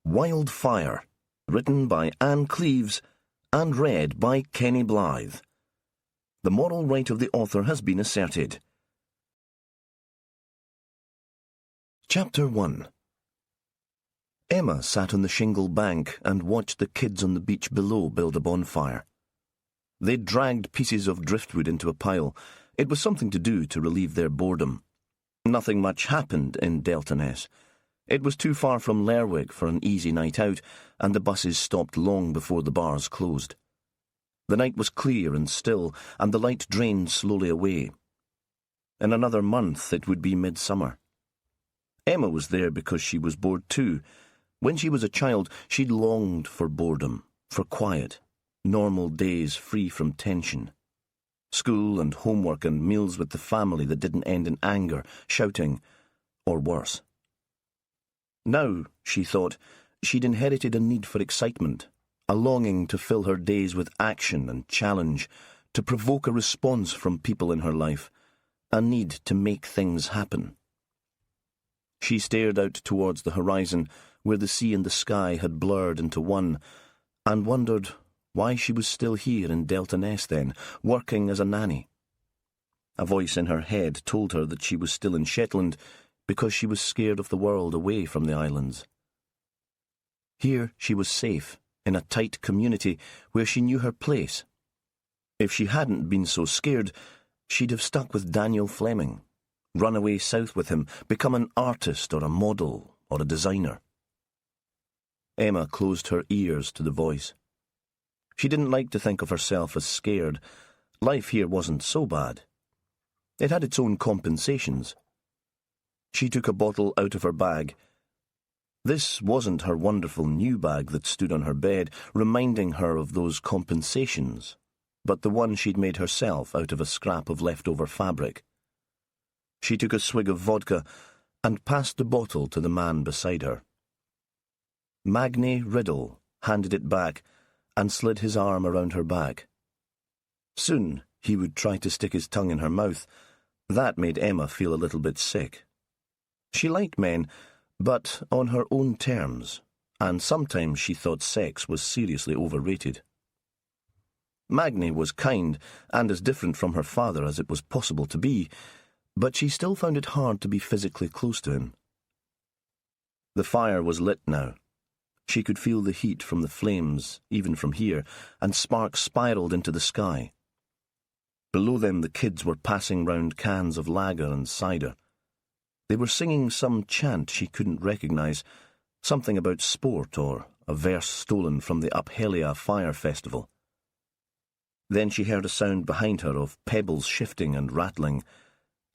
Wildfire, written by Anne Cleeves and read by Kenny Blythe. The moral right of the author has been asserted. Chapter 1. Emma sat on the shingle bank and watched the kids on the beach below build a bonfire. They dragged pieces of driftwood into a pile. It was something to do to relieve their boredom. Nothing much happened in Delta. It was too far from Lerwick for an easy night out, and the buses stopped long before the bars closed. The night was clear and still, and the light drained slowly away. In another month it would be midsummer. Emma was there because she was bored too. When she was a child, she'd longed for boredom, for quiet, normal days free from tension. School and homework and meals with the family that didn't end in anger, shouting, or worse. Now, she thought, she'd inherited a need for excitement, a longing to fill her days with action and challenge, to provoke a response from people in her life, a need to make things happen. She stared out towards the horizon, where the sea and the sky had blurred into one, and wondered why she was still here in Delta then, working as a nanny. A voice in her head told her that she was still in Shetland, because she was scared of the world away from the islands. Here she was safe, in a tight community where she knew her place. If she hadn't been so scared, she'd have stuck with Daniel Fleming, run away south with him, become an artist or a model or a designer. Emma closed her ears to the voice. She didn't like to think of herself as scared. Life here wasn't so bad. It had its own compensations. She took a bottle out of her bag. This wasn't her wonderful new bag that stood on her bed, reminding her of those compensations, but the one she'd made herself out of a scrap of leftover fabric. She took a swig of vodka and passed the bottle to the man beside her. Magni Riddle handed it back and slid his arm around her back. Soon he would try to stick his tongue in her mouth. That made Emma feel a little bit sick. She liked men, but on her own terms, and sometimes she thought sex was seriously overrated. Magni was kind and as different from her father as it was possible to be, but she still found it hard to be physically close to him. The fire was lit now. She could feel the heat from the flames, even from here, and sparks spiraled into the sky. Below them the kids were passing round cans of lager and cider. They were singing some chant she couldn't recognise, something about sport or a verse stolen from the Uphelia Fire Festival. Then she heard a sound behind her of pebbles shifting and rattling,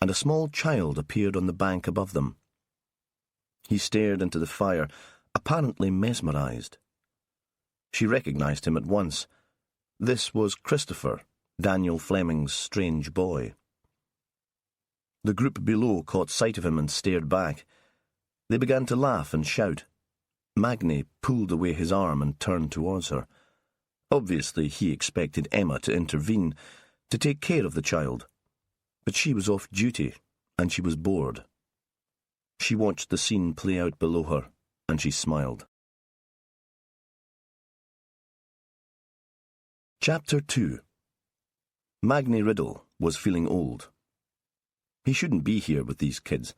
and a small child appeared on the bank above them. He stared into the fire, apparently mesmerised. She recognised him at once. This was Christopher, Daniel Fleming's strange boy. The group below caught sight of him and stared back. They began to laugh and shout. Magni pulled away his arm and turned towards her. Obviously he expected Emma to intervene, to take care of the child. But she was off duty, and she was bored. She watched the scene play out below her, and she smiled. Chapter 2. Magni Riddle was feeling old. He shouldn't be here with these kids.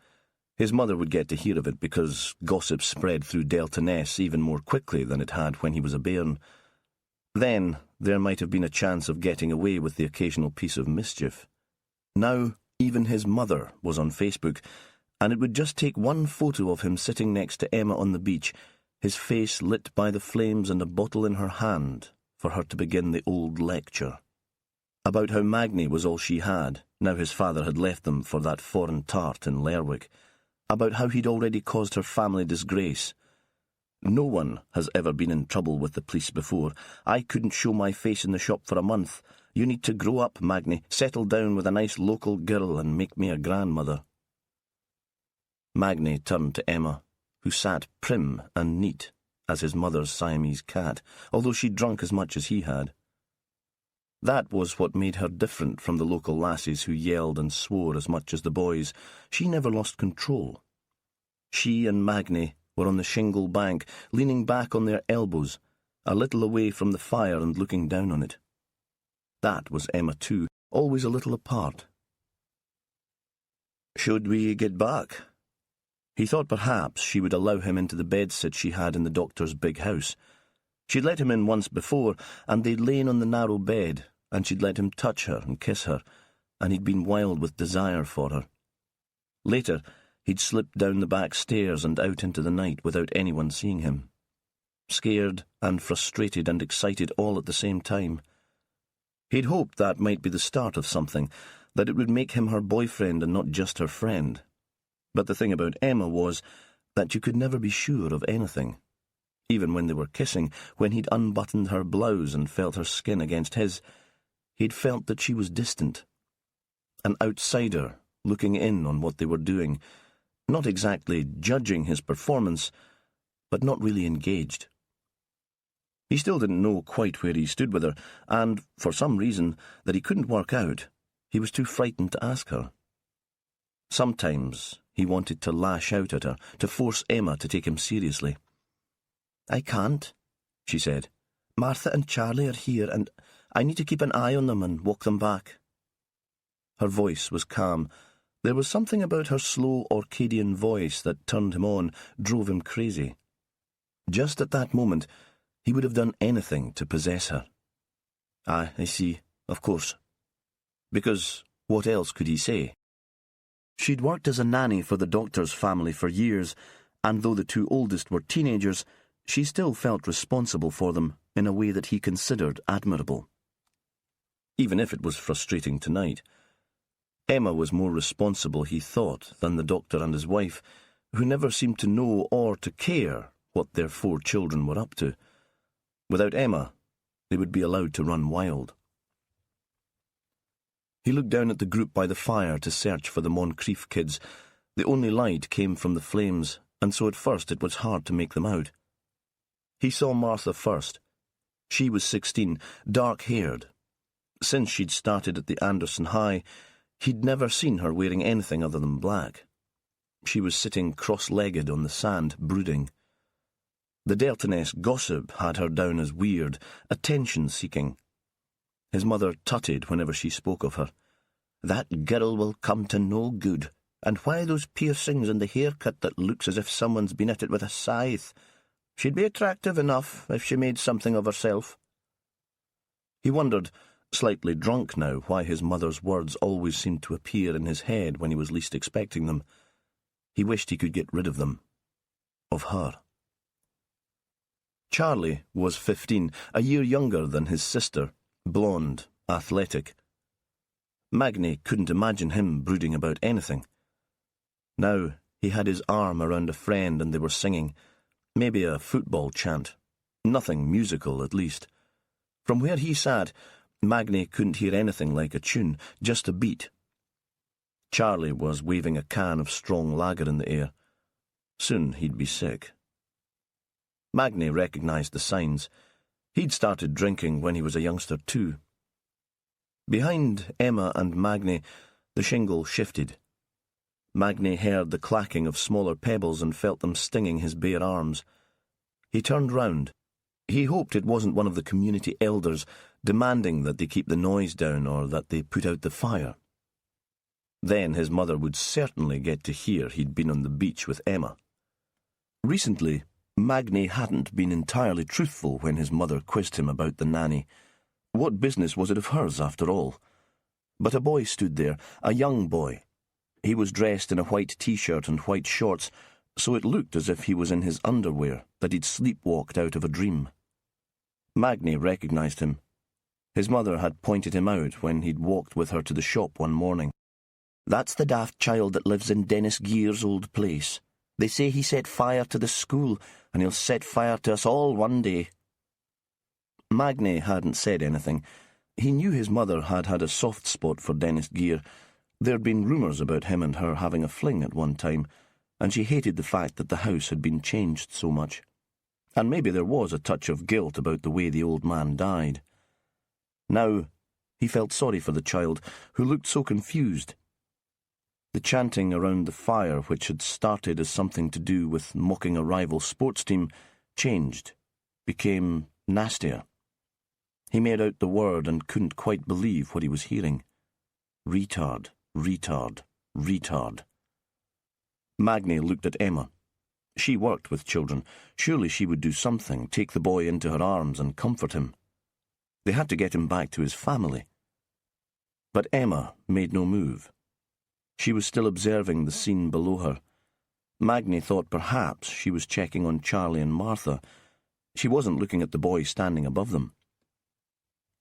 His mother would get to hear of it because gossip spread through Delta even more quickly than it had when he was a bairn. Then there might have been a chance of getting away with the occasional piece of mischief. Now even his mother was on Facebook, and it would just take one photo of him sitting next to Emma on the beach, his face lit by the flames and a bottle in her hand, for her to begin the old lecture. About how Magni was all she had, now his father had left them for that foreign tart in Lerwick. About how he'd already caused her family disgrace. No one has ever been in trouble with the police before. I couldn't show my face in the shop for a month. You need to grow up, Magni, settle down with a nice local girl and make me a grandmother. Magni turned to Emma, who sat prim and neat as his mother's Siamese cat, although she'd drunk as much as he had. That was what made her different from the local lassies who yelled and swore as much as the boys. She never lost control. She and Magni were on the shingle bank, leaning back on their elbows, a little away from the fire and looking down on it. That was Emma too, always a little apart. "Should we get back?" He thought perhaps she would allow him into the bedsit she had in the doctor's big house. She'd let him in once before, and they'd lain on the narrow bed, and she'd let him touch her and kiss her, and he'd been wild with desire for her. Later, he'd slipped down the back stairs and out into the night without anyone seeing him. Scared and frustrated and excited all at the same time. He'd hoped that might be the start of something, that it would make him her boyfriend and not just her friend. But the thing about Emma was that you could never be sure of anything. Even when they were kissing, when he'd unbuttoned her blouse and felt her skin against his, he'd felt that she was distant. An outsider looking in on what they were doing, not exactly judging his performance, but not really engaged. He still didn't know quite where he stood with her, and, for some reason that he couldn't work out, he was too frightened to ask her. Sometimes he wanted to lash out at her, to force Emma to take him seriously. "I can't," she said. "Martha and Charlie are here, and I need to keep an eye on them and walk them back." Her voice was calm. There was something about her slow Orcadian voice that turned him on, drove him crazy. Just at that moment, he would have done anything to possess her. "Ah, I see, of course." Because what else could he say? She'd worked as a nanny for the doctor's family for years, and though the two oldest were teenagers, she still felt responsible for them in a way that he considered admirable. Even if it was frustrating tonight. Emma was more responsible, he thought, than the doctor and his wife, who never seemed to know or to care what their 4 children were up to. Without Emma, they would be allowed to run wild. He looked down at the group by the fire to search for the Moncrief kids. The only light came from the flames, and so at first it was hard to make them out. He saw Martha first. She was 16, dark-haired. Since she'd started at the Anderson High, he'd never seen her wearing anything other than black. She was sitting cross-legged on the sand, brooding. The Deltoness gossip had her down as weird, attention-seeking. His mother tutted whenever she spoke of her. "That girl will come to no good. And why those piercings and the haircut that looks as if someone's been at it with a scythe? She'd be attractive enough if she made something of herself." He wondered, slightly drunk now, why his mother's words always seemed to appear in his head when he was least expecting them. He wished he could get rid of them. Of her. Charlie was 15, a year younger than his sister, blonde, athletic. Maggie couldn't imagine him brooding about anything. Now he had his arm around a friend and they were singing, maybe a football chant. Nothing musical, at least. From where he sat, Maggie couldn't hear anything like a tune, just a beat. Charlie was waving a can of strong lager in the air. Soon he'd be sick. Maggie recognised the signs. He'd started drinking when he was a youngster too. Behind Emma and Maggie, the shingle shifted. Maggie heard the clacking of smaller pebbles and felt them stinging his bare arms. He turned round. He hoped it wasn't one of the community elders demanding that they keep the noise down or that they put out the fire. Then his mother would certainly get to hear he'd been on the beach with Emma. Recently, Maggie hadn't been entirely truthful when his mother quizzed him about the nanny. What business was it of hers, after all? But a boy stood there, a young boy. He was dressed in a white t-shirt and white shorts, so it looked as if he was in his underwear, that he'd sleepwalked out of a dream. Maggie recognised him. His mother had pointed him out when he'd walked with her to the shop one morning. "That's the daft child that lives in Dennis Gear's old place. They say he set fire to the school, and he'll set fire to us all one day." Maggie hadn't said anything. He knew his mother had had a soft spot for Dennis Gear. There'd been rumours about him and her having a fling at one time, and she hated the fact that the house had been changed so much. And maybe there was a touch of guilt about the way the old man died. Now, he felt sorry for the child, who looked so confused. The chanting around the fire, which had started as something to do with mocking a rival sports team, changed, became nastier. He made out the word and couldn't quite believe what he was hearing. Retard, retard, retard. Magni looked at Emma. She worked with children. Surely she would do something, take the boy into her arms and comfort him. They had to get him back to his family. But Emma made no move. She was still observing the scene below her. Magni thought perhaps she was checking on Charlie and Martha. She wasn't looking at the boy standing above them.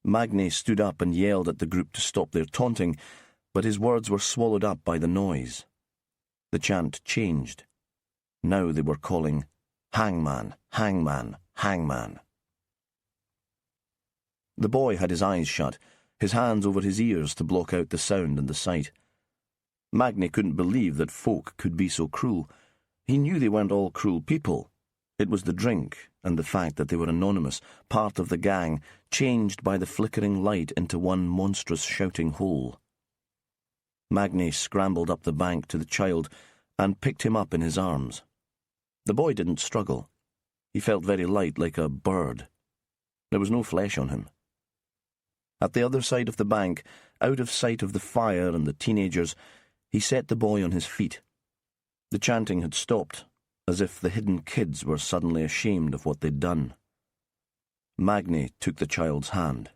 Magni stood up and yelled at the group to stop their taunting, but his words were swallowed up by the noise. The chant changed. Now they were calling, "Hangman, hangman, hangman." The boy had his eyes shut, his hands over his ears to block out the sound and the sight. Magni couldn't believe that folk could be so cruel. He knew they weren't all cruel people. It was the drink and the fact that they were anonymous, part of the gang, changed by the flickering light into one monstrous shouting whole. Magni scrambled up the bank to the child and picked him up in his arms. The boy didn't struggle. He felt very light, like a bird. There was no flesh on him. At the other side of the bank, out of sight of the fire and the teenagers, he set the boy on his feet. The chanting had stopped, as if the hidden kids were suddenly ashamed of what they'd done. Magni took the child's hand.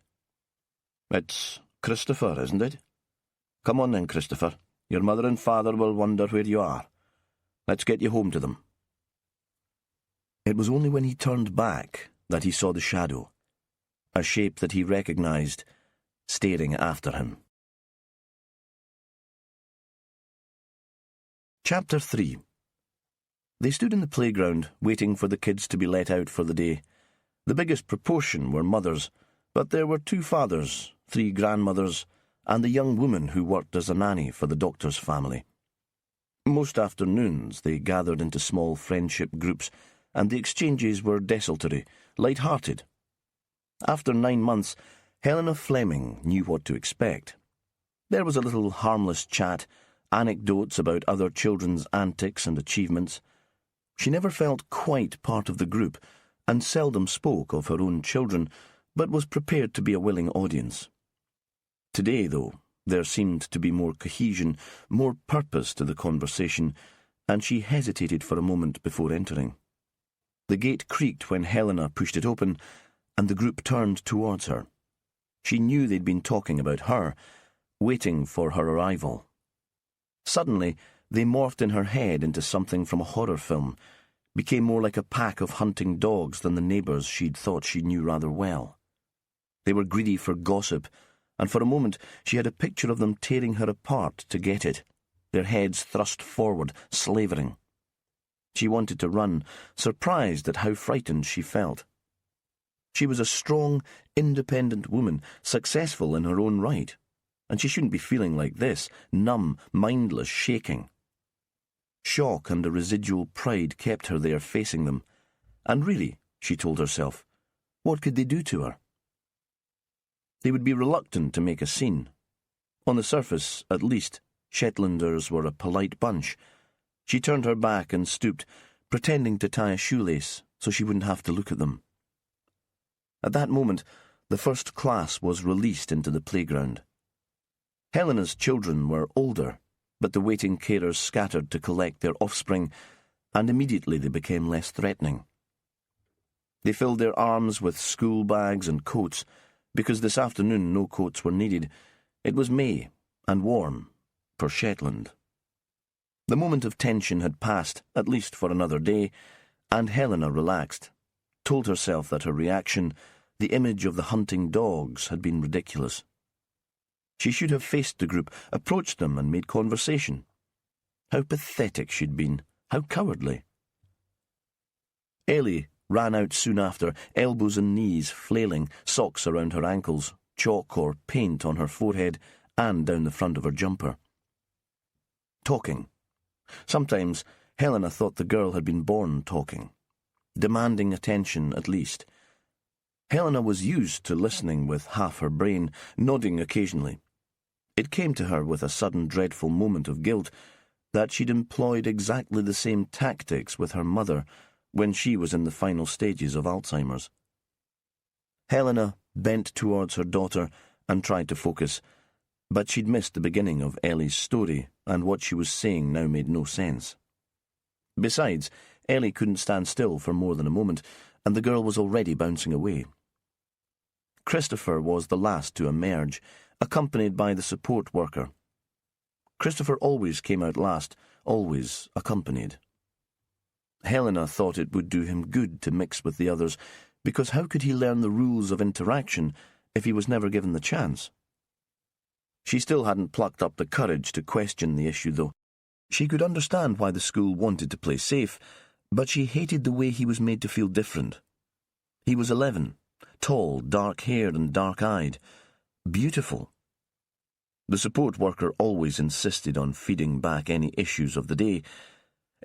"It's Christopher, isn't it? Come on then, Christopher. Your mother and father will wonder where you are. Let's get you home to them." It was only when he turned back that he saw the shadow, a shape that he recognized, staring after him. Chapter 3. They stood in the playground, waiting for the kids to be let out for the day. The biggest proportion were mothers, but there were 2 fathers, 3 grandmothers, and the young woman who worked as a nanny for the doctor's family. Most afternoons they gathered into small friendship groups, and the exchanges were desultory, light-hearted. After 9 months, Helena Fleming knew what to expect. There was a little harmless chat, anecdotes about other children's antics and achievements. She never felt quite part of the group, and seldom spoke of her own children, but was prepared to be a willing audience. Today, though, there seemed to be more cohesion, more purpose to the conversation, and she hesitated for a moment before entering. The gate creaked when Helena pushed it open, and the group turned towards her. She knew they'd been talking about her, waiting for her arrival. Suddenly, they morphed in her head into something from a horror film, became more like a pack of hunting dogs than the neighbours she'd thought she knew rather well. They were greedy for gossip, and for a moment she had a picture of them tearing her apart to get it, their heads thrust forward, slavering. She wanted to run, surprised at how frightened she felt. She was a strong, independent woman, successful in her own right, and she shouldn't be feeling like this, numb, mindless, shaking. Shock and a residual pride kept her there facing them, and really, she told herself, what could they do to her? They would be reluctant to make a scene. On the surface, at least, Shetlanders were a polite bunch. She turned her back and stooped, pretending to tie a shoelace so she wouldn't have to look at them. At that moment, the first class was released into the playground. Helena's children were older, but the waiting carers scattered to collect their offspring, and immediately they became less threatening. They filled their arms with school bags and coats, because this afternoon no coats were needed. It was May, and warm, for Shetland. The moment of tension had passed, at least for another day, and Helena relaxed, told herself that her reaction, the image of the hunting dogs, had been ridiculous. She should have faced the group, approached them and made conversation. How pathetic she'd been, how cowardly. Ellie ran out soon after, elbows and knees flailing, socks around her ankles, chalk or paint on her forehead and down the front of her jumper. Talking. Sometimes Helena thought the girl had been born talking, demanding attention at least. Helena was used to listening with half her brain, nodding occasionally. It came to her with a sudden dreadful moment of guilt that she'd employed exactly the same tactics with her mother when she was in the final stages of Alzheimer's. Helena bent towards her daughter and tried to focus, but she'd missed the beginning of Ellie's story, and what she was saying now made no sense. Besides, Ellie couldn't stand still for more than a moment, and the girl was already bouncing away. Christopher was the last to emerge, accompanied by the support worker. Christopher always came out last, always accompanied. Helena thought it would do him good to mix with the others, because how could he learn the rules of interaction if he was never given the chance? She still hadn't plucked up the courage to question the issue, though. She could understand why the school wanted to play safe, but she hated the way he was made to feel different. He was 11, tall, dark-haired and dark-eyed, beautiful. The support worker always insisted on feeding back any issues of the day.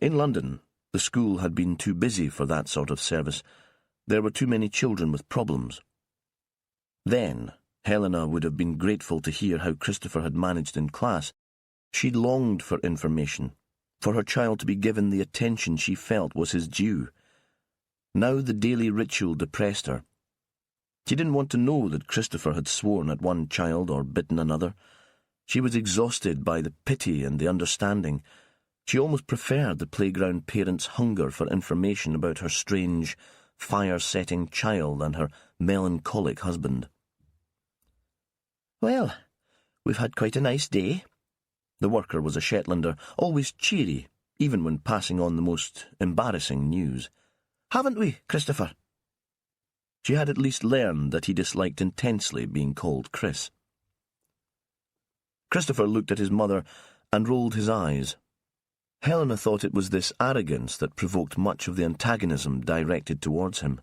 In London, the school had been too busy for that sort of service. There were too many children with problems. Then, Helena would have been grateful to hear how Christopher had managed in class. She'd longed for information, for her child to be given the attention she felt was his due. Now the daily ritual depressed her. She didn't want to know that Christopher had sworn at one child or bitten another. She was exhausted by the pity and the understanding. She almost preferred the playground parents' hunger for information about her strange, fire-setting child and her melancholic husband. "Well, we've had quite a nice day." The worker was a Shetlander, always cheery, even when passing on the most embarrassing news. "Haven't we, Christopher?" She had at least learned that he disliked intensely being called Chris. Christopher looked at his mother and rolled his eyes. Helena thought it was this arrogance that provoked much of the antagonism directed towards him.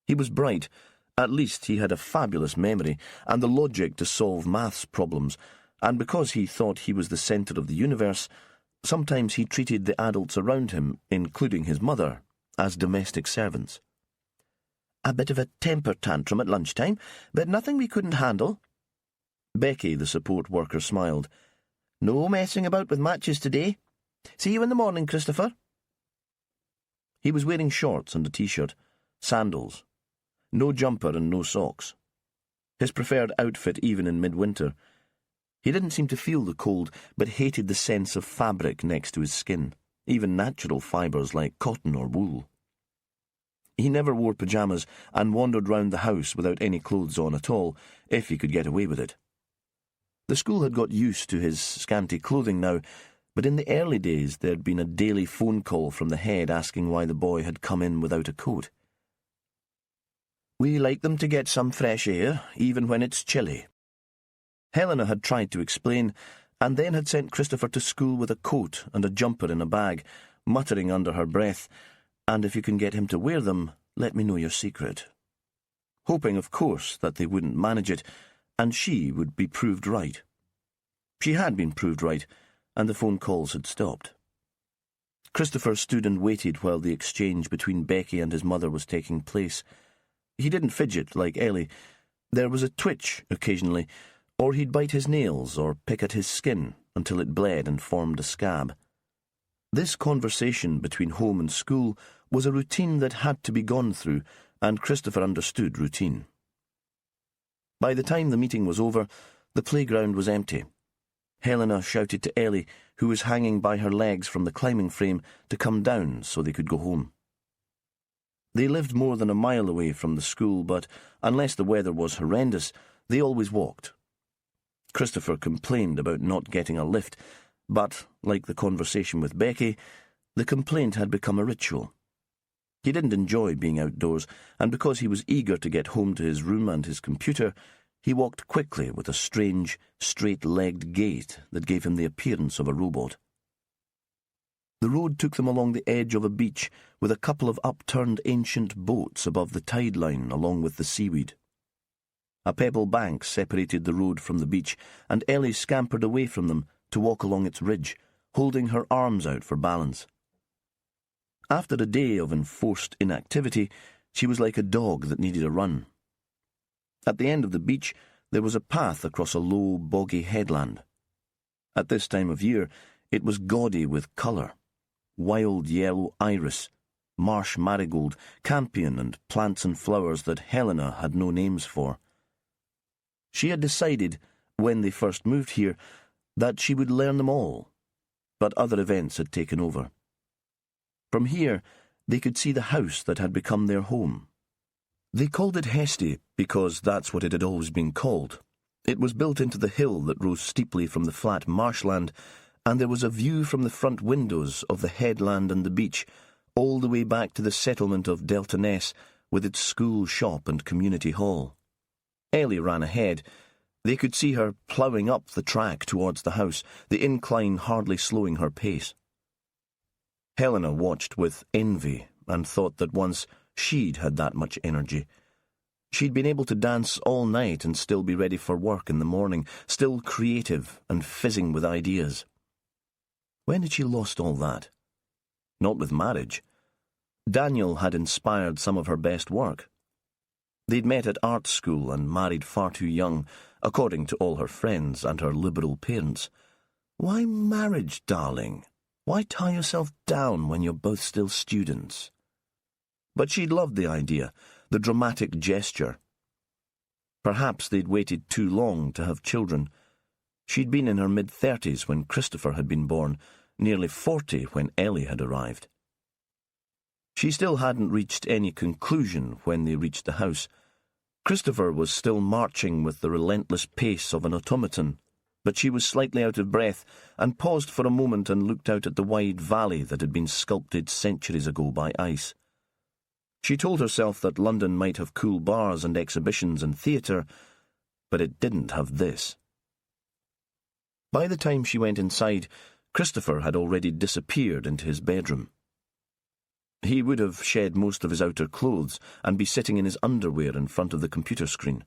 He was bright. At least he had a fabulous memory and the logic to solve maths problems, and because he thought he was the centre of the universe, sometimes he treated the adults around him, including his mother, as domestic servants. "A bit of a temper tantrum at lunchtime, but nothing we couldn't handle." Becky, the support worker, smiled. "No messing about with matches today. See you in the morning, Christopher." He was wearing shorts and a t-shirt, sandals, no jumper and no socks. His preferred outfit even in midwinter. He didn't seem to feel the cold, but hated the sense of fabric next to his skin, even natural fibres like cotton or wool. He never wore pyjamas and wandered round the house without any clothes on at all, if he could get away with it. The school had got used to his scanty clothing now, but in the early days there'd been a daily phone call from the head asking why the boy had come in without a coat. "We like them to get some fresh air, even when it's chilly." Helena had tried to explain, and then had sent Christopher to school with a coat and a jumper in a bag, muttering under her breath, "And if you can get him to wear them, let me know your secret." Hoping, of course, that they wouldn't manage it, and she would be proved right. She had been proved right, and the phone calls had stopped. Christopher stood and waited while the exchange between Becky and his mother was taking place. He didn't fidget like Ellie. There was a twitch occasionally, or he'd bite his nails or pick at his skin until it bled and formed a scab. This conversation between home and school was a routine that had to be gone through, and Christopher understood routine. By the time the meeting was over, the playground was empty. Helena shouted to Ellie, who was hanging by her legs from the climbing frame, to come down so they could go home. They lived more than a mile away from the school, but unless the weather was horrendous, they always walked. Christopher complained about not getting a lift, but, like the conversation with Becky, the complaint had become a ritual. He didn't enjoy being outdoors, and because he was eager to get home to his room and his computer, he walked quickly with a strange, straight-legged gait that gave him the appearance of a robot. The road took them along the edge of a beach with a couple of upturned ancient boats above the tide line along with the seaweed. A pebble bank separated the road from the beach, and Ellie scampered away from them to walk along its ridge, holding her arms out for balance. After a day of enforced inactivity, she was like a dog that needed a run. At the end of the beach, there was a path across a low, boggy headland. At this time of year, it was gaudy with colour. Wild yellow iris, marsh marigold, campion, and plants and flowers that Helena had no names for. She had decided, when they first moved here, that she would learn them all, but other events had taken over. From here, they could see the house that had become their home. They called it Hesty because that's what it had always been called. It was built into the hill that rose steeply from the flat marshland, and there was a view from the front windows of the headland and the beach, all the way back to the settlement of Delta Ness, with its school, shop, and community hall. Ellie ran ahead. They could see her ploughing up the track towards the house, the incline hardly slowing her pace. Helena watched with envy and thought that once she'd had that much energy. She'd been able to dance all night and still be ready for work in the morning, still creative and fizzing with ideas. When had she lost all that? Not with marriage. Daniel had inspired some of her best work. They'd met at art school and married far too young, according to all her friends and her liberal parents. Why marriage, darling? Why tie yourself down when you're both still students? But she'd loved the idea, the dramatic gesture. Perhaps they'd waited too long to have children. She'd been in her mid-30s when Christopher had been born, nearly 40 when Ellie had arrived. She still hadn't reached any conclusion when they reached the house. Christopher was still marching with the relentless pace of an automaton, but she was slightly out of breath and paused for a moment and looked out at the wide valley that had been sculpted centuries ago by ice. She told herself that London might have cool bars and exhibitions and theatre, but it didn't have this. By the time she went inside, Christopher had already disappeared into his bedroom. He would have shed most of his outer clothes and be sitting in his underwear in front of the computer screen.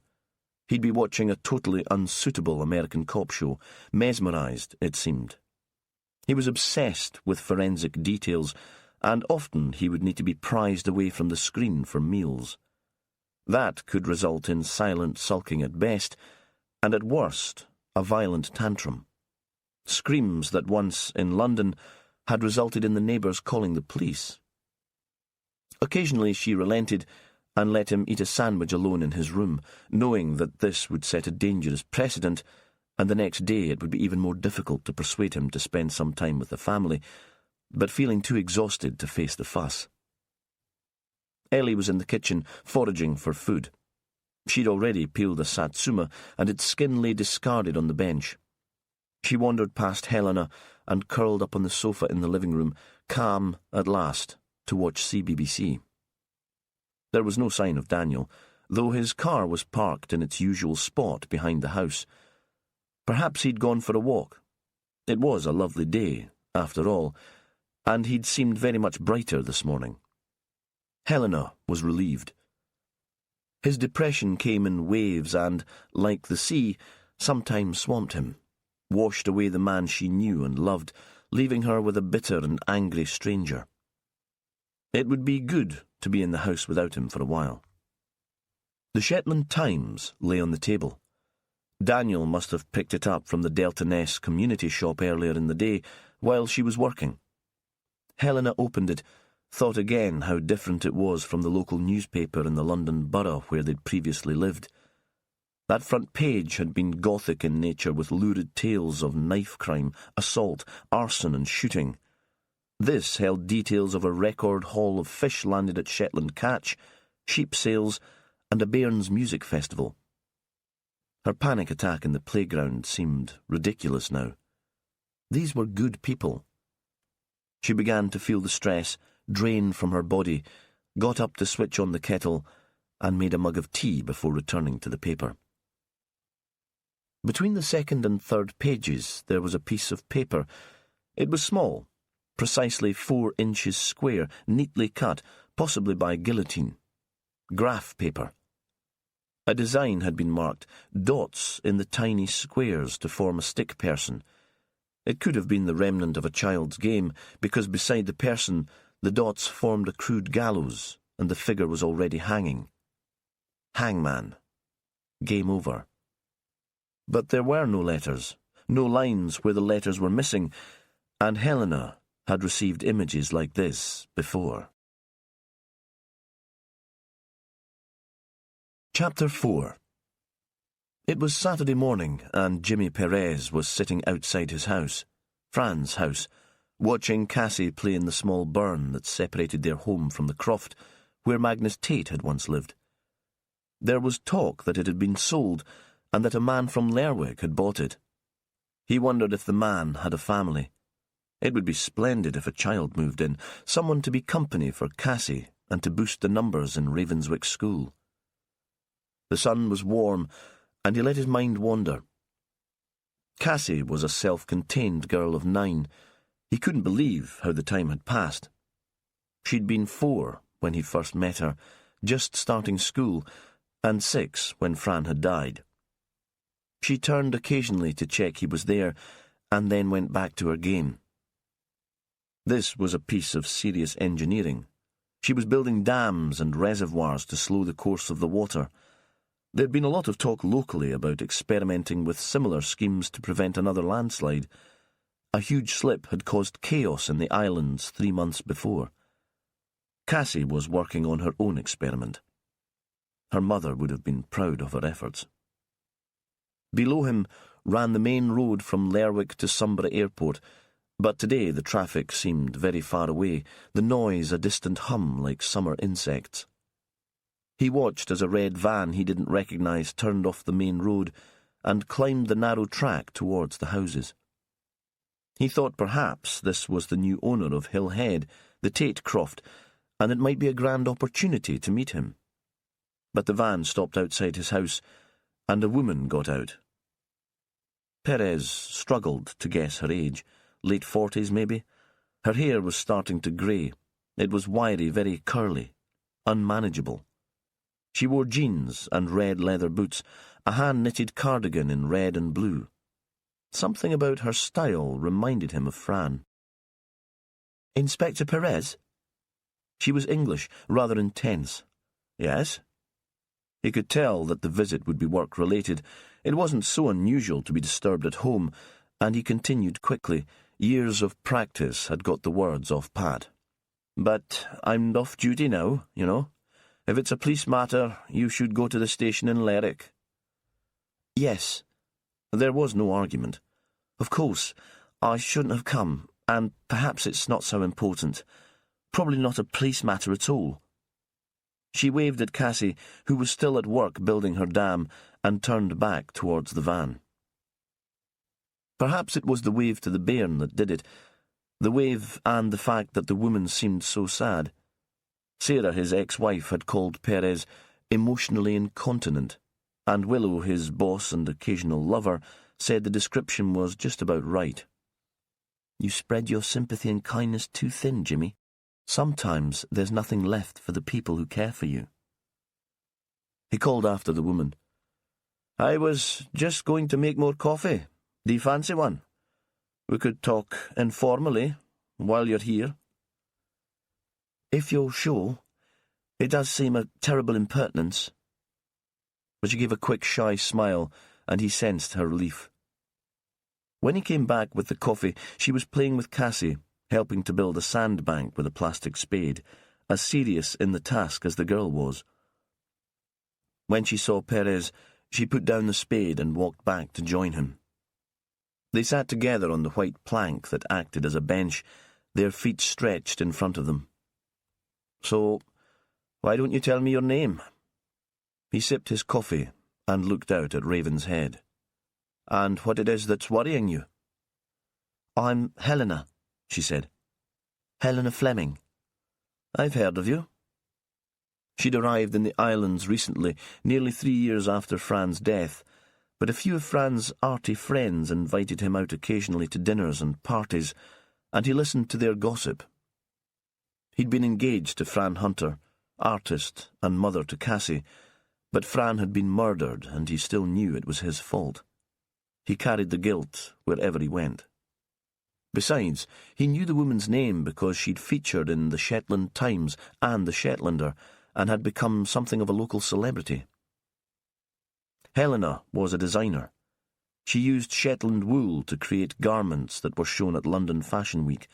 He'd be watching a totally unsuitable American cop show, mesmerised, it seemed. He was obsessed with forensic details, and often he would need to be prized away from the screen for meals. That could result in silent sulking at best, and at worst, a violent tantrum. Screams that once, in London, had resulted in the neighbours calling the police. Occasionally she relented and let him eat a sandwich alone in his room, knowing that this would set a dangerous precedent, and the next day it would be even more difficult to persuade him to spend some time with the family, but feeling too exhausted to face the fuss. Ellie was in the kitchen, foraging for food. She'd already peeled a satsuma, and its skin lay discarded on the bench. She wandered past Helena and curled up on the sofa in the living room, calm at last, to watch CBBC. There was no sign of Daniel, though his car was parked in its usual spot behind the house. Perhaps he'd gone for a walk. It was a lovely day, after all, and he'd seemed very much brighter this morning. Helena was relieved. His depression came in waves and, like the sea, sometimes swamped him, washed away the man she knew and loved, leaving her with a bitter and angry stranger. It would be good to be in the house without him for a while. The Shetland Times lay on the table. Daniel must have picked it up from the Delta Ness community shop earlier in the day while she was working. Helena opened it, thought again how different it was from the local newspaper in the London borough where they'd previously lived. That front page had been gothic in nature with lurid tales of knife crime, assault, arson and shooting. This held details of a record haul of fish landed at Shetland catch, sheep sales, and a bairns' music festival. Her panic attack in the playground seemed ridiculous now. These were good people. She began to feel the stress drain from her body, got up to switch on the kettle, and made a mug of tea before returning to the paper. Between the second and third pages there was a piece of paper. It was small, precisely 4 inches square, neatly cut, possibly by guillotine. Graph paper. A design had been marked, dots in the tiny squares to form a stick person. It could have been the remnant of a child's game, because beside the person the dots formed a crude gallows, and the figure was already hanging. Hangman. Game over. But there were no letters, no lines where the letters were missing, and Helena had received images like this before. Chapter 4. It was Saturday morning, and Jimmy Perez was sitting outside his house, Fran's house, watching Cassie play in the small burn that separated their home from the croft where Magnus Tate had once lived. There was talk that it had been sold, and that a man from Lerwick had bought it. He wondered if the man had a family. It would be splendid if a child moved in, someone to be company for Cassie and to boost the numbers in Ravenswick School. The sun was warm, and he let his mind wander. Cassie was a self-contained girl of 9. He couldn't believe how the time had passed. She'd been 4 when he first met her, just starting school, and 6 when Fran had died. She turned occasionally to check he was there, and then went back to her game. This was a piece of serious engineering. She was building dams and reservoirs to slow the course of the water. There'd been a lot of talk locally about experimenting with similar schemes to prevent another landslide. A huge slip had caused chaos in the islands 3 months before. Cassie was working on her own experiment. Her mother would have been proud of her efforts. Below him ran the main road from Lerwick to Sunbury Airport, but today the traffic seemed very far away, the noise a distant hum like summer insects. He watched as a red van he didn't recognise turned off the main road and climbed the narrow track towards the houses. He thought perhaps this was the new owner of Hill Head, the Tate Croft, and it might be a grand opportunity to meet him. But the van stopped outside his house, and a woman got out. Perez struggled to guess her age, late 40s maybe. Her hair was starting to grey. It was wiry, very curly, unmanageable. She wore jeans and red leather boots, a hand-knitted cardigan in red and blue. Something about her style reminded him of Fran. "Inspector Perez?" She was English, rather intense. "Yes?" He could tell that the visit would be work-related. It wasn't so unusual to be disturbed at home, and he continued quickly. Years of practice had got the words off pat. "But I'm off duty now, you know. If it's a police matter, you should go to the station in Lerwick." "Yes." There was no argument. "Of course, I shouldn't have come, and perhaps it's not so important. Probably not a police matter at all." She waved at Cassie, who was still at work building her dam, and turned back towards the van. Perhaps it was the wave to the bairn that did it, the wave and the fact that the woman seemed so sad. Sarah, his ex-wife, had called Perez emotionally incontinent, and Willow, his boss and occasional lover, said the description was just about right. "You spread your sympathy and kindness too thin, Jimmy. Sometimes there's nothing left for the people who care for you." He called after the woman. "I was just going to make more coffee. Do you fancy one? We could talk informally while you're here." "If you're sure. It does seem a terrible impertinence." But she gave a quick shy smile, and he sensed her relief. When he came back with the coffee, she was playing with Cassie, helping to build a sandbank with a plastic spade, as serious in the task as the girl was. When she saw Perez, she put down the spade and walked back to join him. They sat together on the white plank that acted as a bench, their feet stretched in front of them. "So, why don't you tell me your name?" He sipped his coffee and looked out at Ravenshead. "And what it is that's worrying you?" "I'm Helena," she said. "Helena Fleming." "I've heard of you." She'd arrived in the islands recently, nearly 3 years after Fran's death, but a few of Fran's arty friends invited him out occasionally to dinners and parties, and he listened to their gossip. He'd been engaged to Fran Hunter, artist and mother to Cassie, but Fran had been murdered, and he still knew it was his fault. He carried the guilt wherever he went. Besides, he knew the woman's name because she'd featured in the Shetland Times and the Shetlander, and had become something of a local celebrity. Helena was a designer. She used Shetland wool to create garments that were shown at London Fashion Week.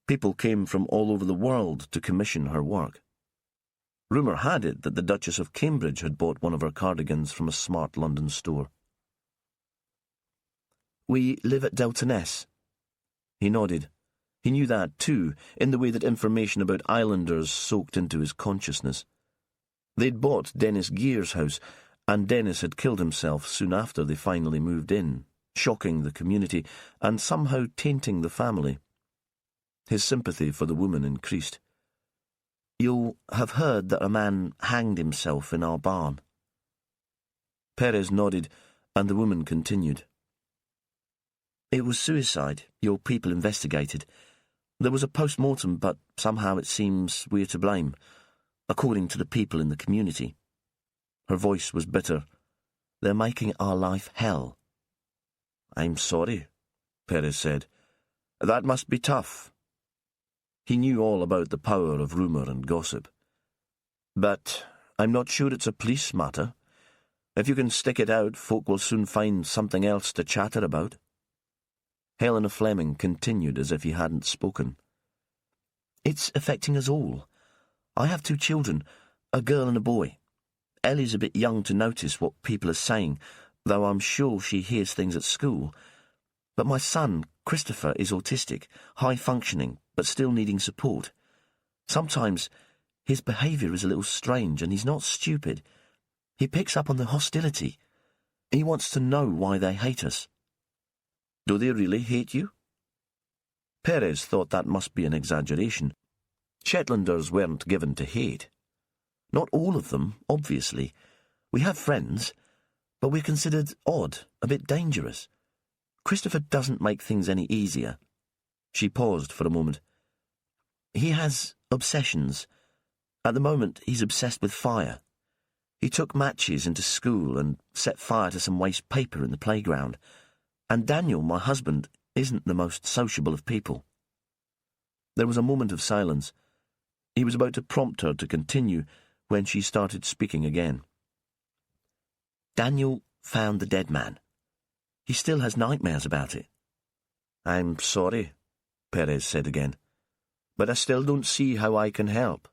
People came from all over the world to commission her work. Rumour had it that the Duchess of Cambridge had bought one of her cardigans from a smart London store. "We live at Deltoness." He nodded. He knew that, too, in the way that information about islanders soaked into his consciousness. They'd bought Dennis Gear's house, and Dennis had killed himself soon after they finally moved in, shocking the community and somehow tainting the family. His sympathy for the woman increased. "You'll have heard that a man hanged himself in our barn." Perez nodded, and the woman continued. "It was suicide. Your people investigated. There was a post-mortem, but somehow it seems we're to blame, according to the people in the community." Her voice was bitter. "They're making our life hell." "I'm sorry," Perez said. "That must be tough." He knew all about the power of rumour and gossip. "But I'm not sure it's a police matter. If you can stick it out, folk will soon find something else to chatter about." Helena Fleming continued as if he hadn't spoken. "It's affecting us all. I have 2 children, a girl and a boy. Ellie's a bit young to notice what people are saying, though I'm sure she hears things at school. But my son, Christopher, is autistic, high-functioning, but still needing support. Sometimes his behaviour is a little strange, and he's not stupid. He picks up on the hostility. He wants to know why they hate us." "Do they really hate you?" Perez thought that must be an exaggeration. Shetlanders weren't given to hate. Not all of them, obviously. We have friends, but we're considered odd, a bit dangerous. Christopher doesn't make things any easier. She paused for a moment. "He has obsessions. At the moment, he's obsessed with fire. He took matches into school and set fire to some waste paper in the playground. And Daniel, my husband, isn't the most sociable of people." There was a moment of silence. He was about to prompt her to continue when she started speaking again. "Daniel found the dead man. He still has nightmares about it." "I'm sorry," Perez said again, "but I still don't see how I can help."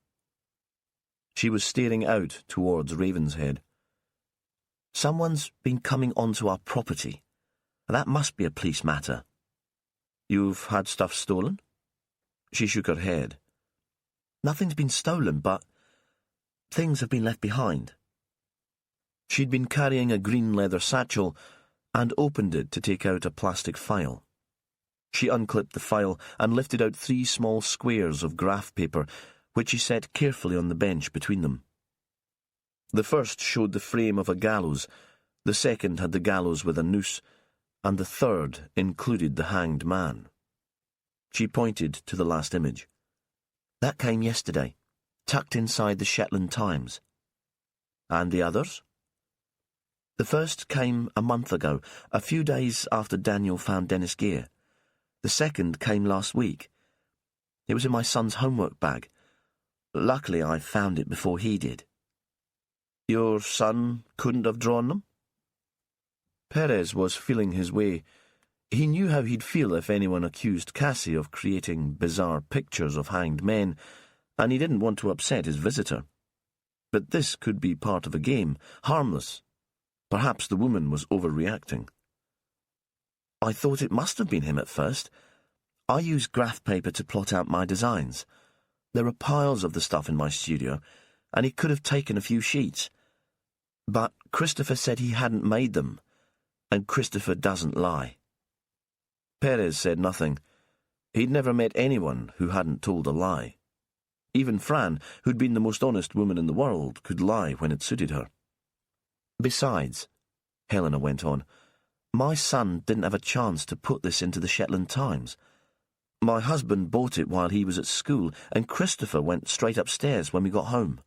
She was staring out towards Ravenshead. "Someone's been coming onto our property. That must be a police matter." "You've had stuff stolen?" She shook her head. "Nothing's been stolen, but things have been left behind." She'd been carrying a green leather satchel and opened it to take out a plastic file. She unclipped the file and lifted out 3 small squares of graph paper, which she set carefully on the bench between them. The first showed the frame of a gallows, the second had the gallows with a noose, and the third included the hanged man. She pointed to the last image. "That came yesterday, tucked inside the Shetland Times." "And the others?" "The first came a month ago, a few days after Daniel found Dennis Gear. The second came last week. It was in my son's homework bag. Luckily, I found it before he did." "Your son couldn't have drawn them?" Perez was feeling his way. He knew how he'd feel if anyone accused Cassie of creating bizarre pictures of hanged men, and he didn't want to upset his visitor. But this could be part of a game, harmless. Perhaps the woman was overreacting. "I thought it must have been him at first. I use graph paper to plot out my designs. There are piles of the stuff in my studio, and he could have taken a few sheets. But Christopher said he hadn't made them, and Christopher doesn't lie." Perez said nothing. He'd never met anyone who hadn't told a lie. Even Fran, who'd been the most honest woman in the world, could lie when it suited her. "Besides," Helena went on, "my son didn't have a chance to put this into the Shetland Times. My husband bought it while he was at school, and Christopher went straight upstairs when we got home.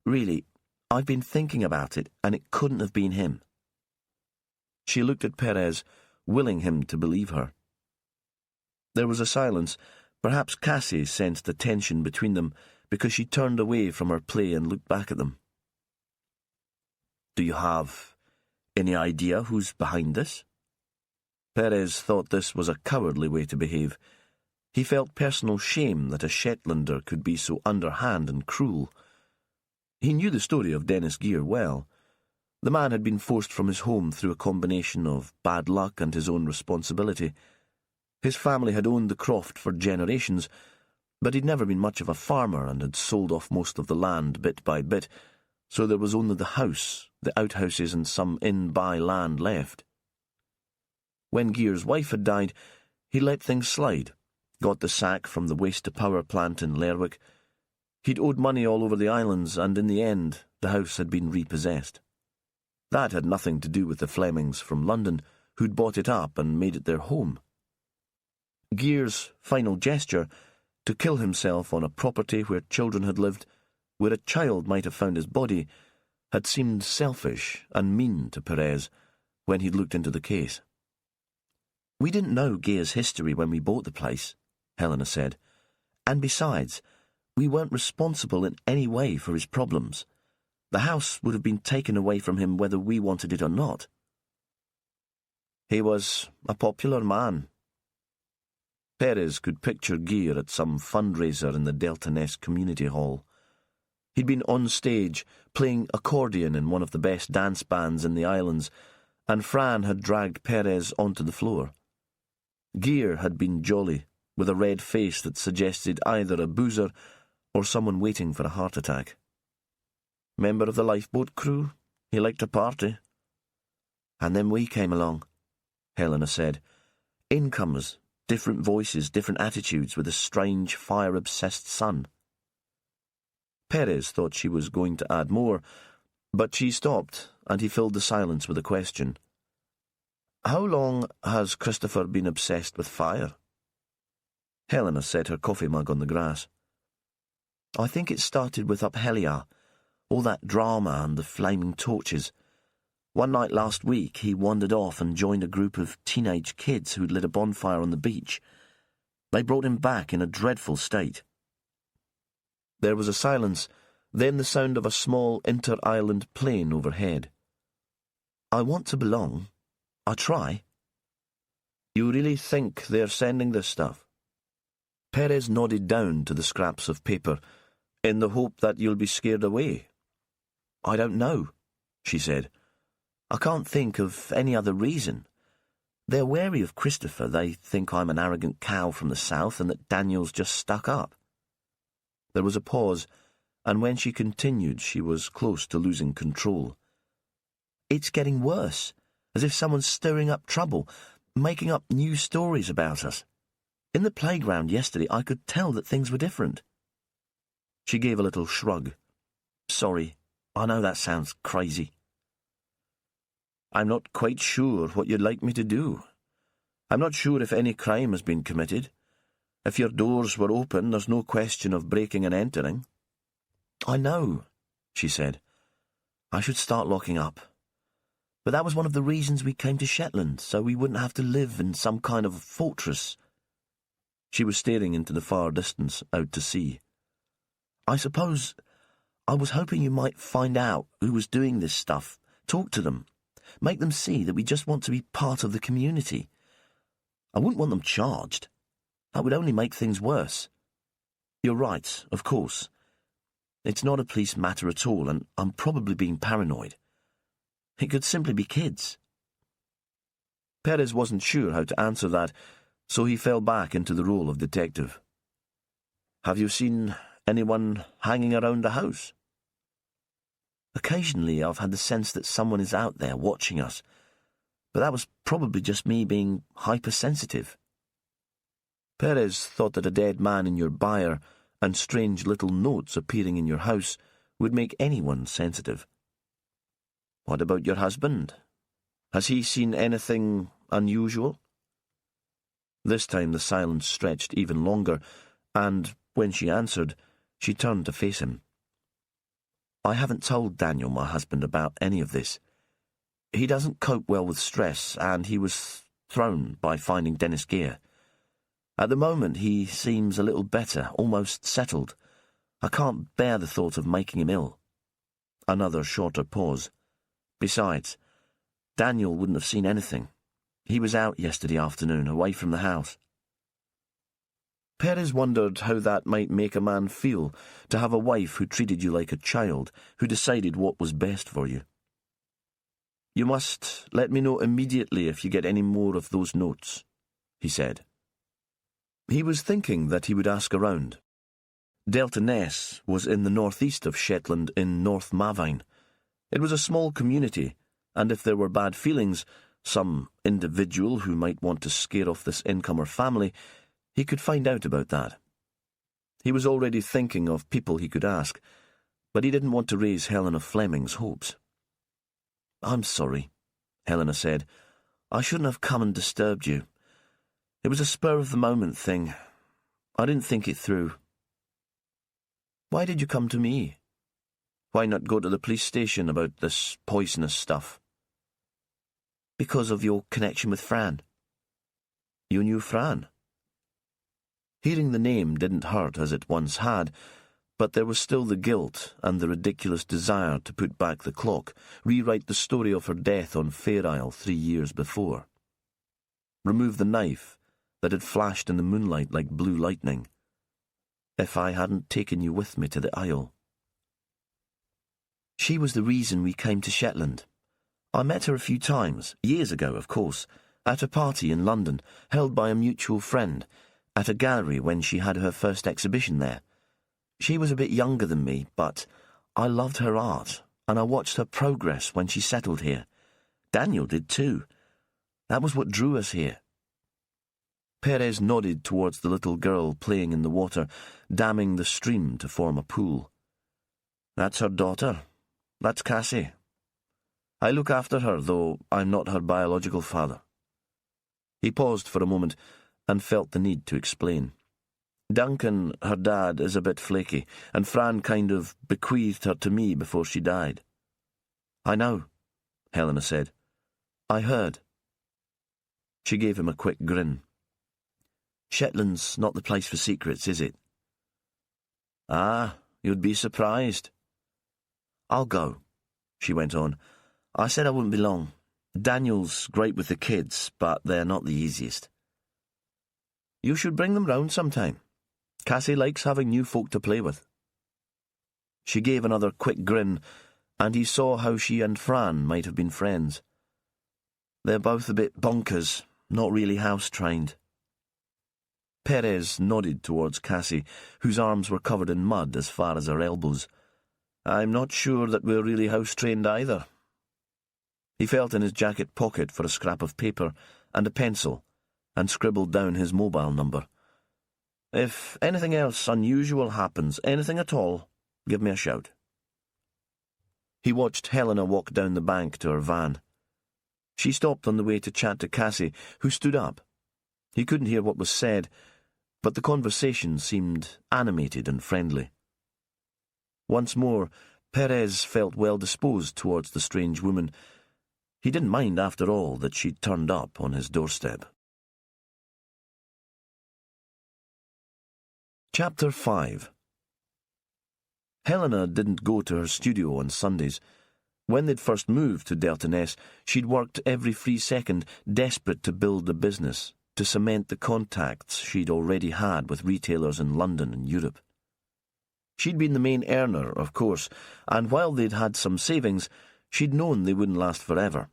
Really, I've been thinking about it, and it couldn't have been him." She looked at Perez, willing him to believe her. There was a silence. Perhaps Cassie sensed the tension between them because she turned away from her play and looked back at them. "Do you have any idea who's behind this?" Perez thought this was a cowardly way to behave. He felt personal shame that a Shetlander could be so underhand and cruel. He knew the story of Dennis Gear well. The man had been forced from his home through a combination of bad luck and his own responsibility. His family had owned the croft for generations, but he'd never been much of a farmer and had sold off most of the land bit by bit, so there was only the house, the outhouses and some in-by land left. When Gear's wife had died, he let things slide, got the sack from the waste-to-power plant in Lerwick. He'd owed money all over the islands, and in the end, the house had been repossessed. That had nothing to do with the Flemings from London, who'd bought it up and made it their home. Gear's final gesture, to kill himself on a property where children had lived, where a child might have found his body, had seemed selfish and mean to Perez when he'd looked into the case. "We didn't know Gear's history when we bought the place," Helena said. "And besides, we weren't responsible in any way for his problems. The house would have been taken away from him whether we wanted it or not." "He was a popular man." Perez could picture Gear at some fundraiser in the Delta Ness Community Hall. He'd been on stage, playing accordion in one of the best dance bands in the islands, and Fran had dragged Perez onto the floor. Gear had been jolly, with a red face that suggested either a boozer or someone waiting for a heart attack. Member of the lifeboat crew, he liked a party. "And then we came along," Helena said. "Incomers, different voices, different attitudes, with a strange, fire-obsessed son." Perez thought she was going to add more, but she stopped, and he filled the silence with a question. "How long has Christopher been obsessed with fire?" Helena set her coffee mug on the grass. "I think it started with Uphelia, all that drama and the flaming torches. One night last week he wandered off and joined a group of teenage kids who'd lit a bonfire on the beach. They brought him back in a dreadful state." There was a silence, then the sound of a small inter-island plane overhead. "I want to belong. I try." "You really think they're sending this stuff?" Perez nodded down to the scraps of paper, "in the hope that you'll be scared away." "I don't know," she said. "I can't think of any other reason. They're wary of Christopher. They think I'm an arrogant cow from the south and that Daniel's just stuck up." There was a pause, and when she continued, she was close to losing control. "It's getting worse, as if someone's stirring up trouble, making up new stories about us. In the playground yesterday, I could tell that things were different." She gave a little shrug. "Sorry, I know that sounds crazy." "I'm not quite sure what you'd like me to do. I'm not sure if any crime has been committed. If your doors were open, there's no question of breaking and entering." "I know," she said. "I should start locking up. But that was one of the reasons we came to Shetland, so we wouldn't have to live in some kind of fortress." She was staring into the far distance, out to sea. "I suppose I was hoping you might find out who was doing this stuff, talk to them, make them see that we just want to be part of the community. I wouldn't want them charged. That would only make things worse. You're right, of course. It's not a police matter at all, and I'm probably being paranoid. It could simply be kids." Perez wasn't sure how to answer that, so he fell back into the role of detective. "Have you seen anyone hanging around the house?" "Occasionally I've had the sense that someone is out there watching us, but that was probably just me being hypersensitive." Perez thought that a dead man in your byre and strange little notes appearing in your house would make anyone sensitive. "What about your husband? Has he seen anything unusual?" This time the silence stretched even longer, and, when she answered, she turned to face him. "I haven't told Daniel, my husband, about any of this. He doesn't cope well with stress, and he was thrown by finding Dennis Gear. At the moment he seems a little better, almost settled. I can't bear the thought of making him ill." Another shorter pause. "Besides, Daniel wouldn't have seen anything. He was out yesterday afternoon, away from the house. Perez wondered how that might make a man feel, to have a wife who treated you like a child, who decided what was best for you. "You must let me know immediately if you get any more of those notes," he said. He was thinking that he would ask around. Delta Ness was in the northeast of Shetland in North Mavine. It was a small community, and if there were bad feelings, some individual who might want to scare off this incomer family, he could find out about that. He was already thinking of people he could ask, but he didn't want to raise Helena Fleming's hopes. "I'm sorry," Helena said. "I shouldn't have come and disturbed you. It was a spur-of-the-moment thing. I didn't think it through." "Why did you come to me? Why not go to the police station about this poisonous stuff?" "Because of your connection with Fran." "You knew Fran?" Hearing the name didn't hurt as it once had, but there was still the guilt and the ridiculous desire to put back the clock, rewrite the story of her death on Fair Isle 3 years before. Remove the knife that had flashed in the moonlight like blue lightning. "If I hadn't taken you with me to the Isle." "She was the reason we came to Shetland. I met her a few times, years ago, of course, at a party in London, held by a mutual friend, at a gallery when she had her first exhibition there. She was a bit younger than me, but I loved her art, and I watched her progress when she settled here. Daniel did too. That was what drew us here." Perez nodded towards the little girl playing in the water, damming the stream to form a pool. "That's her daughter. That's Cassie. I look after her, though I'm not her biological father." He paused for a moment and felt the need to explain. "Duncan, her dad, is a bit flaky, and Fran kind of bequeathed her to me before she died." "I know," Helena said. "I heard." She gave him a quick grin. "Shetland's not the place for secrets, is it?" "Ah, you'd be surprised." "I'll go," she went on. "I said I wouldn't be long. Daniel's great with the kids, but they're not the easiest." "You should bring them round sometime. Cassie likes having new folk to play with." She gave another quick grin, and he saw how she and Fran might have been friends. "They're both a bit bonkers, not really house-trained." Perez nodded towards Cassie, whose arms were covered in mud as far as her elbows. "I'm not sure that we're really house-trained either." He felt in his jacket pocket for a scrap of paper and a pencil, and scribbled down his mobile number. "If anything else unusual happens, anything at all, give me a shout." He watched Helena walk down the bank to her van. She stopped on the way to chat to Cassie, who stood up. He couldn't hear what was said, but the conversation seemed animated and friendly. Once more, Perez felt well disposed towards the strange woman. He didn't mind, after all, that she'd turned up on his doorstep. Chapter 5. Helena didn't go to her studio on Sundays. When they'd first moved to Delta Ness, she'd worked every free second, desperate to build the business, to cement the contacts she'd already had with retailers in London and Europe. She'd been the main earner, of course, and while they'd had some savings, she'd known they wouldn't last forever.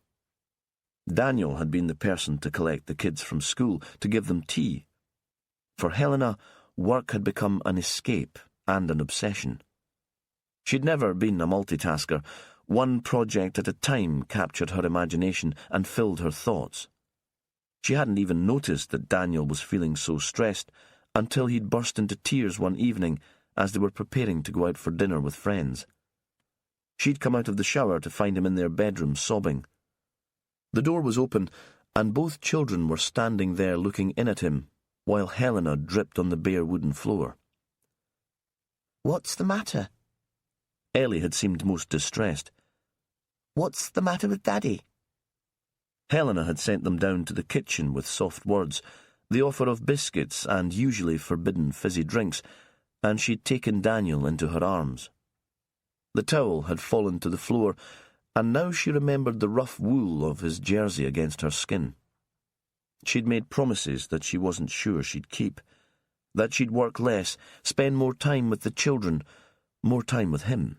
Daniel had been the person to collect the kids from school, to give them tea. For Helena, work had become an escape and an obsession. She'd never been a multitasker. One project at a time captured her imagination and filled her thoughts. She hadn't even noticed that Daniel was feeling so stressed until he'd burst into tears one evening as they were preparing to go out for dinner with friends. She'd come out of the shower to find him in their bedroom sobbing. The door was open, and both children were standing there looking in at him, while Helena dripped on the bare wooden floor. "What's the matter?" Ellie had seemed most distressed. "What's the matter with Daddy?" Helena had sent them down to the kitchen with soft words, the offer of biscuits and usually forbidden fizzy drinks, and she'd taken Daniel into her arms. The towel had fallen to the floor, and now she remembered the rough wool of his jersey against her skin. She'd made promises that she wasn't sure she'd keep, that she'd work less, spend more time with the children, more time with him.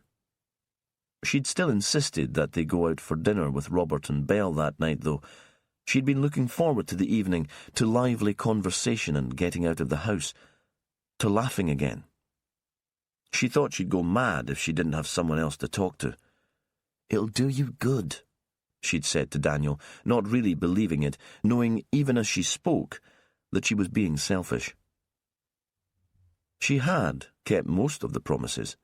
She'd still insisted that they go out for dinner with Robert and Belle that night, though. She'd been looking forward to the evening, to lively conversation and getting out of the house, to laughing again. She thought she'd go mad if she didn't have someone else to talk to. "It'll do you good," she'd said to Daniel, not really believing it, knowing even as she spoke that she was being selfish. She had kept most of the promises.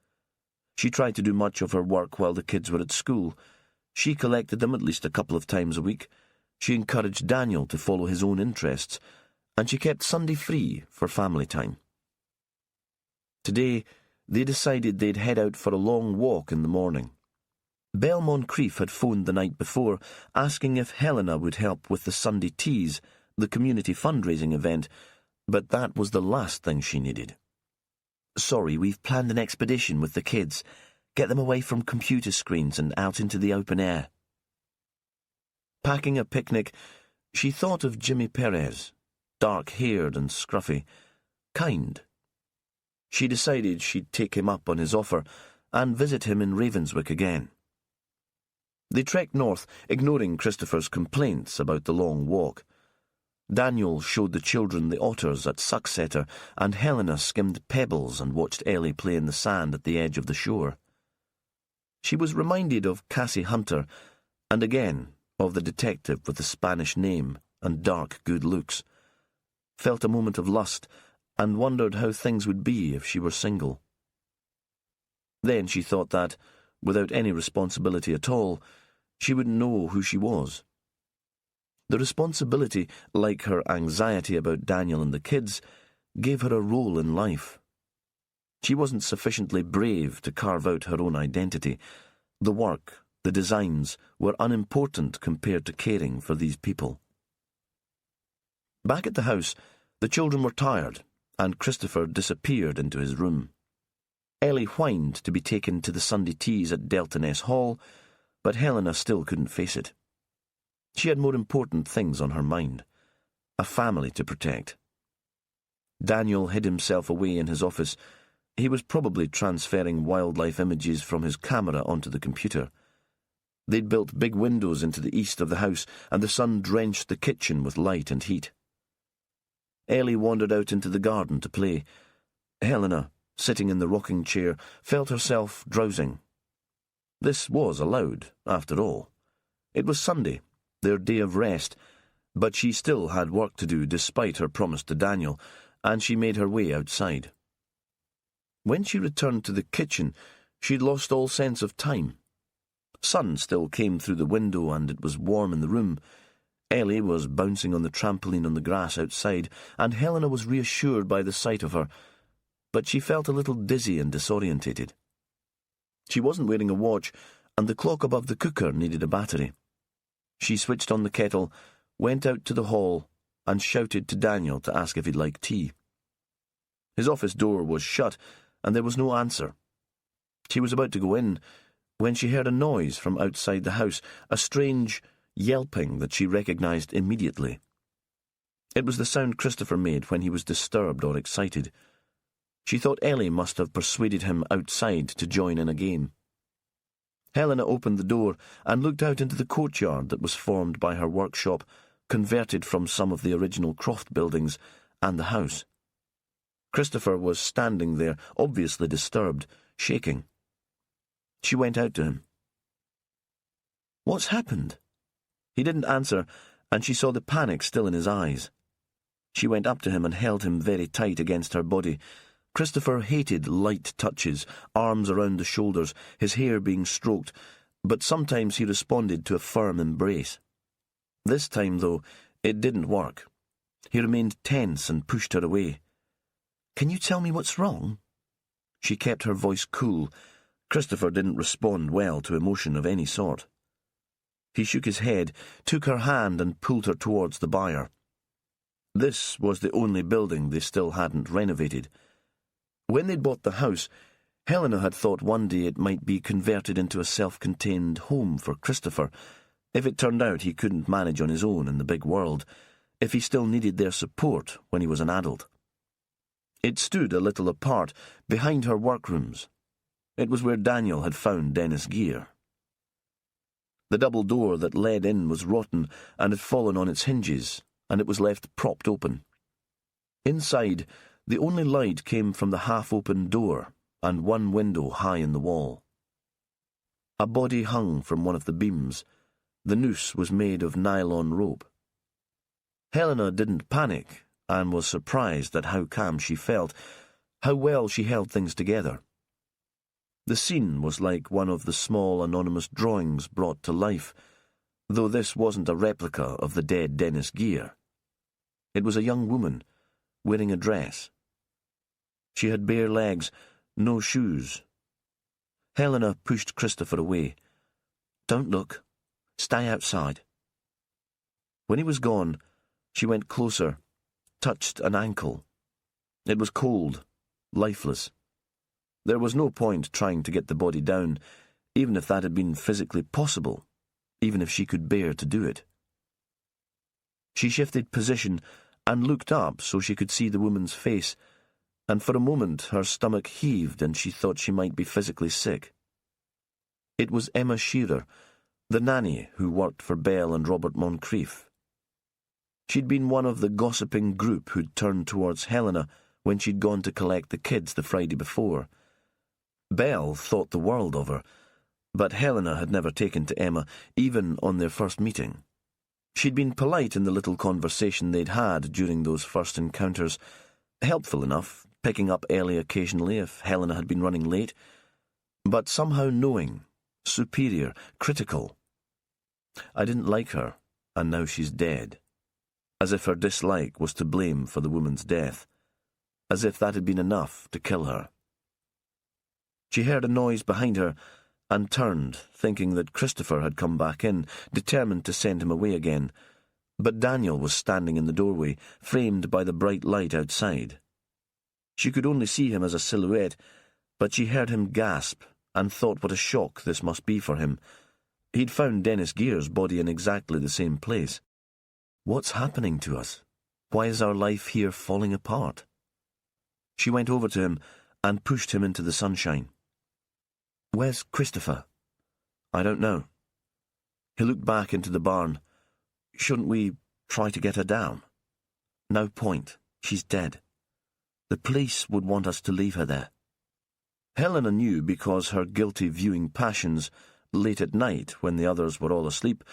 She tried to do much of her work while the kids were at school. She collected them at least a couple of times a week. She encouraged Daniel to follow his own interests, and she kept Sunday free for family time. Today, they decided they'd head out for a long walk in the morning. Belle Moncrief had phoned the night before, asking if Helena would help with the Sunday teas, the community fundraising event, but that was the last thing she needed. "Sorry, we've planned an expedition with the kids. Get them away from computer screens and out into the open air." Packing a picnic, she thought of Jimmy Perez, dark-haired and scruffy, kind. She decided she'd take him up on his offer and visit him in Ravenswick again. They trekked north, ignoring Christopher's complaints about the long walk. Daniel showed the children the otters at Sucksetter, and Helena skimmed pebbles and watched Ellie play in the sand at the edge of the shore. She was reminded of Cassie Hunter, and again of the detective with the Spanish name and dark good looks, felt a moment of lust, and wondered how things would be if she were single. Then she thought that, without any responsibility at all, she wouldn't know who she was. The responsibility, like her anxiety about Daniel and the kids, gave her a role in life. She wasn't sufficiently brave to carve out her own identity. The work, the designs, were unimportant compared to caring for these people. Back at the house, the children were tired, and Christopher disappeared into his room. Ellie whined to be taken to the Sunday teas at Deltoness Hall, but Helena still couldn't face it. She had more important things on her mind, a family to protect. Daniel hid himself away in his office. He was probably transferring wildlife images from his camera onto the computer. They'd built big windows into the east of the house, and the sun drenched the kitchen with light and heat. Ellie wandered out into the garden to play. Helena, sitting in the rocking chair, felt herself drowsing. This was allowed, after all. It was Sunday, their day of rest, but she still had work to do despite her promise to Daniel, and she made her way outside. When she returned to the kitchen, she'd lost all sense of time. Sun still came through the window, and it was warm in the room. Ellie was bouncing on the trampoline on the grass outside, and Helena was reassured by the sight of her, but she felt a little dizzy and disorientated. She wasn't wearing a watch, and the clock above the cooker needed a battery. She switched on the kettle, went out to the hall, and shouted to Daniel to ask if he'd like tea. His office door was shut, and there was no answer. She was about to go in when she heard a noise from outside the house, a strange yelping that she recognized immediately. It was the sound Christopher made when he was disturbed or excited. She thought Ellie must have persuaded him outside to join in a game. Helena opened the door and looked out into the courtyard that was formed by her workshop, converted from some of the original Croft buildings, and the house. Christopher was standing there, obviously disturbed, shaking. She went out to him. "What's happened?" He didn't answer, and she saw the panic still in his eyes. She went up to him and held him very tight against her body. Christopher hated light touches, arms around the shoulders, his hair being stroked, but sometimes he responded to a firm embrace. This time, though, it didn't work. He remained tense and pushed her away. "Can you tell me what's wrong?" She kept her voice cool. Christopher didn't respond well to emotion of any sort. He shook his head, took her hand and pulled her towards the byre. This was the only building they still hadn't renovated. When they'd bought the house, Helena had thought one day it might be converted into a self-contained home for Christopher, if it turned out he couldn't manage on his own in the big world, if he still needed their support when he was an adult. It stood a little apart, behind her workrooms. It was where Daniel had found Dennis Gear. The double door that led in was rotten and had fallen on its hinges, and it was left propped open. Inside, the only light came from the half-open door and one window high in the wall. A body hung from one of the beams. The noose was made of nylon rope. Helena didn't panic and was surprised at how calm she felt, how well she held things together. The scene was like one of the small anonymous drawings brought to life, though this wasn't a replica of the dead Dennis Gear. It was a young woman, wearing a dress. She had bare legs, no shoes. Helena pushed Christopher away. "Don't look. Stay outside." When he was gone, she went closer, touched an ankle. It was cold, lifeless. There was no point trying to get the body down, even if that had been physically possible, even if she could bear to do it. She shifted position and looked up so she could see the woman's face, and for a moment her stomach heaved and she thought she might be physically sick. It was Emma Shearer, the nanny who worked for Belle and Robert Moncrief. She'd been one of the gossiping group who'd turned towards Helena when she'd gone to collect the kids the Friday before. Belle thought the world of her, but Helena had never taken to Emma, even on their first meeting. She'd been polite in the little conversation they'd had during those first encounters, helpful enough, picking up early occasionally if Helena had been running late, but somehow knowing, superior, critical. I didn't like her, and now she's dead. As if her dislike was to blame for the woman's death. As if that had been enough to kill her. She heard a noise behind her and turned, thinking that Christopher had come back in, determined to send him away again. But Daniel was standing in the doorway, framed by the bright light outside. She could only see him as a silhouette, but she heard him gasp and thought what a shock this must be for him. He'd found Dennis Gear's body in exactly the same place. What's happening to us? Why is our life here falling apart? She went over to him and pushed him into the sunshine. "Where's Christopher?" "I don't know." He looked back into the barn. "Shouldn't we try to get her down?" "No point. She's dead. The police would want us to leave her there." Helena knew because her guilty viewing passions, late at night when the others were all asleep,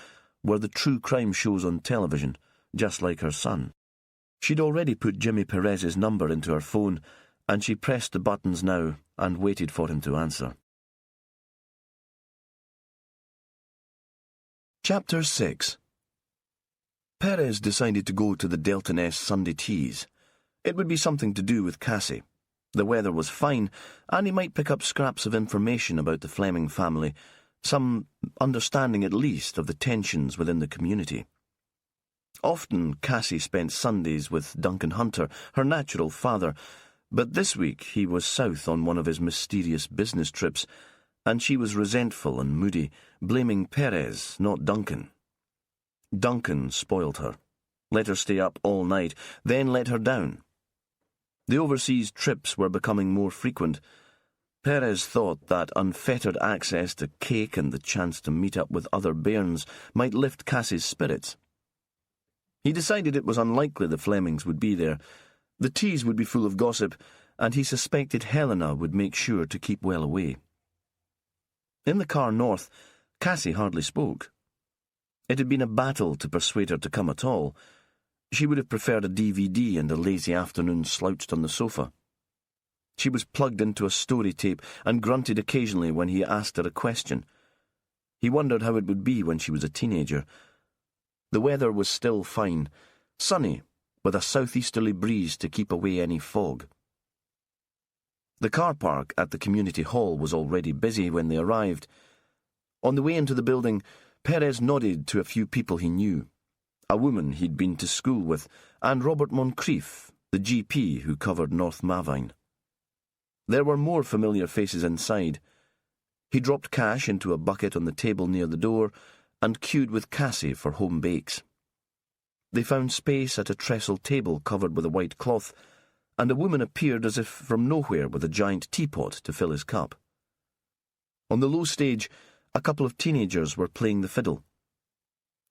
were the true crime shows on television, just like her son. She'd already put Jimmy Perez's number into her phone, and she pressed the buttons now and waited for him to answer. Chapter 6. Perez decided to go to the Delta Ness Sunday teas. It would be something to do with Cassie. The weather was fine, and he might pick up scraps of information about the Fleming family, some understanding at least of the tensions within the community. Often Cassie spent Sundays with Duncan Hunter, her natural father, but this week he was south on one of his mysterious business trips, and she was resentful and moody, blaming Perez, not Duncan. Duncan spoiled her, let her stay up all night, then let her down. The overseas trips were becoming more frequent. Perez thought that unfettered access to cake and the chance to meet up with other bairns might lift Cassie's spirits. He decided it was unlikely the Flemings would be there. The teas would be full of gossip, and he suspected Helena would make sure to keep well away. In the car north, Cassie hardly spoke. It had been a battle to persuade her to come at all. She would have preferred a DVD and a lazy afternoon slouched on the sofa. She was plugged into a story tape and grunted occasionally when he asked her a question. He wondered how it would be when she was a teenager. The weather was still fine, sunny, with a southeasterly breeze to keep away any fog. The car park at the community hall was already busy when they arrived. On the way into the building, Perez nodded to a few people he knew, a woman he'd been to school with, and Robert Moncrief, the GP who covered North Mavine. There were more familiar faces inside. He dropped cash into a bucket on the table near the door and queued with Cassie for home bakes. They found space at a trestle table covered with a white cloth, and a woman appeared as if from nowhere with a giant teapot to fill his cup. On the low stage, a couple of teenagers were playing the fiddle.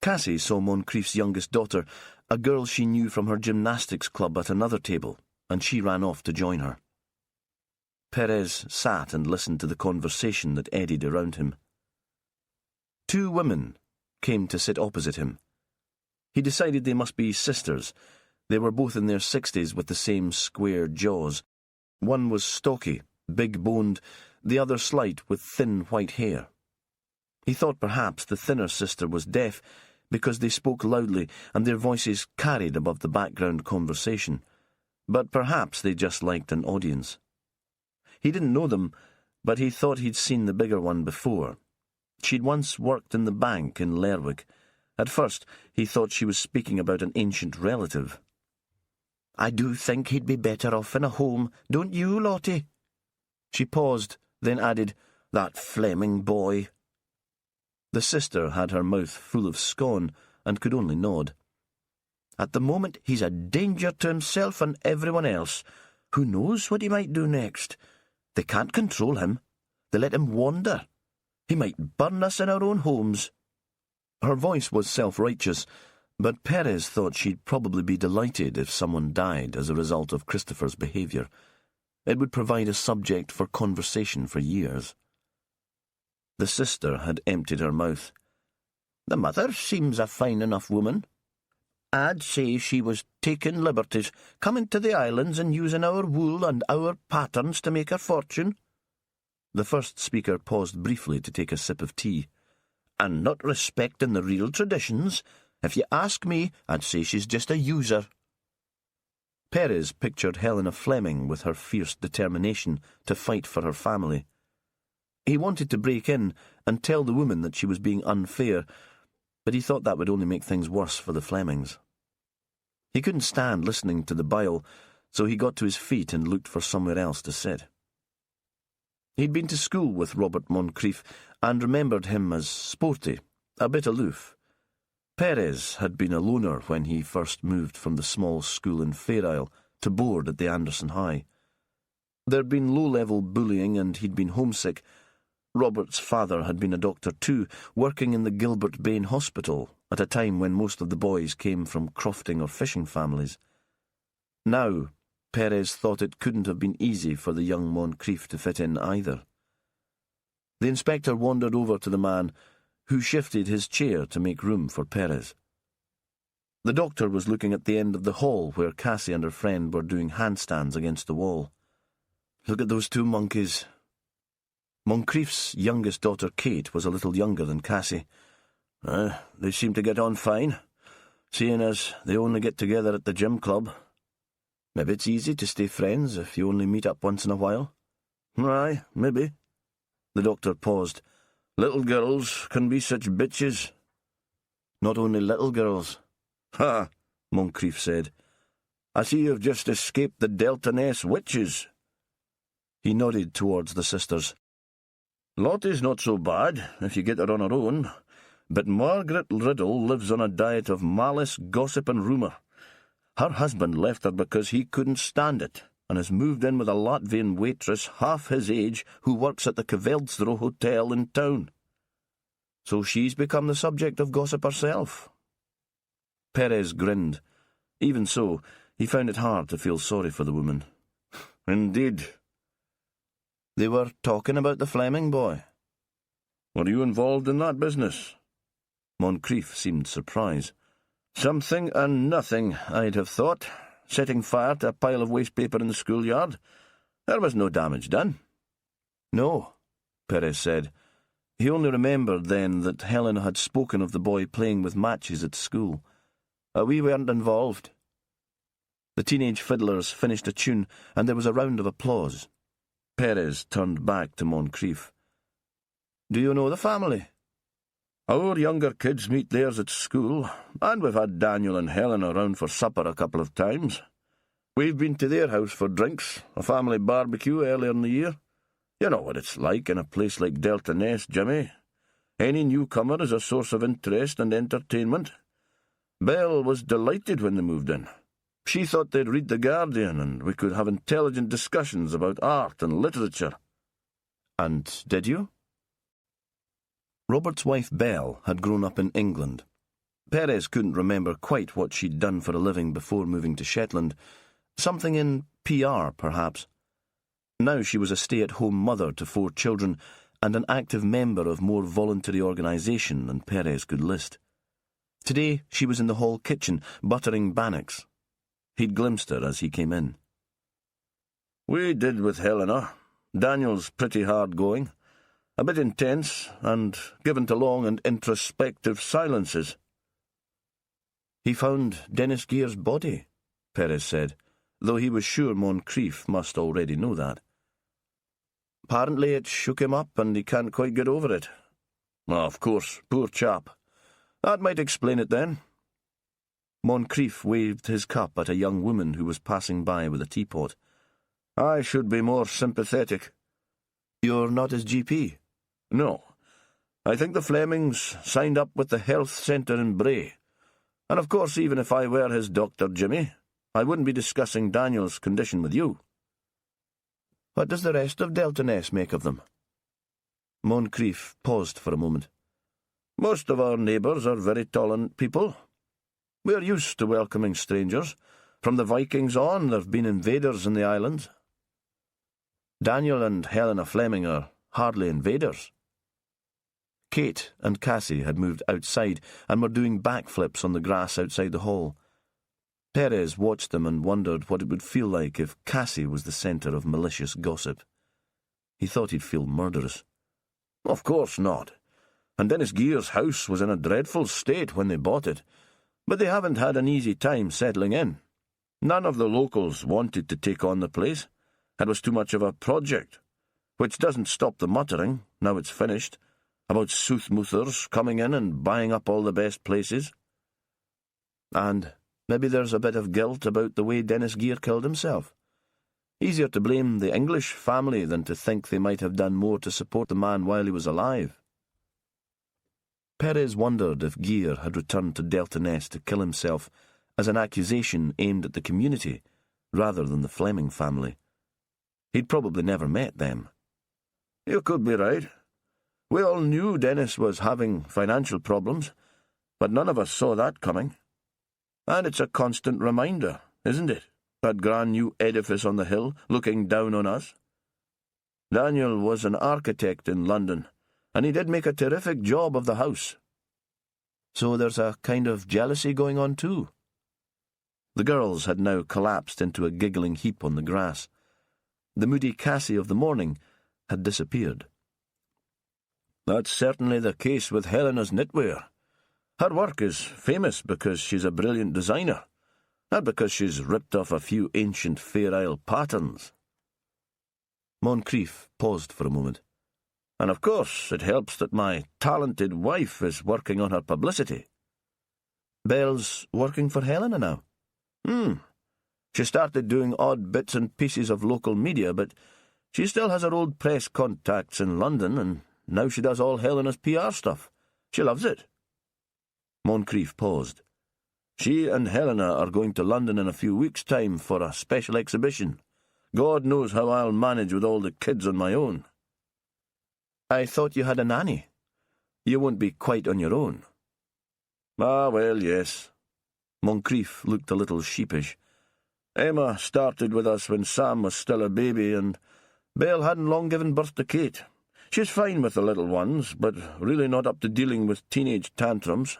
Cassie saw Moncrief's youngest daughter, a girl she knew from her gymnastics club, at another table, and she ran off to join her. Perez sat and listened to the conversation that eddied around him. Two women came to sit opposite him. He decided they must be sisters. They were both in their 60s with the same square jaws. One was stocky, big-boned, the other slight with thin white hair. He thought perhaps the thinner sister was deaf because they spoke loudly and their voices carried above the background conversation, but perhaps they just liked an audience. He didn't know them, but he thought he'd seen the bigger one before. She'd once worked in the bank in Lerwick. At first, he thought she was speaking about an ancient relative. "I do think he'd be better off in a home, don't you, Lottie?" She paused, then added, "That Fleming boy." The sister had her mouth full of scorn and could only nod. "At the moment, he's a danger to himself and everyone else. Who knows what he might do next? They can't control him. They let him wander. He might burn us in our own homes." Her voice was self-righteous, but Perez thought she'd probably be delighted if someone died as a result of Christopher's behaviour. It would provide a subject for conversation for years. The sister had emptied her mouth. "The mother seems a fine enough woman. I'd say she was taking liberties, coming to the islands and using our wool and our patterns to make her fortune." The first speaker paused briefly to take a sip of tea. "And not respecting the real traditions. If you ask me, I'd say she's just a user." Perez pictured Helena Fleming with her fierce determination to fight for her family. He wanted to break in and tell the woman that she was being unfair, but he thought that would only make things worse for the Flemings. He couldn't stand listening to the bile, so he got to his feet and looked for somewhere else to sit. He'd been to school with Robert Moncrief and remembered him as sporty, a bit aloof. Perez had been a loner when he first moved from the small school in Fair Isle to board at the Anderson High. There'd been low-level bullying and he'd been homesick. Robert's father had been a doctor too, working in the Gilbert Bain Hospital at a time when most of the boys came from crofting or fishing families. Now, Perez thought it couldn't have been easy for the young Moncrief to fit in either. The inspector wandered over to the man, who shifted his chair to make room for Perez. The doctor was looking at the end of the hall where Cassie and her friend were doing handstands against the wall. "Look at those two monkeys." Moncrief's youngest daughter, Kate, was a little younger than Cassie. They seem to get on fine, seeing as they only get together at the gym club. Maybe it's easy to stay friends if you only meet up once in a while." "Aye, maybe." The doctor paused. "Little girls can be such bitches." "Not only little girls." "Ha," Moncrief said. "I see you've just escaped the Delta Ness witches." He nodded towards the sisters. "Lottie's not so bad, if you get her on her own, but Margaret Riddle lives on a diet of malice, gossip and rumour. Her husband left her because he couldn't stand it, and has moved in with a Latvian waitress half his age who works at the Kveldstro Hotel in town. So she's become the subject of gossip herself." Perez grinned. Even so, he found it hard to feel sorry for the woman. "Indeed." "They were talking about the Fleming boy." "Were you involved in that business?" Moncrief seemed surprised. "Something and nothing, I'd have thought. Setting fire to a pile of waste paper in the schoolyard. There was no damage done." "No," Perez said. He only remembered then that Helena had spoken of the boy playing with matches at school. We weren't involved." The teenage fiddlers finished a tune, and there was a round of applause. Perez turned back to Moncrief. "Do you know the family?" "Our younger kids meet theirs at school, and we've had Daniel and Helena round for supper a couple of times. We've been to their house for drinks, a family barbecue earlier in the year. You know what it's like in a place like Delta Ness, Jimmy. Any newcomer is a source of interest and entertainment. Belle was delighted when they moved in. She thought they'd read The Guardian and we could have intelligent discussions about art and literature. And did you? Robert's wife Belle had grown up in England. Perez couldn't remember quite what she'd done for a living before moving to Shetland. Something in PR, perhaps. Now she was a stay-at-home mother to 4 children and an active member of more voluntary organisation than Perez could list. Today she was in the hall kitchen, buttering bannocks. He'd glimpsed her as he came in. We did with Helena. Daniel's pretty hard-going, a bit intense, and given to long and introspective silences. He found Dennis Gear's body, Perez said, though he was sure Moncrief must already know that. Apparently it shook him up and he can't quite get over it. Of course, poor chap. That might explain it then. Moncrief waved his cup at a young woman who was passing by with a teapot. I should be more sympathetic. You're not his GP? No. I think the Flemings signed up with the health centre in Bray. And of course, even if I were his doctor, Jimmy, I wouldn't be discussing Daniel's condition with you. What does the rest of Delta Ness make of them? Moncrief paused for a moment. Most of our neighbours are very tolerant people. We're used to welcoming strangers. From the Vikings on, there have been invaders in the island. Daniel and Helena Fleming are hardly invaders. Kate and Cassie had moved outside and were doing backflips on the grass outside the hall. Perez watched them and wondered what it would feel like if Cassie was the centre of malicious gossip. He thought he'd feel murderous. Of course not. And Dennis Gear's house was in a dreadful state when they bought it, but they haven't had an easy time settling in. None of the locals wanted to take on the place. It was too much of a project, which doesn't stop the muttering, now it's finished, about soothmoothers coming in and buying up all the best places. And maybe there's a bit of guilt about the way Dennis Gear killed himself. Easier to blame the English family than to think they might have done more to support the man while he was alive. Perez wondered if Gear had returned to Delta Ness to kill himself as an accusation aimed at the community rather than the Fleming family. He'd probably never met them. You could be right. We all knew Dennis was having financial problems, but none of us saw that coming. And it's a constant reminder, isn't it? That grand new edifice on the hill, looking down on us. Daniel was an architect in London, and he did make a terrific job of the house. So there's a kind of jealousy going on too. The girls had now collapsed into a giggling heap on the grass. The moody Cassie of the morning had disappeared. That's certainly the case with Helena's knitwear. Her work is famous because she's a brilliant designer, not because she's ripped off a few ancient Fair Isle patterns. Moncrief paused for a moment. And of course it helps that my talented wife is working on her publicity. Belle's working for Helena now? She started doing odd bits and pieces of local media, but she still has her old press contacts in London, and now she does all Helena's PR stuff. She loves it. Moncrief paused. She and Helena are going to London in a few weeks' time for a special exhibition. God knows how I'll manage with all the kids on my own. I thought you had a nanny. You won't be quite on your own. Ah, well, yes. Moncrief looked a little sheepish. Emma started with us when Sam was still a baby, and Belle hadn't long given birth to Kate. She's fine with the little ones, but really not up to dealing with teenage tantrums.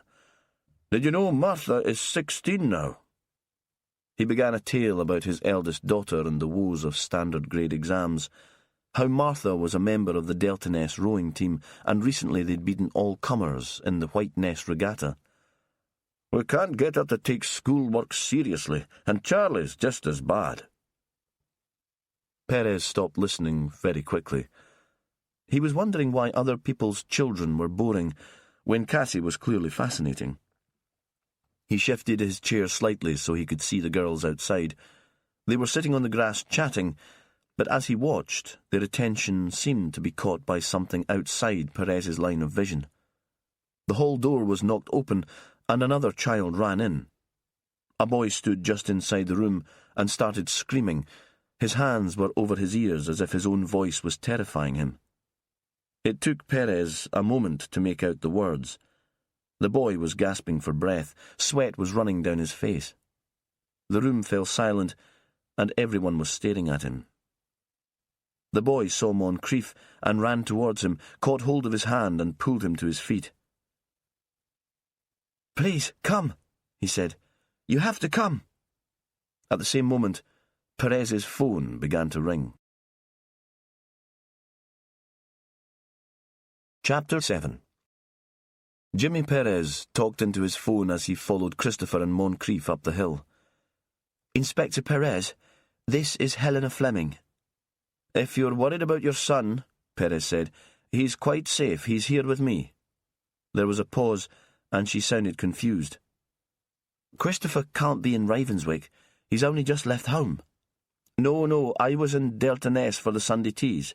Did you know Martha is 16 now? He began a tale about his eldest daughter and the woes of standard grade exams, how Martha was a member of the Delta Ness rowing team, and recently they'd beaten all comers in the White Ness regatta. We can't get her to take schoolwork seriously, and Charlie's just as bad. Perez stopped listening very quickly. He was wondering why other people's children were boring when Cassie was clearly fascinating. He shifted his chair slightly so he could see the girls outside. They were sitting on the grass chatting, but as he watched, their attention seemed to be caught by something outside Perez's line of vision. The hall door was knocked open, and another child ran in. A boy stood just inside the room and started screaming. His hands were over his ears as if his own voice was terrifying him. It took Perez a moment to make out the words. The boy was gasping for breath. Sweat was running down his face. The room fell silent, and everyone was staring at him. The boy saw Moncrief and ran towards him, caught hold of his hand and pulled him to his feet. "Please, come," he said. "You have to come." At the same moment, Perez's phone began to ring. Chapter 7. Jimmy Perez talked into his phone as he followed Christopher and Moncrief up the hill. "Inspector Perez, this is Helena Fleming." "If you're worried about your son," Perez said, "he's quite safe. He's here with me." There was a pause, and she sounded confused. "Christopher can't be in Ravenswick. He's only just left home." No, I was in Delta for the Sunday teas.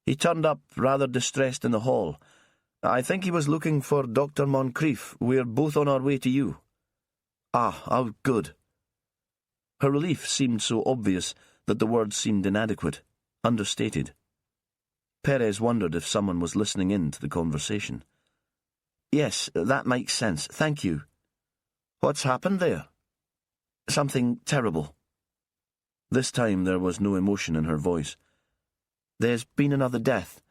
He turned up rather distressed in the hall. I think he was looking for Dr. Moncrief. We're both on our way to you." Oh, good." Her relief seemed so obvious that the words seemed inadequate, understated. Perez wondered if someone was listening in to the conversation. "Yes, that makes sense. Thank you." "What's happened there?" "Something terrible." This time there was no emotion in her voice. "There's been another death,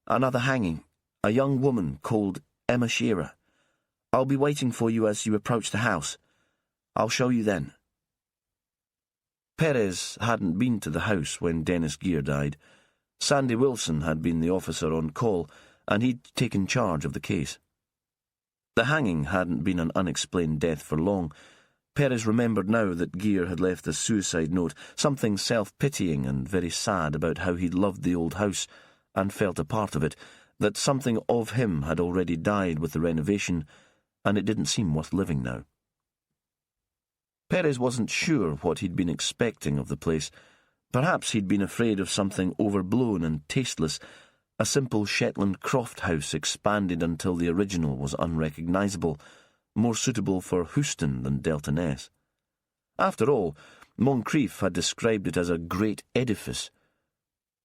another hanging, a young woman called Emma Shearer. I'll be waiting for you as you approach the house. I'll show you then." Perez hadn't been to the house when Dennis Gear died. Sandy Wilson had been the officer on call, and he'd taken charge of the case. The hanging hadn't been an unexplained death for long. Perez remembered now that Gear had left a suicide note, something self-pitying and very sad about how he'd loved the old house and felt a part of it, that something of him had already died with the renovation, and it didn't seem worth living now. Perez wasn't sure what he'd been expecting of the place. Perhaps he'd been afraid of something overblown and tasteless, a simple Shetland croft house expanded until the original was unrecognisable, more suitable for Houston than Delta Ness. After all, Moncrief had described it as a great edifice.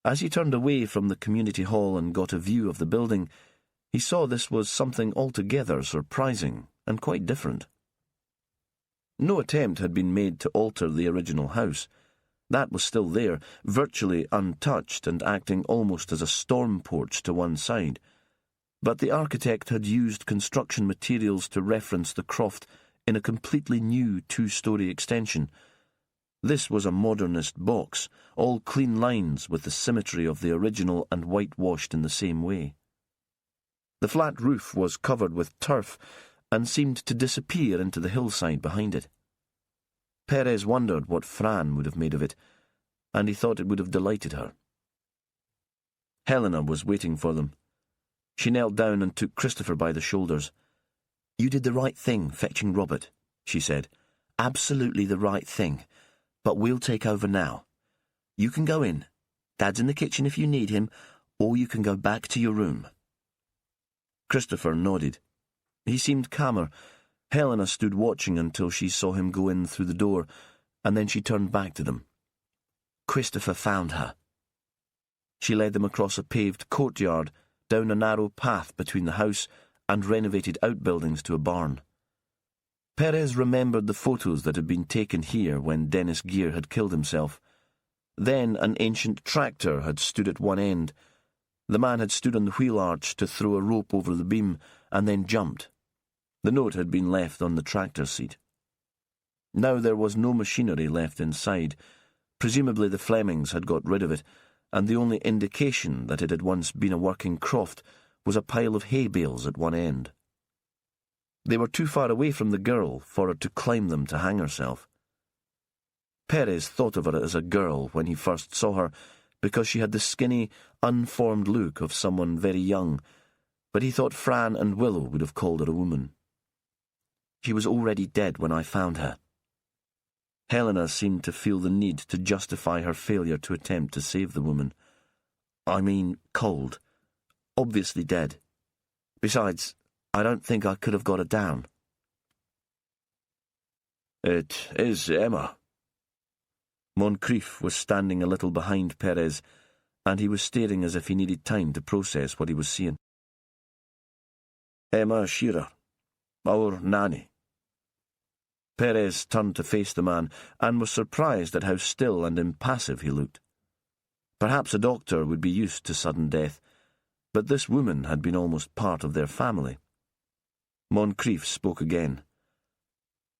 As he turned away from the community hall and got a view of the building, he saw this was something altogether surprising and quite different. No attempt had been made to alter the original house. That was still there, virtually untouched and acting almost as a storm porch to one side. But the architect had used construction materials to reference the croft in a completely new two-storey extension. This was a modernist box, all clean lines with the symmetry of the original and whitewashed in the same way. The flat roof was covered with turf and seemed to disappear into the hillside behind it. Perez wondered what Fran would have made of it, and he thought it would have delighted her. Helena was waiting for them. She knelt down and took Christopher by the shoulders. "You did the right thing fetching Robert," she said. "Absolutely the right thing. But we'll take over now. You can go in. Dad's in the kitchen if you need him, or you can go back to your room." Christopher nodded. He seemed calmer. Helena stood watching until she saw him go in through the door, and then she turned back to them. "Christopher found her." She led them across a paved courtyard, down a narrow path between the house and renovated outbuildings to a barn. Perez remembered the photos that had been taken here when Dennis Gear had killed himself. Then an ancient tractor had stood at one end. The man had stood on the wheel arch to throw a rope over the beam and then jumped. The note had been left on the tractor seat. Now there was no machinery left inside. Presumably the Flemings had got rid of it, and the only indication that it had once been a working croft was a pile of hay bales at one end. They were too far away from the girl for her to climb them to hang herself. Perez thought of her as a girl when he first saw her, because she had the skinny, unformed look of someone very young, but he thought Fran and Willow would have called her a woman. "She was already dead when I found her." Helena seemed to feel the need to justify her failure to attempt to save the woman. "I mean, cold. Obviously dead. Besides, I don't think I could have got her down." It is Emma. Moncrief was standing a little behind Perez, and he was staring as if he needed time to process what he was seeing. Emma Shearer, our nanny. Perez turned to face the man and was surprised at how still and impassive he looked. Perhaps a doctor would be used to sudden death, but this woman had been almost part of their family. Moncrief spoke again.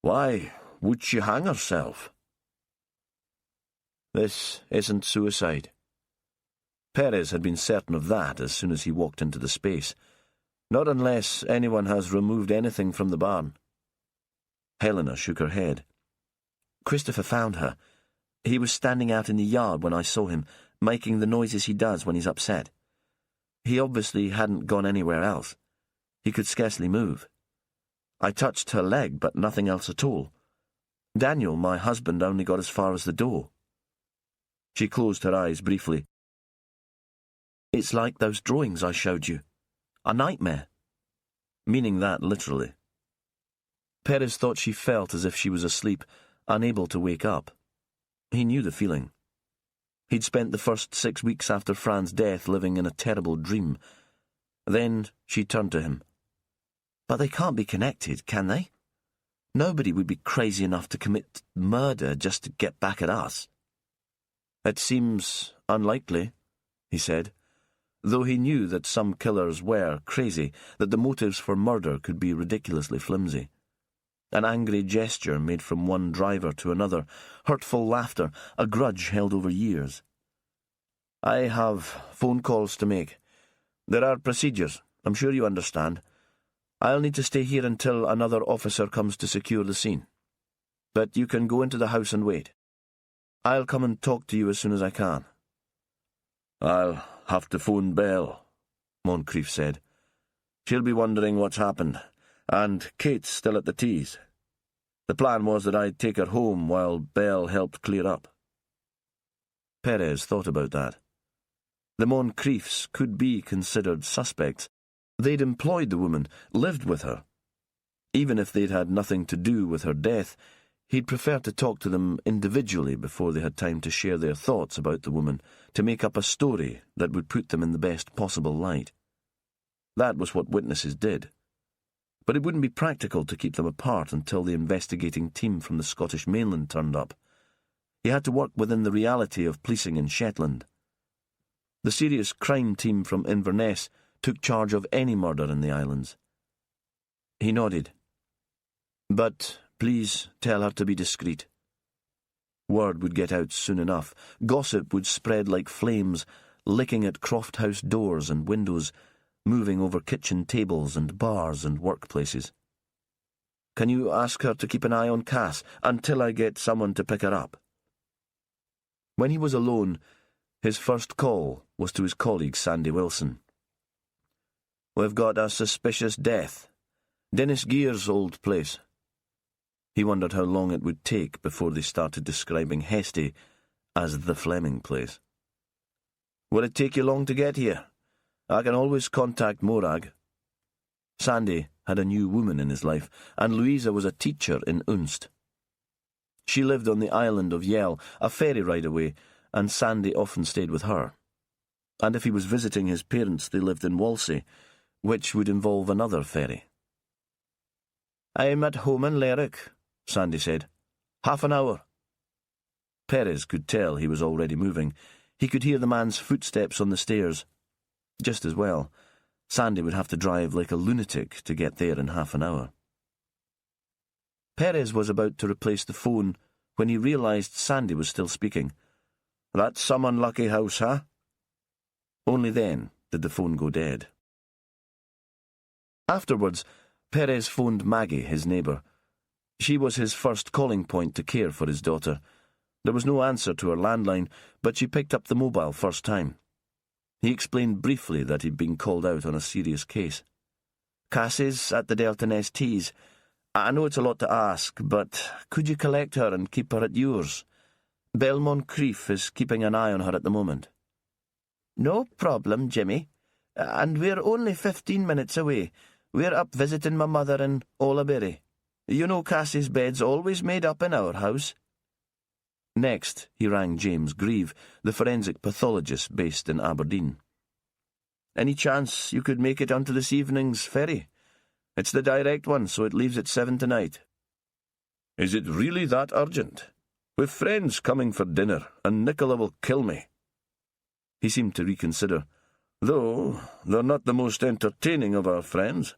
Why would she hang herself? This isn't suicide. Perez had been certain of that as soon as he walked into the space. Not unless anyone has removed anything from the barn. Helena shook her head. Christopher found her. He was standing out in the yard when I saw him, making the noises he does when he's upset. He obviously hadn't gone anywhere else. He could scarcely move. I touched her leg, but nothing else at all. Daniel, my husband, only got as far as the door. She closed her eyes briefly. It's like those drawings I showed you. A nightmare. Meaning that literally. Perez thought she felt as if she was asleep, unable to wake up. He knew the feeling. He'd spent the first 6 weeks after Fran's death living in a terrible dream. Then she turned to him. But they can't be connected, can they? Nobody would be crazy enough to commit murder just to get back at us. It seems unlikely, he said, though he knew that some killers were crazy, that the motives for murder could be ridiculously flimsy. An angry gesture made from one driver to another, hurtful laughter, a grudge held over years. I have phone calls to make. There are procedures, I'm sure you understand. I'll need to stay here until another officer comes to secure the scene. But you can go into the house and wait. I'll come and talk to you as soon as I can. I'll have to phone Belle, Moncrief said. She'll be wondering what's happened, and Kate's still at the teas. The plan was that I'd take her home while Belle helped clear up. Perez thought about that. The Moncriefs could be considered suspects. They'd employed the woman, lived with her. Even if they'd had nothing to do with her death, he'd prefer to talk to them individually before they had time to share their thoughts about the woman, to make up a story that would put them in the best possible light. That was what witnesses did. But it wouldn't be practical to keep them apart until the investigating team from the Scottish mainland turned up. He had to work within the reality of policing in Shetland. The serious crime team from Inverness took charge of any murder in the islands. He nodded. But please tell her to be discreet. Word would get out soon enough. Gossip would spread like flames, licking at Croft House doors and windows, moving over kitchen tables and bars and workplaces. Can you ask her to keep an eye on Cass until I get someone to pick her up? When he was alone, his first call was to his colleague Sandy Wilson. We've got a suspicious death. Dennis Gear's old place. He wondered how long it would take before they started describing Hesty as the Fleming place. Will it take you long to get here? I can always contact Morag. Sandy had a new woman in his life, and Louisa was a teacher in Unst. She lived on the island of Yell, a ferry ride away, and Sandy often stayed with her. And if he was visiting his parents, they lived in Walsey, which would involve another ferry. I'm at home in Lerwick, Sandy said. Half an hour. Perez could tell he was already moving. He could hear the man's footsteps on the stairs. Just as well. Sandy would have to drive like a lunatic to get there in half an hour. Perez was about to replace the phone when he realised Sandy was still speaking. That's some unlucky house, huh? Only then did the phone go dead. Afterwards, Perez phoned Maggie, his neighbour. She was his first calling point to care for his daughter. There was no answer to her landline, but she picked up the mobile first time. He explained briefly that he'd been called out on a serious case. Cassie's at the Delta Ness Teas. I know it's a lot to ask, but could you collect her and keep her at yours? Belle Moncrief is keeping an eye on her at the moment. No problem, Jimmy. And we're only 15 minutes away. We're up visiting my mother in Olaberry. You know Cassie's bed's always made up in our house." Next, he rang James Grieve, the forensic pathologist based in Aberdeen. "Any chance you could make it onto this evening's ferry? It's the direct one, so it leaves at 7 tonight." "Is it really that urgent? We've friends coming for dinner, and Nicola will kill me." He seemed to reconsider. "Though they're not the most entertaining of our friends.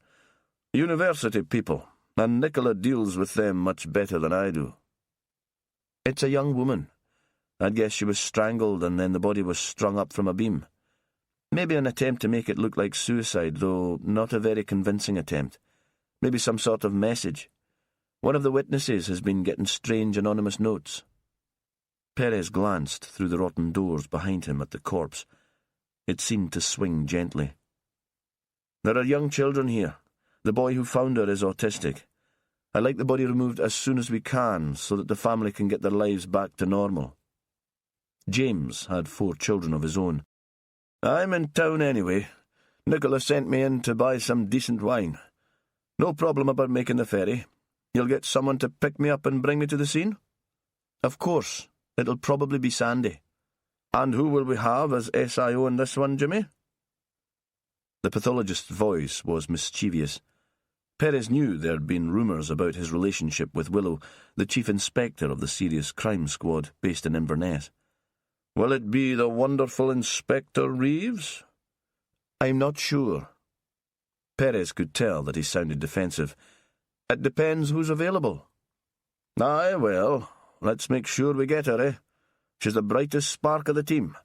University people, and Nicola deals with them much better than I do." "It's a young woman. I'd guess she was strangled and then the body was strung up from a beam. Maybe an attempt to make it look like suicide, though not a very convincing attempt. Maybe some sort of message. One of the witnesses has been getting strange anonymous notes." Perez glanced through the rotten doors behind him at the corpse. It seemed to swing gently. "There are young children here. The boy who found her is autistic. I'd like the body removed as soon as we can, so that the family can get their lives back to normal." James had 4 children of his own. "I'm in town anyway. Nicola sent me in to buy some decent wine. No problem about making the ferry. You'll get someone to pick me up and bring me to the scene?" "Of course. It'll probably be Sandy." "And who will we have as SIO in this one, Jimmy?" The pathologist's voice was mischievous. Perez knew there had been rumours about his relationship with Willow, the chief inspector of the Serious Crime Squad based in Inverness. "Will it be the wonderful Inspector Reeves?" "I'm not sure." Perez could tell that he sounded defensive. "It depends who's available." "Aye, well, let's make sure we get her, eh? She's the brightest spark of the team.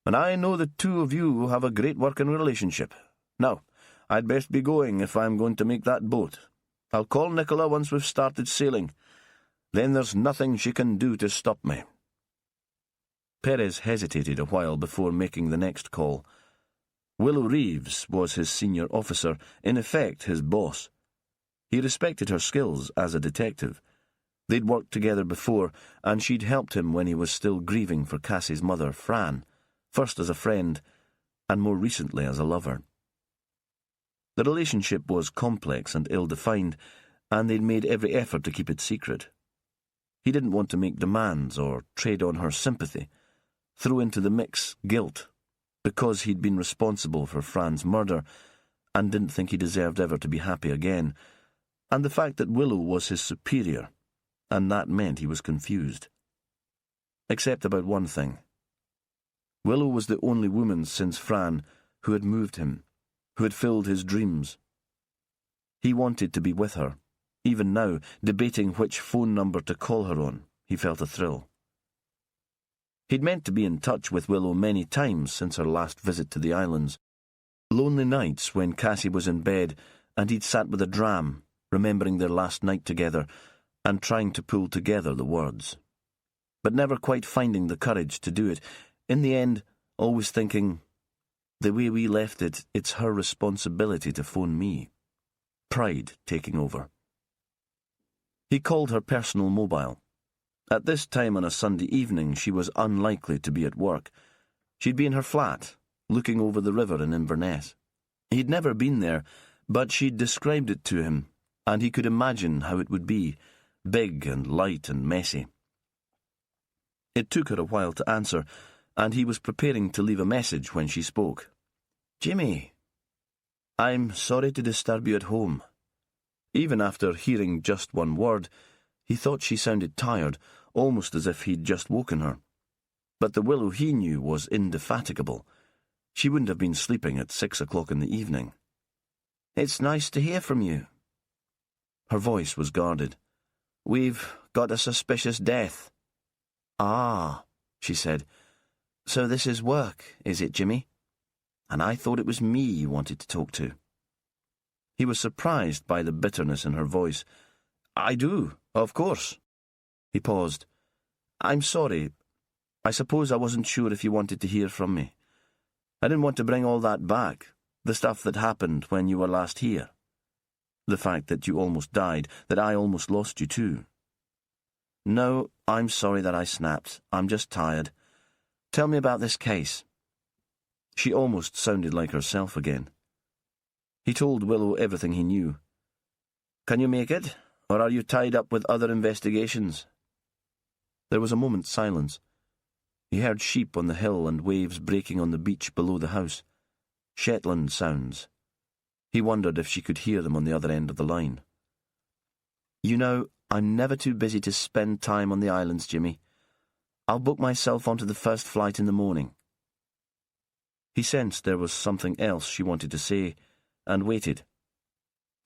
And I know the two of you have a great working relationship. Now, I'd best be going if I'm going to make that boat. I'll call Nicola once we've started sailing. Then there's nothing she can do to stop me." Perez hesitated a while before making the next call. Willow Reeves was his senior officer, in effect his boss. He respected her skills as a detective. They'd worked together before, and she'd helped him when he was still grieving for Cassie's mother, Fran, first as a friend, and more recently as a lover. The relationship was complex and ill-defined, and they'd made every effort to keep it secret. He didn't want to make demands or trade on her sympathy, throw into the mix guilt, because he'd been responsible for Fran's murder, and didn't think he deserved ever to be happy again, and the fact that Willow was his superior, and that meant he was confused. Except about one thing. Willow was the only woman since Fran who had moved him, who had filled his dreams. He wanted to be with her. Even now, debating which phone number to call her on, he felt a thrill. He'd meant to be in touch with Willow many times since her last visit to the islands. Lonely nights when Cassie was in bed and he'd sat with a dram, remembering their last night together, and trying to pull together the words. But never quite finding the courage to do it. In the end, always thinking, the way we left it, it's her responsibility to phone me. Pride taking over. He called her personal mobile. At this time on a Sunday evening, she was unlikely to be at work. She'd be in her flat, looking over the river in Inverness. He'd never been there, but she'd described it to him, and he could imagine how it would be, big and light and messy. It took her a while to answer, and he was preparing to leave a message when she spoke. "Jimmy, I'm sorry to disturb you at home." Even after hearing just one word, he thought she sounded tired, almost as if he'd just woken her. But the Willow he knew was indefatigable. She wouldn't have been sleeping at 6 o'clock in the evening. "It's nice to hear from you." Her voice was guarded. "We've got a suspicious death." "Ah," she said. "So this is work, is it, Jimmy? And I thought it was me you wanted to talk to." He was surprised by the bitterness in her voice. "I do, of course." He paused. "I'm sorry. I suppose I wasn't sure if you wanted to hear from me. I didn't want to bring all that back, the stuff that happened when you were last here. The fact that you almost died, that I almost lost you too. No, I'm sorry that I snapped. I'm just tired. Tell me about this case." She almost sounded like herself again. He told Willow everything he knew. "Can you make it? Or are you tied up with other investigations? There was a moment's silence. He heard sheep on the hill and waves breaking on the beach below the house. Shetland sounds. He wondered if she could hear them on the other end of the line. "You know, I'm never too busy to spend time on the islands, Jimmy. I'll book myself onto the first flight in the morning." He sensed there was something else she wanted to say, and waited.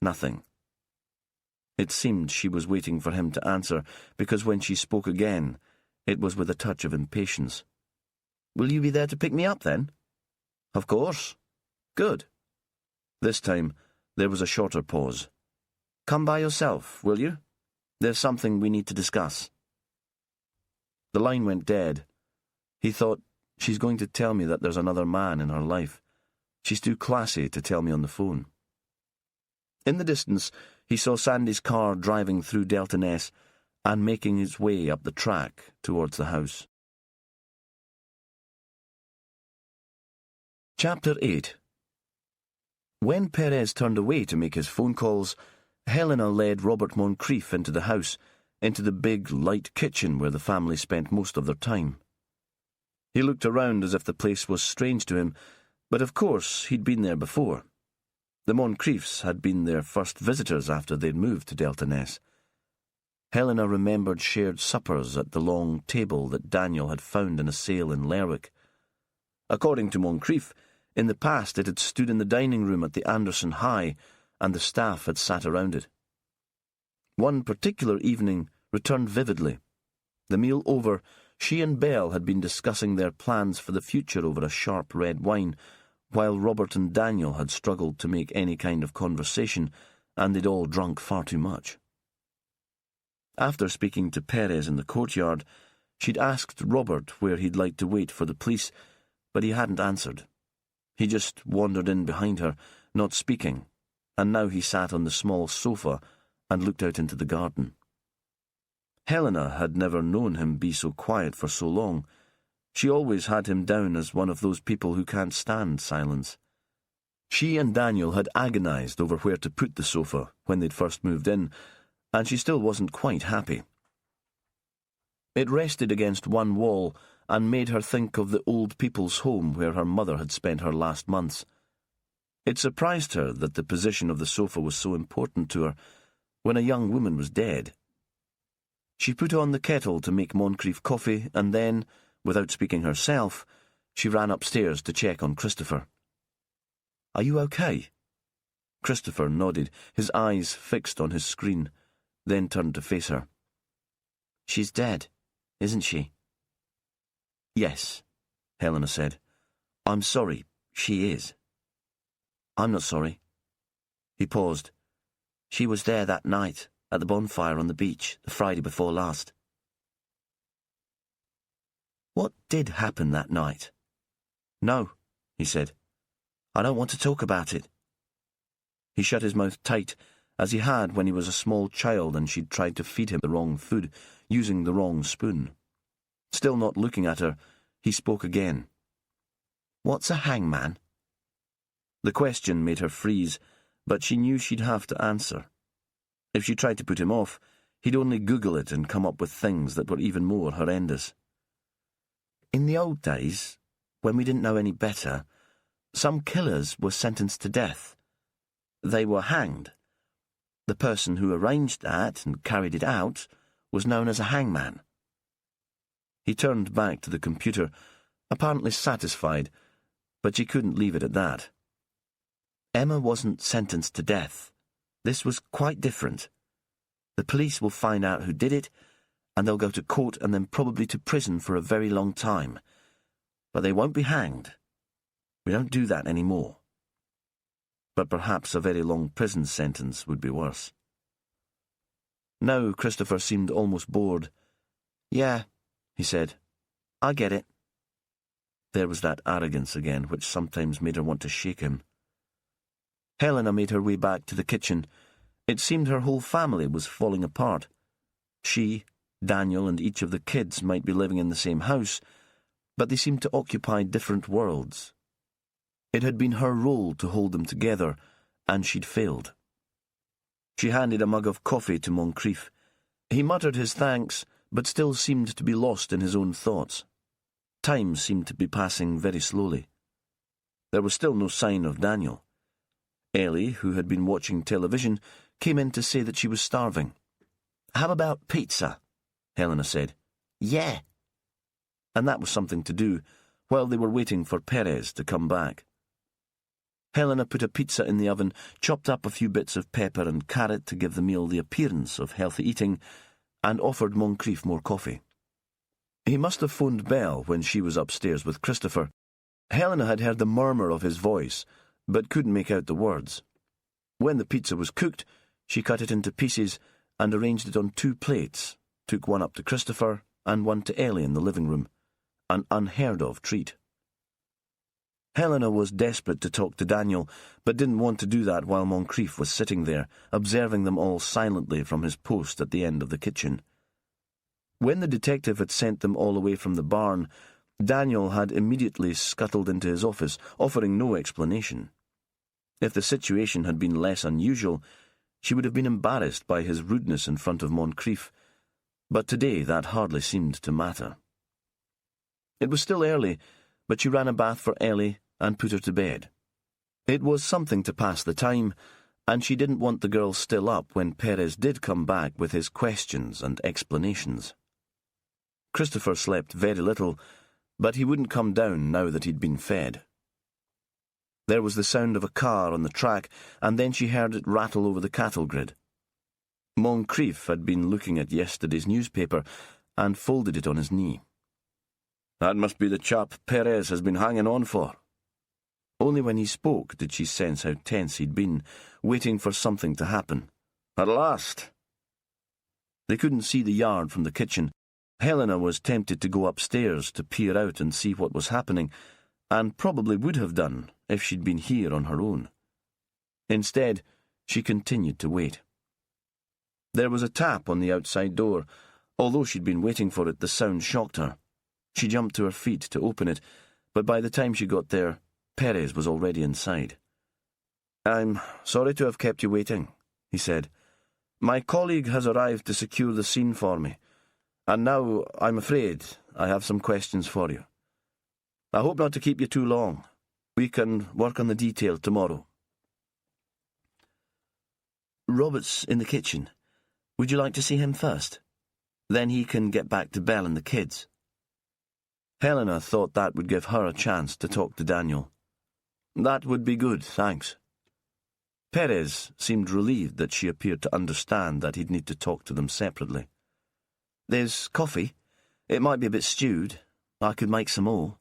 Nothing. It seemed she was waiting for him to answer, because when she spoke again, it was with a touch of impatience. "Will you be there to pick me up, then?" "Of course." "Good." This time, there was a shorter pause. "Come by yourself, will you? There's something we need to discuss." The line went dead. He thought, she's going to tell me that there's another man in her life. She's too classy to tell me on the phone. In the distance, he saw Sandy's car driving through Delta Ness and making its way up the track towards the house. Chapter 8. When Perez turned away to make his phone calls, Helena led Robert Moncrief into the house, into the big, light kitchen where the family spent most of their time. He looked around as if the place was strange to him, but of course he'd been there before. The Moncriefs had been their first visitors after they'd moved to Delta Ness. Helena remembered shared suppers at the long table that Daniel had found in a sale in Lerwick. According to Moncrief, in the past it had stood in the dining room at the Anderson High, and the staff had sat around it. One particular evening returned vividly. The meal over, she and Belle had been discussing their plans for the future over a sharp red wine, while Robert and Daniel had struggled to make any kind of conversation, and they'd all drunk far too much. After speaking to Perez in the courtyard, she'd asked Robert where he'd like to wait for the police, but he hadn't answered. He just wandered in behind her, not speaking, and now he sat on the small sofa and looked out into the garden. Helena had never known him be so quiet for so long. She always had him down as one of those people who can't stand silence. She and Daniel had agonized over where to put the sofa when they'd first moved in, and she still wasn't quite happy. It rested against one wall and made her think of the old people's home where her mother had spent her last months. It surprised her that the position of the sofa was so important to her when a young woman was dead. She put on the kettle to make Moncrief coffee, and then, without speaking herself, she ran upstairs to check on Christopher. "Are you okay?" Christopher nodded, his eyes fixed on his screen, then turned to face her. "She's dead, isn't she?" "Yes," Helena said. "I'm sorry, she is." "I'm not sorry." He paused. "She was there that night, at the bonfire on the beach, the Friday before last." "What did happen that night?" "No," he said. "I don't want to talk about it." He shut his mouth tight, as he had when he was a small child and she'd tried to feed him the wrong food, using the wrong spoon. Still not looking at her, he spoke again. "What's a hangman?" The question made her freeze, but she knew she'd have to answer. If she tried to put him off, he'd only Google it and come up with things that were even more horrendous. "In the old days, when we didn't know any better, some killers were sentenced to death. They were hanged. The person who arranged that and carried it out was known as a hangman." He turned back to the computer, apparently satisfied, but she couldn't leave it at that. "Emma wasn't sentenced to death. This was quite different. The police will find out who did it, and they'll go to court and then probably to prison for a very long time. But they won't be hanged. We don't do that anymore." But perhaps a very long prison sentence would be worse. Now Christopher seemed almost bored. "Yeah," he said. "I get it." There was that arrogance again, which sometimes made her want to shake him. Helena made her way back to the kitchen. It seemed her whole family was falling apart. She, Daniel, and each of the kids might be living in the same house, but they seemed to occupy different worlds. It had been her role to hold them together, and she'd failed. She handed a mug of coffee to Moncrief. He muttered his thanks, but still seemed to be lost in his own thoughts. Time seemed to be passing very slowly. There was still no sign of Daniel. Ellie, who had been watching television, came in to say that she was starving. "How about pizza?" Helena said. "Yeah." And that was something to do, while they were waiting for Perez to come back. Helena put a pizza in the oven, chopped up a few bits of pepper and carrot to give the meal the appearance of healthy eating, and offered Moncrief more coffee. He must have phoned Belle when she was upstairs with Christopher. Helena had heard the murmur of his voice, but couldn't make out the words. When the pizza was cooked, she cut it into pieces and arranged it on 2 plates, took one up to Christopher and one to Ellie in the living room, an unheard-of treat. Helena was desperate to talk to Daniel, but didn't want to do that while Moncrief was sitting there, observing them all silently from his post at the end of the kitchen. When the detective had sent them all away from the barn, Daniel had immediately scuttled into his office, offering no explanation. If the situation had been less unusual, she would have been embarrassed by his rudeness in front of Moncrief, but today that hardly seemed to matter. It was still early, but she ran a bath for Ellie and put her to bed. It was something to pass the time, and she didn't want the girl still up when Perez did come back with his questions and explanations. Christopher slept very little, but he wouldn't come down now that he'd been fed. There was the sound of a car on the track, and then she heard it rattle over the cattle grid. Moncrief had been looking at yesterday's newspaper and folded it on his knee. "That must be the chap Perez has been hanging on for." Only when he spoke did she sense how tense he'd been, waiting for something to happen. "At last." They couldn't see the yard from the kitchen. Helena was tempted to go upstairs to peer out and see what was happening, and probably would have done if she'd been here on her own. Instead, she continued to wait. There was a tap on the outside door. Although she'd been waiting for it, the sound shocked her. She jumped to her feet to open it, but by the time she got there, Perez was already inside. "I'm sorry to have kept you waiting," he said. "My colleague has arrived to secure the scene for me, and now I'm afraid I have some questions for you. I hope not to keep you too long. We can work on the detail tomorrow." "Robert's in the kitchen. Would you like to see him first? Then he can get back to Belle and the kids." Helena thought that would give her a chance to talk to Daniel. "That would be good, thanks." Perez seemed relieved that she appeared to understand that he'd need to talk to them separately. "There's coffee. It might be a bit stewed. I could make some more."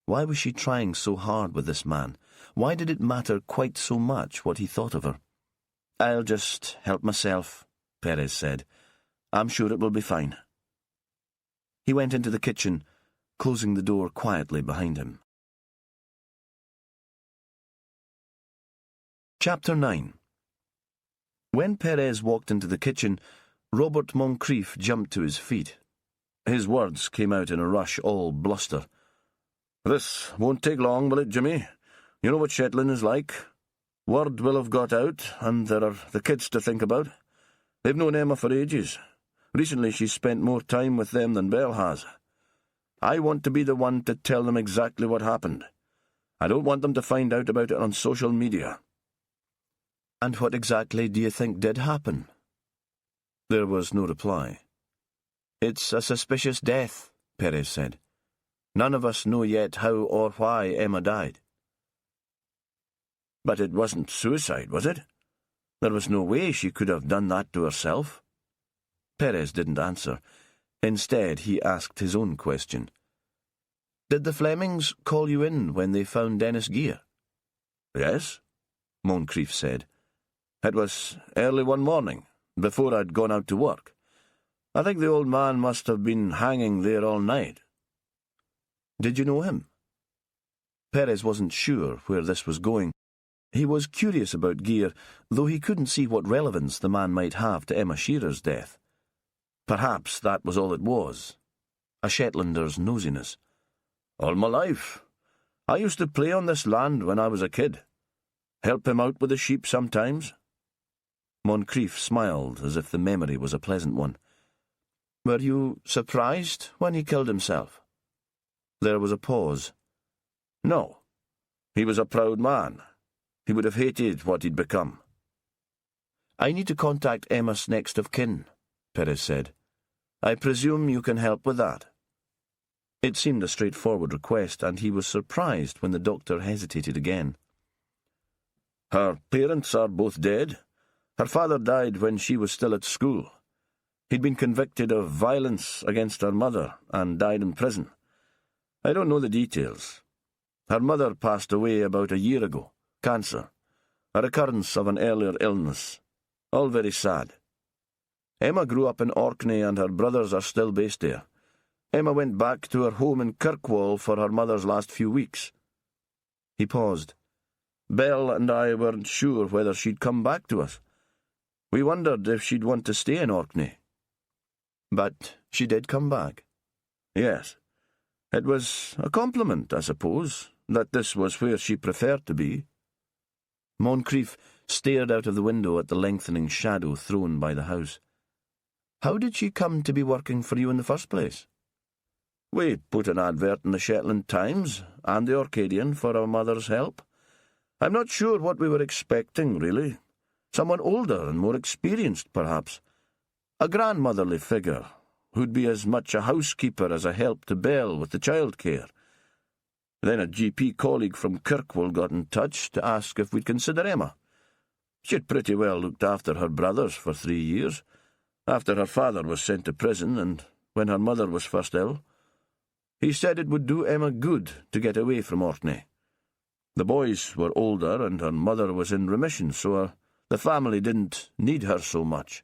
Why was she trying so hard with this man? Why did it matter quite so much what he thought of her? "I'll just help myself," Perez said. "I'm sure it will be fine." He went into the kitchen, closing the door quietly behind him. Chapter 9. When Perez walked into the kitchen, Robert Moncrief jumped to his feet. His words came out in a rush, all bluster. "This won't take long, will it, Jimmy? You know what Shetland is like. Word will have got out, and there are the kids to think about. They've known Emma for ages. Recently she's spent more time with them than Belle has. I want to be the one to tell them exactly what happened. I don't want them to find out about it on social media." "And what exactly do you think did happen?" There was no reply. "It's a suspicious death," Perez said. "None of us know yet how or why Emma died." "But it wasn't suicide, was it? There was no way she could have done that to herself." Perez didn't answer. Instead, he asked his own question. "Did the Flemings call you in when they found Dennis Gear?" "Yes," Moncrief said. "It was early one morning, before I'd gone out to work. I think the old man must have been hanging there all night." "Did you know him?" Perez wasn't sure where this was going. He was curious about Gear, though he couldn't see what relevance the man might have to Emma Shearer's death. Perhaps that was all it was, a Shetlander's nosiness. "All my life. I used to play on this land when I was a kid. Help him out with the sheep sometimes." Moncrief smiled as if the memory was a pleasant one. "Were you surprised when he killed himself?" There was a pause. "No. He was a proud man. He would have hated what he'd become." "I need to contact Emma's next of kin," Perez said. "I presume you can help with that." It seemed a straightforward request, and he was surprised when the doctor hesitated again. "Her parents are both dead. Her father died when she was still at school. He'd been convicted of violence against her mother and died in prison. I don't know the details. Her mother passed away about a year ago. Cancer. A recurrence of an earlier illness. All very sad. Emma grew up in Orkney and her brothers are still based there. Emma went back to her home in Kirkwall for her mother's last few weeks." He paused. "Belle and I weren't sure whether she'd come back to us. We wondered if she'd want to stay in Orkney." "But she did come back?" "Yes. It was a compliment, I suppose, that this was where she preferred to be." Moncrief stared out of the window at the lengthening shadow thrown by the house. "How did she come to be working for you in the first place?" "We put an advert in the Shetland Times and the Orcadian for our mother's help. I'm not sure what we were expecting, really. Someone older and more experienced, perhaps. A grandmotherly figure, who'd be as much a housekeeper as a help to Belle with the childcare. Then a GP colleague from Kirkwall got in touch to ask if we'd consider Emma. She'd pretty well looked after her brothers for 3 years, after her father was sent to prison and when her mother was first ill. He said it would do Emma good to get away from Orkney. The boys were older and her mother was in remission, so the family didn't need her so much.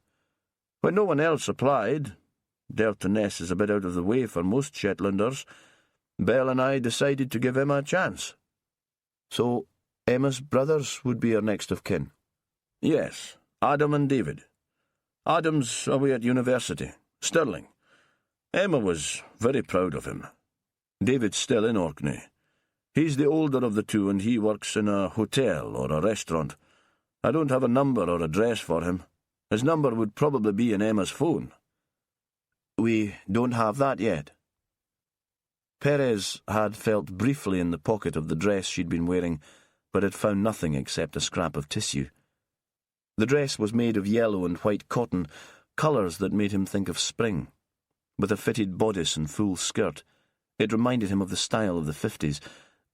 When no one else applied, Delta-Ness is a bit out of the way for most Shetlanders, Belle and I decided to give Emma a chance." "So Emma's brothers would be her next of kin?" "Yes, Adam and David. Adam's away at university, Stirling. Emma was very proud of him. David's still in Orkney. He's the older of the two and he works in a hotel or a restaurant. I don't have a number or address for him. His number would probably be in Emma's phone." "We don't have that yet." Perez had felt briefly in the pocket of the dress she'd been wearing, but had found nothing except a scrap of tissue. The dress was made of yellow and white cotton, colours that made him think of spring. With a fitted bodice and full skirt, it reminded him of the style of the 50s,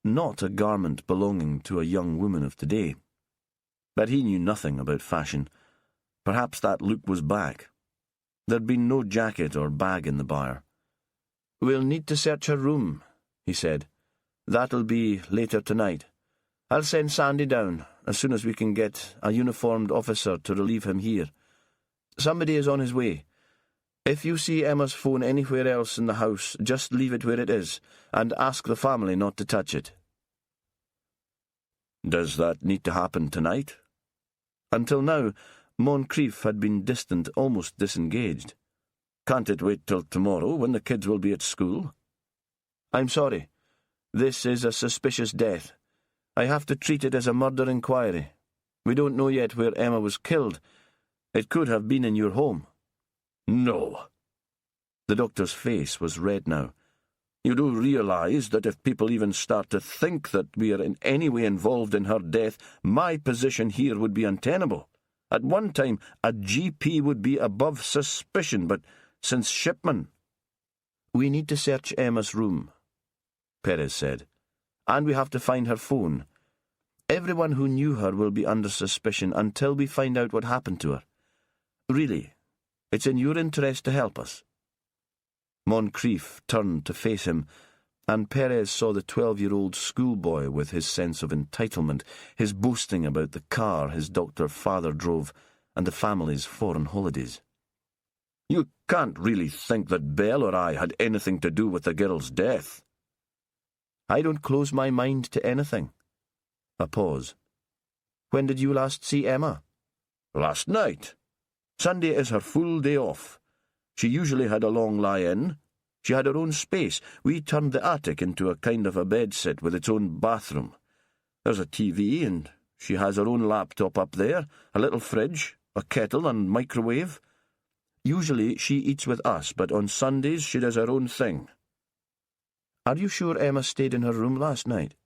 not a garment belonging to a young woman of today. But he knew nothing about fashion. Perhaps that look was back. There'd been no jacket or bag in the bar. "We'll need to search her room," he said. "That'll be later tonight. I'll send Sandy down as soon as we can get a uniformed officer to relieve him here. Somebody is on his way. If you see Emma's phone anywhere else in the house, just leave it where it is, and ask the family not to touch it." "Does that need to happen tonight?" Until now, Moncrief had been distant, almost disengaged. "Can't it wait till tomorrow, when the kids will be at school?" "I'm sorry. This is a suspicious death. I have to treat it as a murder inquiry. We don't know yet where Emma was killed. It could have been in your home." "No." The doctor's face was red now. "You do realise that if people even start to think that we are in any way involved in her death, my position here would be untenable. At one time, a GP would be above suspicion, but since Shipman—" "We need to search Emma's room," Perez said. "And we have to find her phone. Everyone who knew her will be under suspicion until we find out what happened to her. Really, it's in your interest to help us." Moncrief turned to face him, and Perez saw the 12-year-old schoolboy with his sense of entitlement, his boasting about the car his doctor father drove, and the family's foreign holidays. "You can't really think that Belle or I had anything to do with the girl's death." "I don't close my mind to anything." A pause. "When did you last see Emma?" "Last night. Sunday is her full day off. She usually had a long lie-in. She had her own space. We turned the attic into a kind of a bedsit with its own bathroom. There's a TV, and she has her own laptop up there, a little fridge, a kettle and microwave. Usually she eats with us, but on Sundays she does her own thing." "Are you sure Emma stayed in her room last night?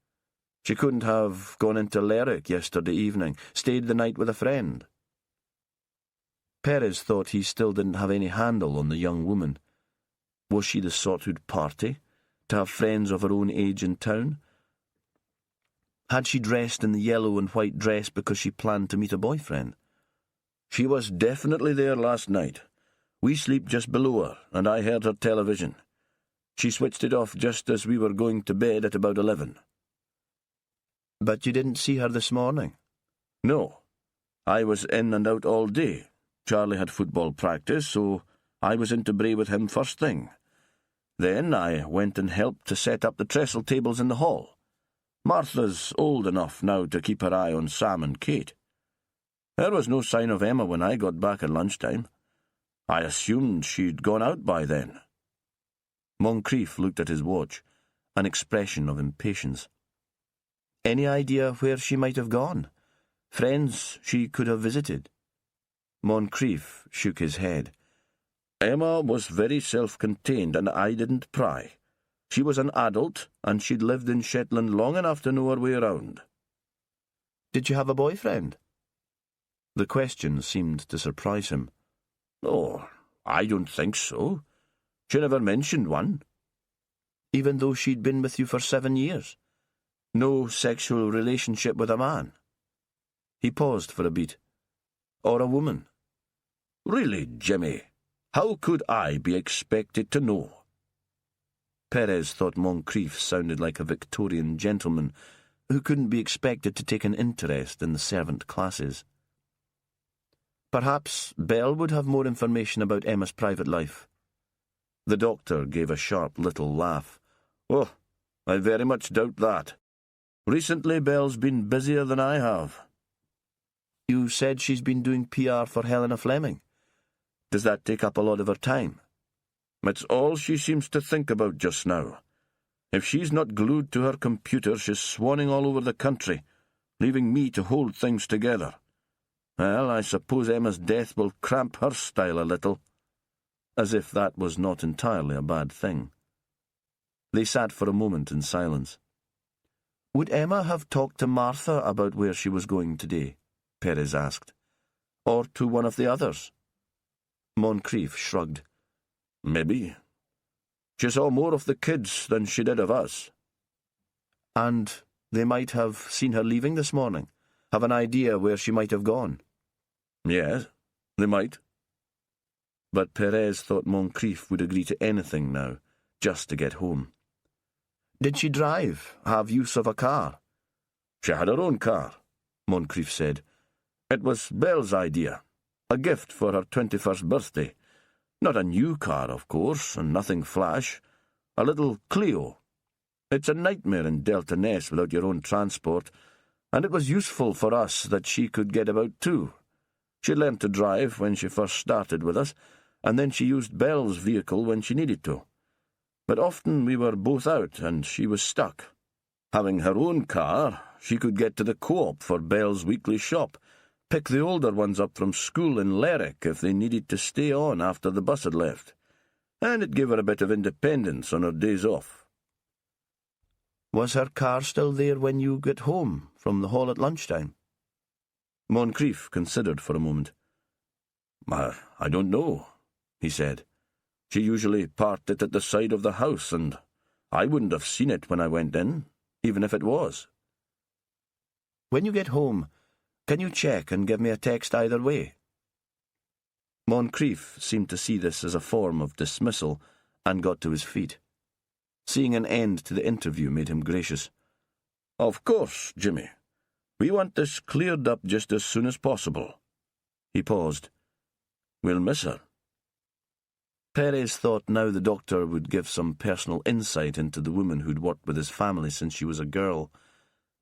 "She couldn't have gone into Lerwick yesterday evening. Stayed the night with a friend." Perez thought he still didn't have any handle on the young woman. Was she the sort who'd party, to have friends of her own age in town? Had she dressed in the yellow and white dress because she planned to meet a boyfriend? "She was definitely there last night. We sleep just below her, and I heard her television. She switched it off just as we were going to bed at about 11. "But you didn't see her this morning?" "No. I was in and out all day. Charlie had football practice, so I was into Bray with him first thing. Then I went and helped to set up the trestle tables in the hall. Martha's old enough now to keep her eye on Sam and Kate. There was no sign of Emma when I got back at lunchtime. I assumed she'd gone out by then." Moncrief looked at his watch, an expression of impatience. "Any idea where she might have gone? Friends she could have visited?" Moncrief shook his head. "Emma was very self-contained, and I didn't pry. She was an adult, and she'd lived in Shetland long enough to know her way around." "Did you have a boyfriend?" The question seemed to surprise him. "Oh, I don't think so. She never mentioned one." "Even though she'd been with you for 7 years? No sexual relationship with a man?" He paused for a beat. "Or a woman?" "Really, Jimmy, how could I be expected to know?" Perez thought Moncrief sounded like a Victorian gentleman who couldn't be expected to take an interest in the servant classes. Perhaps Belle would have more information about Emma's private life. The doctor gave a sharp little laugh. "Oh, I very much doubt that. Recently Belle's been busier than I have." "You said she's been doing PR for Helena Fleming. Does that take up a lot of her time?" "It's all she seems to think about just now. If she's not glued to her computer, she's swanning all over the country, leaving me to hold things together. Well, I suppose Emma's death will cramp her style a little." As if that was not entirely a bad thing. They sat for a moment in silence. "Would Emma have talked to Martha about where she was going today?" Perez asked. "Or to one of the others?" Moncrief shrugged. "Maybe. She saw more of the kids than she did of us." "And they might have seen her leaving this morning? Have an idea where she might have gone?" "Yes, they might." But Perez thought Moncrief would agree to anything now, just to get home. "Did she drive? Have use of a car?" "She had her own car," Moncrief said. "It was Belle's idea. A gift for her 21st birthday. Not a new car, of course, and nothing flash. A little Clio. It's a nightmare in Delta Ness without your own transport, and it was useful for us that she could get about too. She learned to drive when she first started with us, and then she used Belle's vehicle when she needed to. But often we were both out, and she was stuck. Having her own car, she could get to the co-op for Belle's weekly shop, pick the older ones up from school in Lerwick if they needed to stay on after the bus had left, and it gave her a bit of independence on her days off." "Was her car still there when you got home from the hall at lunchtime?" Moncrief considered for a moment. "I don't know," he said. "She usually parked it at the side of the house, and I wouldn't have seen it when I went in, even if it was." "When you get home, can you check and give me a text either way?" Moncrief seemed to see this as a form of dismissal and got to his feet. Seeing an end to the interview made him gracious. "Of course, Jimmy. We want this cleared up just as soon as possible." He paused. "We'll miss her." Perez thought now the doctor would give some personal insight into the woman who'd worked with his family since she was a girl,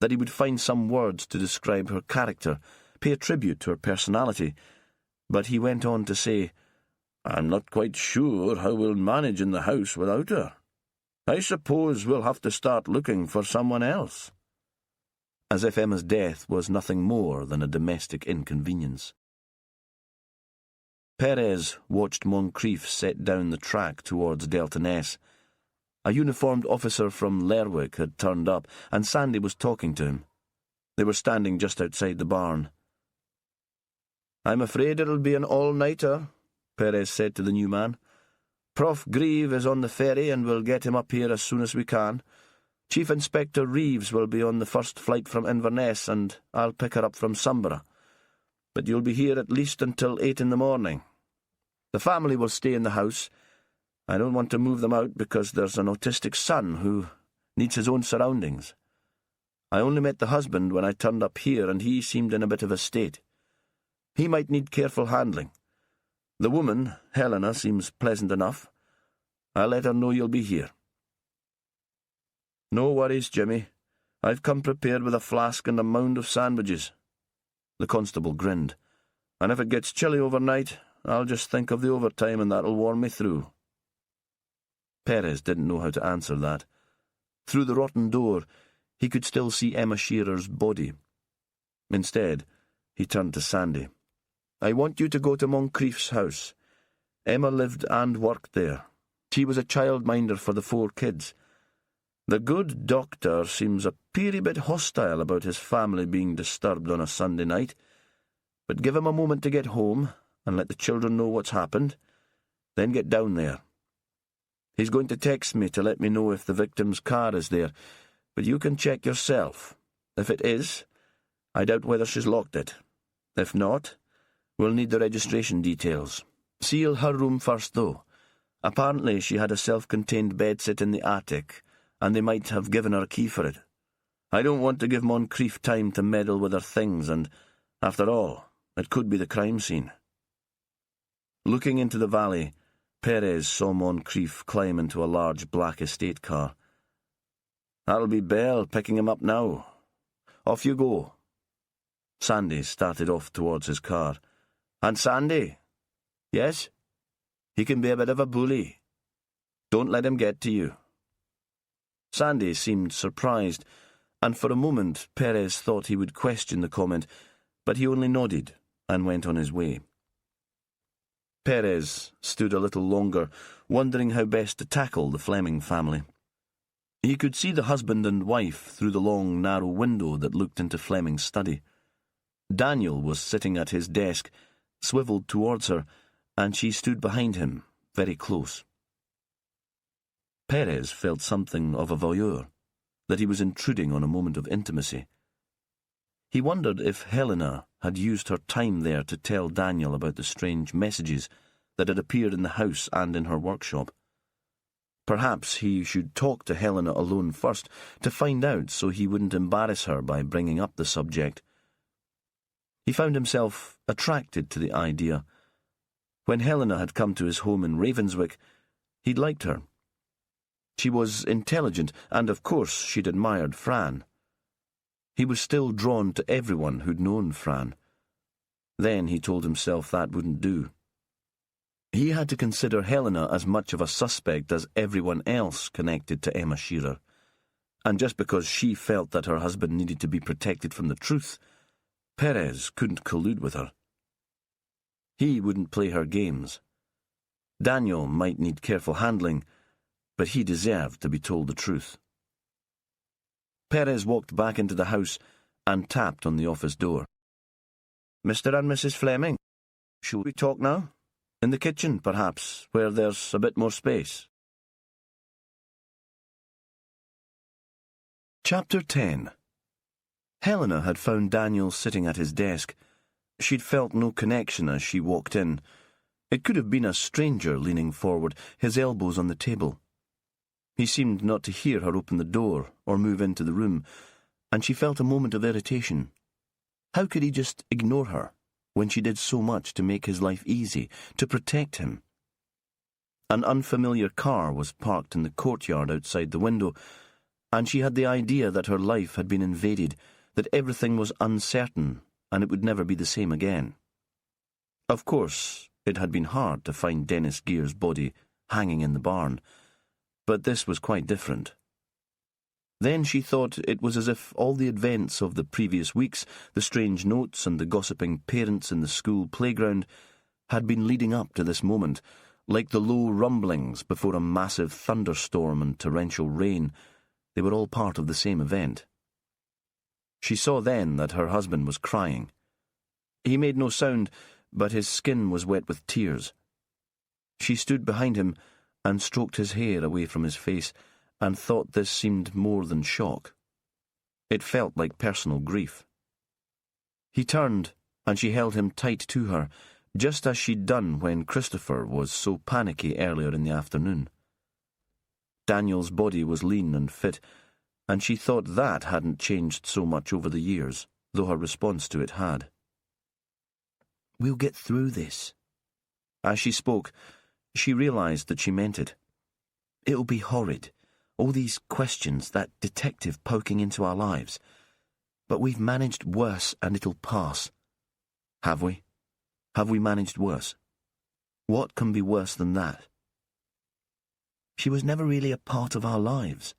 that he would find some words to describe her character, pay a tribute to her personality, but he went on to say, "I'm not quite sure how we'll manage in the house without her. I suppose we'll have to start looking for someone else." As if Emma's death was nothing more than a domestic inconvenience. Perez watched Moncrief set down the track towards Delta Ness. A uniformed officer from Lerwick had turned up, and Sandy was talking to him. They were standing just outside the barn. "I'm afraid it'll be an all-nighter," Perez said to the new man. "Prof. Grieve is on the ferry, and we'll get him up here as soon as we can. Chief Inspector Reeves will be on the first flight from Inverness, and I'll pick her up from Sumborough. But you'll be here at least until 8 in the morning. The family will stay in the house. I don't want to move them out because there's an autistic son who needs his own surroundings. I only met the husband when I turned up here, and he seemed in a bit of a state. He might need careful handling. The woman, Helena, seems pleasant enough. I'll let her know you'll be here." "No worries, Jimmy. I've come prepared with a flask and a mound of sandwiches." The constable grinned. "And if it gets chilly overnight, I'll just think of the overtime and that'll warm me through." Perez didn't know how to answer that. Through the rotten door, he could still see Emma Shearer's body. Instead, he turned to Sandy. "I want you to go to Moncrief's house. Emma lived and worked there. She was a childminder for the 4 kids. The good doctor seems a peery bit hostile about his family being disturbed on a Sunday night, but give him a moment to get home and let the children know what's happened, then get down there. He's going to text me to let me know if the victim's car is there, but you can check yourself. If it is, I doubt whether she's locked it. If not, we'll need the registration details. Seal her room first, though. Apparently she had a self-contained bedsit in the attic, and they might have given her a key for it. I don't want to give Moncrief time to meddle with her things, and, after all, it could be the crime scene." Looking into the valley, Perez saw Moncrief climb into a large black estate car. "That'll be Belle picking him up now. Off you go." Sandy started off towards his car. "And Sandy?" "Yes?" "He can be a bit of a bully. Don't let him get to you." Sandy seemed surprised, and for a moment Perez thought he would question the comment, but he only nodded and went on his way. Perez stood a little longer, wondering how best to tackle the Fleming family. He could see the husband and wife through the long, narrow window that looked into Fleming's study. Daniel was sitting at his desk, swivelled towards her, and she stood behind him, very close. Perez felt something of a voyeur, that he was intruding on a moment of intimacy. He wondered if Helena had used her time there to tell Daniel about the strange messages that had appeared in the house and in her workshop. Perhaps he should talk to Helena alone first, to find out so he wouldn't embarrass her by bringing up the subject. He found himself attracted to the idea. When Helena had come to his home in Ravenswick, he'd liked her. She was intelligent, and of course she'd admired Fran. He was still drawn to everyone who'd known Fran. Then he told himself that wouldn't do. He had to consider Helena as much of a suspect as everyone else connected to Emma Shearer, and just because she felt that her husband needed to be protected from the truth, Perez couldn't collude with her. He wouldn't play her games. Daniel might need careful handling, but he deserved to be told the truth. Perez walked back into the house and tapped on the office door. "Mr. and Mrs. Fleming, shall we talk now? In the kitchen, perhaps, where there's a bit more space." Chapter 10. Helena had found Daniel sitting at his desk. She'd felt no connection as she walked in. It could have been a stranger leaning forward, his elbows on the table. He seemed not to hear her open the door or move into the room, and she felt a moment of irritation. How could he just ignore her when she did so much to make his life easy, to protect him? An unfamiliar car was parked in the courtyard outside the window, and she had the idea that her life had been invaded, that everything was uncertain, and it would never be the same again. Of course, it had been hard to find Dennis Gear's body hanging in the barn, but this was quite different. Then she thought it was as if all the events of the previous weeks, the strange notes and the gossiping parents in the school playground, had been leading up to this moment, like the low rumblings before a massive thunderstorm and torrential rain. They were all part of the same event. She saw then that her husband was crying. He made no sound, but his skin was wet with tears. She stood behind him and stroked his hair away from his face, and thought this seemed more than shock. It felt like personal grief. He turned, and she held him tight to her, just as she'd done when Christopher was so panicky earlier in the afternoon. Daniel's body was lean and fit, and she thought that hadn't changed so much over the years, though her response to it had. "We'll get through this." As she spoke, she realised that she meant it. "It'll be horrid, all these questions, that detective poking into our lives. But we've managed worse, and it'll pass." "Have we? Have we managed worse? What can be worse than that?" "She was never really a part of our lives,"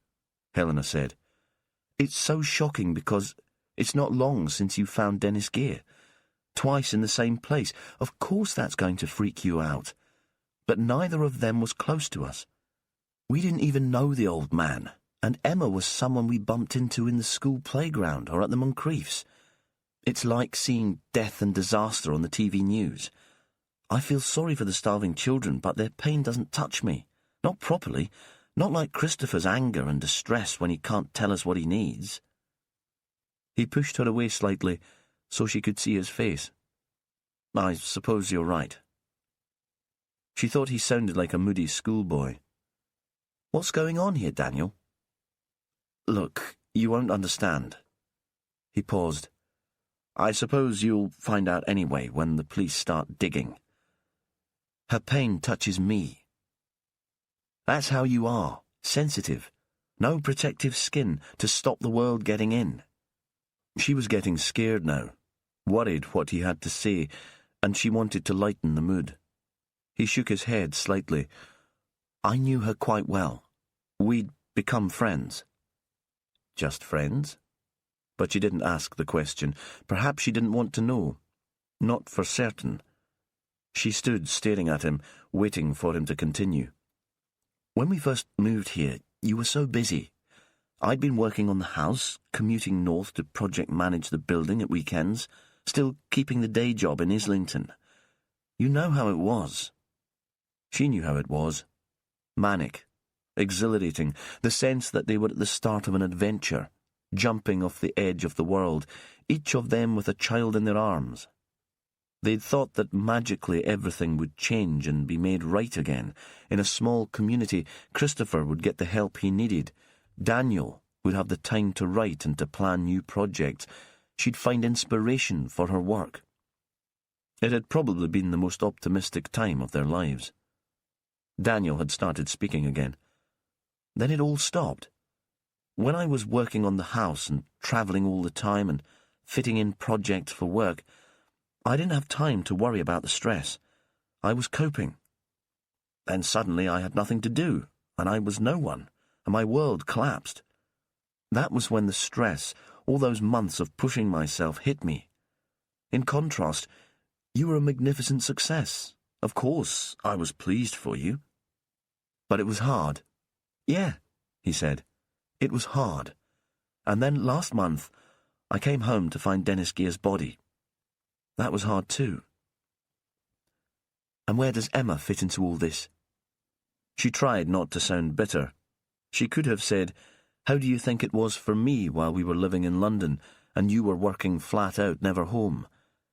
Helena said. "It's so shocking because it's not long since you found Dennis Gear. Twice in the same place. Of course that's going to freak you out. But neither of them was close to us. We didn't even know the old man, and Emma was someone we bumped into in the school playground or at the Moncriefs. It's like seeing death and disaster on the TV news. I feel sorry for the starving children, but their pain doesn't touch me. Not properly. Not like Christopher's anger and distress when he can't tell us what he needs." He pushed her away slightly so she could see his face. "I suppose you're right." She thought he sounded like a moody schoolboy. "What's going on here, Daniel?" "Look, you won't understand." He paused. "I suppose you'll find out anyway when the police start digging. Her pain touches me. That's how you are, sensitive. No protective skin to stop the world getting in." She was getting scared now, worried what he had to say, and she wanted to lighten the mood. He shook his head slightly. "I knew her quite well. We'd become friends." "Just friends?" But she didn't ask the question. Perhaps she didn't want to know. Not for certain. She stood staring at him, waiting for him to continue. "When we first moved here, you were so busy. I'd been working on the house, commuting north to project manage the building at weekends, still keeping the day job in Islington. You know how it was." She knew how it was. Manic, exhilarating, the sense that they were at the start of an adventure, jumping off the edge of the world, each of them with a child in their arms. They'd thought that magically everything would change and be made right again. In a small community, Christopher would get the help he needed. Daniel would have the time to write and to plan new projects. She'd find inspiration for her work. It had probably been the most optimistic time of their lives. Daniel had started speaking again. Then it all stopped. When I was working on the house and travelling all the time and fitting in projects for work, I didn't have time to worry about the stress. I was coping. Then suddenly I had nothing to do, and I was no one, and my world collapsed. That was when the stress, all those months of pushing myself, hit me. In contrast, you were a magnificent success. Of course, I was pleased for you. But it was hard. Yeah, he said. It was hard. And then last month, I came home to find Dennis Gear's body. That was hard too. And where does Emma fit into all this? She tried not to sound bitter. She could have said, "How do you think it was for me while we were living in London and you were working flat out, never home,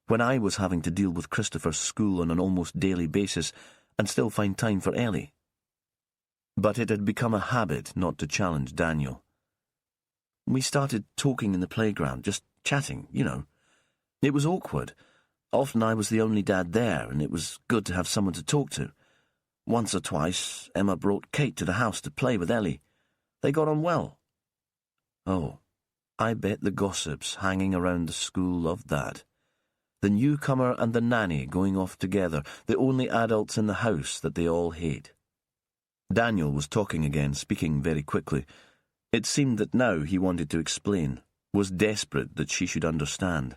when I was having to deal with Christopher's school on an almost daily basis and still find time for Ellie?" But it had become a habit not to challenge Daniel. "We started talking in the playground, just chatting, you know. It was awkward. Often I was the only dad there, and it was good to have someone to talk to. Once or twice, Emma brought Kate to the house to play with Ellie. They got on well." Oh, I bet the gossips hanging around the school loved that. The newcomer and the nanny going off together, the only adults in the house that they all hate. Daniel was talking again, speaking very quickly. It seemed that now he wanted to explain, was desperate that she should understand.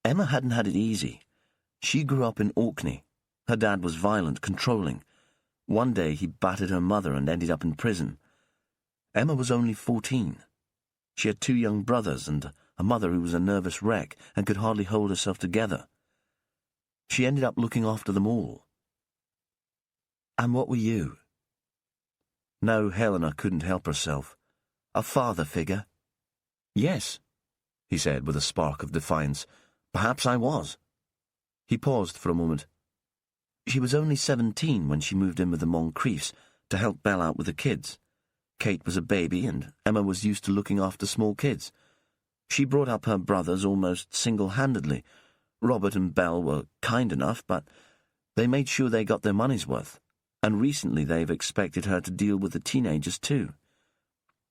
Emma hadn't had it easy. She grew up in Orkney, Her dad was violent, controlling. One day he battered her mother and ended up in prison. Emma was only 14. She had 2 young brothers and a mother who was a nervous wreck and could hardly hold herself together. She ended up looking after them all. And what were you? Now Helena couldn't help herself. A father figure? Yes, he said with a spark of defiance. Perhaps I was. He paused for a moment. She was only 17 when she moved in with the Moncriefs to help Belle out with the kids. Kate was a baby and Emma was used to looking after small kids. She brought up her brothers almost single-handedly. Robert and Belle were kind enough, but they made sure they got their money's worth, and recently they've expected her to deal with the teenagers too.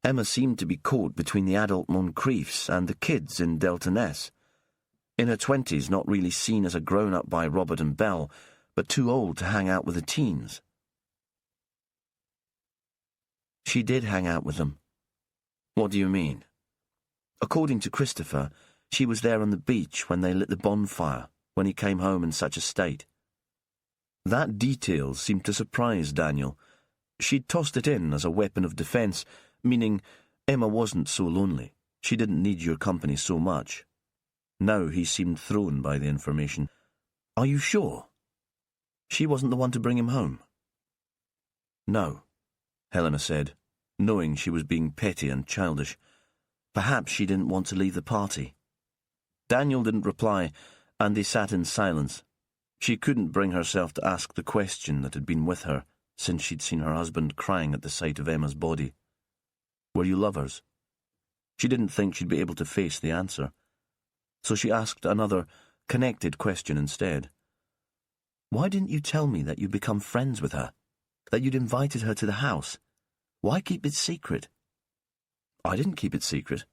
Emma seemed to be caught between the adult Moncriefs and the kids in Delta Ness. In her 20s, not really seen as a grown-up by Robert and Belle, but too old to hang out with the teens. She did hang out with them. What do you mean? According to Christopher, she was there on the beach when they lit the bonfire, when he came home in such a state. That detail seemed to surprise Daniel. She'd tossed it in as a weapon of defence, meaning Emma wasn't so lonely. She didn't need your company so much. Now he seemed thrown by the information. Are you sure? She wasn't the one to bring him home? No, Helena said, knowing she was being petty and childish. Perhaps she didn't want to leave the party. Daniel didn't reply, and they sat in silence. She couldn't bring herself to ask the question that had been with her since she'd seen her husband crying at the sight of Emma's body. Were you lovers? She didn't think she'd be able to face the answer. So she asked another, connected question instead. Why didn't you tell me that you'd become friends with her? That you'd invited her to the house? Why keep it secret? I didn't keep it secret.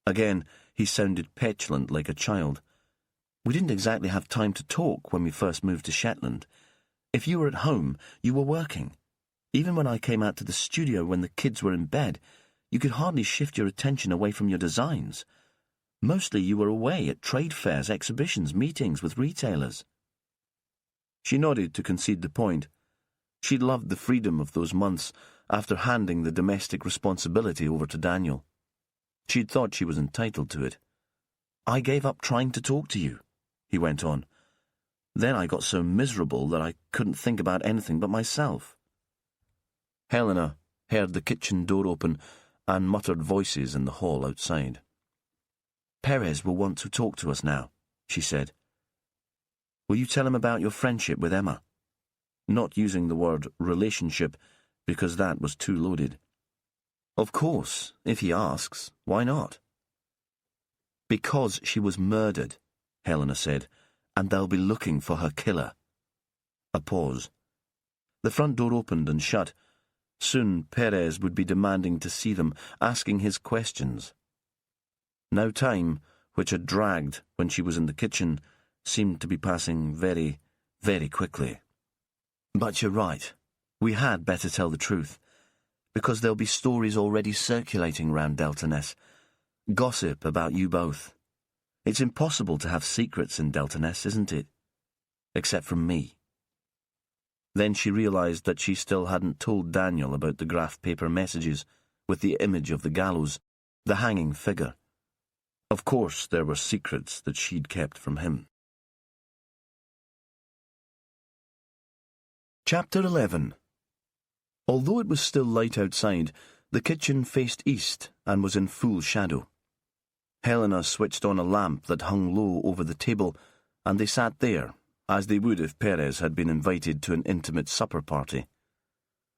Again, he sounded petulant like a child. We didn't exactly have time to talk when we first moved to Shetland. If you were at home, you were working. Even when I came out to the studio when the kids were in bed, you could hardly shift your attention away from your designs. Mostly you were away at trade fairs, exhibitions, meetings with retailers. She nodded to concede the point. She'd loved the freedom of those months after handing the domestic responsibility over to Daniel. She'd thought she was entitled to it. I gave up trying to talk to you, he went on. Then I got so miserable that I couldn't think about anything but myself. Helena heard the kitchen door open and muttered voices in the hall outside. Perez will want to talk to us now, she said. Will you tell him about your friendship with Emma? Not using the word relationship, because that was too loaded. Of course, if he asks, why not? Because she was murdered, Helena said, and they'll be looking for her killer. A pause. The front door opened and shut. Soon Perez would be demanding to see them, asking his questions. Now time, which had dragged when she was in the kitchen, seemed to be passing very, very quickly. But you're right. We had better tell the truth, because there'll be stories already circulating round Delta Ness. Gossip about you both. It's impossible to have secrets in Delta Ness, isn't it? Except from me. Then she realised that she still hadn't told Daniel about the graph paper messages with the image of the gallows, the hanging figure. Of course there were secrets that she'd kept from him. Chapter 11. Although it was still light outside, the kitchen faced east and was in full shadow. Helena switched on a lamp that hung low over the table, and they sat there, as they would if Perez had been invited to an intimate supper party.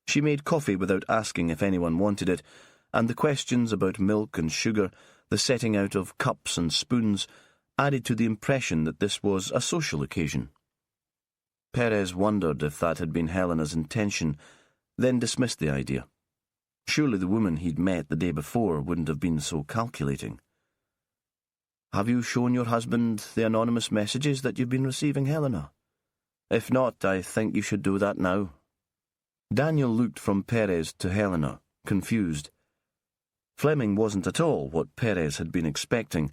She made coffee without asking if anyone wanted it, and the questions about milk and sugar, the setting out of cups and spoons, added to the impression that this was a social occasion. Perez wondered if that had been Helena's intention, then dismissed the idea. Surely the woman he'd met the day before wouldn't have been so calculating. Have you shown your husband the anonymous messages that you've been receiving, Helena? If not, I think you should do that now. Daniel looked from Perez to Helena, confused. Fleming wasn't at all what Perez had been expecting.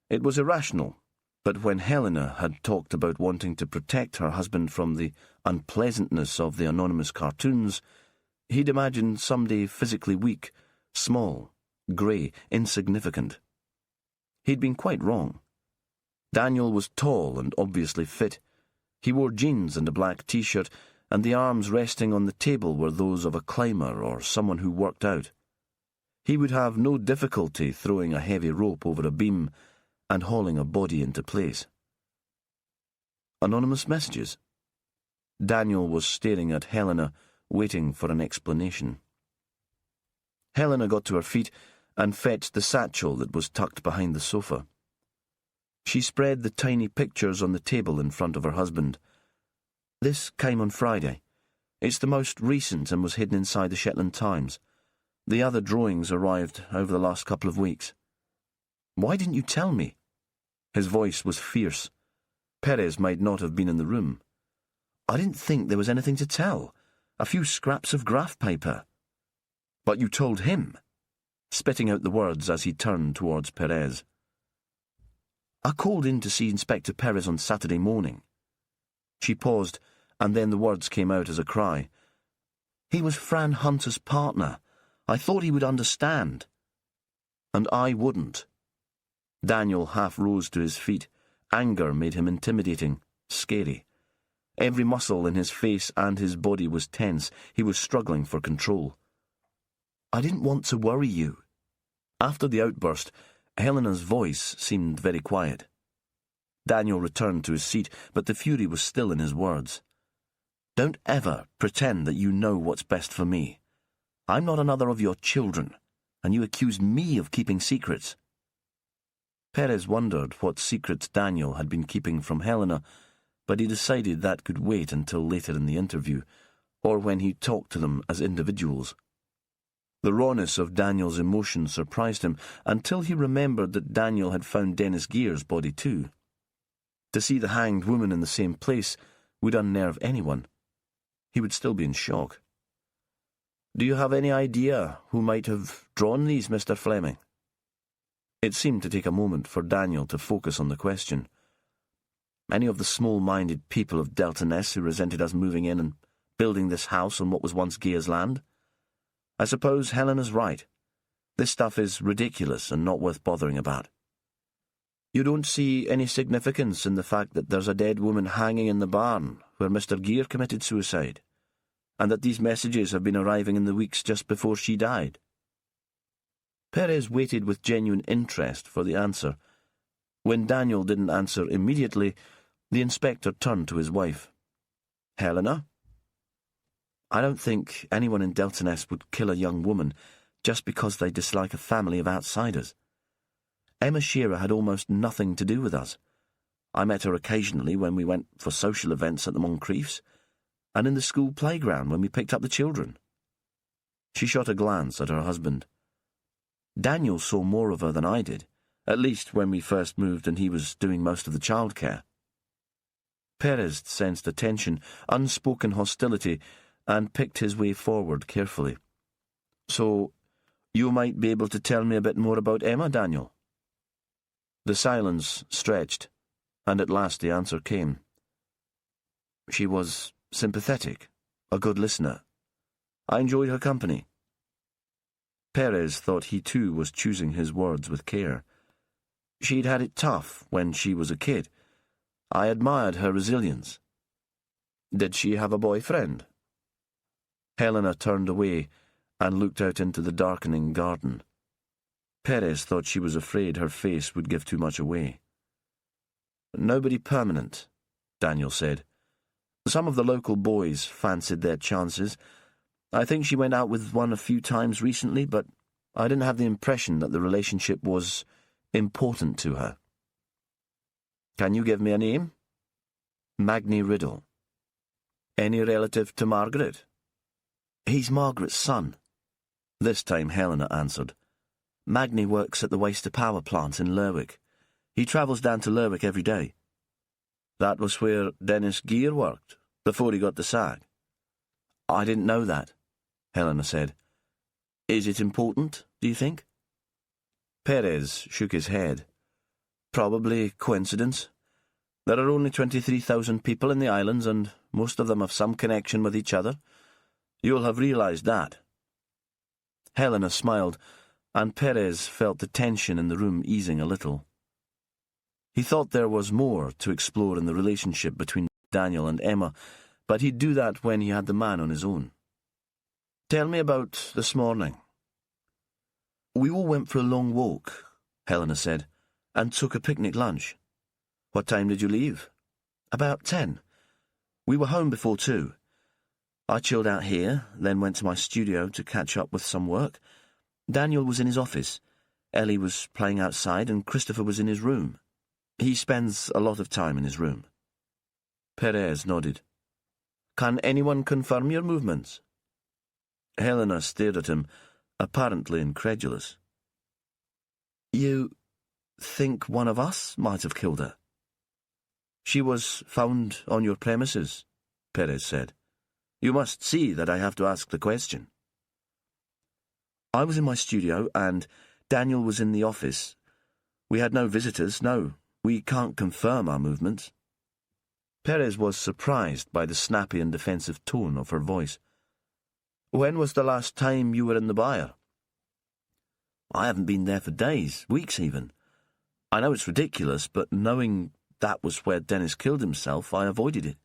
It was irrational. But when Helena had talked about wanting to protect her husband from the unpleasantness of the anonymous cartoons, he'd imagined somebody physically weak, small, grey, insignificant. He'd been quite wrong. Daniel was tall and obviously fit. He wore jeans and a black t-shirt, and the arms resting on the table were those of a climber or someone who worked out. He would have no difficulty throwing a heavy rope over a beam and hauling a body into place. Anonymous messages. Daniel was staring at Helena, waiting for an explanation. Helena got to her feet and fetched the satchel that was tucked behind the sofa. She spread the tiny pictures on the table in front of her husband. This came on Friday. It's the most recent and was hidden inside the Shetland Times. The other drawings arrived over the last couple of weeks. Why didn't you tell me? His voice was fierce. Perez might not have been in the room. I didn't think there was anything to tell. A few scraps of graph paper. But you told him, spitting out the words as he turned towards Perez. I called in to see Inspector Perez on Saturday morning. She paused, and then the words came out as a cry. He was Fran Hunter's partner. I thought he would understand. And I wouldn't. Daniel half rose to his feet. Anger made him intimidating, scary. Every muscle in his face and his body was tense. He was struggling for control. I didn't want to worry you. After the outburst, Helena's voice seemed very quiet. Daniel returned to his seat, but the fury was still in his words. Don't ever pretend that you know what's best for me. I'm not another of your children, and you accuse me of keeping secrets. Perez wondered what secrets Daniel had been keeping from Helena, but he decided that could wait until later in the interview, or when he talked to them as individuals. The rawness of Daniel's emotion surprised him until he remembered that Daniel had found Dennis Gear's body too. To see the hanged woman in the same place would unnerve anyone. He would still be in shock. Do you have any idea who might have drawn these, Mr. Fleming? It seemed to take a moment for Daniel to focus on the question. Any of the small-minded people of Delta Ness who resented us moving in and building this house on what was once Gear's land? I suppose Helena's right. This stuff is ridiculous and not worth bothering about. You don't see any significance in the fact that there's a dead woman hanging in the barn where Mr. Gear committed suicide, and that these messages have been arriving in the weeks just before she died? Perez waited with genuine interest for the answer. When Daniel didn't answer immediately, the inspector turned to his wife. Helena? I don't think anyone in Delta Ness would kill a young woman just because they dislike a family of outsiders. Emma Shearer had almost nothing to do with us. I met her occasionally when we went for social events at the Moncriefs, and in the school playground when we picked up the children. She shot a glance at her husband. Daniel saw more of her than I did, at least when we first moved and he was doing most of the childcare. Perez sensed a tension, unspoken hostility, and picked his way forward carefully. So, you might be able to tell me a bit more about Emma, Daniel? The silence stretched, and at last the answer came. She was sympathetic, a good listener. I enjoyed her company. Perez thought he too was choosing his words with care. She'd had it tough when she was a kid. I admired her resilience. Did she have a boyfriend? Helena turned away and looked out into the darkening garden. Perez thought she was afraid her face would give too much away. Nobody permanent, Daniel said. Some of the local boys fancied their chances. I think she went out with one a few times recently, but I didn't have the impression that the relationship was important to her. Can you give me a name? Magni Riddle. Any relative to Margaret? He's Margaret's son. This time Helena answered. Magni works at the waste-to-power plant in Lerwick. He travels down to Lerwick every day. That was where Dennis Gear worked, before he got the sack. I didn't know that, Helena said. Is it important, do you think? Perez shook his head. Probably coincidence. There are only 23,000 people in the islands, and most of them have some connection with each other. You'll have realised that." Helena smiled, and Perez felt the tension in the room easing a little. He thought there was more to explore in the relationship between Daniel and Emma, but he'd do that when he had the man on his own. "Tell me about this morning." "We all went for a long walk," Helena said, "and took a picnic lunch." "What time did you leave?" "About 10. We were home before 2. I chilled out here, then went to my studio to catch up with some work. Daniel was in his office, Ellie was playing outside, and Christopher was in his room. He spends a lot of time in his room." Perez nodded. "Can anyone confirm your movements?" Helena stared at him, apparently incredulous. "You think one of us might have killed her?" "She was found on your premises," Perez said. "You must see that I have to ask the question." "I was in my studio, and Daniel was in the office. We had no visitors, no. We can't confirm our movements." Perez was surprised by the snappy and defensive tone of her voice. "When was the last time you were in the byre?" "I haven't been there for days, weeks even. I know it's ridiculous, but knowing that was where Dennis killed himself, I avoided it.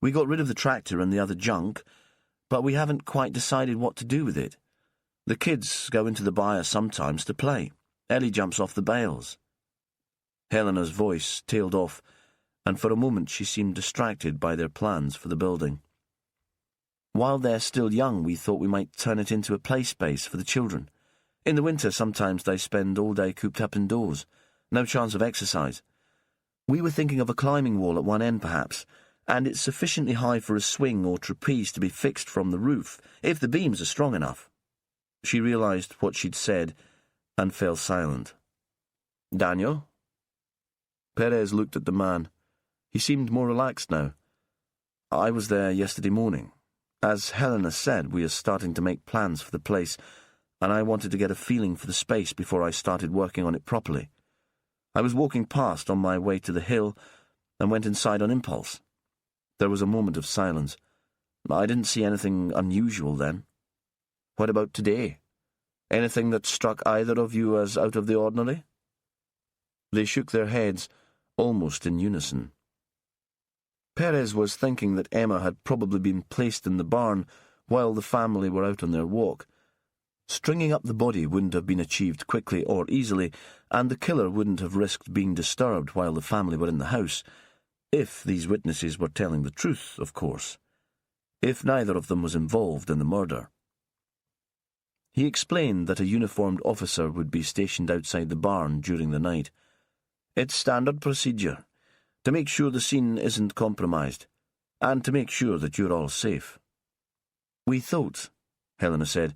We got rid of the tractor and the other junk, but we haven't quite decided what to do with it. The kids go into the byre sometimes to play. Ellie jumps off the bales." Helena's voice tailed off, and for a moment she seemed distracted by their plans for the building. "While they're still young, we thought we might turn it into a play space for the children. In the winter, sometimes they spend all day cooped up indoors. No chance of exercise. We were thinking of a climbing wall at one end, perhaps, and it's sufficiently high for a swing or trapeze to be fixed from the roof, if the beams are strong enough." She realised what she'd said and fell silent. "Daniel?" Perez looked at the man. He seemed more relaxed now. "I was there yesterday morning. As Helena said, we are starting to make plans for the place, and I wanted to get a feeling for the space before I started working on it properly. I was walking past on my way to the hill and went inside on impulse." There was a moment of silence. "I didn't see anything unusual then." "What about today? Anything that struck either of you as out of the ordinary?" They shook their heads, almost in unison. Perez was thinking that Emma had probably been placed in the barn while the family were out on their walk. Stringing up the body wouldn't have been achieved quickly or easily, and the killer wouldn't have risked being disturbed while the family were in the house, if these witnesses were telling the truth, of course, if neither of them was involved in the murder. He explained that a uniformed officer would be stationed outside the barn during the night. "It's standard procedure, to make sure the scene isn't compromised, and to make sure that you're all safe." "We thought," Helena said,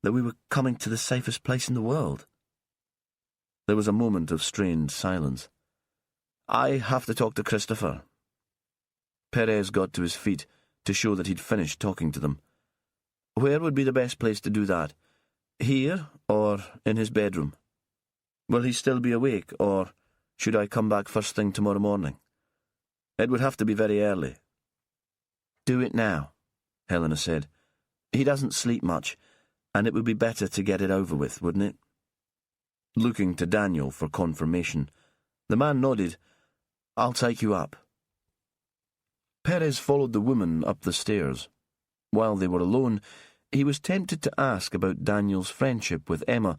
"that we were coming to the safest place in the world." There was a moment of strained silence. "I have to talk to Christopher." Perez got to his feet to show that he'd finished talking to them. "Where would be the best place to do that? Here, or in his bedroom? Will he still be awake, or should I come back first thing tomorrow morning? It would have to be very early." "Do it now," Helena said. "He doesn't sleep much, and it would be better to get it over with, wouldn't it?" Looking to Daniel for confirmation, the man nodded. "I'll take you up." Perez followed the woman up the stairs. While they were alone, he was tempted to ask about Daniel's friendship with Emma,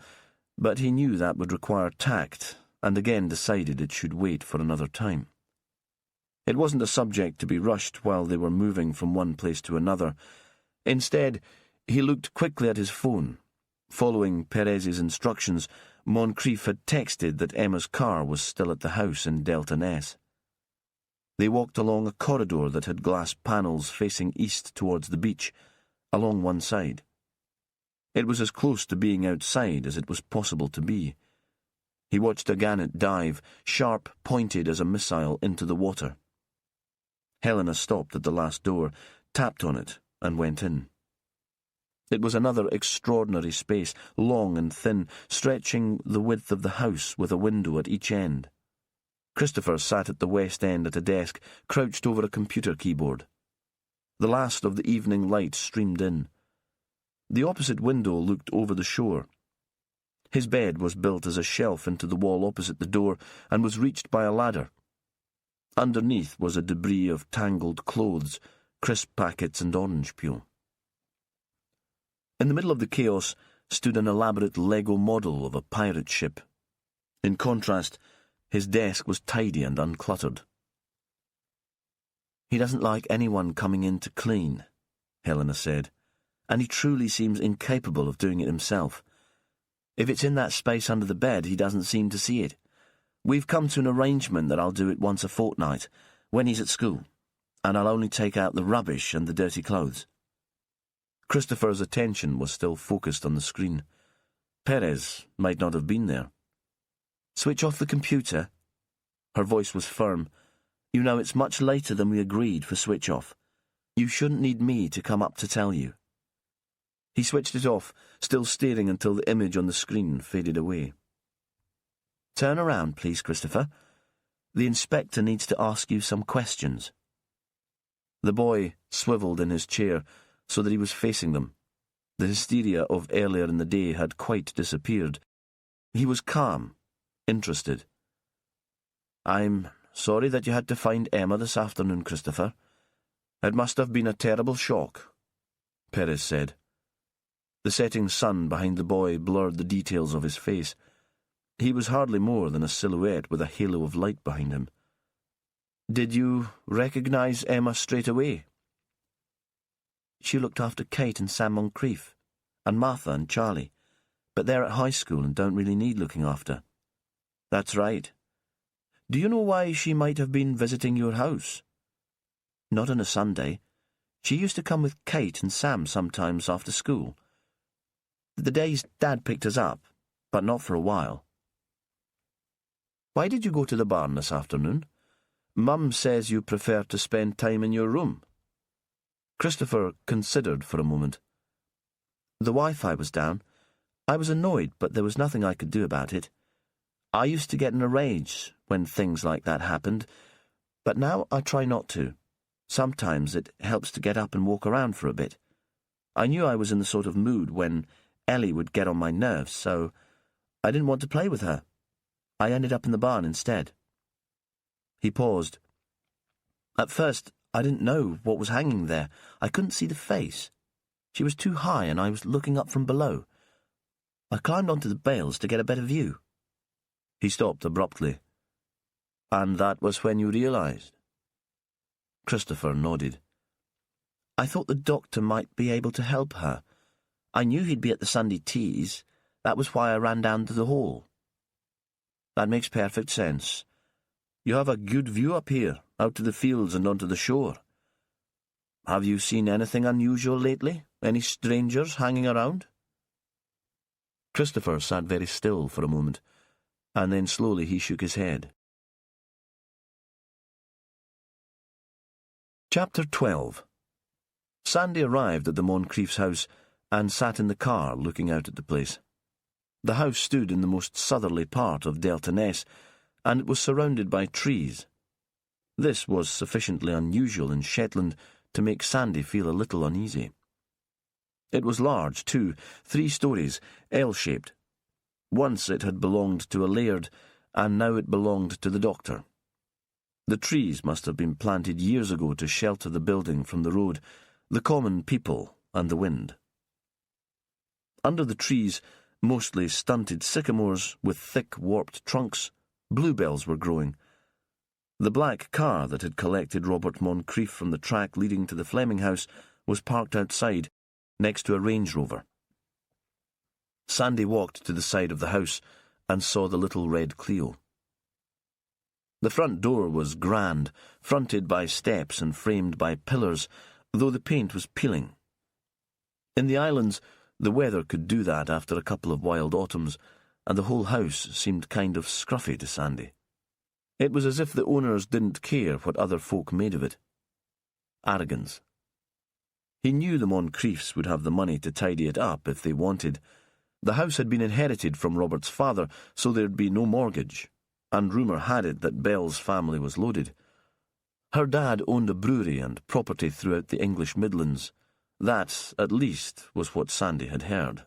but he knew that would require tact, and again decided it should wait for another time. It wasn't a subject to be rushed while they were moving from one place to another. Instead, he looked quickly at his phone. Following Perez's instructions, Moncrief had texted that Emma's car was still at the house in Delta Ness. They walked along a corridor that had glass panels facing east towards the beach, along one side. It was as close to being outside as it was possible to be. He watched a gannet dive, sharp, pointed as a missile, into the water. Helena stopped at the last door, tapped on it, and went in. It was another extraordinary space, long and thin, stretching the width of the house with a window at each end. Christopher sat at the west end at a desk, crouched over a computer keyboard. The last of the evening light streamed in. The opposite window looked over the shore. His bed was built as a shelf into the wall opposite the door and was reached by a ladder. Underneath was a debris of tangled clothes, crisp packets and orange peel. In the middle of the chaos stood an elaborate Lego model of a pirate ship. In contrast, his desk was tidy and uncluttered. "He doesn't like anyone coming in to clean," Helena said, "and he truly seems incapable of doing it himself. If it's in that space under the bed, he doesn't seem to see it. We've come to an arrangement that I'll do it once a fortnight, when he's at school, and I'll only take out the rubbish and the dirty clothes." Christopher's attention was still focused on the screen. Perez might not have been there. "Switch off the computer." Her voice was firm. "You know, it's much later than we agreed for switch off. You shouldn't need me to come up to tell you." He switched it off, still staring until the image on the screen faded away. "Turn around, please, Christopher. The inspector needs to ask you some questions." The boy swivelled in his chair so that he was facing them. The hysteria of earlier in the day had quite disappeared. He was calm, interested. "I'm sorry that you had to find Emma this afternoon, Christopher. It must have been a terrible shock," Perez said. The setting sun behind the boy blurred the details of his face. He was hardly more than a silhouette with a halo of light behind him. "Did you recognize Emma straight away?" "She looked after Kate and Sam Moncrief, and Martha and Charlie, but they're at high school and don't really need looking after." "That's right. Do you know why she might have been visiting your house?" "Not on a Sunday. She used to come with Kate and Sam sometimes after school. The days Dad picked us up, but not for a while." "Why did you go to the barn this afternoon? Mum says you prefer to spend time in your room." Christopher considered for a moment. "The Wi-Fi was down. I was annoyed, but there was nothing I could do about it. I used to get in a rage when things like that happened, but now I try not to. Sometimes it helps to get up and walk around for a bit. I knew I was in the sort of mood when Ellie would get on my nerves, so I didn't want to play with her. I ended up in the barn instead." He paused. "At first, I didn't know what was hanging there. I couldn't see the face. She was too high and I was looking up from below. I climbed onto the bales to get a better view." He stopped abruptly. "And that was when you realized?" Christopher nodded. "I thought the doctor might be able to help her. I knew he'd be at the Sunday teas. That was why I ran down to the hall." "That makes perfect sense. You have a good view up here, out to the fields and onto the shore. Have you seen anything unusual lately? Any strangers hanging around?" Christopher sat very still for a moment, and then slowly he shook his head. Chapter 12. Sandy arrived at the Moncrief's house and sat in the car looking out at the place. The house stood in the most southerly part of Delta Ness, and it was surrounded by trees. This was sufficiently unusual in Shetland to make Sandy feel a little uneasy. It was large, too, 3 stories, L-shaped. Once it had belonged to a laird, and now it belonged to the doctor. The trees must have been planted years ago to shelter the building from the road, the common people, and the wind. Under the trees, mostly stunted sycamores with thick, warped trunks, bluebells were growing. The black car that had collected Robert Moncrief from the track leading to the Fleming house was parked outside, next to a Range Rover. Sandy walked to the side of the house and saw the little red Clio. The front door was grand, fronted by steps and framed by pillars, though the paint was peeling. In the islands, the weather could do that after a couple of wild autumns, and the whole house seemed kind of scruffy to Sandy. It was as if the owners didn't care what other folk made of it. Arrogance. He knew the Moncriefs would have the money to tidy it up if they wanted. The house had been inherited from Robert's father, so there'd be no mortgage. and rumour had it that Bell's family was loaded. Her dad owned a brewery and property throughout the English Midlands. That, at least, was what Sandy had heard.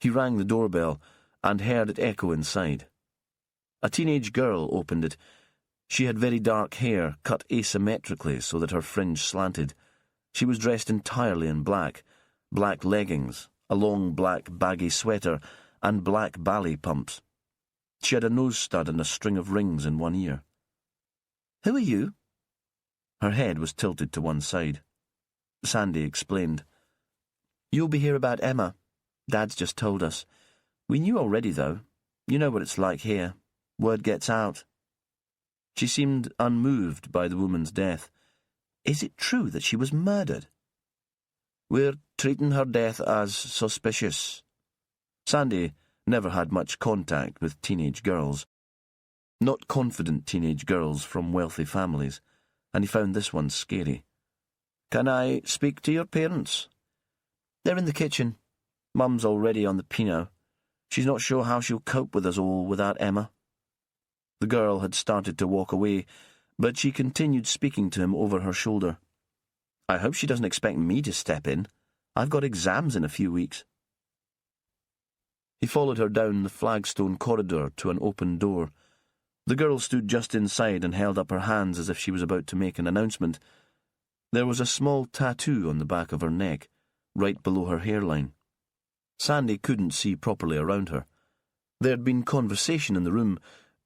He rang the doorbell and heard it echo inside. A teenage girl opened it. She had very dark hair, cut asymmetrically so that her fringe slanted. She was dressed entirely in black leggings, a long black baggy sweater, and black ballet pumps. She had a nose stud and a string of rings in one ear. "Who are you?" Her head was tilted to one side. Sandy explained. "You'll be here about Emma. Dad's just told us. We knew already, though. You know what it's like here. Word gets out." She seemed unmoved by the woman's death. "Is it true that she was murdered?" "We're treating her death as suspicious." Sandy never had much contact with teenage girls. Not confident teenage girls from wealthy families, and he found this one scary. "Can I speak to your parents?" "They're in the kitchen. Mum's already on the Pinot. She's not sure how she'll cope with us all without Emma." The girl had started to walk away, but she continued speaking to him over her shoulder. "I hope she doesn't expect me to step in. I've got exams in a few weeks." He followed her down the flagstone corridor to an open door. The girl stood just inside and held up her hands as if she was about to make an announcement. There was a small tattoo on the back of her neck, right below her hairline. Sandy couldn't see properly around her. There had been conversation in the room,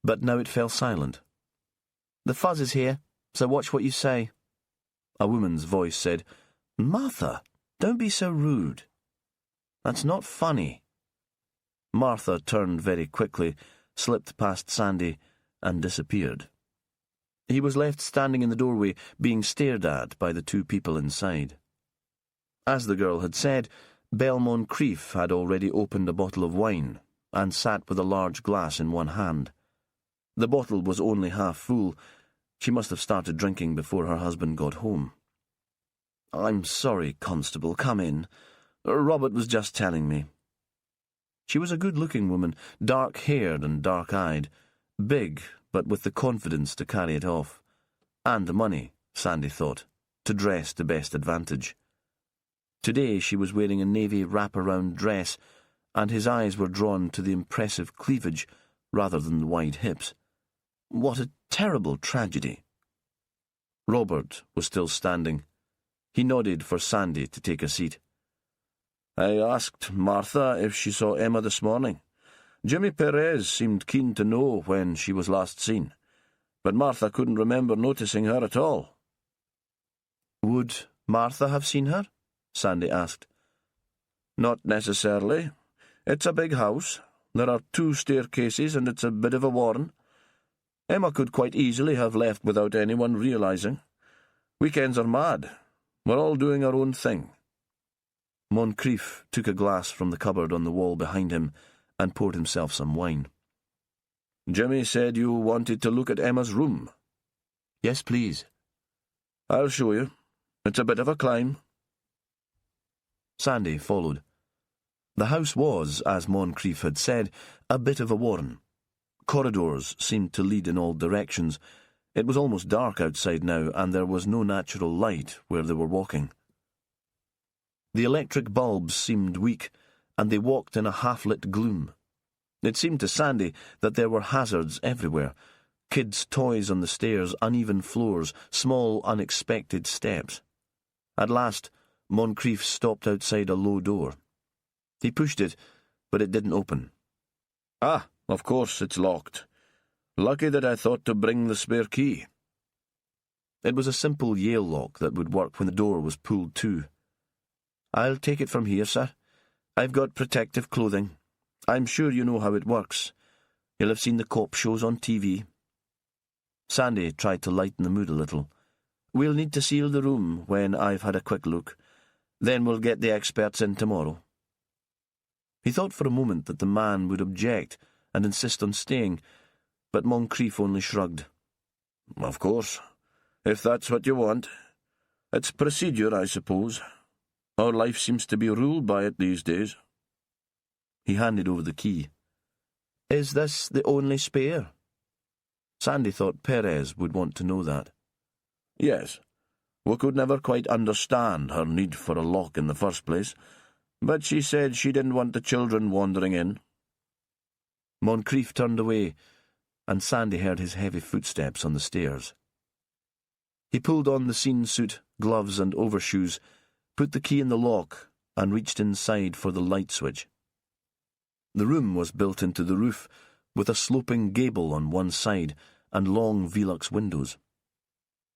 but now it fell silent. "The fuzz is here, so watch what you say." A woman's voice said, "Martha, don't be so rude." "That's not funny." Martha turned very quickly, slipped past Sandy, and disappeared. He was left standing in the doorway, being stared at by the two people inside. As the girl had said, Belle Moncrief had already opened a bottle of wine, and sat with a large glass in one hand. The bottle was only half full. She must have started drinking before her husband got home. "I'm sorry, Constable, come in. Robert was just telling me." She was a good-looking woman, dark-haired and dark-eyed, big, but with the confidence to carry it off. And the money, Sandy thought, to dress to best advantage. Today she was wearing a navy wrap-around dress, and his eyes were drawn to the impressive cleavage rather than the wide hips. What a terrible tragedy. Robert was still standing. He nodded for Sandy to take a seat. "I asked Martha if she saw Emma this morning. Jimmy Perez seemed keen to know when she was last seen, but Martha couldn't remember noticing her at all." "Would Martha have seen her?" Sandy asked. "Not necessarily. It's a big house. There are 2 staircases and it's a bit of a warren. Emma could quite easily have left without anyone realising. Weekends are mad. We're all doing our own thing." Moncrief took a glass from the cupboard on the wall behind him and poured himself some wine. "Jimmy said you wanted to look at Emma's room." "Yes, please." "I'll show you. It's a bit of a climb." Sandy followed. The house was, as Moncrief had said, a bit of a warren. Corridors seemed to lead in all directions. It was almost dark outside now, and there was no natural light where they were walking. The electric bulbs seemed weak, and they walked in a half-lit gloom. It seemed to Sandy that there were hazards everywhere. Kids' toys on the stairs, uneven floors, small, unexpected steps. At last, Moncrief stopped outside a low door. He pushed it, but it didn't open. "Ah, of course it's locked. Lucky that I thought to bring the spare key." It was a simple Yale lock that would work when the door was pulled to. "I'll take it from here, sir. I've got protective clothing. I'm sure you know how it works. You'll have seen the cop shows on TV." Sandy tried to lighten the mood a little. "We'll need to seal the room when I've had a quick look. Then we'll get the experts in tomorrow." He thought for a moment that the man would object and insist on staying, but Moncrief only shrugged. "Of course, if that's what you want. It's procedure, I suppose. Our life seems to be ruled by it these days." He handed over the key. "Is this the only spare?" Sandy thought Perez would want to know that. Yes, we could never quite understand her need for a lock in the first place, but she said she didn't want the children wandering in. Moncrief turned away, and Sandy heard his heavy footsteps on the stairs. He pulled on the scene suit, gloves and overshoes, put the key in the lock, and reached inside for the light switch. The room was built into the roof, with a sloping gable on one side and long Velux windows.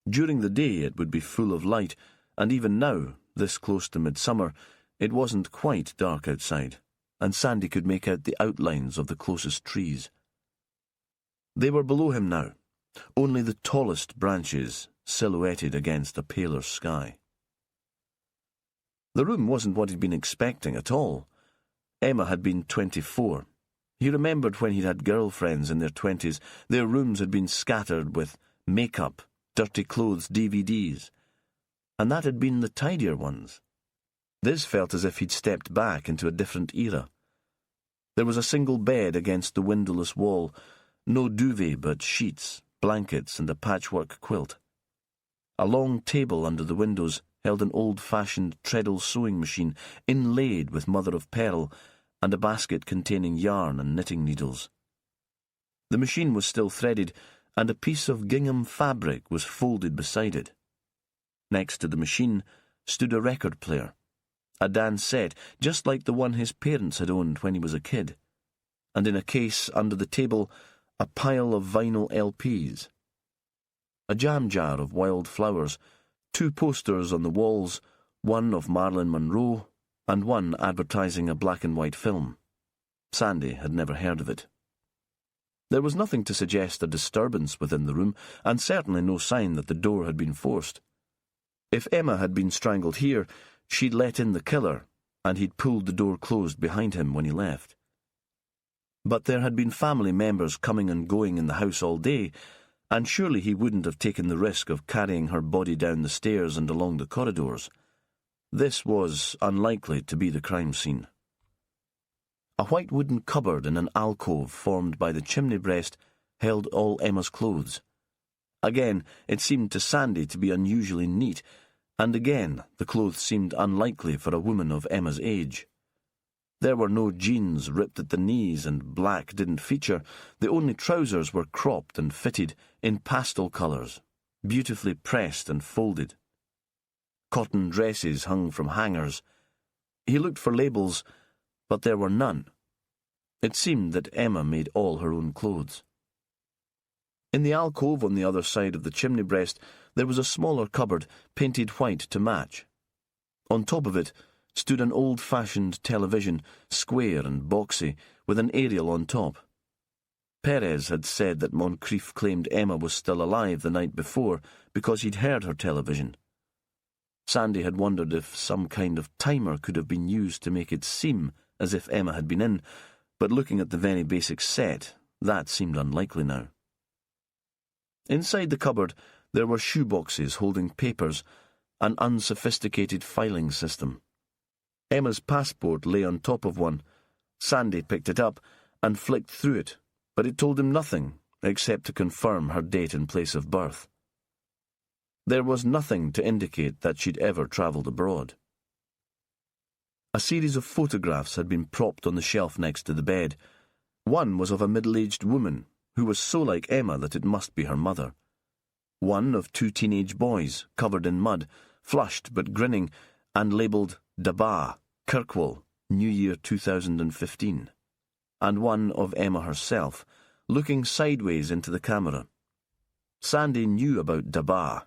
During the day it would be full of light, and even now, this close to midsummer, it wasn't quite dark outside, and Sandy could make out the outlines of the closest trees. They were below him now, only the tallest branches silhouetted against a paler sky. The room wasn't what he'd been expecting at all. Emma had been 24. He remembered when he'd had girlfriends in their 20s, their rooms had been scattered with makeup, dirty clothes, DVDs. And that had been the tidier ones. This felt as if he'd stepped back into a different era. There was a single bed against the windowless wall, no duvet but sheets, blankets and a patchwork quilt. A long table under the windows held an old-fashioned treadle sewing machine inlaid with mother-of-pearl and a basket containing yarn and knitting needles. The machine was still threaded, and a piece of gingham fabric was folded beside it. Next to the machine stood a record player, a dansette just like the one his parents had owned when he was a kid, and in a case under the table a pile of vinyl LPs. A jam jar of wild flowers, 2 posters on the walls, one of Marilyn Monroe, and one advertising a black-and-white film. Sandy had never heard of it. There was nothing to suggest a disturbance within the room, and certainly no sign that the door had been forced. If Emma had been strangled here, she'd let in the killer, and he'd pulled the door closed behind him when he left. But there had been family members coming and going in the house all day, and surely he wouldn't have taken the risk of carrying her body down the stairs and along the corridors. This was unlikely to be the crime scene. A white wooden cupboard in an alcove formed by the chimney breast held all Emma's clothes. Again, it seemed to Sandy to be unusually neat, and again the clothes seemed unlikely for a woman of Emma's age. There were no jeans ripped at the knees, and black didn't feature. The only trousers were cropped and fitted in pastel colours, beautifully pressed and folded. Cotton dresses hung from hangers. He looked for labels, but there were none. It seemed that Emma made all her own clothes. In the alcove on the other side of the chimney breast, there was a smaller cupboard painted white to match. On top of it stood an old-fashioned television, square and boxy, with an aerial on top. Perez had said that Moncrief claimed Emma was still alive the night before because he'd heard her television. Sandy had wondered if some kind of timer could have been used to make it seem as if Emma had been in, but looking at the very basic set, that seemed unlikely now. Inside the cupboard there were shoeboxes holding papers, an unsophisticated filing system. Emma's passport lay on top of one. Sandy picked it up and flicked through it, but it told him nothing except to confirm her date and place of birth. There was nothing to indicate that she'd ever travelled abroad. A series of photographs had been propped on the shelf next to the bed. One was of a middle-aged woman, who was so like Emma that it must be her mother. One of 2 teenage boys, covered in mud, flushed but grinning, and labelled Daba, Kirkwall, New Year 2015. And one of Emma herself, looking sideways into the camera. Sandy knew about Daba,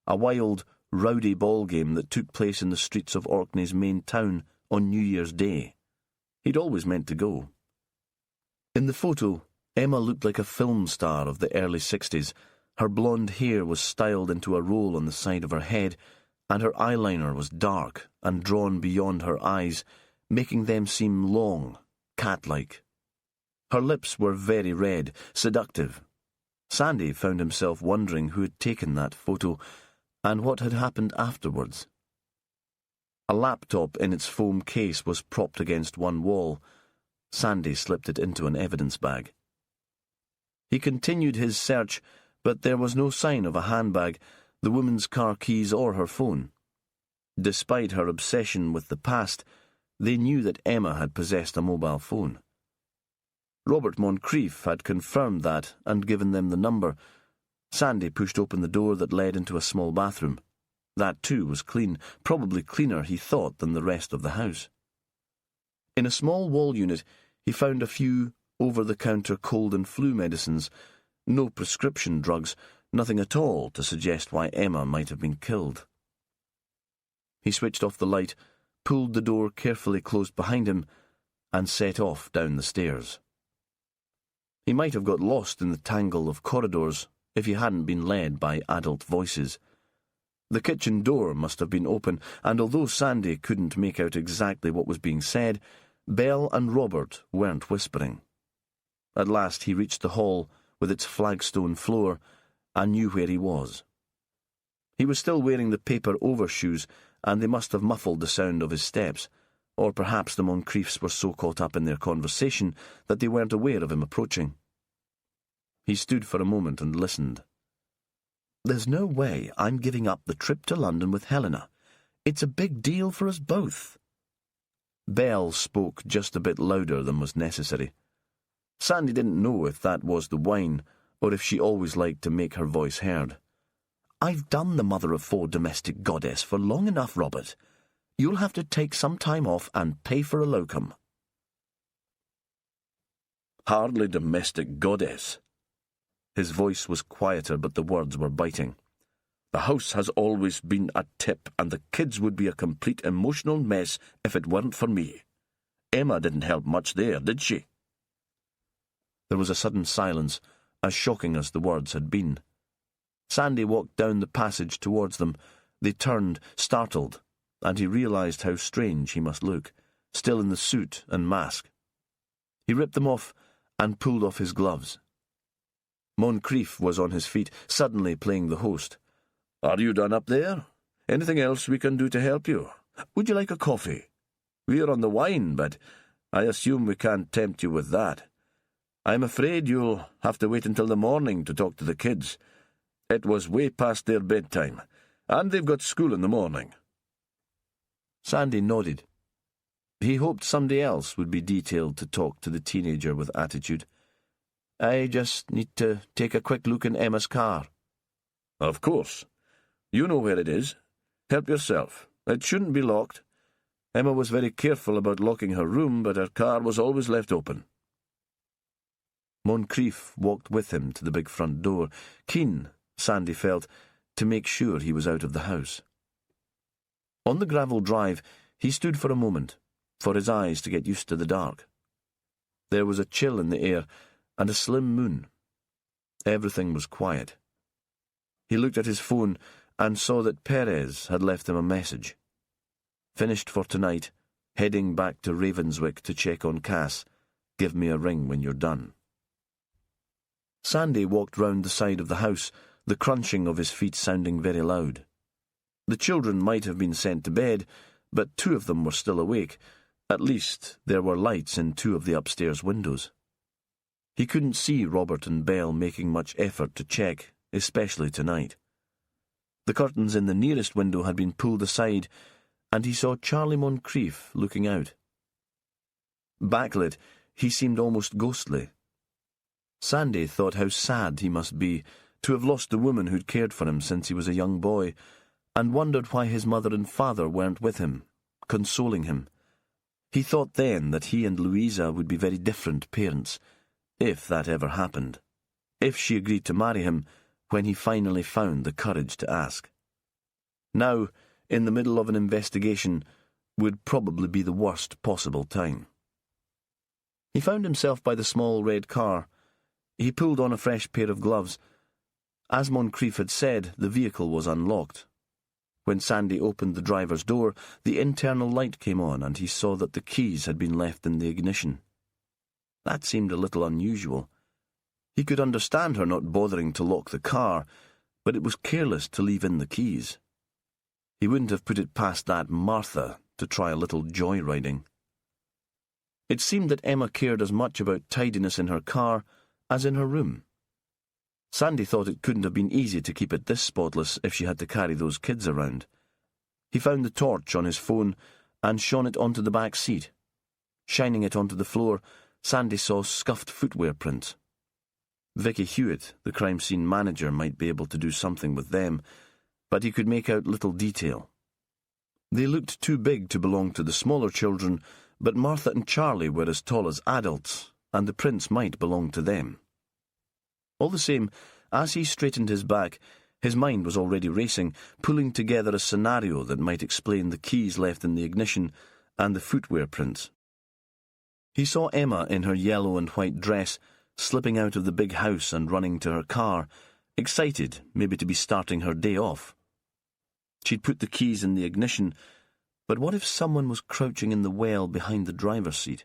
a wild, rowdy ball game that took place in the streets of Orkney's main town on New Year's Day. He'd always meant to go. In the photo, Emma looked like a film star of the early 60s. Her blonde hair was styled into a roll on the side of her head, and her eyeliner was dark and drawn beyond her eyes, making them seem long, cat-like. Her lips were very red, seductive. Sandy found himself wondering who had taken that photo and what had happened afterwards. A laptop in its foam case was propped against one wall. Sandy slipped it into an evidence bag. He continued his search, but there was no sign of a handbag, the woman's car keys or her phone. Despite her obsession with the past, they knew that Emma had possessed a mobile phone. Robert Moncrief had confirmed that and given them the number. Sandy pushed open the door that led into a small bathroom. That too was clean, probably cleaner, he thought, than the rest of the house. In a small wall unit, he found a few over-the-counter cold and flu medicines, no prescription drugs, nothing at all to suggest why Emma might have been killed. He switched off the light, pulled the door carefully closed behind him, and set off down the stairs. He might have got lost in the tangle of corridors if he hadn't been led by adult voices. The kitchen door must have been open, and although Sandy couldn't make out exactly what was being said, Belle and Robert weren't whispering. At last he reached the hall with its flagstone floor and knew where he was. He was still wearing the paper overshoes, and they must have muffled the sound of his steps, or perhaps the Moncriefs were so caught up in their conversation that they weren't aware of him approaching. He stood for a moment and listened. "There's no way I'm giving up the trip to London with Helena. It's a big deal for us both." Belle spoke just a bit louder than was necessary. Sandy didn't know if that was the wine, or if she always liked to make her voice heard. "I've done the mother-of-four domestic goddess for long enough, Robert. You'll have to take some time off and pay for a locum." "Hardly domestic goddess." His voice was quieter, but the words were biting. "The house has always been a tip, and the kids would be a complete emotional mess if it weren't for me. Emma didn't help much there, did she?" There was a sudden silence, as shocking as the words had been. Sandy walked down the passage towards them. They turned, startled, and he realized how strange he must look, still in the suit and mask. He ripped them off and pulled off his gloves. Moncrief was on his feet, suddenly playing the host. "Are you done up there? Anything else we can do to help you? Would you like a coffee? We're on the wine, but I assume we can't tempt you with that. I'm afraid you'll have to wait until the morning to talk to the kids. It was way past their bedtime, and they've got school in the morning." Sandy nodded. He hoped somebody else would be detailed to talk to the teenager with attitude. "I just need to take a quick look in Emma's car." "Of course. You know where it is. Help yourself. It shouldn't be locked. Emma was very careful about locking her room, but her car was always left open." Moncrief walked with him to the big front door, keen, Sandy felt, to make sure he was out of the house. On the gravel drive, he stood for a moment, for his eyes to get used to the dark. There was a chill in the air, and a slim moon. Everything was quiet. He looked at his phone and saw that Perez had left him a message. "Finished for tonight, heading back to Ravenswick to check on Cass. Give me a ring when you're done." Sandy walked round the side of the house, the crunching of his feet sounding very loud. The children might have been sent to bed, but 2 of them were still awake. At least there were lights in 2 of the upstairs windows. He couldn't see Robert and Belle making much effort to check, especially tonight. The curtains in the nearest window had been pulled aside, and he saw Charlie Moncrief looking out. Backlit, he seemed almost ghostly. Sandy thought how sad he must be to have lost the woman who'd cared for him since he was a young boy, and wondered why his mother and father weren't with him, consoling him. He thought then that he and Louisa would be very different parents, if that ever happened, if she agreed to marry him when he finally found the courage to ask. Now, in the middle of an investigation, would probably be the worst possible time. He found himself by the small red car. He pulled on a fresh pair of gloves. As Moncrief had said, the vehicle was unlocked. When Sandy opened the driver's door, the internal light came on, and he saw that the keys had been left in the ignition. That seemed a little unusual. He could understand her not bothering to lock the car, but it was careless to leave in the keys. He wouldn't have put it past that Martha to try a little joyriding. It seemed that Emma cared as much about tidiness in her car as in her room, Sandy thought it couldn't have been easy to keep it this spotless if she had to carry those kids around. He found the torch on his phone and shone it onto the back seat. Shining it onto the floor, Sandy saw scuffed footwear prints. Vicky Hewitt, the crime scene manager, might be able to do something with them, but he could make out little detail. They looked too big to belong to the smaller children, but Martha and Charlie were as tall as adults, and the prints might belong to them. All the same, as he straightened his back, his mind was already racing, pulling together a scenario that might explain the keys left in the ignition and the footwear prints. He saw Emma in her yellow and white dress, slipping out of the big house and running to her car, excited maybe to be starting her day off. She'd put the keys in the ignition, but what if someone was crouching in the well behind the driver's seat?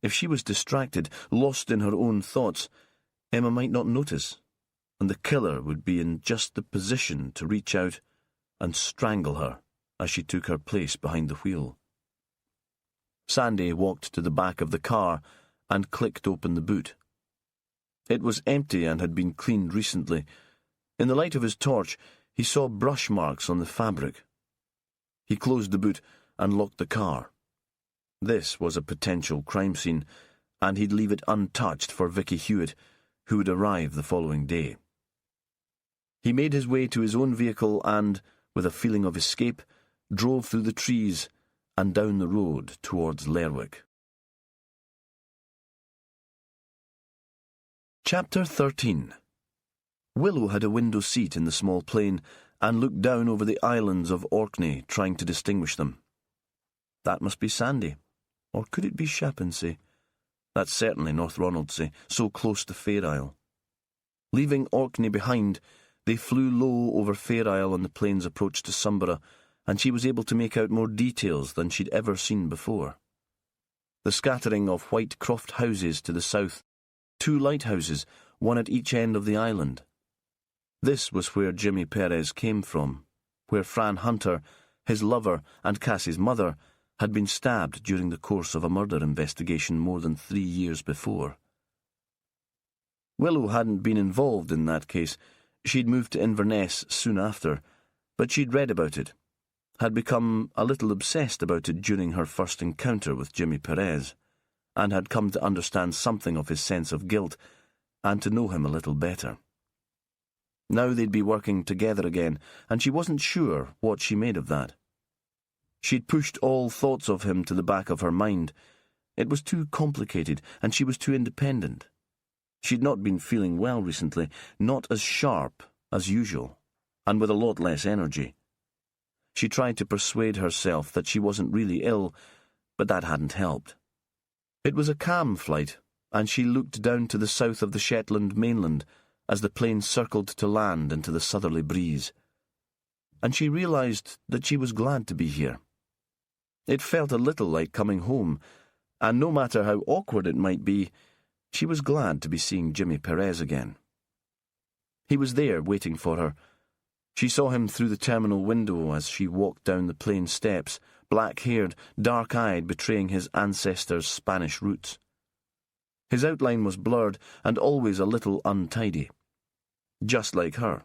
If she was distracted, lost in her own thoughts, Emma might not notice, and the killer would be in just the position to reach out and strangle her as she took her place behind the wheel. Sandy walked to the back of the car and clicked open the boot. It was empty and had been cleaned recently. In the light of his torch, he saw brush marks on the fabric. He closed the boot and locked the car. This was a potential crime scene, and he'd leave it untouched for Vicky Hewitt, who would arrive the following day. He made his way to his own vehicle and, with a feeling of escape, drove through the trees and down the road towards Lerwick. Chapter 13. Willow had a window seat in the small plane and looked down over the islands of Orkney, trying to distinguish them. That must be Sandy. Or could it be Shapinsea? That's certainly North Ronaldsay, so close to Fair Isle. Leaving Orkney behind, they flew low over Fair Isle on the plane's approach to Sumborough, and she was able to make out more details than she'd ever seen before. The scattering of white croft houses to the south, 2 lighthouses, one at each end of the island. This was where Jimmy Perez came from, where Fran Hunter, his lover and Cassie's mother, had been stabbed during the course of a murder investigation more than 3 years before. Willow hadn't been involved in that case. She'd moved to Inverness soon after, but she'd read about it, had become a little obsessed about it during her first encounter with Jimmy Perez, and had come to understand something of his sense of guilt and to know him a little better. Now they'd be working together again, and she wasn't sure what she made of that. She'd pushed all thoughts of him to the back of her mind. It was too complicated, and she was too independent. She'd not been feeling well recently, not as sharp as usual, and with a lot less energy. She tried to persuade herself that she wasn't really ill, but that hadn't helped. It was a calm flight, and she looked down to the south of the Shetland mainland as the plane circled to land into the southerly breeze. And she realised that she was glad to be here. It felt a little like coming home, and no matter how awkward it might be, she was glad to be seeing Jimmy Perez again. He was there waiting for her. She saw him through the terminal window as she walked down the plane steps, black-haired, dark-eyed, betraying his ancestors' Spanish roots. His outline was blurred and always a little untidy. Just like her.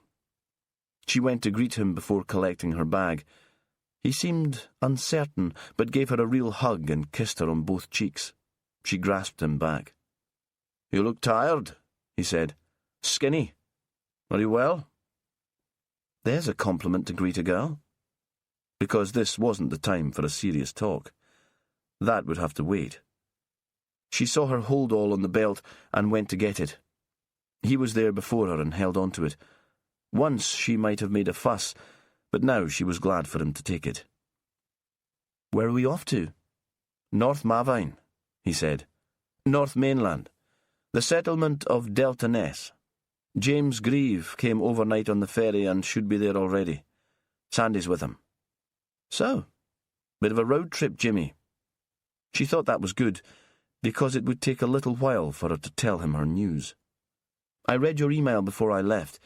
She went to greet him before collecting her bag. He seemed uncertain, but gave her a real hug and kissed her on both cheeks. She grasped him back. "You look tired," he said. "Skinny. Are you well?" There's a compliment to greet a girl. Because this wasn't the time for a serious talk. That would have to wait. She saw her hold all on the belt and went to get it. He was there before her and held on to it. Once she might have made a fuss, but now she was glad for him to take it. "Where are we off to?" "North Mavine," he said. "North Mainland. The settlement of Delta Ness. James Grieve came overnight on the ferry and should be there already. Sandy's with him." "So, bit of a road trip, Jimmy." She thought that was good, because it would take a little while for her to tell him her news. "I read your email before I left,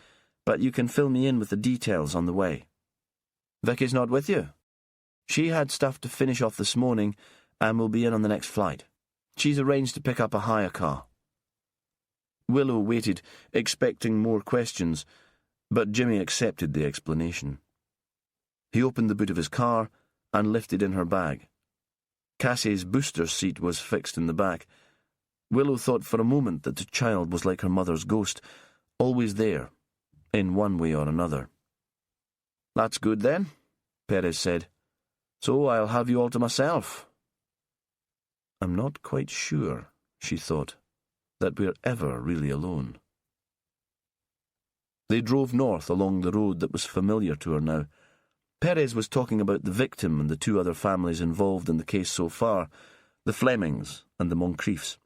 but you can fill me in with the details on the way." "Vicky's not with you?" "She had stuff to finish off this morning and will be in on the next flight. She's arranged to pick up a hire car." Willow waited, expecting more questions, but Jimmy accepted the explanation. He opened the boot of his car and lifted in her bag. Cassie's booster seat was fixed in the back. Willow thought for a moment that the child was like her mother's ghost, always there, in one way or another. "That's good, then," Perez said. "So I'll have you all to myself." "I'm not quite sure," she thought, "that we're ever really alone." They drove north along the road that was familiar to her now. Perez was talking about the victim and the two other families involved in the case so far, the Flemings and the Moncriefs.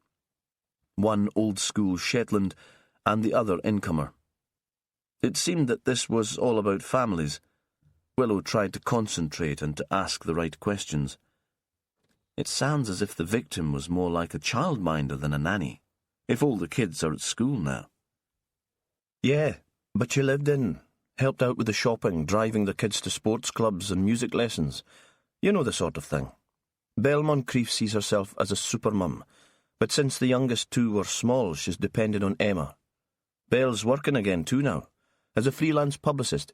One old-school Shetland and the other incomer. It seemed that this was all about families. Willow tried to concentrate and to ask the right questions. "It sounds as if the victim was more like a childminder than a nanny, if all the kids are at school now." "Yeah, but she lived in, helped out with the shopping, driving the kids to sports clubs and music lessons. You know the sort of thing. Belle Moncrief sees herself as a supermum, but since the youngest two were small, she's depended on Emma. Belle's working again too now, as a freelance publicist.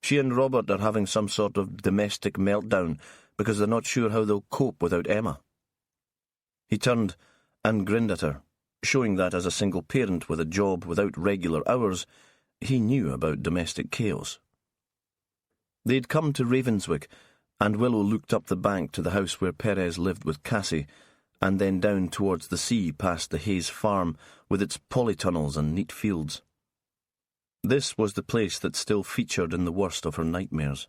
She and Robert are having some sort of domestic meltdown because they're not sure how they'll cope without Emma." He turned and grinned at her, showing that as a single parent with a job without regular hours, he knew about domestic chaos. They'd come to Ravenswick, and Willow looked up the bank to the house where Perez lived with Cassie, and then down towards the sea past the Hayes farm with its polytunnels and neat fields. This was the place that still featured in the worst of her nightmares.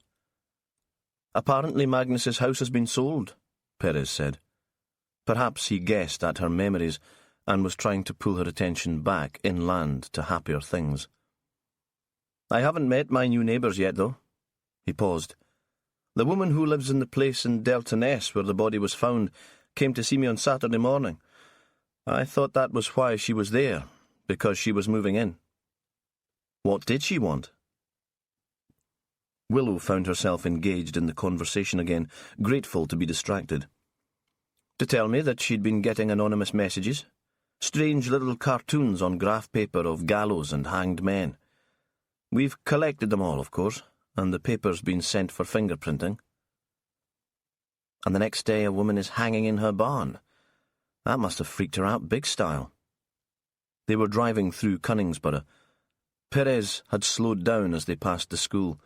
"Apparently Magnus's house has been sold," Perez said. Perhaps he guessed at her memories and was trying to pull her attention back inland to happier things. "I haven't met my new neighbours yet, though." He paused. "The woman who lives in the place in Delta Ness where the body was found came to see me on Saturday morning. I thought that was why she was there, because she was moving in." "What did she want?" Willow found herself engaged in the conversation again, grateful to be distracted. "To tell me that she'd been getting anonymous messages, strange little cartoons on graph paper of gallows and hanged men. We've collected them all, of course, and the paper's been sent for fingerprinting. And the next day a woman is hanging in her barn. That must have freaked her out big style." They were driving through Cunningsborough. Perez had slowed down as they passed the school.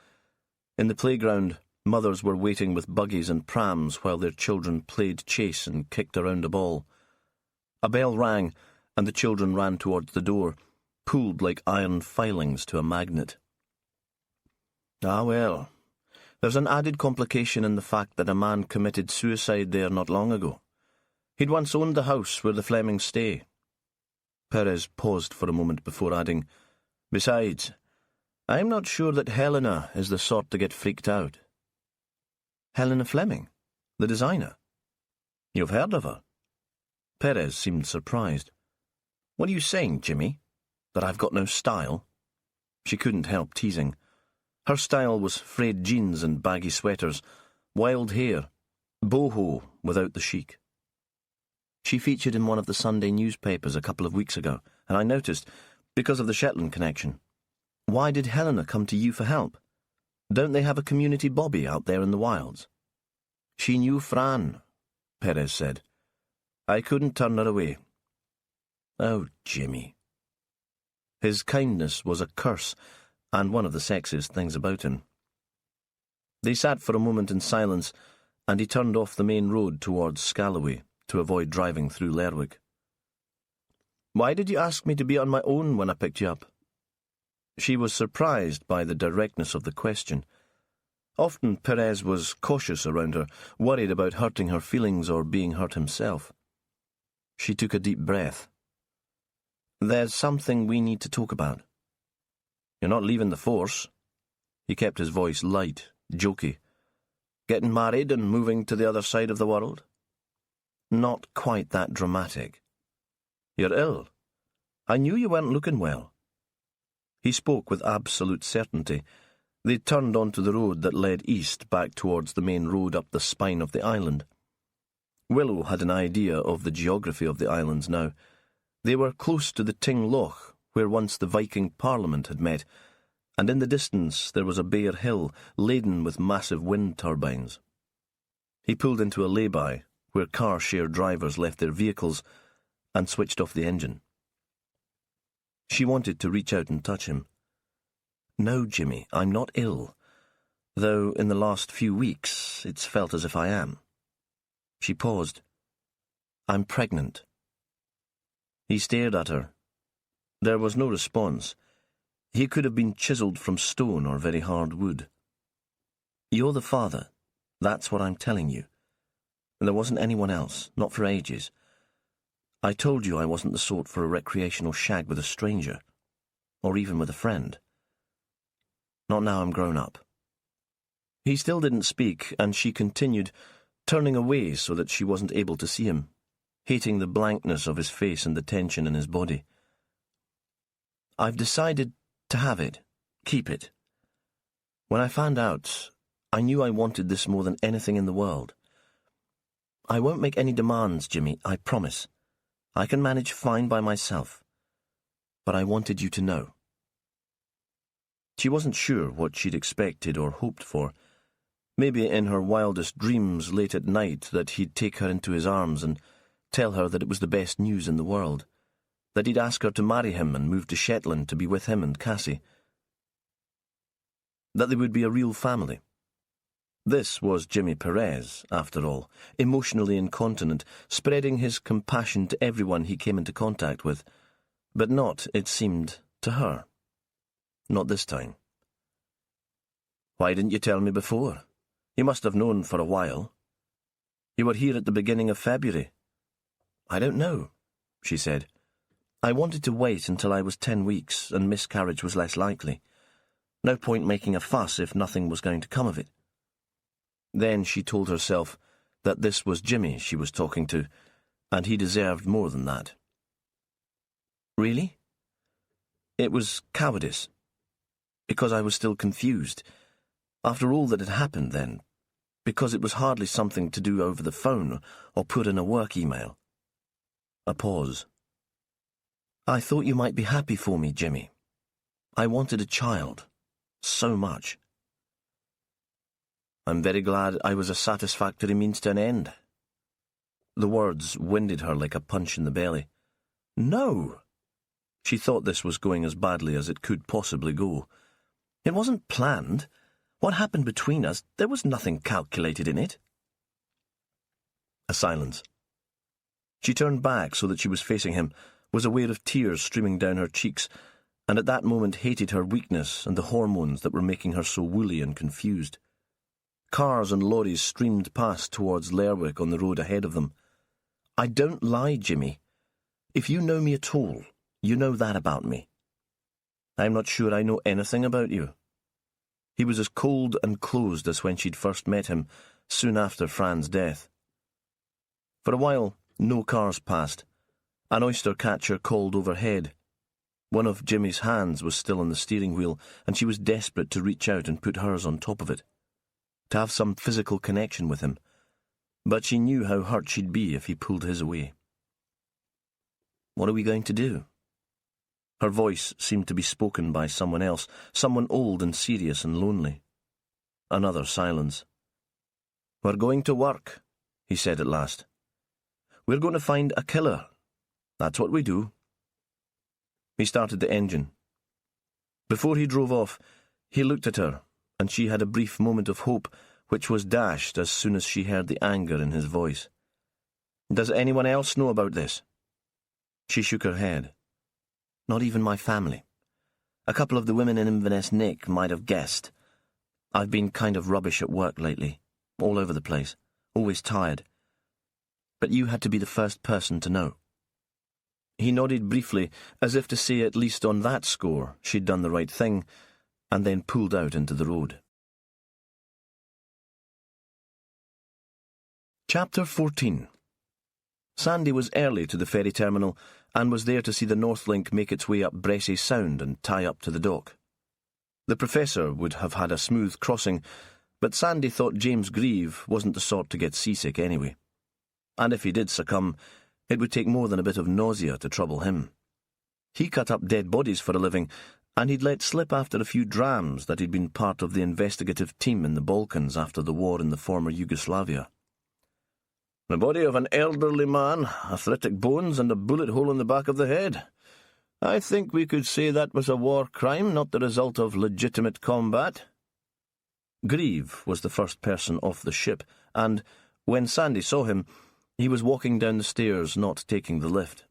In the playground, mothers were waiting with buggies and prams while their children played chase and kicked around a ball. A bell rang, and the children ran towards the door, pulled like iron filings to a magnet. "Ah, well, there's an added complication in the fact that a man committed suicide there not long ago. He'd once owned the house where the Flemings stay." Perez paused for a moment before adding, "Besides, I'm not sure that Helena is the sort to get freaked out." "Helena Fleming? The designer?" "You've heard of her?" Perez seemed surprised. "What are you saying, Jimmy? That I've got no style?" She couldn't help teasing. Her style was frayed jeans and baggy sweaters, wild hair, boho without the chic. "She featured in one of the Sunday newspapers a couple of weeks ago, and I noticed, because of the Shetland connection. Why did Helena come to you for help? Don't they have a community bobby out there in the wilds?" "She knew Fran," Perez said. "I couldn't turn her away." "Oh, Jimmy." His kindness was a curse, and one of the sexiest things about him. They sat for a moment in silence, and he turned off the main road towards Scalloway to avoid driving through Lerwick. "Why did you ask me to be on my own when I picked you up?" She was surprised by the directness of the question. Often Perez was cautious around her, worried about hurting her feelings or being hurt himself. She took a deep breath. "There's something we need to talk about." "You're not leaving the force?" He kept his voice light, jokey. "Getting married and moving to the other side of the world?" "Not quite that dramatic." "You're ill. I knew you weren't looking well." He spoke with absolute certainty. They turned onto the road that led east back towards the main road up the spine of the island. Willow had an idea of the geography of the islands now. They were close to the Ting Loch, where once the Viking Parliament had met, and in the distance there was a bare hill laden with massive wind turbines. He pulled into a lay-by, where car-share drivers left their vehicles, and switched off the engine. She wanted to reach out and touch him. "No, Jimmy, I'm not ill, though in the last few weeks it's felt as if I am." She paused. "I'm pregnant." He stared at her. There was no response. He could have been chiselled from stone or very hard wood. "You're the father. That's what I'm telling you. And there wasn't anyone else, not for ages. I told you I wasn't the sort for a recreational shag with a stranger, or even with a friend. Not now I'm grown up." He still didn't speak, and she continued, turning away so that she wasn't able to see him, hating the blankness of his face and the tension in his body. "I've decided to have it, keep it. When I found out, I knew I wanted this more than anything in the world. I won't make any demands, Jimmy, I promise. I can manage fine by myself. But I wanted you to know." She wasn't sure what she'd expected or hoped for. Maybe in her wildest dreams late at night that he'd take her into his arms and tell her that it was the best news in the world, that he'd ask her to marry him and move to Shetland to be with him and Cassie, that they would be a real family. This was Jimmy Perez, after all, emotionally incontinent, spreading his compassion to everyone he came into contact with, but not, it seemed, to her. Not this time. "Why didn't you tell me before? You must have known for a while. You were here at the beginning of February." "I don't know," she said. "I wanted to wait until I was 10 weeks and miscarriage was less likely. No point making a fuss if nothing was going to come of it." Then she told herself that this was Jimmy she was talking to, and he deserved more than that. "Really?" "It was cowardice. Because I was still confused. After all that had happened then. Because it was hardly something to do over the phone or put in a work email." A pause. "I thought you might be happy for me, Jimmy. I wanted a child. So much." "I'm very glad I was a satisfactory means to an end." The words winded her like a punch in the belly. "No!" She thought this was going as badly as it could possibly go. "It wasn't planned. What happened between us, there was nothing calculated in it." A silence. She turned back so that she was facing him, was aware of tears streaming down her cheeks, and at that moment hated her weakness and the hormones that were making her so woolly and confused. Cars and lorries streamed past towards Lerwick on the road ahead of them. "I don't lie, Jimmy. If you know me at all, you know that about me." "I'm not sure I know anything about you." He was as cold and closed as when she'd first met him, soon after Fran's death. For a while, no cars passed. An oyster catcher called overhead. One of Jimmy's hands was still on the steering wheel, and she was desperate to reach out and put hers on top of it, to have some physical connection with him, but she knew how hurt she'd be if he pulled his away. "What are we going to do?" Her voice seemed to be spoken by someone else, someone old and serious and lonely. Another silence. "We're going to work," he said at last. "We're going to find a killer. That's what we do." He started the engine. Before he drove off, he looked at her, and she had a brief moment of hope, which was dashed as soon as she heard the anger in his voice. "Does anyone else know about this?" She shook her head. "Not even my family. A couple of the women in Inverness Nick might have guessed. I've been kind of rubbish at work lately, all over the place, always tired. But you had to be the first person to know." He nodded briefly, as if to say at least on that score she'd done the right thing, and then pulled out into the road. Chapter 14. Sandy was early to the ferry terminal and was there to see the Northlink make its way up Bressay Sound and tie up to the dock. The Professor would have had a smooth crossing, but Sandy thought James Grieve wasn't the sort to get seasick anyway. And if he did succumb, It would take more than a bit of nausea to trouble him. He cut up dead bodies for a living, and he'd let slip after a few drams that he'd been part of the investigative team in the Balkans after the war in the former Yugoslavia. The body of an elderly man, arthritic bones, and a bullet hole in the back of the head. I think we could say that was a war crime, not the result of legitimate combat. Cleeves was the first person off the ship, and, when Sandy saw him, he was walking down the stairs, not taking the lift.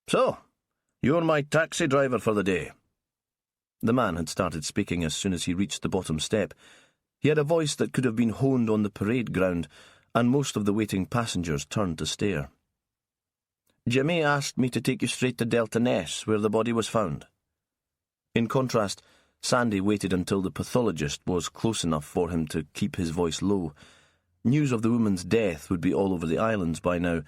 So, you're my taxi driver for the day. The man had started speaking as soon as he reached the bottom step. He had a voice that could have been honed on the parade ground, and most of the waiting passengers turned to stare. Jimmy asked me to take you straight to Delta Ness, where the body was found. In contrast, Sandy waited until the pathologist was close enough for him to keep his voice low. News of the woman's death would be all over the islands by now,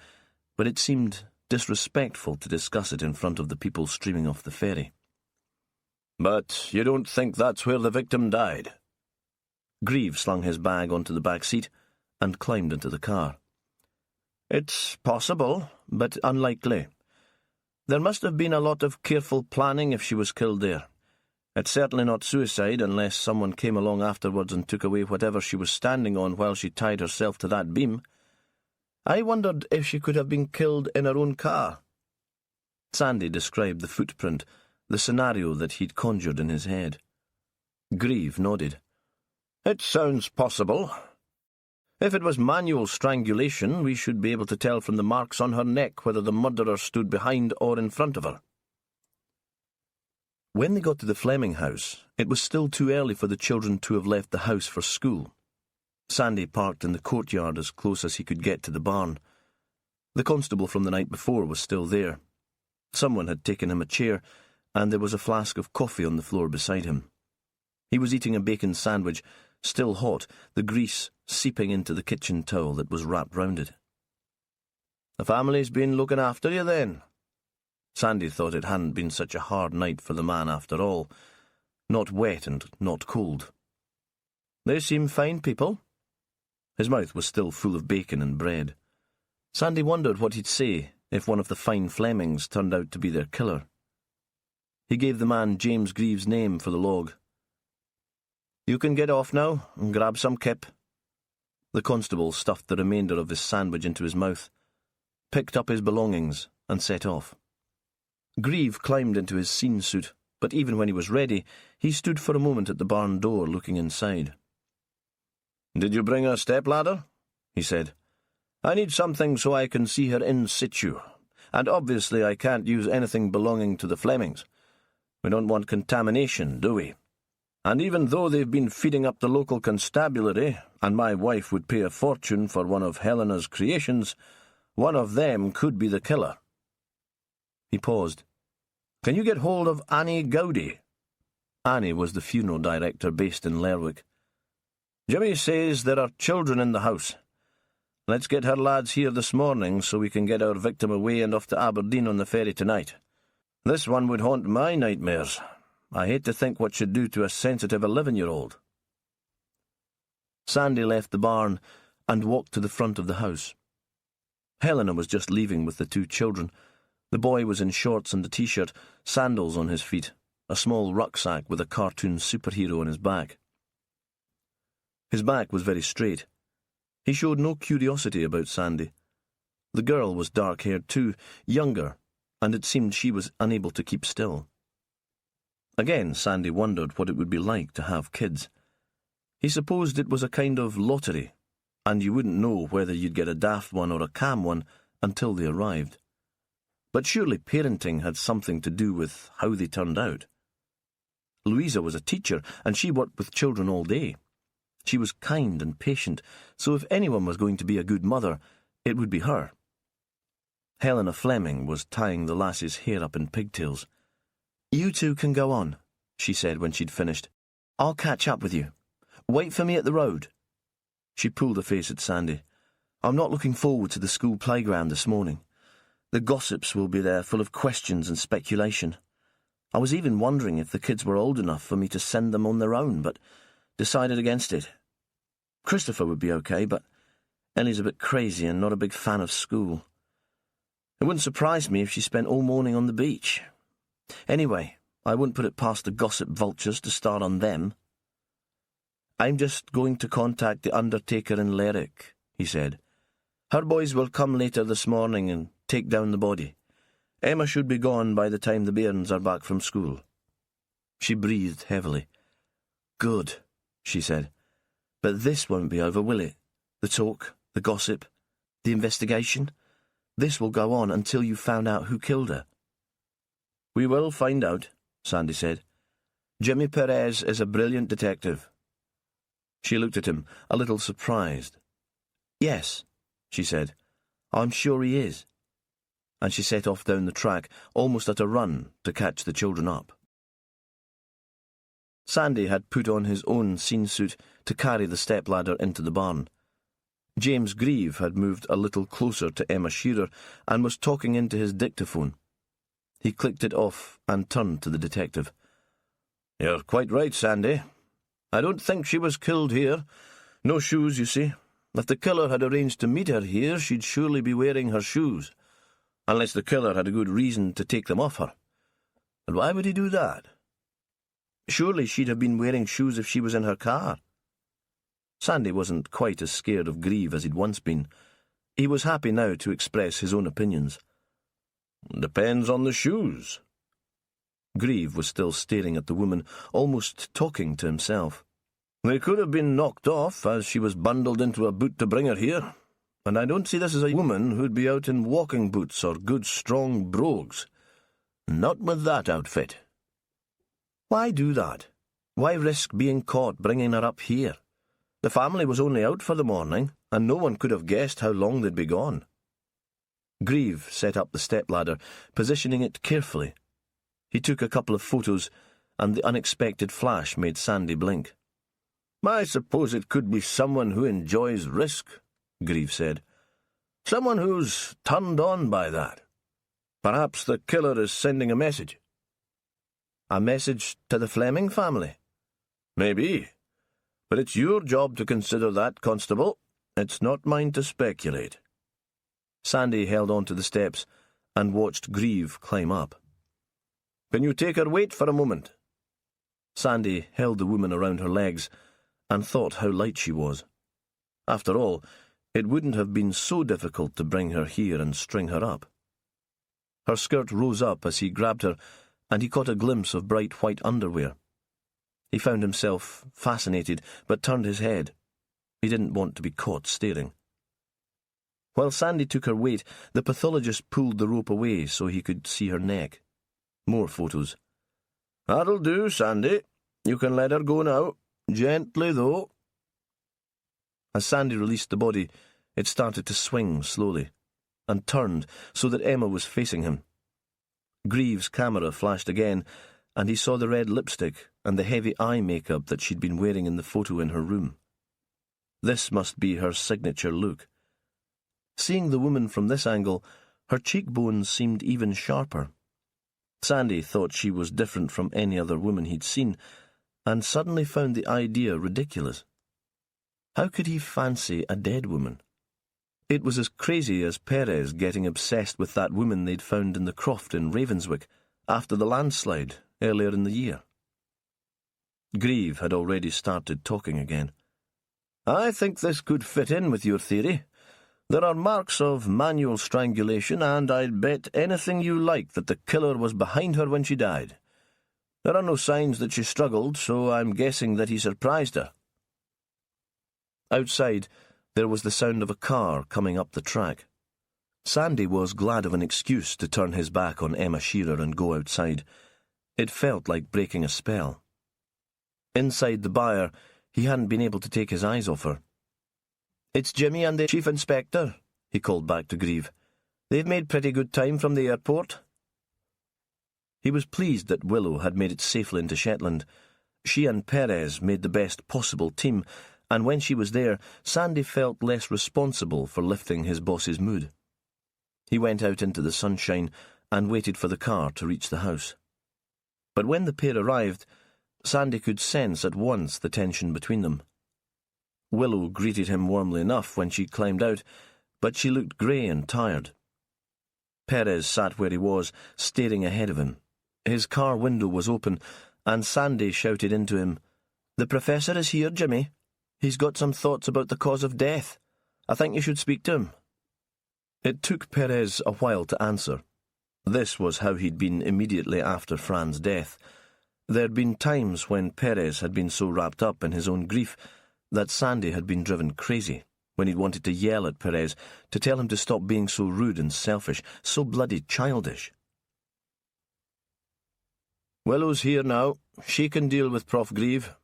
but it seemed disrespectful to discuss it in front of the people streaming off the ferry. But you don't think that's where the victim died? Cleeves slung his bag onto the back seat and climbed into the car. It's possible, but unlikely. There must have been a lot of careful planning if she was killed there. It's certainly not suicide unless someone came along afterwards and took away whatever she was standing on while she tied herself to that beam. I wondered if she could have been killed in her own car. Sandy described the footprint, the scenario that he'd conjured in his head. Cleeves nodded. It sounds possible. If it was manual strangulation, we should be able to tell from the marks on her neck whether the murderer stood behind or in front of her. When they got to the Fleming house, it was still too early for the children to have left the house for school. Sandy parked in the courtyard as close as he could get to the barn. The constable from the night before was still there. Someone had taken him a chair, and there was a flask of coffee on the floor beside him. He was eating a bacon sandwich, still hot, the grease seeping into the kitchen towel that was wrapped round it. The family's been looking after you, then? Sandy thought it hadn't been such a hard night for the man after all. Not wet and not cold. They seem fine people. His mouth was still full of bacon and bread. Sandy wondered what he'd say if one of the fine Flemings turned out to be their killer. He gave the man James Cleeves' name for the log. You can get off now and grab some kip. The constable stuffed the remainder of his sandwich into his mouth, picked up his belongings, and set off. Cleeves climbed into his scene suit, but even when he was ready, he stood for a moment at the barn door looking inside. "Did you bring a stepladder?" he said. "I need something so I can see her in situ, and obviously I can't use anything belonging to the Flemings. We don't want contamination, do we? And even though they've been feeding up the local constabulary, and my wife would pay a fortune for one of Helena's creations, one of them could be the killer." He paused. "Can you get hold of Annie Gowdy?" Annie was the funeral director based in Lerwick. "Jimmy says there are children in the house. Let's get her lads here this morning so we can get our victim away and off to Aberdeen on the ferry tonight. This one would haunt my nightmares. I hate to think what she'd do to a sensitive 11-year-old. Sandy left the barn and walked to the front of the house. Helena was just leaving with the two children. The boy was in shorts and a t-shirt, sandals on his feet, a small rucksack with a cartoon superhero on his back. His back was very straight. He showed no curiosity about Sandy. The girl was dark-haired too, younger, and it seemed she was unable to keep still. Again, Sandy wondered what it would be like to have kids. He supposed it was a kind of lottery, and you wouldn't know whether you'd get a daft one or a calm one until they arrived. But surely parenting had something to do with how they turned out. Louisa was a teacher, and she worked with children all day. She was kind and patient, so if anyone was going to be a good mother, it would be her. Helena Fleming was tying the lass's hair up in pigtails. "You two can go on," she said when she'd finished. "I'll catch up with you. Wait for me at the road." She pulled a face at Sandy. "I'm not looking forward to the school playground this morning. The gossips will be there, full of questions and speculation. I was even wondering if the kids were old enough for me to send them on their own, but decided against it. Christopher would be okay, but Ellie's a bit crazy and not a big fan of school. It wouldn't surprise me if she spent all morning on the beach. Anyway, I wouldn't put it past the gossip vultures to start on them. I'm just going to contact the undertaker in Lerwick, he said. Her boys will come later this morning and take down the body. Emma should be gone by the time the bairns are back from school. She breathed heavily. Good, she said. But this won't be over, will it? The talk, the gossip, the investigation? This will go on until you've found out who killed her. We will find out, Sandy said. Jimmy Perez is a brilliant detective. She looked at him, a little surprised. Yes, she said. I'm sure he is. And she set off down the track, almost at a run, to catch the children up. Sandy had put on his own scene suit to carry the stepladder into the barn. James Grieve had moved a little closer to Emma Shearer and was talking into his dictaphone. He clicked it off and turned to the detective. You're quite right, Sandy. I don't think she was killed here. No shoes, you see. If the killer had arranged to meet her here, she'd surely be wearing her shoes. Unless the killer had a good reason to take them off her. And why would he do that? Surely she'd have been wearing shoes if she was in her car. Sandy wasn't quite as scared of Grieve as he'd once been. He was happy now to express his own opinions. Depends on the shoes. Grieve was still staring at the woman, almost talking to himself. They could have been knocked off as she was bundled into a boot to bring her here. And I don't see this as a woman who'd be out in walking boots or good strong brogues. Not with that outfit. Why do that? Why risk being caught bringing her up here? The family was only out for the morning, and no one could have guessed how long they'd be gone. Grieve set up the stepladder, positioning it carefully. He took a couple of photos, and the unexpected flash made Sandy blink. I suppose it could be someone who enjoys risk, Grieve said. Someone who's turned on by that. Perhaps the killer is sending a message. A message to the Fleming family? Maybe. But it's your job to consider that, Constable. It's not mine to speculate. Sandy held on to the steps and watched Grieve climb up. Can you take her weight for a moment? Sandy held the woman around her legs and thought how light she was. After all, it wouldn't have been so difficult to bring her here and string her up. Her skirt rose up as he grabbed her, and he caught a glimpse of bright white underwear. He found himself fascinated, but turned his head. He didn't want to be caught staring. While Sandy took her weight, the pathologist pulled the rope away so he could see her neck. More photos. That'll do, Sandy. You can let her go now. Gently, though. As Sandy released the body, it started to swing slowly, and turned so that Emma was facing him. Grieve's camera flashed again, and he saw the red lipstick and the heavy eye makeup that she'd been wearing in the photo in her room. This must be her signature look. Seeing the woman from this angle, her cheekbones seemed even sharper. Sandy thought she was different from any other woman he'd seen, and suddenly found the idea ridiculous. How could he fancy a dead woman? It was as crazy as Perez getting obsessed with that woman they'd found in the croft in Ravenswick after the landslide earlier in the year. Grieve had already started talking again. I think this could fit in with your theory. There are marks of manual strangulation, and I'd bet anything you like that the killer was behind her when she died. There are no signs that she struggled, so I'm guessing that he surprised her. Outside, there was the sound of a car coming up the track. Sandy was glad of an excuse to turn his back on Emma Shearer and go outside. It felt like breaking a spell. Inside the byre, he hadn't been able to take his eyes off her. It's Jimmy and the Chief Inspector, he called back to Grieve. They've made pretty good time from the airport. He was pleased that Willow had made it safely into Shetland. She and Perez made the best possible team, and when she was there, Sandy felt less responsible for lifting his boss's mood. He went out into the sunshine and waited for the car to reach the house. But when the pair arrived, Sandy could sense at once the tension between them. Willow greeted him warmly enough when she climbed out, but she looked grey and tired. Perez sat where he was, staring ahead of him. His car window was open, and Sandy shouted into him, "The Professor is here, Jimmy. He's got some thoughts about the cause of death. I think you should speak to him." It took Perez a while to answer. This was how he'd been immediately after Fran's death. There'd been times when Perez had been so wrapped up in his own grief that Sandy had been driven crazy, when he'd wanted to yell at Perez to tell him to stop being so rude and selfish, so bloody childish. "Willow's here now. She can deal with Prof. Grieve."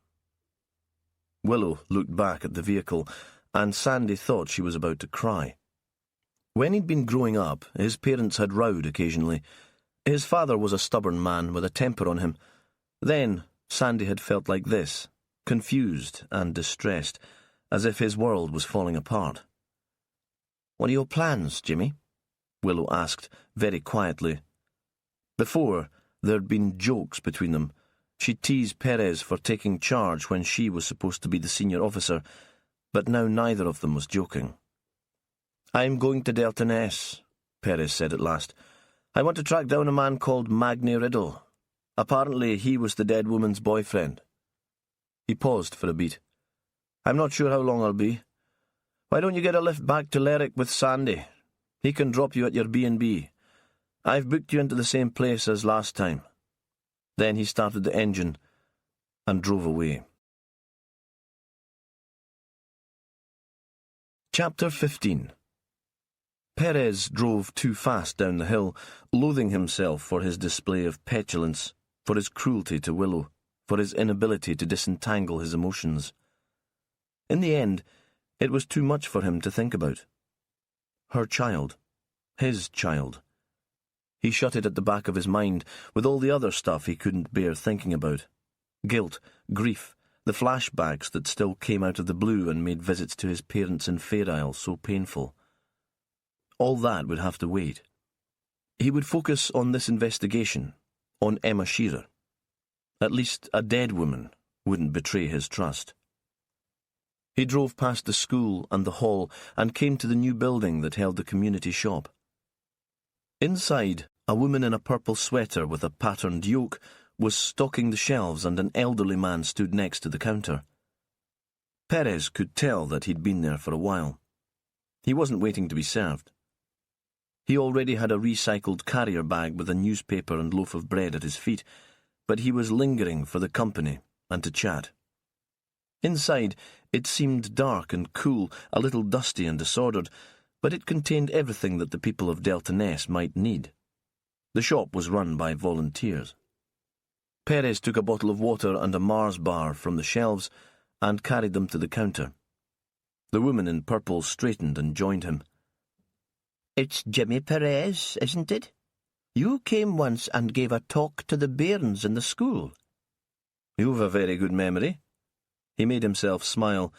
Willow looked back at the vehicle, and Sandy thought she was about to cry. When he'd been growing up, his parents had rowed occasionally. His father was a stubborn man with a temper on him. Then Sandy had felt like this, confused and distressed, as if his world was falling apart. "What are your plans, Jimmy?" Willow asked, very quietly. Before, there'd been jokes between them. She teased Perez for taking charge when she was supposed to be the senior officer, but now neither of them was joking. "I'm going to Delta Ness," Perez said at last. "I want to track down a man called Magni Riddle. Apparently he was the dead woman's boyfriend." He paused for a beat. "I'm not sure how long I'll be. Why don't you get a lift back to Lerwick with Sandy? He can drop you at your B&B. I've booked you into the same place as last time." Then he started the engine and drove away. Chapter 15. Perez drove too fast down the hill, loathing himself for his display of petulance, for his cruelty to Willow, for his inability to disentangle his emotions. In the end, it was too much for him to think about. Her child. His child. He shut it at the back of his mind, with all the other stuff he couldn't bear thinking about. Guilt, grief, the flashbacks that still came out of the blue and made visits to his parents in Fair Isle so painful. All that would have to wait. He would focus on this investigation, on Emma Shearer. At least a dead woman wouldn't betray his trust. He drove past the school and the hall and came to the new building that held the community shop. Inside, a woman in a purple sweater with a patterned yoke was stocking the shelves, and an elderly man stood next to the counter. Perez could tell that he'd been there for a while. He wasn't waiting to be served. He already had a recycled carrier bag with a newspaper and loaf of bread at his feet, but he was lingering for the company and to chat. Inside, it seemed dark and cool, a little dusty and disordered, but it contained everything that the people of Delta Ness might need. The shop was run by volunteers. Perez took a bottle of water and a Mars bar from the shelves and carried them to the counter. The woman in purple straightened and joined him. "It's Jimmy Perez, isn't it? You came once and gave a talk to the bairns in the school." "You've a very good memory." He made himself smile.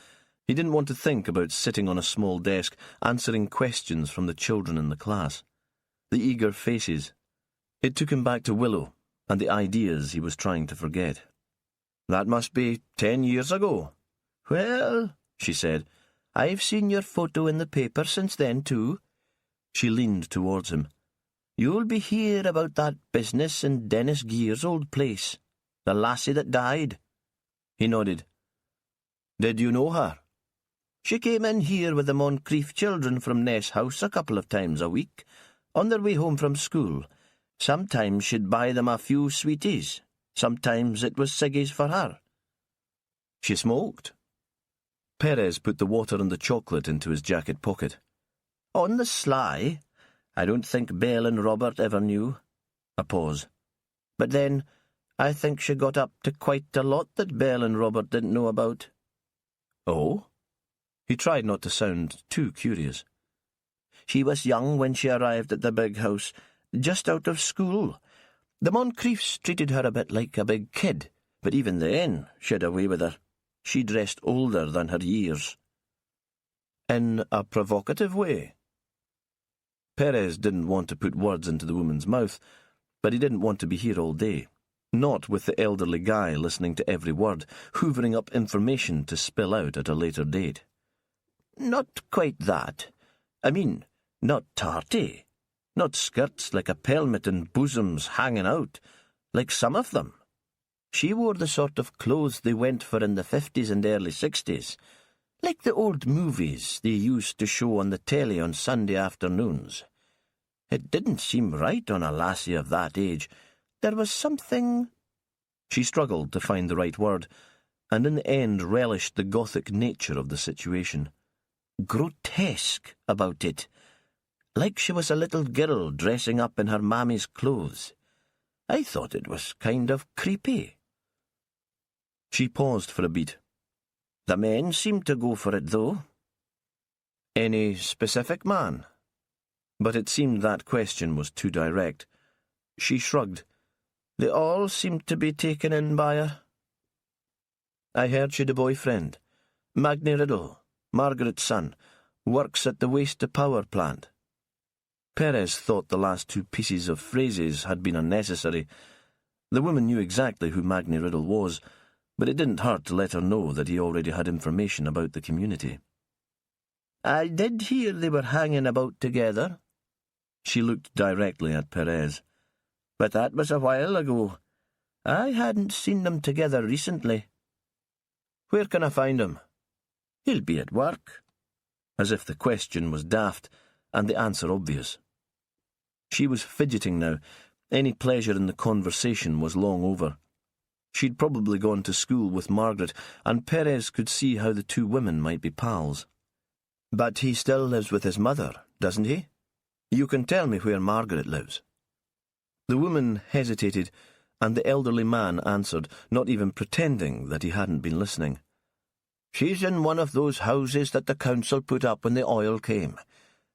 He didn't want to think about sitting on a small desk, answering questions from the children in the class. The eager faces. It took him back to Willow and the ideas he was trying to forget. "That must be 10 years ago." "Well," she said, "I've seen your photo in the paper since then, too." She leaned towards him. "You'll be hear about that business in Dennis Gear's old place, the lassie that died." He nodded. "Did you know her?" "She came in here with the Moncrief children from Ness House a couple of times a week, on their way home from school. Sometimes she'd buy them a few sweeties. Sometimes it was ciggies for her." "She smoked?" Perez put the water and the chocolate into his jacket pocket. "On the sly. I don't think Belle and Robert ever knew." A pause. "But then, I think she got up to quite a lot that Belle and Robert didn't know about." "Oh?" He tried not to sound too curious. "She was young when she arrived at the big house, just out of school. The Moncriefs treated her a bit like a big kid, but even then she'd a way with her. She dressed older than her years." "In a provocative way?" Perez didn't want to put words into the woman's mouth, but he didn't want to be here all day. Not with the elderly guy listening to every word, hoovering up information to spill out at a later date. "Not quite that. I mean, not tarty. Not skirts like a pelmet and bosoms hanging out, like some of them. She wore the sort of clothes they went for in the 50s and early 60s, like the old movies they used to show on the telly on Sunday afternoons. It didn't seem right on a lassie of that age. There was something— She struggled to find the right word, and in the end relished the gothic nature of the situation. Grotesque about it, like she was a little girl dressing up in her mammy's clothes. I thought it was kind of creepy. She paused for a beat. The men seemed to go for it, though. Any specific man? But it seemed that question was too direct. She shrugged. They all seemed to be taken in by her. I heard she'd a boyfriend. Magni Riddle, Margaret's son, works at the waste-to-power plant. Perez thought the last two pieces of phrases had been unnecessary. The woman knew exactly who Magni Riddle was, but it didn't hurt to let her know that he already had information about the community. I did hear they were hanging about together. She looked directly at Perez. But that was a while ago. I hadn't seen them together recently. Where can I find him? He'll be at work. As if the question was daft, and the answer obvious. She was fidgeting now. Any pleasure in the conversation was long over. She'd probably gone to school with Margaret, and Perez could see how the two women might be pals. But he still lives with his mother, doesn't he? You can tell me where Margaret lives. The woman hesitated, and the elderly man answered, not even pretending that he hadn't been listening. She's in one of those houses that the council put up when the oil came,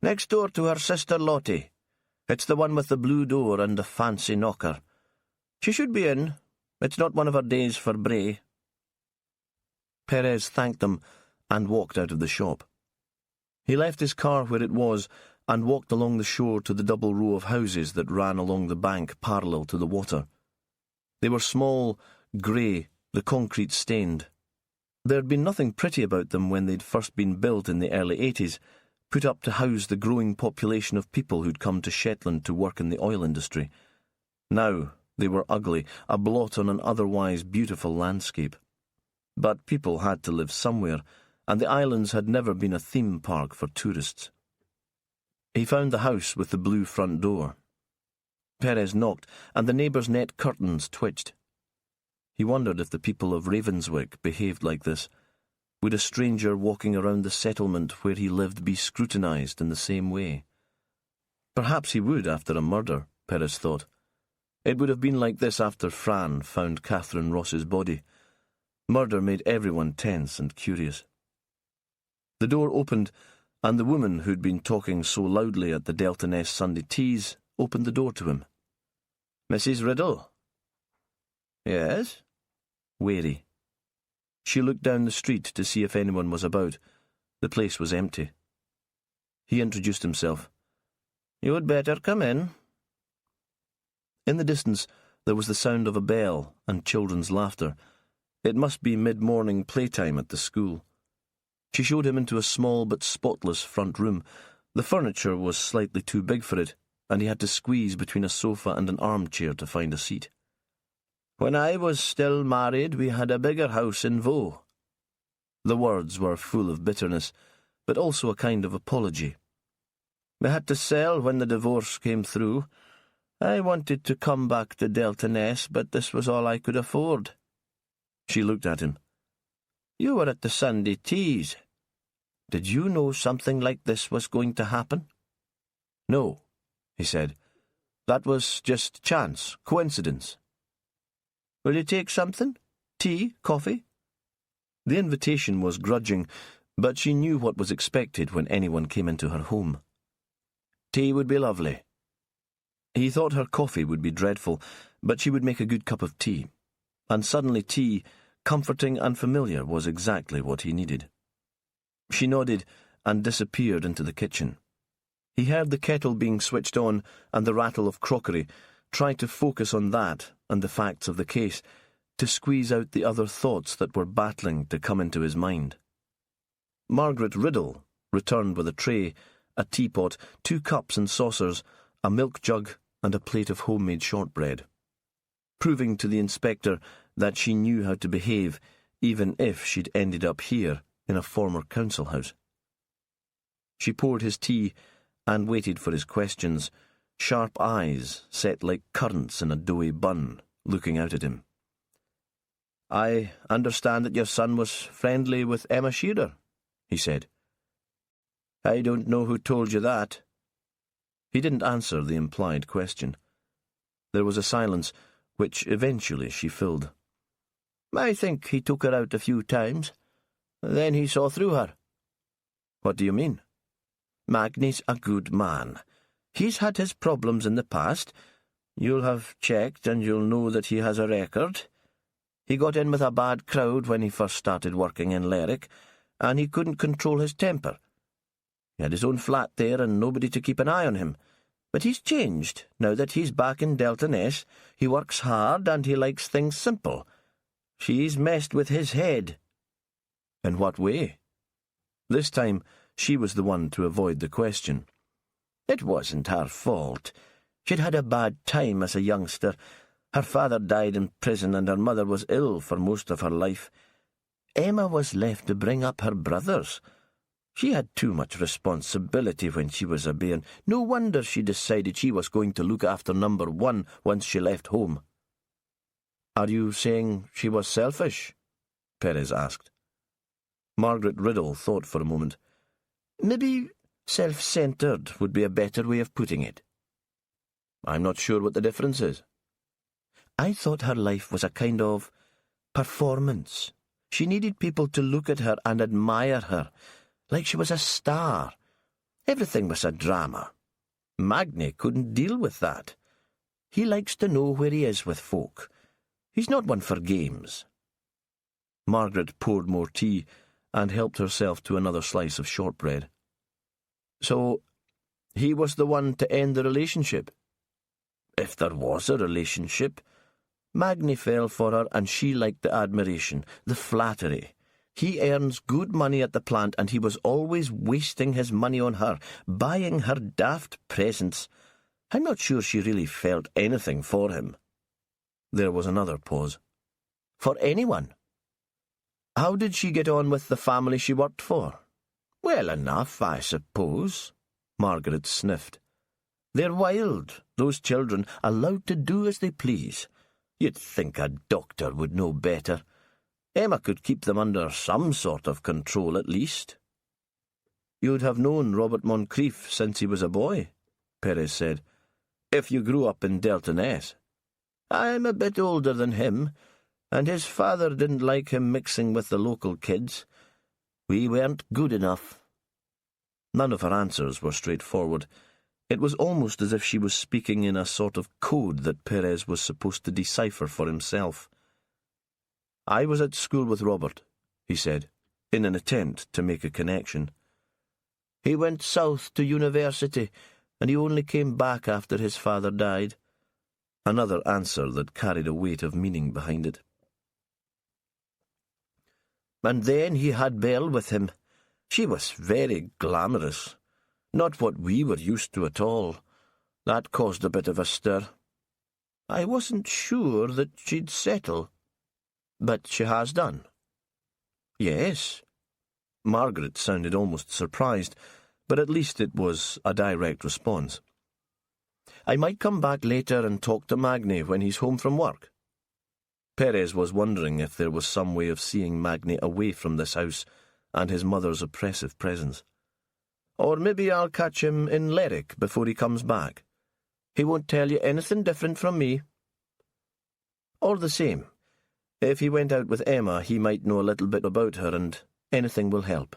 next door to her sister Lottie. It's the one with the blue door and the fancy knocker. She should be in. It's not one of her days for bray. Perez thanked them and walked out of the shop. He left his car where it was and walked along the shore to the double row of houses that ran along the bank parallel to the water. They were small, grey, the concrete stained. There had been nothing pretty about them when they'd first been built in the early 80s, put up to house the growing population of people who'd come to Shetland to work in the oil industry. Now they were ugly, a blot on an otherwise beautiful landscape. But people had to live somewhere, and the islands had never been a theme park for tourists. He found the house with the blue front door. Perez knocked, and the neighbours' net curtains twitched. He wondered if the people of Ravenswick behaved like this. Would a stranger walking around the settlement where he lived be scrutinised in the same way? Perhaps he would after a murder, Perez thought. It would have been like this after Fran found Catherine Ross's body. Murder made everyone tense and curious. The door opened, and the woman who'd been talking so loudly at the Delta Ness Sunday teas opened the door to him. Mrs. Riddle? Yes? Wary. She looked down the street to see if anyone was about. The place was empty. He introduced himself. You'd better come in. In the distance, there was the sound of a bell and children's laughter. It must be mid-morning playtime at the school. She showed him into a small but spotless front room. The furniture was slightly too big for it, and he had to squeeze between a sofa and an armchair to find a seat. When I was still married, we had a bigger house in Vaux. The words were full of bitterness, but also a kind of apology. We had to sell when the divorce came through. I wanted to come back to Delta Ness, but this was all I could afford. She looked at him. You were at the Sunday teas. Did you know something like this was going to happen? No, he said. That was just chance, coincidence. Will you take something? Tea? Coffee? The invitation was grudging, but she knew what was expected when anyone came into her home. Tea would be lovely. He thought her coffee would be dreadful, but she would make a good cup of tea. And suddenly tea, comforting and familiar, was exactly what he needed. She nodded and disappeared into the kitchen. He heard the kettle being switched on and the rattle of crockery, tried to focus on that and the facts of the case, to squeeze out the other thoughts that were battling to come into his mind. Margaret Riddle returned with a tray, a teapot, 2 cups and saucers, a milk jug and a plate of homemade shortbread, proving to the inspector that she knew how to behave even if she'd ended up here in a former council house. She poured his tea and waited for his questions, sharp eyes set like currants in a doughy bun, looking out at him. "I understand that your son was friendly with Emma Shearer," he said. "I don't know who told you that." He didn't answer the implied question. There was a silence, which eventually she filled. "I think he took her out a few times. Then he saw through her." "What do you mean?" "Magnie's a good man. He's had his problems in the past. You'll have checked and you'll know that he has a record. He got in with a bad crowd when he first started working in Lerwick, and he couldn't control his temper. He had his own flat there and nobody to keep an eye on him. But he's changed. Now that he's back in Delta Ness, he works hard and he likes things simple. She's messed with his head." "In what way?" This time, she was the one to avoid the question. "It wasn't her fault. She'd had a bad time as a youngster. Her father died in prison and her mother was ill for most of her life. Emma was left to bring up her brothers. She had too much responsibility when she was a bairn. No wonder she decided she was going to look after number one once she left home." "Are you saying she was selfish?" Perez asked. Margaret Riddle thought for a moment. "Maybe self-centred would be a better way of putting it." "I'm not sure what the difference is." "I thought her life was a kind of performance. She needed people to look at her and admire her, like she was a star. Everything was a drama. Magnie couldn't deal with that. He likes to know where he is with folk. He's not one for games." Margaret poured more tea and helped herself to another slice of shortbread. "So, he was the one to end the relationship?" "If there was a relationship. Magnie fell for her and she liked the admiration, the flattery. He earns good money at the plant and he was always wasting his money on her, buying her daft presents. I'm not sure she really felt anything for him." There was another pause. "For anyone?" "How did she get on with the family she worked for?" "Well enough, I suppose." Margaret sniffed. "They're wild, those children, allowed to do as they please. You'd think a doctor would know better. Emma could keep them under some sort of control at least." "You'd have known Robert Moncrief since he was a boy," Perez said, "if you grew up in Delta Ness." "I'm a bit older than him, and his father didn't like him mixing with the local kids. We weren't good enough." None of her answers were straightforward. It was almost as if she was speaking in a sort of code that Perez was supposed to decipher for himself. "I was at school with Robert," he said, in an attempt to make a connection. "He went south to university, and he only came back after his father died." Another answer that carried a weight of meaning behind it. "And then he had Belle with him. She was very glamorous. Not what we were used to at all. That caused a bit of a stir. I wasn't sure that she'd settle." "But she has done?" "Yes." Margaret sounded almost surprised, but at least it was a direct response. "I might come back later and talk to Magnie when he's home from work." Perez was wondering if there was some way of seeing Magnie away from this house and his mother's oppressive presence. "Or maybe I'll catch him in Lerwick before he comes back. He won't tell you anything different from me." "Or the same. If he went out with Emma, he might know a little bit about her, and anything will help.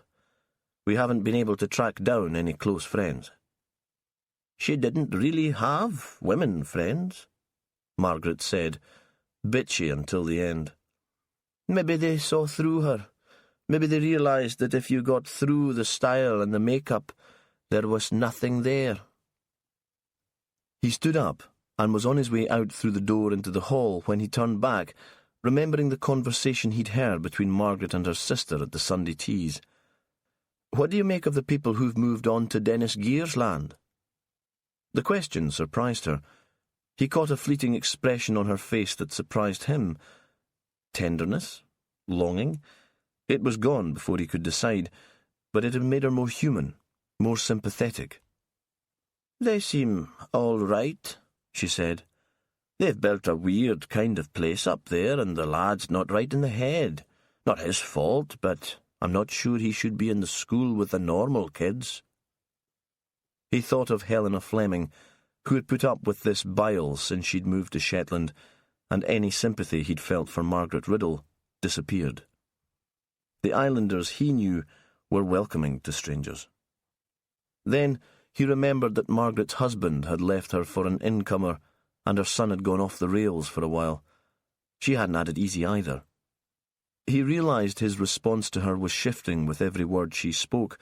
We haven't been able to track down any close friends." "She didn't really have women friends," Margaret said, bitchy until the end. "Maybe they saw through her. Maybe they realised that if you got through the style and the makeup, there was nothing there." He stood up and was on his way out through the door into the hall when he turned back, remembering the conversation he'd heard between Margaret and her sister at the Sunday teas. "What do you make of the people who've moved on to Dennis Gear's land?" The question surprised her. He caught a fleeting expression on her face that surprised him. Tenderness? Longing? It was gone before he could decide, but it had made her more human, more sympathetic. "They seem all right," she said. "They've built a weird kind of place up there, and the lad's not right in the head. Not his fault, but I'm not sure he should be in the school with the normal kids." He thought of Helena Fleming, who had put up with this bile since she'd moved to Shetland, and any sympathy he'd felt for Margaret Riddle disappeared. The islanders he knew were welcoming to strangers. Then he remembered that Margaret's husband had left her for an incomer, and her son had gone off the rails for a while. She hadn't had it easy either. He realised his response to her was shifting with every word she spoke,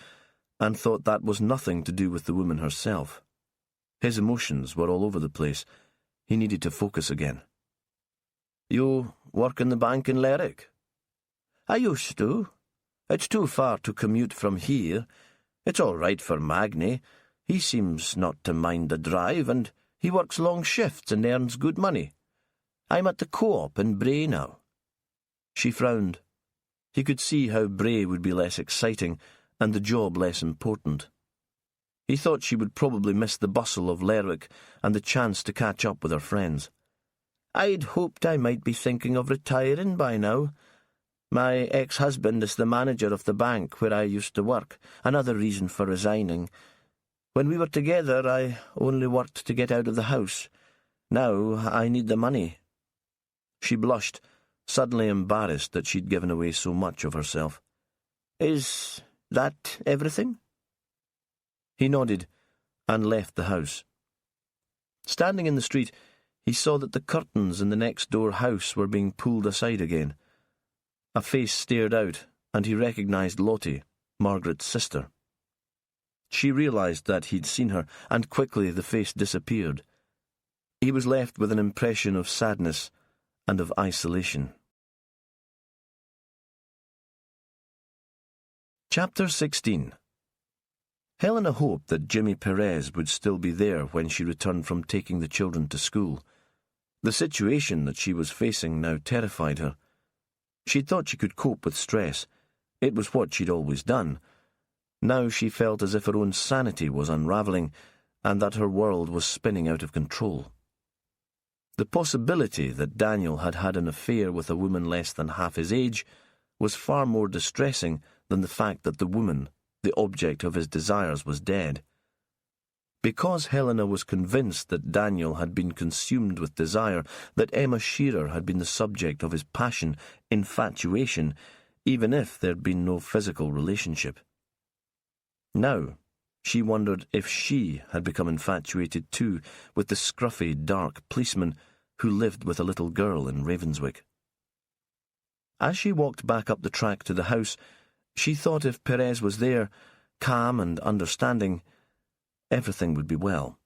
and thought that was nothing to do with the woman herself. His emotions were all over the place. He needed to focus again. "You work in the bank in Lerwick?" "I used to. It's too far to commute from here. It's all right for Magni. He seems not to mind the drive, and he works long shifts and earns good money. I'm at the co-op in Bray now." She frowned. He could see how Bray would be less exciting and the job less important. He thought she would probably miss the bustle of Lerwick and the chance to catch up with her friends. "I'd hoped I might be thinking of retiring by now. My ex-husband is the manager of the bank where I used to work, another reason for resigning. When we were together, I only worked to get out of the house. Now I need the money." She blushed, suddenly embarrassed that she'd given away so much of herself. "Is that everything?" He nodded and left the house. Standing in the street, he saw that the curtains in the next-door house were being pulled aside again. A face stared out, and he recognised Lottie, Margaret's sister. She realised that he'd seen her, and quickly the face disappeared. He was left with an impression of sadness and of isolation. Chapter 16. Helena hoped that Jimmy Perez would still be there when she returned from taking the children to school. The situation that she was facing now terrified her. She'd thought she could cope with stress. It was what she'd always done. Now she felt as if her own sanity was unravelling, and that her world was spinning out of control. The possibility that Daniel had had an affair with a woman less than half his age was far more distressing than the fact that the woman, the object of his desires, was dead. Because Helena was convinced that Daniel had been consumed with desire, that Emma Shearer had been the subject of his passion, infatuation, even if there'd been no physical relationship. Now, she wondered if she had become infatuated too with the scruffy, dark policeman who lived with a little girl in Ravenswick. As she walked back up the track to the house, she thought if Perez was there, calm and understanding, everything would be well.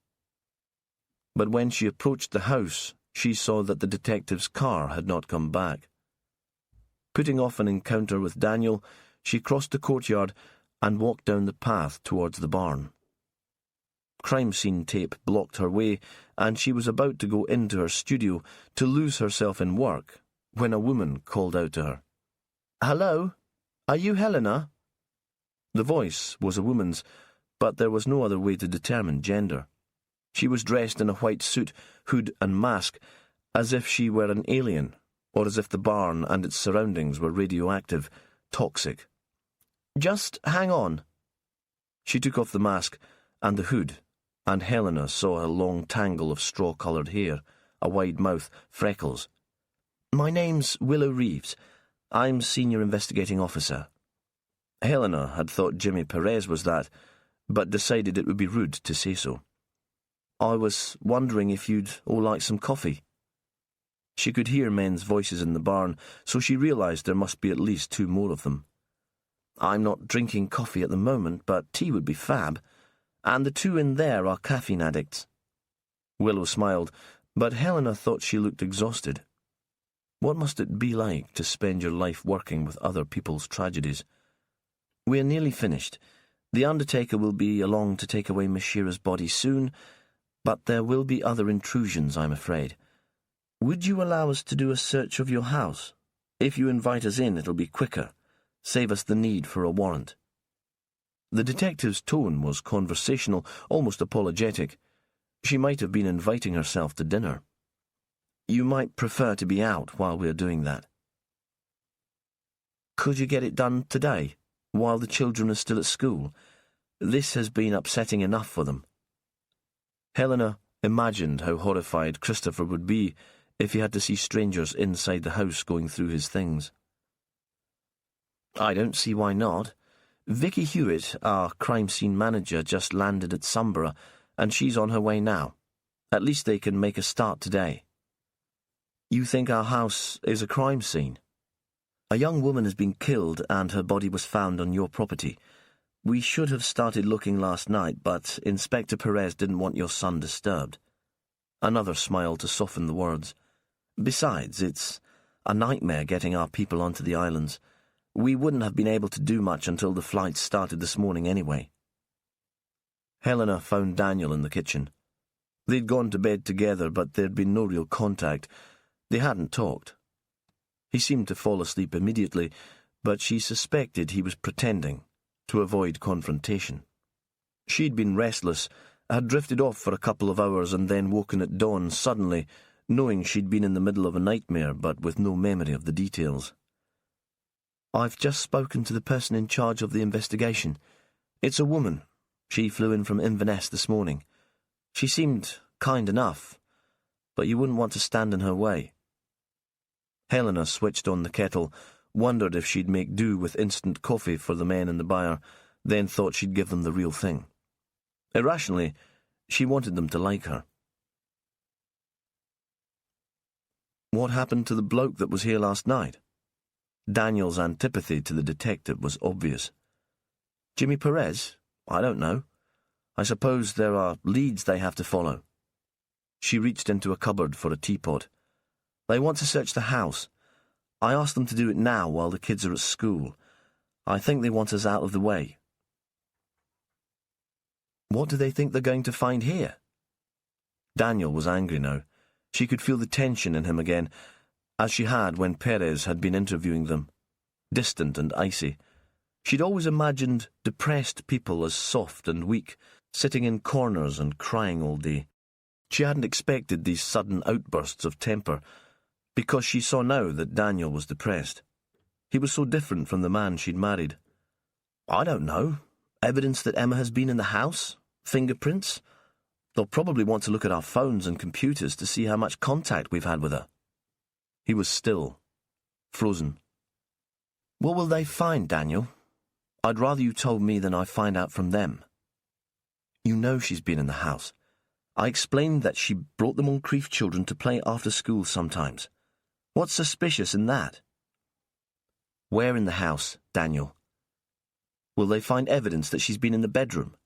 But when she approached the house, she saw that the detective's car had not come back. Putting off an encounter with Daniel, she crossed the courtyard and walked down the path towards the barn. Crime scene tape blocked her way, and she was about to go into her studio to lose herself in work when a woman called out to her. "Hello? Are you Helena?" The voice was a woman's, but there was no other way to determine gender. She was dressed in a white suit, hood and mask, as if she were an alien, or as if the barn and its surroundings were radioactive, toxic. "Just hang on." She took off the mask and the hood, and Helena saw a long tangle of straw-coloured hair, a wide mouth, freckles. "My name's Willow Reeves. I'm Senior Investigating Officer." Helena had thought Jimmy Perez was that, but decided it would be rude to say so. "I was wondering if you'd all like some coffee." She could hear men's voices in the barn, so she realised there must be at least two more of them. "I'm not drinking coffee at the moment, but tea would be fab. And the two in there are caffeine addicts." Willow smiled, but Helena thought she looked exhausted. What must it be like to spend your life working with other people's tragedies? "We're nearly finished. The undertaker will be along to take away Miss Shearer's body soon. But there will be other intrusions, I'm afraid. Would you allow us to do a search of your house? If you invite us in, it'll be quicker. Save us the need for a warrant." The detective's tone was conversational, almost apologetic. She might have been inviting herself to dinner. "You might prefer to be out while we're doing that." "Could you get it done today, while the children are still at school? This has been upsetting enough for them." Helena imagined how horrified Christopher would be if he had to see strangers inside the house going through his things. "I don't see why not. Vicky Hewitt, our crime scene manager, just landed at Sunborough, and she's on her way now. At least they can make a start today." "You think our house is a crime scene? A young woman has been killed and her body was found on your property. We should have started looking last night, but Inspector Perez didn't want your son disturbed." Another smile to soften the words. "Besides, it's a nightmare getting our people onto the islands. We wouldn't have been able to do much until the flight started this morning anyway." Helena found Daniel in the kitchen. They'd gone to bed together, but there'd been no real contact. They hadn't talked. He seemed to fall asleep immediately, but she suspected he was pretending, to avoid confrontation. She'd been restless, had drifted off for a couple of hours and then woken at dawn suddenly, knowing she'd been in the middle of a nightmare but with no memory of the details. "I've just spoken to the person in charge of the investigation. It's a woman. She flew in from Inverness this morning. She seemed kind enough, but you wouldn't want to stand in her way." Helena switched on the kettle, wondered if she'd make do with instant coffee for the men in the byre, then thought she'd give them the real thing. Irrationally, she wanted them to like her. "What happened to the bloke that was here last night?" Daniel's antipathy to the detective was obvious. "Jimmy Perez? I don't know. I suppose there are leads they have to follow." She reached into a cupboard for a teapot. "They want to search the house. I asked them to do it now while the kids are at school. I think they want us out of the way." "What do they think they're going to find here?" Daniel was angry now. She could feel the tension in him again, as she had when Perez had been interviewing them, distant and icy. She'd always imagined depressed people as soft and weak, sitting in corners and crying all day. She hadn't expected these sudden outbursts of temper, because she saw now that Daniel was depressed. He was so different from the man she'd married. "I don't know. Evidence that Emma has been in the house? Fingerprints? They'll probably want to look at our phones and computers to see how much contact we've had with her." He was still, frozen. "What will they find, Daniel? I'd rather you told me than I find out from them." "You know she's been in the house. I explained that she brought the Moncrief children to play after school sometimes. What's suspicious in that?" "Where in the house, Daniel? Will they find evidence that she's been in the bedroom?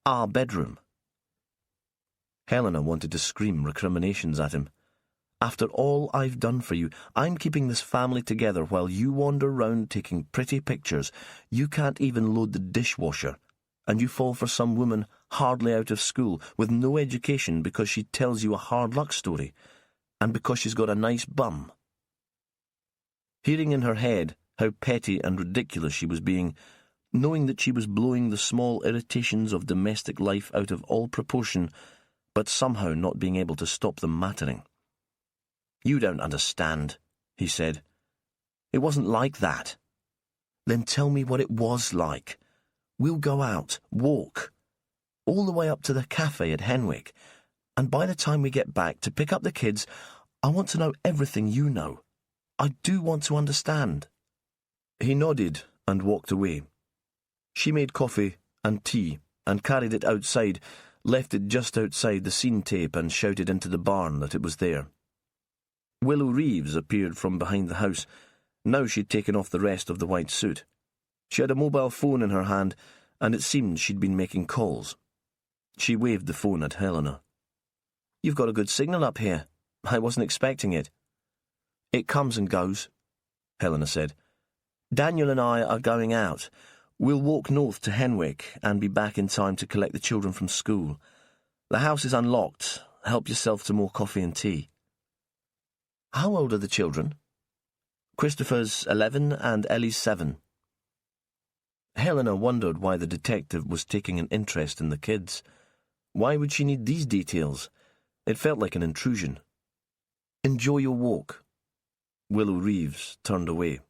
Our bedroom?" Helena wanted to scream recriminations at him. "After all I've done for you, I'm keeping this family together while you wander round taking pretty pictures. You can't even load the dishwasher, and you fall for some woman hardly out of school, with no education, because she tells you a hard luck story, and because she's got a nice bum." Hearing in her head how petty and ridiculous she was being, knowing that she was blowing the small irritations of domestic life out of all proportion, but somehow not being able to stop them mattering. "You don't understand," he said. "It wasn't like that." "Then tell me what it was like. We'll go out, walk, all the way up to the cafe at Henwick, and by the time we get back to pick up the kids, I want to know everything you know. I do want to understand." He nodded and walked away. She made coffee and tea and carried it outside, left it just outside the scene tape and shouted into the barn that it was there. Willow Reeves appeared from behind the house. Now she'd taken off the rest of the white suit. She had a mobile phone in her hand, and it seemed she'd been making calls. She waved the phone at Helena. "You've got a good signal up here. I wasn't expecting it." "It comes and goes," Helena said. "Daniel and I are going out. We'll walk north to Henwick and be back in time to collect the children from school. The house is unlocked. Help yourself to more coffee and tea. How old are the children? Christopher's 11 and Ellie's 7. Helena wondered why the detective was taking an interest in the kids. Why would she need these details? It felt like an intrusion. Enjoy your walk. Willow Reeves turned away.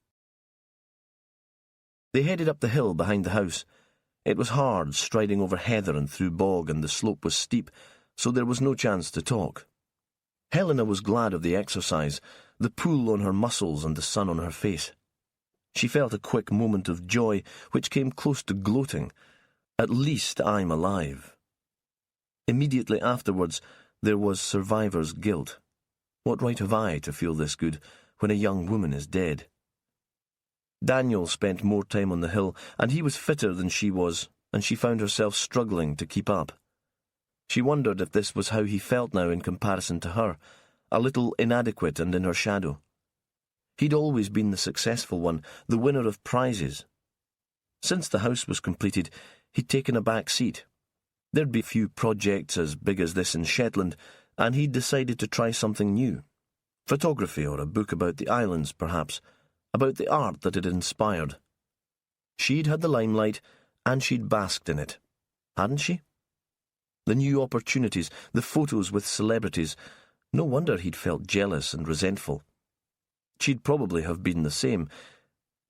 They headed up the hill behind the house. It was hard, striding over heather and through bog, and the slope was steep, so there was no chance to talk. Helena was glad of the exercise, the pull on her muscles and the sun on her face. She felt a quick moment of joy, which came close to gloating. At least I'm alive. Immediately afterwards, there was survivor's guilt. What right have I to feel this good when a young woman is dead? Daniel spent more time on the hill, and he was fitter than she was, and she found herself struggling to keep up. She wondered if this was how he felt now in comparison to her, a little inadequate and in her shadow. He'd always been the successful one, the winner of prizes. Since the house was completed, he'd taken a back seat. There'd be few projects as big as this in Shetland, and he'd decided to try something new. Photography, or a book about the islands, perhaps, about the art that had inspired. She'd had the limelight, and she'd basked in it, hadn't she? The new opportunities, the photos with celebrities, no wonder he'd felt jealous and resentful. She'd probably have been the same.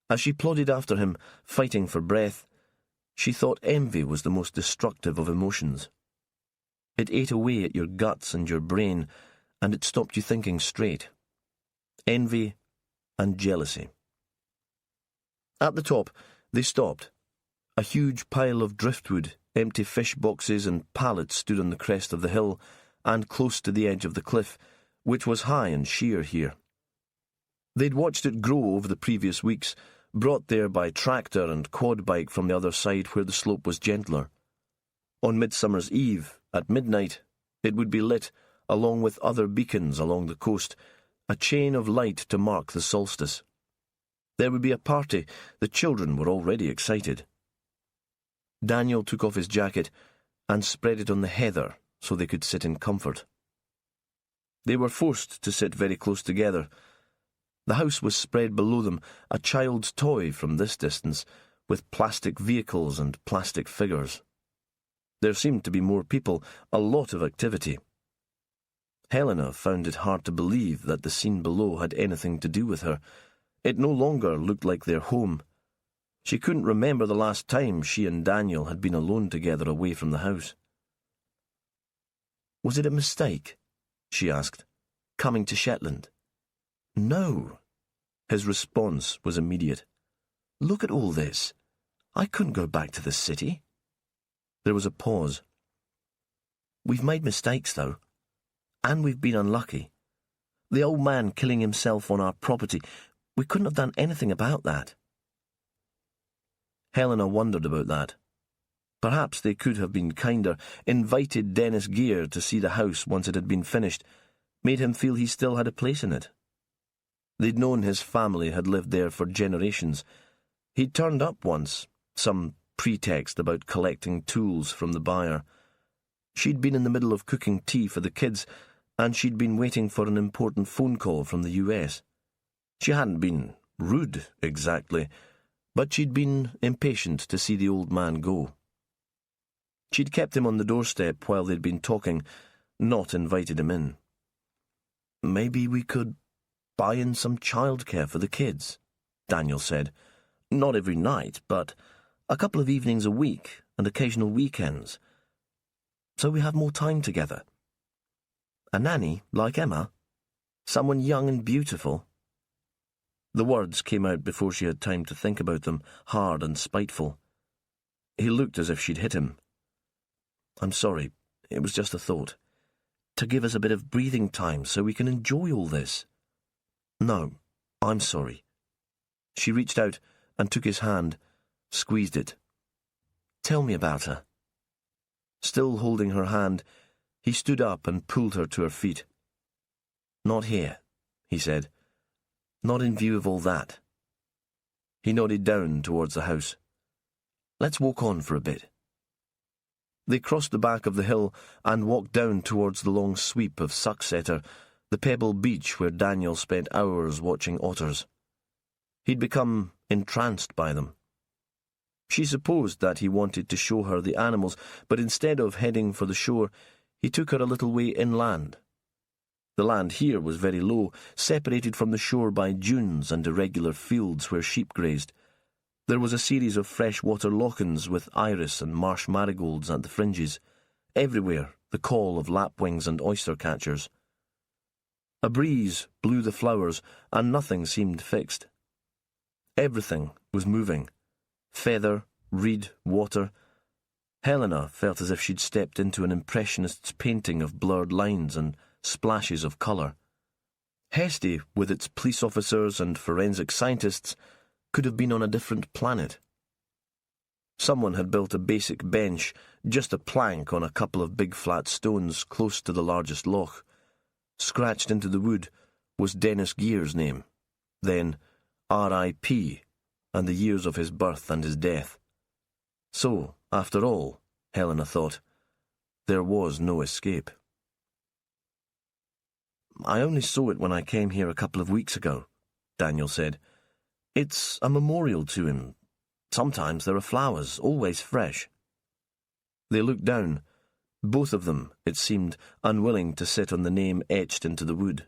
As she plodded after him, fighting for breath, she thought envy was the most destructive of emotions. It ate away at your guts and your brain, and it stopped you thinking straight. Envy and jealousy. At the top, they stopped. A huge pile of driftwood, empty fish boxes and pallets stood on the crest of the hill, and close to the edge of the cliff, which was high and sheer here. They'd watched it grow over the previous weeks, brought there by tractor and quad bike from the other side where the slope was gentler. On Midsummer's Eve, at midnight, it would be lit, along with other beacons along the coast, a chain of light to mark the solstice. There would be a party. The children were already excited. Daniel took off his jacket and spread it on the heather so they could sit in comfort. They were forced to sit very close together. The house was spread below them, a child's toy from this distance, with plastic vehicles and plastic figures. There seemed to be more people, a lot of activity. Helena found it hard to believe that the scene below had anything to do with her. It no longer looked like their home. She couldn't remember the last time she and Daniel had been alone together away from the house. "Was it a mistake?" she asked, "coming to Shetland?" "No." His response was immediate. "Look at all this. I couldn't go back to the city." There was a pause. "We've made mistakes, though. And we've been unlucky. The old man killing himself on our property, we couldn't have done anything about that." Helena wondered about that. Perhaps they could have been kinder, invited Dennis Gear to see the house once it had been finished, made him feel he still had a place in it. They'd known his family had lived there for generations. He'd turned up once, some pretext about collecting tools from the buyer. She'd been in the middle of cooking tea for the kids, and she'd been waiting for an important phone call from the US. She hadn't been rude, exactly, but she'd been impatient to see the old man go. She'd kept him on the doorstep while they'd been talking, not invited him in. "Maybe we could buy in some childcare for the kids," Daniel said. "Not every night, but a couple of evenings a week and occasional weekends. So we have more time together. A nanny like Emma? Someone young and beautiful?" The words came out before she had time to think about them, hard and spiteful. He looked as if she'd hit him. "I'm sorry, it was just a thought. To give us a bit of breathing time so we can enjoy all this." "No, I'm sorry." She reached out and took his hand, squeezed it. "Tell me about her." Still holding her hand, he stood up and pulled her to her feet. "Not here," he said. "Not in view of all that." He nodded down towards the house. "Let's walk on for a bit." They crossed the back of the hill and walked down towards the long sweep of Sucksetter, the pebble beach where Daniel spent hours watching otters. He'd become entranced by them. She supposed that he wanted to show her the animals, but instead of heading for the shore, he took her a little way inland. The land here was very low, separated from the shore by dunes and irregular fields where sheep grazed. There was a series of freshwater lochans with iris and marsh marigolds at the fringes. Everywhere the call of lapwings and oyster-catchers. A breeze blew the flowers, and nothing seemed fixed. Everything was moving. Feather, reed, water. Helena felt as if she'd stepped into an impressionist's painting of blurred lines and splashes of colour. Hesty, with its police officers and forensic scientists, could have been on a different planet. Someone had built a basic bench, just a plank on a couple of big flat stones close to the largest loch. Scratched into the wood was Dennis Gear's name, then R.I.P., and the years of his birth and his death. So, after all, Helena thought, there was no escape. "I only saw it when I came here a couple of weeks ago," Daniel said. "It's a memorial to him. Sometimes there are flowers, always fresh." They looked down, both of them, it seemed, unwilling to sit on the name etched into the wood.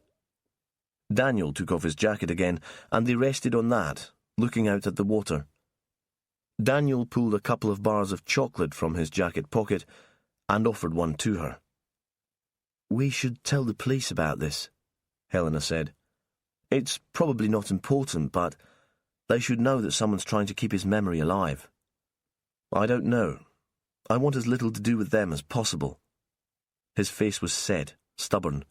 Daniel took off his jacket again, and they rested on that, looking out at the water. Daniel pulled a couple of bars of chocolate from his jacket pocket and offered one to her. "We should tell the police about this," Helena said. "It's probably not important, but they should know that someone's trying to keep his memory alive." "I don't know. I want as little to do with them as possible." His face was set, stubborn.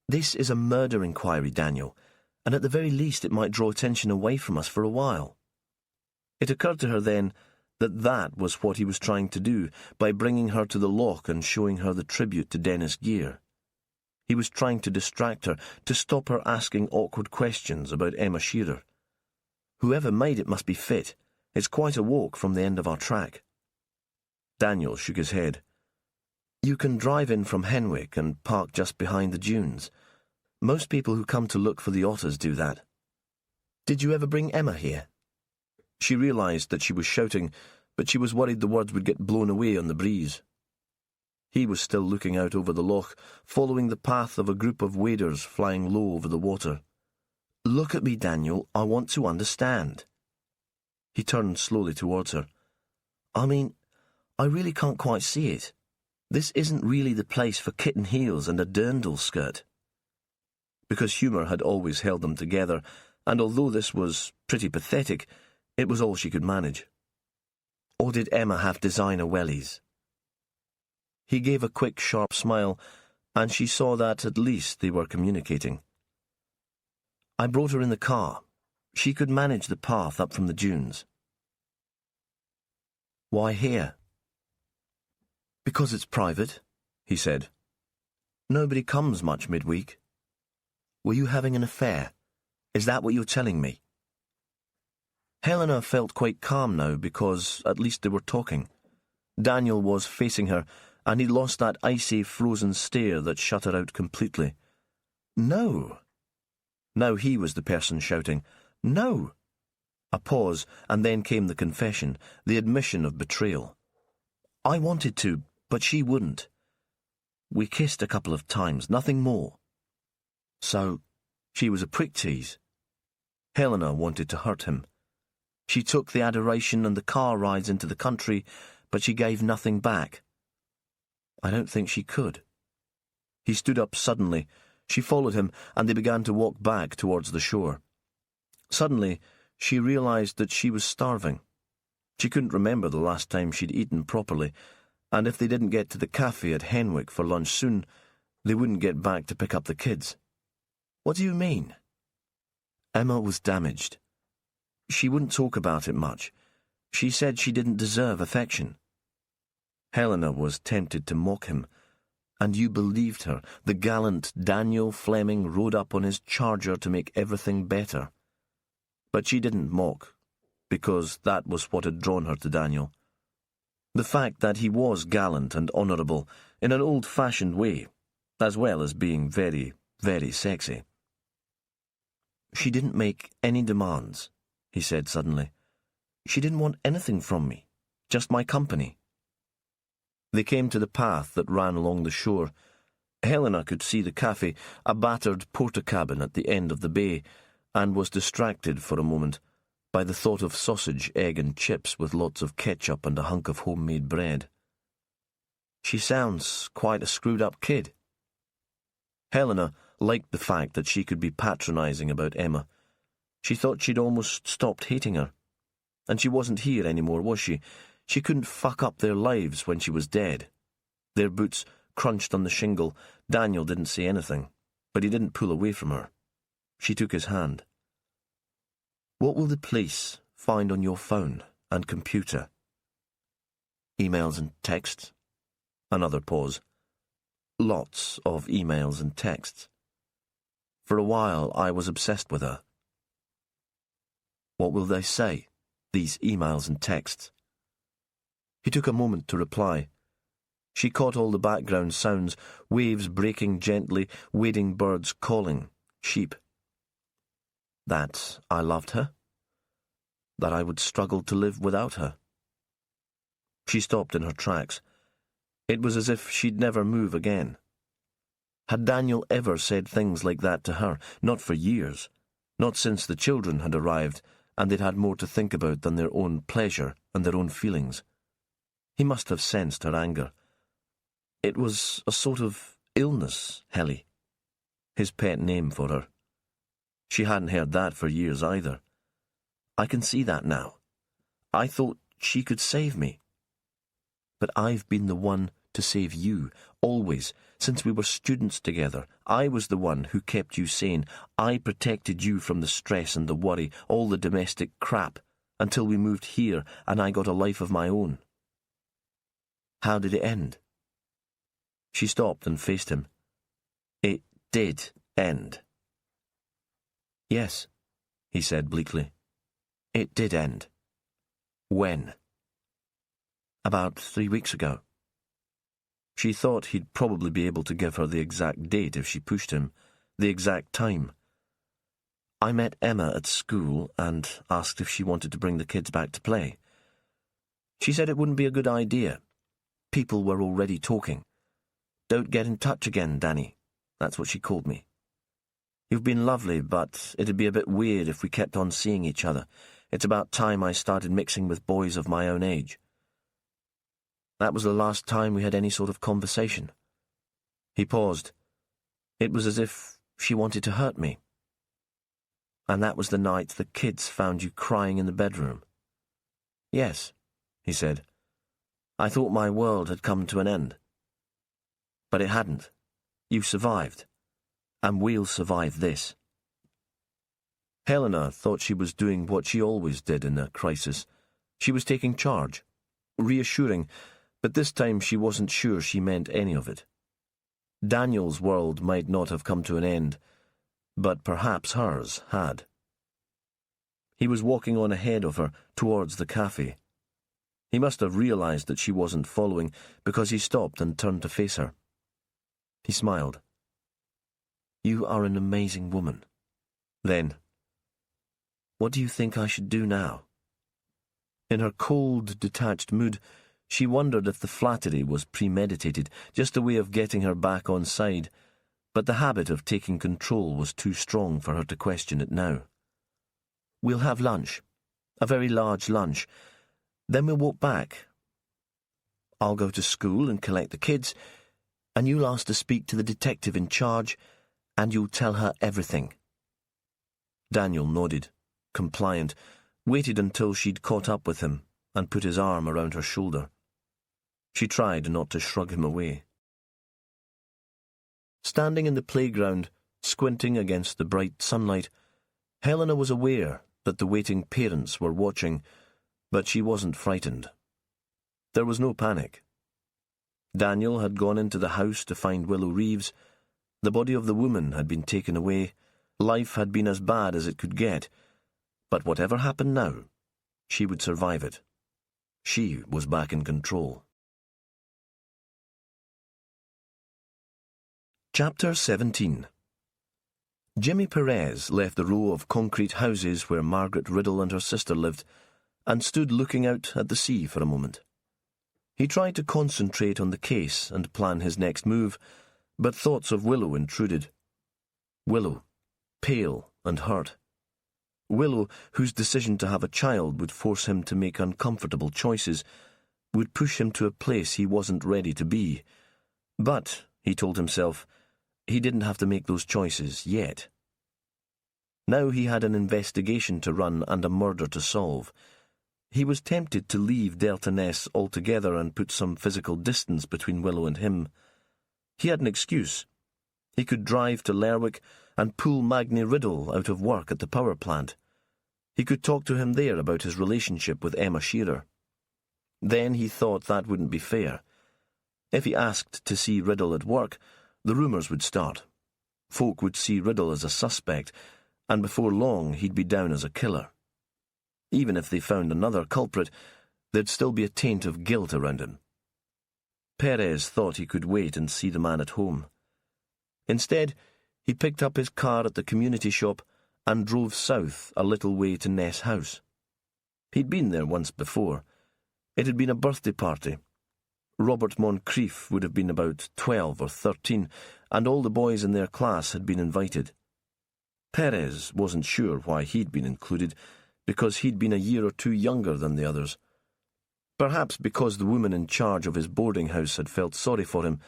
"This is a murder inquiry, Daniel, and at the very least it might draw attention away from us for a while." It occurred to her then that that was what he was trying to do by bringing her to the loch and showing her the tribute to Dennis Gear. He was trying to distract her, to stop her asking awkward questions about Emma Shearer. "Whoever made it must be fit. It's quite a walk from the end of our track." Daniel shook his head. "You can drive in from Henwick and park just behind the dunes. Most people who come to look for the otters do that. Did you ever bring Emma here?" She realised that she was shouting, but she was worried the words would get blown away on the breeze. He was still looking out over the loch, following the path of a group of waders flying low over the water. "Look at me, Daniel. I want to understand." He turned slowly towards her. "I mean, I really can't quite see it. This isn't really the place for kitten heels and a dirndl skirt." Because humour had always held them together, and although this was pretty pathetic, it was all she could manage. "Or did Emma have designer wellies?" He gave a quick, sharp smile, and she saw that at least they were communicating. "I brought her in the car. She could manage the path up from the dunes." "Why here?" "Because it's private," he said. "Nobody comes much midweek." "Were you having an affair? Is that what you're telling me?" Helena felt quite calm now because at least they were talking. Daniel was facing her, and he'd lost that icy, frozen stare that shut her out completely. "No." Now he was the person shouting, "No." A pause, and then came the confession, the admission of betrayal. "I wanted to, but she wouldn't. We kissed a couple of times, nothing more." So, she was a prick tease. Helena wanted to hurt him. She took the adoration and the car rides into the country, but she gave nothing back. I don't think she could. He stood up suddenly. She followed him, and they began to walk back towards the shore. Suddenly, she realised that she was starving. She couldn't remember the last time she'd eaten properly, and if they didn't get to the cafe at Henwick for lunch soon, they wouldn't get back to pick up the kids. "What do you mean?" Emma was damaged. She wouldn't talk about it much. She said she didn't deserve affection. Helena was tempted to mock him. And you believed her. The gallant Daniel Fleming rode up on his charger to make everything better. But she didn't mock, because that was what had drawn her to Daniel. The fact that he was gallant and honourable in an old-fashioned way, as well as being very, very sexy. "She didn't make any demands," he said suddenly. "She didn't want anything from me, just my company." They came to the path that ran along the shore. Helena could see the cafe, a battered porter-cabin at the end of the bay, and was distracted for a moment by the thought of sausage, egg and chips with lots of ketchup and a hunk of homemade bread. "She sounds quite a screwed-up kid." Helena liked the fact that she could be patronising about Emma. She thought she'd almost stopped hating her. And she wasn't here anymore, was she? She couldn't fuck up their lives when she was dead. Their boots crunched on the shingle. Daniel didn't say anything, but he didn't pull away from her. She took his hand. "What will the police find on your phone and computer?" "Emails and texts." Another pause. "Lots of emails and texts. For a while I was obsessed with her." "What will they say, these emails and texts?" He took a moment to reply. She caught all the background sounds, waves breaking gently, wading birds calling, sheep. "That I loved her? That I would struggle to live without her?" She stopped in her tracks. It was as if she'd never move again. Had Daniel ever said things like that to her? Not for years. Not since the children had arrived, and they'd had more to think about than their own pleasure and their own feelings. He must have sensed her anger. It was a sort of illness, Helly. His pet name for her. She hadn't heard that for years either. "I can see that now. I thought she could save me. But I've been the one to save you, always, since we were students together. I was the one who kept you sane. I protected you from the stress and the worry, all the domestic crap, until we moved here and I got a life of my own." "How did it end?" She stopped and faced him. "It did end." "Yes," he said bleakly. "It did end." "When?" "About 3 weeks ago." She thought he'd probably be able to give her the exact date if she pushed him, the exact time. "I met Emma at school and asked if she wanted to bring the kids back to play. She said it wouldn't be a good idea. People were already talking. 'Don't get in touch again, Danny.' That's what she called me. 'You've been lovely, but it'd be a bit weird if we kept on seeing each other. It's about time I started mixing with boys of my own age.' That was the last time we had any sort of conversation." He paused. It was as if she wanted to hurt me. "And that was the night the kids found you crying in the bedroom." "Yes," he said. "I thought my world had come to an end. But it hadn't. You survived. And we'll survive this." Helena thought she was doing what she always did in a crisis. She was taking charge, reassuring, but this time she wasn't sure she meant any of it. Daniel's world might not have come to an end, but perhaps hers had. He was walking on ahead of her, towards the cafe. He must have realised that she wasn't following, because he stopped and turned to face her. He smiled. "You are an amazing woman." Then, "What do you think I should do now?" In her cold, detached mood, she wondered if the flattery was premeditated, just a way of getting her back on side, but the habit of taking control was too strong for her to question it now. "We'll have lunch, a very large lunch. Then we'll walk back. I'll go to school and collect the kids, and you'll ask to speak to the detective in charge, and you'll tell her everything." Daniel nodded, compliant, waited until she'd caught up with him, and put his arm around her shoulder. She tried not to shrug him away. Standing in the playground, squinting against the bright sunlight, Helena was aware that the waiting parents were watching, but she wasn't frightened. There was no panic. Daniel had gone into the house to find Willow Reeves. The body of the woman had been taken away. Life had been as bad as it could get. But whatever happened now, she would survive it. She was back in control. Chapter 17. Jimmy Perez left the row of concrete houses where Margaret Riddle and her sister lived and stood looking out at the sea for a moment. He tried to concentrate on the case and plan his next move, but thoughts of Willow intruded. Willow, pale and hurt. Willow, whose decision to have a child would force him to make uncomfortable choices, would push him to a place he wasn't ready to be. But, he told himself, he didn't have to make those choices yet. Now he had an investigation to run and a murder to solve. He was tempted to leave Delta Ness altogether and put some physical distance between Willow and him. He had an excuse. He could drive to Lerwick and pull Magni Riddle out of work at the power plant. He could talk to him there about his relationship with Emma Shearer. Then he thought that wouldn't be fair. If he asked to see Riddle at work, the rumours would start. Folk would see Riddle as a suspect, and before long he'd be down as a killer. Even if they found another culprit, there'd still be a taint of guilt around him. Perez thought he could wait and see the man at home. Instead, he picked up his car at the community shop and drove south a little way to Ness House. He'd been there once before. It had been a birthday party. Robert Moncrief would have been about 12 or 13, and all the boys in their class had been invited. Perez wasn't sure why he'd been included, because he'd been a year or two younger than the others. Perhaps because the woman in charge of his boarding house had felt sorry for him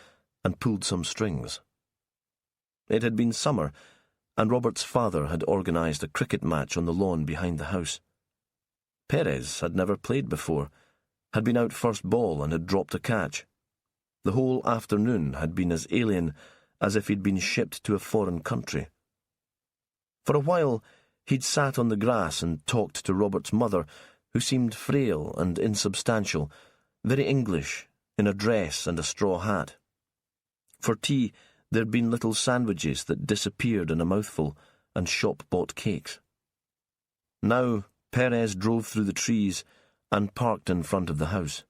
and pulled some strings. It had been summer, and Robert's father had organised a cricket match on the lawn behind the house. Perez had never played before, had been out first ball and had dropped a catch. The whole afternoon had been as alien as if he'd been shipped to a foreign country. For a while, he'd sat on the grass and talked to Robert's mother, who seemed frail and insubstantial, very English, in a dress and a straw hat. For tea, there'd been little sandwiches that disappeared in a mouthful, and shop-bought cakes. Now, Perez drove through the trees and parked in front of the house.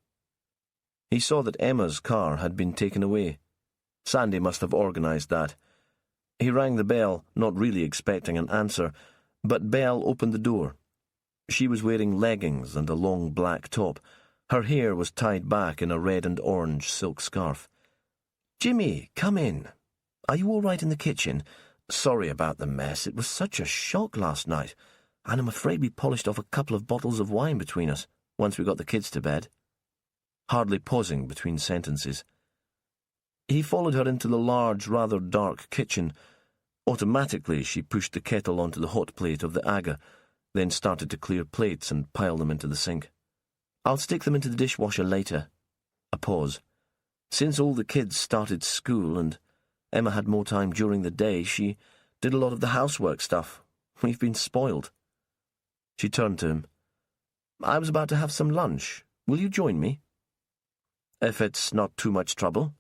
He saw that Emma's car had been taken away. Sandy must have organised that. He rang the bell, not really expecting an answer, but Belle opened the door. She was wearing leggings and a long black top. Her hair was tied back in a red and orange silk scarf. "Jimmy, come in. Are you all right in the kitchen? Sorry about the mess. It was such a shock last night, and I'm afraid we polished off a couple of bottles of wine between us, once we got the kids to bed." Hardly pausing between sentences. He followed her into the large, rather dark kitchen. Automatically, she pushed the kettle onto the hot plate of the Aga, then started to clear plates and pile them into the sink. "I'll stick them into the dishwasher later." A pause. Since all the kids started school and Emma had more time during the day, she did a lot of the housework stuff. We've been spoiled. She turned to him. "I was about to have some lunch. Will you join me?" "If it's not too much trouble."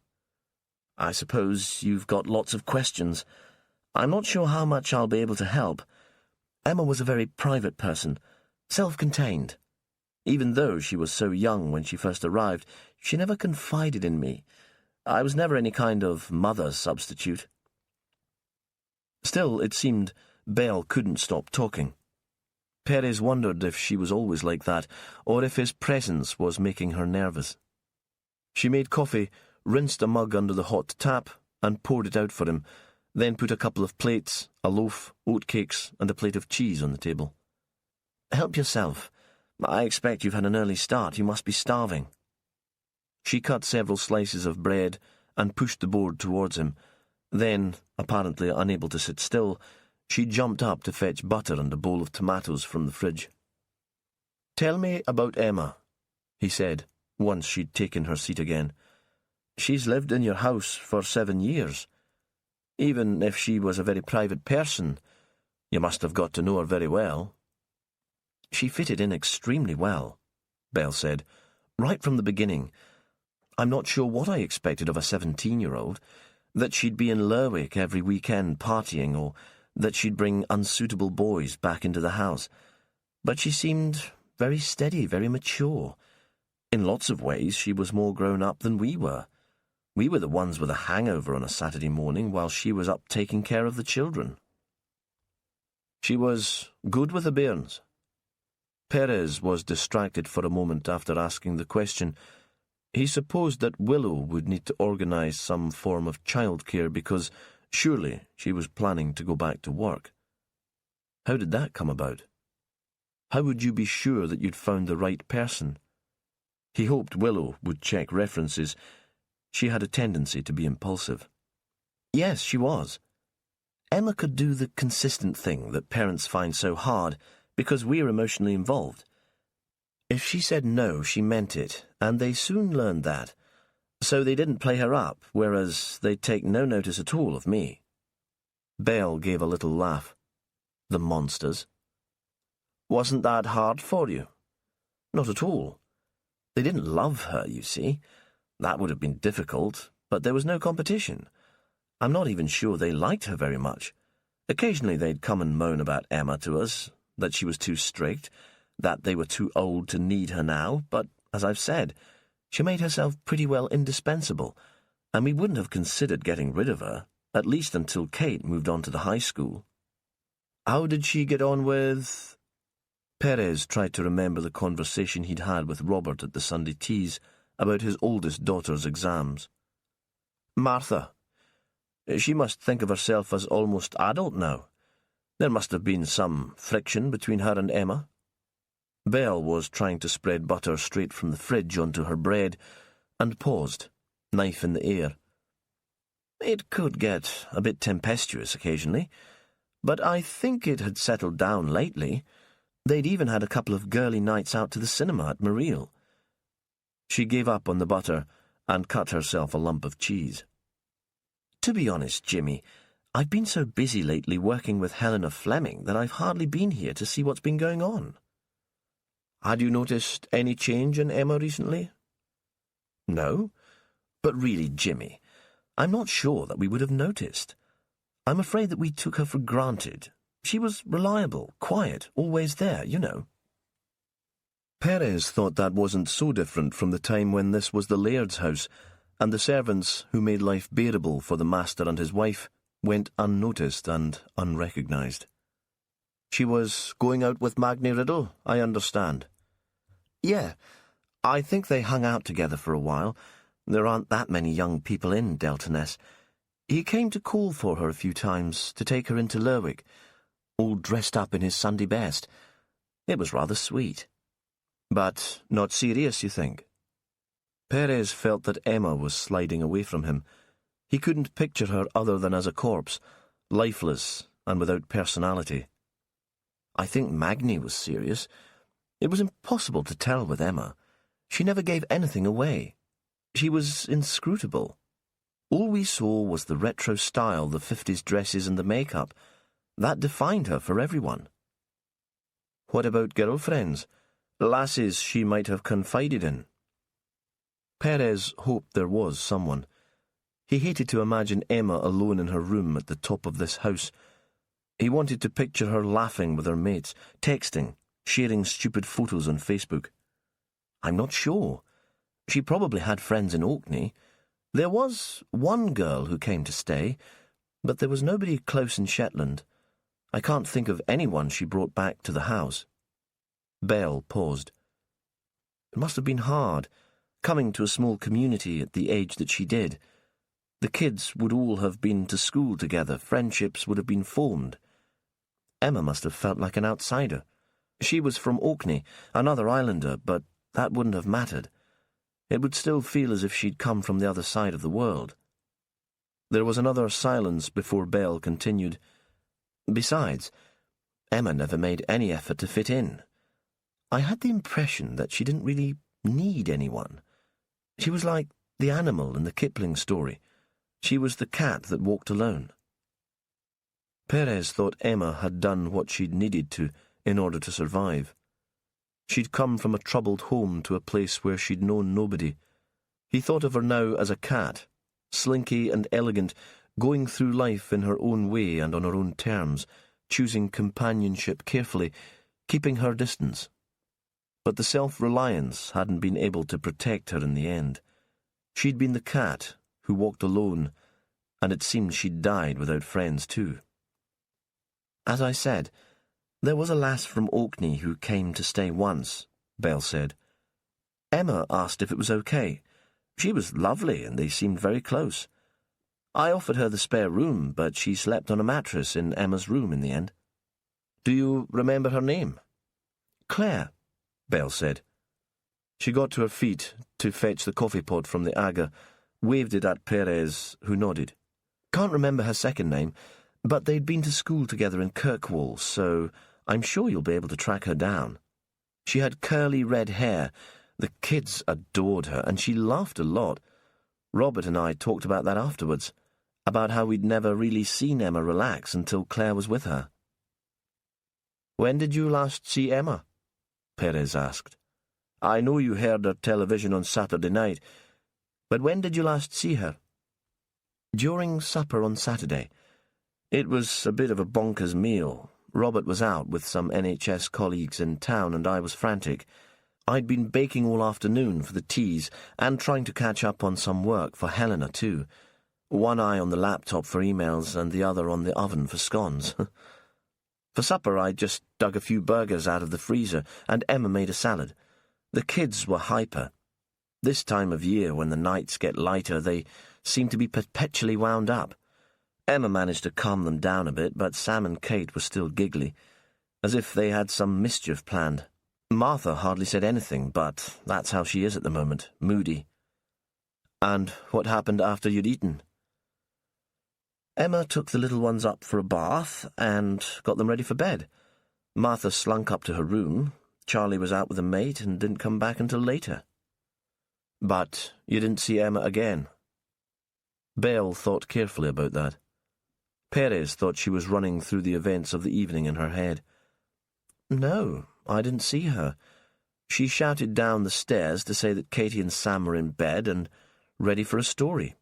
"I suppose you've got lots of questions. I'm not sure how much I'll be able to help. Emma was a very private person, self-contained. Even though she was so young when she first arrived, she never confided in me. I was never any kind of mother substitute." Still, it seemed, Belle couldn't stop talking. Perez wondered if she was always like that, or if his presence was making her nervous. She made coffee, rinsed a mug under the hot tap, and poured it out for him, then put a couple of plates, a loaf, oatcakes, and a plate of cheese on the table. "Help yourself. I expect you've had an early start. You must be starving." She cut several slices of bread and pushed the board towards him. Then, apparently unable to sit still, she jumped up to fetch butter and a bowl of tomatoes from the fridge. "Tell me about Emma," he said, once she'd taken her seat again. "She's lived in your house for 7 years. Even if she was a very private person, you must have got to know her very well." "She fitted in extremely well," Belle said, "right from the beginning. I'm not sure what I expected of a 17-year-old, that she'd be in Lerwick every weekend partying, or that she'd bring unsuitable boys back into the house. But she seemed very steady, very mature. In lots of ways, she was more grown up than we were. We were the ones with a hangover on a Saturday morning while she was up taking care of the children. She was good with the bairns. Perez was distracted for a moment after asking the question. He supposed that Willow would need to organise some form of childcare because surely she was planning to go back to work. How did that come about? How would you be sure that you'd found the right person? He hoped Willow would check references. She had a tendency to be impulsive. Yes, she was. Emma could do the consistent thing that parents find so hard because we're emotionally involved. If she said no, she meant it, and they soon learned that. So they didn't play her up, whereas they'd take no notice at all of me. Belle gave a little laugh. The monsters. Wasn't that hard for you? Not at all. They didn't love her, you see. That would have been difficult, but there was no competition. I'm not even sure they liked her very much. Occasionally they'd come and moan about Emma to us, that she was too strict, that they were too old to need her now, but, as I've said, she made herself pretty well indispensable, and we wouldn't have considered getting rid of her, at least until Kate moved on to the high school. How did she get on with... Perez tried to remember the conversation he'd had with Robert at the Sunday teas about his oldest daughter's exams. Martha. She must think of herself as almost adult now. There must have been some friction between her and Emma. Belle was trying to spread butter straight from the fridge onto her bread, and paused, knife in the air. It could get a bit tempestuous occasionally, but I think it had settled down lately. They'd even had a couple of girly nights out to the cinema at Mareel. She gave up on the butter and cut herself a lump of cheese. To be honest, Jimmy, I've been so busy lately working with Helena Fleming that I've hardly been here to see what's been going on. Had you noticed any change in Emma recently? No, but really, Jimmy, I'm not sure that we would have noticed. I'm afraid that we took her for granted. She was reliable, quiet, always there, you know. Perez thought that wasn't so different from the time when this was the Laird's house, and the servants who made life bearable for the master and his wife went unnoticed and unrecognised. She was going out with Magni Riddle, I understand. Yeah, I think they hung out together for a while. There aren't that many young people in Deltoness. He came to call for her a few times to take her into Lerwick, all dressed up in his Sunday best. It was rather sweet. But not serious, you think? Perez felt that Emma was sliding away from him. He couldn't picture her other than as a corpse, lifeless and without personality. I think Magni was serious. It was impossible to tell with Emma. She never gave anything away. She was inscrutable. All we saw was the retro style, the 50s dresses and the makeup. That defined her for everyone. What about girlfriends? Lasses she might have confided in? Perez hoped there was someone. He hated to imagine Emma alone in her room at the top of this house. He wanted to picture her laughing with her mates, texting, sharing stupid photos on Facebook. I'm not sure. She probably had friends in Orkney. There was one girl who came to stay, but there was nobody close in Shetland. I can't think of anyone she brought back to the house. Belle paused. It must have been hard, coming to a small community at the age that she did. The kids would all have been to school together, friendships would have been formed. Emma must have felt like an outsider. She was from Orkney, another islander, but that wouldn't have mattered. It would still feel as if she'd come from the other side of the world. There was another silence before Belle continued. Besides, Emma never made any effort to fit in. I had the impression that she didn't really need anyone. She was like the animal in the Kipling story. She was the cat that walked alone. Perez thought Emma had done what she'd needed to in order to survive. She'd come from a troubled home to a place where she'd known nobody. He thought of her now as a cat, slinky and elegant, going through life in her own way and on her own terms, choosing companionship carefully, keeping her distance. but the self-reliance hadn't been able to protect her in the end. She'd been the cat who walked alone, and it seemed she'd died without friends too. As I said, there was a lass from Orkney who came to stay once, Belle said. Emma asked if it was okay. She was lovely and they seemed very close. I offered her the spare room, but she slept on a mattress in Emma's room in the end. Do you remember her name? Claire, Belle said. She got to her feet to fetch the coffee pot from the Aga, waved it at Perez, who nodded. Can't remember her second name, but they'd been to school together in Kirkwall, so I'm sure you'll be able to track her down. She had curly red hair. The kids adored her, and she laughed a lot. Robert and I talked about that afterwards, about how we'd never really seen Emma relax until Claire was with her. When did you last see Emma? Perez asked. I know you heard her television on Saturday night, but when did you last see her? During supper on Saturday. It was a bit of a bonkers meal. Robert was out with some NHS colleagues in town and I was frantic. I'd been baking all afternoon for the teas and trying to catch up on some work for Helena too. One eye on the laptop for emails and the other on the oven for scones. For supper I just dug a few burgers out of the freezer and Emma made a salad. The kids were hyper. This time of year, when the nights get lighter, they seem to be perpetually wound up. Emma managed to calm them down a bit, but Sam and Kate were still giggly, as if they had some mischief planned. Martha hardly said anything, but that's how she is at the moment, moody. And what happened after you'd eaten? Emma took the little ones up for a bath and got them ready for bed. Martha slunk up to her room. Charlie was out with a mate and didn't come back until later. But you didn't see Emma again? Belle thought carefully about that. Perez thought she was running through the events of the evening in her head. No, I didn't see her. She shouted down the stairs to say that Katie and Sam were in bed and ready for a story.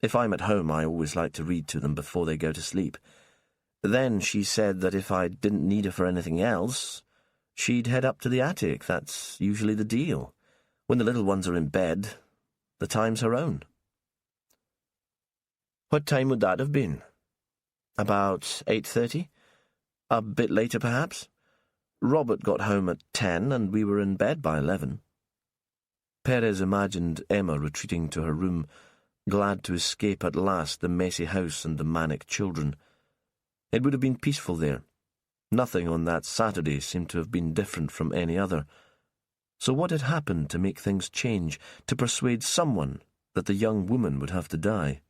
If I'm at home, I always like to read to them before they go to sleep. Then she said that if I didn't need her for anything else, she'd head up to the attic. That's usually the deal. When the little ones are in bed, the time's her own. What time would that have been? About 8:30? A bit later, perhaps? Robert got home at 10 and we were in bed by 11. Perez imagined Emma retreating to her room, glad to escape at last the messy house and the manic children. It would have been peaceful there. Nothing on that Saturday seemed to have been different from any other. So what had happened to make things change, to persuade someone that the young woman would have to die?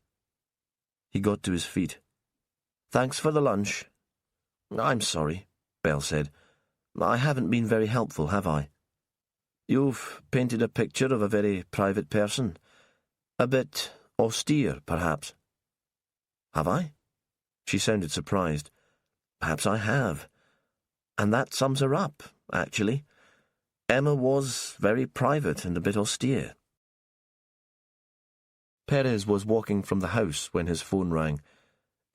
He got to his feet. Thanks for the lunch. I'm sorry, Belle said. I haven't been very helpful, have I? You've painted a picture of a very private person. A bit austere, perhaps. Have I? She sounded surprised. Perhaps I have. And that sums her up, actually. Emma was very private and a bit austere. Perez was walking from the house when his phone rang.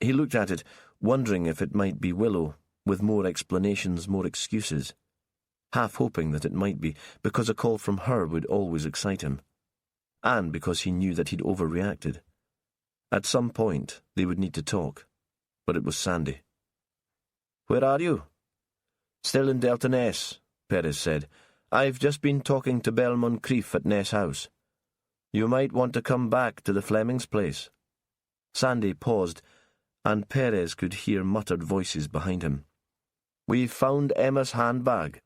He looked at it, wondering if it might be Willow, with more explanations, more excuses, half hoping that it might be, because a call from her would always excite him, and because he knew that he'd overreacted. At some point, they would need to talk, but it was Sandy. Where are you? Still in Delta Ness, Perez said. I've just been talking to Belle Moncrief at Ness House. You might want to come back to the Flemings' place. Sandy paused, and Perez could hear muttered voices behind him. We've found Emma's handbag.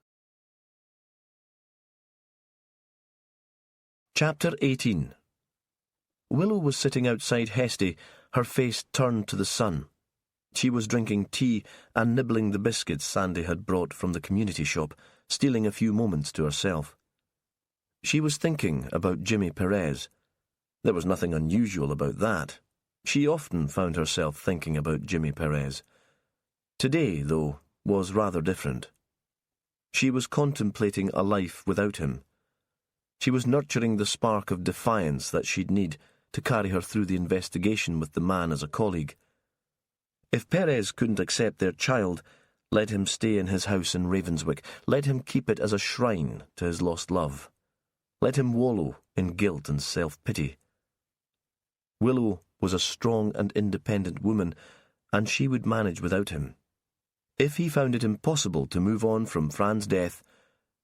Chapter 18. Willow was sitting outside Hesty, her face turned to the sun. She was drinking tea and nibbling the biscuits Sandy had brought from the community shop, stealing a few moments to herself. She was thinking about Jimmy Perez. There was nothing unusual about that. She often found herself thinking about Jimmy Perez. Today, though, was rather different. She was contemplating a life without him. She was nurturing the spark of defiance that she'd need to carry her through the investigation with the man as a colleague. If Perez couldn't accept their child, Let him stay in his house in Ravenswick. Let him keep it as a shrine to his lost love. Let him wallow in guilt and self-pity. Willow was a strong and independent woman, and she would manage without him. If he found it impossible to move on from Fran's death,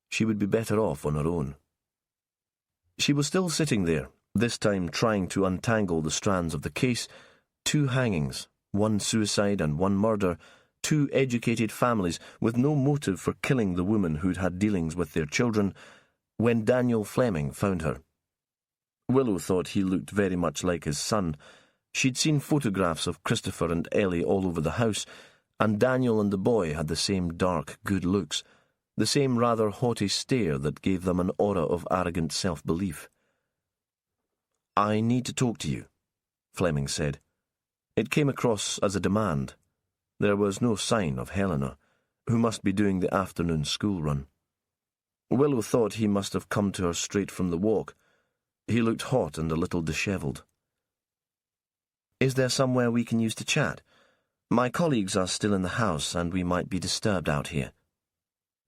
she would be better off on her own. She was still sitting there, this time trying to untangle the strands of the case. 2 hangings, 1 suicide and 1 murder, 2 educated families with no motive for killing the woman who'd had dealings with their children, when Daniel Fleming found her. Willow thought he looked very much like his son. She'd seen photographs of Christopher and Ellie all over the house, and Daniel and the boy had the same dark, good looks, the same rather haughty stare that gave them an aura of arrogant self-belief. "I need to talk to you," Fleming said. It came across as a demand. There was no sign of Helena, who must be doing the afternoon school run. Willow thought he must have come to her straight from the walk. He looked hot and a little dishevelled. "Is there somewhere we can use to chat? My colleagues are still in the house, and we might be disturbed out here."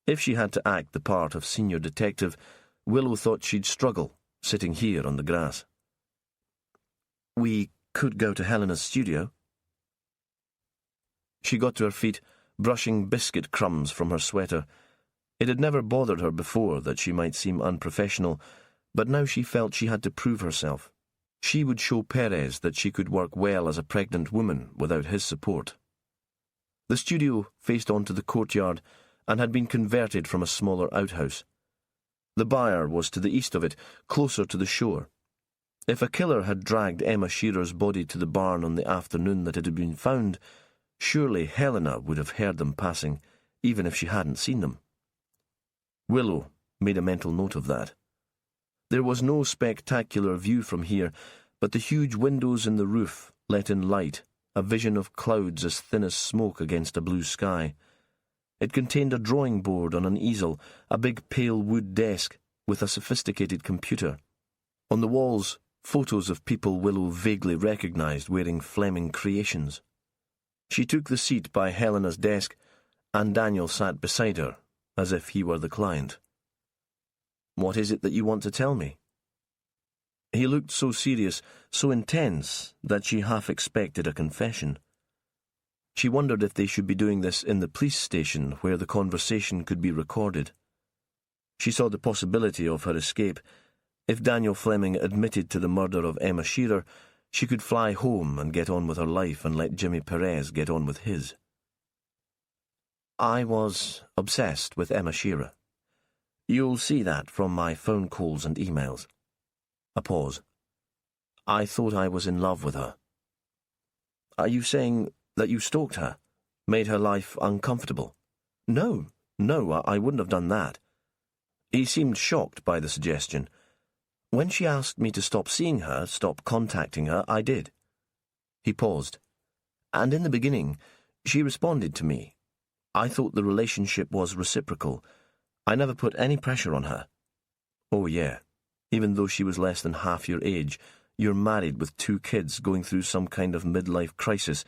If she had to act the part of senior detective, Willow thought she'd struggle, sitting here on the grass. "We could go to Helena's studio." She got to her feet, brushing biscuit crumbs from her sweater. It had never bothered her before that she might seem unprofessional, but now she felt she had to prove herself. She would show Perez that she could work well as a pregnant woman without his support. The studio faced onto the courtyard and had been converted from a smaller outhouse. The byre was to the east of it, closer to the shore. If a killer had dragged Emma Shearer's body to the barn on the afternoon that it had been found, surely Helena would have heard them passing, even if she hadn't seen them. Willow made a mental note of that. There was no spectacular view from here, but the huge windows in the roof let in light, a vision of clouds as thin as smoke against a blue sky. It contained a drawing board on an easel, a big pale wood desk with a sophisticated computer. On the walls, photos of people Willow vaguely recognised wearing Fleming creations. She took the seat by Helena's desk, and Daniel sat beside her, as if he were the client. "What is it that you want to tell me?" He looked so serious, so intense, that she half expected a confession. She wondered if they should be doing this in the police station where the conversation could be recorded. She saw the possibility of her escape. If Daniel Fleming admitted to the murder of Emma Shearer, she could fly home and get on with her life and let Jimmy Perez get on with his. "I was obsessed with Emma Shearer. You'll see that from my phone calls and emails." A pause. "I thought I was in love with her." "Are you saying that you stalked her? Made her life uncomfortable?" No, I wouldn't have done that." He seemed shocked by the suggestion. "When she asked me to stop seeing her, stop contacting her, I did." He paused. "And in the beginning, she responded to me. I thought the relationship was reciprocal. I never put any pressure on her." "Oh, yeah. Even though she was less than half your age, you're married with 2 kids going through some kind of midlife crisis,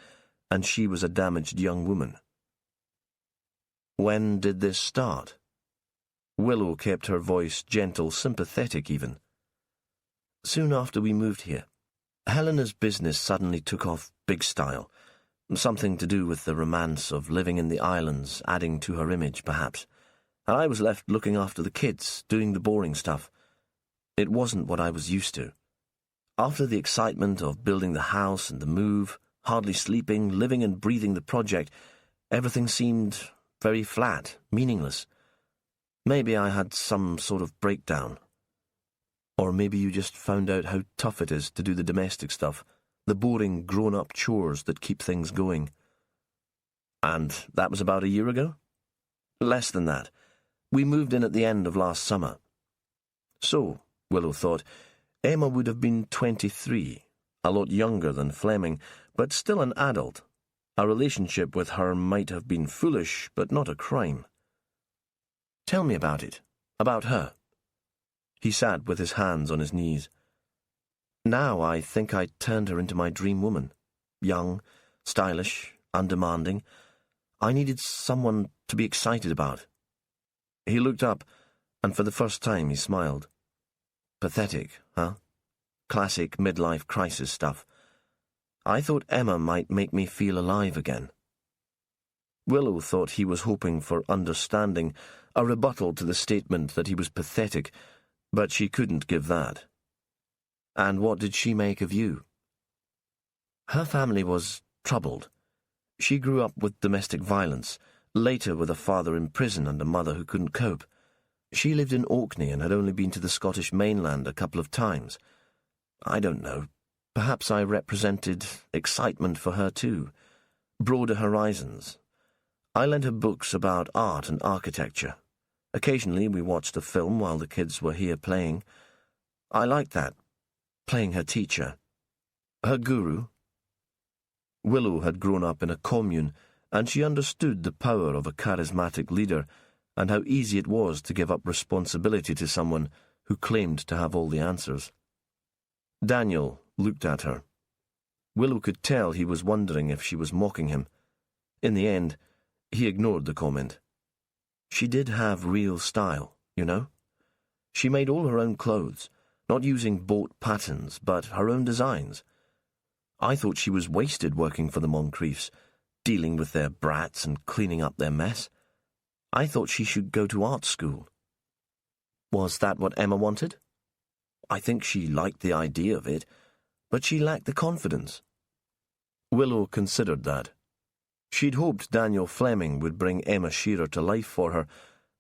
and she was a damaged young woman." "When did this start?" Willow kept her voice gentle, sympathetic even. "Soon after we moved here. Helena's business suddenly took off big style. Something to do with the romance of living in the islands, adding to her image, perhaps. And I was left looking after the kids, doing the boring stuff. It wasn't what I was used to. After the excitement of building the house and the move, hardly sleeping, living and breathing the project, everything seemed very flat, meaningless. Maybe I had some sort of breakdown. Or maybe you just found out how tough it is to do the domestic stuff, the boring grown-up chores that keep things going." "And that was about a year ago?" "Less than that. We moved in at the end of last summer." So, Willow thought, Emma would have been 23, a lot younger than Fleming, but still an adult. A relationship with her might have been foolish, but not a crime. "Tell me about it, about her." He sat with his hands on his knees. "Now I think I turned her into my dream woman. Young, stylish, undemanding. I needed someone to be excited about. He looked up, and for the first time he smiled. Pathetic, huh? Classic midlife crisis stuff. I thought Emma might make me feel alive again. Willow thought he was hoping for understanding, a rebuttal to the statement that he was pathetic, but she couldn't give that. And what did she make of you? Her family was troubled. She grew up with domestic violence, later with a father in prison and a mother who couldn't cope. She lived in Orkney and had only been to the Scottish mainland a couple of times. I don't know. Perhaps I represented excitement for her too. Broader horizons. I lent her books about art and architecture. Occasionally we watched a film while the kids were here playing. I liked that, playing her teacher. Her guru. Willow had grown up in a commune, and she understood the power of a charismatic leader and how easy it was to give up responsibility to someone who claimed to have all the answers. Daniel looked at her. Willow could tell he was wondering if she was mocking him. In the end, he ignored the comment. She did have real style, you know? She made all her own clothes, not using bought patterns, but her own designs. I thought she was wasted working for the Moncriefs, dealing with their brats and cleaning up their mess. I thought she should go to art school. Was that what Emma wanted? I think she liked the idea of it, but she lacked the confidence. Willow considered that. She'd hoped Daniel Fleming would bring Emma Shearer to life for her,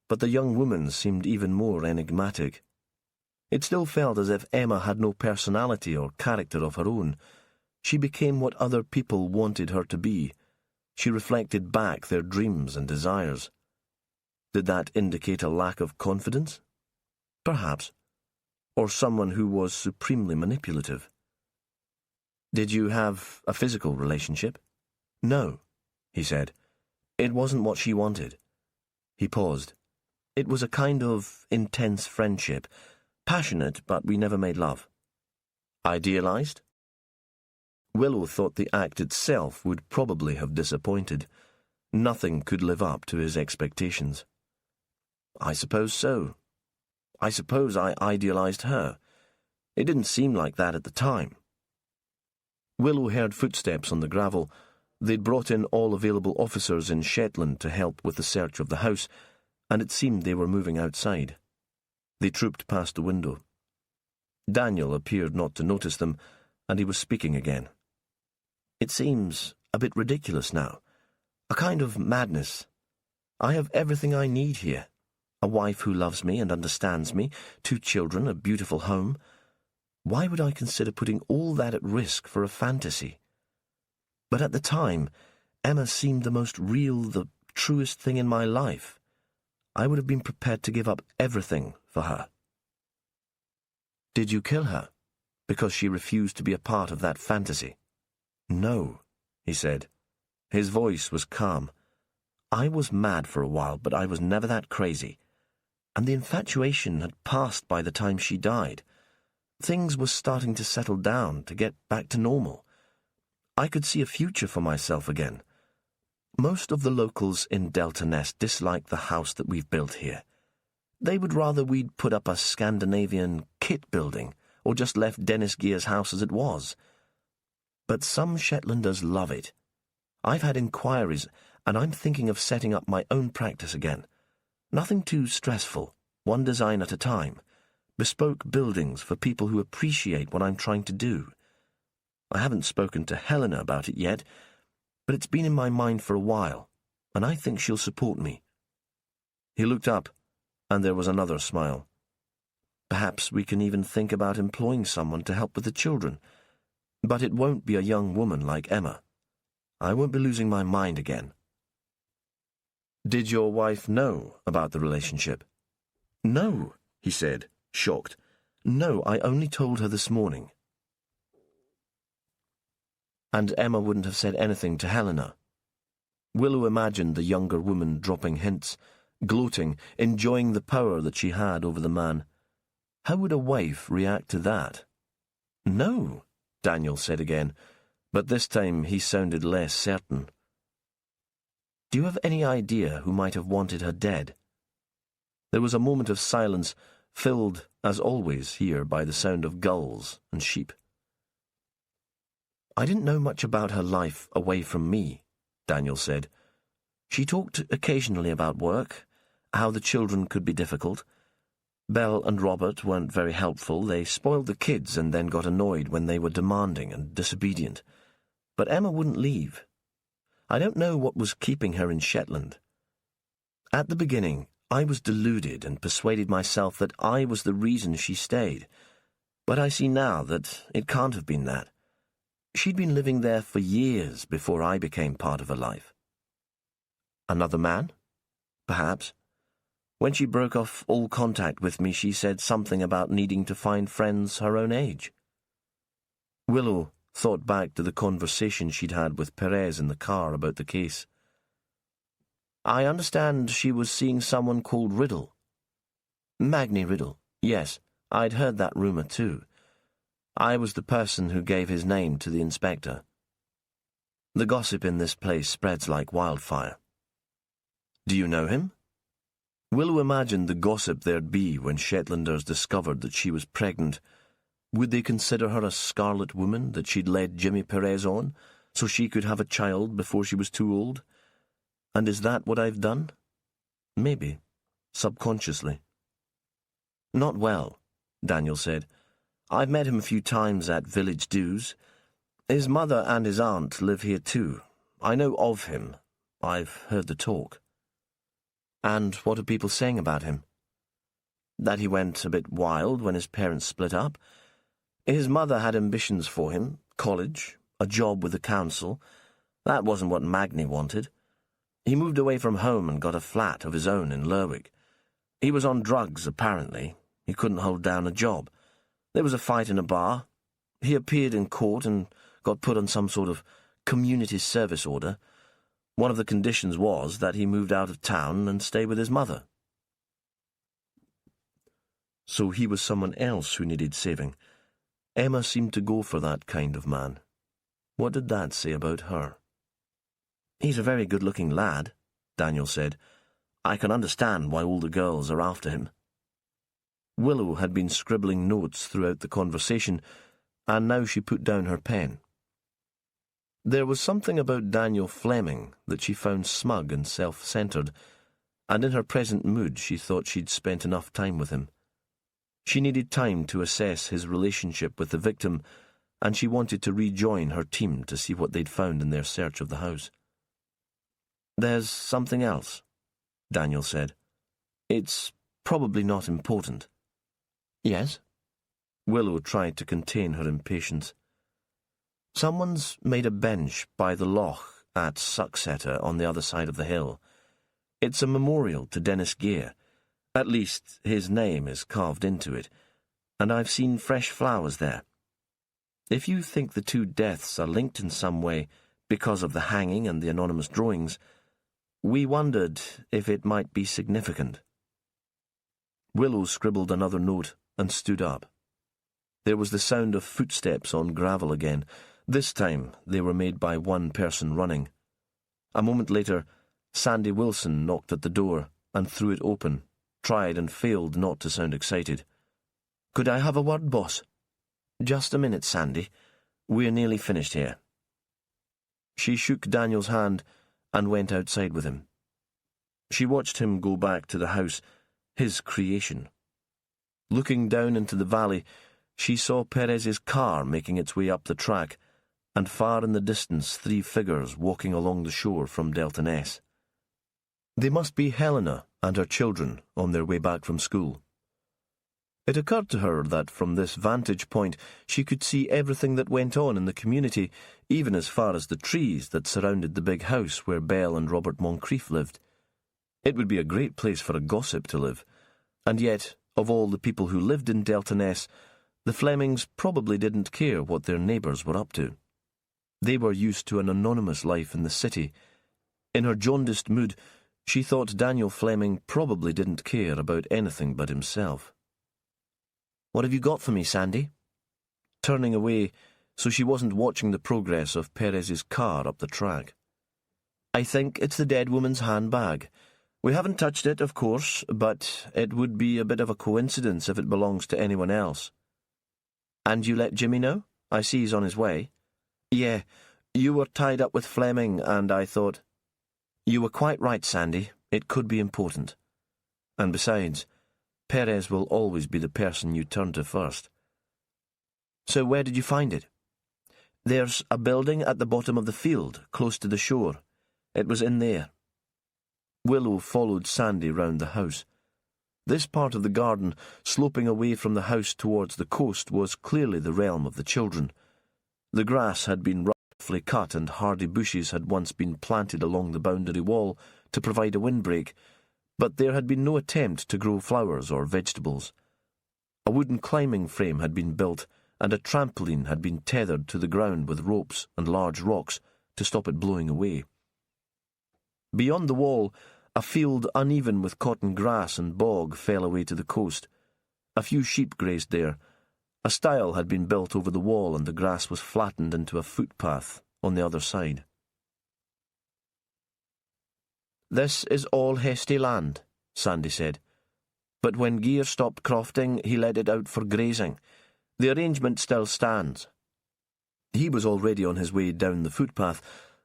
but the young woman seemed even more enigmatic. It still felt as if Emma had no personality or character of her own. She became what other people wanted her to be. She reflected back their dreams and desires. Did that indicate a lack of confidence? Perhaps. Or someone who was supremely manipulative. Did you have a physical relationship? No, he said. It wasn't what she wanted. He paused. It was a kind of intense friendship, passionate, but we never made love. Idealized? Willow thought the act itself would probably have disappointed. Nothing could live up to his expectations. I suppose so. I suppose I idealized her. It didn't seem like that at the time. Willow heard footsteps on the gravel. They'd brought in all available officers in Shetland to help with the search of the house, and it seemed they were moving outside. They trooped past the window. Daniel appeared not to notice them, and he was speaking again. It seems a bit ridiculous now. A kind of madness. I have everything I need here. A wife who loves me and understands me, 2 children, a beautiful home. Why would I consider putting all that at risk for a fantasy? But at the time, Emma seemed the most real, the truest thing in my life. I would have been prepared to give up everything for her. Did you kill her? Because she refused to be a part of that fantasy? No, he said. His voice was calm. I was mad for a while, but I was never that crazy. And the infatuation had passed by the time she died. Things were starting to settle down, to get back to normal. I could see a future for myself again. Most of the locals in Delta Nest dislike the house that we've built here. They would rather we'd put up a Scandinavian kit building, or just left Dennis Gear's house as it was. But some Shetlanders love it. I've had inquiries, and I'm thinking of setting up my own practice again. Nothing too stressful, one design at a time. Bespoke buildings for people who appreciate what I'm trying to do. I haven't spoken to Helena about it yet, but it's been in my mind for a while, and I think she'll support me. He looked up, and there was another smile. Perhaps we can even think about employing someone to help with the children. But it won't be a young woman like Emma. I won't be losing my mind again. Did your wife know about the relationship? No, he said, shocked. No, I only told her this morning. And Emma wouldn't have said anything to Helena. Willow imagined the younger woman dropping hints, gloating, enjoying the power that she had over the man. How would a wife react to that? No, Daniel said again, but this time he sounded less certain. Do you have any idea who might have wanted her dead?" There was a moment of silence, filled, as always here, by the sound of gulls and sheep. "I didn't know much about her life away from me," Daniel said. "She talked occasionally about work, how the children could be difficult. Belle and Robert weren't very helpful. They spoiled the kids and then got annoyed when they were demanding and disobedient. But Emma wouldn't leave. I don't know what was keeping her in Shetland. At the beginning, I was deluded and persuaded myself that I was the reason she stayed. But I see now that it can't have been that. She'd been living there for years before I became part of her life." "Another man? Perhaps. When she broke off all contact with me, she said something about needing to find friends her own age." Willow thought back to the conversation she'd had with Perez in the car about the case. "I understand she was seeing someone called Riddle." "Magni Riddle, yes, I'd heard that rumour too. I was the person who gave his name to the inspector. The gossip in this place spreads like wildfire." "Do you know him?" Willow imagined the gossip there'd be when Shetlanders discovered that she was pregnant. Would they consider her a scarlet woman that she'd led Jimmy Perez on, so she could have a child before she was too old? And is that what I've done? Maybe, subconsciously. "Not well," Daniel said. "I've met him a few times at village dues. His mother and his aunt live here too. I know of him. I've heard the talk." "And what are people saying about him?" "That he went a bit wild when his parents split up. His mother had ambitions for him, college, a job with the council. That wasn't what Magni wanted. He moved away from home and got a flat of his own in Lerwick. He was on drugs, apparently. He couldn't hold down a job. There was a fight in a bar. He appeared in court and got put on some sort of community service order. One of the conditions was that he moved out of town and stay with his mother." So he was someone else who needed saving. Emma seemed to go for that kind of man. What did that say about her? "He's a very good-looking lad," Daniel said. "I can understand why all the girls are after him." Willow had been scribbling notes throughout the conversation, and now she put down her pen. There was something about Daniel Fleming that she found smug and self-centred, and in her present mood she thought she'd spent enough time with him. She needed time to assess his relationship with the victim, and she wanted to rejoin her team to see what they'd found in their search of the house. "There's something else," Daniel said. "It's probably not important." "Yes?" Willow tried to contain her impatience. "Someone's made a bench by the loch at Sucksetter on the other side of the hill. It's a memorial to Dennis Gear. At least, his name is carved into it, and I've seen fresh flowers there. If you think the two deaths are linked in some way because of the hanging and the anonymous drawings, we wondered if it might be significant." Willow scribbled another note and stood up. There was the sound of footsteps on gravel again. This time they were made by one person running. A moment later, Sandy Wilson knocked at the door and threw it open, tried and failed not to sound excited. "Could I have a word, boss?" "Just a minute, Sandy. We're nearly finished here." She shook Daniel's hand and went outside with him. She watched him go back to the house, his creation. Looking down into the valley, she saw Perez's car making its way up the track, and far in the distance 3 figures walking along the shore from Delta Ness. They must be Helena and her children on their way back from school. It occurred to her that from this vantage point she could see everything that went on in the community, even as far as the trees that surrounded the big house where Belle and Robert Moncrief lived. It would be a great place for a gossip to live, and yet, of all the people who lived in Delta Ness, the Flemings probably didn't care what their neighbours were up to. They were used to an anonymous life in the city. In her jaundiced mood, she thought Daniel Fleming probably didn't care about anything but himself. "What have you got for me, Sandy?" Turning away so she wasn't watching the progress of Perez's car up the track. I think it's the dead woman's handbag. We haven't touched it, of course, but it would be a bit of a coincidence if it belongs to anyone else. And you let Jimmy know? I see he's on his way. Yeah, you were tied up with Fleming, and I thought... You were quite right, Sandy. It could be important. And besides, Perez will always be the person you turn to first. So where did you find it? There's a building at the bottom of the field, close to the shore. It was in there. Willow followed Sandy round the house. This part of the garden, sloping away from the house towards the coast, was clearly the realm of the children. The grass had been roughly cut and hardy bushes had once been planted along the boundary wall to provide a windbreak, but there had been no attempt to grow flowers or vegetables. A wooden climbing frame had been built, and a trampoline had been tethered to the ground with ropes and large rocks to stop it blowing away. Beyond the wall, a field uneven with cotton grass and bog fell away to the coast. A few sheep grazed there. A stile had been built over the wall, and the grass was flattened into a footpath on the other side. This is all Hesty land, Sandy said. But when Gear stopped crofting, he let it out for grazing. The arrangement still stands. He was already on his way down the footpath,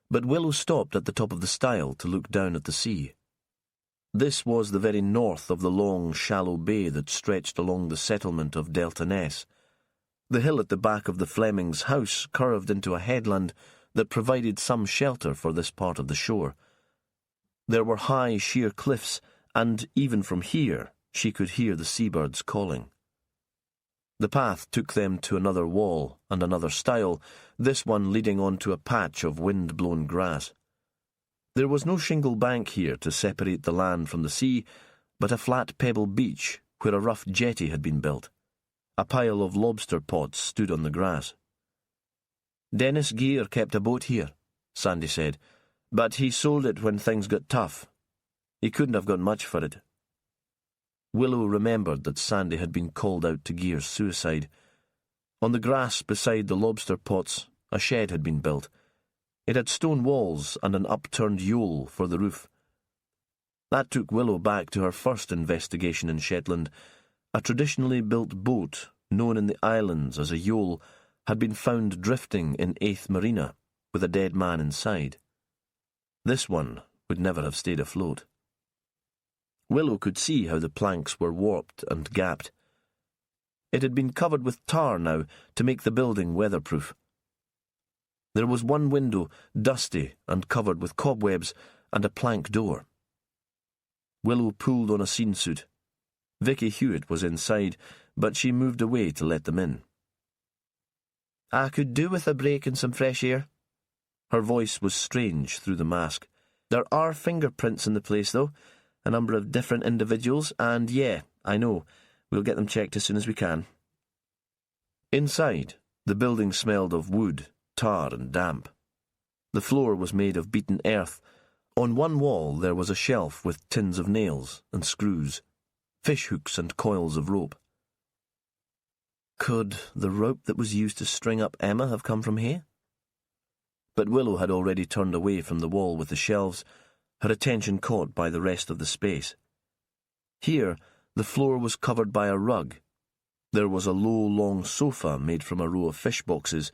but Willow stopped at the top of the stile to look down at the sea. This was the very north of the long, shallow bay that stretched along the settlement of Delta Ness. The hill at the back of the Flemings' house curved into a headland that provided some shelter for this part of the shore. There were high, sheer cliffs, and even from here she could hear the seabirds calling. The path took them to another wall and another stile, this one leading on to a patch of wind-blown grass. There was no shingle bank here to separate the land from the sea, but a flat pebble beach where a rough jetty had been built. A pile of lobster pots stood on the grass. Dennis Gear kept a boat here, Sandy said, but he sold it when things got tough. He couldn't have got much for it. Willow remembered that Sandy had been called out to Gear's suicide. On the grass beside the lobster pots, a shed had been built. It had stone walls and an upturned yole for the roof. That took Willow back to her first investigation in Shetland. A traditionally built boat, known in the islands as a yole, had been found drifting in 8th Marina, with a dead man inside. This one would never have stayed afloat. Willow could see how the planks were warped and gapped. It had been covered with tar now to make the building weatherproof. There was one window, dusty and covered with cobwebs, and a plank door. Willow pulled on a scene suit. Vicky Hewitt was inside, but she moved away to let them in. I could do with a break and some fresh air. Her voice was strange through the mask. There are fingerprints in the place, though, a number of different individuals, and yeah, I know, we'll get them checked as soon as we can. Inside, the building smelled of wood, tar and damp. The floor was made of beaten earth. On one wall there was a shelf with tins of nails and screws, fish hooks and coils of rope. Could the rope that was used to string up Emma have come from here? But Willow had already turned away from the wall with the shelves, her attention caught by the rest of the space. Here, the floor was covered by a rug. There was a low, long sofa made from a row of fish boxes,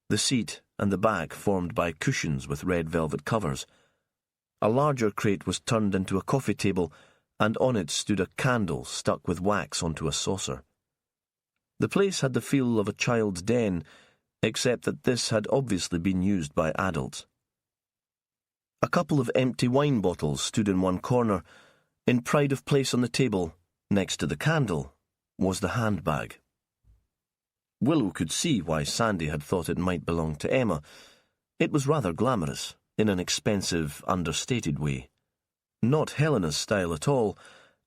the seat and the back formed by cushions with red velvet covers. A larger crate was turned into a coffee table, and on it stood a candle stuck with wax onto a saucer. The place had the feel of a child's den, except that this had obviously been used by adults. A couple of empty wine bottles stood in one corner. In pride of place on the table, next to the candle, was the handbag. Willow could see why Sandy had thought it might belong to Emma. It was rather glamorous, in an expensive, understated way. Not Helena's style at all,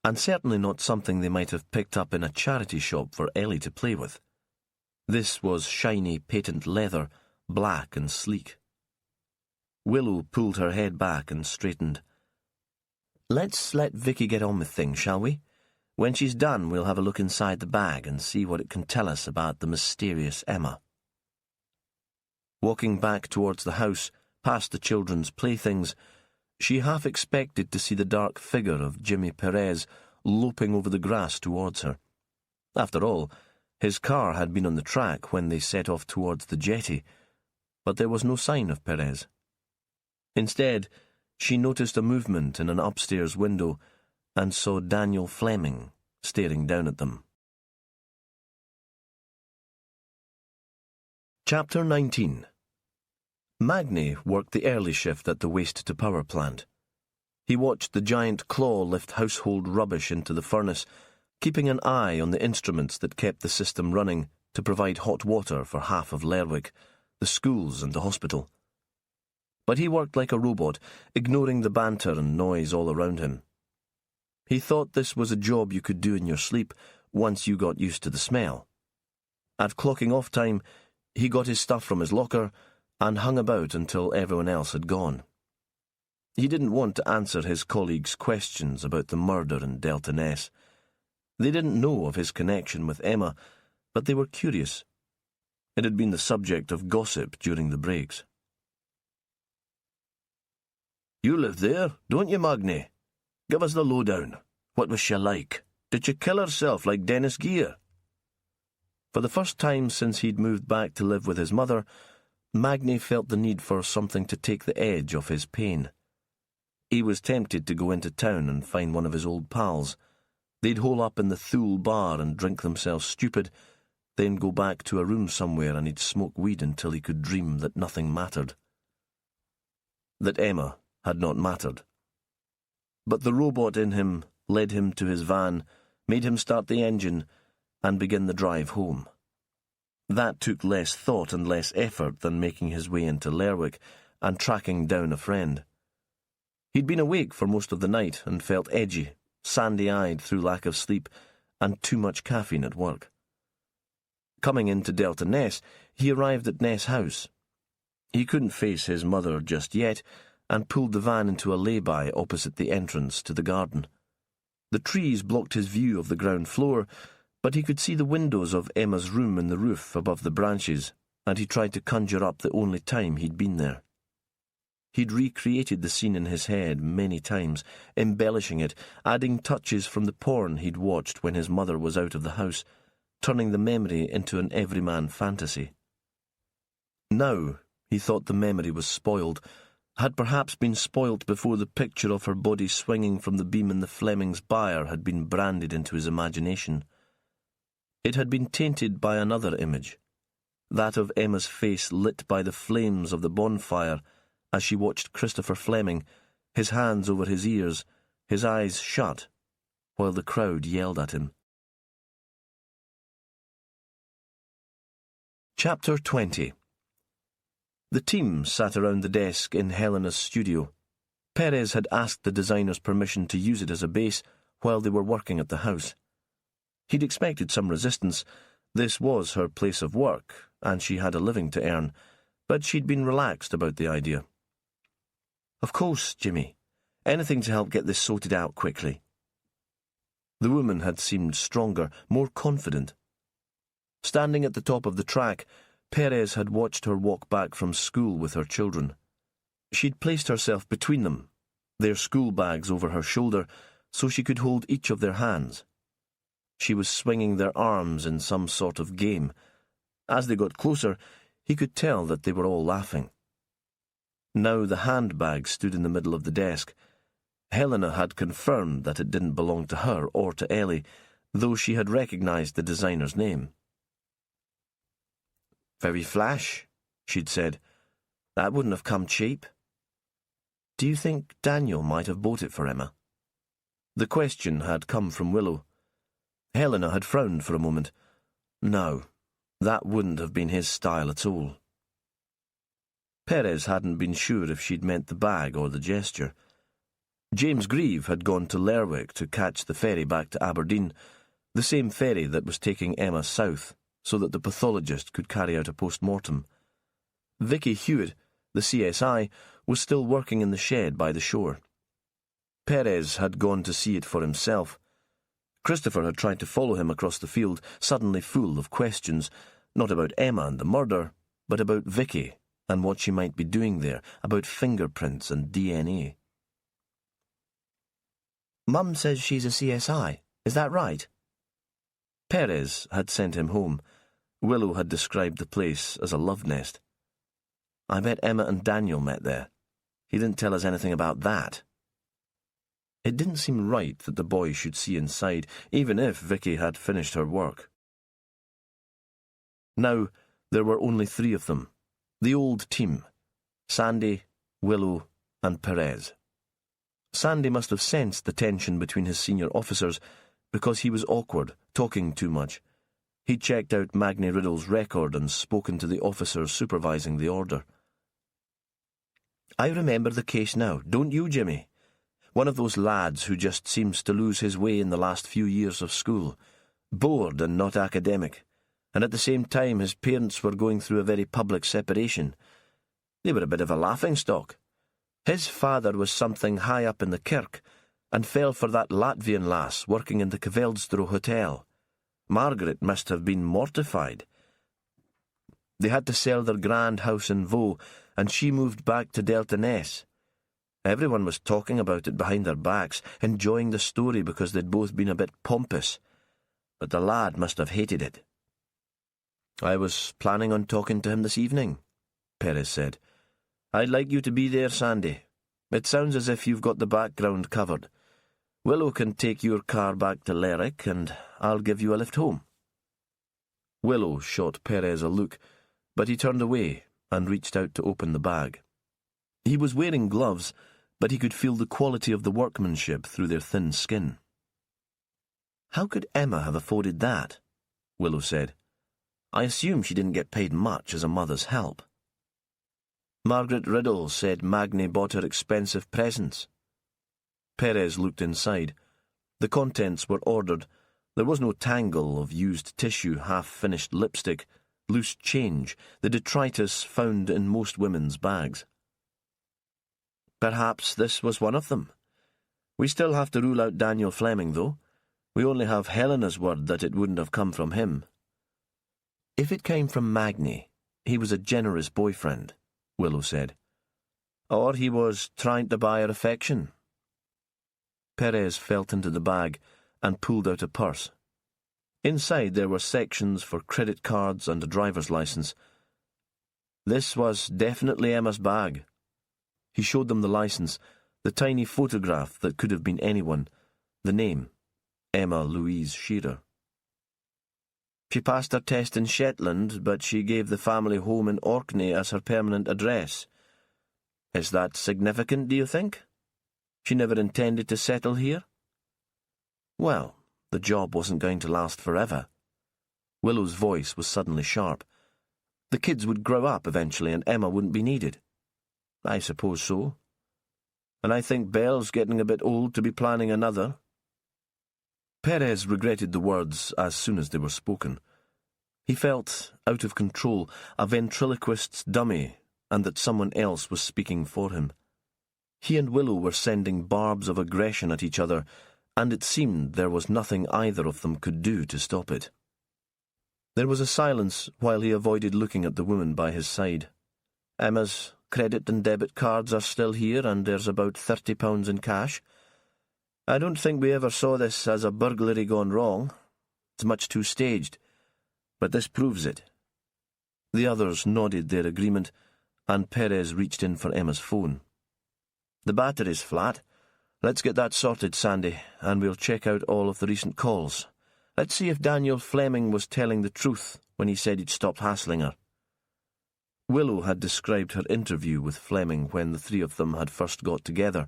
and certainly not something they might have picked up in a charity shop for Ellie to play with. This was shiny patent leather, black and sleek. Willow pulled her head back and straightened. Let's let Vicky get on with things, shall we? When she's done, we'll have a look inside the bag and see what it can tell us about the mysterious Emma. Walking back towards the house, past the children's playthings, She half expected to see the dark figure of Jimmy Perez loping over the grass towards her. After all, his car had been on the track when they set off towards the jetty, but there was no sign of Perez. Instead, she noticed a movement in an upstairs window and saw Daniel Fleming staring down at them. Chapter 19. Magni worked the early shift at the waste-to-power plant. He watched the giant claw lift household rubbish into the furnace, keeping an eye on the instruments that kept the system running to provide hot water for half of Lerwick, the schools and the hospital. But he worked like a robot, ignoring the banter and noise all around him. He thought this was a job you could do in your sleep once you got used to the smell. At clocking off time, he got his stuff from his locker and hung about until everyone else had gone. He didn't want to answer his colleagues' questions about the murder in Delta Ness. They didn't know of his connection with Emma, but they were curious. It had been the subject of gossip during the breaks. "You live there, don't you, Magni? Give us the lowdown. What was she like? Did she kill herself like Dennis Gear?" For the first time since he'd moved back to live with his mother, Magni felt the need for something to take the edge off his pain. He was tempted to go into town and find one of his old pals. They'd hole up in the Thule bar and drink themselves stupid, then go back to a room somewhere and he'd smoke weed until he could dream that nothing mattered. That Emma had not mattered. But the robot in him led him to his van, made him start the engine, and begin the drive home. That took less thought and less effort than making his way into Lerwick and tracking down a friend. He'd been awake for most of the night and felt edgy, sandy-eyed through lack of sleep and too much caffeine at work. Coming into Delta Ness, he arrived at Ness House. He couldn't face his mother just yet and pulled the van into a lay-by opposite the entrance to the garden. The trees blocked his view of the ground floor, but he could see the windows of Emma's room in the roof above the branches, and he tried to conjure up the only time he'd been there. He'd recreated the scene in his head many times, embellishing it, adding touches from the porn he'd watched when his mother was out of the house, turning the memory into an everyman fantasy. Now, he thought the memory was spoiled, had perhaps been spoilt before the picture of her body swinging from the beam in the Fleming's byre had been branded into his imagination. It had been tainted by another image, that of Emma's face lit by the flames of the bonfire as she watched Christopher Fleming, his hands over his ears, his eyes shut, while the crowd yelled at him. Chapter 20. The team sat around the desk in Helena's studio. Perez had asked the designer's permission to use it as a base while they were working at the house. He'd expected some resistance. This was her place of work, and she had a living to earn, but she'd been relaxed about the idea. "Of course, Jimmy. Anything to help get this sorted out quickly." The woman had seemed stronger, more confident. Standing at the top of the track, Perez had watched her walk back from school with her children. She'd placed herself between them, their school bags over her shoulder, so she could hold each of their hands. She was swinging their arms in some sort of game. As they got closer, he could tell that they were all laughing. Now the handbag stood in the middle of the desk. Helena had confirmed that it didn't belong to her or to Ellie, though she had recognized the designer's name. "Very flash," she'd said. "That wouldn't have come cheap." "Do you think Daniel might have bought it for Emma?" The question had come from Willow. Helena had frowned for a moment. No, that wouldn't have been his style at all. Perez hadn't been sure if she'd meant the bag or the gesture. James Grieve had gone to Lerwick to catch the ferry back to Aberdeen, the same ferry that was taking Emma south, so that the pathologist could carry out a post-mortem. Vicky Hewitt, the CSI, was still working in the shed by the shore. Perez had gone to see it for himself. Christopher had tried to follow him across the field, suddenly full of questions, not about Emma and the murder, but about Vicky and what she might be doing there, about fingerprints and DNA. Mum says she's a CSI. Is that right? Perez had sent him home. Willow had described the place as a love nest. I bet Emma and Daniel met there. He didn't tell us anything about that. It didn't seem right that the boy should see inside, even if Vicky had finished her work. Now, there were only 3 of them. The old team. Sandy, Willow, and Perez. Sandy must have sensed the tension between his senior officers because he was awkward, talking too much. He'd checked out Magni Riddle's record and spoken to the officers supervising the order. I remember the case now, don't you, Jimmy? One of those lads who just seems to lose his way in the last few years of school. Bored and not academic. And at the same time his parents were going through a very public separation. They were a bit of a laughingstock. His father was something high up in the kirk, and fell for that Latvian lass working in the Kveldstro Hotel. Margaret must have been mortified. They had to sell their grand house in Vaux, and she moved back to Delta Ness. Everyone was talking about it behind their backs, enjoying the story because they'd both been a bit pompous. But the lad must have hated it. I was planning on talking to him this evening, Perez said. I'd like you to be there, Sandy. It sounds as if you've got the background covered. Willow can take your car back to Lerwick, and I'll give you a lift home. Willow shot Perez a look, but he turned away and reached out to open the bag. He was wearing gloves, but he could feel the quality of the workmanship through their thin skin. How could Emma have afforded that? Willow said. I assume she didn't get paid much as a mother's help. Margaret Riddle said Magni bought her expensive presents. Perez looked inside. The contents were ordered. There was no tangle of used tissue, half-finished lipstick, loose change, the detritus found in most women's bags. Perhaps this was one of them. We still have to rule out Daniel Fleming, though. We only have Helena's word that it wouldn't have come from him. If it came from Magni, he was a generous boyfriend, Willow said. Or he was trying to buy her affection. Perez felt into the bag and pulled out a purse. Inside there were sections for credit cards and a driver's license. This was definitely Emma's bag. He showed them the license, the tiny photograph that could have been anyone, the name, Emma Louise Shearer. She passed her test in Shetland, but she gave the family home in Orkney as her permanent address. Is that significant, do you think? She never intended to settle here? Well, the job wasn't going to last forever. Willow's voice was suddenly sharp. The kids would grow up eventually and Emma wouldn't be needed. I suppose so. And I think Belle's getting a bit old to be planning another. Perez regretted the words as soon as they were spoken. He felt out of control, a ventriloquist's dummy, and that someone else was speaking for him. He and Willow were sending barbs of aggression at each other, and it seemed there was nothing either of them could do to stop it. There was a silence while he avoided looking at the woman by his side. Emma's credit and debit cards are still here, and there's about £30 in cash. I don't think we ever saw this as a burglary gone wrong. It's much too staged. But this proves it. The others nodded their agreement, and Perez reached in for Emma's phone. The battery's flat. Let's get that sorted, Sandy, and we'll check out all of the recent calls. Let's see if Daniel Fleming was telling the truth when he said he'd stopped hassling her. Willow had described her interview with Fleming when the 3 of them had first got together.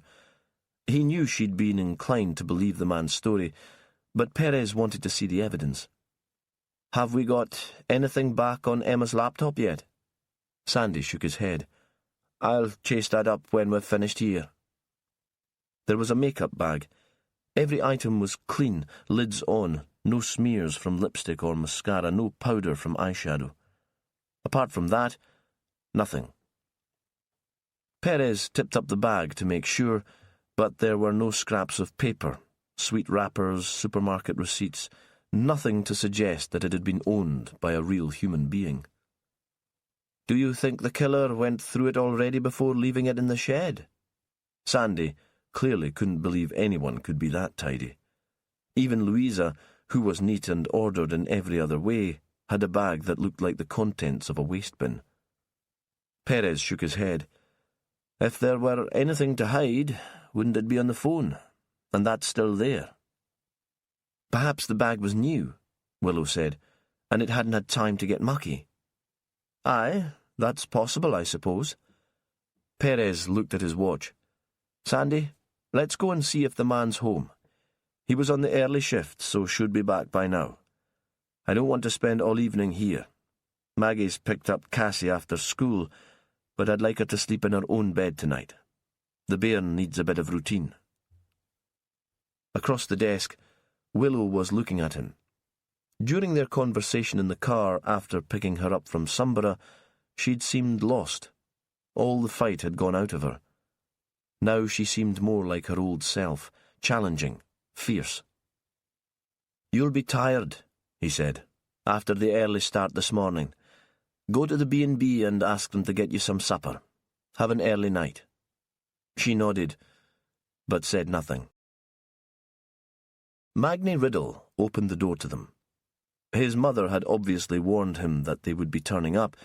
He knew she'd been inclined to believe the man's story, but Perez wanted to see the evidence. Have we got anything back on Emma's laptop yet? Sandy shook his head. I'll chase that up when we're finished here. There was a makeup bag. Every item was clean, lids on, no smears from lipstick or mascara, no powder from eyeshadow. Apart from that, nothing. Perez tipped up the bag to make sure, but there were no scraps of paper, sweet wrappers, supermarket receipts, nothing to suggest that it had been owned by a real human being. Do you think the killer went through it already before leaving it in the shed? Sandy, clearly couldn't believe anyone could be that tidy. Even Louisa, who was neat and ordered in every other way, had a bag that looked like the contents of a waste bin. Perez shook his head. If there were anything to hide, wouldn't it be on the phone? And that's still there. Perhaps the bag was new, Willow said, and it hadn't had time to get mucky. Aye, that's possible, I suppose. Perez looked at his watch. Sandy, let's go and see if the man's home. He was on the early shift, so should be back by now. I don't want to spend all evening here. Maggie's picked up Cassie after school, but I'd like her to sleep in her own bed tonight. The bairn needs a bit of routine. Across the desk, Willow was looking at him. During their conversation in the car after picking her up from Sumborough, she'd seemed lost. All the fight had gone out of her. Now she seemed more like her old self, challenging, fierce. You'll be tired, he said, after the early start this morning. Go to the B&B and ask them to get you some supper. Have an early night. She nodded, but said nothing. Magni Riddle opened the door to them. His mother had obviously warned him that they would be turning up,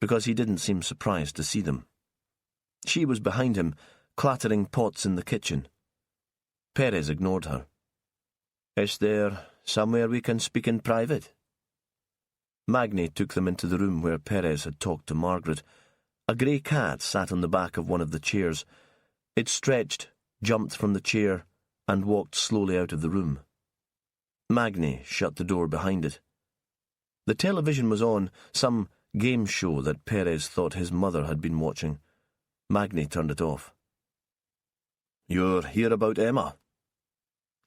because he didn't seem surprised to see them. She was behind him, clattering pots in the kitchen. Perez ignored her. Is there somewhere we can speak in private? Magni took them into the room where Perez had talked to Margaret. A grey cat sat on the back of one of the chairs. It stretched, jumped from the chair, and walked slowly out of the room. Magni shut the door behind it. The television was on, some game show that Perez thought his mother had been watching. Magni turned it off. You're here about Emma?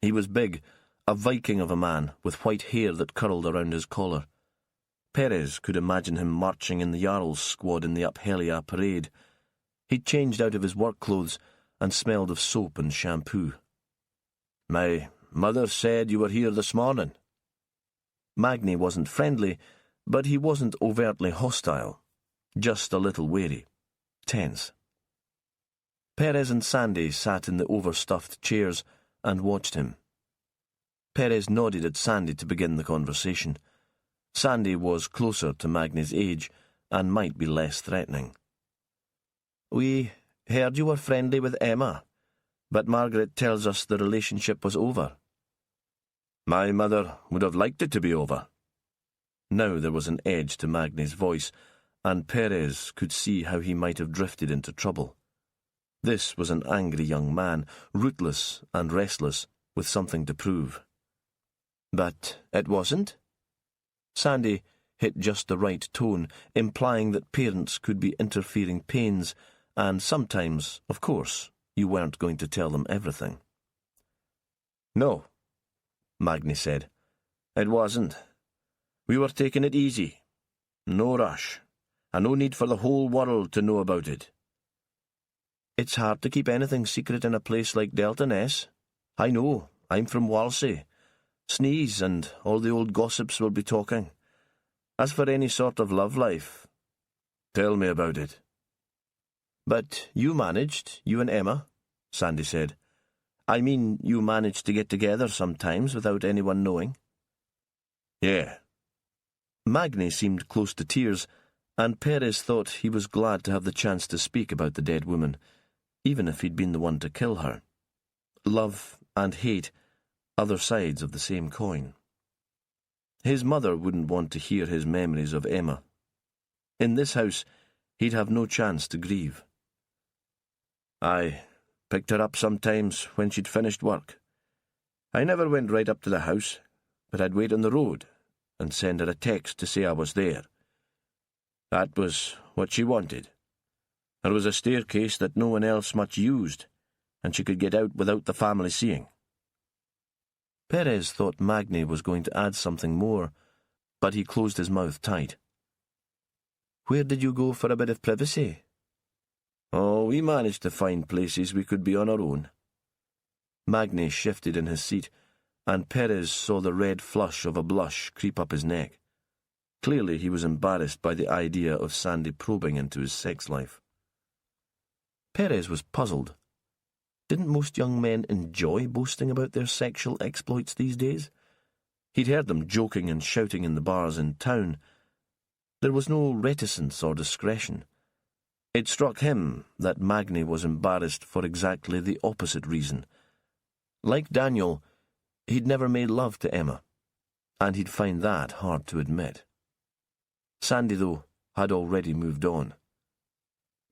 He was big, a Viking of a man, with white hair that curled around his collar. Perez could imagine him marching in the Jarl's squad in the Uphellia parade. He'd changed out of his work clothes and smelled of soap and shampoo. My mother said you were here this morning. Magni wasn't friendly, but he wasn't overtly hostile, just a little wary, tense. Perez and Sandy sat in the overstuffed chairs and watched him. Perez nodded at Sandy to begin the conversation. Sandy was closer to Magni's age and might be less threatening. We heard you were friendly with Emma, but Margaret tells us the relationship was over. My mother would have liked it to be over. Now there was an edge to Magni's voice, and Perez could see how he might have drifted into trouble. This was an angry young man, rootless and restless, with something to prove. But it wasn't? Sandy hit just the right tone, implying that parents could be interfering pains, and sometimes, of course, you weren't going to tell them everything. No, Magni said. It wasn't. We were taking it easy. No rush, and no need for the whole world to know about it. It's hard to keep anything secret in a place like Deltoness. I know, I'm from Walsey. Sneeze, and all the old gossips will be talking. As for any sort of love life, tell me about it. But you managed, you and Emma, Sandy said. I mean, you managed to get together sometimes without anyone knowing. Yeah. Magni seemed close to tears, and Perez thought he was glad to have the chance to speak about the dead woman, even if he'd been the one to kill her. Love and hate, other sides of the same coin. His mother wouldn't want to hear his memories of Emma. In this house, he'd have no chance to grieve. I picked her up sometimes when she'd finished work. I never went right up to the house, but I'd wait on the road and send her a text to say I was there. That was what she wanted. There was a staircase that no one else much used, and she could get out without the family seeing. Perez thought Magni was going to add something more, but he closed his mouth tight. Where did you go for a bit of privacy? Oh, we managed to find places we could be on our own. Magni shifted in his seat, and Perez saw the red flush of a blush creep up his neck. Clearly he was embarrassed by the idea of Sandy probing into his sex life. Perez was puzzled. Didn't most young men enjoy boasting about their sexual exploits these days? He'd heard them joking and shouting in the bars in town. There was no reticence or discretion. It struck him that Magni was embarrassed for exactly the opposite reason. Like Daniel, he'd never made love to Emma, and he'd find that hard to admit. Sandy, though, had already moved on.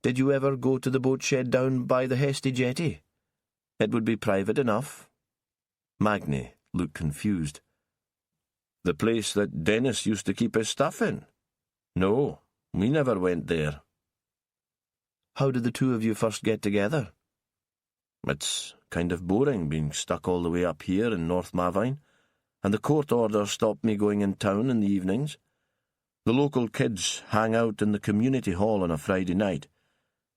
"Did you ever go to the boat shed down by the Hesty jetty? It would be private enough." Magni looked confused. "The place that Dennis used to keep his stuff in? No, we never went there." "How did the two of you first get together?" "It's kind of boring being stuck all the way up here in North Mavine, and the court order stopped me going in town in the evenings. The local kids hang out in the community hall on a Friday night.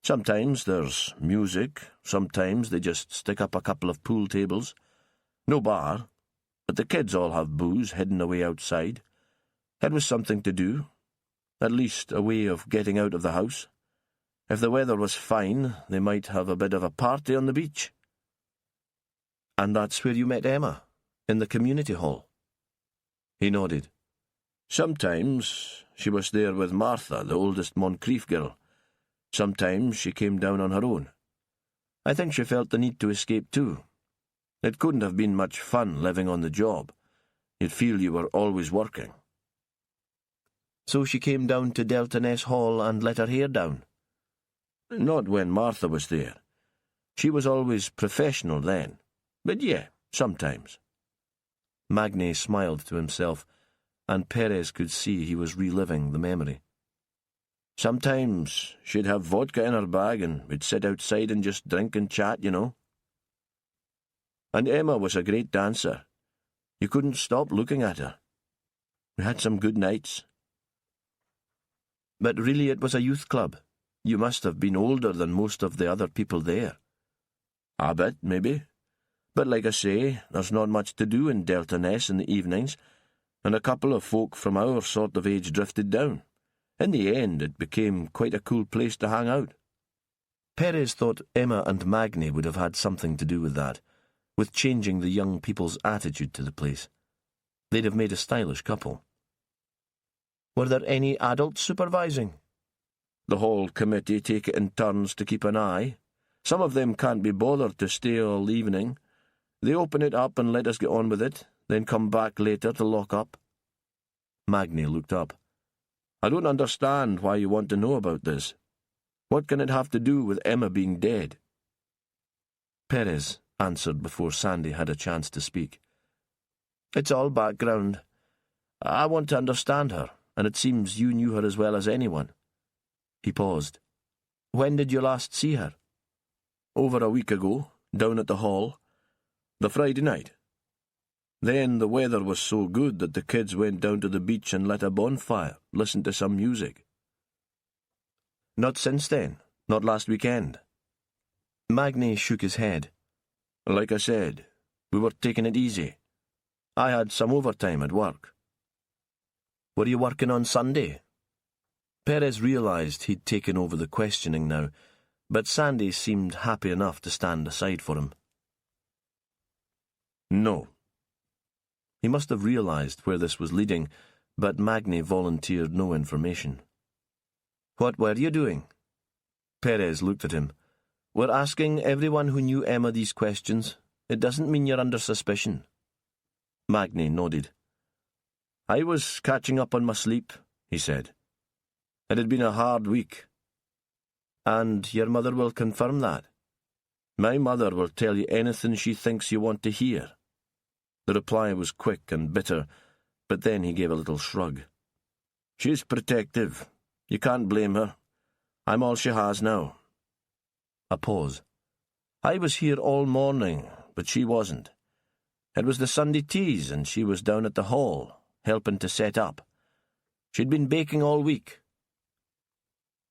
Sometimes there's music, sometimes they just stick up a couple of pool tables. No bar, but the kids all have booze hidden away outside. It was something to do, at least a way of getting out of the house. If the weather was fine, they might have a bit of a party on the beach." "And that's where you met Emma, in the community hall?" He nodded. "Sometimes she was there with Martha, the oldest Moncrief girl. Sometimes she came down on her own. I think she felt the need to escape too. It couldn't have been much fun living on the job. You'd feel you were always working." "So she came down to Delta Ness Hall and let her hair down?" "Not when Martha was there. She was always professional then. But yeah, sometimes." Magni smiled to himself, and Perez could see he was reliving the memory. "Sometimes she'd have vodka in her bag and we'd sit outside and just drink and chat, you know. And Emma was a great dancer. You couldn't stop looking at her. We had some good nights." "But really it was a youth club. You must have been older than most of the other people there." "A bit, maybe. But like I say, there's not much to do in Delta Ness in the evenings, and a couple of folk from our sort of age drifted down. In the end, it became quite a cool place to hang out." Perez thought Emma and Magni would have had something to do with that, with changing the young people's attitude to the place. They'd have made a stylish couple. "Were there any adults supervising?" "The whole committee take it in turns to keep an eye. Some of them can't be bothered to stay all evening. They open it up and let us get on with it, then come back later to lock up." Magni looked up. "I don't understand why you want to know about this. What can it have to do with Emma being dead?" Perez answered before Sandy had a chance to speak. "It's all background. I want to understand her, and it seems you knew her as well as anyone." He paused. "When did you last see her?" "Over a week ago, down at the hall. The Friday night. Then the weather was so good that the kids went down to the beach and lit a bonfire, listened to some music." "Not since then? Not last weekend?" Magni shook his head. "Like I said, we were taking it easy. I had some overtime at work." "Were you working on Sunday?" Perez realised he'd taken over the questioning now, but Sandy seemed happy enough to stand aside for him. "No." He must have realised where this was leading, but Magni volunteered no information. "What were you doing?" Perez looked at him. "We're asking everyone who knew Emma these questions. It doesn't mean you're under suspicion." Magni nodded. "I was catching up on my sleep," he said. "It had been a hard week." "And your mother will confirm that?" "My mother will tell you anything she thinks you want to hear." The reply was quick and bitter, but then he gave a little shrug. "She's protective. You can't blame her. I'm all she has now." A pause. "I was here all morning, but she wasn't. It was the Sunday teas, and she was down at the hall, helping to set up. She'd been baking all week."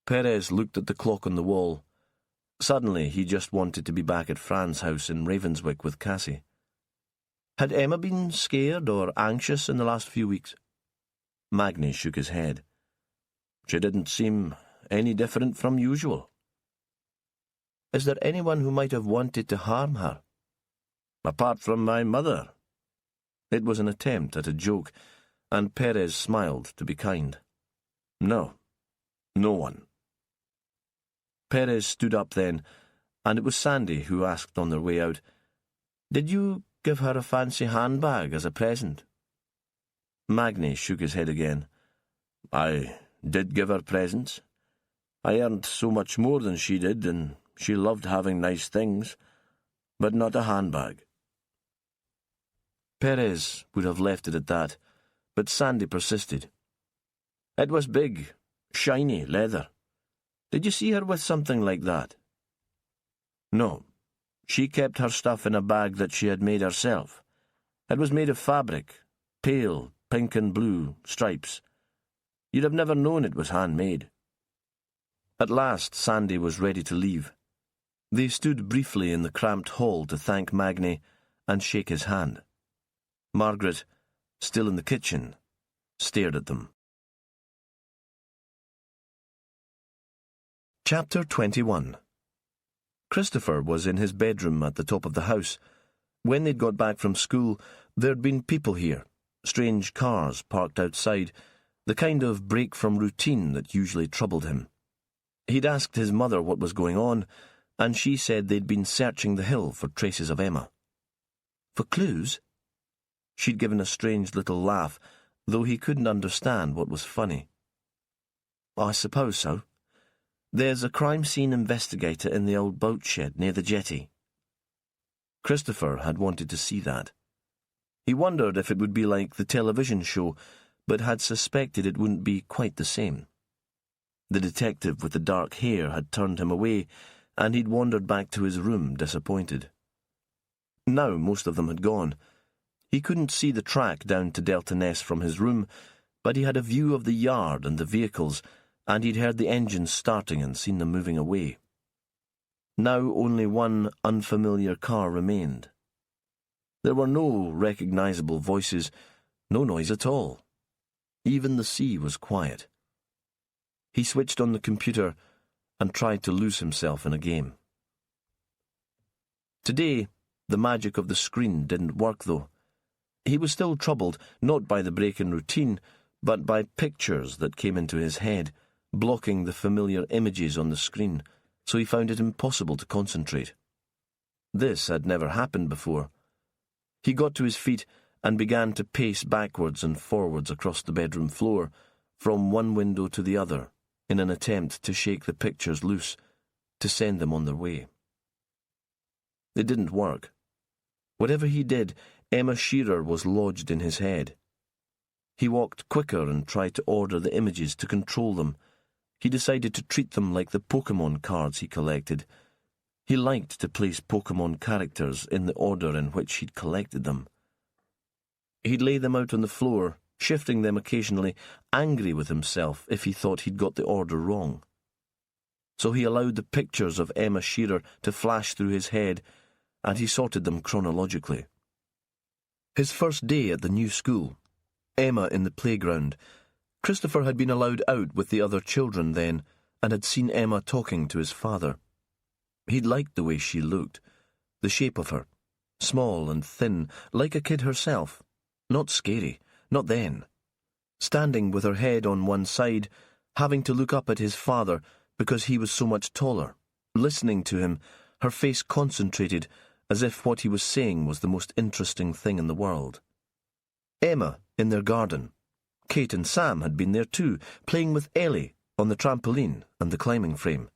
Perez looked at the clock on the wall. Suddenly he just wanted to be back at Fran's house in Ravenswick with Cassie. Had Emma been scared or anxious in the last few weeks? Magni shook his head. "She didn't seem any different from usual." Is there anyone who might have wanted to harm her?" "Apart from my mother." It was an attempt at a joke, and Perez smiled to be kind. "No. No one." Perez stood up then, and it was Sandy who asked on their way out, "Did you give her a fancy handbag as a present?" Magni shook his head again. "I did give her presents. I earned so much more than she did, and she loved having nice things, but not a handbag." Perez would have left it at that, but Sandy persisted. "It was big, shiny leather. Did you see her with something like that?" "No. She kept her stuff in a bag that she had made herself. It was made of fabric, pale pink and blue stripes. You'd have never known it was handmade." At last Sandy was ready to leave. They stood briefly in the cramped hall to thank Magni and shake his hand. Margaret, still in the kitchen, stared at them. Chapter 21. Christopher was in his bedroom at the top of the house. When they'd got back from school, there'd been people here, strange cars parked outside, the kind of break from routine that usually troubled him. He'd asked his mother what was going on, and she said they'd been searching the hill for traces of Emma. For clues? She'd given a strange little laugh, though he couldn't understand what was funny. "I suppose so. There's a crime scene investigator in the old boat shed near the jetty." Christopher had wanted to see that. He wondered if it would be like the television show, but had suspected it wouldn't be quite the same. The detective with the dark hair had turned him away, and he'd wandered back to his room disappointed. Now most of them had gone. He couldn't see the track down to Delta Ness from his room, but he had a view of the yard and the vehicles, and he'd heard the engines starting and seen them moving away. Now only one unfamiliar car remained. There were no recognizable voices, no noise at all. Even the sea was quiet. He switched on the computer and tried to lose himself in a game. Today, the magic of the screen didn't work, though. He was still troubled, not by the break in routine, but by pictures that came into his head, blocking the familiar images on the screen, so he found it impossible to concentrate. This had never happened before. He got to his feet and began to pace backwards and forwards across the bedroom floor, from one window to the other, in an attempt to shake the pictures loose, to send them on their way. It didn't work. Whatever he did, Emma Shearer was lodged in his head. He walked quicker and tried to order the images to control them. He decided to treat them like the Pokémon cards he collected. He liked to place Pokémon characters in the order in which he'd collected them. He'd lay them out on the floor, shifting them occasionally, angry with himself if he thought he'd got the order wrong. So he allowed the pictures of Emma Shearer to flash through his head, and he sorted them chronologically. His first day at the new school, Emma in the playground. Christopher had been allowed out with the other children then, and had seen Emma talking to his father. He'd liked the way she looked, the shape of her, small and thin, like a kid herself. Not scary, not then. Standing with her head on one side, having to look up at his father because he was so much taller, listening to him, her face concentrated, as if what he was saying was the most interesting thing in the world. Emma in their garden. Kate and Sam had been there too, playing with Ellie on the trampoline and the climbing frame.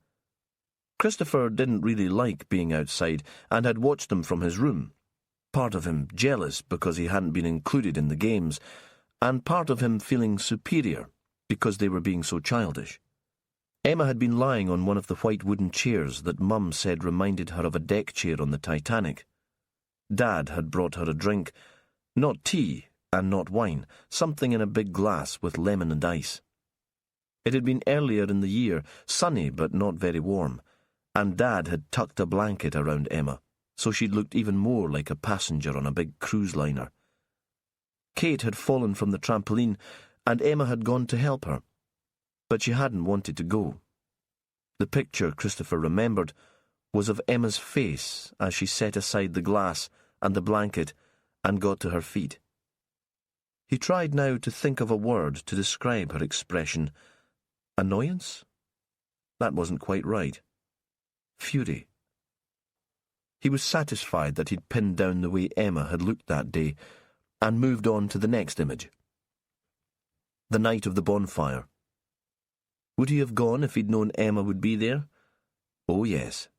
Christopher didn't really like being outside and had watched them from his room, part of him jealous because he hadn't been included in the games, and part of him feeling superior because they were being so childish. Emma had been lying on one of the white wooden chairs that Mum said reminded her of a deck chair on the Titanic. Dad had brought her a drink, not tea and not wine, something in a big glass with lemon and ice. It had been earlier in the year, sunny but not very warm, and Dad had tucked a blanket around Emma, so she'd looked even more like a passenger on a big cruise liner. Kate had fallen from the trampoline, and Emma had gone to help her, but she hadn't wanted to go. The picture Christopher remembered was of Emma's face as she set aside the glass and the blanket and got to her feet. He tried now to think of a word to describe her expression. Annoyance? That wasn't quite right. Fury. He was satisfied that he'd pinned down the way Emma had looked that day, and moved on to the next image. The night of the bonfire. Would he have gone if he'd known Emma would be there? Oh, yes,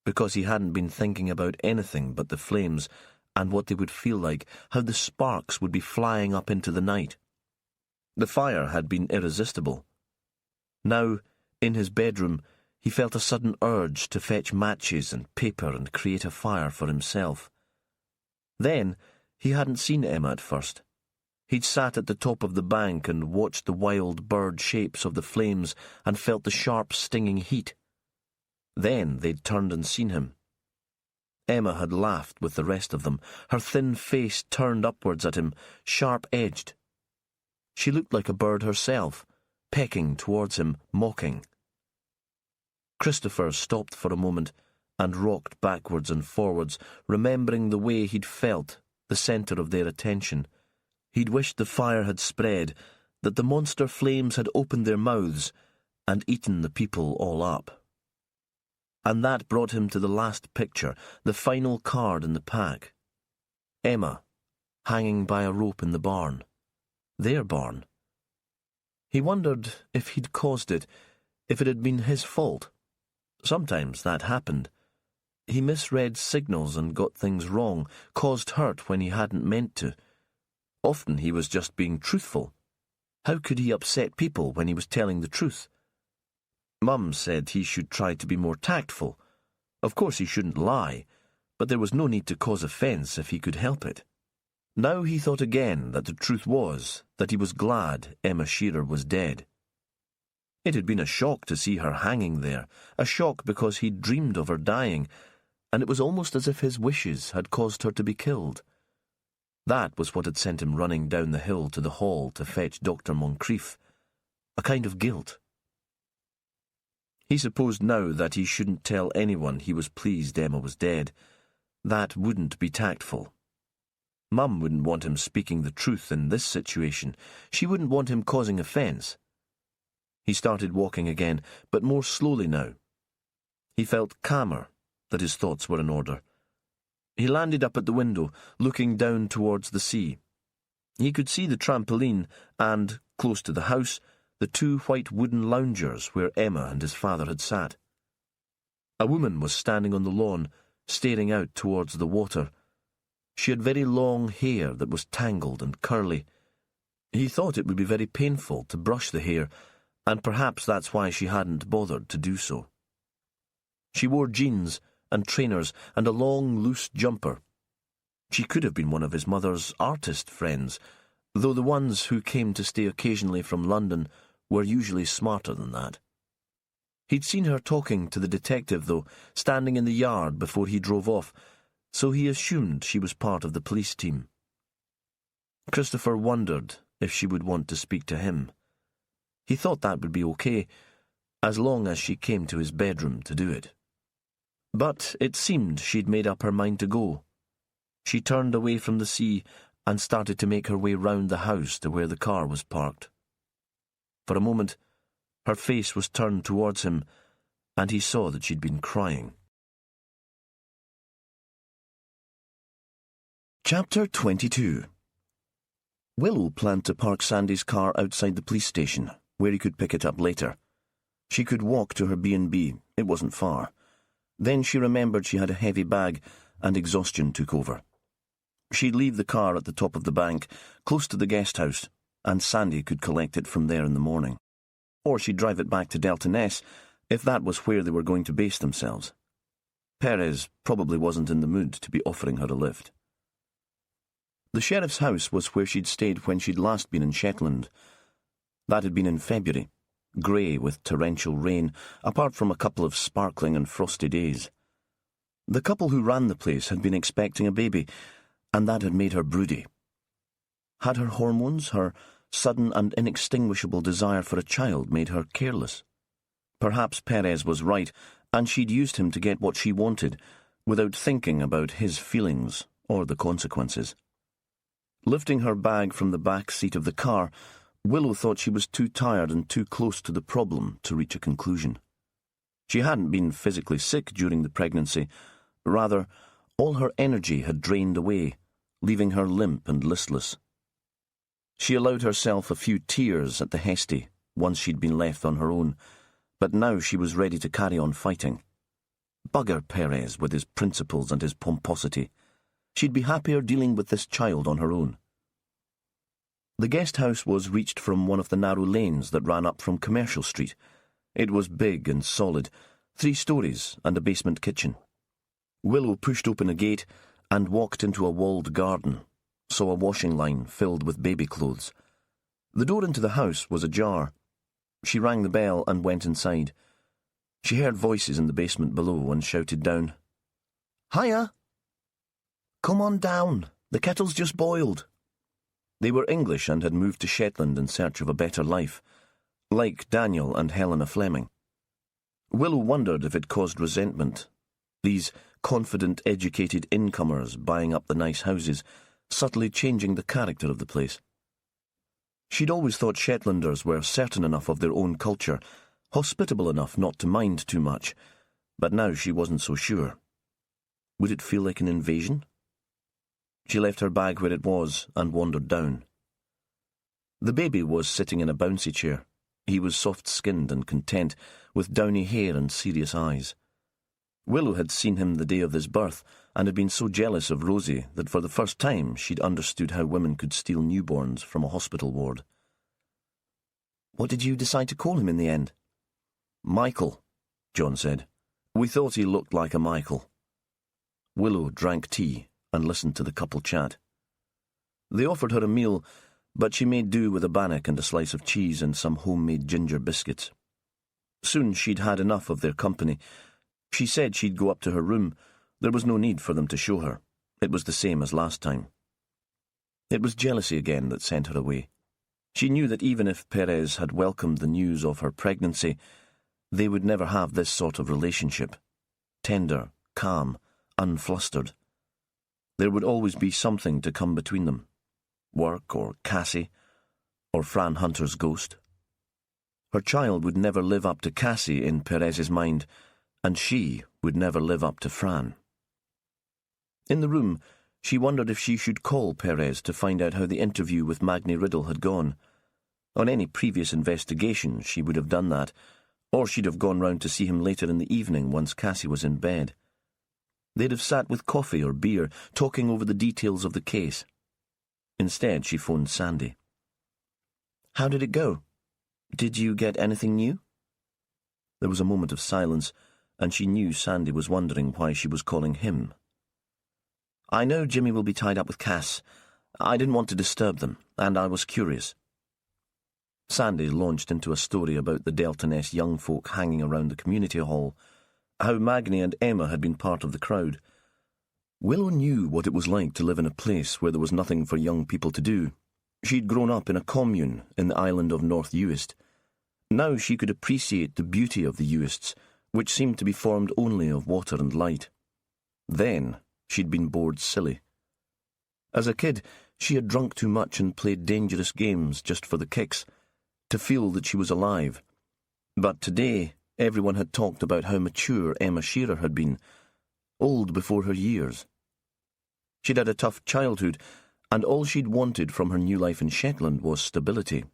because he hadn't been thinking about anything but the flames and what they would feel like, how the sparks would be flying up into the night. The fire had been irresistible. Now, in his bedroom, he felt a sudden urge to fetch matches and paper and create a fire for himself. Then, he hadn't seen Emma at first. He'd sat at the top of the bank and watched the wild bird shapes of the flames and felt the sharp, stinging heat. Then they'd turned and seen him. Emma had laughed with the rest of them, her thin face turned upwards at him, sharp-edged. She looked like a bird herself, pecking towards him, mocking. Christopher stopped for a moment and rocked backwards and forwards, remembering the way he'd felt, the centre of their attention. He'd wished the fire had spread, that the monster flames had opened their mouths and eaten the people all up. And that brought him to the last picture, the final card in the pack. Emma, hanging by a rope in the barn. Their barn. He wondered if he'd caused it, if it had been his fault. Sometimes that happened. He misread signals and got things wrong, caused hurt when he hadn't meant to. Often he was just being truthful. How could he upset people when he was telling the truth? Mum said he should try to be more tactful. Of course he shouldn't lie, but there was no need to cause offence if he could help it. Now he thought again that the truth was that he was glad Emma Shearer was dead. It had been a shock to see her hanging there, a shock because he'd dreamed of her dying, and it was almost as if his wishes had caused her to be killed. That was what had sent him running down the hill to the hall to fetch Dr. Moncrief, a kind of guilt. He supposed now that he shouldn't tell anyone he was pleased Emma was dead. That wouldn't be tactful. Mum wouldn't want him speaking the truth in this situation. She wouldn't want him causing offence. He started walking again, but more slowly now. He felt calmer, that his thoughts were in order. He landed up at the window, looking down towards the sea. He could see the trampoline and, close to the house, the two white wooden loungers where Emma and his father had sat. A woman was standing on the lawn, staring out towards the water. She had very long hair that was tangled and curly. He thought it would be very painful to brush the hair, and perhaps that's why she hadn't bothered to do so. She wore jeans and trainers and a long, loose jumper. She could have been one of his mother's artist friends, though the ones who came to stay occasionally from London were usually smarter than that. He'd seen her talking to the detective, though, standing in the yard before he drove off, so he assumed she was part of the police team. Christopher wondered if she would want to speak to him. He thought that would be okay, as long as she came to his bedroom to do it. But it seemed she'd made up her mind to go. She turned away from the sea and started to make her way round the house to where the car was parked. For a moment, her face was turned towards him, and he saw that she'd been crying. Chapter 22. Willow planned to park Sandy's car outside the police station, where he could pick it up later. She could walk to her B&B, it wasn't far. Then she remembered she had a heavy bag, and exhaustion took over. She'd leave the car at the top of the bank, close to the guest house, and Sandy could collect it from there in the morning. Or she'd drive it back to Delta Ness, if that was where they were going to base themselves. Perez probably wasn't in the mood to be offering her a lift. The sheriff's house was where she'd stayed when she'd last been in Shetland. That had been in February, grey with torrential rain, apart from a couple of sparkling and frosty days. The couple who ran the place had been expecting a baby, and that had made her broody. Had her hormones, her sudden and inextinguishable desire for a child, made her careless? Perhaps Perez was right, and she'd used him to get what she wanted without thinking about his feelings or the consequences. Lifting her bag from the back seat of the car, Willow thought she was too tired and too close to the problem to reach a conclusion. She hadn't been physically sick during the pregnancy. Rather, all her energy had drained away, leaving her limp and listless. She allowed herself a few tears at the Hesty once she'd been left on her own, but now she was ready to carry on fighting. Bugger Perez with his principles and his pomposity. She'd be happier dealing with this child on her own. The guest house was reached from one of the narrow lanes that ran up from Commercial Street. It was big and solid, 3 stories and a basement kitchen. Willow pushed open a gate and walked into a walled garden, saw a washing line filled with baby clothes. The door into the house was ajar. She rang the bell and went inside. She heard voices in the basement below and shouted down, "Hiya! Come on down, the kettle's just boiled." They were English and had moved to Shetland in search of a better life, like Daniel and Helena Fleming. Willow wondered if it caused resentment, these confident, educated incomers buying up the nice houses, subtly changing the character of the place. She'd always thought Shetlanders were certain enough of their own culture, hospitable enough not to mind too much, but now she wasn't so sure. Would it feel like an invasion? She left her bag where it was and wandered down. The baby was sitting in a bouncy chair. He was soft-skinned and content, with downy hair and serious eyes. Willow had seen him the day of his birth and had been so jealous of Rosie that for the first time she'd understood how women could steal newborns from a hospital ward. "What did you decide to call him in the end?" "Michael," John said. "We thought he looked like a Michael." Willow drank tea and listened to the couple chat. They offered her a meal, but she made do with a bannock and a slice of cheese and some homemade ginger biscuits. Soon she'd had enough of their company. She said she'd go up to her room. There was no need for them to show her. It was the same as last time. It was jealousy again that sent her away. She knew that even if Perez had welcomed the news of her pregnancy, they would never have this sort of relationship. Tender, calm, unflustered. There would always be something to come between them. Work or Cassie, or Fran Hunter's ghost. Her child would never live up to Cassie in Perez's mind, and she would never live up to Fran. In the room, she wondered if she should call Perez to find out how the interview with Magni Riddle had gone. On any previous investigation, she would have done that, or she'd have gone round to see him later in the evening once Cassie was in bed. They'd have sat with coffee or beer, talking over the details of the case. Instead, she phoned Sandy. "How did it go? Did you get anything new?" There was a moment of silence, and she knew Sandy was wondering why she was calling him. "I know Jimmy will be tied up with Cass. I didn't want to disturb them, and I was curious." Sandy launched into a story about the Delta-Ness young folk hanging around the community hall, how Magni and Emma had been part of the crowd. Willow knew what it was like to live in a place where there was nothing for young people to do. She'd grown up in a commune in the island of North Uist. Now she could appreciate the beauty of the Uists, which seemed to be formed only of water and light. Then she'd been bored silly. As a kid, she had drunk too much and played dangerous games just for the kicks, to feel that she was alive. But today, everyone had talked about how mature Emma Shearer had been, old before her years. She'd had a tough childhood, and all she'd wanted from her new life in Shetland was stability.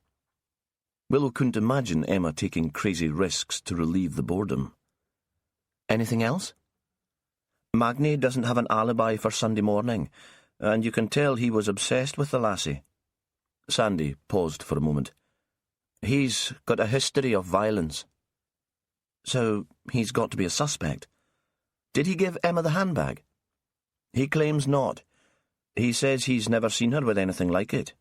Willow couldn't imagine Emma taking crazy risks to relieve the boredom. "Anything else?" "Magni doesn't have an alibi for Sunday morning, and you can tell he was obsessed with the lassie." Sandy paused for a moment. "He's got a history of violence." "So he's got to be a suspect. Did he give Emma the handbag?" "He claims not. He says he's never seen her with anything like it."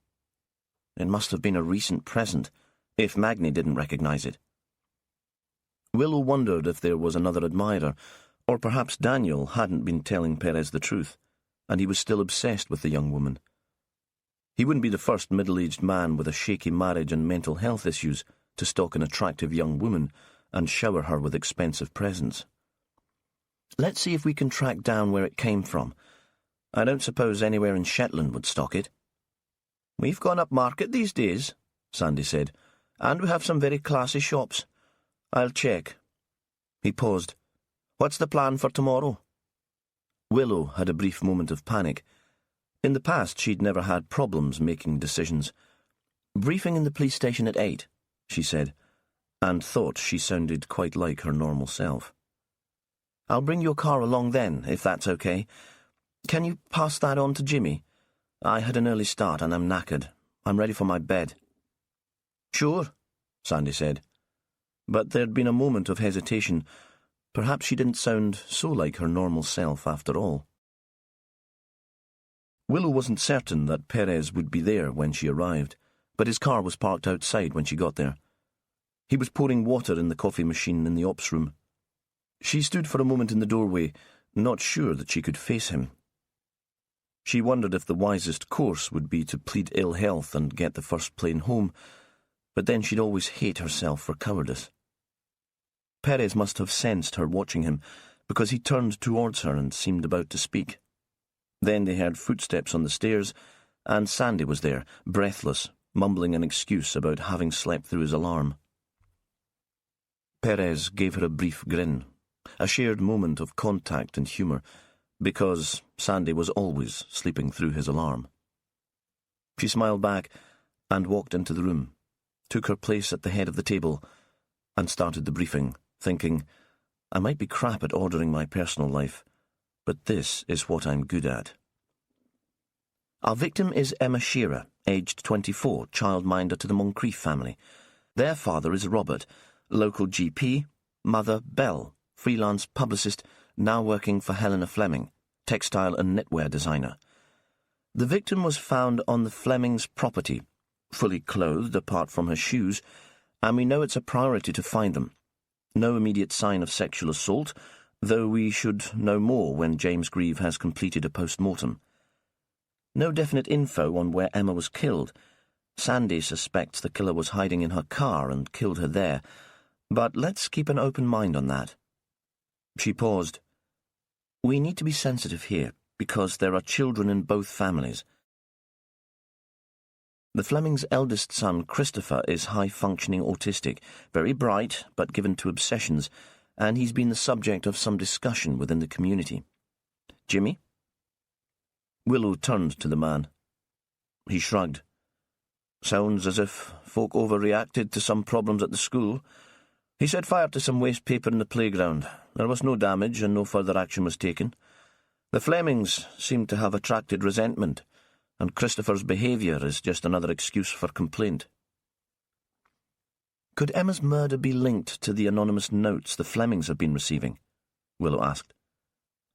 "It must have been a recent present, if Magni didn't recognise it." Willow wondered if there was another admirer, or perhaps Daniel hadn't been telling Perez the truth, and he was still obsessed with the young woman. He wouldn't be the first middle-aged man with a shaky marriage and mental health issues to stalk an attractive young woman and shower her with expensive presents. Let's see if we can track down where it came from. I don't suppose anywhere in Shetland would stock it. We've gone up market these days, Sandy said, and we have some very classy shops. I'll check. He paused. What's the plan for tomorrow? Willow had a brief moment of panic. In the past, she'd never had problems making decisions. Briefing in the police station at 8, she said, and thought she sounded quite like her normal self. I'll bring your car along then, if that's okay. Can you pass that on to Jimmy? I had an early start and I'm knackered. I'm ready for my bed. Sure, Sandy said. But there'd been a moment of hesitation. Perhaps she didn't sound so like her normal self after all. Willow wasn't certain that Perez would be there when she arrived, but his car was parked outside when she got there. He was pouring water in the coffee machine in the ops room. She stood for a moment in the doorway, not sure that she could face him. She wondered if the wisest course would be to plead ill health and get the first plane home, but then she'd always hate herself for cowardice. Perez must have sensed her watching him, because he turned towards her and seemed about to speak. Then they heard footsteps on the stairs, and Sandy was there, breathless, mumbling an excuse about having slept through his alarm. Perez gave her a brief grin, a shared moment of contact and humour, because Sandy was always sleeping through his alarm. She smiled back and walked into the room, took her place at the head of the table, and started the briefing, thinking, I might be crap at ordering my personal life, but this is what I'm good at. Our victim is Emma Shearer, aged 24, childminder to the Moncrief family. Their father is Robert, local GP, mother Belle, freelance publicist, now working for Helena Fleming, textile and knitwear designer. The victim was found on the Flemings' property, fully clothed apart from her shoes, and we know it's a priority to find them. No immediate sign of sexual assault, though we should know more when James Grieve has completed a post-mortem. No definite info on where Emma was killed. Sandy suspects the killer was hiding in her car and killed her there, but let's keep an open mind on that. She paused. We need to be sensitive here, because there are children in both families. The Flemings' eldest son, Christopher, is high-functioning autistic, very bright, but given to obsessions, and he's been the subject of some discussion within the community. Jimmy? Willow turned to the man. He shrugged. Sounds as if folk overreacted to some problems at the school. He set fire to some waste paper in the playground. There was no damage and no further action was taken. The Flemings seem to have attracted resentment, and Christopher's behaviour is just another excuse for complaint. Could Emma's murder be linked to the anonymous notes the Flemings have been receiving? Willow asked.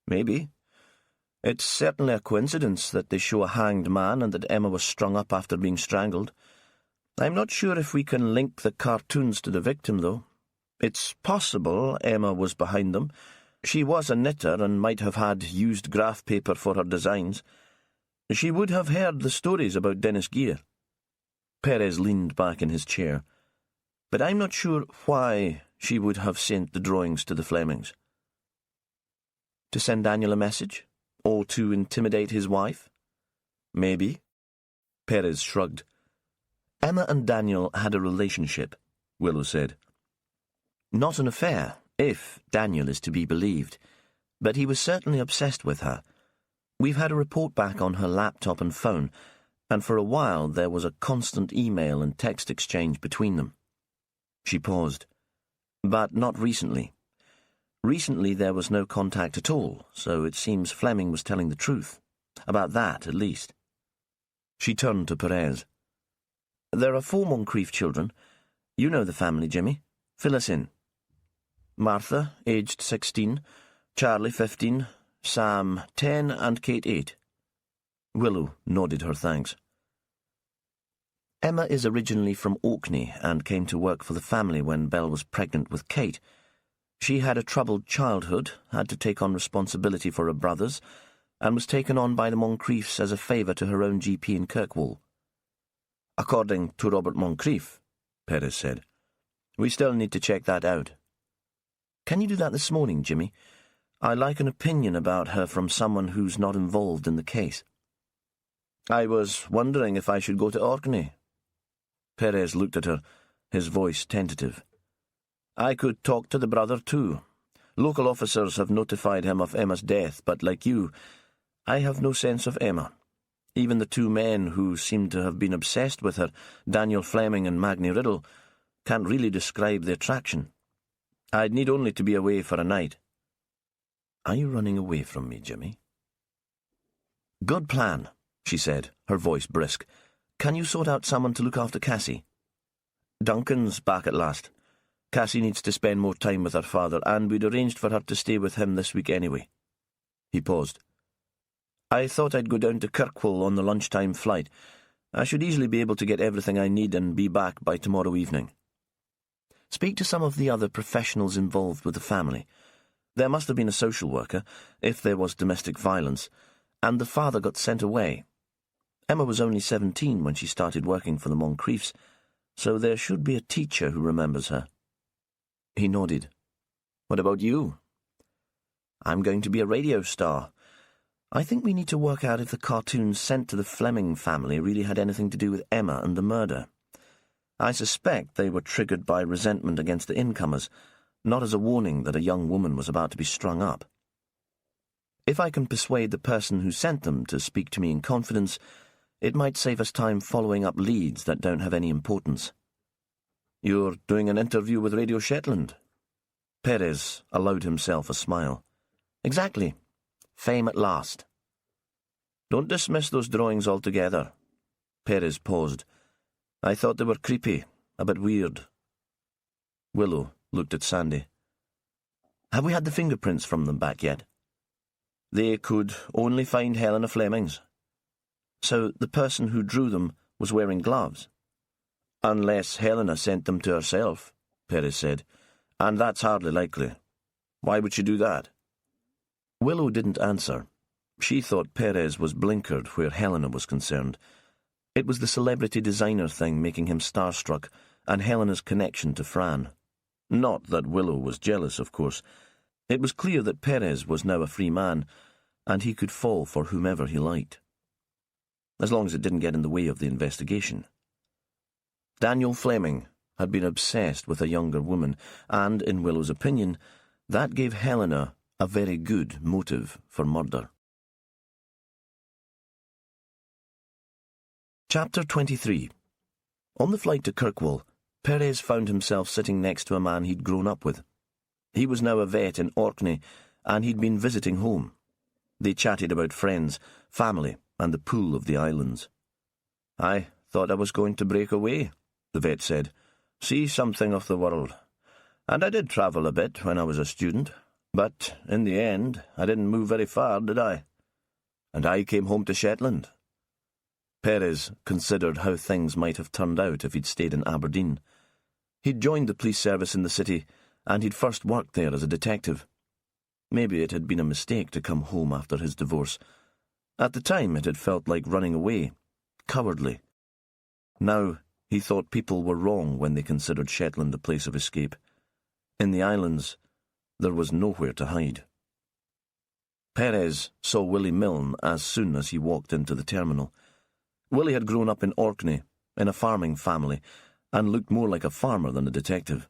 Maybe. It's certainly a coincidence that they show a hanged man and that Emma was strung up after being strangled. I'm not sure if we can link the cartoons to the victim, though. It's possible Emma was behind them. She was a knitter and might have had used graph paper for her designs. She would have heard the stories about Dennis Gear. Perez leaned back in his chair. But I'm not sure why she would have sent the drawings to the Flemings. To send Daniel a message? Or to intimidate his wife? Maybe. Perez shrugged. Emma and Daniel had a relationship, Willow said. Not an affair, if Daniel is to be believed, but he was certainly obsessed with her. We've had a report back on her laptop and phone, and for a while there was a constant email and text exchange between them. She paused. But not recently. Recently there was no contact at all, so it seems Fleming was telling the truth. About that, at least. She turned to Perez. There are 4 Moncrief children. You know the family, Jimmy. Fill us in. Martha, aged 16, Charlie, 15, Sam, 10, and Kate, 8. Willow nodded her thanks. Emma is originally from Orkney and came to work for the family when Belle was pregnant with Kate. She had a troubled childhood, had to take on responsibility for her brothers, and was taken on by the Moncriefs as a favour to her own GP in Kirkwall. According to Robert Moncrief, Perez said. We still need to check that out. Can you do that this morning, Jimmy? I like an opinion about her from someone who's not involved in the case. I was wondering if I should go to Orkney. Perez looked at her, his voice tentative. I could talk to the brother too. Local officers have notified him of Emma's death, but like you, I have no sense of Emma. Even the two men who seem to have been obsessed with her, Daniel Fleming and Magni Riddle, can't really describe the attraction. I'd need only to be away for a night. Are you running away from me, Jimmy? Good plan, she said, her voice brisk. Can you sort out someone to look after Cassie? Duncan's back at last. Cassie needs to spend more time with her father, and we'd arranged for her to stay with him this week anyway. He paused. I thought I'd go down to Kirkwall on the lunchtime flight. I should easily be able to get everything I need and be back by tomorrow evening. Speak to some of the other professionals involved with the family. There must have been a social worker, if there was domestic violence, and the father got sent away. Emma was only 17 when she started working for the Moncriefs, so there should be a teacher who remembers her. He nodded. What about you? I'm going to be a radio star. I think we need to work out if the cartoons sent to the Fleming family really had anything to do with Emma and the murder. I suspect they were triggered by resentment against the incomers, not as a warning that a young woman was about to be strung up. If I can persuade the person who sent them to speak to me in confidence, it might save us time following up leads that don't have any importance. You're doing an interview with Radio Shetland? Perez allowed himself a smile. Exactly. Fame at last. Don't dismiss those drawings altogether. Perez paused. I thought they were creepy, a bit weird. Willow looked at Sandy. Have we had the fingerprints from them back yet? They could only find Helena Fleming's. So the person who drew them was wearing gloves? Unless Helena sent them to herself, Perez said, and that's hardly likely. Why would she do that? Willow didn't answer. She thought Perez was blinkered where Helena was concerned. It was the celebrity designer thing making him starstruck, and Helena's connection to Fran. Not that Willow was jealous, of course. It was clear that Perez was now a free man, and he could fall for whomever he liked. As long as it didn't get in the way of the investigation. Daniel Fleming had been obsessed with a younger woman, and, in Willow's opinion, that gave Helena a very good motive for murder. Chapter 23. On the flight to Kirkwall, Perez found himself sitting next to a man he'd grown up with. He was now a vet in Orkney, and he'd been visiting home. They chatted about friends, family, and the pool of the islands. I thought I was going to break away, the vet said, see something of the world. And I did travel a bit when I was a student. But, in the end, I didn't move very far, did I? And I came home to Shetland. Perez considered how things might have turned out if he'd stayed in Aberdeen. He'd joined the police service in the city, and he'd first worked there as a detective. Maybe it had been a mistake to come home after his divorce. At the time, it had felt like running away, cowardly. Now, he thought people were wrong when they considered Shetland a place of escape. In the islands, there was nowhere to hide. Perez saw Willie Milne as soon as he walked into the terminal. Willie had grown up in Orkney, in a farming family, and looked more like a farmer than a detective.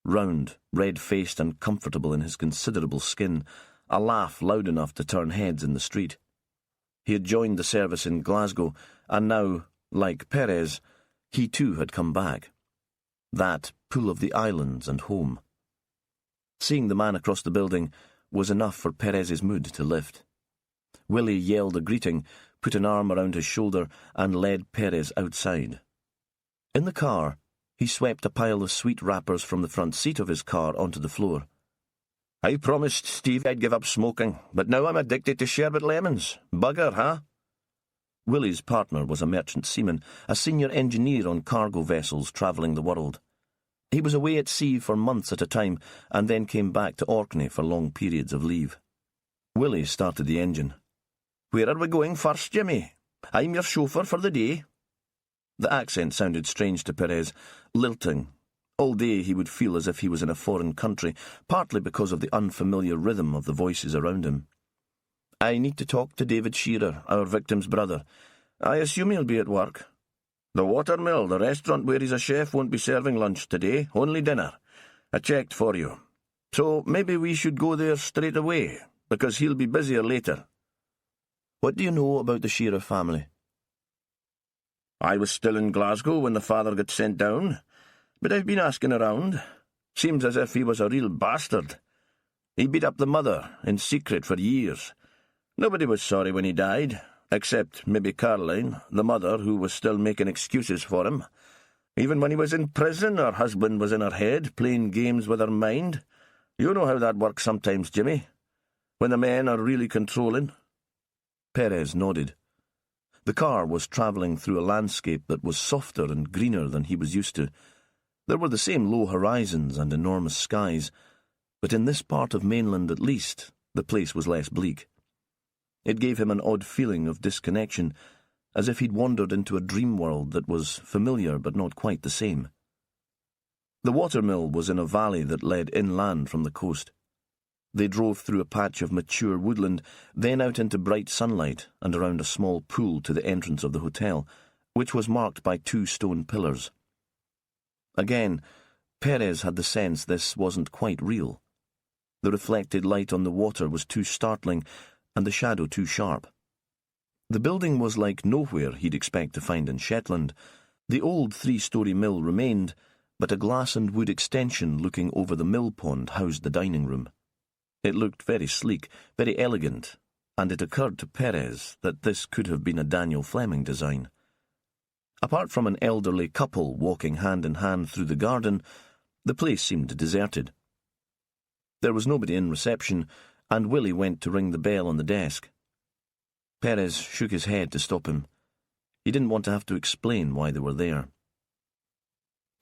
Round, red-faced and comfortable in his considerable skin, a laugh loud enough to turn heads in the street. He had joined the service in Glasgow, and now, like Perez, he too had come back. That pool of the islands and home. Seeing the man across the building was enough for Perez's mood to lift. Willie yelled a greeting, put an arm around his shoulder, and led Perez outside. In the car, he swept a pile of sweet wrappers from the front seat of his car onto the floor. I promised Steve I'd give up smoking, but now I'm addicted to sherbet lemons. Bugger, huh? Willie's partner was a merchant seaman, a senior engineer on cargo vessels travelling the world. He was away at sea for months at a time, and then came back to Orkney for long periods of leave. Willie started the engine. Where are we going first, Jimmy? I'm your chauffeur for the day. The accent sounded strange to Perez, lilting, All day he would feel as if he was in a foreign country, partly because of the unfamiliar rhythm of the voices around him. "I need to talk to David Shearer, our victim's brother. I assume he'll be at work." "The Watermill, the restaurant where he's a chef, won't be serving lunch today, only dinner. I checked for you. So maybe we should go there straight away, because he'll be busier later." "What do you know about the Shearer family?" "I was still in Glasgow when the father got sent down, but I've been asking around. Seems as if he was a real bastard. He beat up the mother, in secret, for years. Nobody was sorry when he died, except maybe Caroline, the mother, who was still making excuses for him. Even when he was in prison, her husband was in her head, playing games with her mind. You know how that works sometimes, Jimmy, when the men are really controlling." Perez nodded. The car was travelling through a landscape that was softer and greener than he was used to. There were the same low horizons and enormous skies, but in this part of mainland at least, the place was less bleak. It gave him an odd feeling of disconnection, as if he'd wandered into a dream world that was familiar but not quite the same. The watermill was in a valley that led inland from the coast. They drove through a patch of mature woodland, then out into bright sunlight and around a small pool to the entrance of the hotel, which was marked by 2 stone pillars. Again, Perez had the sense this wasn't quite real. The reflected light on the water was too startling, and the shadow too sharp. The building was like nowhere he'd expect to find in Shetland. The old 3-storey mill remained, but a glass and wood extension looking over the mill pond housed the dining room. It looked very sleek, very elegant, and it occurred to Perez that this could have been a Daniel Fleming design. Apart from an elderly couple walking hand in hand through the garden, the place seemed deserted. There was nobody in reception, and Willie went to ring the bell on the desk. Perez shook his head to stop him. He didn't want to have to explain why they were there.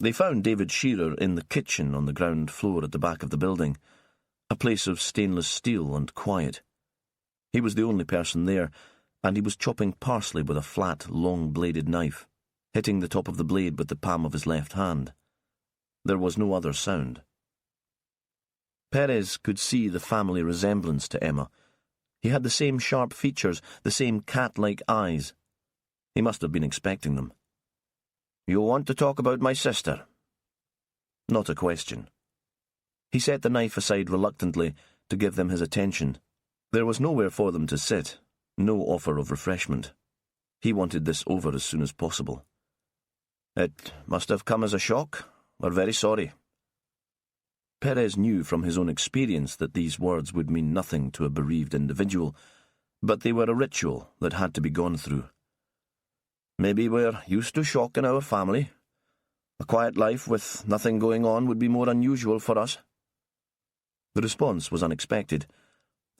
They found David Shearer in the kitchen on the ground floor at the back of the building, a place of stainless steel and quiet. He was the only person there, and he was chopping parsley with a flat, long-bladed knife, hitting the top of the blade with the palm of his left hand. There was no other sound. Perez could see the family resemblance to Emma. He had the same sharp features, the same cat-like eyes. He must have been expecting them. "You want to talk about my sister?" Not a question. He set the knife aside reluctantly to give them his attention. There was nowhere for them to sit, no offer of refreshment. He wanted this over as soon as possible. "It must have come as a shock. We're very sorry." Perez knew from his own experience that these words would mean nothing to a bereaved individual, but they were a ritual that had to be gone through. "Maybe we're used to shock in our family. A quiet life with nothing going on would be more unusual for us." The response was unexpected.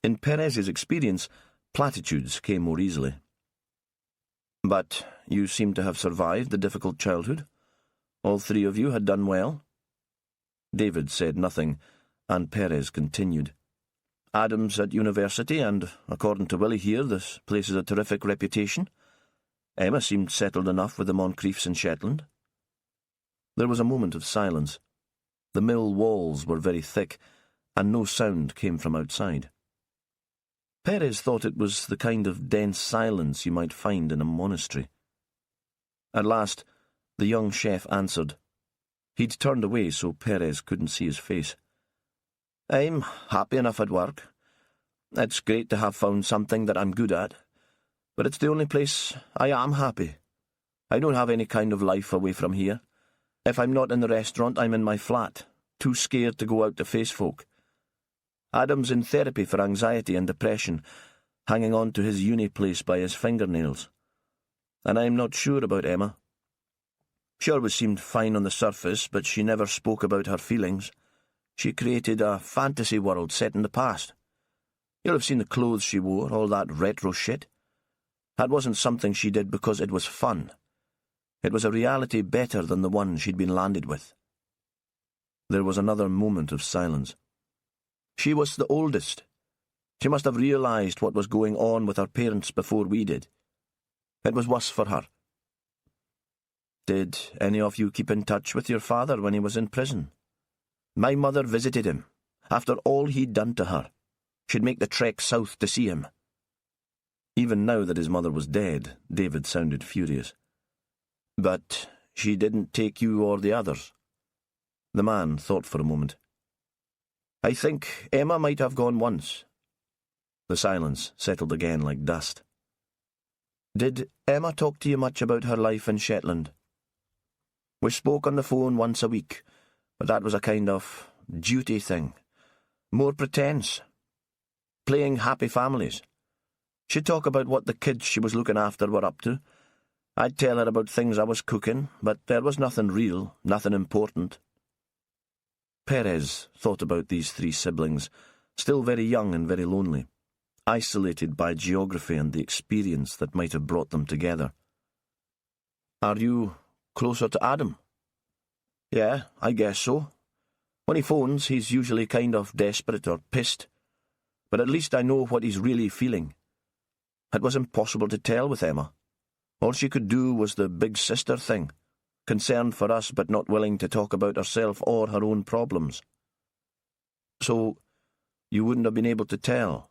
In Perez's experience, platitudes came more easily. "But you seem to have survived the difficult childhood. All 3 of you had done well." David said nothing, and Perez continued. "Adam's at university, and, according to Willie here, this place has a terrific reputation. Emma seemed settled enough with the Moncriefs in Shetland." There was a moment of silence. The mill walls were very thick, and no sound came from outside. Perez thought it was the kind of dense silence you might find in a monastery. At last, the young chef answered. He'd turned away so Perez couldn't see his face. "I'm happy enough at work. It's great to have found something that I'm good at, but it's the only place I am happy. I don't have any kind of life away from here. If I'm not in the restaurant, I'm in my flat, too scared to go out to face folk. Adam's in therapy for anxiety and depression, hanging on to his uni place by his fingernails. And I'm not sure about Emma. She always seemed fine on the surface, but she never spoke about her feelings. She created a fantasy world set in the past. You'll have seen the clothes she wore, all that retro shit. That wasn't something she did because it was fun. It was a reality better than the one she'd been landed with." There was another moment of silence. "She was the oldest. She must have realised what was going on with her parents before we did. It was worse for her." Did any of you keep in touch with your father when he was in prison? My mother visited him. After all he'd done to her, she'd make the trek south to see him. Even now that his mother was dead, David sounded furious. But she didn't take you or the others. The man thought for a moment. I think Emma might have gone once. The silence settled again like dust. Did Emma talk to you much about her life in Shetland? We spoke on the phone once a week, but that was a kind of duty thing. More pretense. Playing happy families. She'd talk about what the kids she was looking after were up to. I'd tell her about things I was cooking, but there was nothing real, nothing important. Perez thought about these three siblings, still very young and very lonely, isolated by geography and the experience that might have brought them together. Are you closer to Adam? Yeah, I guess so. When he phones, he's usually kind of desperate or pissed. But at least I know what he's really feeling. It was impossible to tell with Emma. All she could do was the big sister thing, concerned for us but not willing to talk about herself or her own problems. So, you wouldn't have been able to tell,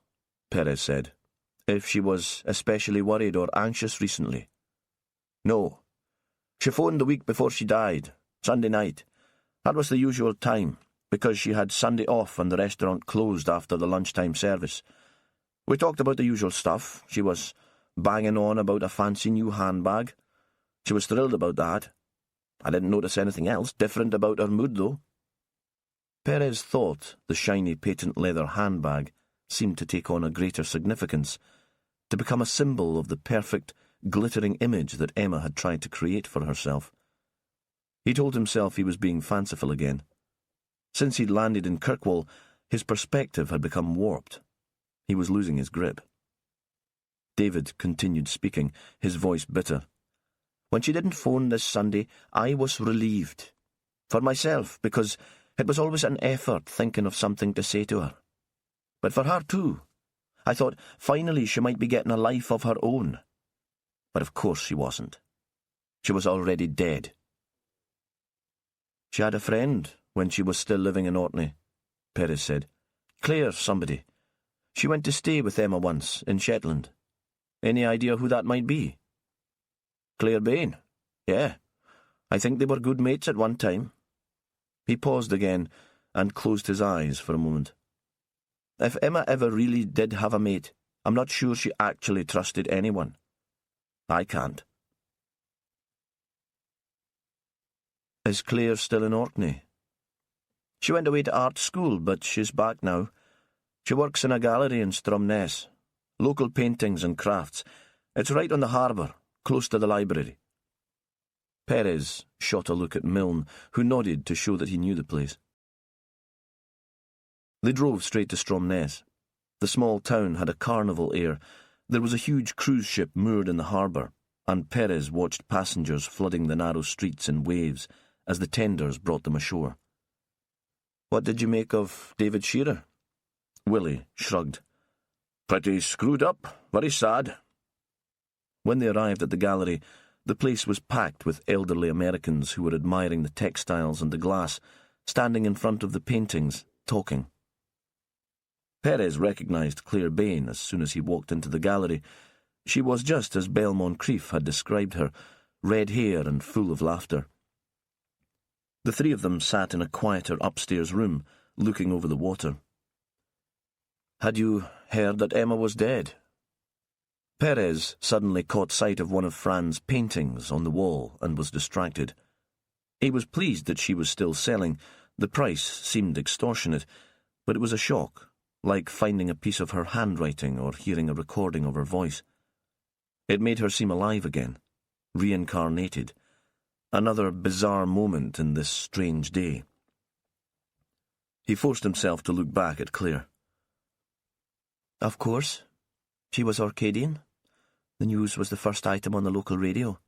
Perez said, if she was especially worried or anxious recently. No. She phoned the week before she died, Sunday night. That was the usual time, because she had Sunday off and the restaurant closed after the lunchtime service. We talked about the usual stuff. She was banging on about a fancy new handbag. She was thrilled about that. I didn't notice anything else different about her mood, though. Perez thought the shiny patent leather handbag seemed to take on a greater significance, to become a symbol of the perfect, glittering image that Emma had tried to create for herself. He told himself he was being fanciful again. Since he'd landed in Kirkwall, his perspective had become warped. He was losing his grip. David continued speaking, his voice bitter. When she didn't phone this Sunday, I was relieved. For myself, because it was always an effort thinking of something to say to her. But for her too. I thought finally she might be getting a life of her own. But of course she wasn't. She was already dead. She had a friend when she was still living in Orkney, Perez said. Claire, somebody. She went to stay with Emma once, in Shetland. Any idea who that might be? Claire Bain. Yeah. I think they were good mates at one time. He paused again and closed his eyes for a moment. If Emma ever really did have a mate, I'm not sure she actually trusted anyone. I can't. Is Claire still in Orkney? She went away to art school, but she's back now. She works in a gallery in Stromness. Local paintings and crafts. It's right on the harbour, close to the library. Perez shot a look at Milne, who nodded to show that he knew the place. They drove straight to Stromness. The small town had a carnival air. There was a huge cruise ship moored in the harbour, and Perez watched passengers flooding the narrow streets in waves as the tenders brought them ashore. What did you make of David Shearer? Willie shrugged. Pretty screwed up, very sad. When they arrived at the gallery, the place was packed with elderly Americans who were admiring the textiles and the glass, standing in front of the paintings, talking. Perez recognised Claire Bain as soon as he walked into the gallery. She was just as Belmont Crief had described her, red hair and full of laughter. The three of them sat in a quieter upstairs room, looking over the water. Had you heard that Emma was dead? Perez suddenly caught sight of one of Fran's paintings on the wall and was distracted. He was pleased that she was still selling. The price seemed extortionate, but it was a shock, like finding a piece of her handwriting or hearing a recording of her voice. It made her seem alive again, reincarnated. Another bizarre moment in this strange day. He forced himself to look back at Claire. Of course. She was Orcadian. The news was the first item on the local radio.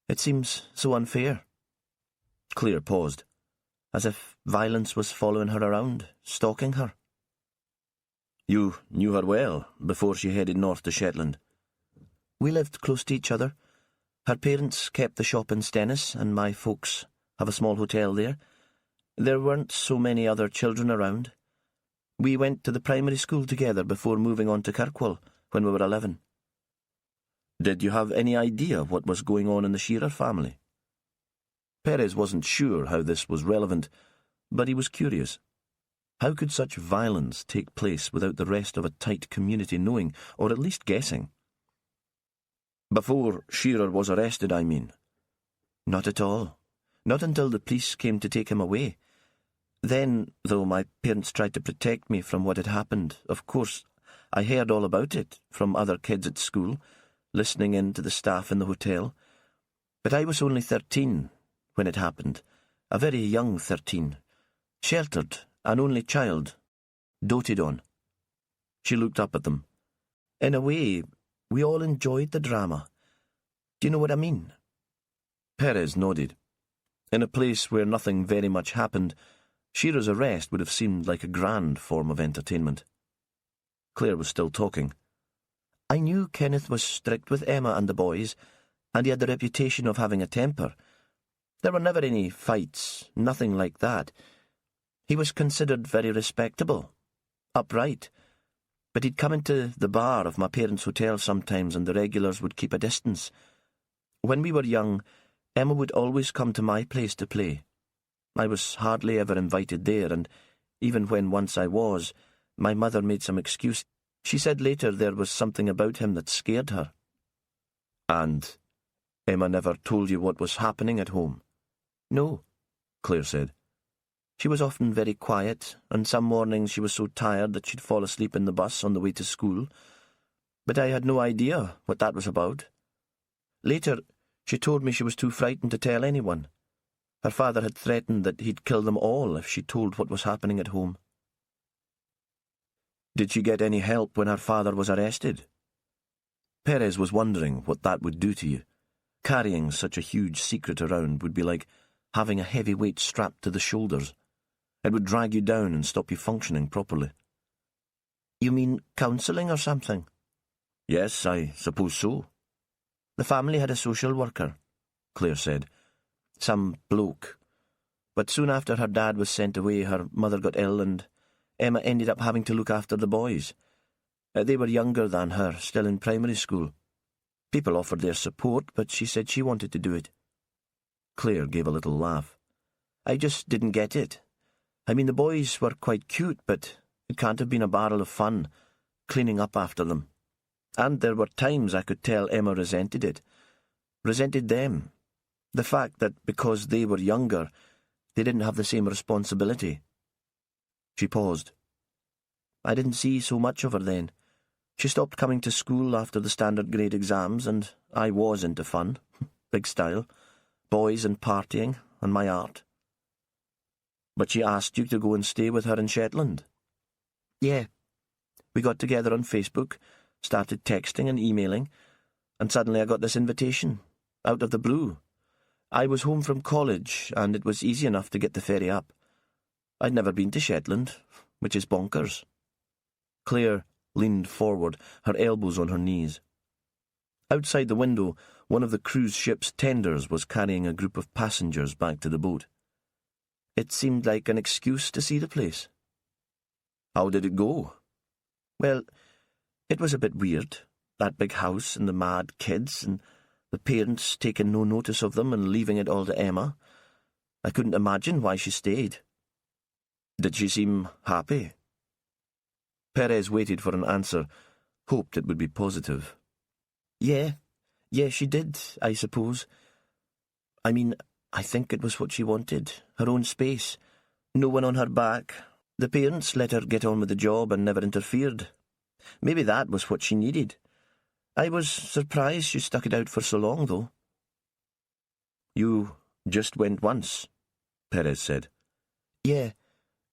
It seems so unfair. Claire paused, as if violence was following her around, stalking her. You knew her well before she headed north to Shetland. We lived close to each other. Her parents kept the shop in Stennis, and my folks have a small hotel there. There weren't so many other children around. We went to the primary school together before moving on to Kirkwall when we were 11. Did you have any idea what was going on in the Shearer family? Perez wasn't sure how this was relevant, but he was curious. How could such violence take place without the rest of a tight community knowing, or at least guessing? Before Shearer was arrested, I mean. Not at all. Not until the police came to take him away. Then, though my parents tried to protect me from what had happened, of course, I heard all about it from other kids at school, listening in to the staff in the hotel. But I was only 13 when it happened, a very young 13, sheltered, an only child, doted on. She looked up at them. In a way, we all enjoyed the drama. Do you know what I mean? Perez nodded. In a place where nothing very much happened, Shearer's arrest would have seemed like a grand form of entertainment. Claire was still talking. I knew Kenneth was strict with Emma and the boys, and he had the reputation of having a temper. There were never any fights, nothing like that. He was considered very respectable, upright, but he'd come into the bar of my parents' hotel sometimes and the regulars would keep a distance. When we were young, Emma would always come to my place to play. I was hardly ever invited there, and even when once I was, my mother made some excuse. She said later there was something about him that scared her. And Emma never told you what was happening at home? No, Claire said. She was often very quiet, and some mornings she was so tired that she'd fall asleep in the bus on the way to school. But I had no idea what that was about. Later, she told me she was too frightened to tell anyone. Her father had threatened that he'd kill them all if she told what was happening at home. Did she get any help when her father was arrested? Perez was wondering what that would do to you. Carrying such a huge secret around would be like having a heavy weight strapped to the shoulders. It would drag you down and stop you functioning properly. You mean counselling or something? Yes, I suppose so. The family had a social worker, Claire said. Some bloke. But soon after her dad was sent away, her mother got ill and Emma ended up having to look after the boys. They were younger than her, still in primary school. People offered their support, but she said she wanted to do it. Claire gave a little laugh. I just didn't get it. I mean, the boys were quite cute, but it can't have been a barrel of fun, cleaning up after them. And there were times I could tell Emma resented it. Resented them. The fact that because they were younger, they didn't have the same responsibility. She paused. I didn't see so much of her then. She stopped coming to school after the standard grade exams, and I was into fun. Big style. Boys and partying, and my art. But she asked you to go and stay with her in Shetland? Yeah. We got together on Facebook, started texting and emailing, and suddenly I got this invitation, out of the blue. I was home from college, and it was easy enough to get the ferry up. I'd never been to Shetland, which is bonkers. Claire leaned forward, her elbows on her knees. Outside the window, one of the cruise ship's tenders was carrying a group of passengers back to the boat. It seemed like an excuse to see the place. How did it go? Well, it was a bit weird, that big house and the mad kids, and the parents taking no notice of them and leaving it all to Emma. I couldn't imagine why she stayed. Did she seem happy? Perez waited for an answer, hoped it would be positive. Yeah, she did, I suppose. I mean, I think it was what she wanted, her own space. No one on her back. The parents let her get on with the job and never interfered. Maybe that was what she needed. I was surprised she stuck it out for so long, though. You just went once, Perez said. Yeah,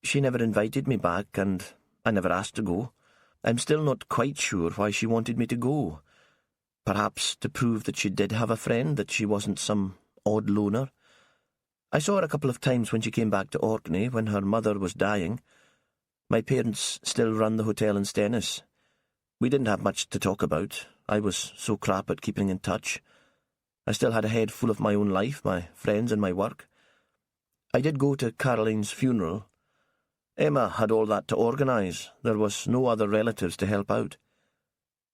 she never invited me back, and I never asked to go. I'm still not quite sure why she wanted me to go. Perhaps to prove that she did have a friend, that she wasn't some odd loner. I saw her a couple of times when she came back to Orkney, when her mother was dying. My parents still run the hotel in Stennis. We didn't have much to talk about. I was so crap at keeping in touch. I still had a head full of my own life, my friends and my work. I did go to Caroline's funeral. Emma had all that to organise. There was no other relatives to help out.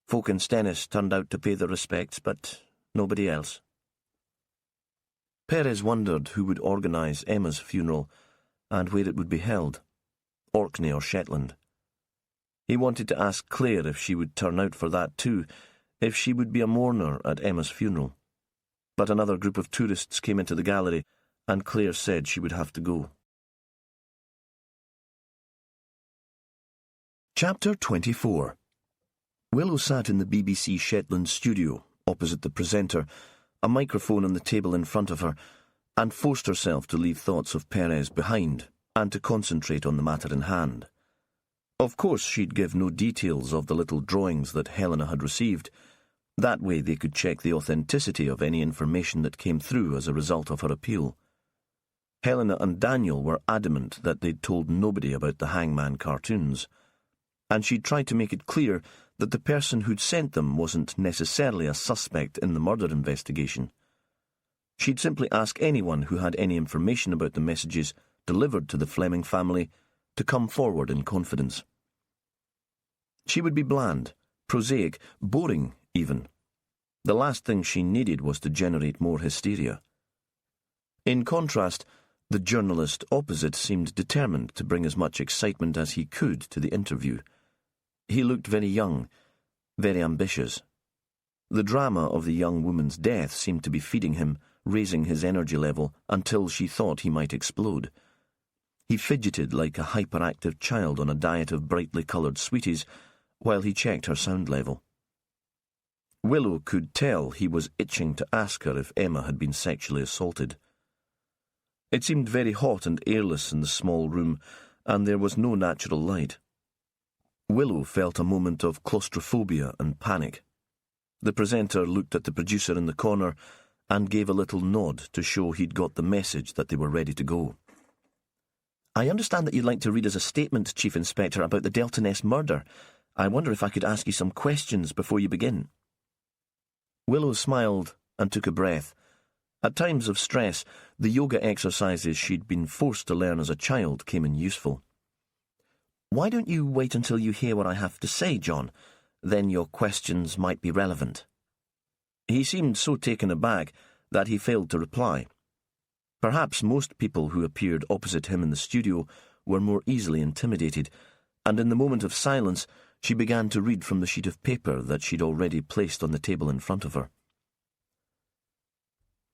Folk in Stennis turned out to pay their respects, but nobody else. Perez wondered who would organise Emma's funeral and where it would be held, Orkney or Shetland. He wanted to ask Claire if she would turn out for that too, if she would be a mourner at Emma's funeral. But another group of tourists came into the gallery, and Claire said she would have to go. Chapter 24. Willow sat in the BBC Shetland studio, opposite the presenter, a microphone on the table in front of her, and forced herself to leave thoughts of Perez behind, and to concentrate on the matter in hand. Of course she'd give no details of the little drawings that Helena had received. That way they could check the authenticity of any information that came through as a result of her appeal. Helena and Daniel were adamant that they'd told nobody about the Hangman cartoons, and she'd tried to make it clear that the person who'd sent them wasn't necessarily a suspect in the murder investigation. She'd simply ask anyone who had any information about the messages delivered to the Fleming family to come forward in confidence. She would be bland, prosaic, boring even. The last thing she needed was to generate more hysteria. In contrast, the journalist opposite seemed determined to bring as much excitement as he could to the interview. He looked very young, very ambitious. The drama of the young woman's death seemed to be feeding him, raising his energy level until she thought he might explode. He fidgeted like a hyperactive child on a diet of brightly coloured sweeties while he checked her sound level. Willow could tell he was itching to ask her if Emma had been sexually assaulted. It seemed very hot and airless in the small room, and there was no natural light. Willow felt a moment of claustrophobia and panic. The presenter looked at the producer in the corner and gave a little nod to show he'd got the message that they were ready to go. "I understand that you'd like to read us a statement, Chief Inspector, about the Delta Ness murder. I wonder if I could ask you some questions before you begin." Willow smiled and took a breath. At times of stress, the yoga exercises she'd been forced to learn as a child came in useful. "Why don't you wait until you hear what I have to say, John? Then your questions might be relevant." He seemed so taken aback that he failed to reply. Perhaps most people who appeared opposite him in the studio were more easily intimidated, and in the moment of silence she began to read from the sheet of paper that she'd already placed on the table in front of her.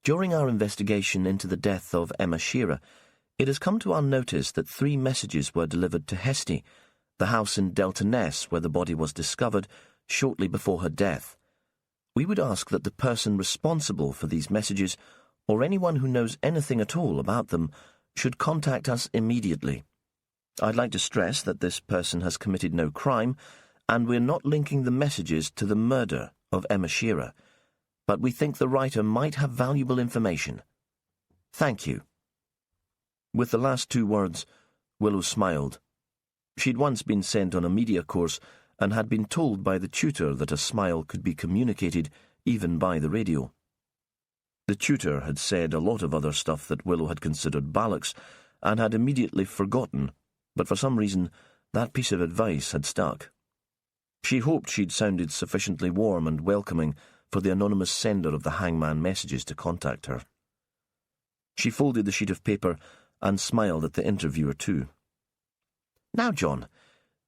"During our investigation into the death of Emma Shearer, it has come to our notice that 3 messages were delivered to Hesty, the house in Delta Ness where the body was discovered, shortly before her death. We would ask that the person responsible for these messages, or anyone who knows anything at all about them, should contact us immediately. I'd like to stress that this person has committed no crime, and we're not linking the messages to the murder of Emma Shearer, but we think the writer might have valuable information. Thank you." With the last 2 words, Willow smiled. She'd once been sent on a media course and had been told by the tutor that a smile could be communicated even by the radio. The tutor had said a lot of other stuff that Willow had considered bollocks and had immediately forgotten, but for some reason that piece of advice had stuck. She hoped she'd sounded sufficiently warm and welcoming for the anonymous sender of the Hangman messages to contact her. She folded the sheet of paper and smiled at the interviewer too. "Now, John,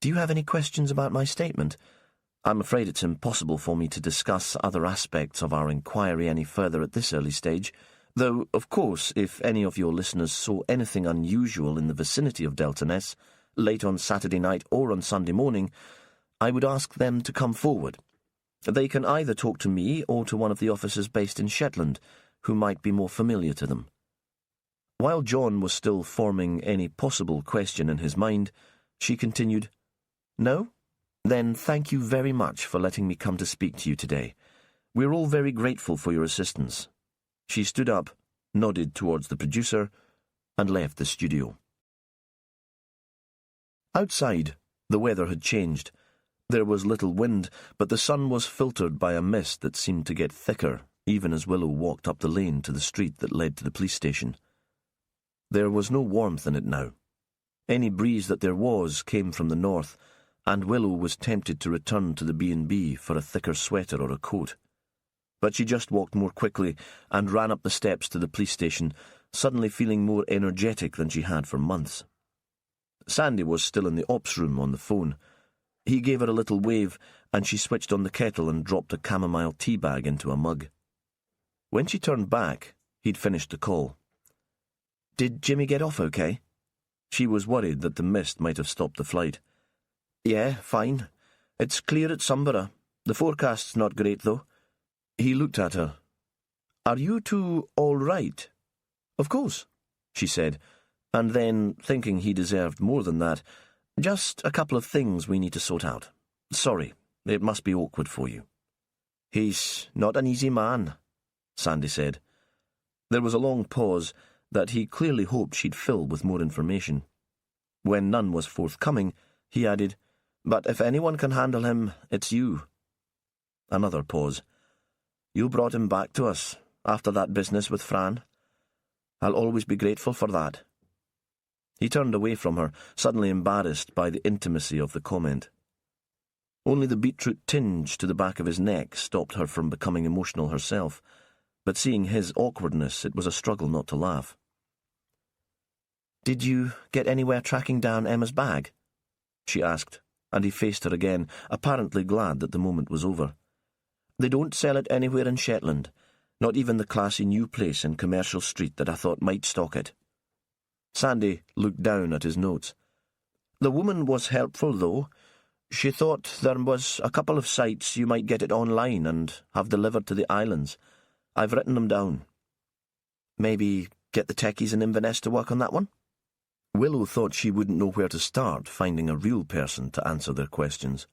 do you have any questions about my statement? I'm afraid it's impossible for me to discuss other aspects of our inquiry any further at this early stage, though, of course, if any of your listeners saw anything unusual in the vicinity of Delta Ness, late on Saturday night or on Sunday morning, I would ask them to come forward. They can either talk to me or to one of the officers based in Shetland, who might be more familiar to them." While John was still forming any possible question in his mind, she continued, "No? Then thank you very much for letting me come to speak to you today. We're all very grateful for your assistance." She stood up, nodded towards the producer, and left the studio. Outside, the weather had changed. There was little wind, but the sun was filtered by a mist that seemed to get thicker even as Willow walked up the lane to the street that led to the police station. There was no warmth in it now. Any breeze that there was came from the north, and Willow was tempted to return to the B&B for a thicker sweater or a coat. But she just walked more quickly and ran up the steps to the police station, suddenly feeling more energetic than she had for months. Sandy was still in the ops room on the phone. He gave her a little wave, and she switched on the kettle and dropped a chamomile tea bag into a mug. When she turned back, he'd finished the call. "Did Jimmy get off okay?" She was worried that the mist might have stopped the flight. "Yeah, fine. It's clear at Sunborough. The forecast's not great, though." He looked at her. "Are you two all right?" "Of course," she said, and then, thinking he deserved more than that, "Just a couple of things we need to sort out. Sorry, it must be awkward for you." "He's not an easy man," Sandy said. There was a long pause that he clearly hoped she'd fill with more information. When none was forthcoming, he added, "But if anyone can handle him, it's you." Another pause. "You brought him back to us, after that business with Fran. I'll always be grateful for that." He turned away from her, suddenly embarrassed by the intimacy of the comment. Only the beetroot tinge to the back of his neck stopped her from becoming emotional herself, but seeing his awkwardness, it was a struggle not to laugh. "Did you get anywhere tracking down Emma's bag?" she asked, and he faced her again, apparently glad that the moment was over. "They don't sell it anywhere in Shetland, not even the classy new place in Commercial Street that I thought might stock it." Sandy looked down at his notes. "The woman was helpful, though. She thought there was a couple of sites you might get it online and have delivered to the islands. I've written them down." "Maybe get the techies in Inverness to work on that one?" Willow thought she wouldn't know where to start finding a real person to answer their questions.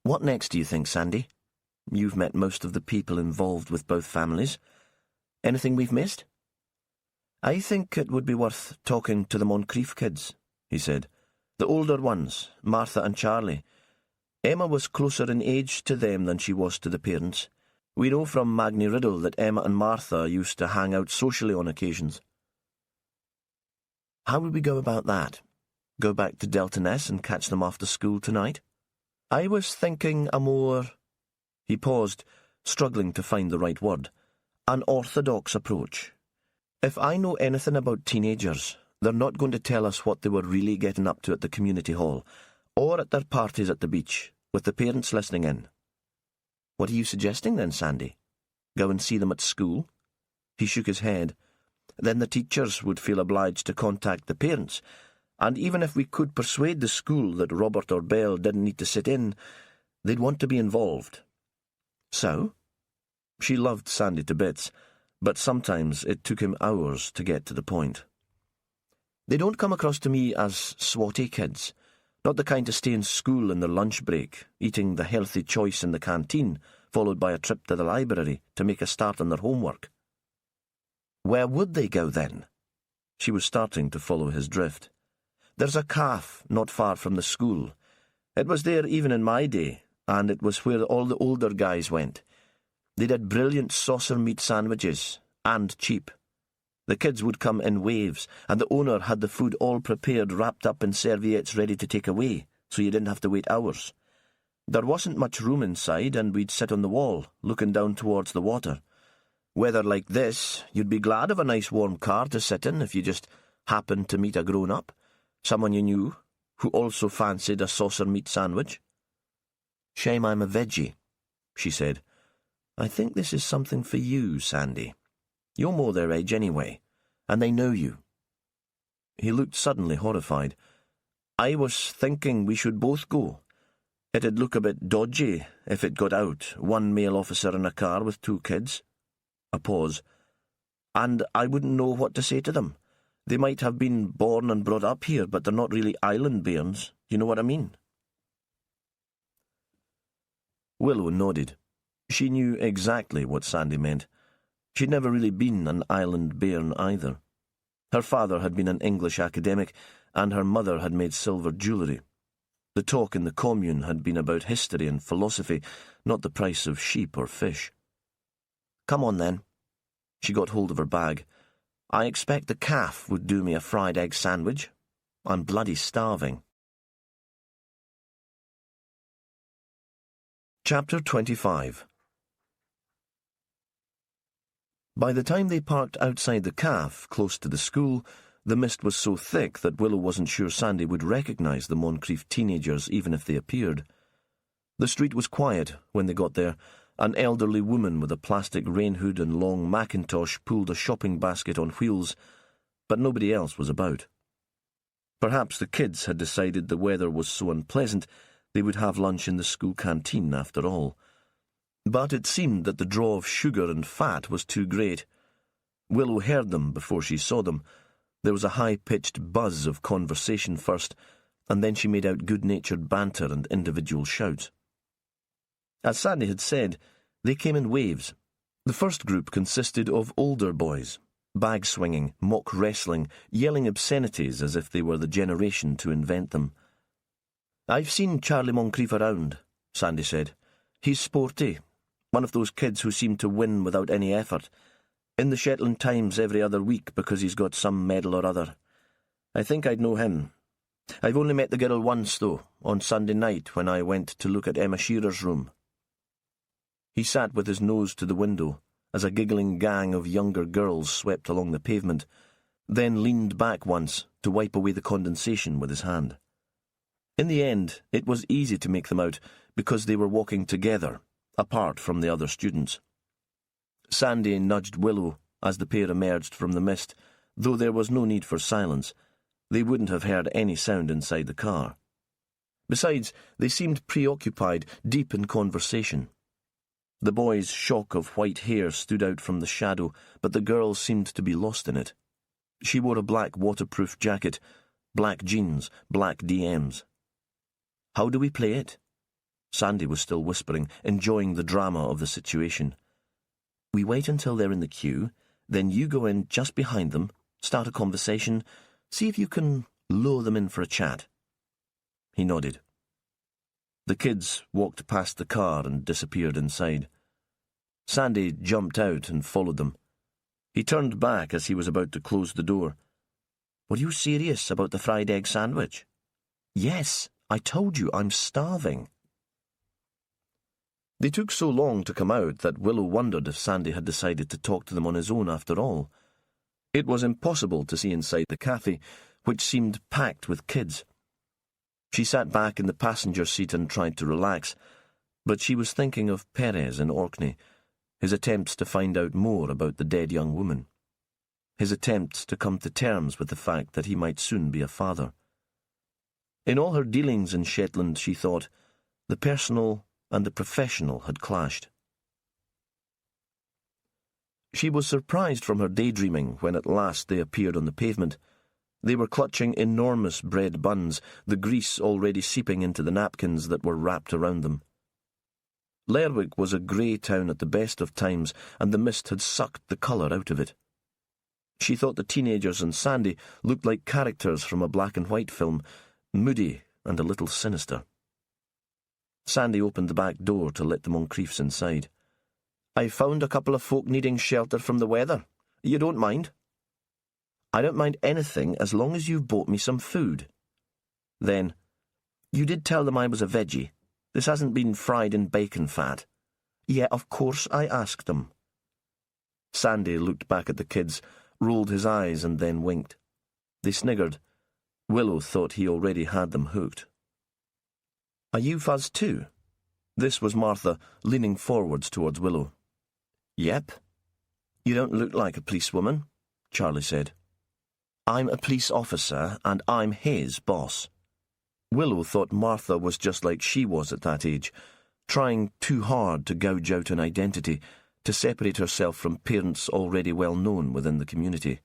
"What next, do you think, Sandy? You've met most of the people involved with both families. Anything we've missed?" "I think it would be worth talking to the Moncrief kids," he said. "The older ones, Martha and Charlie. Emma was closer in age to them than she was to the parents. We know from Magni Riddle that Emma and Martha used to hang out socially on occasions." "How would we go about that? Go back to Deltoness and catch them after school tonight?" "I was thinking a more—" He paused, struggling to find the right word. "Unorthodox approach. If I know anything about teenagers, they're not going to tell us what they were really getting up to at the community hall, or at their parties at the beach, with the parents listening in." "What are you suggesting then, Sandy? Go and see them at school?" He shook his head. "Then the teachers would feel obliged to contact the parents, and even if we could persuade the school that Robert or Belle didn't need to sit in, they'd want to be involved." "So?" She loved Sandy to bits, but sometimes it took him hours to get to the point. "They don't come across to me as swotty kids, not the kind to stay in school in their lunch break, eating the healthy choice in the canteen, followed by a trip to the library to make a start on their homework." "Where would they go then?" She was starting to follow his drift. "There's a calf not far from the school. It was there even in my day, and it was where all the older guys went. They did brilliant saucer meat sandwiches, and cheap. The kids would come in waves, and the owner had the food all prepared, wrapped up in serviettes ready to take away, so you didn't have to wait hours. There wasn't much room inside, and we'd sit on the wall, looking down towards the water. Weather like this, you'd be glad of a nice warm car to sit in if you just happened to meet a grown-up, someone you knew, who also fancied a saucer meat sandwich." "Shame I'm a veggie," she said. "I think this is something for you, Sandy. You're more their age anyway, and they know you." He looked suddenly horrified. "I was thinking we should both go. It'd look a bit dodgy if it got out, one male officer in a car with two kids." A pause. "And I wouldn't know what to say to them. They might have been born and brought up here, but they're not really island bairns. You know what I mean?" Willow nodded. She knew exactly what Sandy meant. She'd never really been an island bairn either. Her father had been an English academic, and her mother had made silver jewellery. The talk in the commune had been about history and philosophy, not the price of sheep or fish. Come on, then. She got hold of her bag. I expect the calf would do me a fried egg sandwich. I'm bloody starving. Chapter 25. By the time they parked outside the calf, close to the school, the mist was so thick that Willow wasn't sure Sandy would recognise the Moncrief teenagers even if they appeared. The street was quiet when they got there. An elderly woman with a plastic rain hood and long mackintosh pulled a shopping basket on wheels, but nobody else was about. Perhaps the kids had decided the weather was so unpleasant they would have lunch in the school canteen after all. But it seemed that the draw of sugar and fat was too great. Willow heard them before she saw them. There was a high-pitched buzz of conversation first, and then she made out good-natured banter and individual shouts. As Sandy had said, they came in waves. The first group consisted of older boys, bag-swinging, mock wrestling, yelling obscenities as if they were the generation to invent them. "I've seen Charlie Moncrief around," Sandy said. "He's sporty, one of those kids who seem to win without any effort. In the Shetland Times every other week because he's got some medal or other. I think I'd know him. I've only met the girl once, though, on Sunday night when I went to look at Emma Shearer's room." He sat with his nose to the window as a giggling gang of younger girls swept along the pavement, then leaned back once to wipe away the condensation with his hand. In the end, it was easy to make them out because they were walking together, apart from the other students. Sandy nudged Willow as the pair emerged from the mist, though there was no need for silence. They wouldn't have heard any sound inside the car. Besides, they seemed preoccupied, deep in conversation. The boy's shock of white hair stood out from the shadow, but the girl seemed to be lost in it. She wore a black waterproof jacket, black jeans, black DMs. "How do we play it?" Sandy was still whispering, enjoying the drama of the situation. "We wait until they're in the queue, then you go in just behind them, start a conversation, see if you can lure them in for a chat." He nodded. The kids walked past the car and disappeared inside. Sandy jumped out and followed them. He turned back as he was about to close the door. "Were you serious about the fried egg sandwich?" "Yes, I told you I'm starving." They took so long to come out that Willow wondered if Sandy had decided to talk to them on his own after all. It was impossible to see inside the cafe, which seemed packed with kids. She sat back in the passenger seat and tried to relax, but she was thinking of Perez in Orkney, his attempts to find out more about the dead young woman, his attempts to come to terms with the fact that he might soon be a father. In all her dealings in Shetland, she thought, the personal and the professional had clashed. She was surprised from her daydreaming when at last they appeared on the pavement. They were clutching enormous bread buns, the grease already seeping into the napkins that were wrapped around them. Lerwick was a grey town at the best of times, and the mist had sucked the colour out of it. She thought the teenagers and Sandy looked like characters from a black-and-white film, moody and a little sinister. Sandy opened the back door to let the Moncriefs inside. "I found a couple of folk needing shelter from the weather. You don't mind?" "I don't mind anything as long as you've bought me some food." Then, "You did tell them I was a veggie. This hasn't been fried in bacon fat." "Yeah, of course I asked them." Sandy looked back at the kids, rolled his eyes and then winked. They sniggered. Willow thought he already had them hooked. "Are you Fuzz too?" This was Martha, leaning forwards towards Willow. "Yep." "You don't look like a policewoman," Charlie said. "I'm a police officer, and I'm his boss." Willow thought Martha was just like she was at that age, trying too hard to gouge out an identity, to separate herself from parents already well known within the community.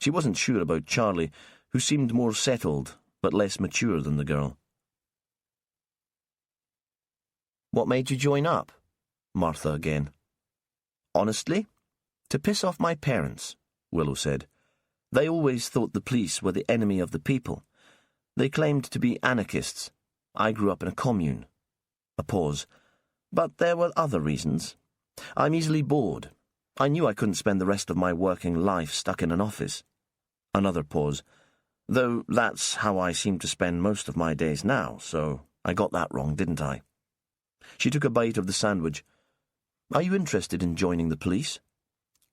She wasn't sure about Charlie, who seemed more settled, but less mature than the girl. "What made you join up?" Martha again. "Honestly? To piss off my parents," Willow said. "They always thought the police were the enemy of the people. They claimed to be anarchists. I grew up in a commune." A pause. "But there were other reasons. I'm easily bored. I knew I couldn't spend the rest of my working life stuck in an office. Another pause. Though that's how I seem to spend most of my days now, so I got that wrong, didn't I? She took a bite of the sandwich. Are you interested in joining the police?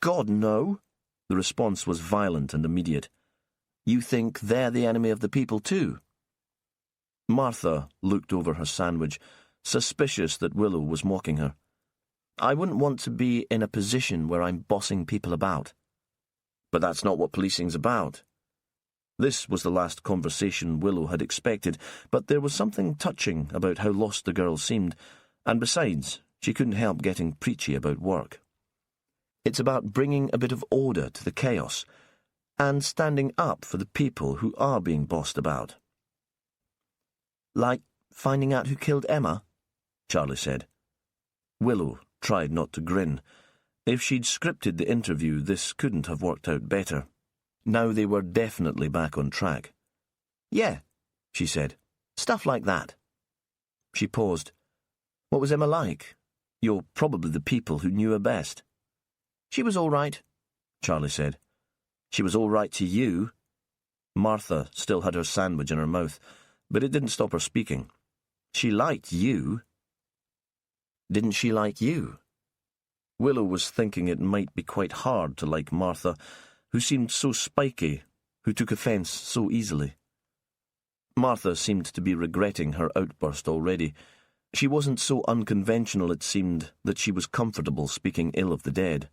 God, no. The response was violent and immediate. You think they're the enemy of the people too? Martha looked over her sandwich, suspicious that Willow was mocking her. I wouldn't want to be in a position where I'm bossing people about. But that's not what policing's about. This was the last conversation Willow had expected, but there was something touching about how lost the girl seemed, and besides, she couldn't help getting preachy about work. It's about bringing a bit of order to the chaos, and standing up for the people who are being bossed about. Like finding out who killed Emma? Charlie said. Willow tried not to grin. If she'd scripted the interview, this couldn't have worked out better. Now they were definitely back on track. Yeah, she said. Stuff like that. She paused. What was Emma like? You're probably the people who knew her best. She was all right, Charlie said. She was all right to you? Martha still had her sandwich in her mouth, but it didn't stop her speaking. She liked you. Didn't she like you? Willow was thinking it might be quite hard to like Martha, who seemed so spiky, who took offence so easily. Martha seemed to be regretting her outburst already. She wasn't so unconventional, it seemed, that she was comfortable speaking ill of the dead.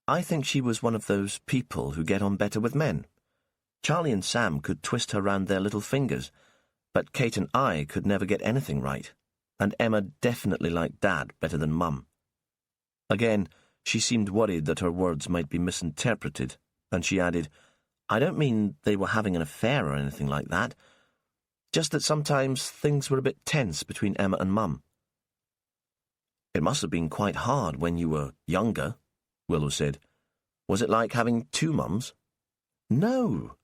I think she was one of those people who get on better with men. Charlie and Sam could twist her round their little fingers, but Kate and I could never get anything right, and Emma definitely liked Dad better than Mum. Again, she seemed worried that her words might be misinterpreted, and she added, I don't mean they were having an affair or anything like that, just that sometimes things were a bit tense between Emma and Mum. It must have been quite hard when you were younger, Willow said. Was it like having two mums? No.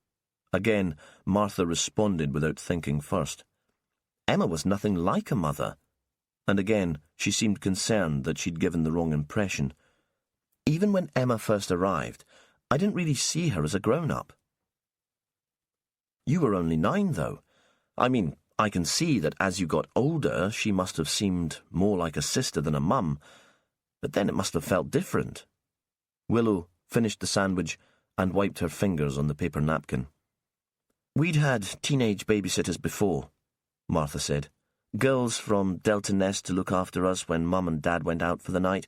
Again, Martha responded without thinking first. Emma was nothing like a mother. And again, she seemed concerned that she'd given the wrong impression. Even when Emma first arrived, I didn't really see her as a grown-up. You were only 9, though. I mean, I can see that as you got older, she must have seemed more like a sister than a mum, but then it must have felt different. Willow finished the sandwich and wiped her fingers on the paper napkin. We'd had teenage babysitters before, Martha said. Girls from Delta Nest to look after us when Mum and Dad went out for the night.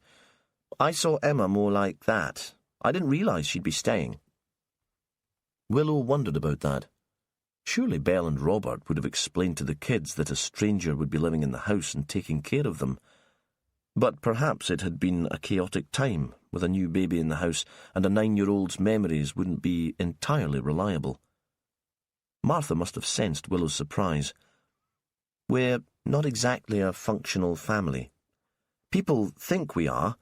I saw Emma more like that. I didn't realise she'd be staying. Willow wondered about that. Surely Belle and Robert would have explained to the kids that a stranger would be living in the house and taking care of them. But perhaps it had been a chaotic time, with a new baby in the house, and a 9-year-old's memories wouldn't be entirely reliable. Martha must have sensed Willow's surprise. We're not exactly a functional family. People think we are.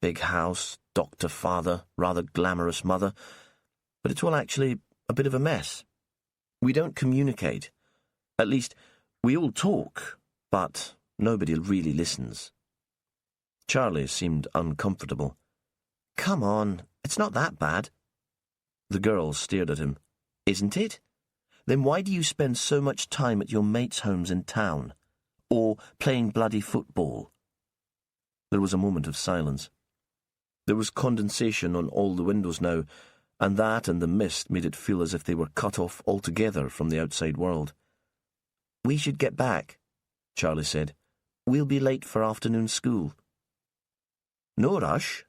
Big house, doctor father, rather glamorous mother. But it's all actually a bit of a mess. We don't communicate. At least, we all talk, but nobody really listens. Charlie seemed uncomfortable. Come on, it's not that bad. The girl stared at him. Isn't it? Then why do you spend so much time at your mates' homes in town? Or playing bloody football? There was a moment of silence. There was condensation on all the windows now, and that and the mist made it feel as if they were cut off altogether from the outside world. We should get back, Charlie said. We'll be late for afternoon school. No rush.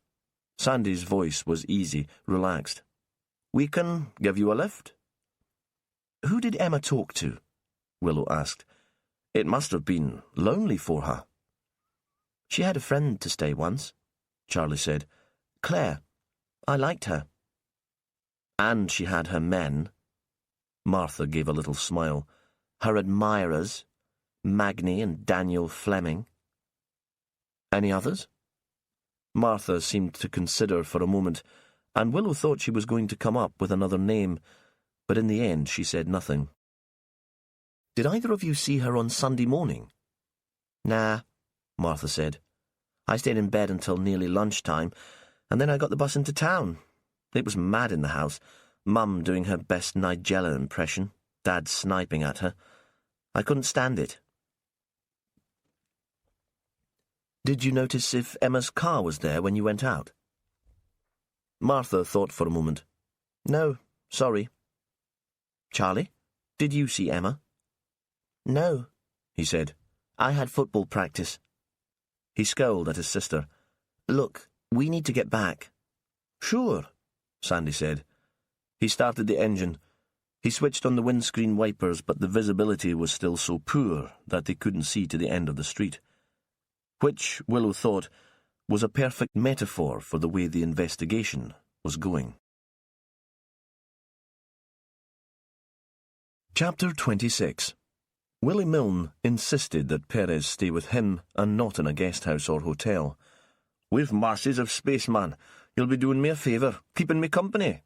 Sandy's voice was easy, relaxed. We can give you a lift. Who did Emma talk to? Willow asked. It must have been lonely for her. She had a friend to stay once, Charlie said. Claire. I liked her. And she had her men. Martha gave a little smile. Her admirers, Magni and Daniel Fleming. Any others? Martha seemed to consider for a moment, and Willow thought she was going to come up with another name, but in the end she said nothing. Did either of you see her on Sunday morning? Nah, Martha said. I stayed in bed until nearly lunchtime, and then I got the bus into town. It was mad in the house. Mum doing her best Nigella impression, Dad sniping at her. I couldn't stand it. Did you notice if Emma's car was there when you went out? Martha thought for a moment. No, sorry. Charlie, did you see Emma? No, he said. I had football practice. He scowled at his sister. Look, we need to get back. Sure, Sandy said. He started the engine. He switched on the windscreen wipers, but the visibility was still so poor that they couldn't see to the end of the street, which, Willow thought, was a perfect metaphor for the way the investigation was going. Chapter 26. Willie Milne insisted that Perez stay with him and not in a guest house or hotel. "We've masses of space, man. You'll be doing me a favour, keeping me company."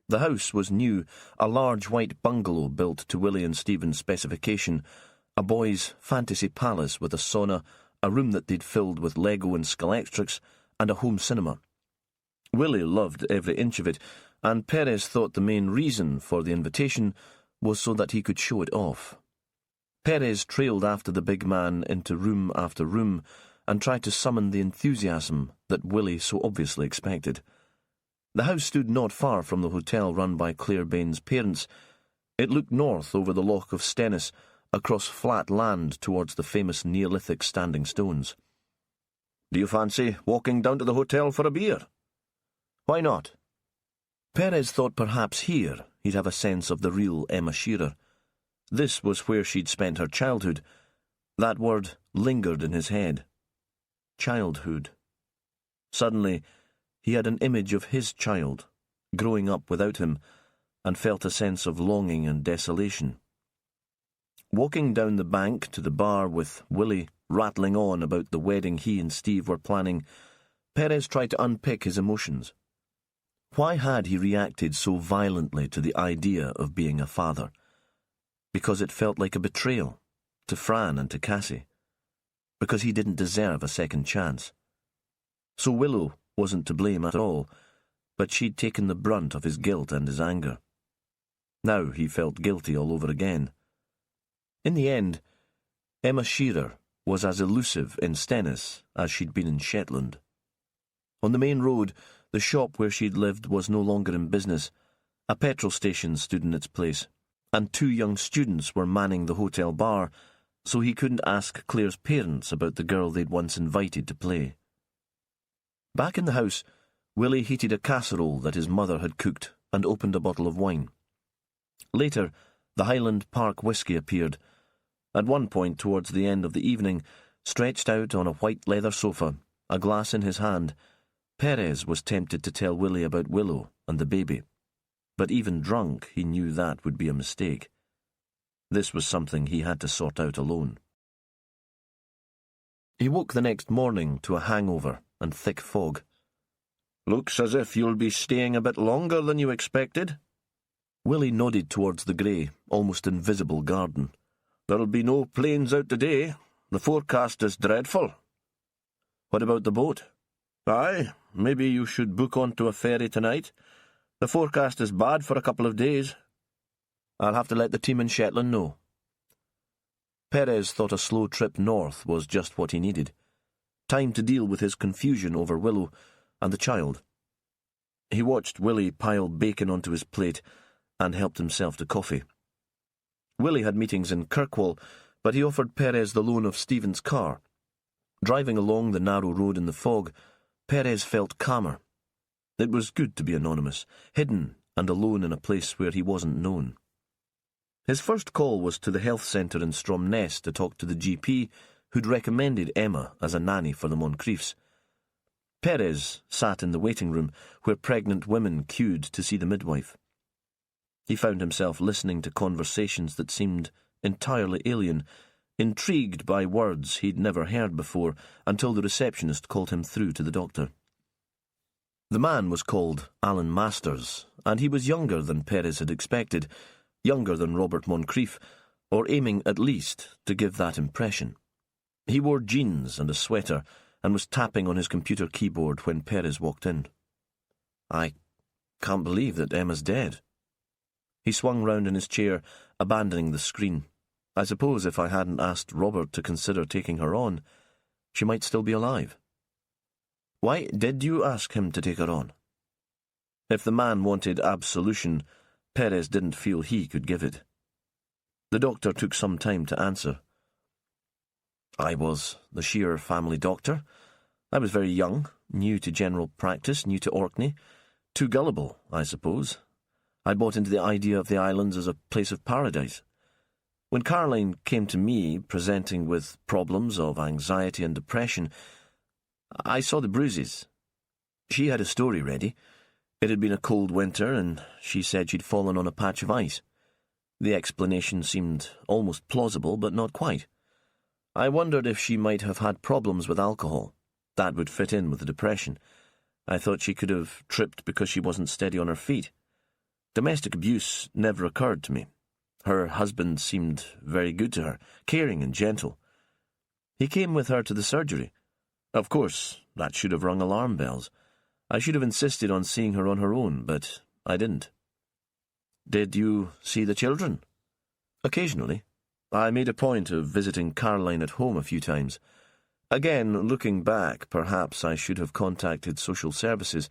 The house was new, a large white bungalow built to Willie and Stephen's specification, a boy's fantasy palace with a sauna, a room that they'd filled with Lego and Scalextrics, and a home cinema. Willie loved every inch of it, and Perez thought the main reason for the invitation was so that he could show it off. Perez trailed after the big man into room after room and tried to summon the enthusiasm that Willie so obviously expected. The house stood not far from the hotel run by Claire Bain's parents. It looked north over the Loch of Stennis, across flat land towards the famous Neolithic standing stones. "Do you fancy walking down to the hotel for a beer?" "Why not?" Perez thought perhaps here he'd have a sense of the real Emma Shearer. This was where she'd spent her childhood. That word lingered in his head. Childhood. Suddenly, he had an image of his child, growing up without him, and felt a sense of longing and desolation. Walking down the bank to the bar with Willie rattling on about the wedding he and Steve were planning, Perez tried to unpick his emotions. Why had he reacted so violently to the idea of being a father? Because it felt like a betrayal, to Fran and to Cassie. Because he didn't deserve a second chance. So Willow wasn't to blame at all, but she'd taken the brunt of his guilt and his anger. Now he felt guilty all over again. In the end, Emma Shearer was as elusive in Stennis as she'd been in Shetland. On the main road, the shop where she'd lived was no longer in business. A petrol station stood in its place, and 2 young students were manning the hotel bar, so he couldn't ask Claire's parents about the girl they'd once invited to play. Back in the house, Willie heated a casserole that his mother had cooked and opened a bottle of wine. Later, the Highland Park whisky appeared. At one point towards the end of the evening, stretched out on a white leather sofa, a glass in his hand, Perez was tempted to tell Willie about Willow and the baby. But even drunk, he knew that would be a mistake. This was something he had to sort out alone. He woke the next morning to a hangover and thick fog. "Looks as if you'll be staying a bit longer than you expected." Willie nodded towards the grey, almost invisible garden. "There'll be no planes out today. The forecast is dreadful." "What about the boat?" "Aye, maybe you should book onto a ferry tonight. The forecast is bad for a couple of days." "I'll have to let the team in Shetland know." Perez thought a slow trip north was just what he needed. Time to deal with his confusion over Willow and the child. He watched Willie pile bacon onto his plate and helped himself to coffee. Willie had meetings in Kirkwall, but he offered Perez the loan of Stephen's car. Driving along the narrow road in the fog, Perez felt calmer. It was good to be anonymous, hidden and alone in a place where he wasn't known. His first call was to the health centre in Stromness to talk to the GP who'd recommended Emma as a nanny for the Moncriefs. Perez sat in the waiting room where pregnant women queued to see the midwife. He found himself listening to conversations that seemed entirely alien, intrigued by words he'd never heard before until the receptionist called him through to the doctor. The man was called Alan Masters, and he was younger than Perez had expected, younger than Robert Moncrief, or aiming at least to give that impression. He wore jeans and a sweater, and was tapping on his computer keyboard when Perez walked in. "I can't believe that Emma's dead." He swung round in his chair, abandoning the screen. I suppose if I hadn't asked Robert to consider taking her on, she might still be alive. "Why did you ask him to take her on?" If the man wanted absolution, Perez didn't feel he could give it. The doctor took some time to answer. "I was the sheer family doctor. I was very young, new to general practice, new to Orkney. Too gullible, I suppose. I bought into the idea of the islands as a place of paradise. When Caroline came to me, presenting with problems of anxiety and depression, I saw the bruises. She had a story ready. It had been a cold winter, and she said she'd fallen on a patch of ice. The explanation seemed almost plausible, but not quite. I wondered if she might have had problems with alcohol. That would fit in with the depression. I thought she could have tripped because she wasn't steady on her feet. Domestic abuse never occurred to me. Her husband seemed very good to her, caring and gentle. He came with her to the surgery. Of course, that should have rung alarm bells. I should have insisted on seeing her on her own, but I didn't." "Did you see the children?" "Occasionally. I made a point of visiting Caroline at home a few times. Again, looking back, perhaps I should have contacted social services,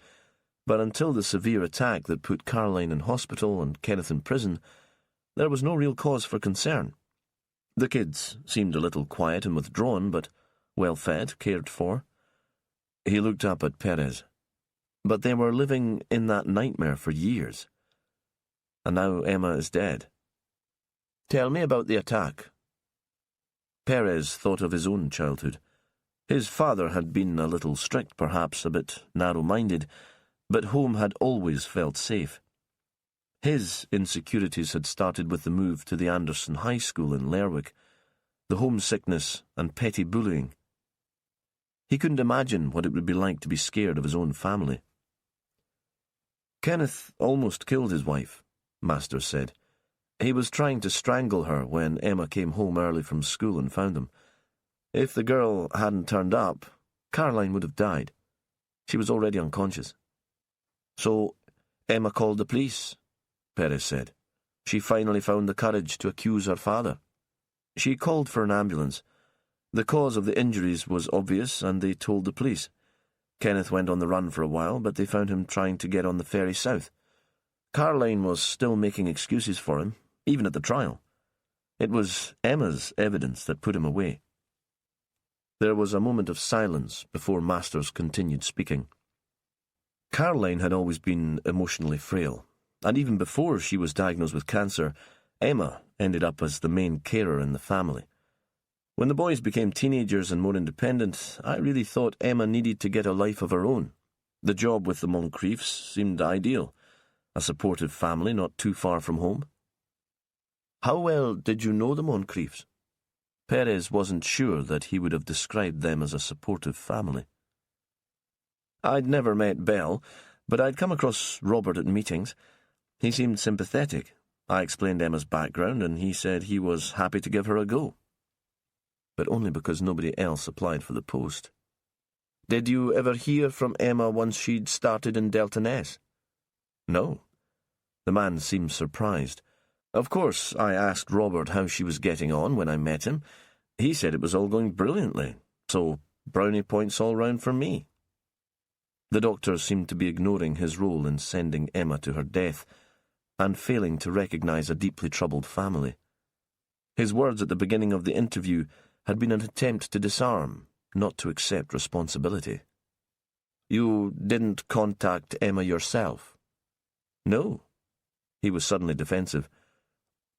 but until the severe attack that put Caroline in hospital and Kenneth in prison, there was no real cause for concern. The kids seemed a little quiet and withdrawn, but well-fed, cared for." He looked up at Perez. "But they were living in that nightmare for years. And now Emma is dead. Tell me about the attack." Perez thought of his own childhood. His father had been a little strict, perhaps, a bit narrow-minded, but home had always felt safe. His insecurities had started with the move to the Anderson High School in Lerwick, the homesickness and petty bullying. He couldn't imagine what it would be like to be scared of his own family. "Kenneth almost killed his wife," Masters said. "He was trying to strangle her when Emma came home early from school and found him. If the girl hadn't turned up, Caroline would have died. She was already unconscious." "So Emma called the police," Perez said. "She finally found the courage to accuse her father." "She called for an ambulance. The cause of the injuries was obvious, and they told the police. Kenneth went on the run for a while, but they found him trying to get on the ferry south. Caroline was still making excuses for him, even at the trial. It was Emma's evidence that put him away." There was a moment of silence before Masters continued speaking. Caroline had always been emotionally frail, and even before she was diagnosed with cancer, Emma ended up as the main carer in the family. When the boys became teenagers and more independent, I really thought Emma needed to get a life of her own. The job with the Moncriefs seemed ideal. A supportive family not too far from home. "How well did you know the Moncriefs?" Perez wasn't sure that he would have described them as a supportive family. "I'd never met Belle, but I'd come across Robert at meetings. He seemed sympathetic. I explained Emma's background, and he said he was happy to give her a go. But only because nobody else applied for the post." "Did you ever hear from Emma once she'd started in Delta Ness?" "No." The man seemed surprised. "Of course, I asked Robert how she was getting on when I met him. He said it was all going brilliantly, so brownie points all round for me." The doctor seemed to be ignoring his role in sending Emma to her death, and failing to recognize a deeply troubled family. His words at the beginning of the interview had been an attempt to disarm, not to accept responsibility. "You didn't contact Emma yourself?" "No." He was suddenly defensive.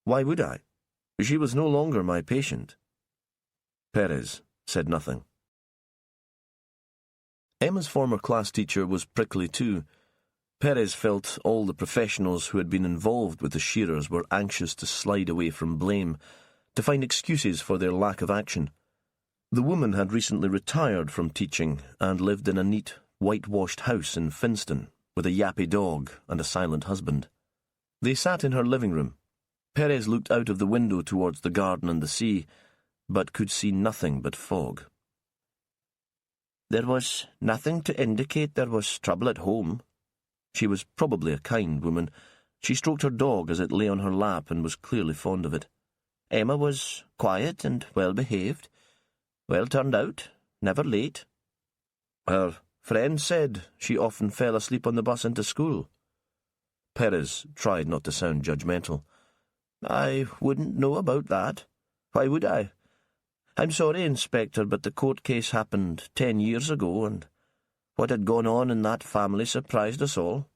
"Why would I? She was no longer my patient." Perez said nothing. Emma's former class teacher was prickly too. Perez felt all the professionals who had been involved with the shearers were anxious to slide away from blame, to find excuses for their lack of action. The woman had recently retired from teaching and lived in a neat, whitewashed house in Finston, with a yappy dog and a silent husband. They sat in her living room. Perez looked out of the window towards the garden and the sea, but could see nothing but fog. There was nothing to indicate there was trouble at home. She was probably a kind woman. She stroked her dog as it lay on her lap and was clearly fond of it. Emma was quiet and well-behaved. Well turned out, never late. Her friend said she often fell asleep on the bus into school. Perez tried not to sound judgmental. I wouldn't know about that. Why would I? I'm sorry, Inspector, but the court case happened 10 years ago, and what had gone on in that family surprised us all.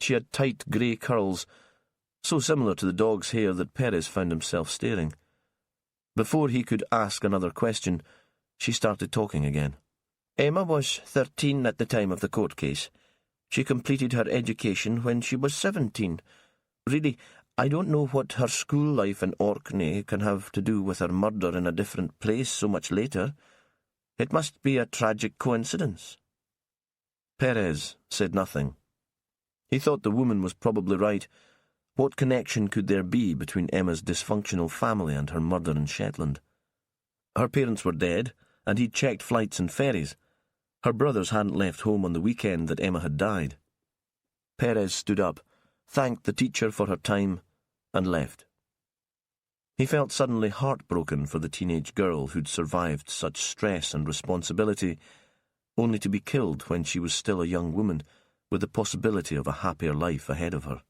She had tight grey curls, so similar to the dog's hair that Perez found himself staring. Before he could ask another question, she started talking again. Emma was 13 at the time of the court case. She completed her education when she was 17. Really, I don't know what her school life in Orkney can have to do with her murder in a different place so much later. It must be a tragic coincidence. Perez said nothing. He thought the woman was probably right. What connection could there be between Emma's dysfunctional family and her murder in Shetland? Her parents were dead, and he'd checked flights and ferries. Her brothers hadn't left home on the weekend that Emma had died. Perez stood up, thanked the teacher for her time, and left. He felt suddenly heartbroken for the teenage girl who'd survived such stress and responsibility, only to be killed when she was still a young woman, with the possibility of a happier life ahead of her.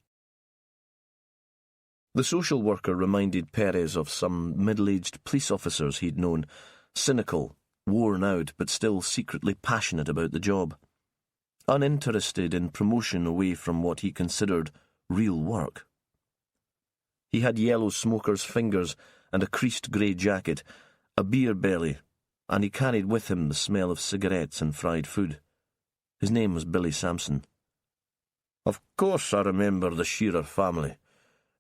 The social worker reminded Perez of some middle-aged police officers he'd known, cynical, worn out, but still secretly passionate about the job, uninterested in promotion away from what he considered real work. He had yellow smoker's fingers and a creased grey jacket, a beer belly, and he carried with him the smell of cigarettes and fried food. His name was Billy Sampson. Of course I remember the Shearer family.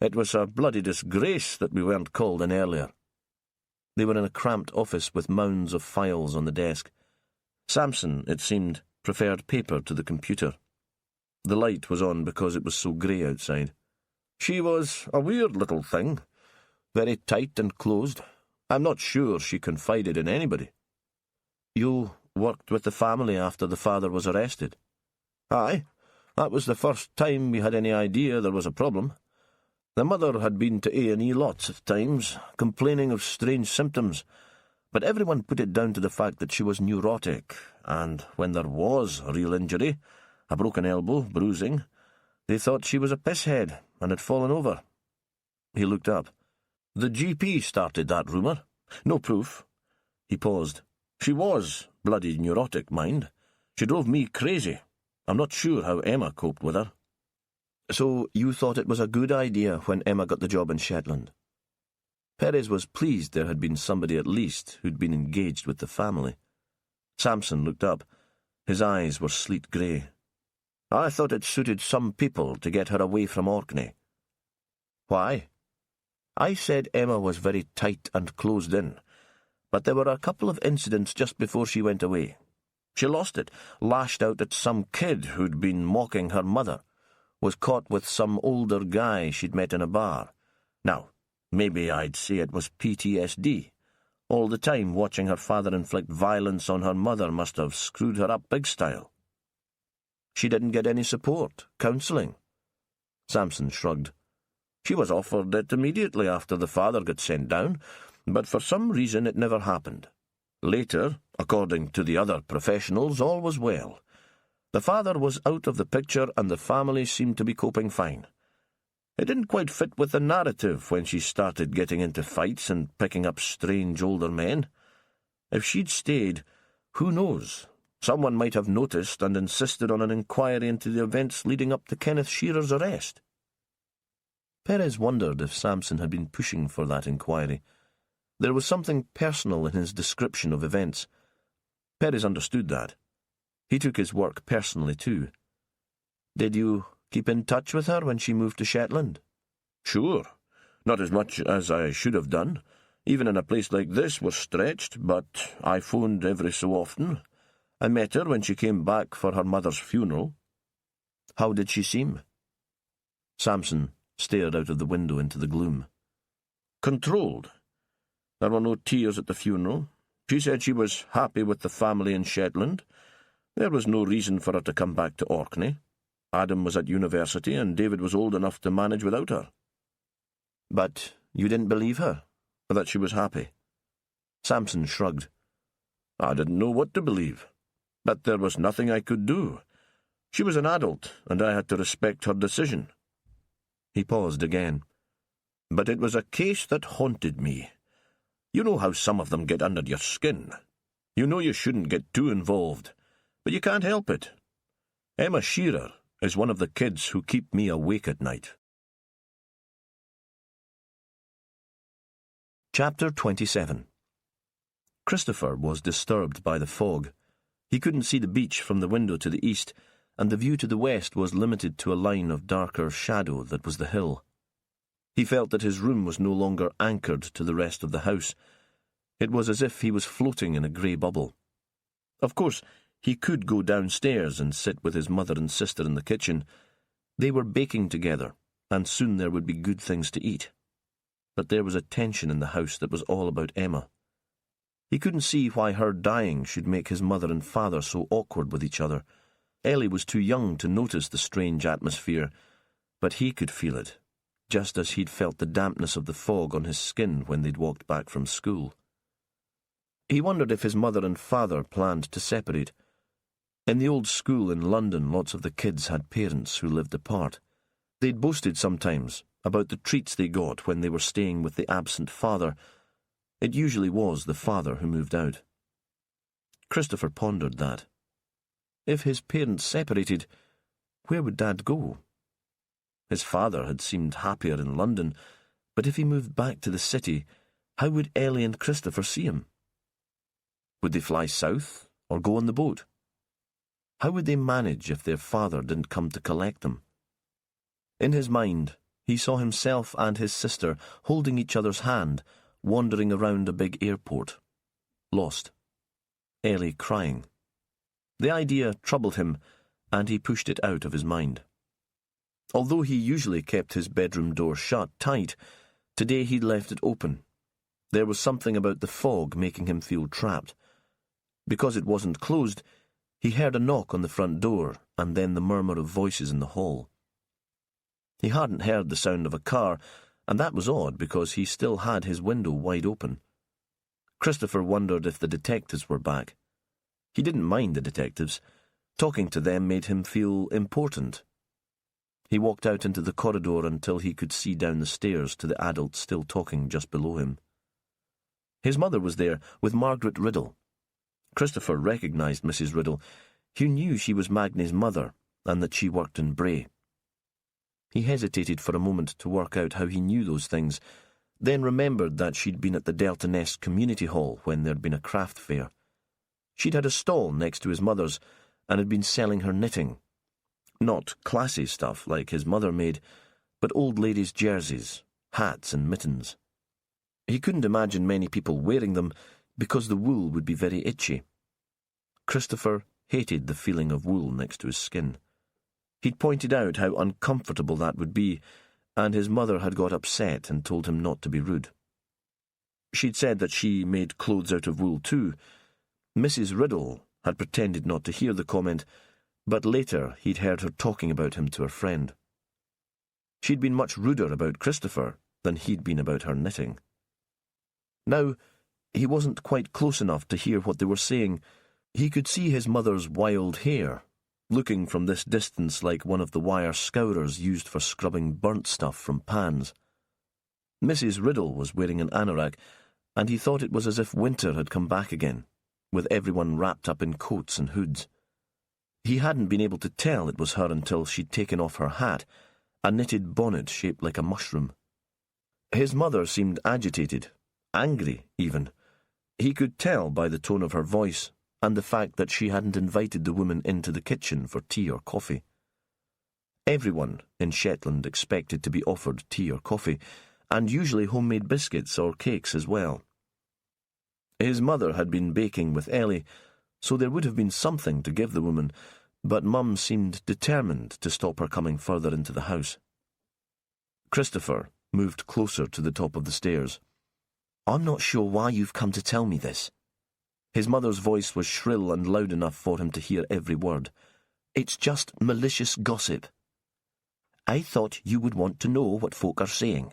It was a bloody disgrace that we weren't called in earlier. They were in a cramped office with mounds of files on the desk. Sampson, it seemed, preferred paper to the computer. The light was on because it was so grey outside. She was a weird little thing, very tight and closed. I'm not sure she confided in anybody. You worked with the family after the father was arrested? Aye, that was the first time we had any idea there was a problem. The mother had been to A&E lots of times, complaining of strange symptoms, but everyone put it down to the fact that she was neurotic, and when there was a real injury, a broken elbow, bruising, they thought she was a pisshead and had fallen over. He looked up. The GP started that rumour. No proof. He paused. She was bloody neurotic, mind. She drove me crazy. I'm not sure how Emma coped with her. So you thought it was a good idea when Emma got the job in Shetland? Perez was pleased there had been somebody at least who'd been engaged with the family. Sampson looked up. His eyes were sleet grey. I thought it suited some people to get her away from Orkney. Why? I said Emma was very tight and closed in, but there were a couple of incidents just before she went away. She lost it, lashed out at some kid who'd been mocking her mother, was caught with some older guy she'd met in a bar. Now, maybe I'd say it was PTSD. All the time watching her father inflict violence on her mother must have screwed her up big style. She didn't get any support, counselling. Sampson shrugged. She was offered it immediately after the father got sent down, but for some reason it never happened. Later, according to the other professionals, all was well. The father was out of the picture and the family seemed to be coping fine. It didn't quite fit with the narrative when she started getting into fights and picking up strange older men. If she'd stayed, who knows? Someone might have noticed and insisted on an inquiry into the events leading up to Kenneth Shearer's arrest. Perez wondered if Sampson had been pushing for that inquiry. There was something personal in his description of events. Perez understood that. He took his work personally too. Did you keep in touch with her when she moved to Shetland? Sure. Not as much as I should have done. Even in a place like this we're stretched, but I phoned every so often. I met her when she came back for her mother's funeral. How did she seem? Sampson stared out of the window into the gloom. Controlled. There were no tears at the funeral. She said she was happy with the family in Shetland. There was no reason for her to come back to Orkney. Adam was at university, and David was old enough to manage without her. But you didn't believe her? That she was happy. Samson shrugged. I didn't know what to believe, but there was nothing I could do. She was an adult, and I had to respect her decision. He paused again. But it was a case that haunted me. You know how some of them get under your skin. You know you shouldn't get too involved, but you can't help it. Emma Shearer is one of the kids who keep me awake at night. Chapter 27. Christopher was disturbed by the fog. He couldn't see the beach from the window to the east, and the view to the west was limited to a line of darker shadow that was the hill. He felt that his room was no longer anchored to the rest of the house. It was as if he was floating in a grey bubble. Of course, he could go downstairs and sit with his mother and sister in the kitchen. They were baking together, and soon there would be good things to eat. But there was a tension in the house that was all about Emma. He couldn't see why her dying should make his mother and father so awkward with each other. Ellie was too young to notice the strange atmosphere, but he could feel it, just as he'd felt the dampness of the fog on his skin when they'd walked back from school. He wondered if his mother and father planned to separate. In the old school in London, lots of the kids had parents who lived apart. They'd boasted sometimes about the treats they got when they were staying with the absent father. It usually was the father who moved out. Christopher pondered that. If his parents separated, where would Dad go? His father had seemed happier in London, but if he moved back to the city, how would Ellie and Christopher see him? Would they fly south or go on the boat? How would they manage if their father didn't come to collect them? In his mind, he saw himself and his sister holding each other's hand, wandering around a big airport. Lost. Ellie crying. The idea troubled him, and he pushed it out of his mind. Although he usually kept his bedroom door shut tight, today he'd left it open. There was something about the fog making him feel trapped. Because it wasn't closed, he heard a knock on the front door, and then the murmur of voices in the hall. He hadn't heard the sound of a car, and that was odd because he still had his window wide open. Christopher wondered if the detectives were back. He didn't mind the detectives. Talking to them made him feel important. He walked out into the corridor until he could see down the stairs to the adult still talking just below him. His mother was there with Margaret Riddle. Christopher recognised Mrs. Riddle. He knew she was Magnie's mother and that she worked in Bray. He hesitated for a moment to work out how he knew those things, then remembered that she'd been at the Delta Nest Community Hall when there'd been a craft fair. She'd had a stall next to his mother's and had been selling her knitting. Not classy stuff like his mother made, but old ladies' jerseys, hats and mittens. He couldn't imagine many people wearing them because the wool would be very itchy. Christopher hated the feeling of wool next to his skin. He'd pointed out how uncomfortable that would be, and his mother had got upset and told him not to be rude. She'd said that she made clothes out of wool too. Mrs. Riddle had pretended not to hear the comment, but later he'd heard her talking about him to her friend. She'd been much ruder about Christopher than he'd been about her knitting. Now, he wasn't quite close enough to hear what they were saying. He could see his mother's wild hair, looking from this distance like one of the wire scourers used for scrubbing burnt stuff from pans. Mrs. Riddle was wearing an anorak, and he thought it was as if winter had come back again, with everyone wrapped up in coats and hoods. He hadn't been able to tell it was her until she'd taken off her hat, a knitted bonnet shaped like a mushroom. His mother seemed agitated, angry even. He could tell by the tone of her voice and the fact that she hadn't invited the woman into the kitchen for tea or coffee. Everyone in Shetland expected to be offered tea or coffee, and usually homemade biscuits or cakes as well. His mother had been baking with Ellie, so there would have been something to give the woman, but Mum seemed determined to stop her coming further into the house. Christopher moved closer to the top of the stairs. "I'm not sure why you've come to tell me this," His mother's voice was shrill and loud enough for him to hear every word. "It's just malicious gossip. I thought you would want to know what folk are saying.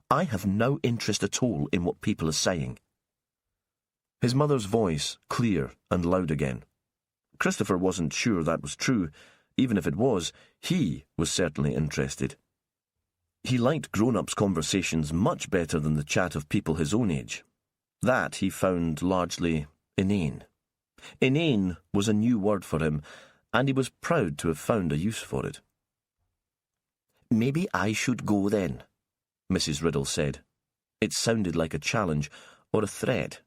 I have no interest at all in what people are saying." His mother's voice, clear and loud again. Christopher wasn't sure that was true. Even if it was, he was certainly interested. He liked grown-ups' conversations much better than the chat of people his own age. That he found largely inane. Inane was a new word for him, and he was proud to have found a use for it. "Maybe I should go then," Mrs. Riddle said. It sounded like a challenge or a threat.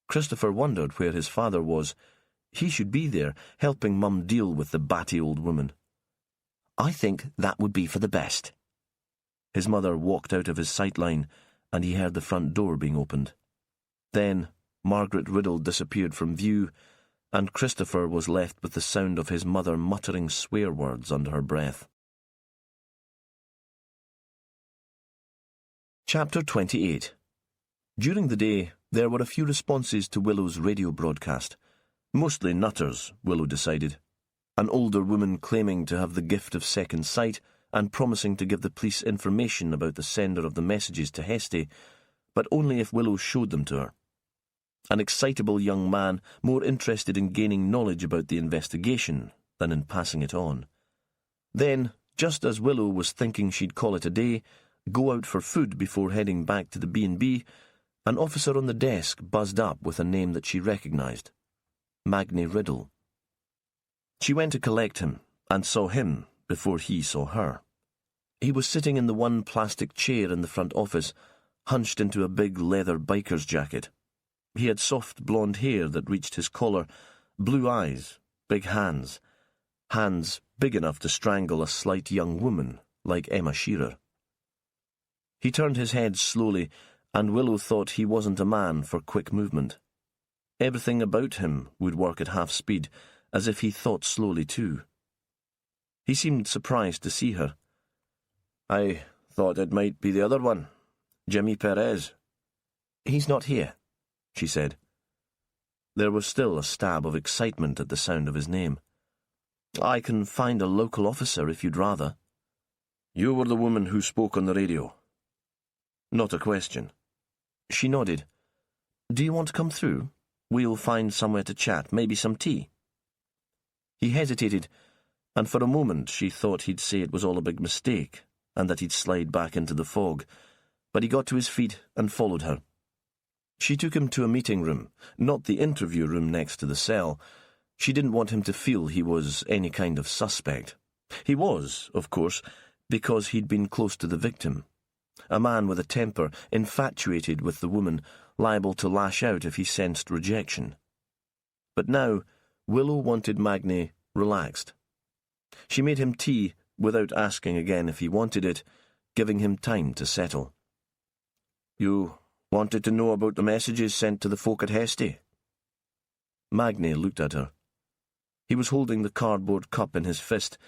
Christopher wondered where his father was. He should be there, helping Mum deal with the batty old woman. "I think that would be for the best." His mother walked out of his sightline, and he heard the front door being opened. Then Margaret Riddle disappeared from view, and Christopher was left with the sound of his mother muttering swear words under her breath. Chapter 28. During the day, there were a few responses to Willow's radio broadcast. Mostly nutters, Willow decided. An older woman claiming to have the gift of second sight and promising to give the police information about the sender of the messages to Hesty, but only if Willow showed them to her. An excitable young man more interested in gaining knowledge about the investigation than in passing it on. Then, just as Willow was thinking she'd call it a day, go out for food before heading back to the B&B, an officer on the desk buzzed up with a name that she recognised. Magni Riddle. She went to collect him, and saw him before he saw her. He was sitting in the one plastic chair in the front office, hunched into a big leather biker's jacket. He had soft blonde hair that reached his collar, blue eyes, big hands big enough to strangle a slight young woman like Emma Shearer. He turned his head slowly, and Willow thought he wasn't a man for quick movement. Everything about him would work at half speed, as if he thought slowly too. He seemed surprised to see her. "I thought it might be the other one, Jimmy Perez." "He's not here," she said. There was still a stab of excitement at the sound of his name. "I can find a local officer if you'd rather." "You were the woman who spoke on the radio." Not a question. She nodded. "Do you want to come through? We'll find somewhere to chat, maybe some tea." He hesitated, and for a moment she thought he'd say it was all a big mistake, and that he'd slide back into the fog, but he got to his feet and followed her. She took him to a meeting room, not the interview room next to the cell. She didn't want him to feel he was any kind of suspect. He was, of course, because he'd been close to the victim. A man with a temper, infatuated with the woman, liable to lash out if he sensed rejection. But now, Willow wanted Magni relaxed. She made him tea without asking again if he wanted it, giving him time to settle. "You wanted to know about the messages sent to the folk at Hesty?" Magni looked at her. He was holding the cardboard cup in his fist,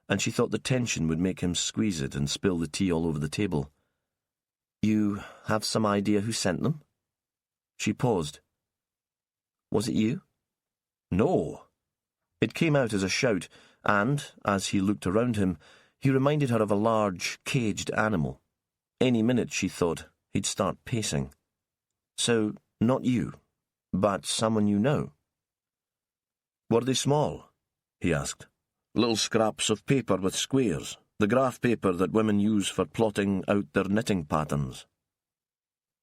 and she thought the tension would make him squeeze it and spill the tea all over the table. "You have some idea who sent them?" She paused. "Was it you?" "No." It came out as a shout, and, as he looked around him, he reminded her of a large, caged animal. Any minute, she thought, he'd start pacing. "So, not you, but someone you know?" "Were they small?" he asked. "Little scraps of paper with squares, the graph paper that women use for plotting out their knitting patterns."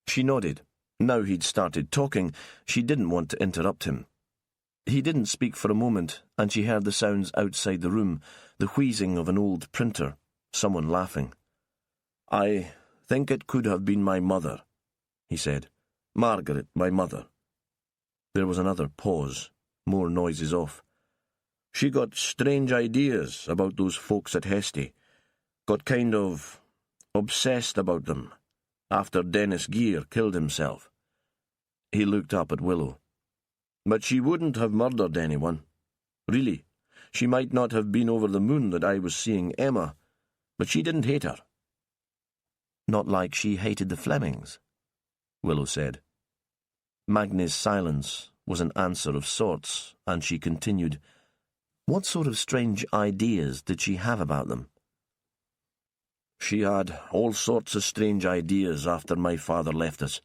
She nodded. Now he'd started talking, she didn't want to interrupt him. He didn't speak for a moment, and she heard the sounds outside the room, the wheezing of an old printer, someone laughing. "I think it could have been my mother," he said. "Margaret, my mother." There was another pause, more noises off. "She got strange ideas about those folks at Hesty. Got kind of obsessed about them, after Dennis Gear killed himself." He looked up at Willow. "But she wouldn't have murdered anyone. Really, she might not have been over the moon that I was seeing Emma, but she didn't hate her." "Not like she hated the Flemings," Willow said. Magnie's silence was an answer of sorts, and she continued, "What sort of strange ideas did she have about them?" "She had all sorts of strange ideas after my father left us."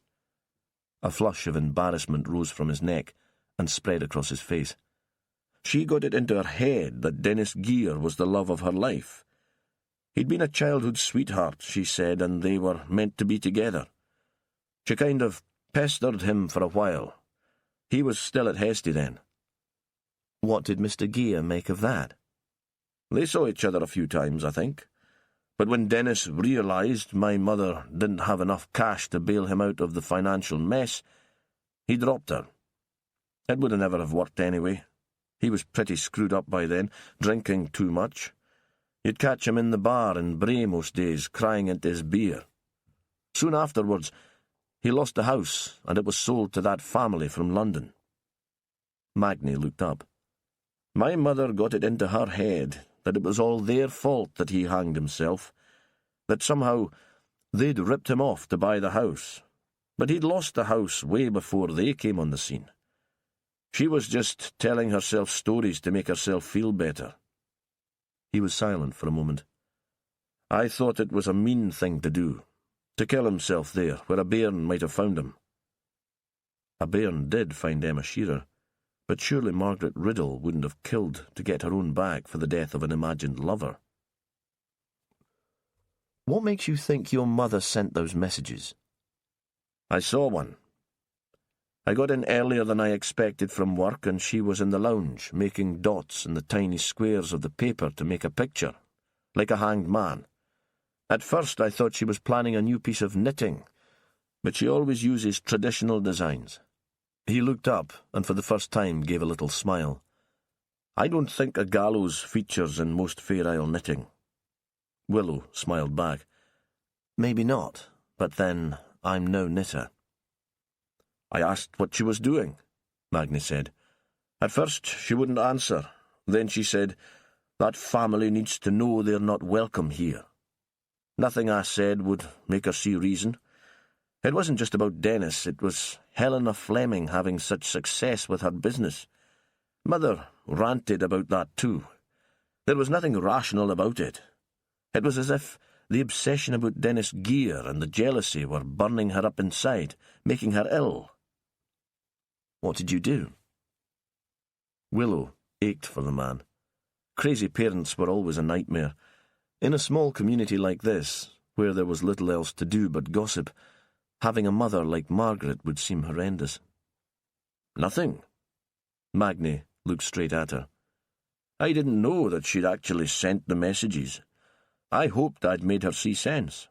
A flush of embarrassment rose from his neck and spread across his face. "She got it into her head that Dennis Gear was the love of her life. He'd been a childhood sweetheart, she said, and they were meant to be together. She kind of pestered him for a while. He was still at Hesty then." "What did Mr. Gear make of that?" "They saw each other a few times, I think. But when Dennis realised my mother didn't have enough cash to bail him out of the financial mess, he dropped her. It would never have worked anyway. He was pretty screwed up by then, drinking too much. You'd catch him in the bar in Bray most days, crying into his beer. Soon afterwards, he lost the house, and it was sold to that family from London." Magnie looked up. "My mother got it into her head that it was all their fault that he hanged himself, that somehow they'd ripped him off to buy the house, but he'd lost the house way before they came on the scene. She was just telling herself stories to make herself feel better." He was silent for a moment. "I thought it was a mean thing to do, to kill himself there, where a bairn might have found him." A bairn did find Emma Shearer, but surely Margaret Riddle wouldn't have killed to get her own back for the death of an imagined lover. "What makes you think your mother sent those messages?" "I saw one. I got in earlier than I expected from work, and she was in the lounge, making dots in the tiny squares of the paper to make a picture, like a hanged man. At first I thought she was planning a new piece of knitting, but she always uses traditional designs." He looked up, and for the first time gave a little smile. "I don't think a gallows features in most Fair Isle knitting." Willow smiled back. "Maybe not, but then I'm no knitter." "I asked what she was doing," Magnie said. "At first she wouldn't answer. Then she said, 'That family needs to know they're not welcome here.' Nothing I said would make her see reason. It wasn't just about Dennis, it was Helena Fleming having such success with her business. Mother ranted about that too. There was nothing rational about it. It was as if the obsession about Dennis Gear and the jealousy were burning her up inside, making her ill." "What did you do?" Willow ached for the man. Crazy parents were always a nightmare. In a small community like this, where there was little else to do but gossip, having a mother like Margaret would seem horrendous. "Nothing." Magnie looked straight at her. "I didn't know that she'd actually sent the messages. I hoped I'd made her see sense."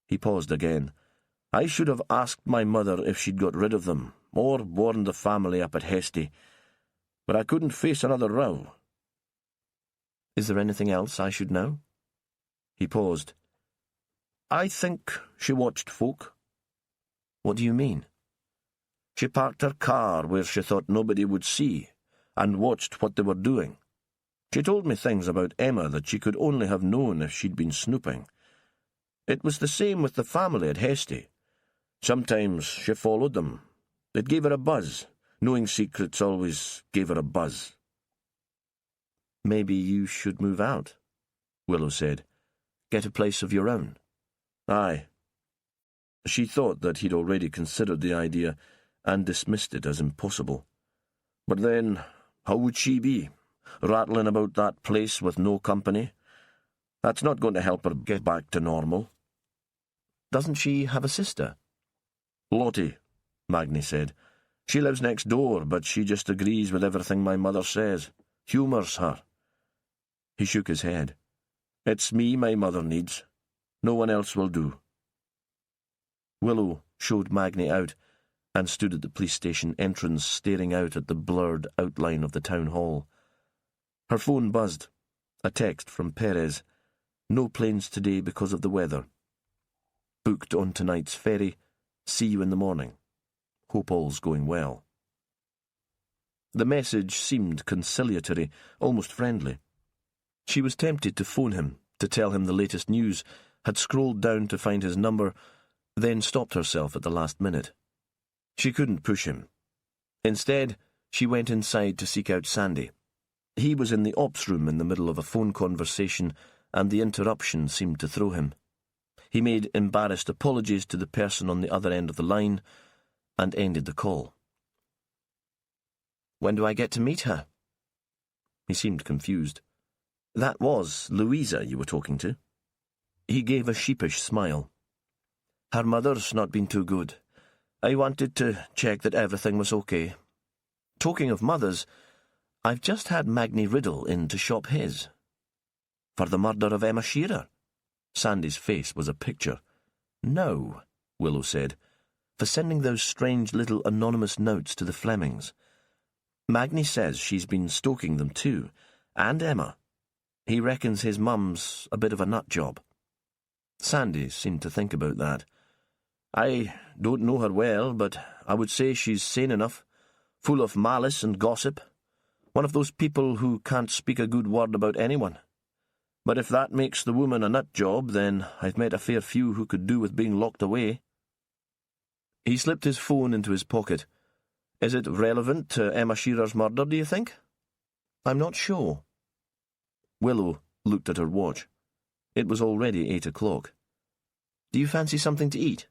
He paused again. "I should have asked my mother if she'd got rid of them, or warned the family up at Hesty, but I couldn't face another row." "Is there anything else I should know?" He paused. "I think she watched folk." "What do you mean?" "She parked her car where she thought nobody would see, and watched what they were doing. She told me things about Emma that she could only have known if she'd been snooping. It was the same with the family at Hesty. Sometimes she followed them. It gave her a buzz. Knowing secrets always gave her a buzz." "Maybe you should move out," Willow said. "Get a place of your own." "Aye." She thought that he'd already considered the idea and dismissed it as impossible. But then, how would she be, rattling about that place with no company? That's not going to help her get back to normal. "Doesn't she have a sister?" "Lottie," Magnie said. "She lives next door, but she just agrees with everything my mother says. Humours her." He shook his head. "It's me my mother needs. No one else will do." Willow showed Magnie out and stood at the police station entrance staring out at the blurred outline of the town hall. Her phone buzzed. A text from Perez. "No planes today because of the weather. Booked on tonight's ferry. See you in the morning. Hope all's going well." The message seemed conciliatory, almost friendly. She was tempted to phone him, to tell him the latest news, had scrolled down to find his number, then stopped herself at the last minute. She couldn't push him. Instead, she went inside to seek out Sandy. He was in the ops room in the middle of a phone conversation, and the interruption seemed to throw him. He made embarrassed apologies to the person on the other end of the line and ended the call. "When do I get to meet her?" He seemed confused. "That was Louisa you were talking to?" He gave a sheepish smile. "Her mother's not been too good. I wanted to check that everything was okay. Talking of mothers, I've just had Magni Riddle in to shop his." "For the murder of Emma Shearer?" Sandy's face was a picture. "No," Willow said, "for sending those strange little anonymous notes to the Flemings. Magni says she's been stoking them too, and Emma. He reckons his mum's a bit of a nut job." Sandy seemed to think about that. "I don't know her well, but I would say she's sane enough, full of malice and gossip. One of those people who can't speak a good word about anyone. But if that makes the woman a nut job, then I've met a fair few who could do with being locked away." He slipped his phone into his pocket. "Is it relevant to Emma Shearer's murder, do you think?" "I'm not sure." Willow looked at her watch. It was already 8 o'clock. "Do you fancy something to eat?"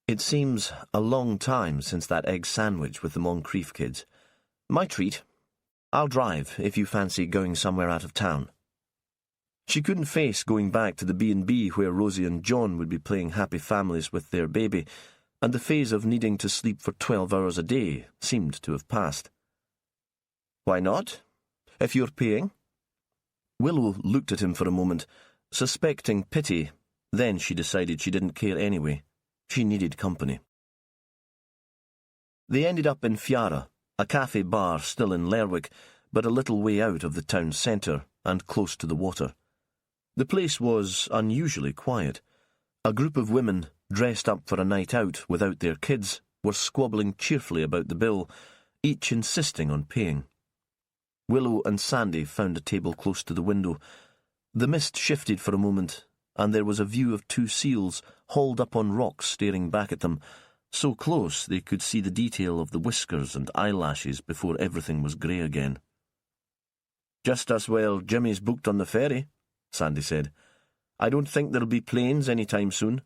"It seems a long time since that egg sandwich with the Moncrief kids. My treat. I'll drive if you fancy going somewhere out of town." She couldn't face going back to the B&B where Rosie and John would be playing happy families with their baby, and the phase of needing to sleep for 12 hours a day seemed to have passed. "Why not? If you're paying." Willow looked at him for a moment, suspecting pity. Then she decided she didn't care anyway. She needed company. They ended up in Fiara, a cafe bar still in Lerwick, but a little way out of the town centre and close to the water. The place was unusually quiet. A group of women, dressed up for a night out without their kids, were squabbling cheerfully about the bill, each insisting on paying. Willow and Sandy found a table close to the window. The mist shifted for a moment, and there was a view of 2 seals hauled up on rocks staring back at them, so close they could see the detail of the whiskers and eyelashes before everything was grey again. "Just as well Jimmy's booked on the ferry," Sandy said. "I don't think there'll be planes any time soon."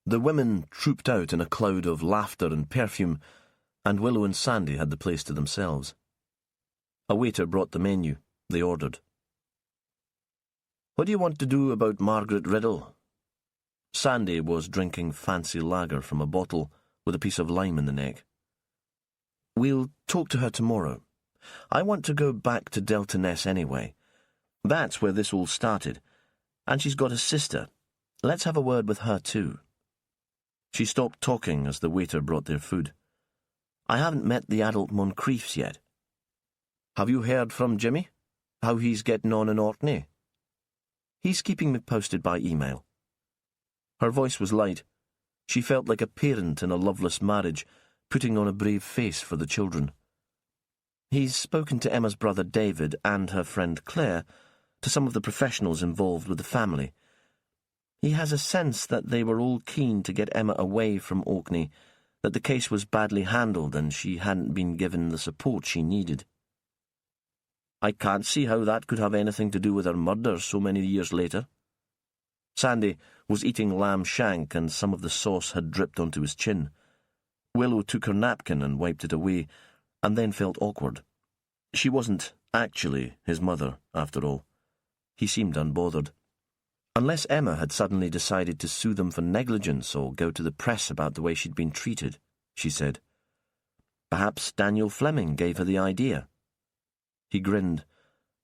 The women trooped out in a cloud of laughter and perfume, and Willow and Sandy had the place to themselves. A waiter brought the menu. They ordered. "What do you want to do about Margaret Riddle?" Sandy was drinking fancy lager from a bottle with a piece of lime in the neck. "We'll talk to her tomorrow. I want to go back to Delta Ness anyway. That's where this all started. And she's got a sister. Let's have a word with her too." She stopped talking as the waiter brought their food. "I haven't met the adult Moncriefs yet." "Have you heard from Jimmy? How he's getting on in Orkney?" "He's keeping me posted by email." Her voice was light. She felt like a parent in a loveless marriage, putting on a brave face for the children. "He's spoken to Emma's brother David and her friend Claire, to some of the professionals involved with the family. He has a sense that they were all keen to get Emma away from Orkney, that the case was badly handled and she hadn't been given the support she needed." "I can't see how that could have anything to do with her murder so many years later." Sandy was eating lamb shank and some of the sauce had dripped onto his chin. Willow took her napkin and wiped it away, and then felt awkward. She wasn't actually his mother, after all. He seemed unbothered. Unless Emma had suddenly decided to sue them for negligence or go to the press about the way she'd been treated, she said. Perhaps Daniel Fleming gave her the idea. He grinned.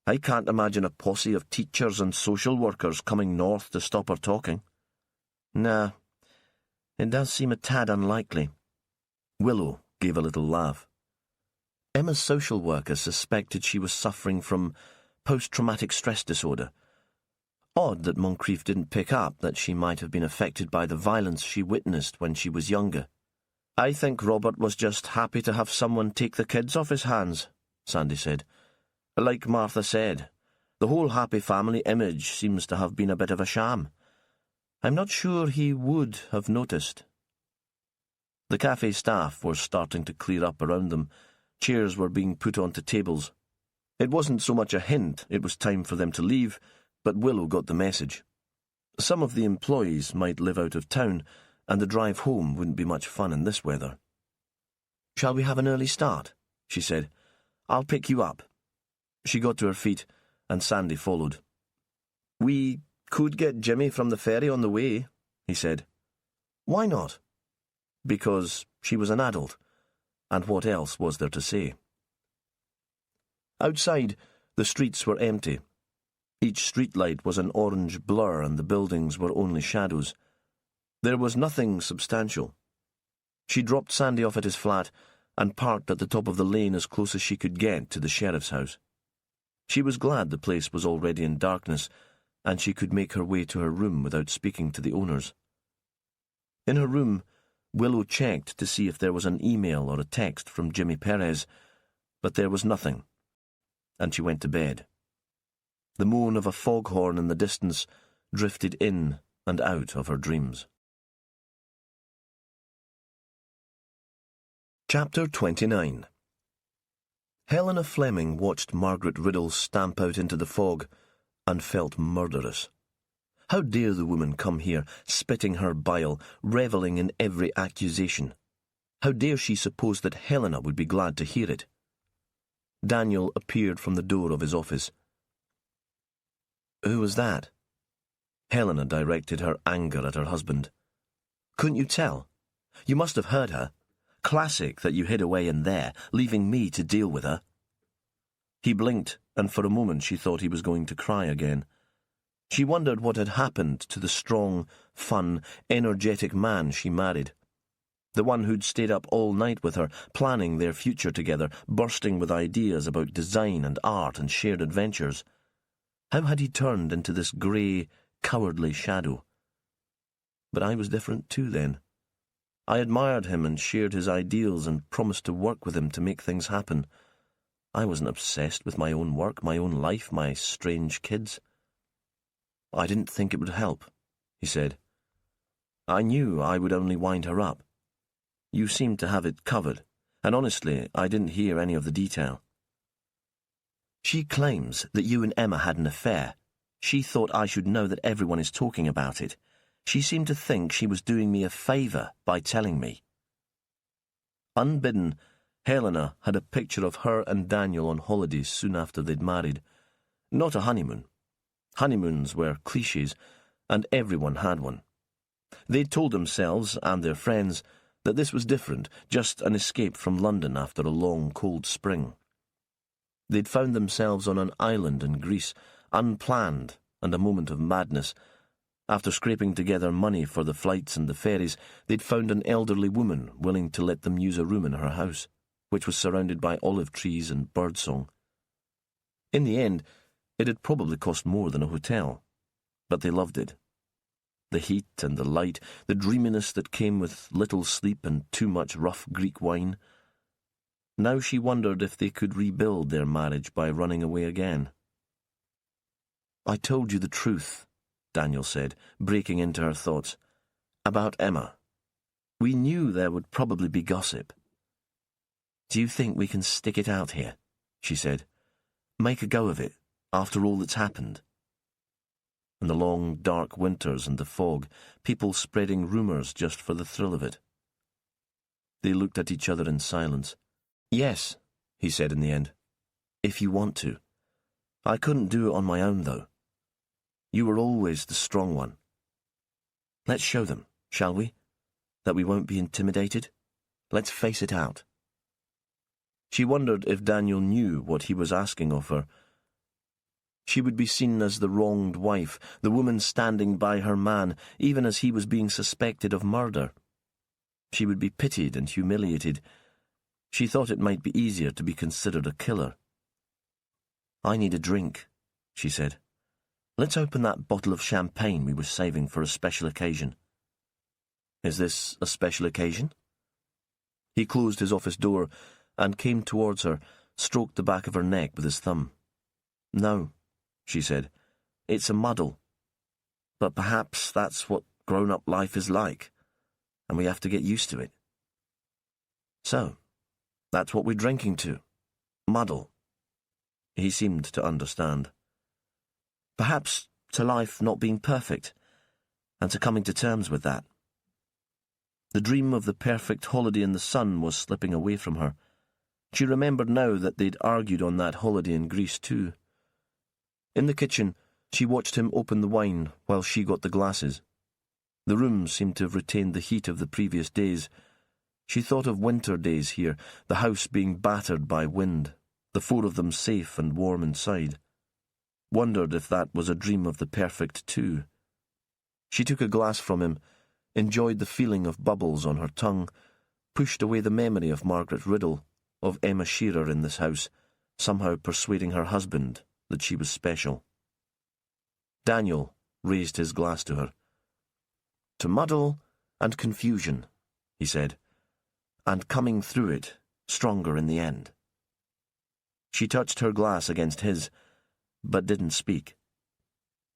"I can't imagine a posse of teachers and social workers coming north to stop her talking." "Nah, it does seem a tad unlikely." Willow gave a little laugh. Emma's social worker suspected she was suffering from post-traumatic stress disorder. Odd that Moncrief didn't pick up that she might have been affected by the violence she witnessed when she was younger. "I think Robert was just happy to have someone take the kids off his hands," Sandy said. "Like Martha said, the whole happy family image seems to have been a bit of a sham. I'm not sure he would have noticed." The cafe staff were starting to clear up around them. Chairs were being put onto tables. It wasn't so much a hint it was time for them to leave, but Willow got the message. Some of the employees might live out of town, and the drive home wouldn't be much fun in this weather. "Shall we have an early start?" she said. "I'll pick you up." She got to her feet, and Sandy followed. "We could get Jimmy from the ferry on the way," he said. "Why not?" Because she was an adult, and what else was there to say? Outside, the streets were empty. Each streetlight was an orange blur, and the buildings were only shadows. There was nothing substantial. She dropped Sandy off at his flat and parked at the top of the lane as close as she could get to the sheriff's house. She was glad the place was already in darkness, and she could make her way to her room without speaking to the owners. In her room, Willow checked to see if there was an email or a text from Jimmy Perez, but there was nothing, and she went to bed. The moan of a foghorn in the distance drifted in and out of her dreams. Chapter 29. Helena Fleming watched Margaret Riddle stamp out into the fog and felt murderous. How dare the woman come here, spitting her bile, revelling in every accusation? How dare she suppose that Helena would be glad to hear it? Daniel appeared from the door of his office. "Who was that?" Helena directed her anger at her husband. "Couldn't you tell? You must have heard her. Classic that you hid away in there, leaving me to deal with her." He blinked, and for a moment she thought he was going to cry again. She wondered what had happened to the strong, fun, energetic man she married. The one who'd stayed up all night with her, planning their future together, bursting with ideas about design and art and shared adventures. How had he turned into this grey, cowardly shadow? But I was different too then. I admired him and shared his ideals and promised to work with him to make things happen. I wasn't obsessed with my own work, my own life, my strange kids. "I didn't think it would help," he said. "I knew I would only wind her up. You seemed to have it covered, and honestly, I didn't hear any of the detail." "She claims that you and Emma had an affair. She thought I should know that everyone is talking about it. She seemed to think she was doing me a favour by telling me." Unbidden, Helena had a picture of her and Daniel on holidays soon after they'd married. Not a honeymoon. Honeymoons were clichés, and everyone had one. They'd told themselves and their friends that this was different, just an escape from London after a long, cold spring. They'd found themselves on an island in Greece, unplanned and a moment of madness. After scraping together money for the flights and the ferries, they'd found an elderly woman willing to let them use a room in her house, which was surrounded by olive trees and birdsong. In the end, it had probably cost more than a hotel, but they loved it. The heat and the light, the dreaminess that came with little sleep and too much rough Greek wine. Now she wondered if they could rebuild their marriage by running away again. "I told you the truth," Daniel said, breaking into her thoughts, "about Emma. We knew there would probably be gossip." "Do you think we can stick it out here?" she said. "Make a go of it, after all that's happened?" In the long, dark winters and the fog, people spreading rumours just for the thrill of it. They looked at each other in silence. "Yes," he said in the end, "if you want to. I couldn't do it on my own, though. You were always the strong one. Let's show them, shall we? That we won't be intimidated? Let's face it out." She wondered if Daniel knew what he was asking of her. She would be seen as the wronged wife, the woman standing by her man, even as he was being suspected of murder. She would be pitied and humiliated. She thought it might be easier to be considered a killer. "I need a drink," she said. "Let's open that bottle of champagne we were saving for a special occasion." "Is this a special occasion?" He closed his office door and came towards her, stroked the back of her neck with his thumb. "No," she said, "it's a muddle. But perhaps that's what grown-up life is like, and we have to get used to it. So, that's what we're drinking to. Muddle. He seemed to understand. Perhaps to life not being perfect, and to coming to terms with that. The dream of the perfect holiday in the sun was slipping away from her. She remembered now that they'd argued on that holiday in Greece too. In the kitchen, she watched him open the wine while she got the glasses. The room seemed to have retained the heat of the previous days. She thought of winter days here, the house being battered by wind, the four of them safe and warm inside. Wondered if that was a dream of the perfect too. She took a glass from him, enjoyed the feeling of bubbles on her tongue, pushed away the memory of Margaret Riddle, of Emma Shearer in this house, somehow persuading her husband that she was special. Daniel raised his glass to her. To muddle and confusion, he said, and coming through it, stronger in the end. She touched her glass against his, but didn't speak.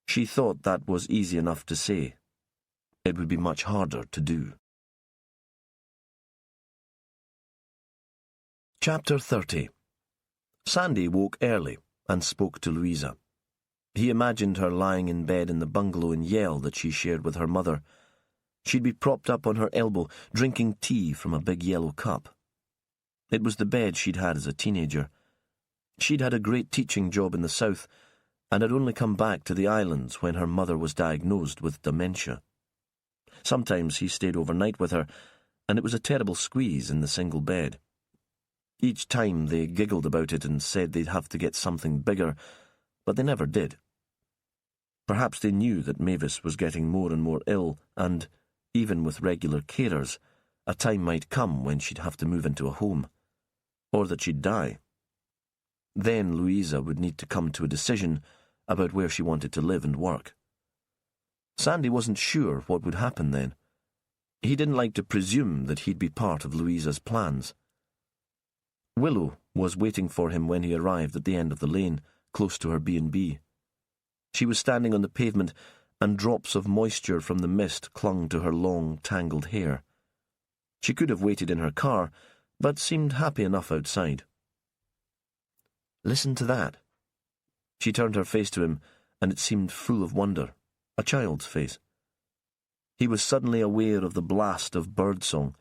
She thought that was easy enough to say. It would be much harder to do. Chapter 30. Sandy woke early and spoke to Louisa. He imagined her lying in bed in the bungalow in Yale that she shared with her mother. She'd be propped up on her elbow, drinking tea from a big yellow cup. It was the bed she'd had as a teenager. She'd had a great teaching job in the south, and had only come back to the islands when her mother was diagnosed with dementia. Sometimes he stayed overnight with her, and it was a terrible squeeze in the single bed. Each time they giggled about it and said they'd have to get something bigger, but they never did. Perhaps they knew that Mavis was getting more and more ill, and, even with regular carers, a time might come when she'd have to move into a home, or that she'd die. Then Louisa would need to come to a decision about where she wanted to live and work. Sandy wasn't sure what would happen then. He didn't like to presume that he'd be part of Louisa's plans. Willow was waiting for him when he arrived at the end of the lane, close to her B&B. She was standing on the pavement, and drops of moisture from the mist clung to her long, tangled hair. She could have waited in her car, but seemed happy enough outside. Listen to that. She turned her face to him, and it seemed full of wonder, a child's face. He was suddenly aware of the blast of birdsong.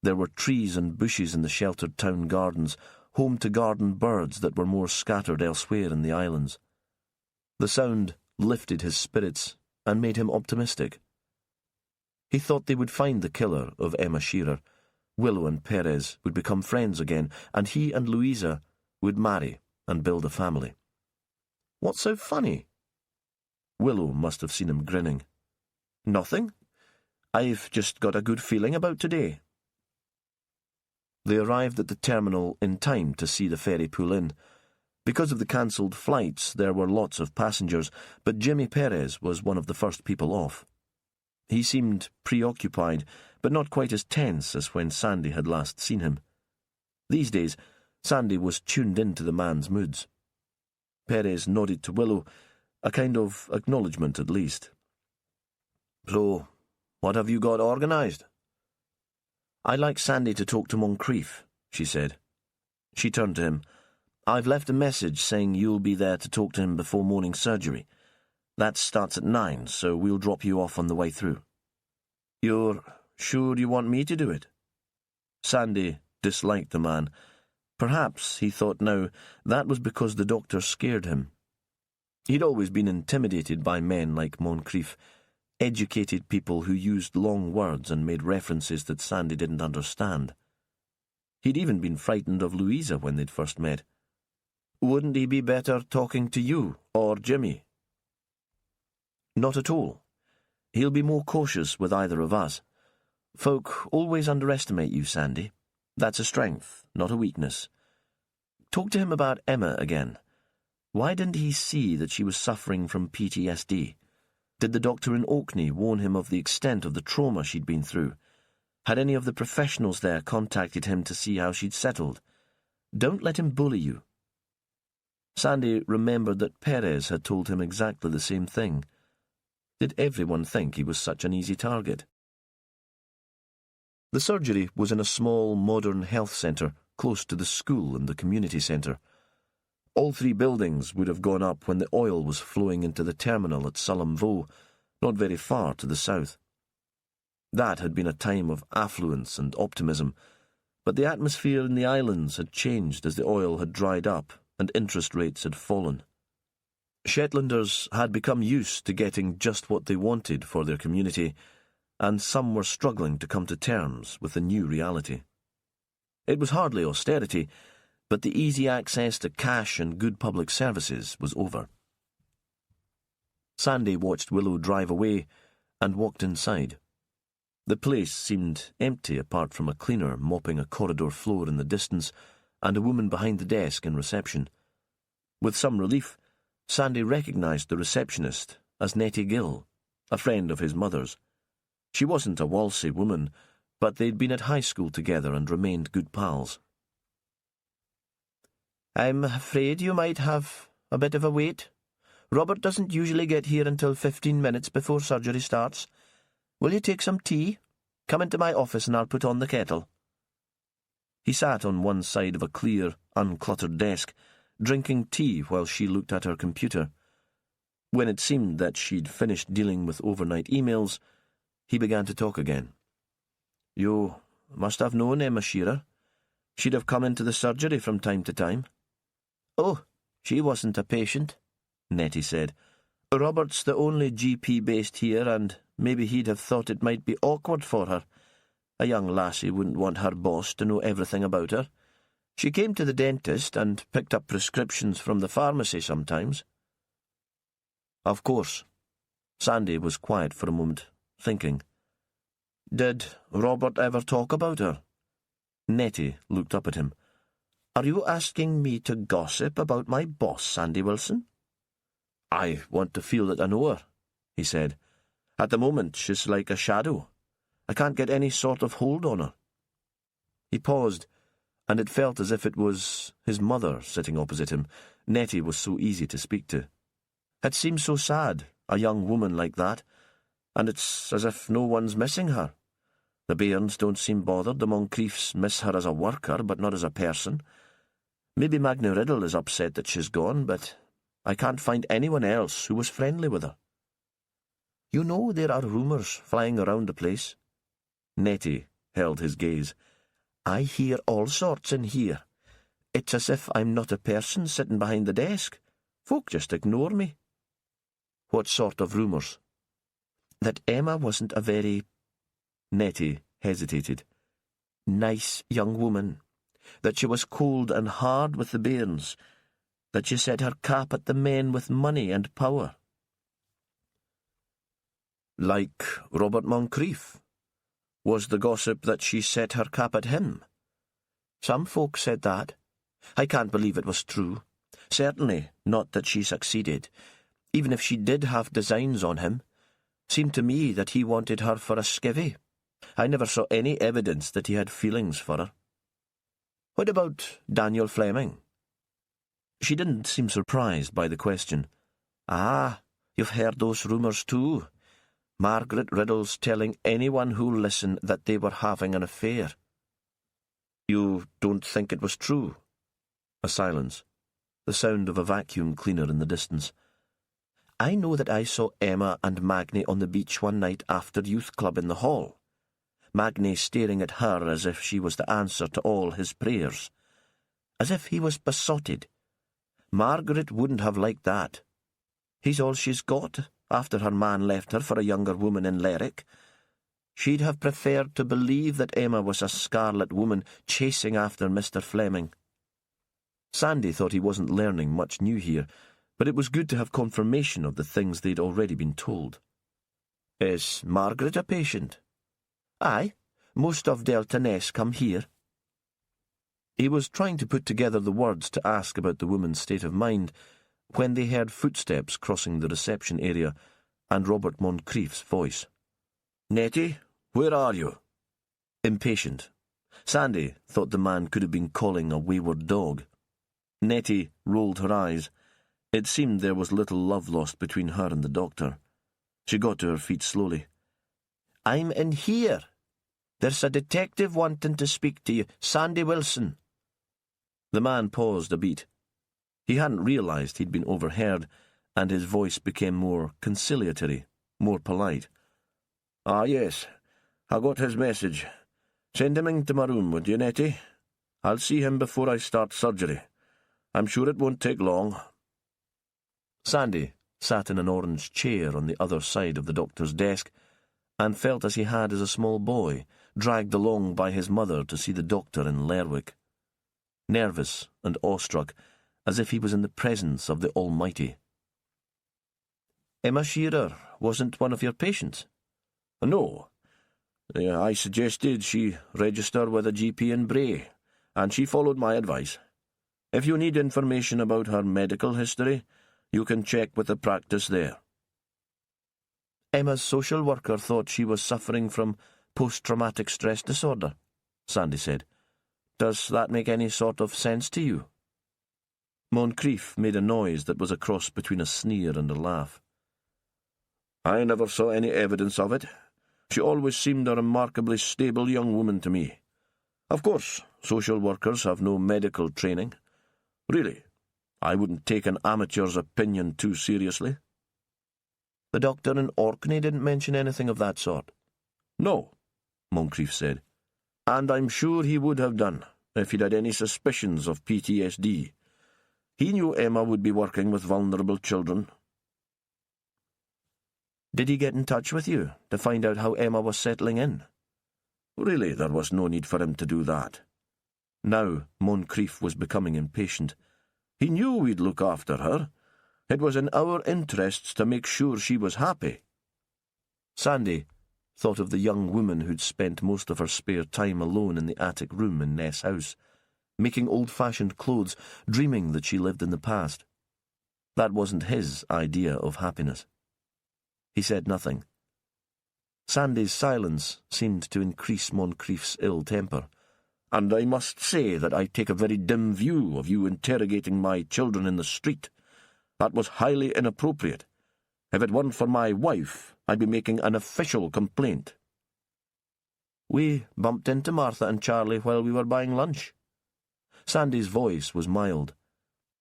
There were trees and bushes in the sheltered town gardens, home to garden birds that were more scattered elsewhere in the islands. The sound lifted his spirits and made him optimistic. He thought they would find the killer of Emma Shearer. Willow and Perez would become friends again, and he and Louisa would marry and build a family. What's so funny? Willow must have seen him grinning. Nothing. I've just got a good feeling about today. They arrived at the terminal in time to see the ferry pull in. Because of the cancelled flights, there were lots of passengers, but Jimmy Perez was one of the first people off. He seemed preoccupied, but not quite as tense as when Sandy had last seen him. These days, Sandy was tuned into the man's moods. Perez nodded to Willow, a kind of acknowledgement at least. So, what have you got organised? I'd like Sandy to talk to Moncrief, she said. She turned to him. I've left a message saying you'll be there to talk to him before morning surgery. That starts at 9, so we'll drop you off on the way through. You're sure you want me to do it? Sandy disliked the man. Perhaps, he thought now, that was because the doctor scared him. He'd always been intimidated by men like Moncrief, educated people who used long words and made references that Sandy didn't understand. He'd even been frightened of Louisa when they'd first met. Wouldn't he be better talking to you or Jimmy? Not at all. He'll be more cautious with either of us. Folk always underestimate you, Sandy. That's a strength, not a weakness. Talk to him about Emma again. Why didn't he see that she was suffering from PTSD? Did the doctor in Orkney warn him of the extent of the trauma she'd been through? Had any of the professionals there contacted him to see how she'd settled? Don't let him bully you. Sandy remembered that Perez had told him exactly the same thing. Did everyone think he was such an easy target? The surgery was in a small, modern health centre close to the school and the community centre. All three buildings would have gone up when the oil was flowing into the terminal at Sullom Voe, not very far to the south. That had been a time of affluence and optimism, but the atmosphere in the islands had changed as the oil had dried up and interest rates had fallen. Shetlanders had become used to getting just what they wanted for their community, and some were struggling to come to terms with the new reality. It was hardly austerity, but the easy access to cash and good public services was over. Sandy watched Willow drive away and walked inside. The place seemed empty apart from a cleaner mopping a corridor floor in the distance and a woman behind the desk in reception. With some relief, Sandy recognised the receptionist as Nettie Gill, a friend of his mother's. She wasn't a Walsey woman, but they'd been at high school together and remained good pals. "I'm afraid you might have a bit of a wait. Robert doesn't usually get here until 15 minutes before surgery starts. Will you take some tea? Come into my office and I'll put on the kettle." He sat on one side of a clear, uncluttered desk, drinking tea while she looked at her computer. When it seemed that she'd finished dealing with overnight emails, he began to talk again. "You must have known Emma Shearer. She'd have come into the surgery from time to time." "Oh, she wasn't a patient," Nettie said. "Robert's the only GP based here, and maybe he'd have thought it might be awkward for her. A young lassie wouldn't want her boss to know everything about her. She came to the dentist and picked up prescriptions from the pharmacy sometimes." "Of course." Sandy was quiet for a moment, thinking. "Did Robert ever talk about her?" Nettie looked up at him. "Are you asking me to gossip about my boss, Sandy Wilson?" "I want to feel that I know her," he said. "At the moment, she's like a shadow. I can't get any sort of hold on her." He paused, and it felt as if it was his mother sitting opposite him. Nettie was so easy to speak to. It seemed so sad, a young woman like that, and it's as if no one's missing her. The bairns don't seem bothered. The Moncriefs miss her as a worker, but not as a person. Maybe Magna Riddle is upset that she's gone, but I can't find anyone else who was friendly with her. "You know there are rumours flying around the place." Nettie held his gaze. "I hear all sorts in here. It's as if I'm not a person sitting behind the desk. Folk just ignore me." "What sort of rumours?" "That Emma wasn't a very—" Nettie hesitated. "Nice young woman. That she was cold and hard with the bairns. That she set her cap at the men with money and power." "Like Robert Moncrief? Was the gossip that she set her cap at him?" "Some folk said that. I can't believe it was true. Certainly not that she succeeded. Even if she did have designs on him. Seemed to me that he wanted her for a skivvy. I never saw any evidence that he had feelings for her." "What about Daniel Fleming?" She didn't seem surprised by the question. "Ah, you've heard those rumours too. Margaret Riddle's telling anyone who'll listen that they were having an affair." "You don't think it was true?" A silence. The sound of a vacuum cleaner in the distance. "I know that I saw Emma and Magni on the beach one night after youth club in the hall. Magni staring at her as if she was the answer to all his prayers. As if he was besotted. Margaret wouldn't have liked that. He's all she's got, after her man left her for a younger woman in Lerwick. She'd have preferred to believe that Emma was a scarlet woman chasing after Mr. Fleming." Sandy thought he wasn't learning much new here, but it was good to have confirmation of the things they'd already been told. "Is Margaret a patient?" "Aye, most of Delta Ness come here." He was trying to put together the words to ask about the woman's state of mind when they heard footsteps crossing the reception area and Robert Moncrief's voice. "Nettie, where are you?" Impatient. Sandy thought the man could have been calling a wayward dog. Nettie rolled her eyes. It seemed there was little love lost between her and the doctor. She got to her feet slowly. "I'm in here." There's a detective wanting to speak to you, Sandy Wilson. The man paused a beat. He hadn't realised he'd been overheard, and his voice became more conciliatory, more polite. Ah, yes. I got his message. Send him into my room, would you, Nettie? I'll see him before I start surgery. I'm sure it won't take long. Sandy sat in an orange chair on the other side of the doctor's desk and felt as he had as a small boy, dragged along by his mother to see the doctor in Lerwick. Nervous and awestruck, as if he was in the presence of the Almighty. Emma Shearer wasn't one of your patients? No. I suggested she register with a GP in Bray, and she followed my advice. If you need information about her medical history, you can check with the practice there. Emma's social worker thought she was suffering from post-traumatic stress disorder, Sandy said. Does that make any sort of sense to you? Moncrief made a noise that was a cross between a sneer and a laugh. I never saw any evidence of it. She always seemed a remarkably stable young woman to me. Of course, social workers have no medical training. Really, I wouldn't take an amateur's opinion too seriously. The doctor in Orkney didn't mention anything of that sort? No, Moncrief said. And I'm sure he would have done if he'd had any suspicions of PTSD. He knew Emma would be working with vulnerable children. Did he get in touch with you to find out how Emma was settling in? Really, there was no need for him to do that. Now Moncrief was becoming impatient. He knew we'd look after her. It was in our interests to make sure she was happy. Sandy thought of the young woman who'd spent most of her spare time alone in the attic room in Ness House, making old-fashioned clothes, dreaming that she lived in the past. That wasn't his idea of happiness. He said nothing. Sandy's silence seemed to increase Moncrief's ill temper. And I must say that I take a very dim view of you interrogating my children in the street. That was highly inappropriate. If it weren't for my wife, I'd be making an official complaint. We bumped into Martha and Charlie while we were buying lunch. Sandy's voice was mild.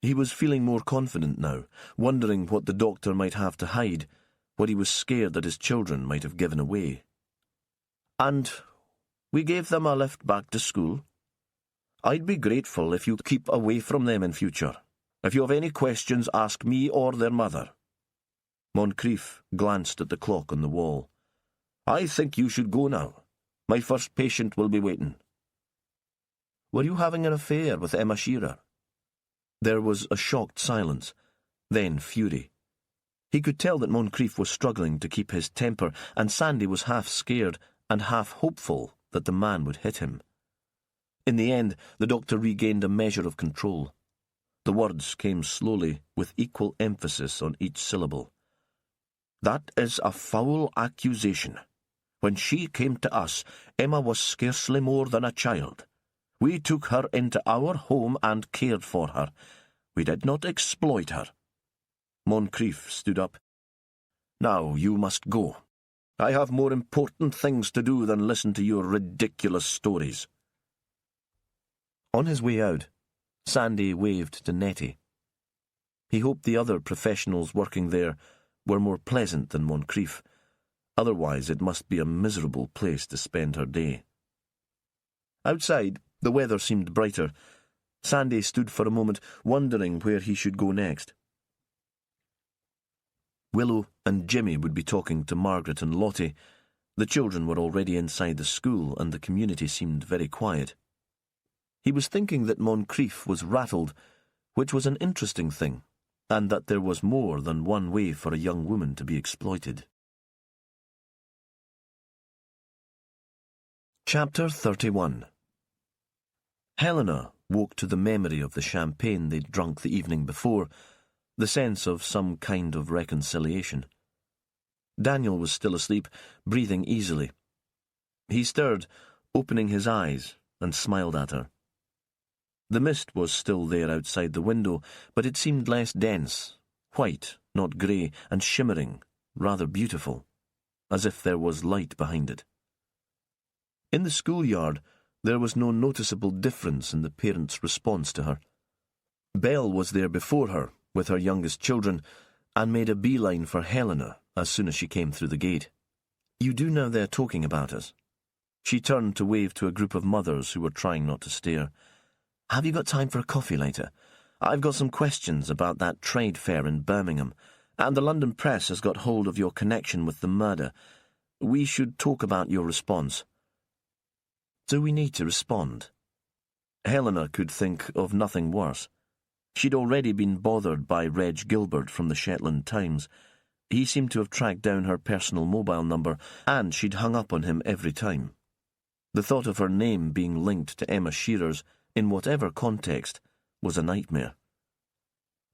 He was feeling more confident now, wondering what the doctor might have to hide, what he was scared that his children might have given away. And we gave them a lift back to school. I'd be grateful if you'd keep away from them in future. If you have any questions, ask me or their mother. Moncrief glanced at the clock on the wall. I think you should go now. My first patient will be waiting. Were you having an affair with Emma Shearer? There was a shocked silence, then fury. He could tell that Moncrief was struggling to keep his temper, and Sandy was half scared and half hopeful that the man would hit him. In the end, the doctor regained a measure of control. The words came slowly, with equal emphasis on each syllable. That is a foul accusation. When she came to us, Emma was scarcely more than a child. We took her into our home and cared for her. We did not exploit her. Moncrief stood up. Now you must go. I have more important things to do than listen to your ridiculous stories. On his way out, Sandy waved to Nettie. He hoped the other professionals working there were more pleasant than Moncrief. Otherwise it must be a miserable place to spend her day. Outside, the weather seemed brighter. Sandy stood for a moment, wondering where he should go next. Willow and Jimmy would be talking to Margaret and Lottie. The children were already inside the school, and the community seemed very quiet. He was thinking that Moncrief was rattled, which was an interesting thing, and that there was more than one way for a young woman to be exploited. Chapter 31. Helena woke to the memory of the champagne they'd drunk the evening before, the sense of some kind of reconciliation. Daniel was still asleep, breathing easily. He stirred, opening his eyes, and smiled at her. The mist was still there outside the window, but it seemed less dense, white, not grey, and shimmering, rather beautiful, as if there was light behind it. In the schoolyard, there was no noticeable difference in the parents' response to her. Belle was there before her, with her youngest children, and made a beeline for Helena as soon as she came through the gate. "You do know they're talking about us?" She turned to wave to a group of mothers who were trying not to stare. "Have you got time for a coffee later? I've got some questions about that trade fair in Birmingham, and the London press has got hold of your connection with the murder. We should talk about your response." Do we need to respond? Helena could think of nothing worse. She'd already been bothered by Reg Gilbert from the Shetland Times. He seemed to have tracked down her personal mobile number, and she'd hung up on him every time. The thought of her name being linked to Emma Shearer's, in whatever context, was a nightmare.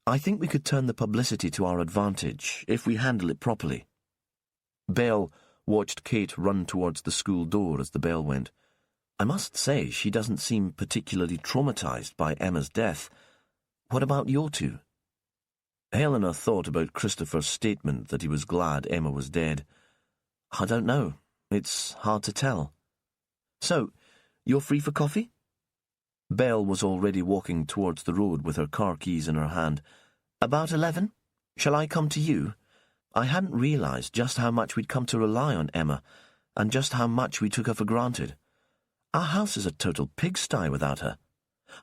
"I think we could turn the publicity to our advantage, if we handle it properly." Belle watched Kate run towards the school door as the bell went. "I must say, she doesn't seem particularly traumatized by Emma's death. What about your two?" Helena thought about Christopher's statement that he was glad Emma was dead. "I don't know. It's hard to tell." "So, you're free for coffee?" Belle was already walking towards the road with her car keys in her hand. "About 11? Shall I come to you? I hadn't realized just how much we'd come to rely on Emma, and just how much we took her for granted. Our house is a total pigsty without her.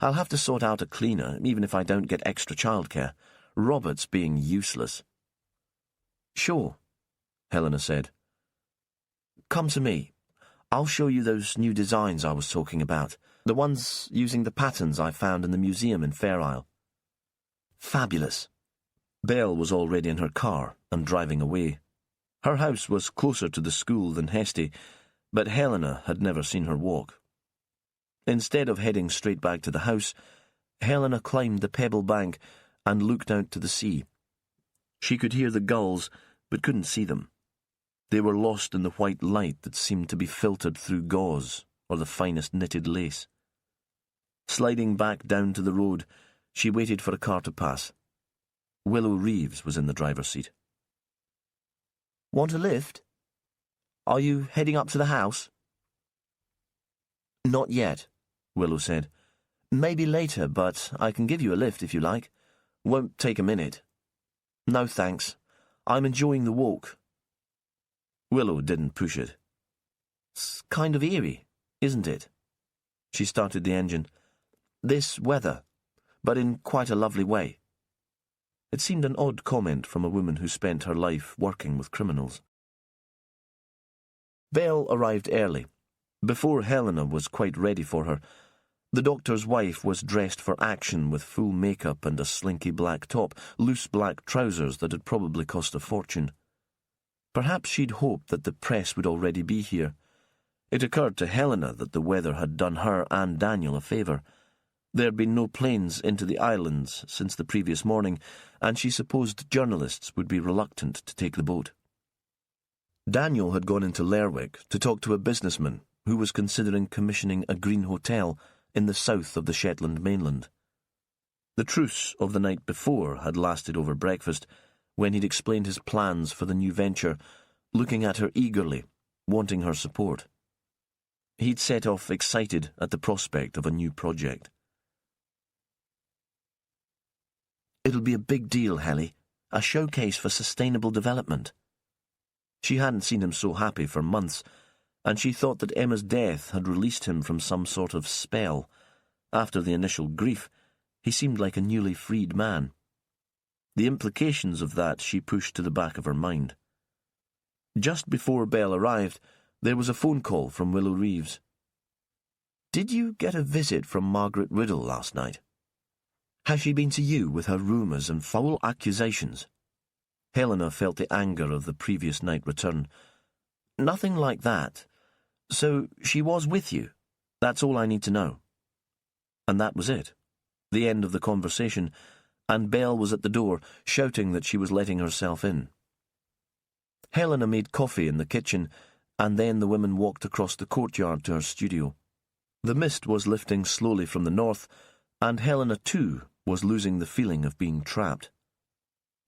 I'll have to sort out a cleaner, even if I don't get extra childcare. Robert's being useless." "Sure," Helena said. "Come to me. I'll show you those new designs I was talking about, the ones using the patterns I found in the museum in Fair Isle." "Fabulous." Belle was already in her car and driving away. Her house was closer to the school than Hesty, but Helena had never seen her walk. Instead of heading straight back to the house, Helena climbed the pebble bank and looked out to the sea. She could hear the gulls, but couldn't see them. They were lost in the white light that seemed to be filtered through gauze or the finest knitted lace. Sliding back down to the road, she waited for a car to pass. Willow Reeves was in the driver's seat. "Want a lift? Are you heading up to the house?" "Not yet," Willow said. "Maybe later, but I can give you a lift if you like. Won't take a minute." "No, thanks. I'm enjoying the walk." Willow didn't push it. "It's kind of eerie, isn't it?" She started the engine. "This weather, but in quite a lovely way." It seemed an odd comment from a woman who spent her life working with criminals. Belle arrived early, before Helena was quite ready for her. The doctor's wife was dressed for action with full makeup and a slinky black top, loose black trousers that had probably cost a fortune. Perhaps she'd hoped that the press would already be here. It occurred to Helena that the weather had done her and Daniel a favour. There had been no planes into the islands since the previous morning, and she supposed journalists would be reluctant to take the boat. Daniel had gone into Lerwick to talk to a businessman who was considering commissioning a green hotel in the south of the Shetland mainland. The truce of the night before had lasted over breakfast, when he'd explained his plans for the new venture, looking at her eagerly, wanting her support. He'd set off excited at the prospect of a new project. "It'll be a big deal, Helly, a showcase for sustainable development." She hadn't seen him so happy for months, and she thought that Emma's death had released him from some sort of spell. After the initial grief, he seemed like a newly freed man. The implications of that she pushed to the back of her mind. Just before Belle arrived, there was a phone call from Willow Reeves. "Did you get a visit from Margaret Riddle last night? Has she been to you with her rumours and foul accusations?" Helena felt the anger of the previous night return. "Nothing like that. So she was with you. That's all I need to know." And that was it. The end of the conversation, and Belle was at the door, shouting that she was letting herself in. Helena made coffee in the kitchen, and then the women walked across the courtyard to her studio. The mist was lifting slowly from the north, and Helena, too, was losing the feeling of being trapped.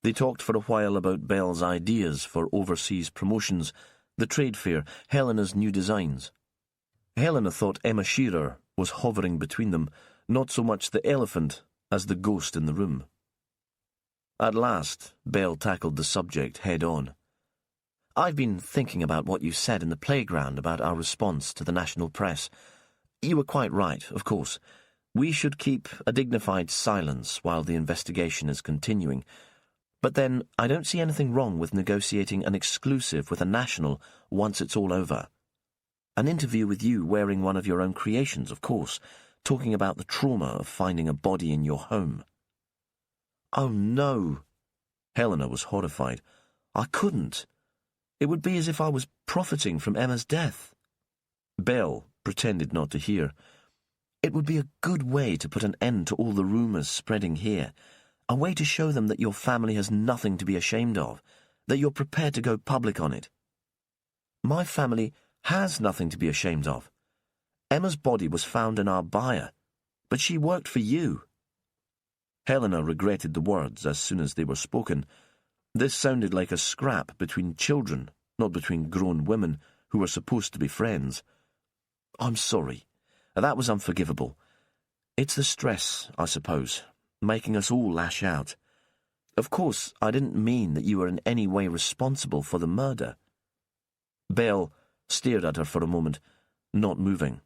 They talked for a while about Belle's ideas for overseas promotions, the trade fair, Helena's new designs. Helena thought Emma Shearer was hovering between them, not so much the elephant as the ghost in the room. At last, Belle tackled the subject head-on. "I've been thinking about what you said in the playground about our response to the national press. You were quite right, of course. We should keep a dignified silence while the investigation is continuing. But then, I don't see anything wrong with negotiating an exclusive with a national once it's all over. An interview with you wearing one of your own creations, of course, talking about the trauma of finding a body in your home." "Oh, no." Helena was horrified. "I couldn't. It would be as if I was profiting from Emma's death." Belle pretended not to hear. "It would be a good way to put an end to all the rumours spreading here. A way to show them that your family has nothing to be ashamed of, that you're prepared to go public on it." "My family has nothing to be ashamed of. Emma's body was found in our byre, but she worked for you." Helena regretted the words as soon as they were spoken. This sounded like a scrap between children, not between grown women who were supposed to be friends. "I'm sorry. That was unforgivable. It's the stress, I suppose, making us all lash out. Of course, I didn't mean that you were in any way responsible for the murder." Belle stared at her for a moment, not moving.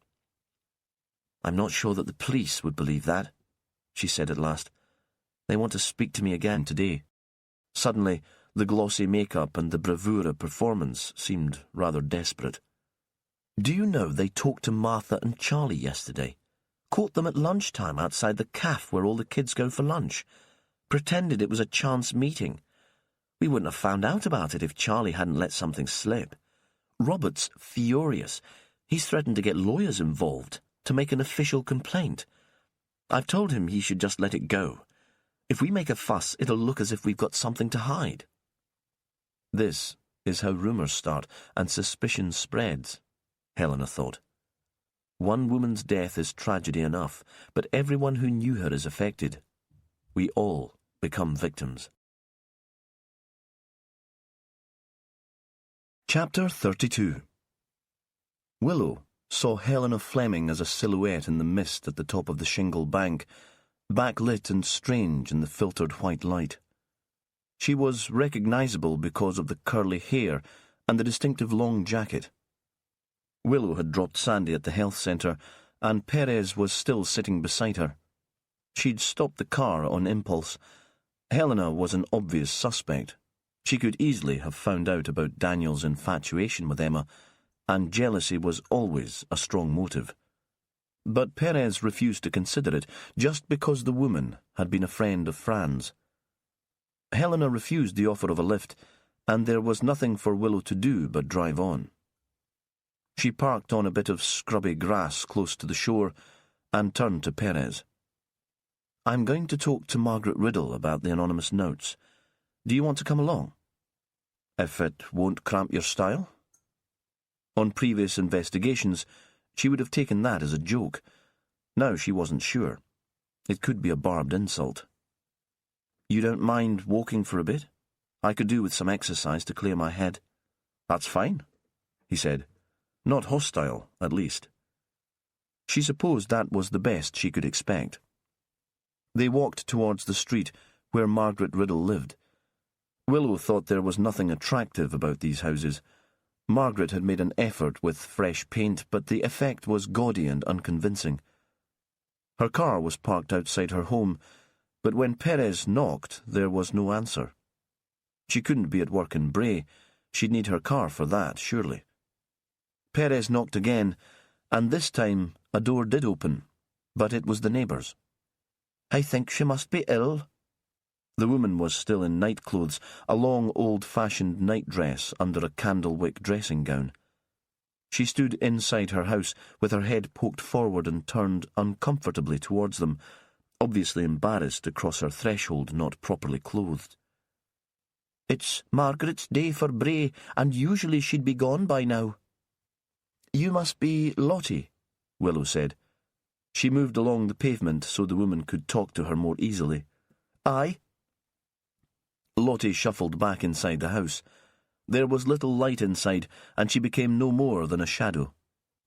"I'm not sure that the police would believe that," she said at last. "They want to speak to me again today." Suddenly, the glossy makeup and the bravura performance seemed rather desperate. "Do you know they talked to Martha and Charlie yesterday? Caught them at lunchtime outside the cafe where all the kids go for lunch. Pretended it was a chance meeting. We wouldn't have found out about it if Charlie hadn't let something slip. Robert's furious. He's threatened to get lawyers involved, to make an official complaint. I've told him he should just let it go. If we make a fuss, it'll look as if we've got something to hide." This is how rumours start and suspicion spreads, Helena thought. One woman's death is tragedy enough, but everyone who knew her is affected. We all become victims. Chapter 32. Willow saw Helena Fleming as a silhouette in the mist at the top of the shingle bank, backlit and strange in the filtered white light. She was recognisable because of the curly hair and the distinctive long jacket. Willow had dropped Sandy at the health centre, and Perez was still sitting beside her. She'd stopped the car on impulse. Helena was an obvious suspect. She could easily have found out about Daniel's infatuation with Emma, and jealousy was always a strong motive. But Perez refused to consider it, just because the woman had been a friend of Fran's. Helena refused the offer of a lift, and there was nothing for Willow to do but drive on. She parked on a bit of scrubby grass close to the shore, and turned to Perez. "I'm going to talk to Margaret Riddle about the anonymous notes. Do you want to come along?" "If it won't cramp your style?" On previous investigations, she would have taken that as a joke. Now she wasn't sure. It could be a barbed insult. "You don't mind walking for a bit? I could do with some exercise to clear my head." "That's fine," he said. Not hostile, at least. She supposed that was the best she could expect. They walked towards the street where Margaret Riddle lived. Willow thought there was nothing attractive about these houses. Margaret had made an effort with fresh paint, but the effect was gaudy and unconvincing. Her car was parked outside her home, but when Perez knocked, there was no answer. She couldn't be at work in Bray. She'd need her car for that, surely. Perez knocked again, and this time a door did open, but it was the neighbour's. "I think she must be ill." The woman was still in nightclothes, a long old-fashioned nightdress under a candlewick dressing gown. She stood inside her house with her head poked forward and turned uncomfortably towards them, obviously embarrassed to cross her threshold not properly clothed. "It's Margaret's day for Bray, and usually she'd be gone by now." "You must be Lottie," Willow said. She moved along the pavement so the woman could talk to her more easily. "Aye." Lottie shuffled back inside the house. There was little light inside, and she became no more than a shadow.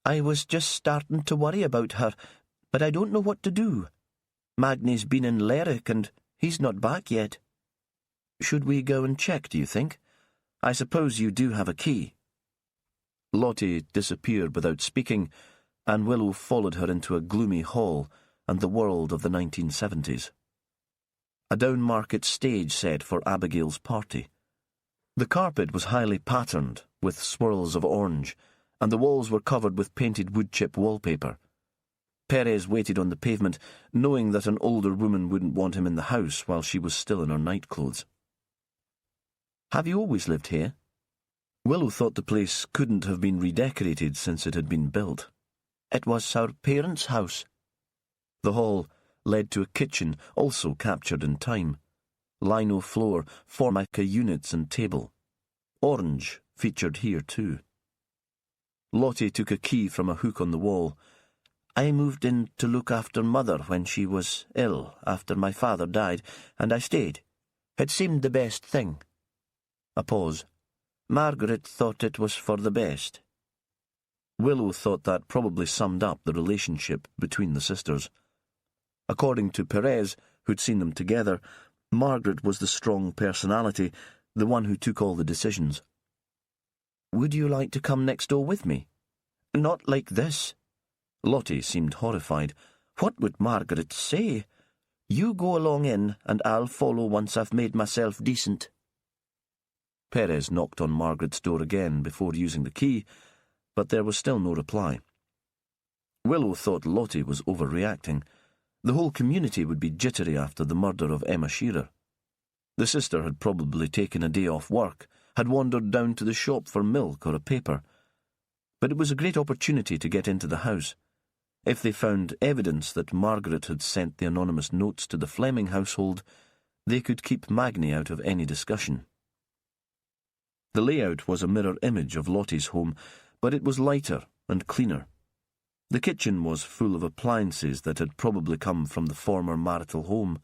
I was just starting to worry about her, but I don't know what to do. Magnie's been in Lerwick and he's not back yet. Should we go and check, do you think? I suppose you do have a key. Lottie disappeared without speaking, and Willow followed her into a gloomy hall and the world of the 1970s. A downmarket stage set for Abigail's party. The carpet was highly patterned, with swirls of orange, and the walls were covered with painted woodchip wallpaper. Perez waited on the pavement, knowing that an older woman wouldn't want him in the house while she was still in her nightclothes. Have you always lived here? Willow thought the place couldn't have been redecorated since it had been built. It was our parents' house. The hall led to a kitchen, also captured in time. Lino floor, Formica units and table. Orange featured here too. Lottie took a key from a hook on the wall. I moved in to look after Mother when she was ill after my father died, and I stayed. It seemed the best thing. A pause. Margaret thought it was for the best. Willow thought that probably summed up the relationship between the sisters. According to Perez, who'd seen them together, Margaret was the strong personality, the one who took all the decisions. Would you like to come next door with me? Not like this. Lottie seemed horrified. What would Margaret say? You go along in, and I'll follow once I've made myself decent. Perez knocked on Margaret's door again before using the key, but there was still no reply. Willow thought Lottie was overreacting. The whole community would be jittery after the murder of Emma Shearer. The sister had probably taken a day off work, had wandered down to the shop for milk or a paper. But it was a great opportunity to get into the house. If they found evidence that Margaret had sent the anonymous notes to the Fleming household, they could keep Magnie out of any discussion. The layout was a mirror image of Lottie's home, but it was lighter and cleaner. The kitchen was full of appliances that had probably come from the former marital home: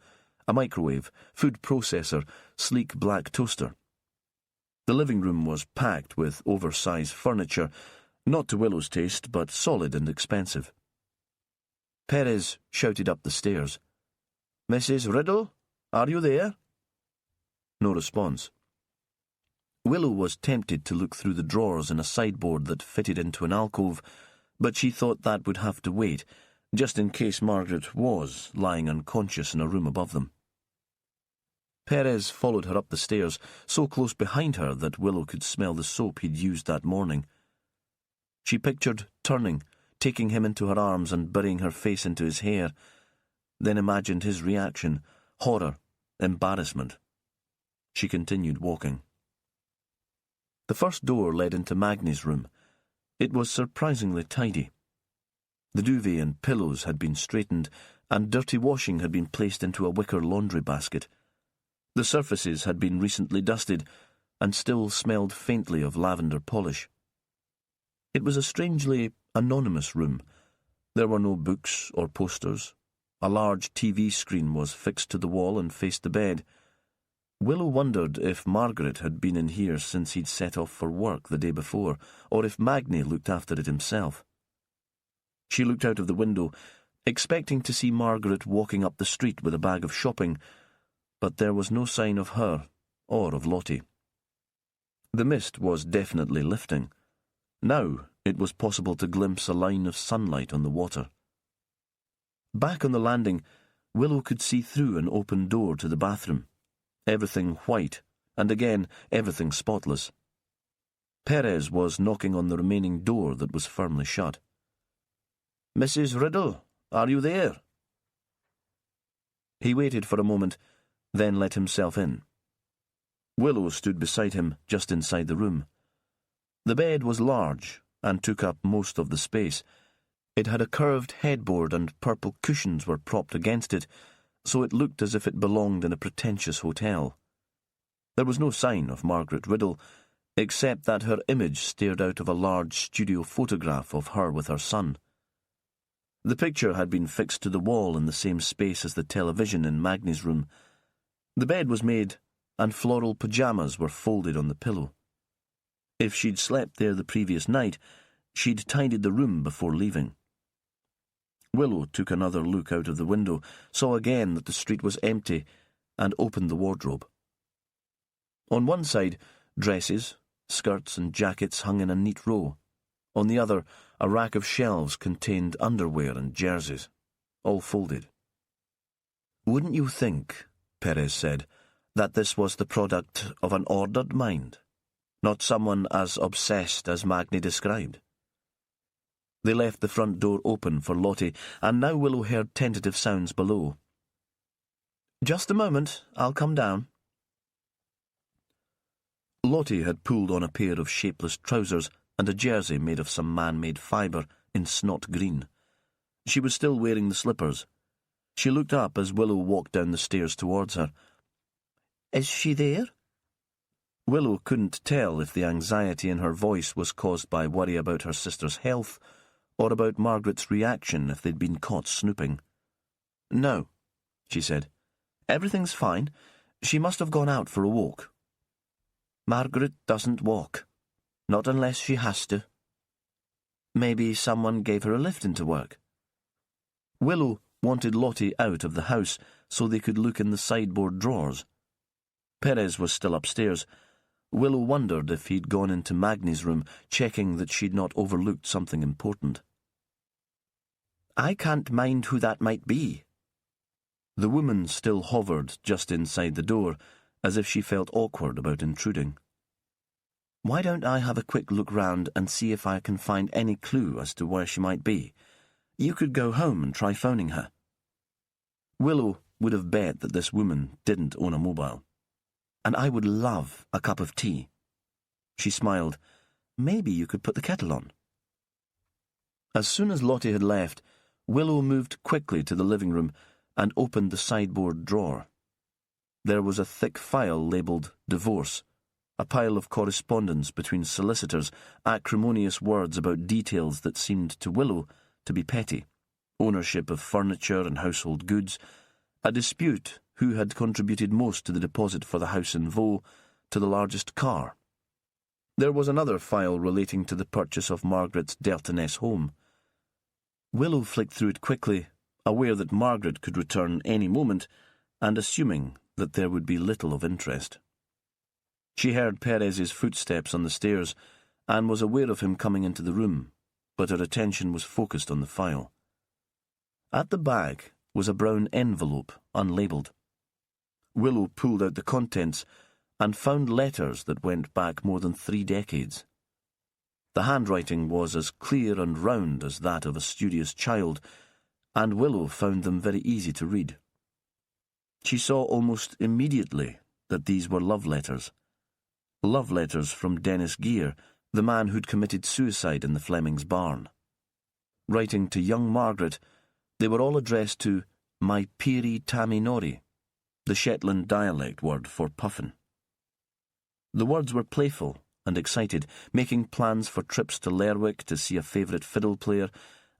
a microwave, food processor, sleek black toaster. The living room was packed with oversized furniture, not to Willow's taste, but solid and expensive. Perez shouted up the stairs. Mrs. Riddle, are you there? No response. Willow was tempted to look through the drawers in a sideboard that fitted into an alcove, but she thought that would have to wait, just in case Margaret was lying unconscious in a room above them. Perez followed her up the stairs, so close behind her that Willow could smell the soap he'd used that morning. She pictured turning, taking him into her arms and burying her face into his hair, then imagined his reaction: horror, embarrassment. She continued walking. The first door led into Magnie's room. It was surprisingly tidy. The duvet and pillows had been straightened, and dirty washing had been placed into a wicker laundry basket. The surfaces had been recently dusted, and still smelled faintly of lavender polish. It was a strangely anonymous room. There were no books or posters. A large TV screen was fixed to the wall and faced the bed. Willow wondered if Margaret had been in here since he'd set off for work the day before, or if Magnie looked after it himself. She looked out of the window, expecting to see Margaret walking up the street with a bag of shopping, but there was no sign of her or of Lottie. The mist was definitely lifting. Now it was possible to glimpse a line of sunlight on the water. Back on the landing, Willow could see through an open door to the bathroom. Everything white, and again everything spotless. Perez was knocking on the remaining door that was firmly shut. Mrs. Riddle, are you there? He waited for a moment, then let himself in. Willow stood beside him, just inside the room. The bed was large, and took up most of the space. It had a curved headboard, and purple cushions were propped against it, so it looked as if it belonged in a pretentious hotel. There was no sign of Margaret Riddle, except that her image stared out of a large studio photograph of her with her son. The picture had been fixed to the wall in the same space as the television in Magnie's room. The bed was made, and floral pyjamas were folded on the pillow. If she'd slept there the previous night, She'd tidied the room before leaving. Willow took another look out of the window, saw again that the street was empty, and opened the wardrobe. On one side, dresses, skirts and jackets hung in a neat row. On the other, a rack of shelves contained underwear and jerseys, all folded. "Wouldn't you think," Perez said, "that this was the product of an ordered mind, not someone as obsessed as Magni described?" They left the front door open for Lottie, and now Willow heard tentative sounds below. "Just a moment, I'll come down." Lottie had pulled on a pair of shapeless trousers and a jersey made of some man-made fibre in snot green. She was still wearing the slippers. She looked up as Willow walked down the stairs towards her. "Is she there?" Willow couldn't tell if the anxiety in her voice was caused by worry about her sister's health or about Margaret's reaction if they'd been caught snooping. "No," she said. "Everything's fine. She must have gone out for a walk." "Margaret doesn't walk. Not unless she has to." "Maybe someone gave her a lift into work." Willow wanted Lottie out of the house so they could look in the sideboard drawers. Perez was still upstairs. Willow wondered if he'd gone into Magni's room, checking that she'd not overlooked something important. "I can't mind who that might be." The woman still hovered just inside the door, as if she felt awkward about intruding. "Why don't I have a quick look round and see if I can find any clue as to where she might be? You could go home and try phoning her." Willow would have bet that this woman didn't own a mobile. "And I would love a cup of tea." She smiled. "Maybe you could put the kettle on." As soon as Lottie had left, Willow moved quickly to the living room and opened the sideboard drawer. There was a thick file labelled Divorce, a pile of correspondence between solicitors, acrimonious words about details that seemed to Willow to be petty, ownership of furniture and household goods, a dispute who had contributed most to the deposit for the house in Vaux, to the largest car. There was another file relating to the purchase of Margaret's Deltoness home. Willow flicked through it quickly, aware that Margaret could return any moment, and assuming that there would be little of interest. She heard Perez's footsteps on the stairs, and was aware of him coming into the room, but her attention was focused on the file. At the back was a brown envelope, unlabelled. Willow pulled out the contents and found letters that went back more than 3 decades. The handwriting was as clear and round as that of a studious child, and Willow found them very easy to read. She saw almost immediately that these were love letters. Love letters from Dennis Gear, the man who'd committed suicide in the Flemings' barn. Writing to young Margaret, they were all addressed to "my peerie Tammy Norrie," the Shetland dialect word for puffin. The words were playful and excited, making plans for trips to Lerwick to see a favourite fiddle player,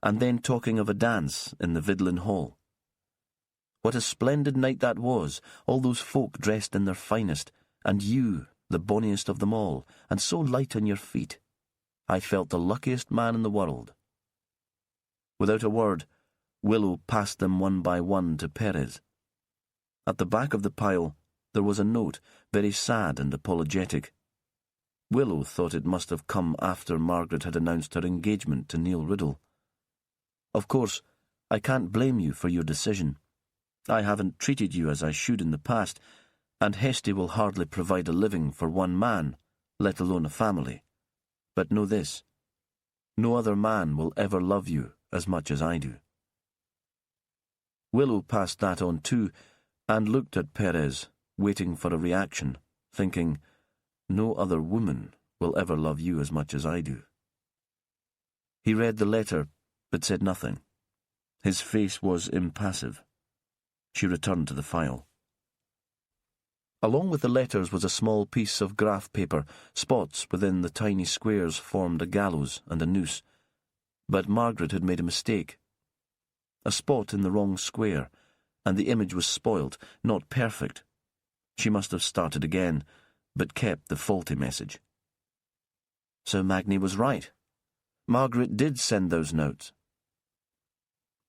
and then talking of a dance in the Vidlin Hall. What a splendid night that was, all those folk dressed in their finest, and you, the bonniest of them all, and so light on your feet. I felt the luckiest man in the world. Without a word, Willow passed them one by one to Perez. At the back of the pile there was a note, very sad and apologetic. Willow thought it must have come after Margaret had announced her engagement to Neil Riddle. "Of course, I can't blame you for your decision. I haven't treated you as I should in the past, and Hesty will hardly provide a living for one man, let alone a family. But know this, no other man will ever love you as much as I do." Willow passed that on too, and looked at Perez, waiting for a reaction, thinking, no other woman will ever love you as much as I do. He read the letter, but said nothing. His face was impassive. She returned to the file. Along with the letters was a small piece of graph paper. Spots within the tiny squares formed a gallows and a noose. But Margaret had made a mistake. A spot in the wrong square, and the image was spoilt, not perfect. She must have started again, but kept the faulty message. So Magni was right. Margaret did send those notes.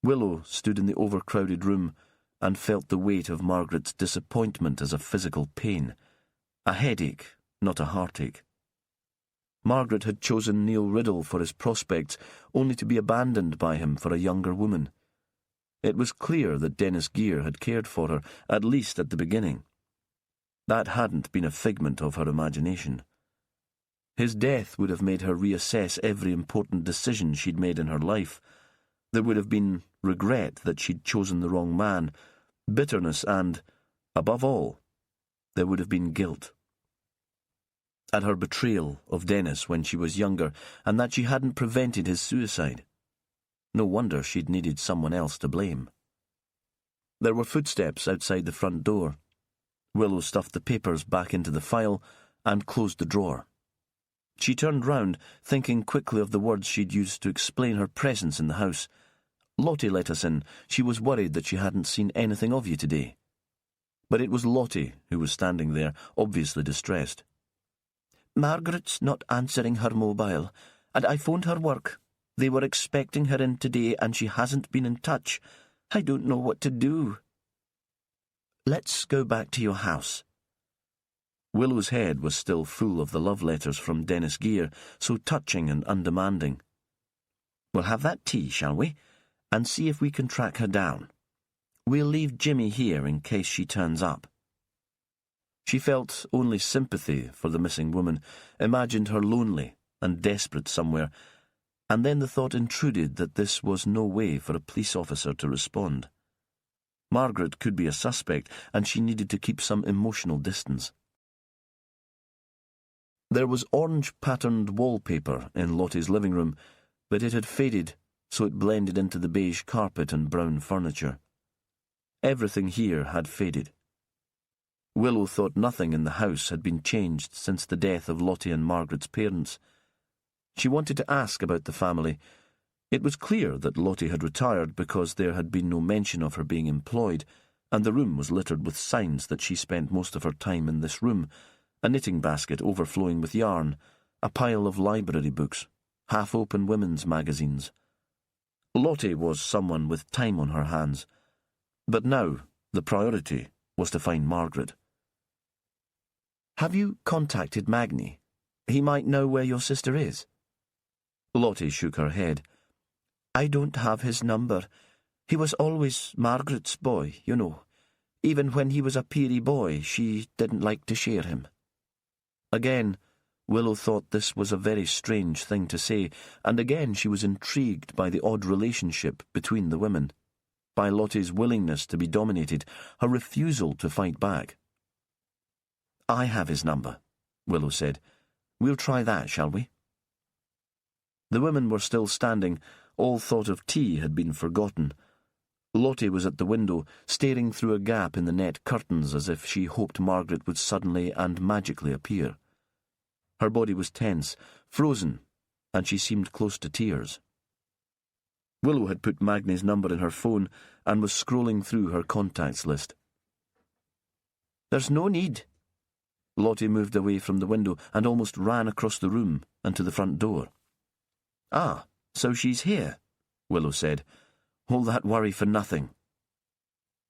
Willow stood in the overcrowded room and felt the weight of Margaret's disappointment as a physical pain, a headache, not a heartache. Margaret had chosen Neil Riddle for his prospects, only to be abandoned by him for a younger woman. It was clear that Dennis Gear had cared for her, at least at the beginning. That hadn't been a figment of her imagination. His death would have made her reassess every important decision she'd made in her life. There would have been regret that she'd chosen the wrong man, bitterness and, above all, there would have been guilt. At her betrayal of Dennis when she was younger, and that she hadn't prevented his suicide. No wonder she'd needed someone else to blame. There were footsteps outside the front door. Willow stuffed the papers back into the file and closed the drawer. She turned round, thinking quickly of the words she'd used to explain her presence in the house. "Lottie let us in. She was worried that she hadn't seen anything of you today." But it was Lottie who was standing there, obviously distressed. "Margaret's not answering her mobile, and I phoned her work. They were expecting her in today, and she hasn't been in touch. I don't know what to do." "Let's go back to your house." Willow's head was still full of the love letters from Dennis Gear, so touching and undemanding. "We'll have that tea, shall we? And see if we can track her down. We'll leave Jimmy here in case she turns up." She felt only sympathy for the missing woman, imagined her lonely and desperate somewhere, and then the thought intruded that this was no way for a police officer to respond. Margaret could be a suspect, and she needed to keep some emotional distance. There was orange-patterned wallpaper in Lottie's living room, but it had faded, so it blended into the beige carpet and brown furniture. Everything here had faded. Willow thought nothing in the house had been changed since the death of Lottie and Margaret's parents. She wanted to ask about the family. It was clear that Lottie had retired because there had been no mention of her being employed, and the room was littered with signs that she spent most of her time in this room, a knitting basket overflowing with yarn, a pile of library books, half-open women's magazines. Lottie was someone with time on her hands, but now the priority was to find Margaret. "Have you contacted Magni? He might know where your sister is." Lottie shook her head. "I don't have his number. He was always Margaret's boy, you know. Even when he was a peery boy, she didn't like to share him." Again, Willow thought this was a very strange thing to say, and again she was intrigued by the odd relationship between the women, by Lottie's willingness to be dominated, her refusal to fight back. "I have his number," Willow said. "We'll try that, shall we?" The women were still standing. All thought of tea had been forgotten. Lottie was at the window, staring through a gap in the net curtains as if she hoped Margaret would suddenly and magically appear. Her body was tense, frozen, and she seemed close to tears. Willow had put Magni's number in her phone and was scrolling through her contacts list. "There's no need." Lottie moved away from the window and almost ran across the room and to the front door. "Ah, so she's here," Willow said. "All that worry for nothing."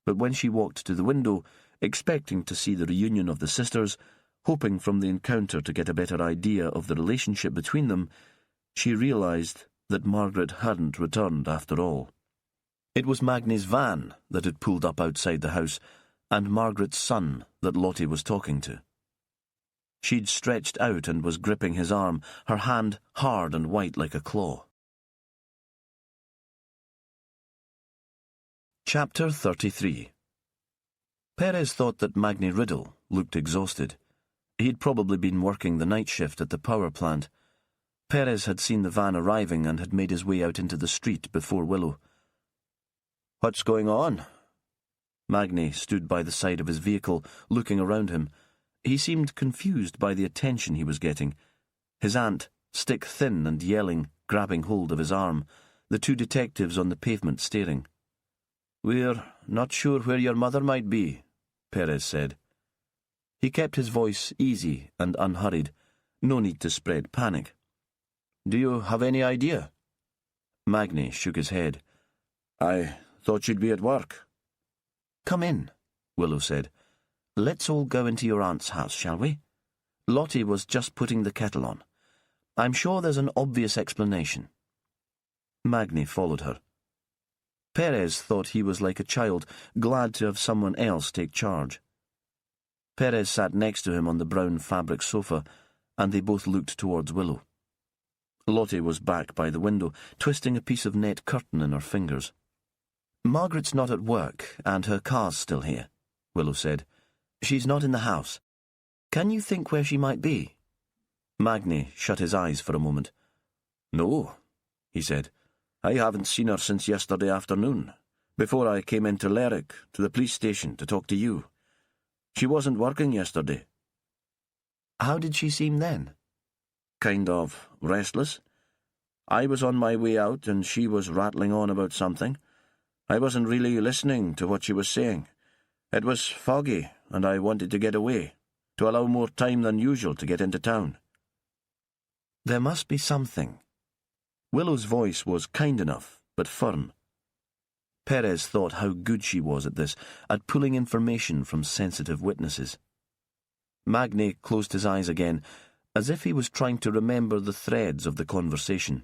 But when she walked to the window, expecting to see the reunion of the sisters, hoping from the encounter to get a better idea of the relationship between them, she realised that Margaret hadn't returned after all. It was Magni's van that had pulled up outside the house, and Margaret's son that Lottie was talking to. She'd stretched out and was gripping his arm, her hand hard and white like a claw. Chapter 33. Perez thought that Magni Riddle looked exhausted. He'd probably been working the night shift at the power plant. Perez had seen the van arriving and had made his way out into the street before Willow. "What's going on?" Magni stood by the side of his vehicle, looking around him. He seemed confused by the attention he was getting. His aunt, stick-thin and yelling, grabbing hold of his arm, the two detectives on the pavement staring. "We're not sure where your mother might be," Perez said. He kept his voice easy and unhurried. No need to spread panic. Do you have any idea? Magni shook his head. I thought she'd be at work. Come in, Willow said. Let's all go into your aunt's house, shall we? Lottie was just putting the kettle on. I'm sure there's an obvious explanation. Magni followed her. Perez thought he was like a child, glad to have someone else take charge. Perez sat next to him on the brown fabric sofa, and they both looked towards Willow. Lottie was back by the window, twisting a piece of net curtain in her fingers. Margaret's not at work, and her car's still here, Willow said. She's not in the house. Can you think where she might be? Magni shut his eyes for a moment. No, he said. I haven't seen her since yesterday afternoon, before I came into Lerwick, to the police station to talk to you. She wasn't working yesterday. How did she seem then? Kind of restless. I was on my way out and she was rattling on about something. I wasn't really listening to what she was saying. It was foggy and I wanted to get away, to allow more time than usual to get into town. There must be something. Willow's voice was kind enough, but firm. Perez thought how good she was at this, at pulling information from sensitive witnesses. Magni closed his eyes again, as if he was trying to remember the threads of the conversation.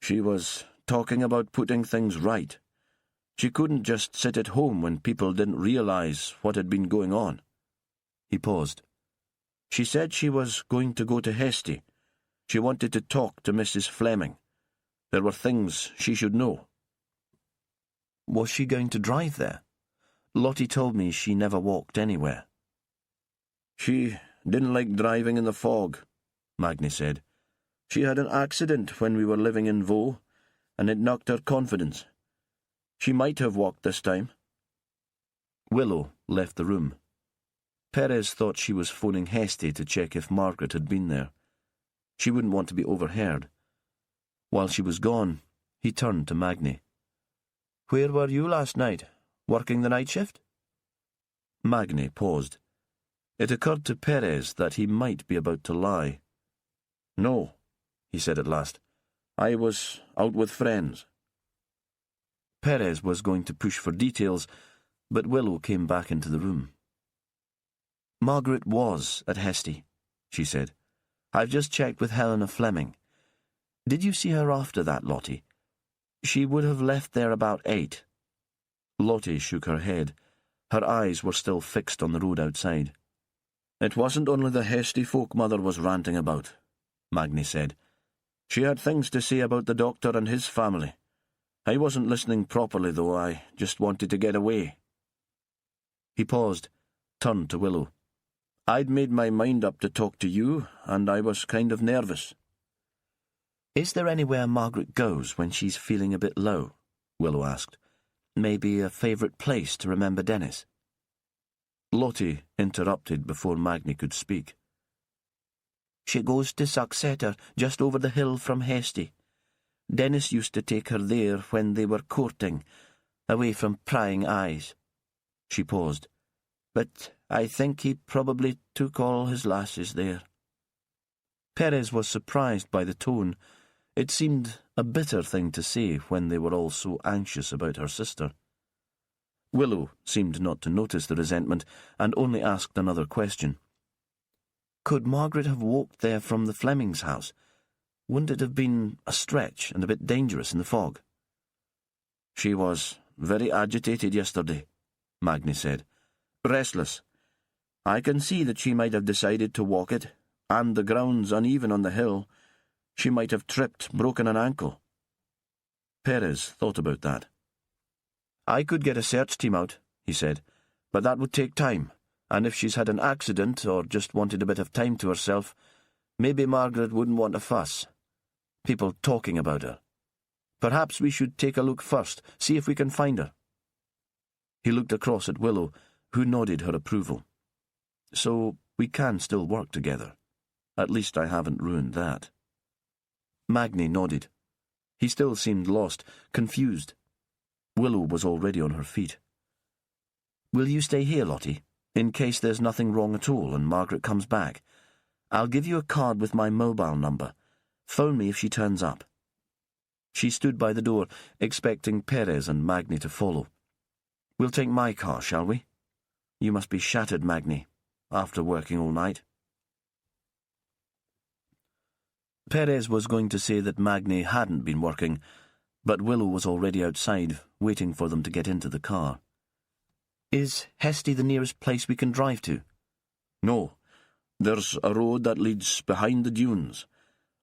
She was talking about putting things right. She couldn't just sit at home when people didn't realize what had been going on. He paused. She said she was going to go to Hesty. She wanted to talk to Mrs. Fleming. There were things she should know. Was she going to drive there? Lottie told me she never walked anywhere. She didn't like driving in the fog, Magni said. She had an accident when we were living in Vaux, and it knocked her confidence. She might have walked this time. Willow left the room. Perez thought she was phoning Hesty to check if Margaret had been there. She wouldn't want to be overheard. While she was gone, he turned to Magni. "Where were you last night? Working the night shift?" Magni paused. It occurred to Perez that he might be about to lie. "No," he said at last. "I was out with friends." Perez was going to push for details, but Willow came back into the room. "Margaret was at Hesty," she said. "I've just checked with Helena Fleming. Did you see her after that, Lottie? She would have left there about 8. Lottie shook her head. Her eyes were still fixed on the road outside. "It wasn't only the Hesty folk Mother was ranting about," Magni said. "She had things to say about the doctor and his family. I wasn't listening properly, though. I just wanted to get away." He paused, turned to Willow. "I'd made my mind up to talk to you, and I was kind of nervous." "Is there anywhere Margaret goes when she's feeling a bit low?" Willow asked. "Maybe a favourite place to remember Dennis?" Lottie interrupted before Magni could speak. "She goes to Sucksetter, just over the hill from Hesty. Dennis used to take her there when they were courting, away from prying eyes." She paused. "But I think he probably took all his lasses there." Perez was surprised by the tone. It seemed a bitter thing to say when they were all so anxious about her sister. Willow seemed not to notice the resentment and only asked another question. "Could Margaret have walked there from the Flemings' house? Wouldn't it have been a stretch and a bit dangerous in the fog?" "She was very agitated yesterday," Magni said. "Restless. I can see that she might have decided to walk it, and the ground's uneven on the hill. She might have tripped, broken an ankle." Perez thought about that. "I could get a search team out," he said, "but that would take time, and if she's had an accident or just wanted a bit of time to herself, maybe Margaret wouldn't want a fuss. People talking about her. Perhaps we should take a look first, see if we can find her." He looked across at Willow, who nodded her approval. "So we can still work together. At least I haven't ruined that." Magni nodded. He still seemed lost, confused. Willow was already on her feet. "Will you stay here, Lottie, in case there's nothing wrong at all and Margaret comes back? I'll give you a card with my mobile number. Phone me if she turns up. She stood by the door, expecting Perez and Magni to follow. We'll take my car, shall we? You must be shattered, Magni, after working all night. Perez was going to say that Magni hadn't been working, but Willow was already outside, waiting for them to get into the car. Is Hesty the nearest place we can drive to? No. There's a road that leads behind the dunes.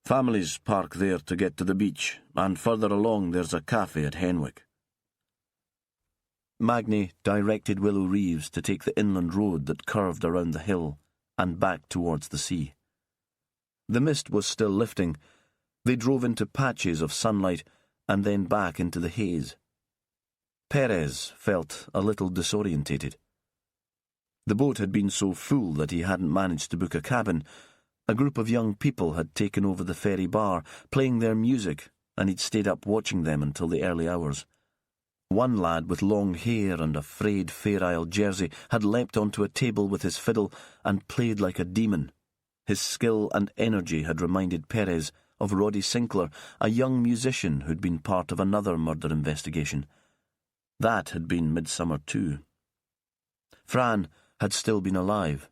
Families park there to get to the beach, and further along there's a cafe at Henwick. Magni directed Willow Reeves to take the inland road that curved around the hill and back towards the sea. The mist was still lifting. They drove into patches of sunlight and then back into the haze. Perez felt a little disorientated. The boat had been so full that he hadn't managed to book a cabin. A group of young people had taken over the ferry bar, playing their music, and he'd stayed up watching them until the early hours. One lad with long hair and a frayed Fair Isle jersey had leapt onto a table with his fiddle and played like a demon. His skill and energy had reminded Perez of Roddy Sinclair, a young musician who'd been part of another murder investigation. That had been Midsummer too. Fran had still been alive.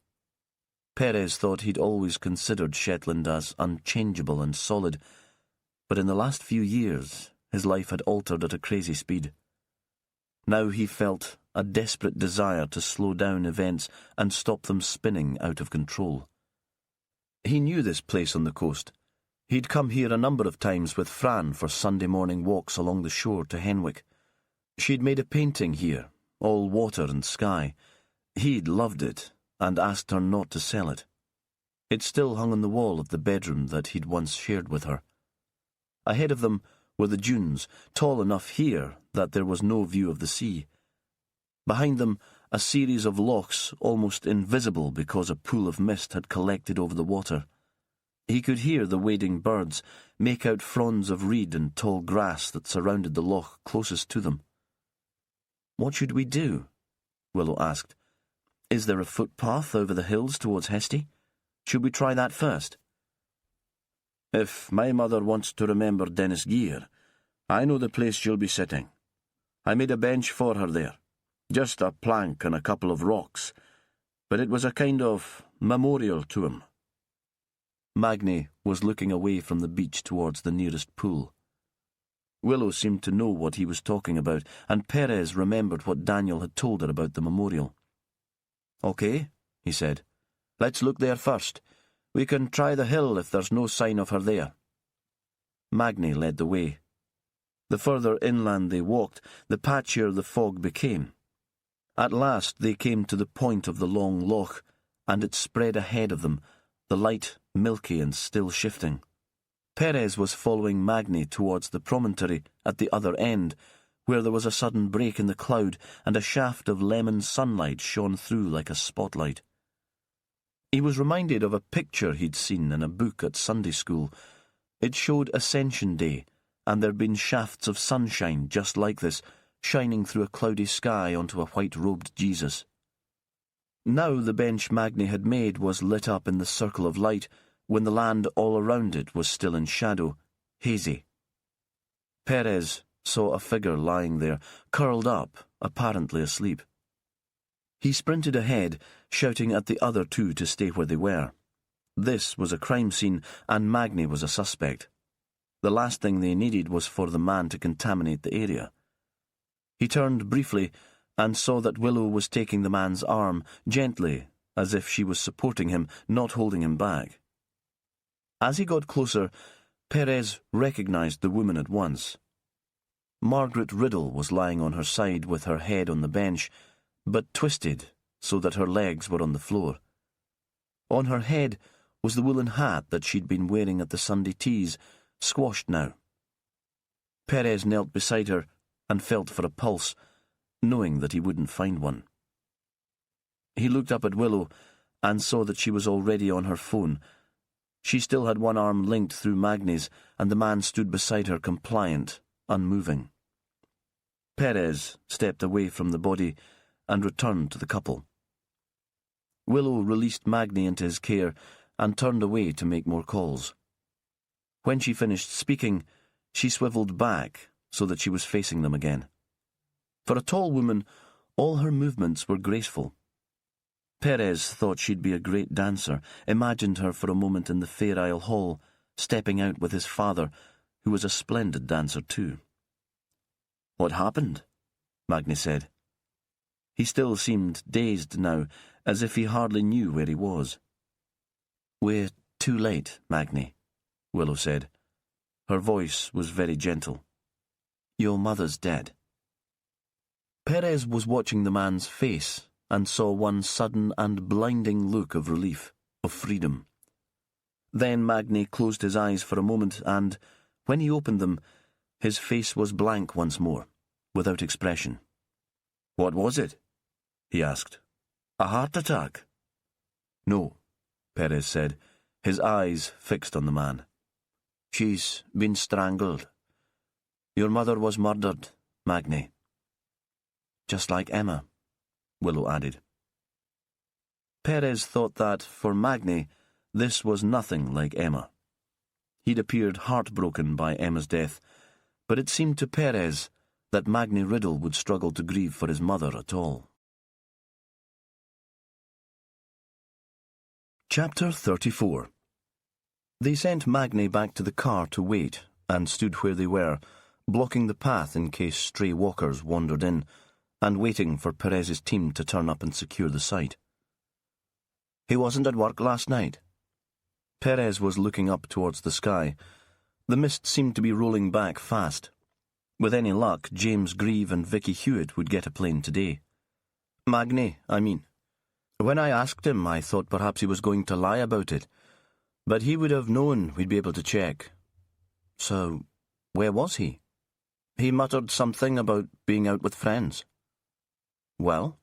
Perez thought he'd always considered Shetland as unchangeable and solid, but in the last few years his life had altered at a crazy speed. Now he felt a desperate desire to slow down events and stop them spinning out of control. He knew this place on the coast. He'd come here a number of times with Fran for Sunday morning walks along the shore to Henwick. She'd made a painting here, all water and sky. He'd loved it and asked her not to sell it. It still hung on the wall of the bedroom that he'd once shared with her. Ahead of them were the dunes, tall enough here that there was no view of the sea. Behind them, a series of lochs almost invisible because a pool of mist had collected over the water. He could hear the wading birds make out fronds of reed and tall grass that surrounded the loch closest to them. "What should we do?" Willow asked. "Is there a footpath over the hills towards Hesty? Should we try that first?" If my mother wants to remember Dennis Gear, I know the place she'll be sitting. I made a bench for her there. Just a plank and a couple of rocks, but it was a kind of memorial to him. Magni was looking away from the beach towards the nearest pool. Willow seemed to know what he was talking about, and Perez remembered what Daniel had told her about the memorial. "Okay," he said. "Let's look there first. We can try the hill if there's no sign of her there." Magni led the way. The further inland they walked, the patchier the fog became. At last they came to the point of the long loch, and it spread ahead of them, the light milky and still shifting. Perez was following Magni towards the promontory at the other end, where there was a sudden break in the cloud and a shaft of lemon sunlight shone through like a spotlight. He was reminded of a picture he'd seen in a book at Sunday school. It showed Ascension Day, and there'd been shafts of sunshine just like this, shining through a cloudy sky onto a white-robed Jesus. Now the bench Magni had made was lit up in the circle of light, when the land all around it was still in shadow, hazy. Perez saw a figure lying there, curled up, apparently asleep. He sprinted ahead, shouting at the other two to stay where they were. This was a crime scene, and Magni was a suspect. The last thing they needed was for the man to contaminate the area. He turned briefly and saw that Willow was taking the man's arm, gently, as if she was supporting him, not holding him back. As he got closer, Perez recognized the woman at once. Margaret Riddle was lying on her side with her head on the bench, but twisted so that her legs were on the floor. On her head was the woolen hat that she'd been wearing at the Sunday teas, squashed now. Perez knelt beside her and felt for a pulse, knowing that he wouldn't find one. He looked up at Willow and saw that she was already on her phone. She still had one arm linked through Magni's, and the man stood beside her compliant, unmoving. Perez stepped away from the body and returned to the couple. Willow released Magni into his care and turned away to make more calls. When she finished speaking, she swivelled back so that she was facing them again. For a tall woman, all her movements were graceful. Perez thought she'd be a great dancer, imagined her for a moment in the Fair Isle Hall, stepping out with his father, who was a splendid dancer too. "What happened?" Magni said. He still seemed dazed now, as if he hardly knew where he was. "We're too late, Magni," Willow said. Her voice was very gentle. "Your mother's dead." Perez was watching the man's face and saw one sudden and blinding look of relief, of freedom. Then Magni closed his eyes for a moment and, when he opened them, his face was blank once more, without expression. "What was it?" he asked. "A heart attack?" "No," Perez said, his eyes fixed on the man. "She's been strangled. Your mother was murdered, Magni." "Just like Emma," Willow added. Perez thought that, for Magni, this was nothing like Emma. He'd appeared heartbroken by Emma's death, but it seemed to Perez that Magni Riddle would struggle to grieve for his mother at all. Chapter 34. They sent Magni back to the car to wait, and stood where they were, blocking the path in case stray walkers wandered in, and waiting for Perez's team to turn up and secure the site. "He wasn't at work last night." Perez was looking up towards the sky. The mist seemed to be rolling back fast. With any luck, James Grieve and Vicky Hewitt would get a plane today. "Magni, I mean. When I asked him, I thought perhaps he was going to lie about it, but he would have known we'd be able to check. So, where was he? He muttered something about being out with friends." "Well,"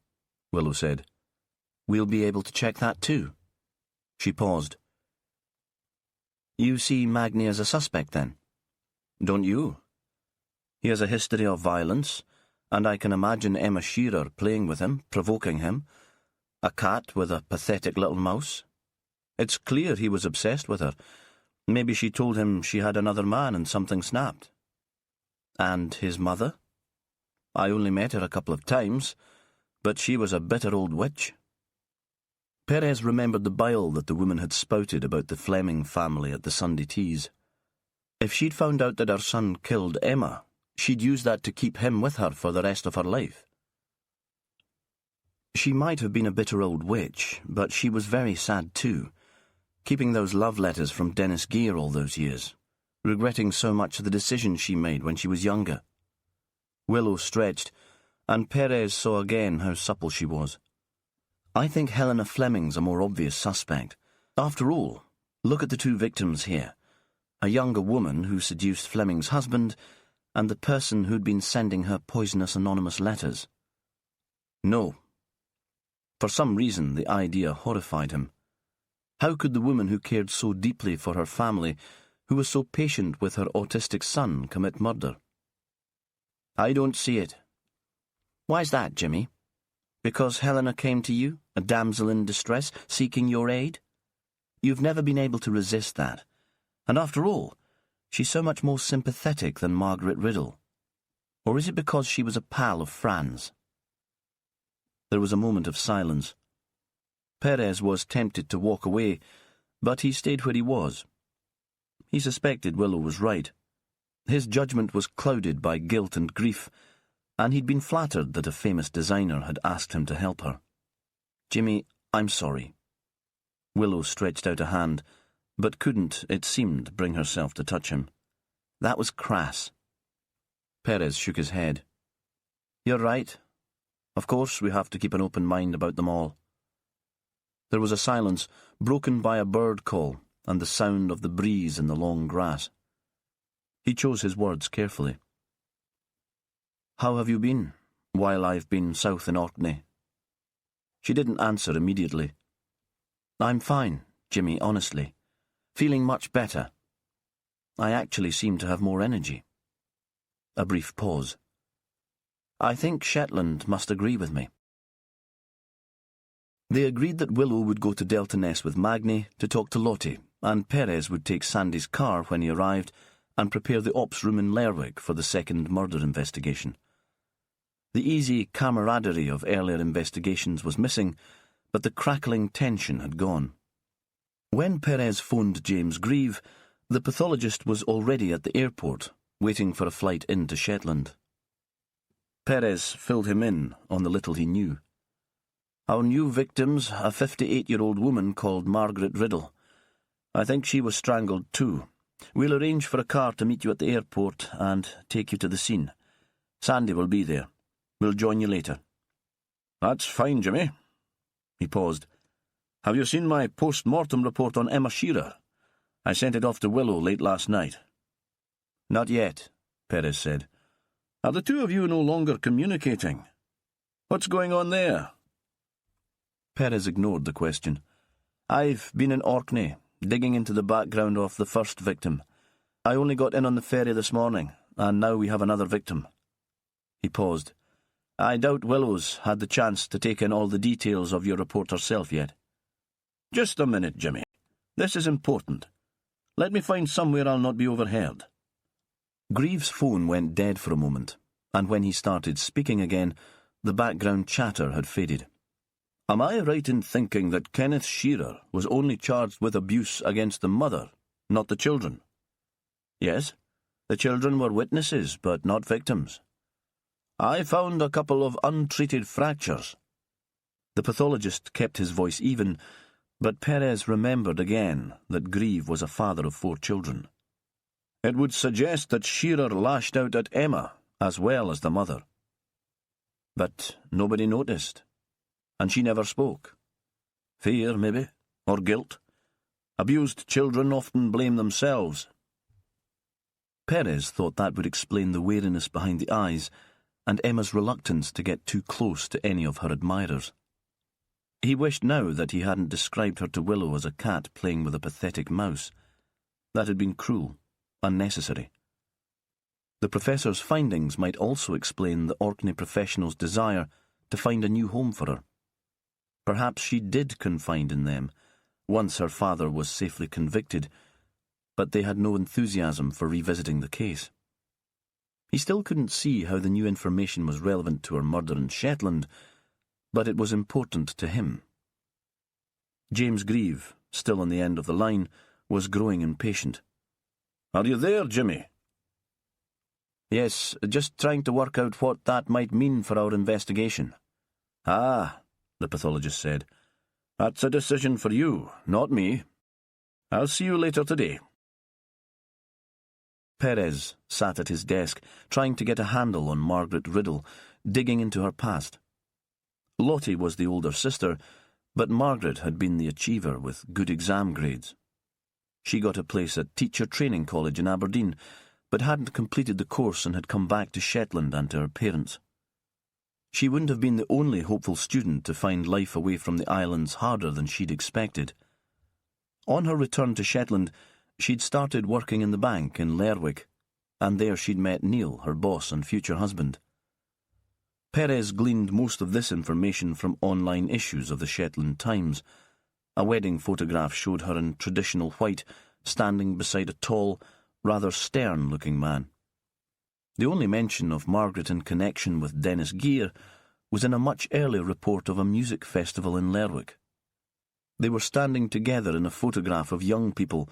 Willow said, "we'll be able to check that too." She paused. "You see Magni as a suspect, then?" "Don't you? He has a history of violence, and I can imagine Emma Shearer playing with him, provoking him. A cat with a pathetic little mouse. It's clear he was obsessed with her. Maybe she told him she had another man and something snapped." "And his mother?" "I only met her a couple of times, but she was a bitter old witch." Perez remembered the bile that the woman had spouted about the Fleming family at the Sunday teas. If she'd found out that her son killed Emma, she'd use that to keep him with her for the rest of her life. She might have been a bitter old witch, but she was very sad too, keeping those love letters from Dennis Gear all those years, regretting so much the decision she made when she was younger. Willow stretched, and Perez saw again how supple she was. "I think Helena Fleming's a more obvious suspect. After all, look at the two victims here. A younger woman who seduced Fleming's husband, and the person who'd been sending her poisonous anonymous letters." No. For some reason, the idea horrified him. How could the woman who cared so deeply for her family, who was so patient with her autistic son, commit murder? "I don't see it." "Why's that, Jimmy? Because Helena came to you, a damsel in distress, seeking your aid? You've never been able to resist that. And after all, she's so much more sympathetic than Margaret Riddle. Or is it because she was a pal of Fran's?" There was a moment of silence. Perez was tempted to walk away, but he stayed where he was. He suspected Willow was right. His judgment was clouded by guilt and grief, and he'd been flattered that a famous designer had asked him to help her. "Jimmy, I'm sorry." Willow stretched out a hand, but couldn't, it seemed, bring herself to touch him. "That was crass." Perez shook his head. "You're right. Of course we have to keep an open mind about them all." There was a silence, broken by a bird call and the sound of the breeze in the long grass. He chose his words carefully. "How have you been, while I've been south in Orkney?" She didn't answer immediately. "I'm fine, Jimmy, honestly. Feeling much better. I actually seem to have more energy." A brief pause. "I think Shetland must agree with me." They agreed that Willow would go to Delta Ness with Magni to talk to Lottie, and Perez would take Sandy's car when he arrived and prepare the ops room in Lerwick for the second murder investigation. The easy camaraderie of earlier investigations was missing, but the crackling tension had gone. When Perez phoned James Grieve, the pathologist was already at the airport, waiting for a flight into Shetland. Perez filled him in on the little he knew. Our new victim's a 58-year-old woman called Margaret Riddle. I think she was strangled too. We'll arrange for a car to meet you at the airport and take you to the scene. Sandy will be there. We'll join you later. That's fine, Jimmy. He paused. Have you seen my post-mortem report on Emma Shearer? I sent it off to Willow late last night. Not yet, Perez said. Are the two of you no longer communicating? What's going on there? Perez ignored the question. I've been in Orkney, digging into the background of the first victim. I only got in on the ferry this morning, and now we have another victim. He paused. I doubt Willow's had the chance to take in all the details of your report herself yet. Just a minute, Jimmy. This is important. Let me find somewhere I'll not be overheard. Grieve's phone went dead for a moment, and when he started speaking again, the background chatter had faded. Am I right in thinking that Kenneth Shearer was only charged with abuse against the mother, not the children? Yes, the children were witnesses, but not victims. I found a couple of untreated fractures. The pathologist kept his voice even, but Perez remembered again that Grieve was a father of 4 children. It would suggest that Shearer lashed out at Emma, as well as the mother. But nobody noticed, and she never spoke. Fear, maybe, or guilt. Abused children often blame themselves. Perez thought that would explain the wariness behind the eyes and Emma's reluctance to get too close to any of her admirers. He wished now that he hadn't described her to Willow as a cat playing with a pathetic mouse. That had been cruel, unnecessary. The professor's findings might also explain the Orkney professional's desire to find a new home for her. Perhaps she did confide in them, once her father was safely convicted, but they had no enthusiasm for revisiting the case. He still couldn't see how the new information was relevant to her murder in Shetland, but it was important to him. James Grieve, still on the end of the line, was growing impatient. Are you there, Jimmy? Yes, just trying to work out what that might mean for our investigation. Ah, the pathologist said. That's a decision for you, not me. I'll see you later today. Perez sat at his desk, trying to get a handle on Margaret Riddle, digging into her past. Lottie was the older sister, but Margaret had been the achiever with good exam grades. She got a place at Teacher Training College in Aberdeen, but hadn't completed the course and had come back to Shetland and to her parents. She wouldn't have been the only hopeful student to find life away from the islands harder than she'd expected. On her return to Shetland, she'd started working in the bank in Lerwick, and there she'd met Neil, her boss and future husband. Perez gleaned most of this information from online issues of the Shetland Times. A wedding photograph showed her in traditional white, standing beside a tall, rather stern-looking man. The only mention of Margaret in connection with Dennis Gear was in a much earlier report of a music festival in Lerwick. They were standing together in a photograph of young people,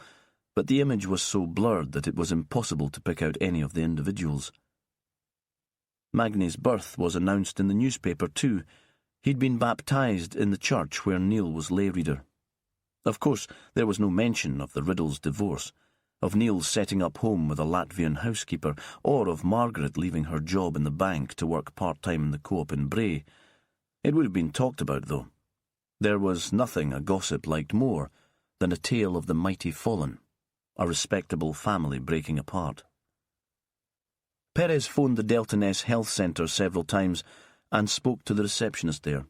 but the image was so blurred that it was impossible to pick out any of the individuals. Magnie's birth was announced in the newspaper too. He'd been baptised in the church where Neil was lay reader. Of course, there was no mention of the Riddles' divorce, of Neil's setting up home with a Latvian housekeeper, or of Margaret leaving her job in the bank to work part-time in the co-op in Bray. It would have been talked about, though. There was nothing a gossip liked more than a tale of the mighty fallen, a respectable family breaking apart. Perez phoned the Delta Ness Health Centre several times and spoke to the receptionist there.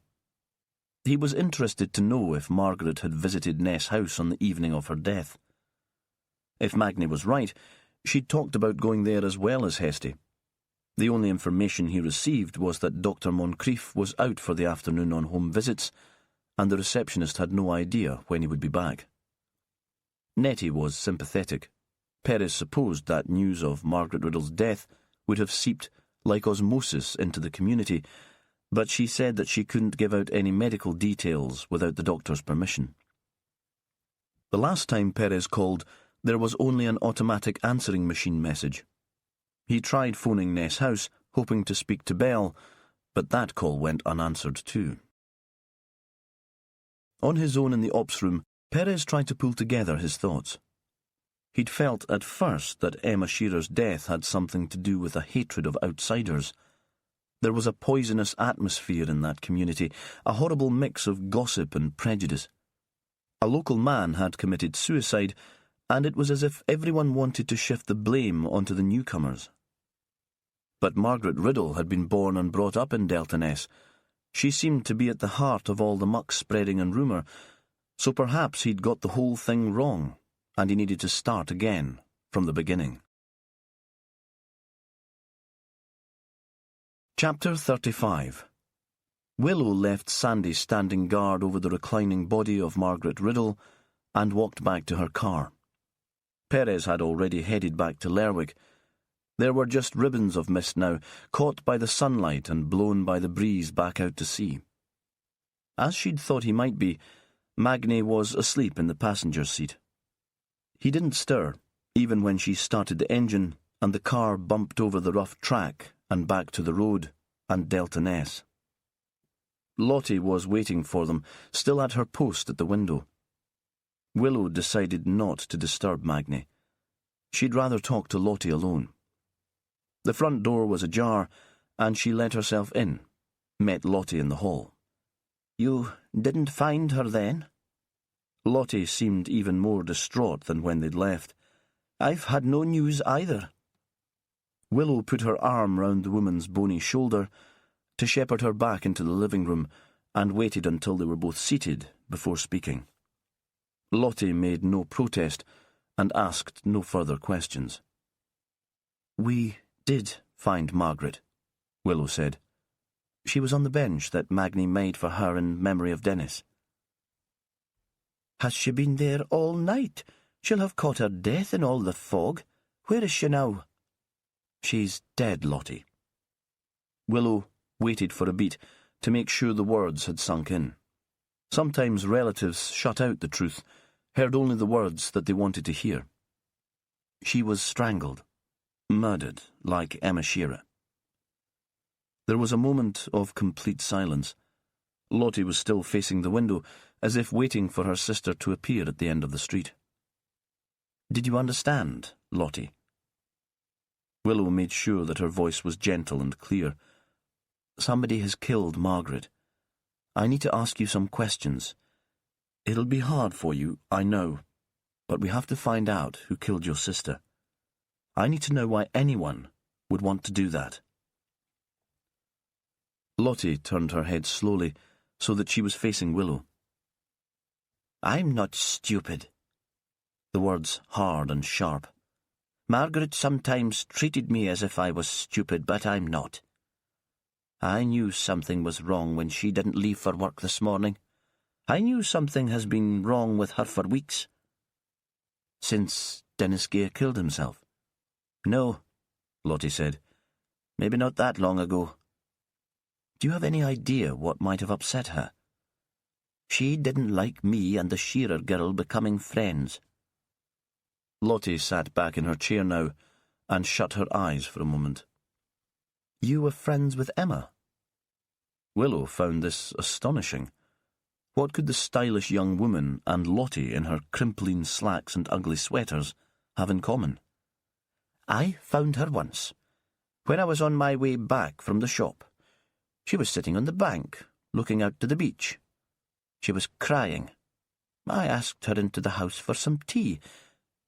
He was interested to know if Margaret had visited Ness House on the evening of her death. If Magnie was right, she'd talked about going there as well as Hesty. The only information he received was that Dr. Moncrief was out for the afternoon on home visits, and the receptionist had no idea when he would be back. Nettie was sympathetic. Perez supposed that news of Margaret Riddle's death would have seeped like osmosis into the community, but she said that she couldn't give out any medical details without the doctor's permission. The last time Perez called, there was only an automatic answering machine message. He tried phoning Ness House, hoping to speak to Belle, but that call went unanswered too. On his own in the ops room, Perez tried to pull together his thoughts. He'd felt at first that Emma Shearer's death had something to do with a hatred of outsiders. There was a poisonous atmosphere in that community, a horrible mix of gossip and prejudice. A local man had committed suicide, and it was as if everyone wanted to shift the blame onto the newcomers. But Margaret Riddle had been born and brought up in Delta Ness. She seemed to be at the heart of all the muck-spreading and rumour, so perhaps he'd got the whole thing wrong, and he needed to start again, from the beginning. Chapter 35. Willow left Sandy standing guard over the reclining body of Margaret Riddle and walked back to her car. Perez had already headed back to Lerwick. There were just ribbons of mist now, caught by the sunlight and blown by the breeze back out to sea. As she'd thought he might be, Magni was asleep in the passenger's seat. He didn't stir, even when she started the engine and the car bumped over the rough track and back to the road and Delta Ness. Lottie was waiting for them, still at her post at the window. Willow decided not to disturb Magni. She'd rather talk to Lottie alone. The front door was ajar, and she let herself in, met Lottie in the hall. "You didn't find her then?" Lottie seemed even more distraught than when they'd left. "I've had no news either." Willow put her arm round the woman's bony shoulder to shepherd her back into the living room and waited until they were both seated before speaking. Lottie made no protest and asked no further questions. "We did find Margaret," Willow said. "She was on the bench that Magni made for her in memory of Dennis." "Has she been there all night? She'll have caught her death in all the fog. Where is she now?" "She's dead, Lottie." Willow waited for a beat to make sure the words had sunk in. Sometimes relatives shut out the truth, heard only the words that they wanted to hear. "She was strangled, murdered, like Emma Shearer." There was a moment of complete silence. Lottie was still facing the window, as if waiting for her sister to appear at the end of the street. "Did you understand, Lottie?" Willow made sure that her voice was gentle and clear. "Somebody has killed Margaret. I need to ask you some questions. It'll be hard for you, I know, but we have to find out who killed your sister. I need to know why anyone would want to do that." Lottie turned her head slowly so that she was facing Willow. "I'm not stupid." The words hard and sharp. "Margaret sometimes treated me as if I was stupid, but I'm not. I knew something was wrong when she didn't leave for work this morning. I knew something has been wrong with her for weeks." "Since Dennis Gay killed himself?" "No," Lottie said. "Maybe not that long ago." "Do you have any idea what might have upset her?" "She didn't like me and the Shearer girl becoming friends." Lottie sat back in her chair now and shut her eyes for a moment. "You were friends with Emma?" Willow found this astonishing. What could the stylish young woman and Lottie in her crimpling slacks and ugly sweaters have in common? "I found her once, when I was on my way back from the shop. She was sitting on the bank, looking out to the beach. She was crying. I asked her into the house for some tea.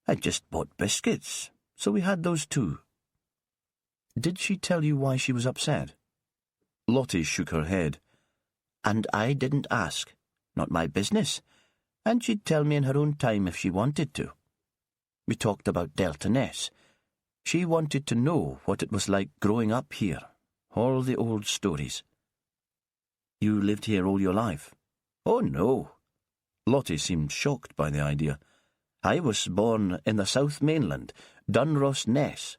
I'd just bought biscuits, so we had those too." "Did she tell you why she was upset?" Lottie shook her head. "And I didn't ask. Not my business. And she'd tell me in her own time if she wanted to. We talked about Delta Ness. She wanted to know what it was like growing up here. All the old stories." "You lived here all your life?" "Oh, no." Lottie seemed shocked by the idea. I was born in the South Mainland, Dunross Ness.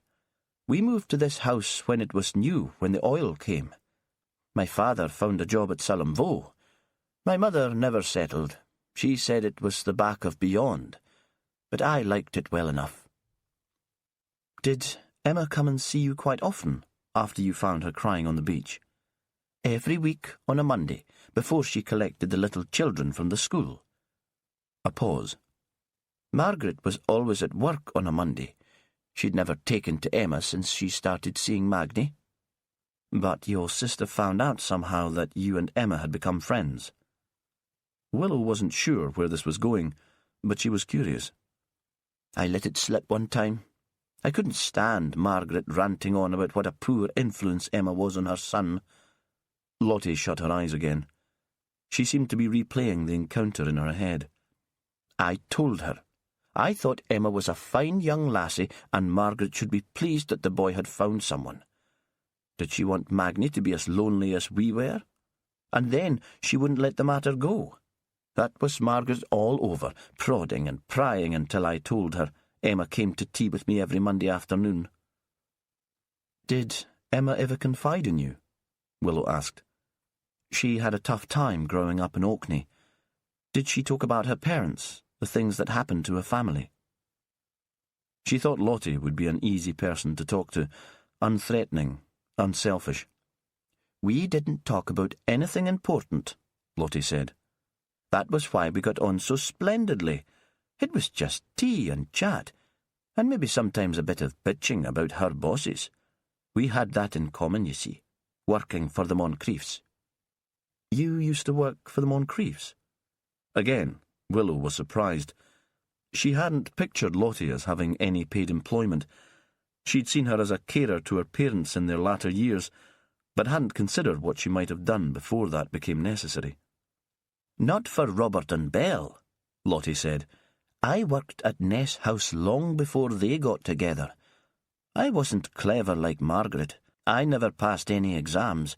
We moved to this house when it was new, when the oil came. My father found a job at Salamvo. My mother never settled. She said it was the back of beyond, but I liked it well enough. Did Emma come and see you quite often after you found her crying on the beach? Every week on a Monday, before she collected the little children from the school. A pause. Margaret was always at work on a Monday. She'd never taken to Emma since she started seeing Magnie. But your sister found out somehow that you and Emma had become friends. Willow wasn't sure where this was going, but she was curious. I let it slip one time. I couldn't stand Margaret ranting on about what a poor influence Emma was on her son. Lottie shut her eyes again. She seemed to be replaying the encounter in her head. I told her. I thought Emma was a fine young lassie, and Margaret should be pleased that the boy had found someone. Did she want Magnie to be as lonely as we were? And then she wouldn't let the matter go. That was Margaret all over, prodding and prying until I told her Emma came to tea with me every Monday afternoon. Did Emma ever confide in you? Willow asked. She had a tough time growing up in Orkney. Did she talk about her parents, the things that happened to her family? She thought Lottie would be an easy person to talk to, unthreatening, unselfish. We didn't talk about anything important, Lottie said. That was why we got on so splendidly. It was just tea and chat, and maybe sometimes a bit of bitching about her bosses. We had that in common, you see, working for the Moncriefs. You used to work for the Moncriefs? Again, Willow was surprised. She hadn't pictured Lottie as having any paid employment. She'd seen her as a carer to her parents in their latter years, but hadn't considered what she might have done before that became necessary. Not for Robert and Belle, Lottie said. I worked at Ness House long before they got together. I wasn't clever like Margaret. I never passed any exams.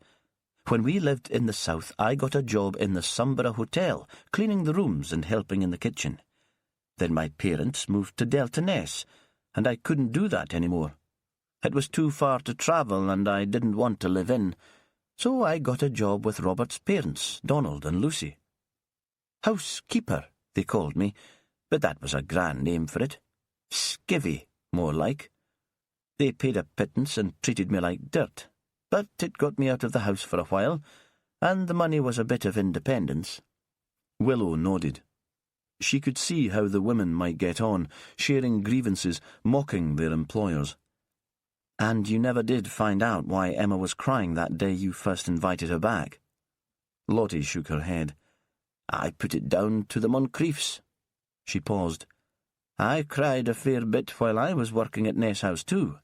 When we lived in the south, I got a job in the Sumborough Hotel, cleaning the rooms and helping in the kitchen. Then my parents moved to Delta Ness, and I couldn't do that anymore. It was too far to travel, and I didn't want to live in, so I got a job with Robert's parents, Donald and Lucy. Housekeeper, they called me, but that was a grand name for it. Skivvy, more like. They paid a pittance and treated me like dirt, but it got me out of the house for a while, and the money was a bit of independence. Willow nodded. She could see how the women might get on, sharing grievances, mocking their employers. And you never did find out why Emma was crying that day you first invited her back? Lottie shook her head. I put it down to the Moncriefs. She paused. I cried a fair bit while I was working at Ness House too.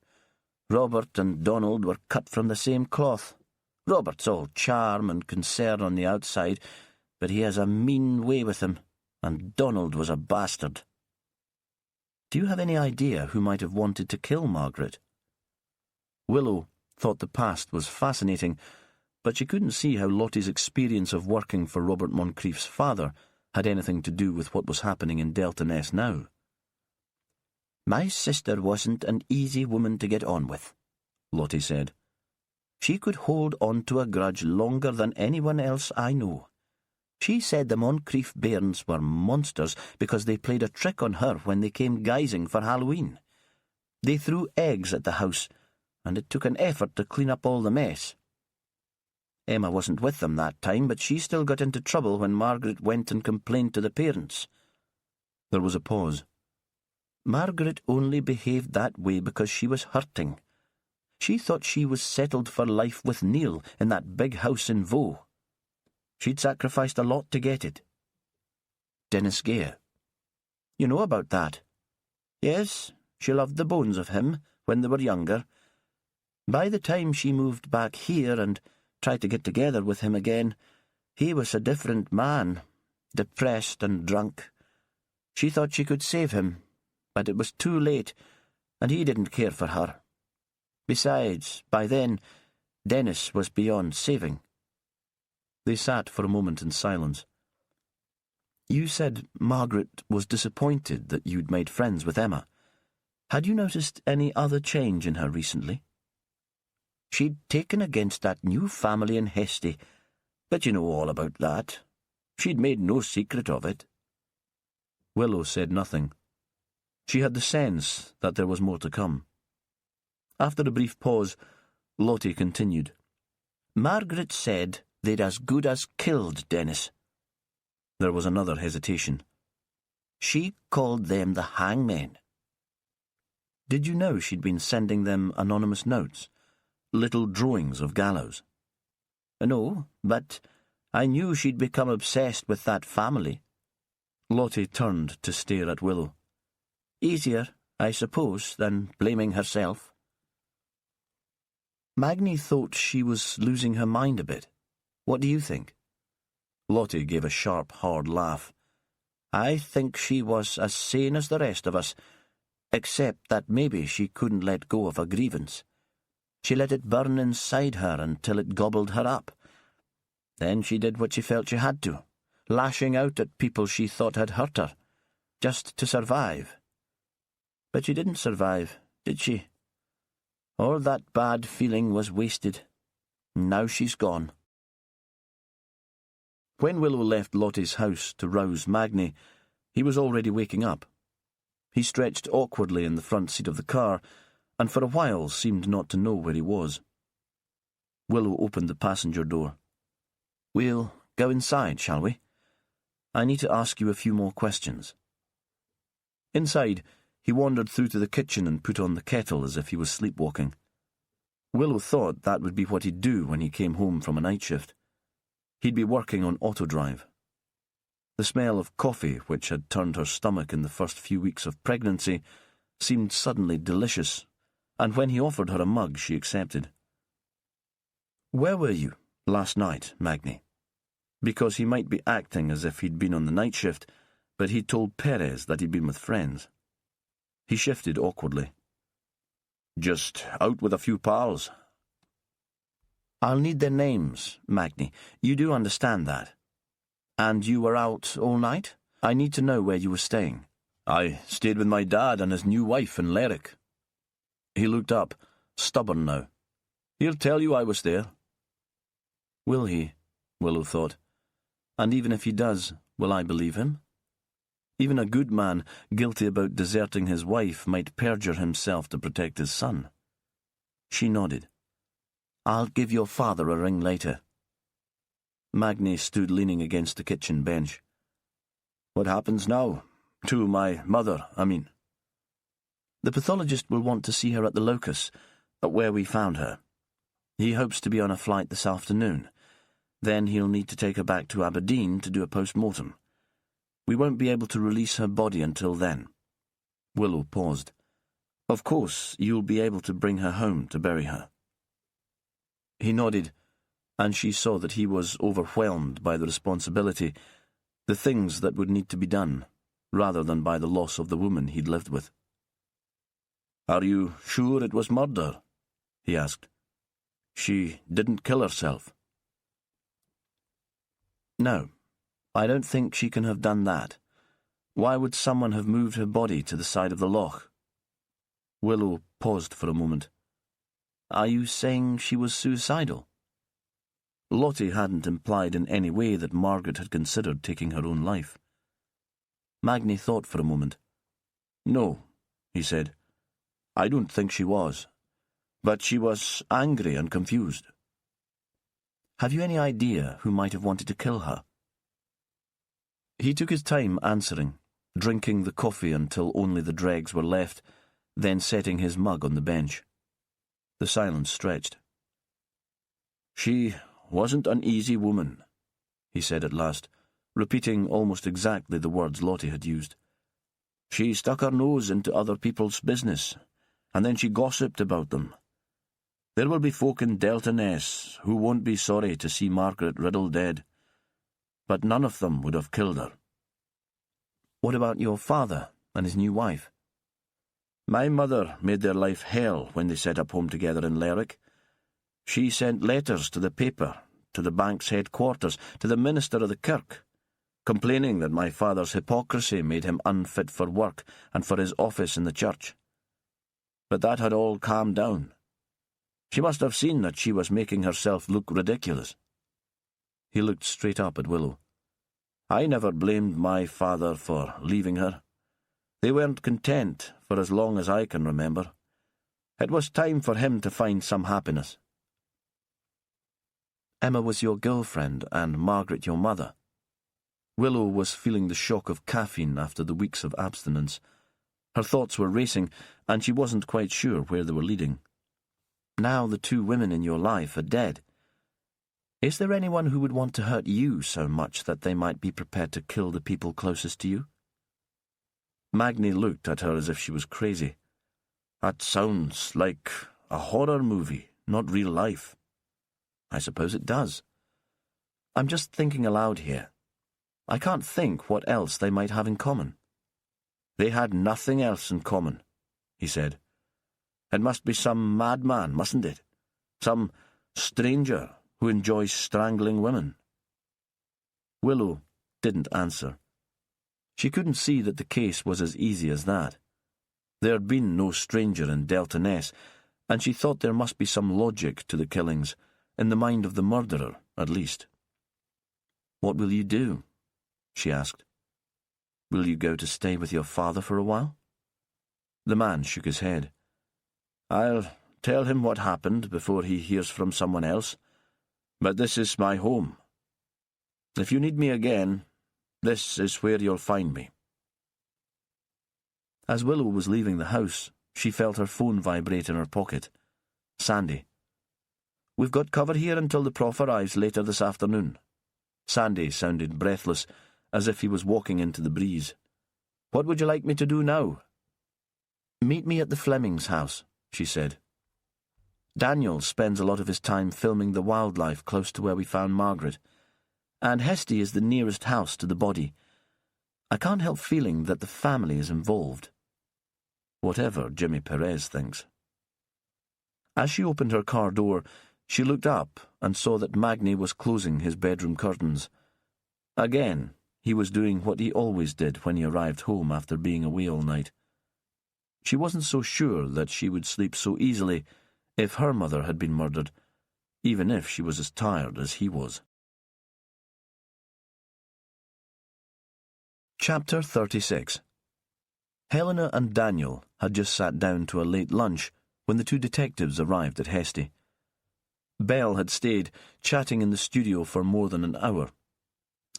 Robert and Donald were cut from the same cloth. Robert's all charm and concern on the outside, but he has a mean way with him, and Donald was a bastard. Do you have any idea who might have wanted to kill Margaret? Willow thought the past was fascinating, but she couldn't see how Lottie's experience of working for Robert Moncrief's father had anything to do with what was happening in Delta Ness now. My sister wasn't an easy woman to get on with, Lottie said. She could hold on to a grudge longer than anyone else I know. She said the Moncrief bairns were monsters because they played a trick on her when they came guising for Halloween. They threw eggs at the house, and it took an effort to clean up all the mess. Emma wasn't with them that time, but she still got into trouble when Margaret went and complained to the parents. There was a pause. Margaret only behaved that way because she was hurting. She thought she was settled for life with Neil in that big house in Vaux. She'd sacrificed a lot to get it. Dennis Gare. You know about that? Yes, she loved the bones of him when they were younger. By the time she moved back here and tried to get together with him again, he was a different man, depressed and drunk. She thought she could save him, but it was too late, and he didn't care for her. Besides, by then, Dennis was beyond saving. They sat for a moment in silence. You said Margaret was disappointed that you'd made friends with Emma. Had you noticed any other change in her recently? She'd taken against that new family in Hesty, but you know all about that. She'd made no secret of it. Willow said nothing. She had the sense that there was more to come. After a brief pause, Lottie continued. Margaret said they'd as good as killed Dennis. There was another hesitation. She called them the hangmen. Did you know she'd been sending them anonymous notes? Little drawings of gallows? No, but I knew she'd become obsessed with that family. Lottie turned to stare at Willow. Easier, I suppose, than blaming herself. Magni thought she was losing her mind a bit. What do you think? Lottie gave a sharp, hard laugh. I think she was as sane as the rest of us, except that maybe she couldn't let go of a grievance. She let it burn inside her until it gobbled her up. Then she did what she felt she had to, lashing out at people she thought had hurt her, just to survive. But she didn't survive, did she? All that bad feeling was wasted. Now she's gone. When Willow left Lottie's house to rouse Magni, he was already waking up. He stretched awkwardly in the front seat of the car, and for a while seemed not to know where he was. Willow opened the passenger door. "We'll go inside, shall we? I need to ask you a few more questions." Inside, he wandered through to the kitchen and put on the kettle as if he was sleepwalking. Willow thought that would be what he'd do when he came home from a night shift. He'd be working on autodrive. The smell of coffee, which had turned her stomach in the first few weeks of pregnancy, seemed suddenly delicious, and when he offered her a mug, she accepted. "Where were you last night, Magni?" Because he might be acting as if he'd been on the night shift, but he'd told Perez that he'd been with friends. He shifted awkwardly. "Just out with a few pals." "I'll need their names, Magni. You do understand that. And you were out all night? I need to know where you were staying." "I stayed with my dad and his new wife in Lerwick." He looked up, stubborn now. "He'll tell you I was there." Will he? Willow thought. And even if he does, will I believe him? Even a good man, guilty about deserting his wife, might perjure himself to protect his son. She nodded. "I'll give your father a ring later." Magni stood leaning against the kitchen bench. "What happens now? To my mother, I mean." "The pathologist will want to see her at the locus, where we found her. He hopes to be on a flight this afternoon. Then he'll need to take her back to Aberdeen to do a post-mortem. We won't be able to release her body until then." Willow paused. "Of course, you'll be able to bring her home to bury her." He nodded, and she saw that he was overwhelmed by the responsibility, the things that would need to be done, rather than by the loss of the woman he'd lived with. "Are you sure it was murder?" he asked. "She didn't kill herself." "No, I don't think she can have done that. Why would someone have moved her body to the side of the loch?" Willow paused for a moment. "Are you saying she was suicidal?" Lottie hadn't implied in any way that Margaret had considered taking her own life. Magni thought for a moment. "No," he said. "I don't think she was. But she was angry and confused." "Have you any idea who might have wanted to kill her?" He took his time answering, drinking the coffee until only the dregs were left, then setting his mug on the bench. The silence stretched. "She wasn't an easy woman," he said at last, repeating almost exactly the words Lottie had used. "She stuck her nose into other people's business, and then she gossiped about them. There will be folk in Delta Ness who won't be sorry to see Margaret Riddle dead, but none of them would have killed her." "What about your father and his new wife?" "My mother made their life hell when they set up home together in Lerwick. She sent letters to the paper, to the bank's headquarters, to the minister of the kirk. complaining that my father's hypocrisy made him unfit for work and for his office in the church. But that had all calmed down. She must have seen that she was making herself look ridiculous. He looked straight up at Willow. I never blamed my father for leaving her. They weren't content for as long as I can remember. It was time for him to find some happiness. Emma was your girlfriend and Margaret your mother. Willow was feeling the shock of caffeine after the weeks of abstinence. Her thoughts were racing, and she wasn't quite sure where they were leading. Now the two women in your life are dead. Is there anyone who would want to hurt you so much that they might be prepared to kill the people closest to you? Magni looked at her as if she was crazy. That sounds like a horror movie, not real life. I suppose it does. I'm just thinking aloud here. I can't think what else they might have in common. They had nothing else in common, he said. It must be some madman, mustn't it? Some stranger who enjoys strangling women. Willow didn't answer. She couldn't see that the case was as easy as that. There had been no stranger in Delta Ness, and she thought there must be some logic to the killings, in the mind of the murderer, at least. What will you do? She asked. Will you go to stay with your father for a while? The man shook his head. I'll tell him what happened before he hears from someone else, but this is my home. If you need me again, this is where you'll find me. As Willow was leaving the house, she felt her phone vibrate in her pocket. Sandy. We've got cover here until the Prof arrives later this afternoon. Sandy sounded breathless, as if he was walking into the breeze. What would you like me to do now? Meet me at the Flemings' house, she said. Daniel spends a lot of his time filming the wildlife close to where we found Margaret, and Hesty is the nearest house to the body. I can't help feeling that the family is involved. Whatever Jimmy Perez thinks. As she opened her car door, she looked up and saw that Magni was closing his bedroom curtains. Again, he was doing what he always did when he arrived home after being away all night. She wasn't so sure that she would sleep so easily if her mother had been murdered, even if she was as tired as he was. Chapter 36. Helena and Daniel had just sat down to a late lunch when the two detectives arrived at Hesty. Belle had stayed, chatting in the studio for more than an hour.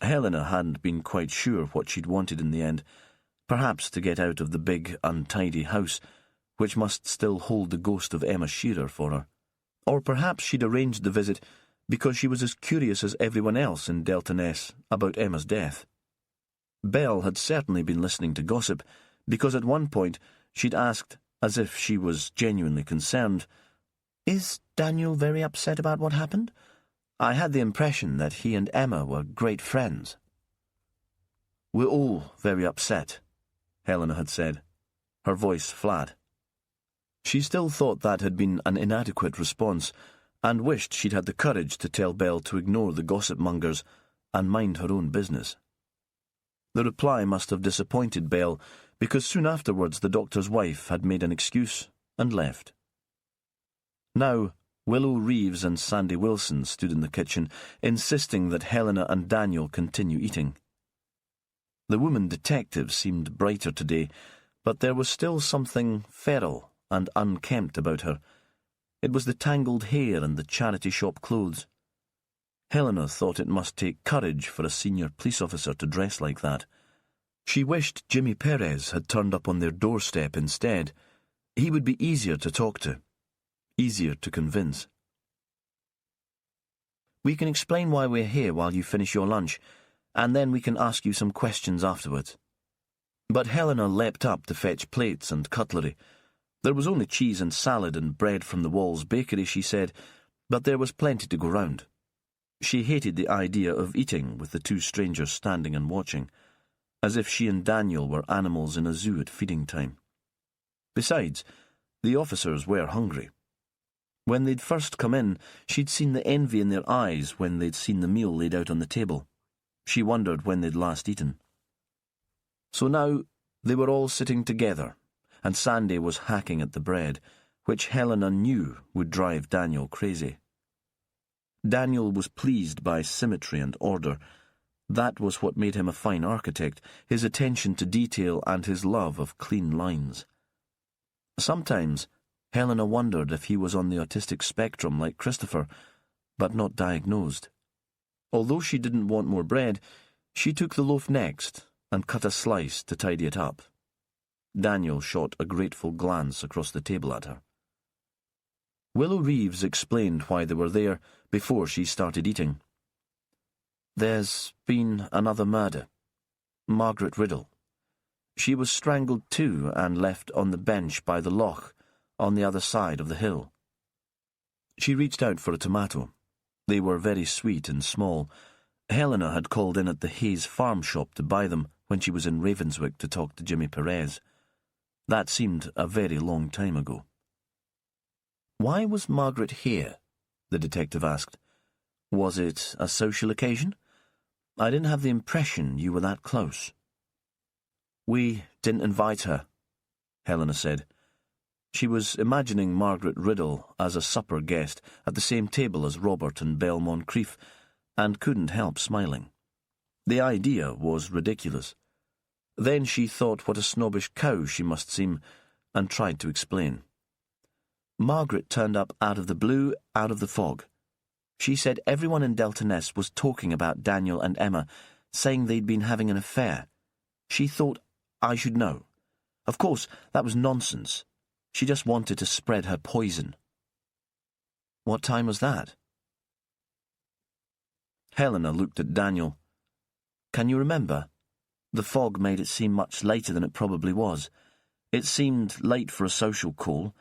Helena hadn't been quite sure what she'd wanted in the end, perhaps to get out of the big, untidy house, which must still hold the ghost of Emma Shearer for her. Or perhaps she'd arranged the visit because she was as curious as everyone else in Delta Ness about Emma's death. Belle had certainly been listening to gossip, because at one point she'd asked, as if she was genuinely concerned, "Is Daniel very upset about what happened? I had the impression that he and Emma were great friends." "We're all very upset," Helena had said, her voice flat. She still thought that had been an inadequate response, and wished she'd had the courage to tell Belle to ignore the gossip mongers and mind her own business. The reply must have disappointed Belle, because soon afterwards the doctor's wife had made an excuse and left. Now, Willow Reeves and Sandy Wilson stood in the kitchen, insisting that Helena and Daniel continue eating. The woman detective seemed brighter today, but there was still something feral and unkempt about her. It was the tangled hair and the charity shop clothes. Helena thought it must take courage for a senior police officer to dress like that. She wished Jimmy Perez had turned up on their doorstep instead. He would be easier to talk to, easier to convince. "We can explain why we're here while you finish your lunch, and then we can ask you some questions afterwards." But Helena leapt up to fetch plates and cutlery. There was only cheese and salad and bread from the Walls bakery, she said, but there was plenty to go round. She hated the idea of eating with the two strangers standing and watching, as if she and Daniel were animals in a zoo at feeding time. Besides, the officers were hungry. When they'd first come in, she'd seen the envy in their eyes when they'd seen the meal laid out on the table. She wondered when they'd last eaten. So now they were all sitting together, and Sandy was hacking at the bread, which Helena knew would drive Daniel crazy. Daniel was pleased by symmetry and order. That was what made him a fine architect, his attention to detail and his love of clean lines. Sometimes Helena wondered if he was on the autistic spectrum like Christopher, but not diagnosed. Although she didn't want more bread, she took the loaf next and cut a slice to tidy it up. Daniel shot a grateful glance across the table at her. Willow Reeves explained why they were there before she started eating. There's been another murder. Margaret Riddle. She was strangled too and left on the bench by the loch on the other side of the hill. She reached out for a tomato. They were very sweet and small. Helena had called in at the Hayes farm shop to buy them when she was in Ravenswick to talk to Jimmy Perez. That seemed a very long time ago. Why was Margaret here? The detective asked. Was it a social occasion? I didn't have the impression you were that close. We didn't invite her, Helena said. She was imagining Margaret Riddle as a supper guest at the same table as Robert and Belle Moncrief, and couldn't help smiling. The idea was ridiculous. Then she thought what a snobbish cow she must seem, and tried to explain. Margaret turned up out of the blue, out of the fog. She said everyone in Delta Ness was talking about Daniel and Emma, saying they'd been having an affair. She thought I should know. Of course, that was nonsense. She just wanted to spread her poison. What time was that? Helena looked at Daniel. Can you remember? The fog made it seem much later than it probably was. It seemed late for a social call.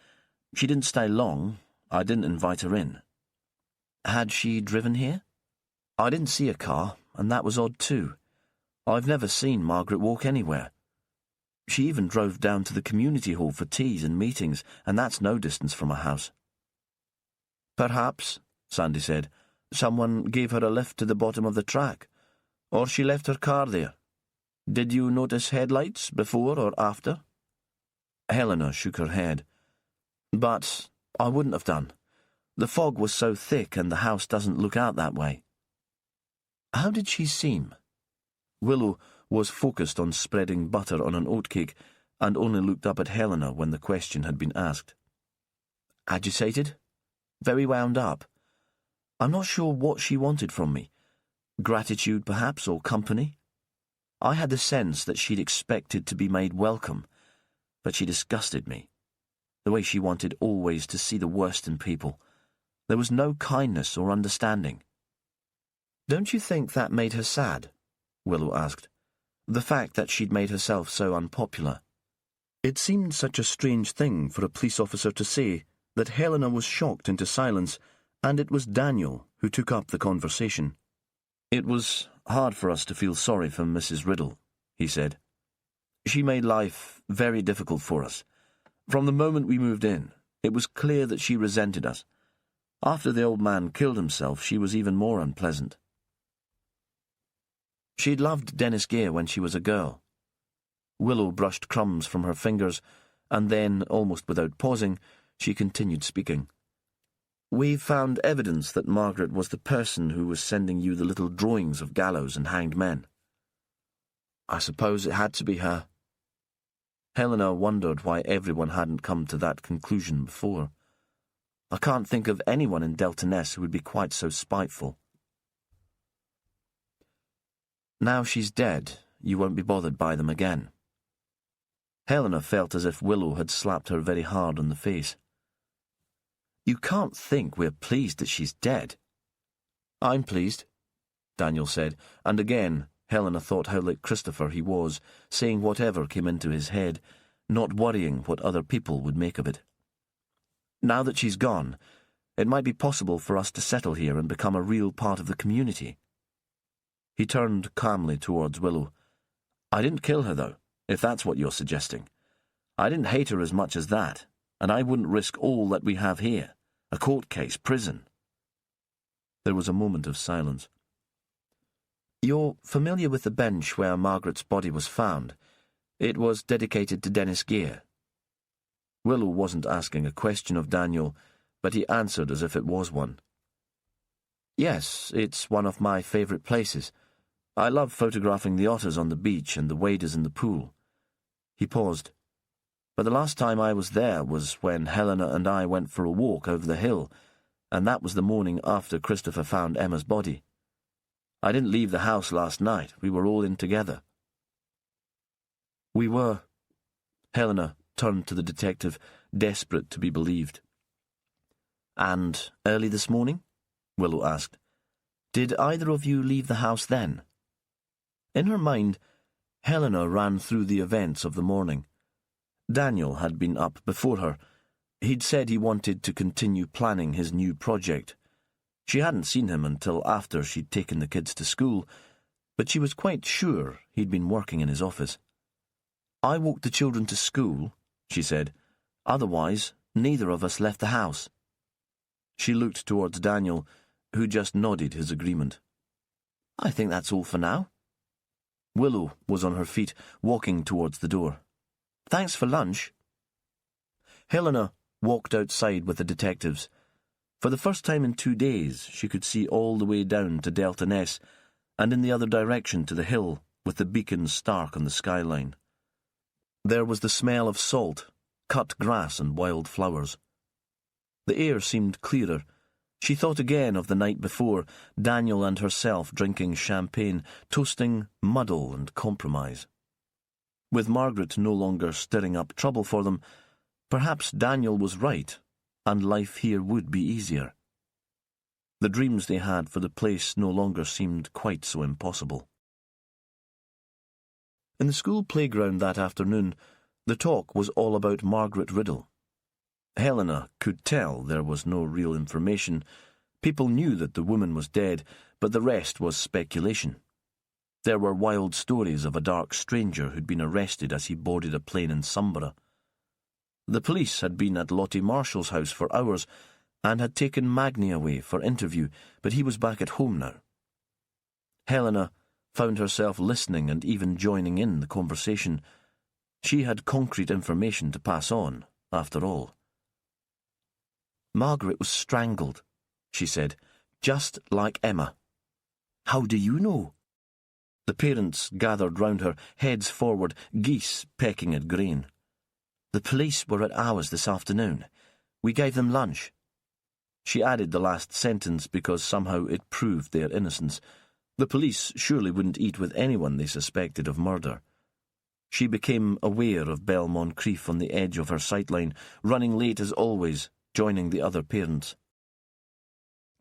She didn't stay long. I didn't invite her in. Had she driven here? I didn't see a car, and that was odd too. I've never seen Margaret walk anywhere. She even drove down to the community hall for teas and meetings, and that's no distance from her house. Perhaps, Sandy said, someone gave her a lift to the bottom of the track, or she left her car there. Did you notice headlights before or after? Helena shook her head. But I wouldn't have done. The fog was so thick and the house doesn't look out that way. How did she seem? Willow was focused on spreading butter on an oatcake and only looked up at Helena when the question had been asked. Agitated? Very wound up. I'm not sure what she wanted from me. Gratitude, perhaps, or company? I had the sense that she'd expected to be made welcome, but she disgusted me. The way she wanted always to see the worst in people. There was no kindness or understanding. Don't you think that made her sad? Willow asked. The fact that she'd made herself so unpopular. It seemed such a strange thing for a police officer to say that Helena was shocked into silence, and it was Daniel who took up the conversation. It was hard for us to feel sorry for Mrs. Riddle, he said. She made life very difficult for us. From the moment we moved in, it was clear that she resented us. After the old man killed himself, she was even more unpleasant. She'd loved Dennis Gare when she was a girl. Willow brushed crumbs from her fingers, and then, almost without pausing, she continued speaking. We've found evidence that Margaret was the person who was sending you the little drawings of gallows and hanged men. I suppose it had to be her. Helena wondered why everyone hadn't come to that conclusion before. I can't think of anyone in Delta Ness who would be quite so spiteful. Now she's dead, you won't be bothered by them again. Helena felt as if Willow had slapped her very hard on the face. You can't think we're pleased that she's dead. I'm pleased, Daniel said, and again Helena thought how like Christopher he was, saying whatever came into his head, not worrying what other people would make of it. Now that she's gone, it might be possible for us to settle here and become a real part of the community. He turned calmly towards Willow. I didn't kill her, though, if that's what you're suggesting. I didn't hate her as much as that, and I wouldn't risk all that we have here, a court case, prison. There was a moment of silence. You're familiar with the bench where Margaret's body was found. It was dedicated to Dennis Gere. Willow wasn't asking a question of Daniel, but he answered as if it was one. Yes, it's one of my favourite places. I love photographing the otters on the beach and the waders in the pool. He paused. But the last time I was there was when Helena and I went for a walk over the hill, and that was the morning after Christopher found Emma's body. I didn't leave the house last night. We were all in together. We were. Helena turned to the detective, desperate to be believed. And early this morning? Willow asked. Did either of you leave the house then? In her mind, Helena ran through the events of the morning. Daniel had been up before her. He'd said he wanted to continue planning his new project. She hadn't seen him until after she'd taken the kids to school, but she was quite sure he'd been working in his office. I walked the children to school, she said. Otherwise, neither of us left the house. She looked towards Daniel, who just nodded his agreement. I think that's all for now. Willow was on her feet, walking towards the door. Thanks for lunch. Helena walked outside with the detectives. For the first time in 2 days, she could see all the way down to Delta Ness, and in the other direction to the hill, with the beacons stark on the skyline. There was the smell of salt, cut grass and wild flowers. The air seemed clearer. She thought again of the night before, Daniel and herself drinking champagne, toasting muddle and compromise. With Margaret no longer stirring up trouble for them, perhaps Daniel was right, and life here would be easier. The dreams they had for the place no longer seemed quite so impossible. In the school playground that afternoon, the talk was all about Margaret Riddle. Helena could tell there was no real information. People knew that the woman was dead, but the rest was speculation. There were wild stories of a dark stranger who'd been arrested as he boarded a plane in Sombra. The police had been at Lottie Marshall's house for hours and had taken Magni away for interview, but he was back at home now. Helena found herself listening and even joining in the conversation. She had concrete information to pass on, after all. Margaret was strangled, she said, just like Emma. How do you know? The parents gathered round her, heads forward, geese pecking at grain. The police were at ours this afternoon. We gave them lunch. She added the last sentence because somehow it proved their innocence. The police surely wouldn't eat with anyone they suspected of murder. She became aware of Belle Moncrief on the edge of her sightline, running late as always, joining the other parents.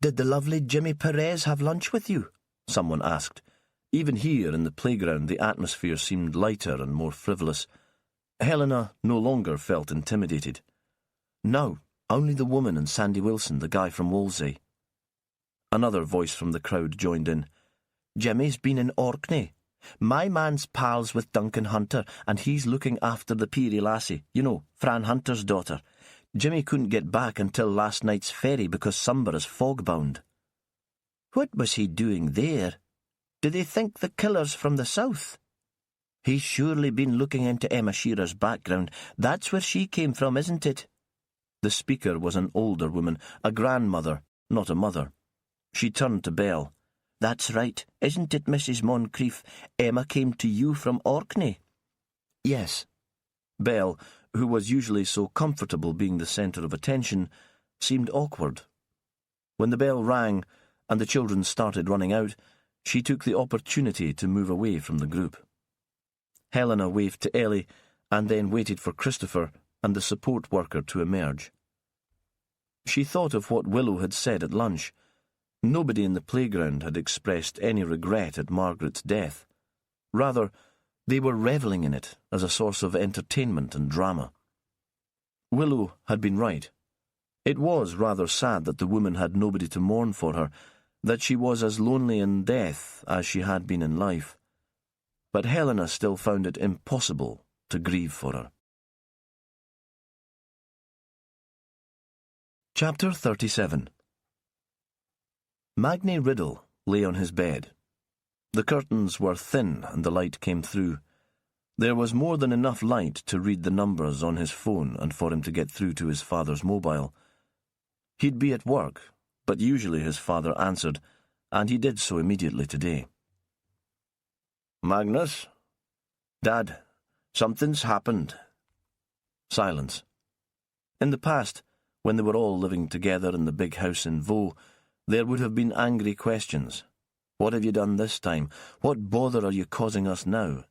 Did the lovely Jimmy Perez have lunch with you? Someone asked. Even here in the playground the atmosphere seemed lighter and more frivolous. Helena no longer felt intimidated. No, only the woman and Sandy Wilson, the guy from Wolsey. Another voice from the crowd joined in. Jimmy's been in Orkney. My man's pals with Duncan Hunter, and he's looking after the Peary lassie, you know, Fran Hunter's daughter. Jimmy couldn't get back until last night's ferry because Sombera's fog-bound. What was he doing there? Do they think the killer's from the south? He's surely been looking into Emma Shearer's background. That's where she came from, isn't it? The speaker was an older woman, a grandmother, not a mother. She turned to Belle. That's right, isn't it, Mrs. Moncrief? Emma came to you from Orkney. Yes. Belle, who was usually so comfortable being the centre of attention, seemed awkward. When the bell rang and the children started running out, she took the opportunity to move away from the group. Helena waved to Ellie and then waited for Christopher and the support worker to emerge. She thought of what Willow had said at lunch. Nobody in the playground had expressed any regret at Margaret's death. Rather, they were revelling in it as a source of entertainment and drama. Willow had been right. It was rather sad that the woman had nobody to mourn for her, that she was as lonely in death as she had been in life. But Helena still found it impossible to grieve for her. Chapter 37. Magni Riddle lay on his bed. The curtains were thin and the light came through. There was more than enough light to read the numbers on his phone and for him to get through to his father's mobile. He'd be at work, but usually his father answered, and he did so immediately today. Magnus? Dad, something's happened. Silence. In the past, when they were all living together in the big house in Vaux, there would have been angry questions. What have you done this time? What bother are you causing us now?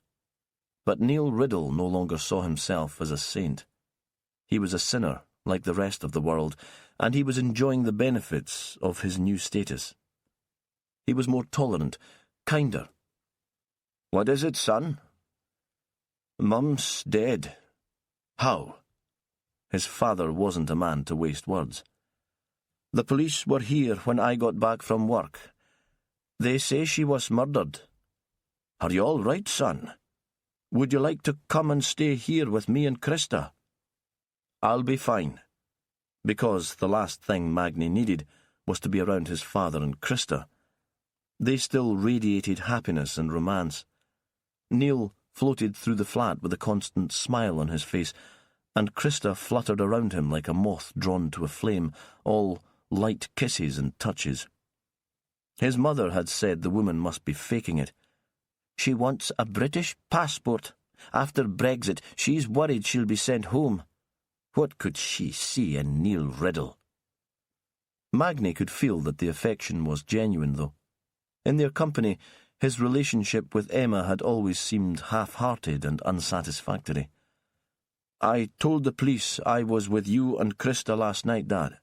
But Neil Riddle no longer saw himself as a saint. He was a sinner, like the rest of the world, and he was enjoying the benefits of his new status. He was more tolerant, kinder. What is it, son? Mum's dead. How? His father wasn't a man to waste words. The police were here when I got back from work. They say she was murdered. Are you all right, son? Would you like to come and stay here with me and Krista? I'll be fine. Because the last thing Magni needed was to be around his father and Krista. They still radiated happiness and romance. Neil floated through the flat with a constant smile on his face, and Krista fluttered around him like a moth drawn to a flame, all light kisses and touches. His mother had said the woman must be faking it. She wants a British passport. After Brexit, she's worried she'll be sent home. What could she see in Neil Riddle? Magni could feel that the affection was genuine, though. In their company, his relationship with Emma had always seemed half-hearted and unsatisfactory. I told the police I was with you and Krista last night, Dad.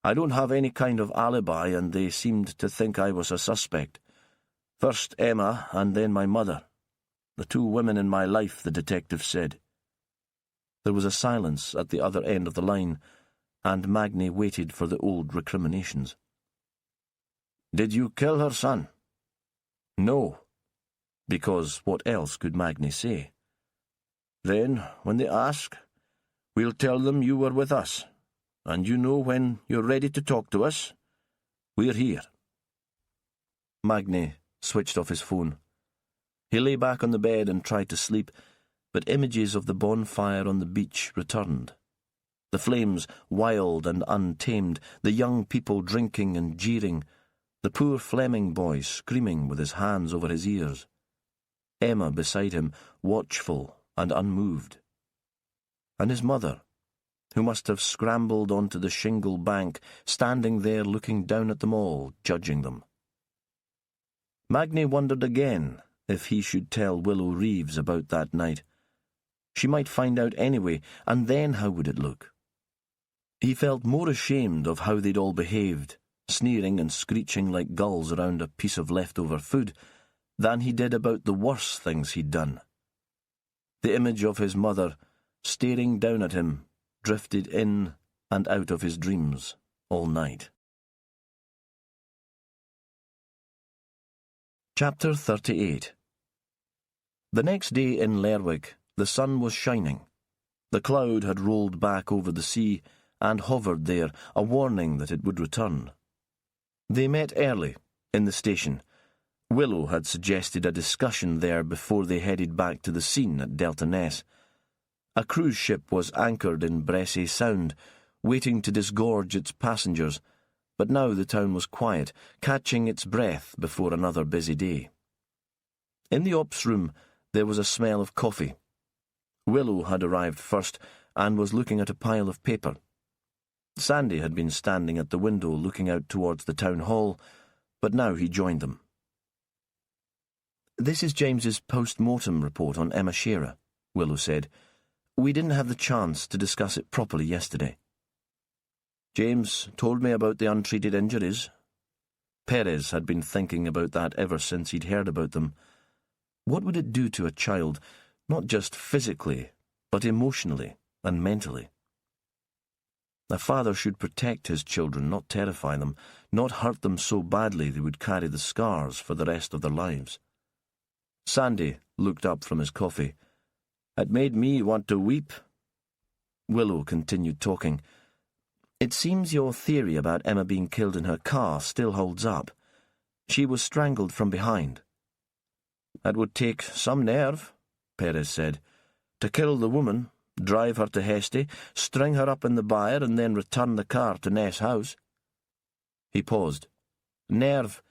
I don't have any kind of alibi, and they seemed to think I was a suspect. First Emma, and then my mother. The two women in my life, the detective said. There was a silence at the other end of the line, and Magni waited for the old recriminations. Did you kill her, son? No, because what else could Magni say? Then, when they ask, we'll tell them you were with us, and you know when you're ready to talk to us, we're here. Magni switched off his phone. He lay back on the bed and tried to sleep, but images of the bonfire on the beach returned. The flames, wild and untamed, the young people drinking and jeering, the poor Fleming boy screaming with his hands over his ears. Emma beside him, watchful and unmoved. And his mother, who must have scrambled onto the shingle bank, standing there looking down at them all, judging them. Magni wondered again if he should tell Willow Reeves about that night. She might find out anyway, and then how would it look? He felt more ashamed of how they'd all behaved, sneering and screeching like gulls around a piece of leftover food, than he did about the worse things he'd done. The image of his mother, staring down at him, drifted in and out of his dreams all night. Chapter 38. The next day in Lerwick, the sun was shining. The cloud had rolled back over the sea and hovered there, a warning that it would return. They met early, in the station. Willow had suggested a discussion there before they headed back to the scene at Delta Ness. A cruise ship was anchored in Bressay Sound, waiting to disgorge its passengers, but now the town was quiet, catching its breath before another busy day. In the ops room, there was a smell of coffee. Willow had arrived first and was looking at a pile of paper. Sandy had been standing at the window looking out towards the town hall, but now he joined them. "This is James's post-mortem report on Emma Shearer," Willow said. "We didn't have the chance to discuss it properly yesterday." "James told me about the untreated injuries." Perez had been thinking about that ever since he'd heard about them. What would it do to a child, not just physically, but emotionally and mentally? A father should protect his children, not terrify them, not hurt them so badly they would carry the scars for the rest of their lives. Sandy looked up from his coffee. "It made me want to weep." Willow continued talking. "It seems your theory about Emma being killed in her car still holds up. She was strangled from behind. It would take some nerve, Perez said, to kill the woman, drive her to Hesty, string her up in the byre, and then return the car to Ness House. He paused. Nerve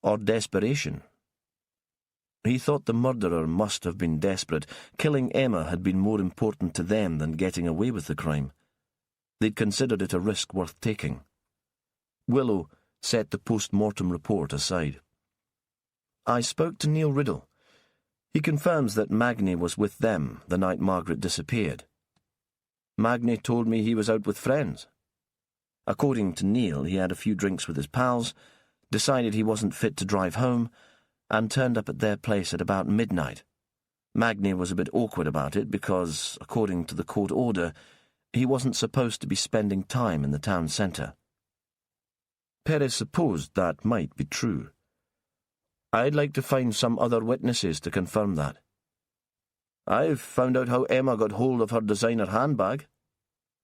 or desperation? He thought the murderer must have been desperate. Killing Emma had been more important to them than getting away with the crime. They'd considered it a risk worth taking. Willow set the post-mortem report aside. I spoke to Neil Riddle. He confirms that Magni was with them the night Margaret disappeared. Magni told me he was out with friends. According to Neil, he had a few drinks with his pals, decided he wasn't fit to drive home, and turned up at their place at about midnight. Magni was a bit awkward about it because, according to the court order, he wasn't supposed to be spending time in the town centre. Perez supposed that might be true. I'd like to find some other witnesses to confirm that. I've found out how Emma got hold of her designer handbag.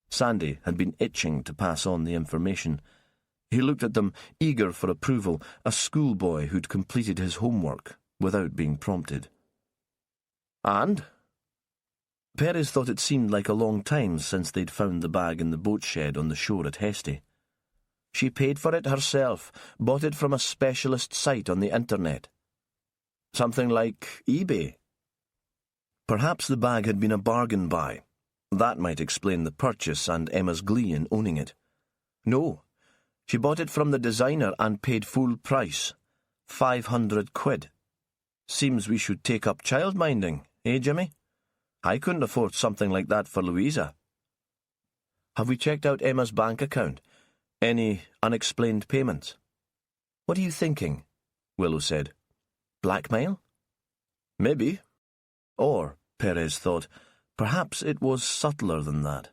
Sandy had been itching to pass on the information. He looked at them, eager for approval, a schoolboy who'd completed his homework without being prompted. And? Perez thought it seemed like a long time since they'd found the bag in the boat shed on the shore at Hesty. She paid for it herself, bought it from a specialist site on the internet. Something like eBay. Perhaps the bag had been a bargain buy. That might explain the purchase and Emma's glee in owning it. No, she bought it from the designer and paid full price, 500 quid. Seems we should take up childminding, eh, Jimmy? I couldn't afford something like that for Louisa. Have we checked out Emma's bank account? Any unexplained payments? What are you thinking? Willow said. Blackmail? Maybe. Or, Perez thought, perhaps it was subtler than that.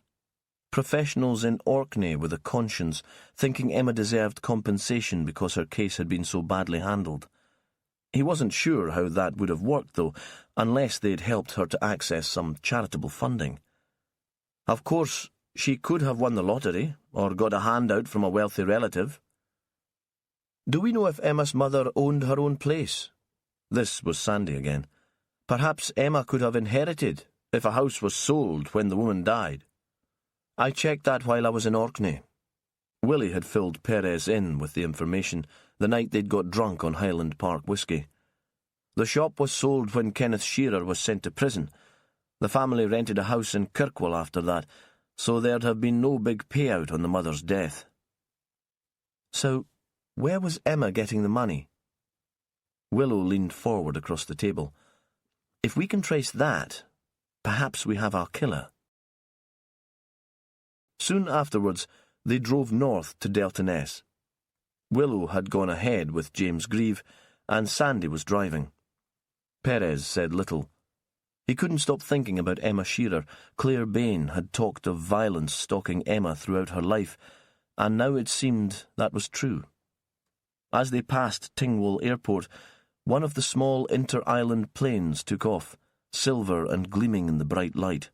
Professionals in Orkney with a conscience, thinking Emma deserved compensation because her case had been so badly handled. He wasn't sure how that would have worked, though, unless they'd helped her to access some charitable funding. Of course, she could have won the lottery, or got a handout from a wealthy relative. Do we know if Emma's mother owned her own place? This was Sandy again. Perhaps Emma could have inherited if a house was sold when the woman died. I checked that while I was in Orkney. Willie had filled Perez in with the information the night they'd got drunk on Highland Park whisky. The shop was sold when Kenneth Shearer was sent to prison. The family rented a house in Kirkwall after that, so there'd have been no big payout on the mother's death. So, where was Emma getting the money? Willow leaned forward across the table. If we can trace that, perhaps we have our killer. Soon afterwards, they drove north to Delta Ness. Willow had gone ahead with James Grieve, and Sandy was driving. Perez said little. He couldn't stop thinking about Emma Shearer. Claire Bain had talked of violence stalking Emma throughout her life, and now it seemed that was true. As they passed Tingwall Airport, one of the small inter-island planes took off, silver and gleaming in the bright light.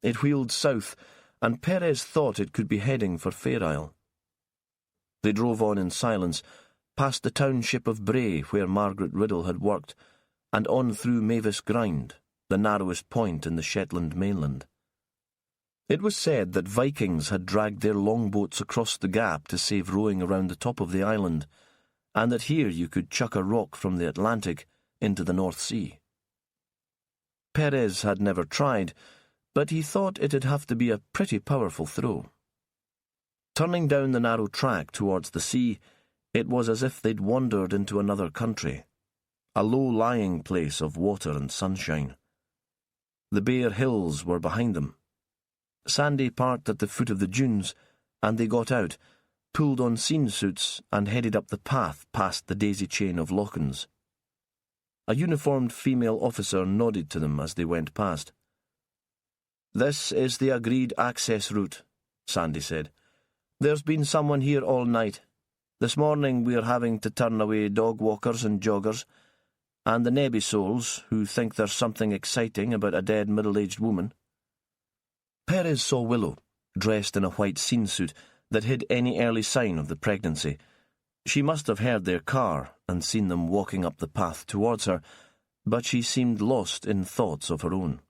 It wheeled south, and Perez thought it could be heading for Fair Isle. They drove on in silence, past the township of Bray where Margaret Riddle had worked, and on through Mavis Grind, the narrowest point in the Shetland mainland. It was said that Vikings had dragged their longboats across the gap to save rowing around the top of the island, and that here you could chuck a rock from the Atlantic into the North Sea. Perez had never tried, but he thought it'd have to be a pretty powerful throw. Turning down the narrow track towards the sea, it was as if they'd wandered into another country, a low-lying place of water and sunshine. The bare hills were behind them. Sandy parked at the foot of the dunes, and they got out, pulled on scene suits, and headed up the path past the daisy chain of lochans. A uniformed female officer nodded to them as they went past. "This is the agreed access route," Sandy said. "There's been someone here all night. This morning we're having to turn away dog walkers and joggers, and the nebby souls who think there's something exciting about a dead middle-aged woman." Perez saw Willow, dressed in a white scene suit that hid any early sign of the pregnancy. She must have heard their car and seen them walking up the path towards her, but she seemed lost in thoughts of her own.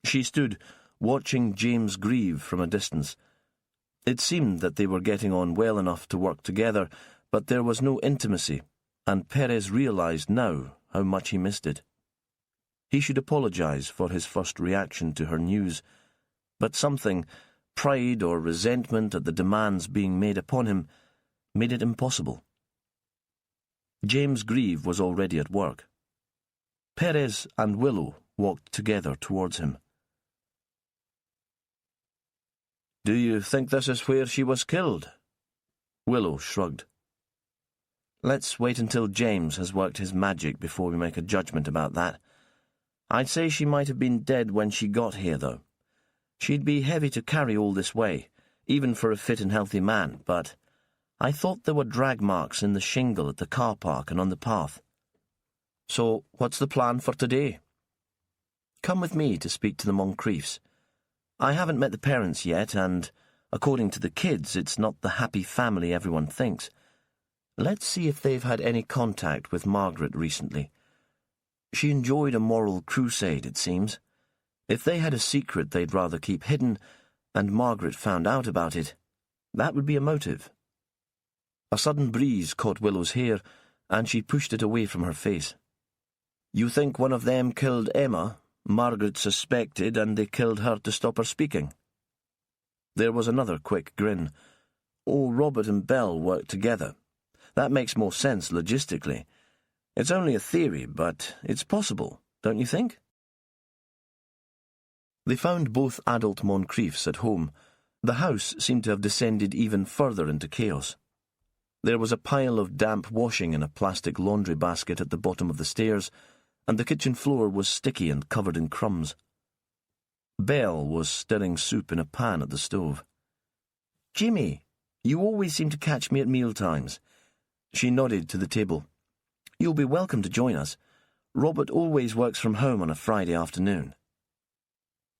She stood, watching James grieve from a distance. It seemed that they were getting on well enough to work together, but there was no intimacy, and Perez realized now how much he missed it. He should apologize for his first reaction to her news, but something, pride or resentment at the demands being made upon him, made it impossible. James Grieve was already at work. Perez and Willow walked together towards him. "Do you think this is where she was killed?" Willow shrugged. "Let's wait until James has worked his magic before we make a judgment about that. I'd say she might have been dead when she got here, though. She'd be heavy to carry all this way, even for a fit and healthy man, but I thought there were drag marks in the shingle at the car park and on the path. So, what's the plan for today? Come with me to speak to the Moncriefs. I haven't met the parents yet, and, according to the kids, it's not the happy family everyone thinks. Let's see if they've had any contact with Margaret recently. She enjoyed a moral crusade, it seems. If they had a secret they'd rather keep hidden, and Margaret found out about it, that would be a motive." A sudden breeze caught Willow's hair, and she pushed it away from her face. "You think one of them killed Emma? Margaret suspected, and they killed her to stop her speaking?" There was another quick grin. "Oh, Robert and Belle worked together. That makes more sense logistically. It's only a theory, but it's possible, don't you think?" They found both adult Moncriefs at home. The house seemed to have descended even further into chaos. There was a pile of damp washing in a plastic laundry basket at the bottom of the stairs, and the kitchen floor was sticky and covered in crumbs. Belle was stirring soup in a pan at the stove. "Jimmy, you always seem to catch me at mealtimes." She nodded to the table. "You'll be welcome to join us. Robert always works from home on a Friday afternoon."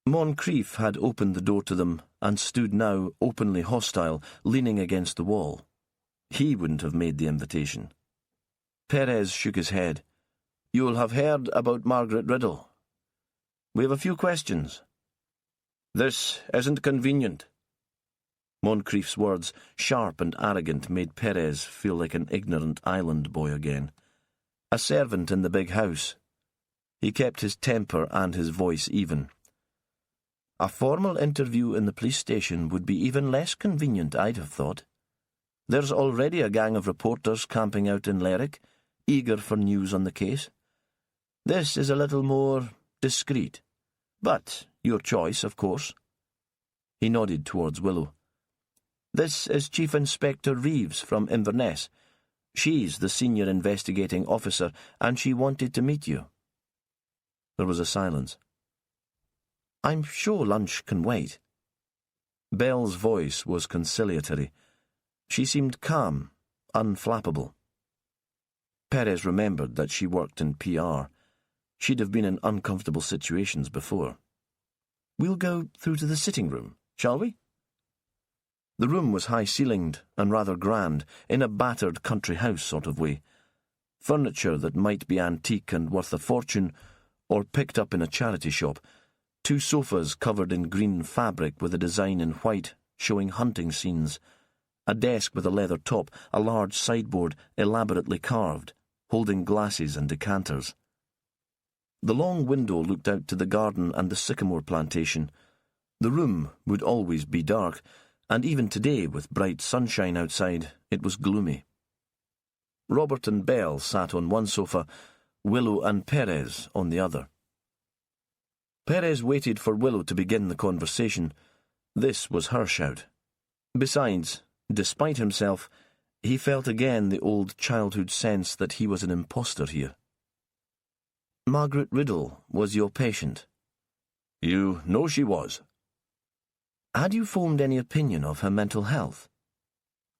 Moncrief had opened the door to them and stood now openly hostile, leaning against the wall. He wouldn't have made the invitation. Perez shook his head. "You'll have heard about Margaret Riddle. We have a few questions." "This isn't convenient." Moncrief's words, sharp and arrogant, made Perez feel like an ignorant island boy again. A servant in the big house. He kept his temper and his voice even. "A formal interview in the police station would be even less convenient, I'd have thought. There's already a gang of reporters camping out in Lerwick, eager for news on the case. This is a little more discreet. But your choice, of course." He nodded towards Willow. "This is Chief Inspector Reeves from Inverness. She's the senior investigating officer, and she wanted to meet you." There was a silence. "I'm sure lunch can wait." Belle's voice was conciliatory. She seemed calm, unflappable. Perez remembered that she worked in PR. She'd have been in uncomfortable situations before. "We'll go through to the sitting room, shall we?" The room was high-ceilinged and rather grand, in a battered country house sort of way. Furniture that might be antique and worth a fortune, or picked up in a charity shop. 2 sofas covered in green fabric with a design in white, showing hunting scenes. A desk with a leather top, a large sideboard elaborately carved, holding glasses and decanters. The long window looked out to the garden and the sycamore plantation. The room would always be dark, and even today, with bright sunshine outside, it was gloomy. Robert and Belle sat on one sofa, Willow and Perez on the other. Perez waited for Willow to begin the conversation. This was her shout. Besides, despite himself, he felt again the old childhood sense that he was an impostor here. "Margaret Riddle was your patient?" "You know she was." "Had you formed any opinion of her mental health?"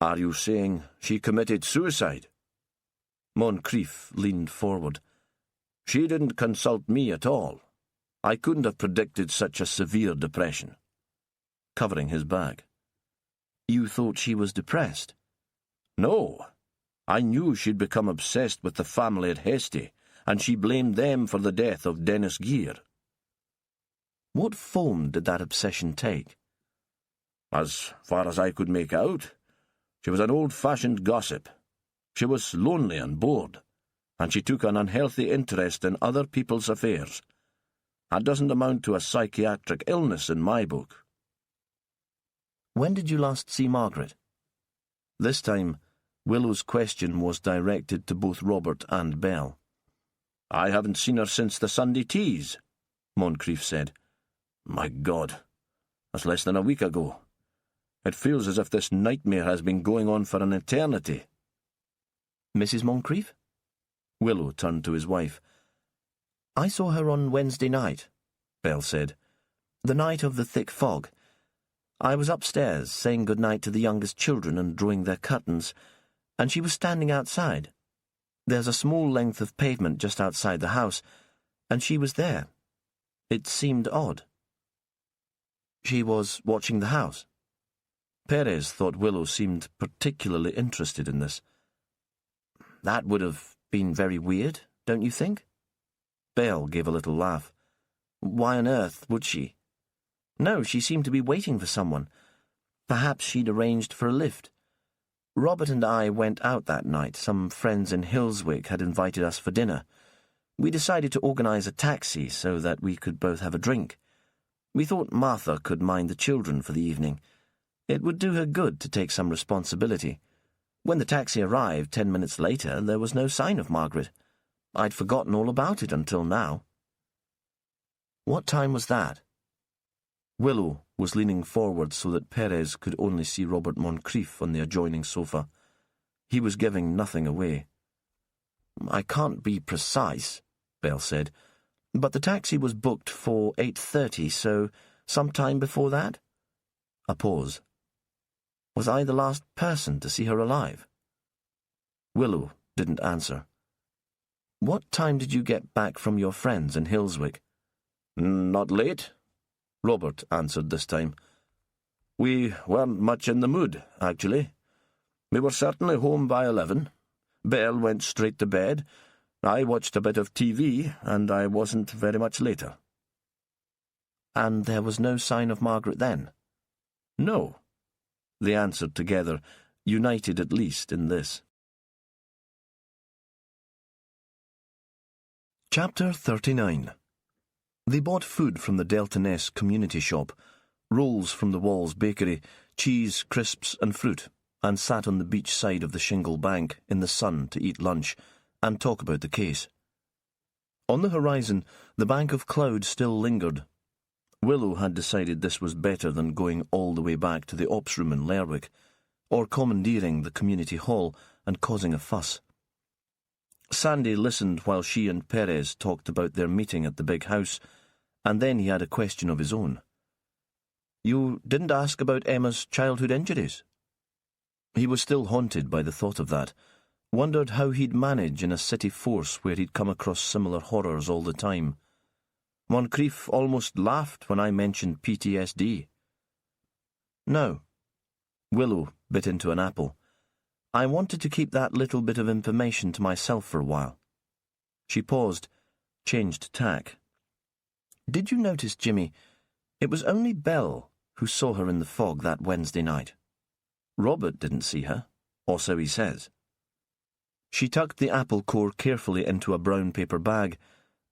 "Are you saying she committed suicide?" Moncrief leaned forward. "She didn't consult me at all. I couldn't have predicted such a severe depression." Covering his bag. "You thought she was depressed?" "No. I knew she'd become obsessed with the family at Hasty, and she blamed them for the death of Dennis Gear. What form did that obsession take? As far as I could make out, she was an old-fashioned gossip. She was lonely and bored, and she took an unhealthy interest in other people's affairs. That doesn't amount to a psychiatric illness in my book. When did you last see Margaret? This time, Willow's question was directed to both Robert and Belle. I haven't seen her since the Sunday teas, Moncrief said. My God, that's less than a week ago. It feels as if this nightmare has been going on for an eternity. Mrs. Moncrief? Willow turned to his wife. I saw her on Wednesday night, Belle said. The night of the thick fog. I was upstairs, saying good night to the youngest children and drawing their curtains, and she was standing outside. There's a small length of pavement just outside the house, and she was there. It seemed odd. She was watching the house. Perez thought Willow seemed particularly interested in this. That would have been very weird, don't you think? Belle gave a little laugh. Why on earth would she? No, she seemed to be waiting for someone. Perhaps she'd arranged for a lift. Robert and I went out that night. Some friends in Hillswick had invited us for dinner. We decided to organise a taxi so that we could both have a drink. We thought Martha could mind the children for the evening. It would do her good to take some responsibility. When the taxi arrived 10 minutes later, there was no sign of Margaret. I'd forgotten all about it until now. What time was that? Willow was leaning forward so that Perez could only see Robert Moncrief on the adjoining sofa. He was giving nothing away. I can't be precise, Belle said, but the taxi was booked for 8:30, so some time before that? A pause. Was I the last person to see her alive? Willow didn't answer. What time did you get back from your friends in Hillswick? Not late, Robert answered this time. We weren't much in the mood, actually. We were certainly home by 11. Belle went straight to bed. I watched a bit of TV, and I wasn't very much later. And there was no sign of Margaret then? No. They answered together, united at least in this. Chapter 39. They bought food from the Delta-Ness community shop, rolls from the Walls bakery, cheese, crisps and fruit, and sat on the beach side of the shingle bank in the sun to eat lunch and talk about the case. On the horizon, the bank of cloud still lingered. Willow had decided this was better than going all the way back to the ops room in Lerwick, or commandeering the community hall and causing a fuss. Sandy listened while she and Perez talked about their meeting at the big house, and then he had a question of his own. You didn't ask about Emma's childhood injuries? He was still haunted by the thought of that, wondered how he'd manage in a city force where he'd come across similar horrors all the time. Moncrief almost laughed when I mentioned PTSD. No. Willow bit into an apple. I wanted to keep that little bit of information to myself for a while. She paused, changed tack. Did you notice, Jimmy, it was only Belle who saw her in the fog that Wednesday night. Robert didn't see her, or so he says. She tucked the apple core carefully into a brown paper bag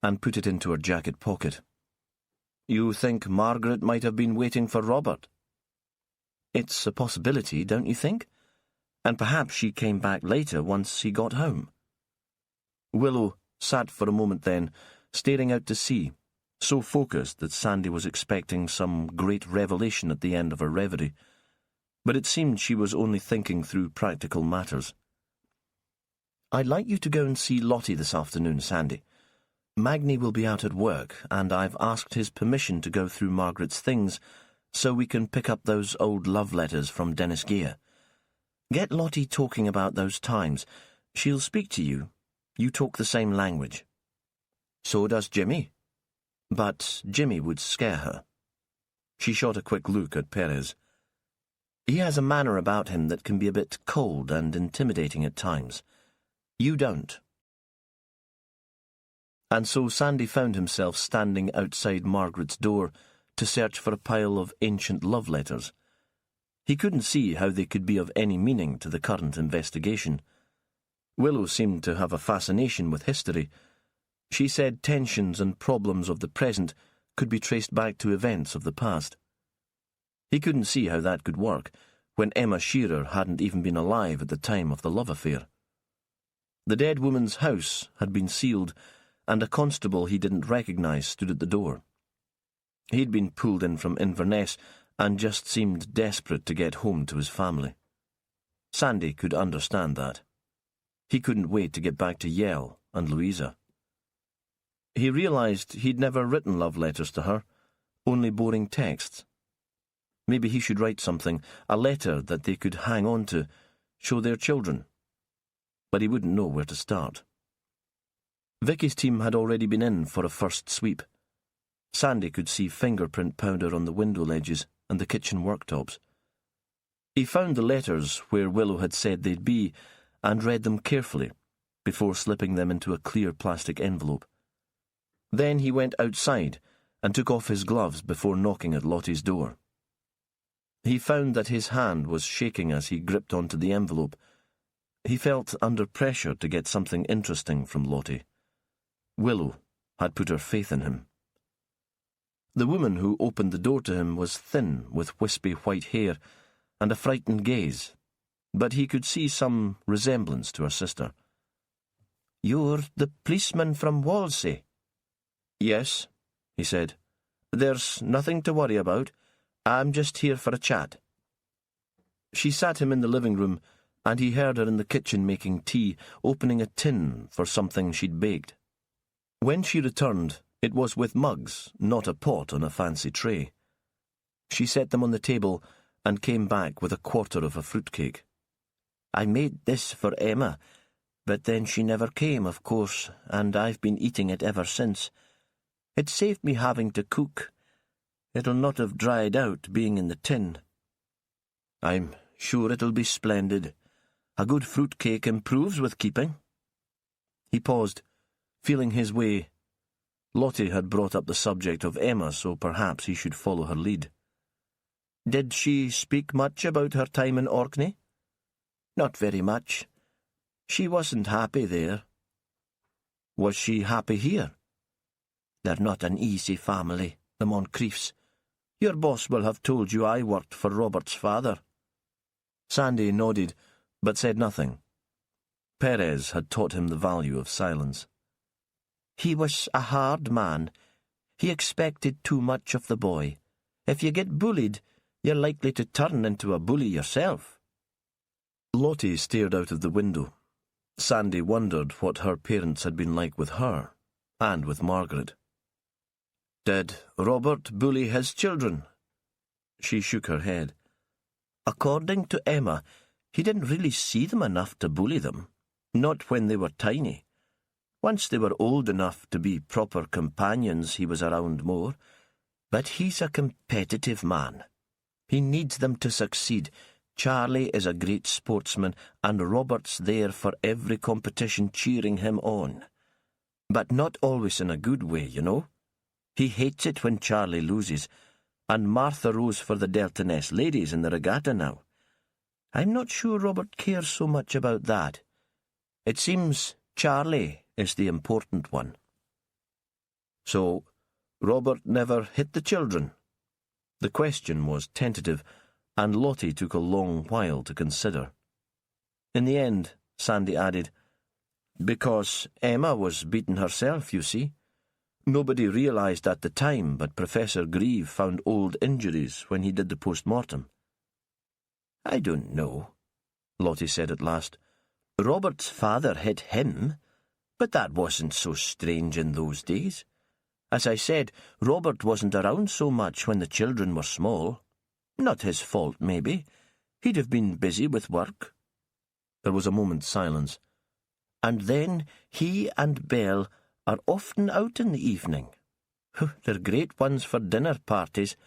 and put it into her jacket pocket. You think Margaret might have been waiting for Robert? It's a possibility, don't you think? And perhaps she came back later once he got home. Willow sat for a moment then, staring out to sea, so focused that Sandy was expecting some great revelation at the end of her reverie. But it seemed she was only thinking through practical matters. I'd like you to go and see Lottie this afternoon, Sandy. Magni will be out at work, and I've asked his permission to go through Margaret's things so we can pick up those old love letters from Dennis Gear. Get Lottie talking about those times. She'll speak to you. You talk the same language. So does Jimmy. But Jimmy would scare her. She shot a quick look at Perez. He has a manner about him that can be a bit cold and intimidating at times. You don't. And so Sandy found himself standing outside Margaret's door to search for a pile of ancient love letters. He couldn't see how they could be of any meaning to the current investigation. Willow seemed to have a fascination with history. She said tensions and problems of the present could be traced back to events of the past. He couldn't see how that could work when Emma Shearer hadn't even been alive at the time of the love affair. The dead woman's house had been sealed, and a constable he didn't recognise stood at the door. He'd been pulled in from Inverness and just seemed desperate to get home to his family. Sandy could understand that. He couldn't wait to get back to Yell and Louisa. He realised he'd never written love letters to her, only boring texts. Maybe he should write something, a letter that they could hang on to, show their children. But he wouldn't know where to start. Vicky's team had already been in for a first sweep. Sandy could see fingerprint powder on the window ledges and the kitchen worktops. He found the letters where Willow had said they'd be and read them carefully before slipping them into a clear plastic envelope. Then he went outside and took off his gloves before knocking at Lottie's door. He found that his hand was shaking as he gripped onto the envelope. He felt under pressure to get something interesting from Lottie. Willow had put her faith in him. The woman who opened the door to him was thin, with wispy white hair and a frightened gaze, but he could see some resemblance to her sister. "You're the policeman from Wolsey?" "Yes," he said. "There's nothing to worry about. I'm just here for a chat." She sat him in the living room, and he heard her in the kitchen making tea, opening a tin for something she'd baked. When she returned, it was with mugs, not a pot on a fancy tray. She set them on the table and came back with a quarter of a fruitcake. "I made this for Emma, but then she never came, of course, and I've been eating it ever since. It saved me having to cook. It'll not have dried out, being in the tin." "I'm sure it'll be splendid. A good fruitcake improves with keeping." He paused, feeling his way. Lottie had brought up the subject of Emma, so perhaps he should follow her lead. "Did she speak much about her time in Orkney?" "Not very much. She wasn't happy there." "Was she happy here?" "They're not an easy family, the Moncriefs. Your boss will have told you I worked for Robert's father." Sandy nodded, but said nothing. Perez had taught him the value of silence. "He was a hard man. He expected too much of the boy. If you get bullied, you're likely to turn into a bully yourself." Lottie stared out of the window. Sandy wondered what her parents had been like with her, and with Margaret. "Did Robert bully his children?" She shook her head. "According to Emma, he didn't really see them enough to bully them. Not when they were tiny. Once they were old enough to be proper companions, he was around more. But he's a competitive man. He needs them to succeed. Charlie is a great sportsman, and Robert's there for every competition cheering him on. But not always in a good way, you know. He hates it when Charlie loses, and Martha rows for the Delta ladies in the regatta now. I'm not sure Robert cares so much about that. It seems Charlie is the important one." "So, Robert never hit the children?" The question was tentative, and Lottie took a long while to consider. In the end, Sandy added, "Because Emma was beaten herself, you see. Nobody realised at the time, but Professor Grieve found old injuries when he did the post-mortem." "I don't know," Lottie said at last. "Robert's father hit him, but that wasn't so strange in those days. As I said, Robert wasn't around so much when the children were small. Not his fault, maybe. He'd have been busy with work." There was a moment's silence. "And then he and Belle are often out in the evening. They're great ones for dinner parties.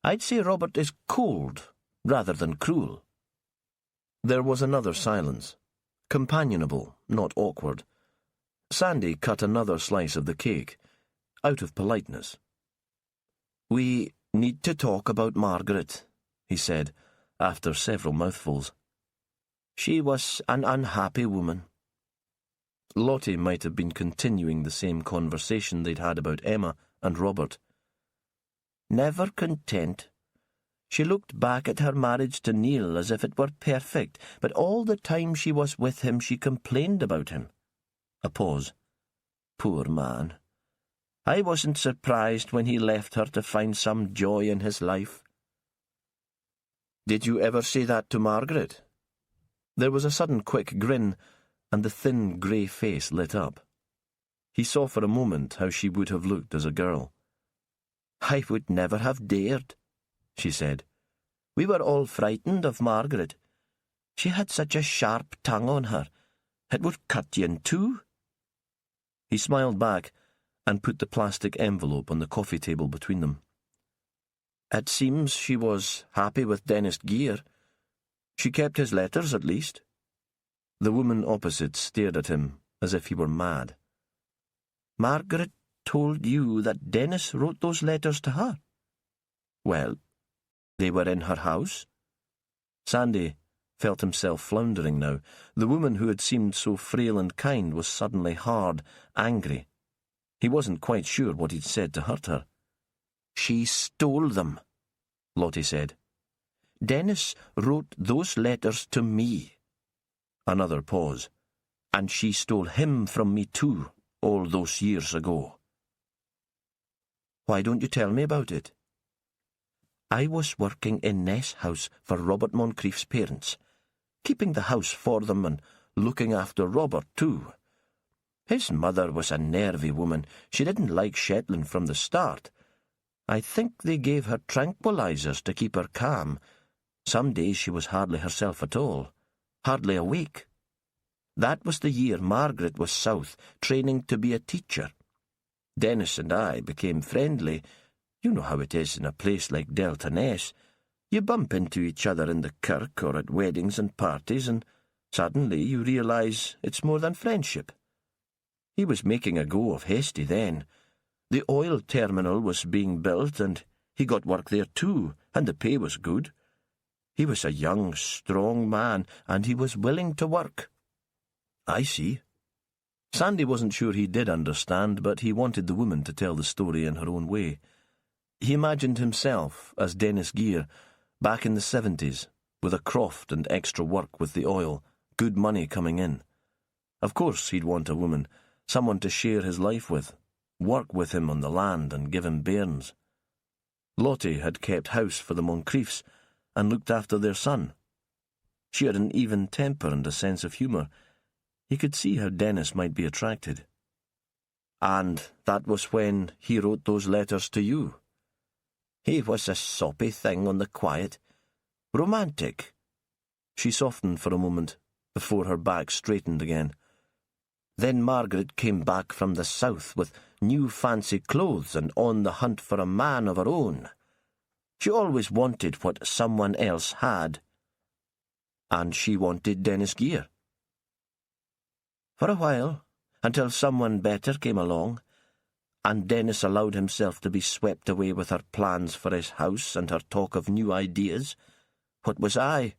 I'd say Robert is cold rather than cruel." There was another silence, companionable, not awkward. Sandy cut another slice of the cake, out of politeness. "We need to talk about Margaret," he said, after several mouthfuls. "She was an unhappy woman." Lottie might have been continuing the same conversation they'd had about Emma and Robert. "Never content. She looked back at her marriage to Neil as if it were perfect, but all the time she was with him she complained about him." A pause. "Poor man. I wasn't surprised when he left her to find some joy in his life." "Did you ever say that to Margaret?" There was a sudden quick grin, and the thin grey face lit up. He saw for a moment how she would have looked as a girl. "I would never have dared," she said. "We were all frightened of Margaret. She had such a sharp tongue on her. It would cut you in two." He smiled back and put the plastic envelope on the coffee table between them. "It seems she was happy with Dennis Gear. She kept his letters, at least." The woman opposite stared at him as if he were mad. "Margaret told you that Dennis wrote those letters to her?" "Well, they were in her house." Sandy felt himself floundering now. The woman who had seemed so frail and kind was suddenly hard, angry. He wasn't quite sure what he'd said to hurt her. "She stole them," Lottie said. "Dennis wrote those letters to me." Another pause. "And she stole him from me too, all those years ago." "Why don't you tell me about it?" "I was working in Ness House for Robert Moncrief's parents, keeping the house for them and looking after Robert too. His mother was a nervy woman. She didn't like Shetland from the start. I think they gave her tranquilizers to keep her calm. Some days she was hardly herself at all, hardly awake. That was the year Margaret was south, training to be a teacher. Dennis and I became friendly. You know how it is in a place like Delta Ness. You bump into each other in the kirk or at weddings and parties, and suddenly you realise it's more than friendship. He was making a go of Hasty then. The oil terminal was being built, and he got work there too, and the pay was good. He was a young, strong man, and he was willing to work." "I see." Sandy wasn't sure he did understand, but he wanted the woman to tell the story in her own way. He imagined himself as Dennis Gear, back in the 70s, with a croft and extra work with the oil, good money coming in. Of course he'd want a woman, someone to share his life with, work with him on the land and give him bairns. Lottie had kept house for the Moncriefs and looked after their son. She had an even temper and a sense of humour. He could see how Dennis might be attracted. "And that was when he wrote those letters to you?" "He was a soppy thing on the quiet. Romantic." She softened for a moment, before her back straightened again. "Then Margaret came back from the south with new fancy clothes and on the hunt for a man of her own. She always wanted what someone else had." "And she wanted Dennis Gear?" "For a while, until someone better came along, and Dennis allowed himself to be swept away with her plans for his house and her talk of new ideas. What was I?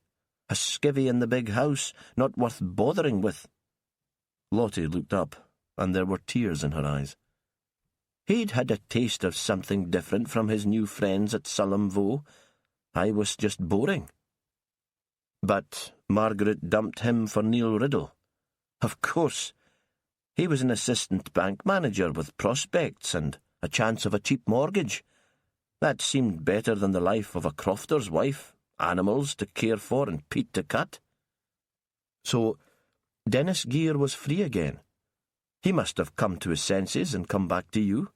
A skivvy in the big house, not worth bothering with." Lottie looked up, and there were tears in her eyes. "He'd had a taste of something different from his new friends at Sullom Voe. I was just boring." "But Margaret dumped him for Neil Riddle." "Of course. He was an assistant bank manager with prospects and a chance of a cheap mortgage. That seemed better than the life of a crofter's wife, animals to care for and peat to cut." "So Dennis Gear was free again. He must have come to his senses and come back to you."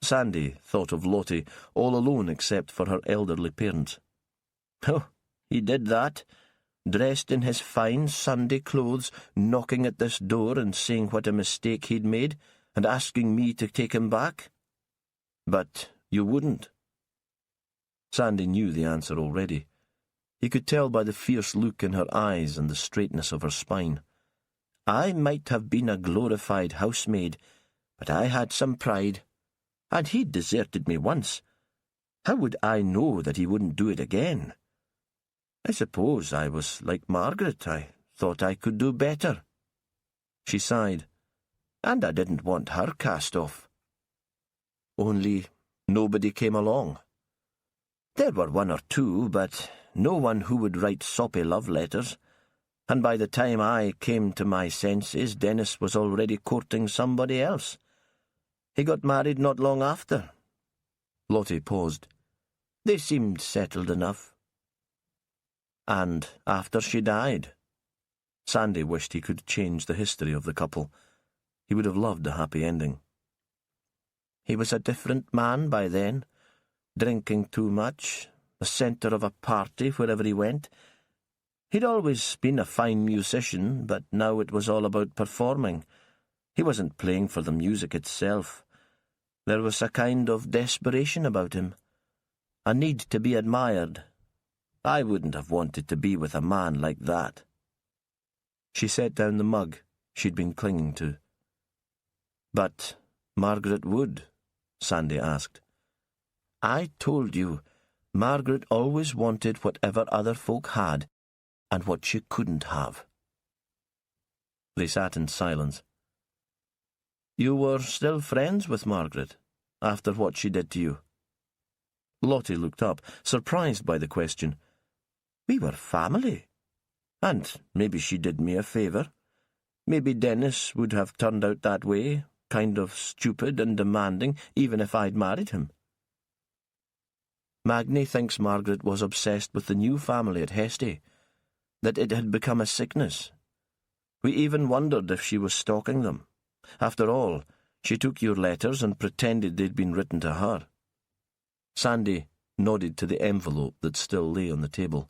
Sandy thought of Lottie, all alone except for her elderly parents. "Oh, he did that. Dressed in his fine Sunday clothes, knocking at this door and saying what a mistake he'd made, and asking me to take him back." "But you wouldn't." Sandy knew the answer already. He could tell by the fierce look in her eyes and the straightness of her spine. I might have been a glorified housemaid, but I had some pride, and he'd deserted me once. How would I know that he wouldn't do it again? I suppose I was like Margaret. I thought I could do better. She sighed. And I didn't want her cast off. Only nobody came along. There were one or two, but no one who would write soppy love letters, and by the time I came to my senses, Dennis was already courting somebody else. He got married not long after. Lottie paused. They seemed settled enough. And after she died. Sandy wished he could change the history of the couple. He would have loved a happy ending. He was a different man by then, drinking too much, the centre of a party wherever he went. He'd always been a fine musician, but now it was all about performing. He wasn't playing for the music itself. There was a kind of desperation about him, a need to be admired. I wouldn't have wanted to be with a man like that. She set down the mug she'd been clinging to. But Margaret would, Sandy asked. I told you, Margaret always wanted whatever other folk had, and what she couldn't have. They sat in silence. You were still friends with Margaret, after what she did to you? Lottie looked up, surprised by the question. We were family. And maybe she did me a favour. Maybe Dennis would have turned out that way, kind of stupid and demanding, even if I'd married him. Magnie thinks Margaret was obsessed with the new family at Hesty, that it had become a sickness. We even wondered if she was stalking them. After all, she took your letters and pretended they'd been written to her. Sandy nodded to the envelope that still lay on the table.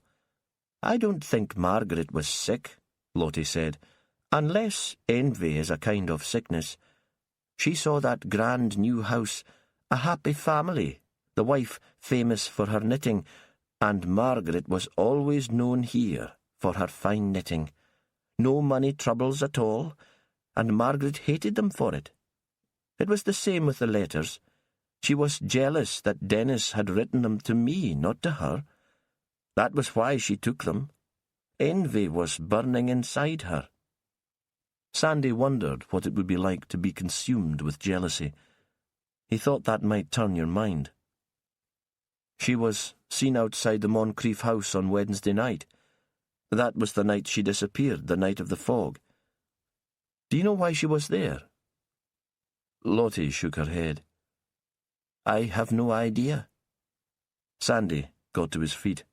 I don't think Margaret was sick, Lottie said, unless envy is a kind of sickness. She saw that grand new house, a happy family, the wife famous for her knitting, and Margaret was always known here for her fine knitting. No money troubles at all, and Margaret hated them for it. It was the same with the letters. She was jealous that Dennis had written them to me, not to her. That was why she took them. Envy was burning inside her. Sandy wondered what it would be like to be consumed with jealousy. He thought that might turn your mind. She was seen outside the Moncrief house on Wednesday night. That was the night she disappeared, the night of the fog. Do you know why she was there? Lottie shook her head. I have no idea. Sandy got to his feet.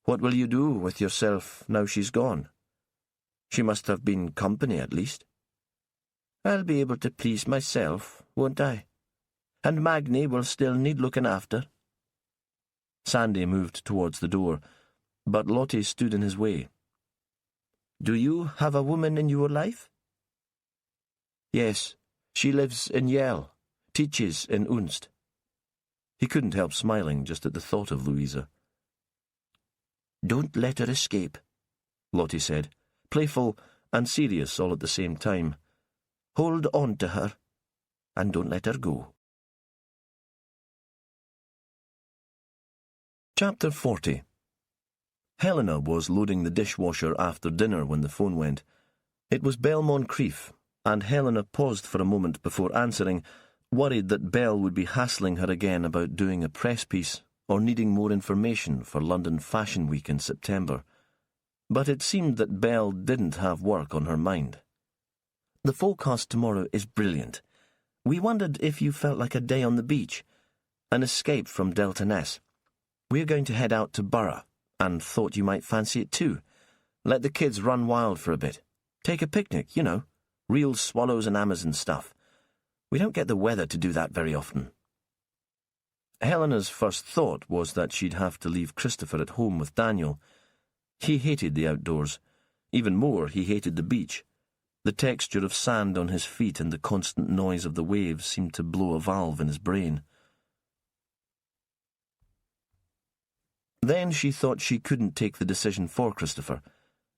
What will you do with yourself now she's gone? She must have been company at least. I'll be able to please myself, won't I? And Magnie will still need looking after. Sandy moved towards the door, but Lottie stood in his way. Do you have a woman in your life? Yes, she lives in Yell, teaches in Unst. He couldn't help smiling just at the thought of Louisa. Don't let her escape, Lottie said, playful and serious all at the same time. Hold on to her, and don't let her go. Chapter 40. Helena was loading the dishwasher after dinner when the phone went. It was Belle Moncrief, and Helena paused for a moment before answering, worried that Belle would be hassling her again about doing a press piece or needing more information for London Fashion Week in September. But it seemed that Belle didn't have work on her mind. The forecast tomorrow is brilliant. We wondered if you felt like a day on the beach, an escape from Delta Ness. We're going to head out to Borough, and thought you might fancy it too. Let the kids run wild for a bit. Take a picnic, you know, real swallows and Amazon stuff. We don't get the weather to do that very often. Helena's first thought was that she'd have to leave Christopher at home with Daniel. He hated the outdoors. Even more, he hated the beach. The texture of sand on his feet and the constant noise of the waves seemed to blow a valve in his brain. Then she thought she couldn't take the decision for Christopher.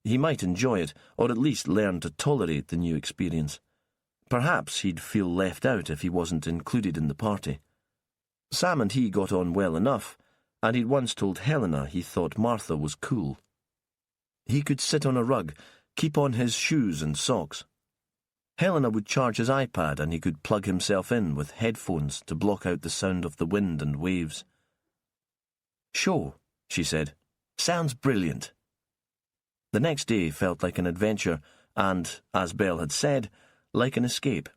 He might enjoy it, or at least learn to tolerate the new experience. Perhaps he'd feel left out if he wasn't included in the party. Sam and he got on well enough, and he'd once told Helena he thought Martha was cool. He could sit on a rug, keep on his shoes and socks. Helena would charge his iPad and he could plug himself in with headphones to block out the sound of the wind and waves. "Sure," she said. "Sounds brilliant." The next day felt like an adventure and, as Belle had said, like an escape.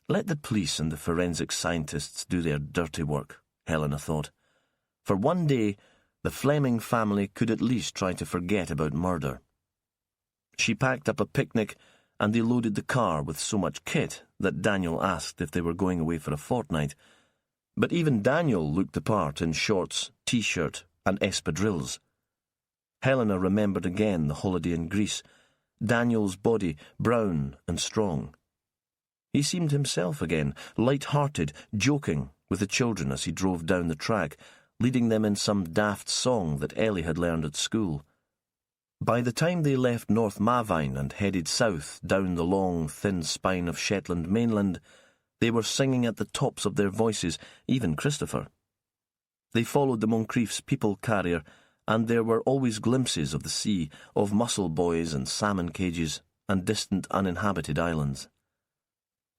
Let the police and the forensic scientists do their dirty work, Helena thought. For one day, the Fleming family could at least try to forget about murder. She packed up a picnic and they loaded the car with so much kit that Daniel asked if they were going away for a fortnight. But even Daniel looked the part in shorts, t-shirt and espadrilles. Helena remembered again the holiday in Greece, Daniel's body brown and strong. He seemed himself again, light-hearted, joking with the children as he drove down the track, leading them in some daft song that Ellie had learned at school. By the time they left North Mavine and headed south down the long, thin spine of Shetland mainland, they were singing at the tops of their voices, even Christopher. They followed the Moncrief's people carrier, and there were always glimpses of the sea, of mussel buoys and salmon cages, and distant uninhabited islands.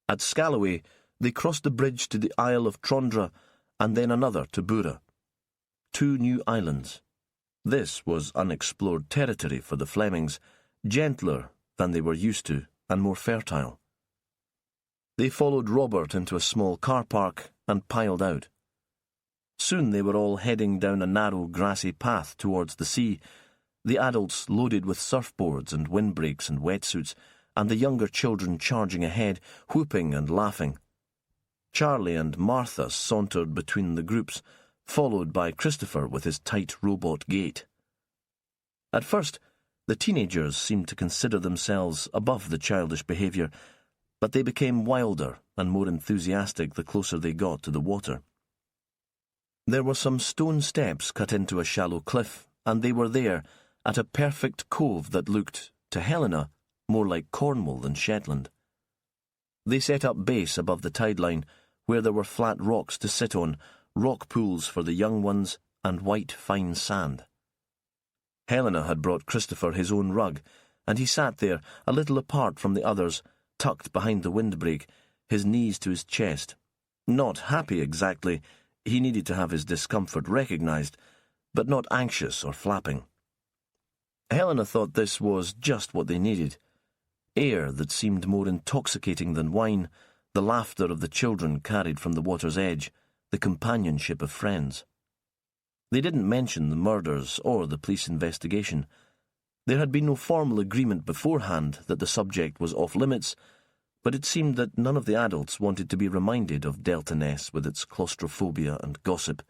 At Scalloway, they crossed the bridge to the Isle of Trondra, and then another to Bura. 2 new islands. This was unexplored territory for the Flemings, gentler than they were used to, and more fertile. They followed Robert into a small car park and piled out. Soon they were all heading down a narrow grassy path towards the sea, the adults loaded with surfboards and windbreaks and wetsuits, and the younger children charging ahead, whooping and laughing. Charlie and Martha sauntered between the groups, followed by Christopher with his tight robot gait. At first, the teenagers seemed to consider themselves above the childish behaviour, but they became wilder and more enthusiastic the closer they got to the water. There were some stone steps cut into a shallow cliff, and they were there, at a perfect cove that looked, to Helena, more like Cornwall than Shetland. They set up base above the tide line, where there were flat rocks to sit on, rock pools for the young ones, and white fine sand. Helena had brought Christopher his own rug, and he sat there, a little apart from the others, tucked behind the windbreak, his knees to his chest. Not happy exactly, he needed to have his discomfort recognised, but not anxious or flapping. Helena thought this was just what they needed. Air that seemed more intoxicating than wine, the laughter of the children carried from the water's edge, the companionship of friends. They didn't mention the murders or the police investigation. There had been no formal agreement beforehand that the subject was off-limits, but it seemed that none of the adults wanted to be reminded of Delta Ness with its claustrophobia and gossip,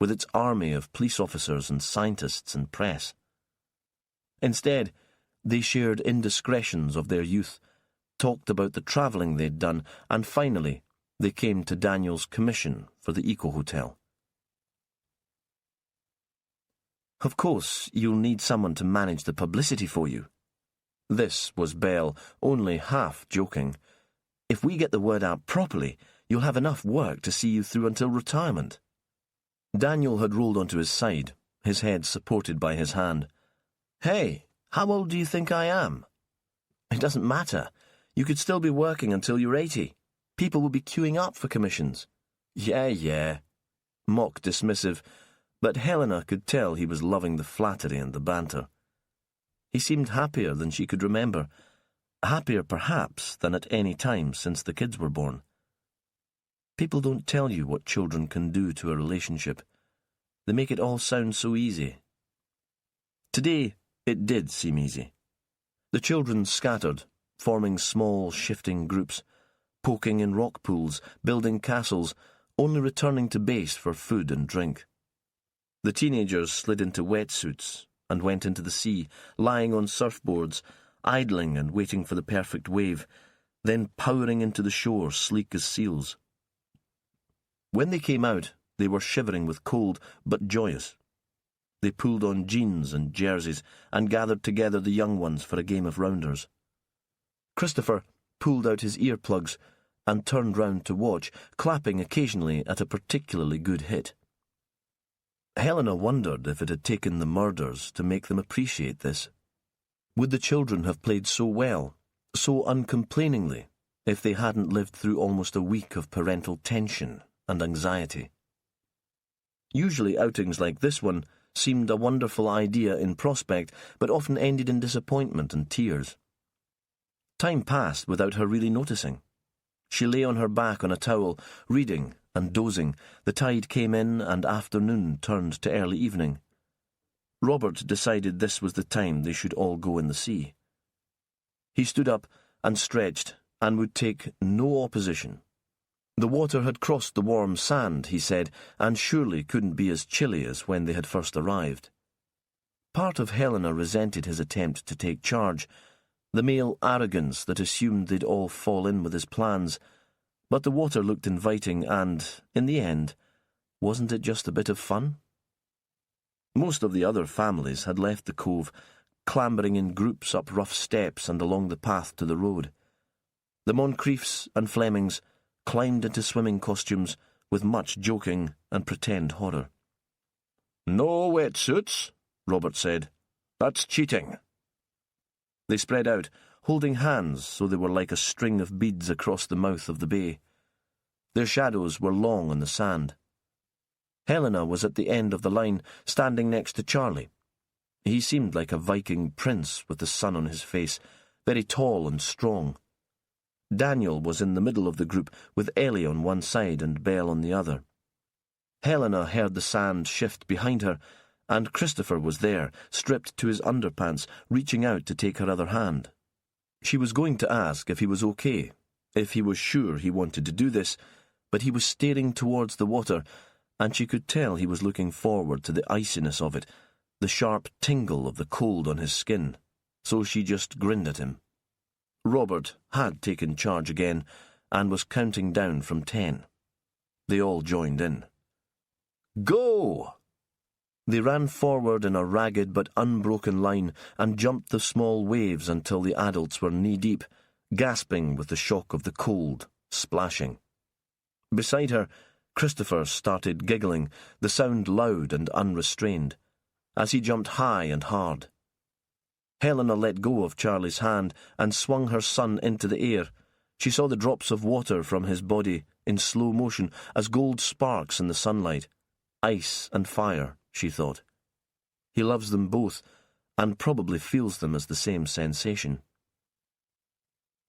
with its army of police officers and scientists and press. Instead, they shared indiscretions of their youth, talked about the travelling they'd done, and finally, they came to Daniel's commission for the eco-hotel. "Of course, you'll need someone to manage the publicity for you." This was Belle, only half joking. "If we get the word out properly, you'll have enough work to see you through until retirement." Daniel had rolled onto his side, his head supported by his hand. "Hey, how old do you think I am?" "It doesn't matter. You could still be working until you're 80. People will be queuing up for commissions." Yeah. Mock dismissive, but Helena could tell he was loving the flattery and the banter. He seemed happier than she could remember, happier perhaps than at any time since the kids were born. People don't tell you what children can do to a relationship. They make it all sound so easy. Today, it did seem easy. The children scattered, forming small, shifting groups, poking in rock pools, building castles, only returning to base for food and drink. The teenagers slid into wetsuits and went into the sea, lying on surfboards, idling and waiting for the perfect wave, then powering into the shore sleek as seals. When they came out, they were shivering with cold, but joyous. They pulled on jeans and jerseys and gathered together the young ones for a game of rounders. Christopher pulled out his earplugs and turned round to watch, clapping occasionally at a particularly good hit. Helena wondered if it had taken the murders to make them appreciate this. Would the children have played so well, so uncomplainingly, if they hadn't lived through almost a week of parental tension and anxiety? Usually outings like this one seemed a wonderful idea in prospect, but often ended in disappointment and tears. Time passed without her really noticing. She lay on her back on a towel, reading and dozing. The tide came in and afternoon turned to early evening. Robert decided this was the time they should all go in the sea. He stood up and stretched and would take no opposition. The water had crossed the warm sand, he said, and surely couldn't be as chilly as when they had first arrived. Part of Helena resented his attempt to take charge, the male arrogance that assumed they'd all fall in with his plans, but the water looked inviting and, in the end, wasn't it just a bit of fun? Most of the other families had left the cove, clambering in groups up rough steps and along the path to the road. The Moncriefs and Flemings climbed into swimming costumes with much joking and pretend horror. "No wetsuits," Robert said. "That's cheating." They spread out, holding hands so they were like a string of beads across the mouth of the bay. Their shadows were long on the sand. Helena was at the end of the line, standing next to Charlie. He seemed like a Viking prince with the sun on his face, very tall and strong. Daniel was in the middle of the group, with Ellie on one side and Belle on the other. Helena heard the sand shift behind her, and Christopher was there, stripped to his underpants, reaching out to take her other hand. She was going to ask if he was okay, if he was sure he wanted to do this, but he was staring towards the water, and she could tell he was looking forward to the iciness of it, the sharp tingle of the cold on his skin, so she just grinned at him. Robert had taken charge again and was counting down from 10. They all joined in. "Go!" They ran forward in a ragged but unbroken line and jumped the small waves until the adults were knee-deep, gasping with the shock of the cold, splashing. Beside her, Christopher started giggling, the sound loud and unrestrained, as he jumped high and hard. Helena let go of Charlie's hand and swung her son into the air. She saw the drops of water from his body in slow motion as gold sparks in the sunlight. Ice and fire, she thought. He loves them both, and probably feels them as the same sensation.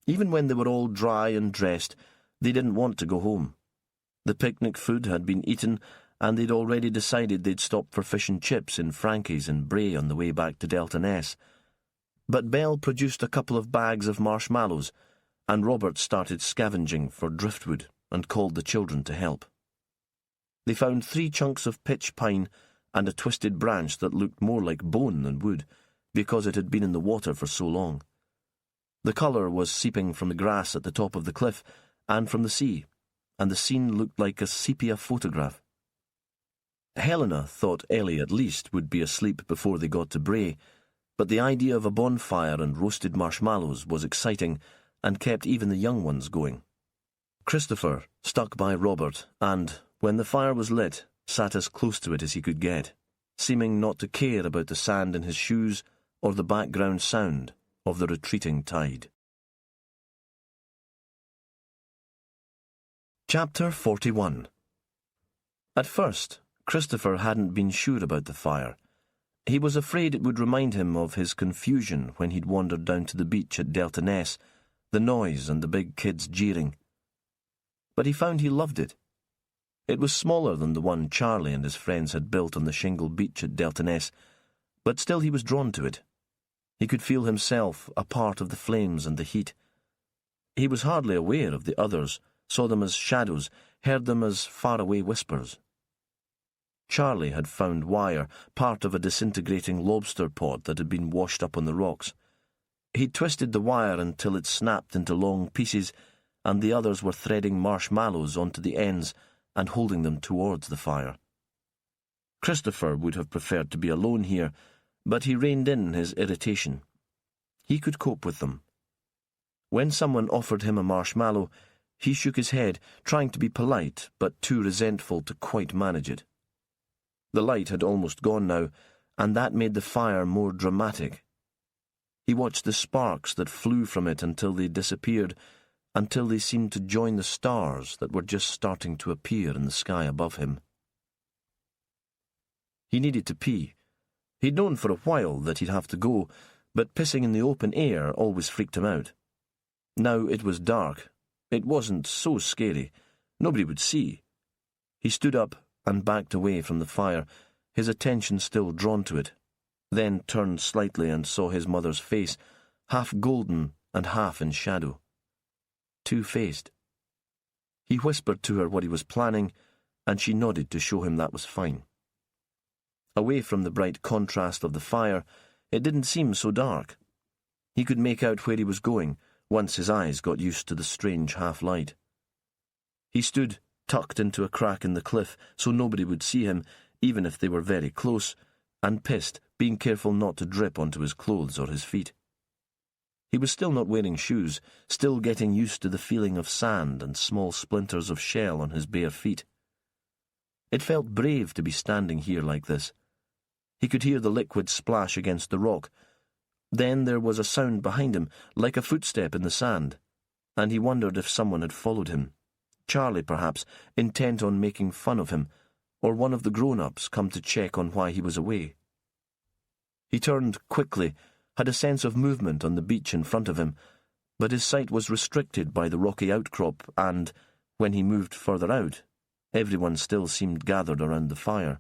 Even when they were all dry and dressed, they didn't want to go home. The picnic food had been eaten, and they'd already decided they'd stop for fish and chips in Frankie's and Bray on the way back to Delta Ness. But Belle produced a couple of bags of marshmallows, and Robert started scavenging for driftwood and called the children to help. They found 3 chunks of pitch pine and a twisted branch that looked more like bone than wood, because it had been in the water for so long. The colour was seeping from the grass at the top of the cliff and from the sea, and the scene looked like a sepia photograph. Helena thought Ellie at least would be asleep before they got to Bray, but the idea of a bonfire and roasted marshmallows was exciting and kept even the young ones going. Christopher stuck by Robert and, when the fire was lit, sat as close to it as he could get, seeming not to care about the sand in his shoes or the background sound of the retreating tide. Chapter 41. At first, Christopher hadn't been sure about the fire. He was afraid it would remind him of his confusion when he'd wandered down to the beach at Delta Ness, the noise and the big kids jeering. But he found he loved it. It was smaller than the one Charlie and his friends had built on the shingle beach at Delta Ness, but still he was drawn to it. He could feel himself a part of the flames and the heat. He was hardly aware of the others, saw them as shadows, heard them as faraway whispers. Charlie had found wire, part of a disintegrating lobster pod that had been washed up on the rocks. He'd twisted the wire until it snapped into long pieces, and the others were threading marshmallows onto the ends and holding them towards the fire. Christopher would have preferred to be alone here, but he reined in his irritation. He could cope with them. When someone offered him a marshmallow, he shook his head, trying to be polite, but too resentful to quite manage it. The light had almost gone now, and that made the fire more dramatic. He watched the sparks that flew from it until they disappeared, until they seemed to join the stars that were just starting to appear in the sky above him. He needed to pee. He'd known for a while that he'd have to go, but pissing in the open air always freaked him out. Now it was dark. It wasn't so scary. Nobody would see. He stood up and backed away from the fire, his attention still drawn to it, then turned slightly and saw his mother's face, half golden and half in shadow. Two-faced. He whispered to her what he was planning, and she nodded to show him that was fine. Away from the bright contrast of the fire, it didn't seem so dark. He could make out where he was going, once his eyes got used to the strange half-light. He stood tucked into a crack in the cliff so nobody would see him, even if they were very close, and pissed, being careful not to drip onto his clothes or his feet. He was still not wearing shoes, still getting used to the feeling of sand and small splinters of shell on his bare feet. It felt brave to be standing here like this. He could hear the liquid splash against the rock. Then there was a sound behind him, like a footstep in the sand, and he wondered if someone had followed him. Charlie, perhaps, intent on making fun of him, or one of the grown-ups come to check on why he was away. He turned quickly, had a sense of movement on the beach in front of him, but his sight was restricted by the rocky outcrop and, when he moved further out, everyone still seemed gathered around the fire.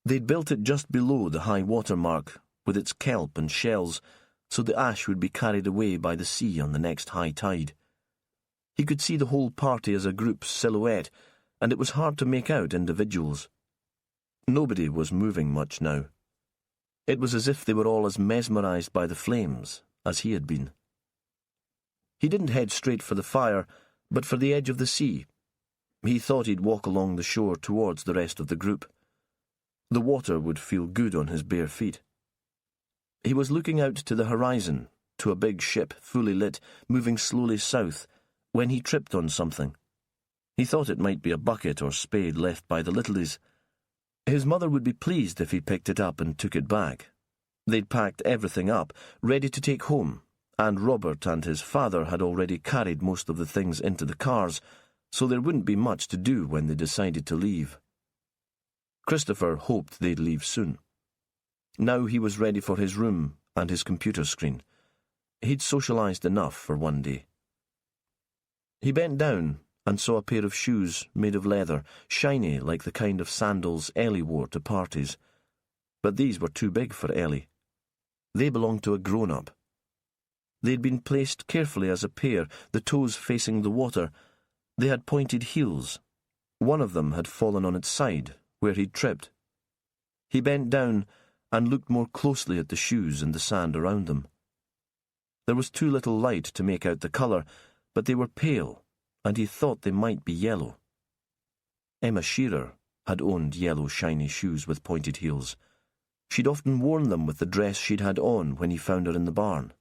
They'd built it just below the high water mark, with its kelp and shells, so the ash would be carried away by the sea on the next high tide. He could see the whole party as a group's silhouette, and it was hard to make out individuals. Nobody was moving much now. It was as if they were all as mesmerized by the flames as he had been. He didn't head straight for the fire, but for the edge of the sea. He thought he'd walk along the shore towards the rest of the group. The water would feel good on his bare feet. He was looking out to the horizon, to a big ship, fully lit, moving slowly south, when he tripped on something. He thought it might be a bucket or spade left by the Littleys. His mother would be pleased if he picked it up and took it back. They'd packed everything up, ready to take home, and Robert and his father had already carried most of the things into the cars, so there wouldn't be much to do when they decided to leave. Christopher hoped they'd leave soon. Now he was ready for his room and his computer screen. He'd socialized enough for one day. He bent down and saw a pair of shoes made of leather, shiny like the kind of sandals Ellie wore to parties. But these were too big for Ellie. They belonged to a grown-up. They'd been placed carefully as a pair, the toes facing the water. They had pointed heels. One of them had fallen on its side, where he'd tripped. He bent down and looked more closely at the shoes and the sand around them. There was too little light to make out the colour, but they were pale, and he thought they might be yellow. Emma Shearer had owned yellow shiny shoes with pointed heels. She'd often worn them with the dress she'd had on when he found her in the barn.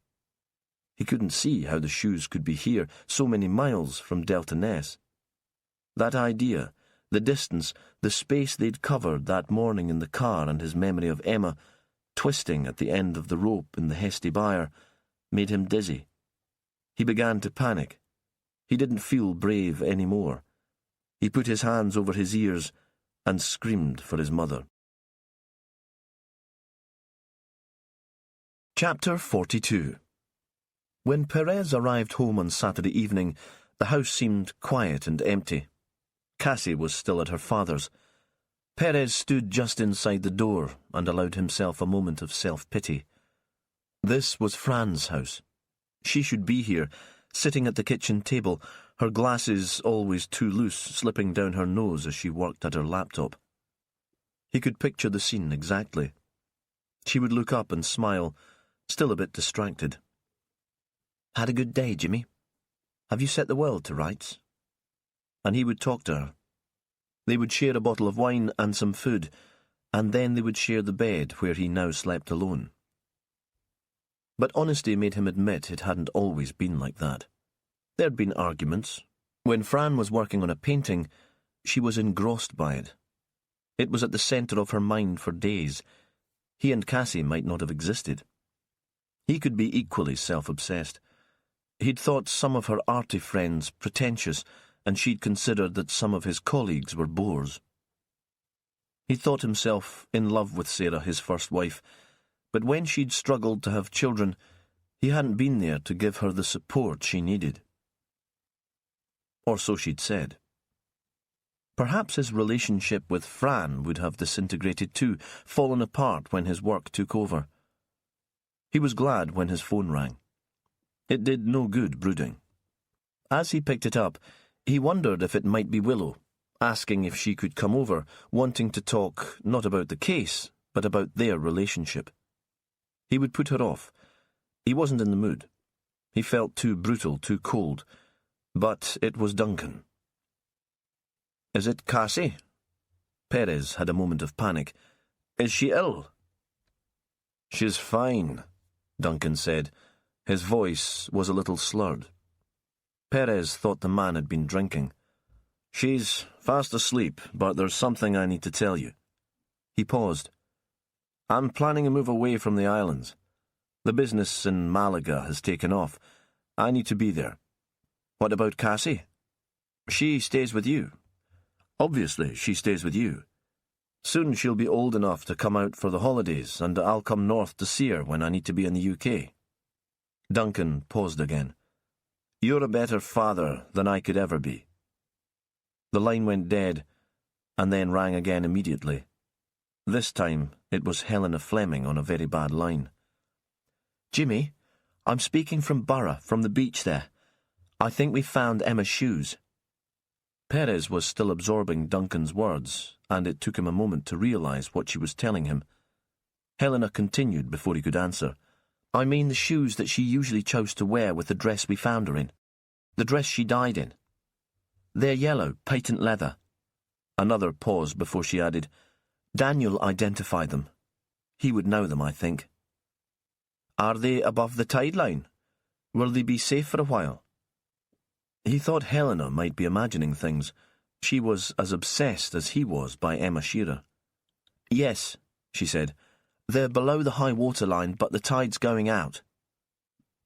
He couldn't see how the shoes could be here, so many miles from Delta Ness. That idea, the distance, the space they'd covered that morning in the car, and his memory of Emma, twisting at the end of the rope in the Hesty Byre, made him dizzy. He began to panic. He didn't feel brave any more. He put his hands over his ears and screamed for his mother. Chapter 42. When Perez arrived home on Saturday evening, the house seemed quiet and empty. Cassie was still at her father's. Perez stood just inside the door and allowed himself a moment of self-pity. This was Fran's house. She should be here, sitting at the kitchen table, her glasses always too loose, slipping down her nose as she worked at her laptop. He could picture the scene exactly. She would look up and smile, still a bit distracted. "Had a good day, Jimmy? Have you set the world to rights?" And he would talk to her. They would share a bottle of wine and some food, and then they would share the bed where he now slept alone. But honesty made him admit it hadn't always been like that. There'd been arguments. When Fran was working on a painting, she was engrossed by it. It was at the centre of her mind for days. He and Cassie might not have existed. He could be equally self-obsessed. He'd thought some of her arty friends pretentious, and she'd considered that some of his colleagues were bores. He thought himself in love with Sarah, his first wife, but when she'd struggled to have children, he hadn't been there to give her the support she needed. Or so she'd said. Perhaps his relationship with Fran would have disintegrated too, fallen apart when his work took over. He was glad when his phone rang. It did no good brooding. As he picked it up, he wondered if it might be Willow, asking if she could come over, wanting to talk not about the case, but about their relationship. He would put her off. He wasn't in the mood. He felt too brutal, too cold. But it was Duncan. "Is it Cassie?" Perez had a moment of panic. "Is she ill?" "She's fine," Duncan said. His voice was a little slurred. Perez thought the man had been drinking. "She's fast asleep, but there's something I need to tell you." He paused. "I'm planning a move away from the islands. The business in Malaga has taken off. I need to be there." "What about Cassie?" "She stays with you." "Obviously, she stays with you. Soon she'll be old enough to come out for the holidays, and I'll come north to see her when I need to be in the UK. Duncan paused again. "You're a better father than I could ever be." The line went dead, and then rang again immediately. This time it was Helena Fleming on a very bad line. "Jimmy, I'm speaking from Borough, from the beach there. I think we've found Emma's shoes." Perez was still absorbing Duncan's words, and it took him a moment to realise what she was telling him. Helena continued before he could answer. "I mean the shoes that she usually chose to wear with the dress we found her in. The dress she died in. They're yellow, patent leather." Another pause before she added, "Daniel identified them. He would know them, I think." "Are they above the tide line? Will they be safe for a while?" He thought Helena might be imagining things. She was as obsessed as he was by Emma Shearer. "Yes," she said. "They're below the high water line, but the tide's going out."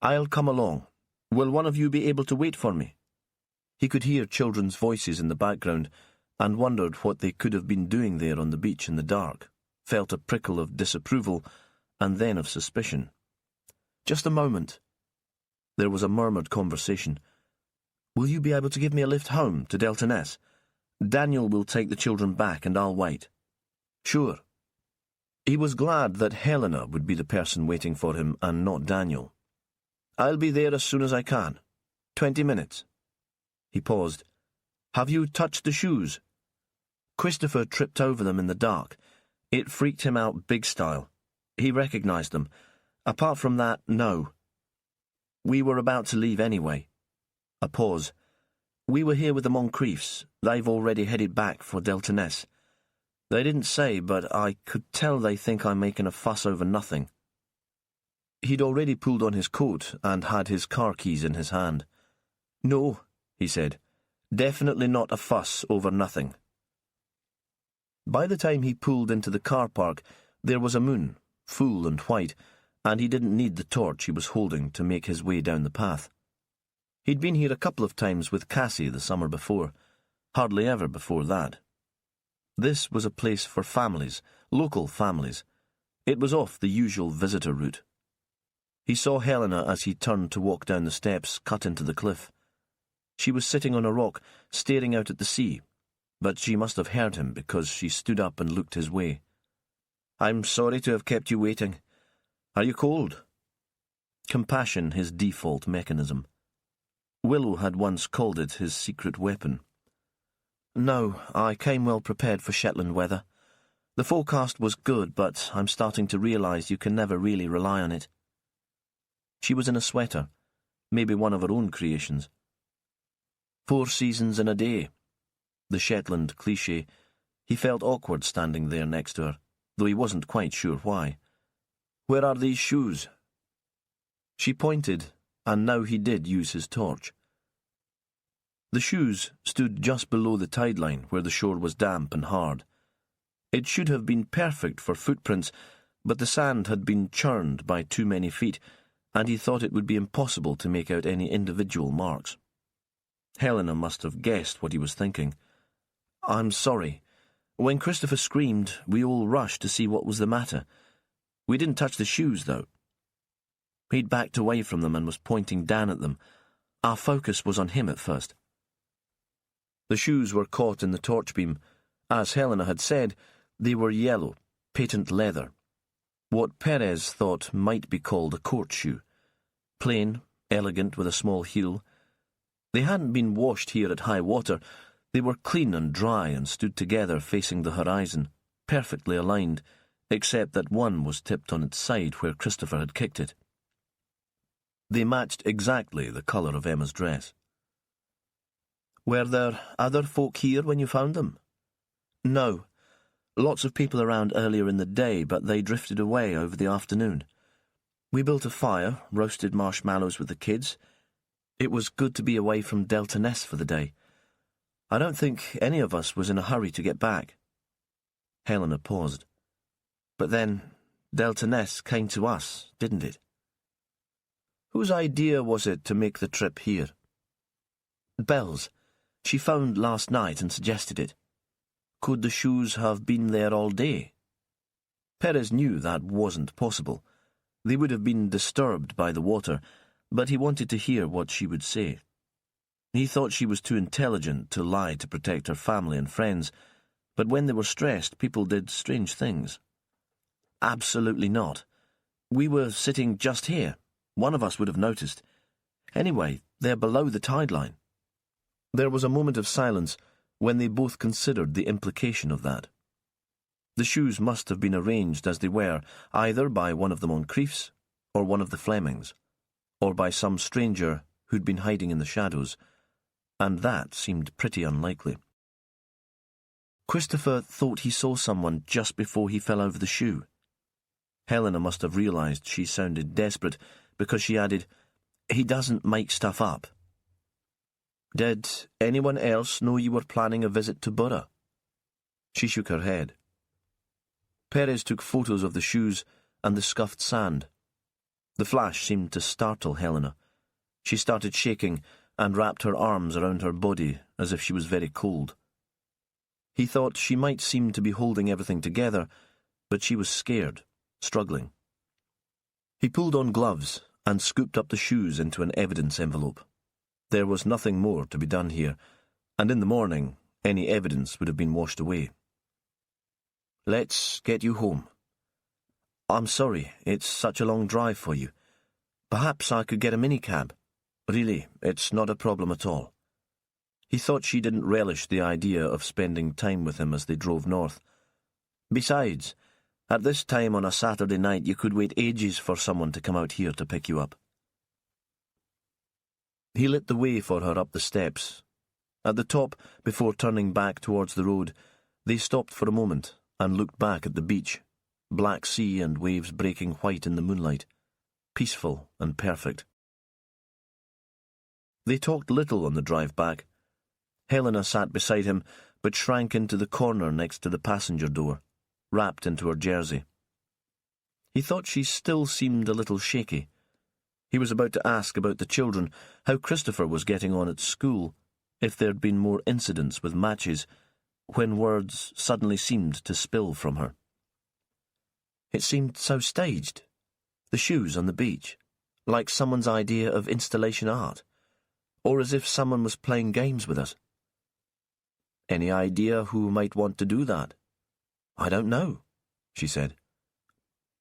"I'll come along. Will one of you be able to wait for me?" He could hear children's voices in the background, and wondered what they could have been doing there on the beach in the dark, felt a prickle of disapproval, and then of suspicion. "Just a moment." There was a murmured conversation. "Will you be able to give me a lift home to Delta Ness? Daniel will take the children back and I'll wait." "Sure." He was glad that Helena would be the person waiting for him and not Daniel. "I'll be there as soon as I can. 20 minutes. He paused. "Have you touched the shoes?" Christopher tripped over them in the dark. It freaked him out big style. He recognised them. Apart from that, no. "We were about to leave anyway." A pause. "We were here with the Moncriefs. They've already headed back for Delta Ness. They didn't say, but I could tell they think I'm making a fuss over nothing." He'd already pulled on his coat and had his car keys in his hand. "No," he said. "Definitely not a fuss over nothing." By the time he pulled into the car park, there was a moon, full and white, and he didn't need the torch he was holding to make his way down the path. He'd been here a couple of times with Cassie the summer before, hardly ever before that. This was a place for families, local families. It was off the usual visitor route. He saw Helena as he turned to walk down the steps cut into the cliff. She was sitting on a rock, staring out at the sea, but she must have heard him because she stood up and looked his way. "I'm sorry to have kept you waiting. Are you cold?" Compassion, his default mechanism. Willow had once called it his secret weapon. "No, I came well prepared for Shetland weather. The forecast was good, but I'm starting to realise you can never really rely on it." She was in a sweater, maybe one of her own creations. 4 seasons in a day. The Shetland cliché. He felt awkward standing there next to her, though he wasn't quite sure why. "Where are these shoes?" She pointed, and now he did use his torch. The shoes stood just below the tide line, where the shore was damp and hard. It should have been perfect for footprints, but the sand had been churned by too many feet, and he thought it would be impossible to make out any individual marks. Helena must have guessed what he was thinking. "I'm sorry. When Christopher screamed, we all rushed to see what was the matter. We didn't touch the shoes, though." He'd backed away from them and was pointing down at them. Our focus was on him at first. The shoes were caught in the torch beam. As Helena had said, they were yellow, patent leather. What Perez thought might be called a court shoe. Plain, elegant, with a small heel. They hadn't been washed here at high water. They were clean and dry and stood together facing the horizon, perfectly aligned, except that one was tipped on its side where Christopher had kicked it. They matched exactly the colour of Emma's dress. "Were there other folk here when you found them?" "No. Lots of people around earlier in the day, but they drifted away over the afternoon. We built a fire, roasted marshmallows with the kids. It was good to be away from Delta Ness for the day. I don't think any of us was in a hurry to get back." Helena paused. "But then, Delta Ness came to us, didn't it?" "Whose idea was it to make the trip here?" "Belle's. She phoned last night and suggested it." "Could the shoes have been there all day?" Perez knew that wasn't possible. They would have been disturbed by the water, but he wanted to hear what she would say. He thought she was too intelligent to lie to protect her family and friends, but when they were stressed, people did strange things. "Absolutely not. We were sitting just here. One of us would have noticed. Anyway, they're below the tide line." There was a moment of silence when they both considered the implication of that. The shoes must have been arranged as they were, either by one of the Moncriefs, or one of the Flemings, or by some stranger who'd been hiding in the shadows, and that seemed pretty unlikely. Christopher thought he saw someone just before he fell over the shoe. Helena must have realised she sounded desperate, because she added, "He doesn't make stuff up." "Did anyone else know you were planning a visit to Borough?" She shook her head. Perez took photos of the shoes and the scuffed sand. The flash seemed to startle Helena. She started shaking and wrapped her arms around her body as if she was very cold. He thought she might seem to be holding everything together, but she was scared, struggling. He pulled on gloves and scooped up the shoes into an evidence envelope. There was nothing more to be done here, and in the morning any evidence would have been washed away. "Let's get you home." "I'm sorry, it's such a long drive for you. Perhaps I could get a minicab. Really, it's not a problem at all." He thought she didn't relish the idea of spending time with him as they drove north. Besides, at this time on a Saturday night you could wait ages for someone to come out here to pick you up. He lit the way for her up the steps. At the top, before turning back towards the road, they stopped for a moment and looked back at the beach, black sea and waves breaking white in the moonlight, peaceful and perfect. They talked little on the drive back. Helena sat beside him, but shrank into the corner next to the passenger door, wrapped into her jersey. He thought she still seemed a little shaky. He was about to ask about the children, how Christopher was getting on at school, if there'd been more incidents with matches, when words suddenly seemed to spill from her. It seemed so staged. The shoes on the beach, like someone's idea of installation art, or as if someone was playing games with us. "Any idea who might want to do that?" "I don't know," she said.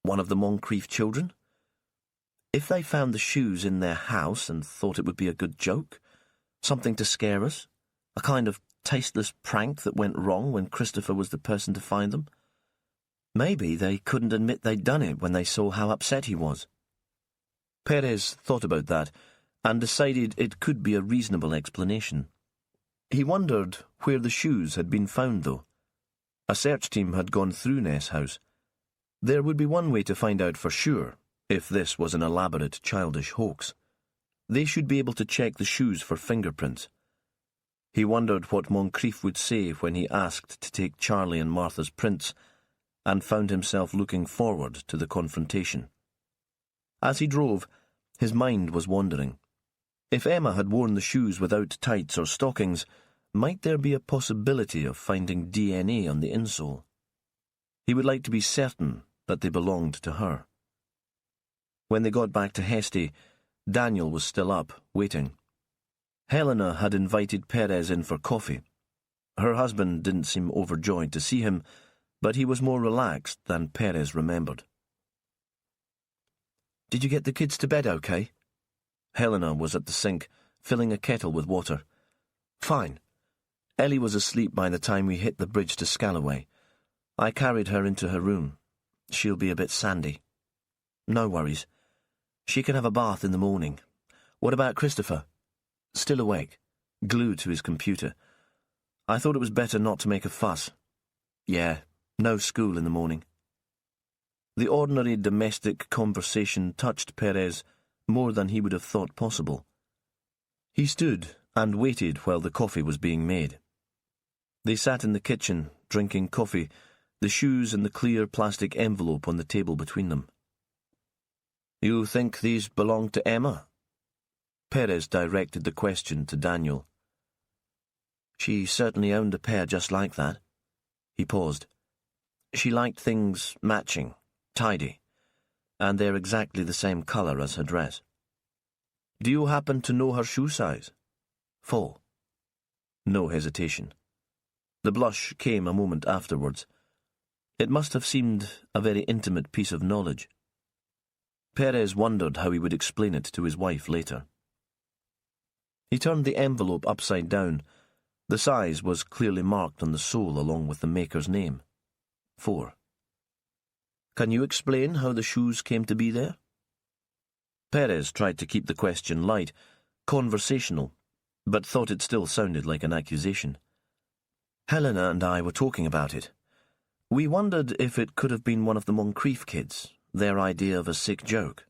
"One of the Moncrief children? If they found the shoes in their house and thought it would be a good joke, something to scare us, a kind of tasteless prank that went wrong when Christopher was the person to find them. Maybe they couldn't admit they'd done it when they saw how upset he was." Perez thought about that and decided it could be a reasonable explanation. He wondered where the shoes had been found, though. A search team had gone through Ness House. There would be one way to find out for sure if this was an elaborate childish hoax. They should be able to check the shoes for fingerprints. He wondered what Moncrief would say when he asked to take Charlie and Martha's prints, and found himself looking forward to the confrontation. As he drove, his mind was wandering. If Emma had worn the shoes without tights or stockings, might there be a possibility of finding DNA on the insole? He would like to be certain that they belonged to her. When they got back to Hesty, Daniel was still up, waiting. Helena had invited Perez in for coffee. Her husband didn't seem overjoyed to see him, but he was more relaxed than Perez remembered. "Did you get the kids to bed okay?" Helena was at the sink, filling a kettle with water. "Fine. Ellie was asleep by the time we hit the bridge to Scalloway. I carried her into her room. She'll be a bit sandy." "No worries. She can have a bath in the morning. What about Christopher?" "Still awake, glued to his computer. I thought it was better not to make a fuss." "Yeah, no school in the morning." The ordinary domestic conversation touched Perez more than he would have thought possible. He stood and waited while the coffee was being made. They sat in the kitchen, drinking coffee, the shoes in the clear plastic envelope on the table between them. "You think these belong to Emma?" Perez directed the question to Daniel. "She certainly owned a pair just like that." He paused. "She liked things matching, tidy, and they're exactly the same colour as her dress." "Do you happen to know her shoe size?" 4. No hesitation. The blush came a moment afterwards. It must have seemed a very intimate piece of knowledge. Perez wondered how he would explain it to his wife later. He turned the envelope upside down. The size was clearly marked on the sole along with the maker's name. 4. "Can you explain how the shoes came to be there?" Perez tried to keep the question light, conversational, but thought it still sounded like an accusation. "Helena and I were talking about it. We wondered if it could have been one of the Moncrief kids, their idea of a sick joke."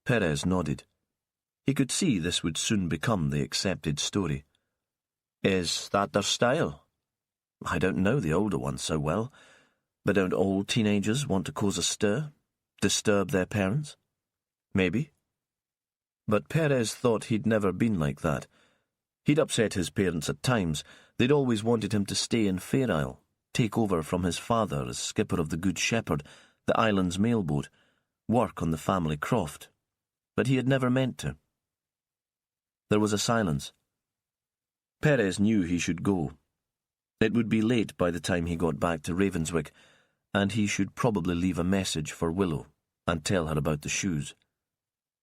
Perez nodded. He could see this would soon become the accepted story. "Is that their style?" "I don't know the older ones so well, but don't all teenagers want to cause a stir? Disturb their parents?" "Maybe." But Perez thought he'd never been like that. He'd upset his parents at times. They'd always wanted him to stay in Fair Isle, take over from his father as skipper of the Good Shepherd, the island's mailboat, work on the family croft. But he had never meant to. There was a silence. Perez knew he should go. It would be late by the time he got back to Ravenswick, and he should probably leave a message for Willow and tell her about the shoes.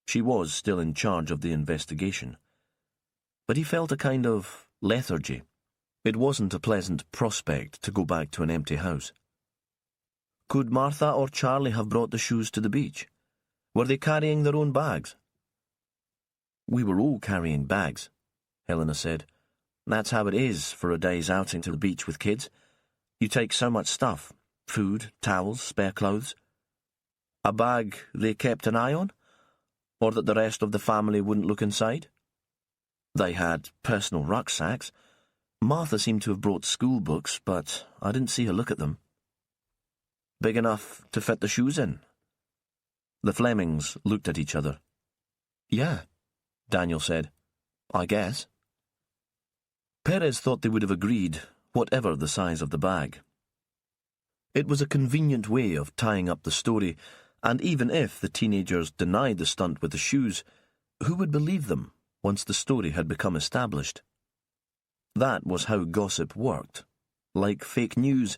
She was still in charge of the investigation. But he felt a kind of lethargy. It wasn't a pleasant prospect to go back to an empty house. Could Martha or Charlie have brought the shoes to the beach? Were they carrying their own bags? "We were all carrying bags," Helena said. "That's how it is for a day's outing to the beach with kids. You take so much stuff, food, towels, spare clothes. A bag they kept an eye on? Or that the rest of the family wouldn't look inside?" "They had personal rucksacks. Martha seemed to have brought school books, but I didn't see her look at them." "Big enough to fit the shoes in?" The Flemings looked at each other. "Yeah," Daniel said. "I guess." Perez thought they would have agreed, whatever the size of the bag. It was a convenient way of tying up the story, and even if the teenagers denied the stunt with the shoes, who would believe them once the story had become established? That was how gossip worked. Like fake news,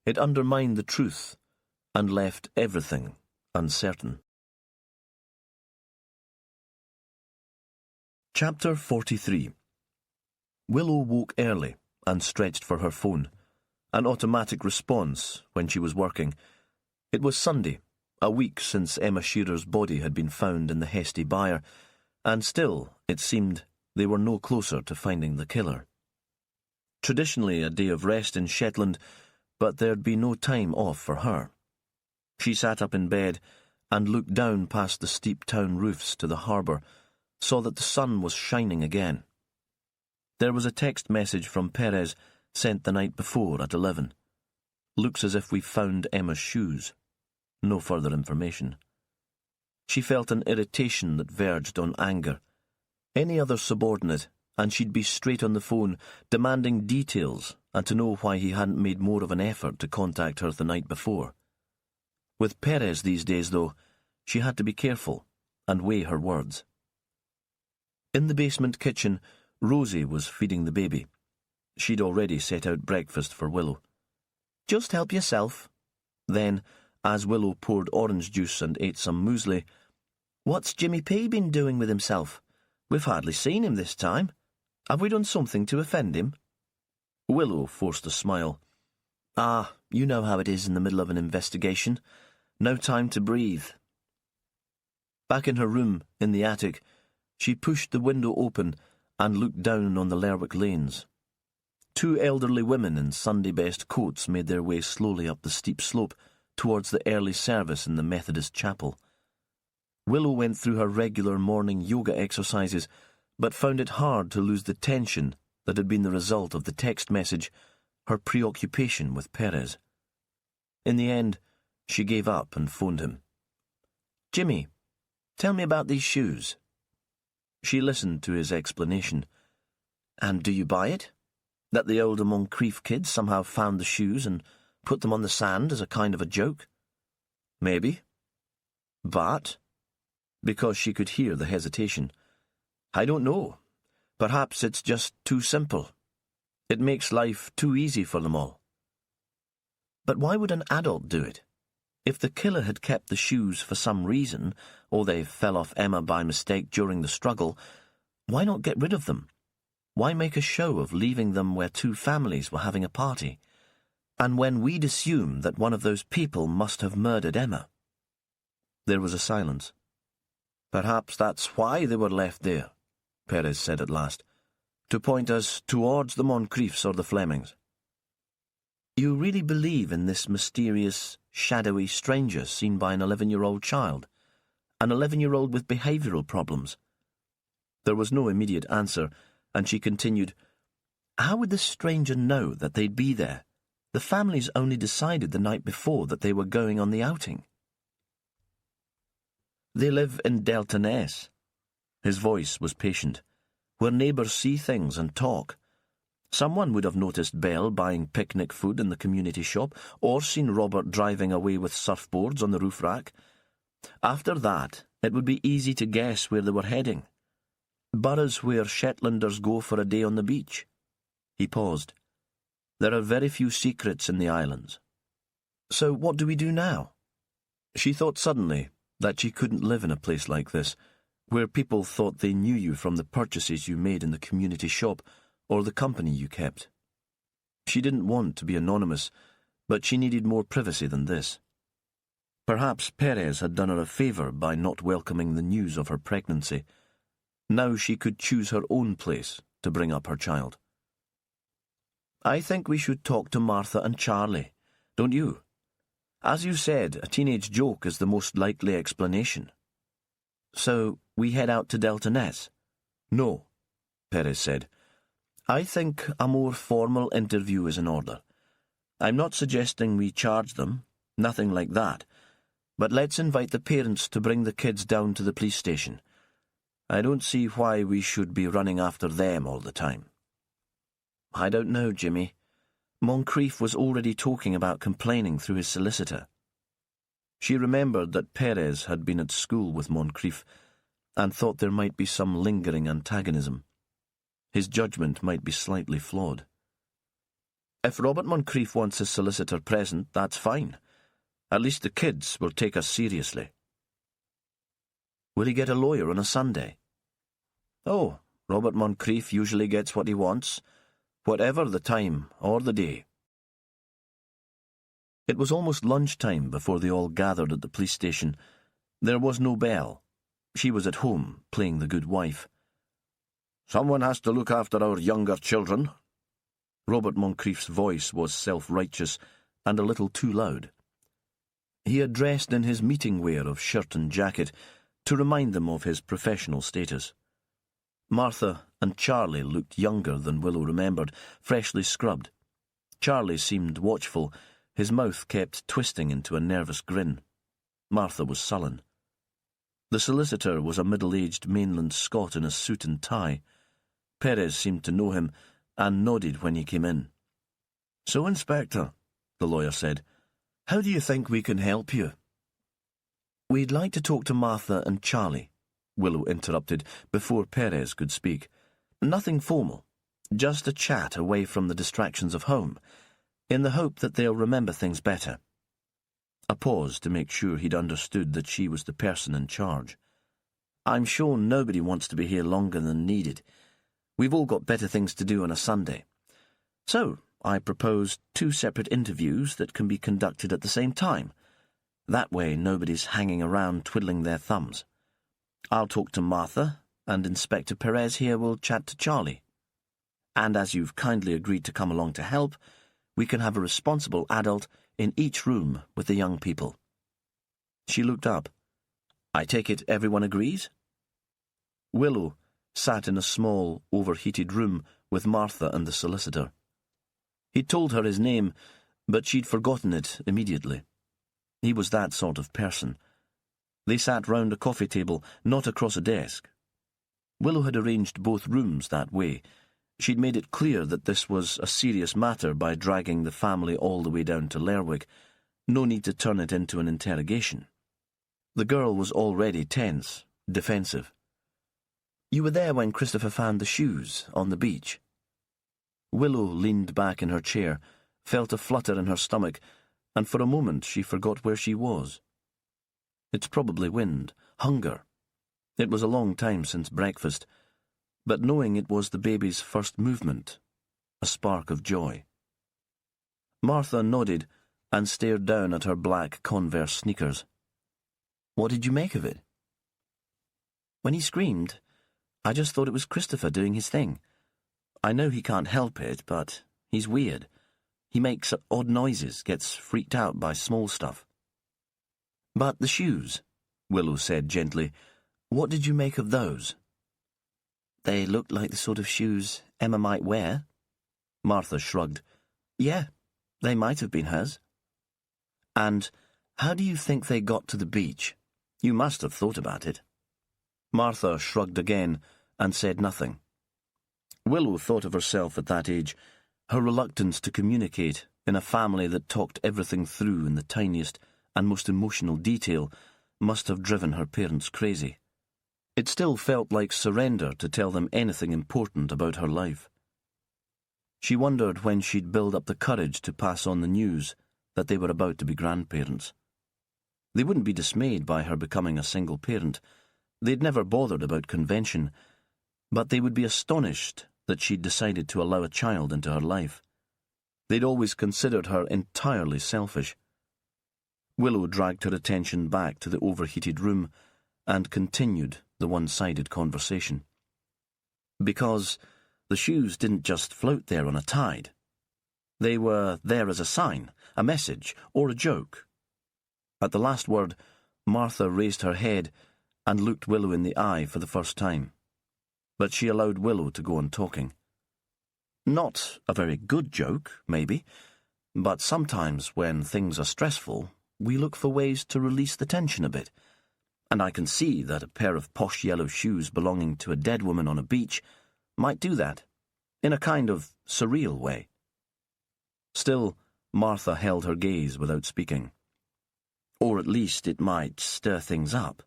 it undermined the truth and left everything uncertain. Chapter 43. Willow woke early and stretched for her phone, an automatic response when she was working. It was Sunday, a week since Emma Shearer's body had been found in the Hesty Byre, and still, it seemed, they were no closer to finding the killer. Traditionally a day of rest in Shetland, but there'd be no time off for her. She sat up in bed and looked down past the steep town roofs to the harbour, saw that the sun was shining again. There was a text message from Perez sent the night before at 11. Looks as if we've found Emma's shoes. No further information. She felt an irritation that verged on anger. Any other subordinate, and she'd be straight on the phone, demanding details and to know why he hadn't made more of an effort to contact her the night before. With Perez these days, though, she had to be careful and weigh her words. In the basement kitchen, Rosie was feeding the baby. She'd already set out breakfast for Willow. "Just help yourself." Then, as Willow poured orange juice and ate some muesli, "What's Jimmy P been doing with himself? We've hardly seen him this time. Have we done something to offend him?" Willow forced a smile. "Ah, you know how it is in the middle of an investigation. No time to breathe." Back in her room, in the attic, she pushed the window open and looked down on the Lerwick lanes. Two elderly women in Sunday-best coats made their way slowly up the steep slope towards the early service in the Methodist chapel. Willow went through her regular morning yoga exercises, but found it hard to lose the tension that had been the result of the text message, her preoccupation with Perez. In the end, she gave up and phoned him. "Jimmy, tell me about these shoes." She listened to his explanation. "And do you buy it? That the older Moncrief kids somehow found the shoes and put them on the sand as a kind of a joke?" "Maybe. But," because she could hear the hesitation, "I don't know. Perhaps it's just too simple. It makes life too easy for them all." "But why would an adult do it? If the killer had kept the shoes for some reason, or they fell off Emma by mistake during the struggle, why not get rid of them? Why make a show of leaving them where two families were having a party? And when we'd assume that one of those people must have murdered Emma?" There was a silence. "Perhaps that's why they were left there," Perez said at last, "to point us towards the Moncriefs or the Flemings." "You really believe in this mysterious, shadowy stranger seen by an 11-year-old child? An 11-year-old with behavioural problems?" There was no immediate answer, and she continued, "How would this stranger know that they'd be there? The families only decided the night before that they were going on the outing." "They live in Delta Ness." His voice was patient. "Where neighbours see things and talk. Someone would have noticed Belle buying picnic food in the community shop, or seen Robert driving away with surfboards on the roof rack. After that, it would be easy to guess where they were heading. Boroughs where Shetlanders go for a day on the beach." He paused. "There are very few secrets in the islands." "So what do we do now?" She thought suddenly that she couldn't live in a place like this, where people thought they knew you from the purchases you made in the community shop or the company you kept. She didn't want to be anonymous, but she needed more privacy than this. Perhaps Perez had done her a favour by not welcoming the news of her pregnancy. Now she could choose her own place to bring up her child. "I think we should talk to Martha and Charlie, don't you? As you said, a teenage joke is the most likely explanation." "So we head out to Delta Ness?" "No," Perez said. "I think a more formal interview is in order. I'm not suggesting we charge them, nothing like that, but let's invite the parents to bring the kids down to the police station. I don't see why we should be running after them all the time." "I don't know, Jimmy. Moncrief was already talking about complaining through his solicitor." She remembered that Perez had been at school with Moncrief and thought there might be some lingering antagonism. His judgment might be slightly flawed. "If Robert Moncrief wants his solicitor present, that's fine. At least the kids will take us seriously." "Will he get a lawyer on a Sunday?" "Oh, Robert Moncrief usually gets what he wants, whatever the time or the day." It was almost lunchtime before they all gathered at the police station. There was no Belle. She was at home, playing the good wife. "Someone has to look after our younger children." Robert Moncrief's voice was self-righteous and a little too loud. He had dressed in his meeting wear of shirt and jacket to remind them of his professional status. Martha and Charlie looked younger than Willow remembered, freshly scrubbed. Charlie seemed watchful, his mouth kept twisting into a nervous grin. Martha was sullen. The solicitor was a middle-aged mainland Scot in a suit and tie. Perez seemed to know him and nodded when he came in. "So, Inspector," the lawyer said, "how do you think we can help you?" "We'd like to talk to Martha and Charlie," Willow interrupted before Perez could speak. "Nothing formal, just a chat away from the distractions of home, in the hope that they'll remember things better." A pause to make sure he'd understood that she was the person in charge. "I'm sure nobody wants to be here longer than needed. We've all got better things to do on a Sunday. So, I propose 2 separate interviews that can be conducted at the same time. That way nobody's hanging around twiddling their thumbs. I'll talk to Martha, and Inspector Perez here will chat to Charlie. And as you've kindly agreed to come along to help, we can have a responsible adult in each room with the young people." She looked up. "I take it everyone agrees?" Willow sat in a small, overheated room with Martha and the solicitor. He'd told her his name, but she'd forgotten it immediately. He was that sort of person. They sat round a coffee table, not across a desk. Willow had arranged both rooms that way. She'd made it clear that this was a serious matter by dragging the family all the way down to Lerwick. No need to turn it into an interrogation. The girl was already tense, defensive. "You were there when Christopher found the shoes on the beach?" Willow leaned back in her chair, felt a flutter in her stomach, and for a moment she forgot where she was. It's probably wind, hunger. It was a long time since breakfast, but knowing it was the baby's first movement, a spark of joy. Martha nodded and stared down at her black Converse sneakers. "What did you make of it?" "When he screamed, I just thought it was Christopher doing his thing. I know he can't help it, but he's weird. He makes odd noises, gets freaked out by small stuff." "But the shoes," Willow said gently, "what did you make of those?" "They looked like the sort of shoes Emma might wear." Martha shrugged. "Yeah, they might have been hers." "And how do you think they got to the beach? You must have thought about it." Martha shrugged again and said nothing. Willow thought of herself at that age, her reluctance to communicate in a family that talked everything through in the tiniest and most emotional detail must have driven her parents crazy. It still felt like surrender to tell them anything important about her life. She wondered when she'd build up the courage to pass on the news that they were about to be grandparents. They wouldn't be dismayed by her becoming a single parent. They'd never bothered about convention, but they would be astonished that she'd decided to allow a child into her life. They'd always considered her entirely selfish. Willow dragged her attention back to the overheated room and continued the one-sided conversation. Because the shoes didn't just float there on a tide. They were there as a sign, a message, or a joke. At the last word, Martha raised her head and looked Willow in the eye for the first time. But she allowed Willow to go on talking. Not a very good joke, maybe, but sometimes when things are stressful, we look for ways to release the tension a bit. And I can see that a pair of posh yellow shoes belonging to a dead woman on a beach might do that, in a kind of surreal way. Still, Martha held her gaze without speaking. Or at least it might stir things up.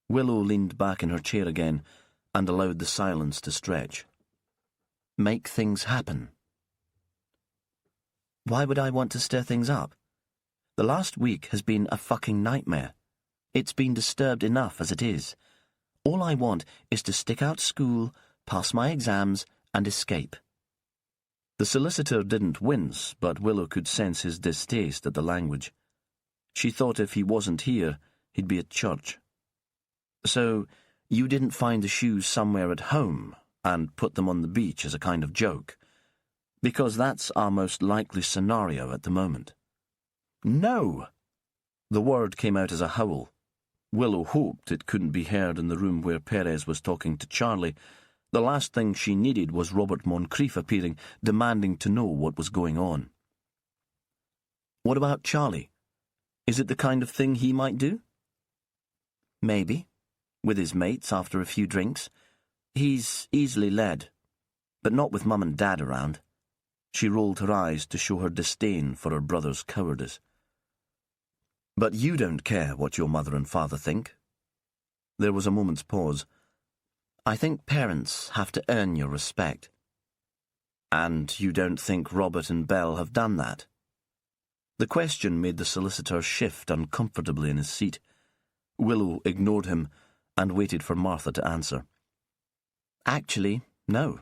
Willow leaned back in her chair again and allowed the silence to stretch. Make things happen. Why would I want to stir things up? The last week has been a fucking nightmare. It's been disturbed enough as it is. All I want is to stick out school, pass my exams, and escape. The solicitor didn't wince, but Willow could sense his distaste at the language. She thought if he wasn't here, he'd be at church. "So, you didn't find the shoes somewhere at home and put them on the beach as a kind of joke?" because that's our most likely scenario at the moment. No! The word came out as a howl. Willow hoped it couldn't be heard in the room where Perez was talking to Charlie. The last thing she needed was Robert Moncrief appearing, demanding to know what was going on. What about Charlie? Is it the kind of thing he might do? Maybe. With his mates after a few drinks. He's easily led. But not with Mum and Dad around. She rolled her eyes to show her disdain for her brother's cowardice. But you don't care what your mother and father think. There was a moment's pause. I think parents have to earn your respect. And you don't think Robert and Belle have done that? The question made the solicitor shift uncomfortably in his seat. Willow ignored him and waited for Martha to answer. Actually, no.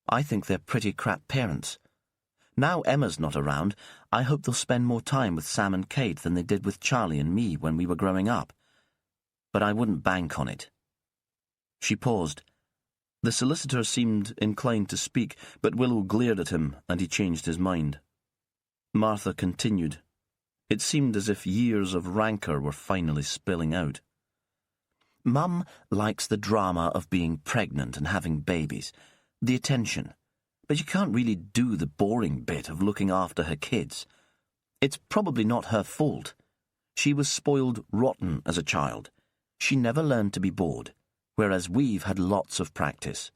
I think they're pretty crap parents. Now Emma's not around, I hope they'll spend more time with Sam and Kate than they did with Charlie and me when we were growing up. But I wouldn't bank on it. She paused. The solicitor seemed inclined to speak, but Willow glared at him and he changed his mind. Martha continued. It seemed as if years of rancour were finally spilling out. Mum likes the drama of being pregnant and having babies, the attention. But you can't really do the boring bit of looking after her kids. It's probably not her fault. She was spoiled rotten as a child. She never learned to be bored, whereas we've had lots of practice.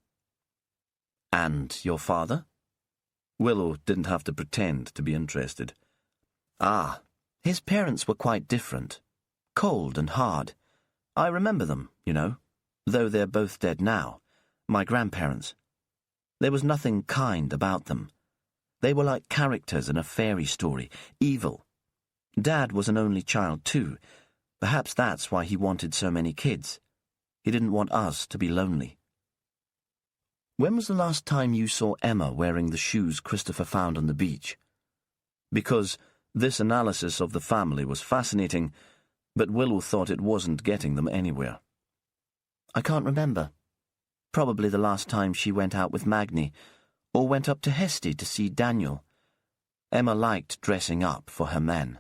And your father? Willow didn't have to pretend to be interested. Ah, his parents were quite different. Cold and hard. I remember them, you know, though they're both dead now. My grandparents. There was nothing kind about them. They were like characters in a fairy story, evil. Dad was an only child too. Perhaps that's why he wanted so many kids. He didn't want us to be lonely. When was the last time you saw Emma wearing the shoes Christopher found on the beach? Because this analysis of the family was fascinating, but Willow thought it wasn't getting them anywhere. I can't remember. Probably the last time she went out with Magni, or went up to Hesty to see Daniel. Emma liked dressing up for her men.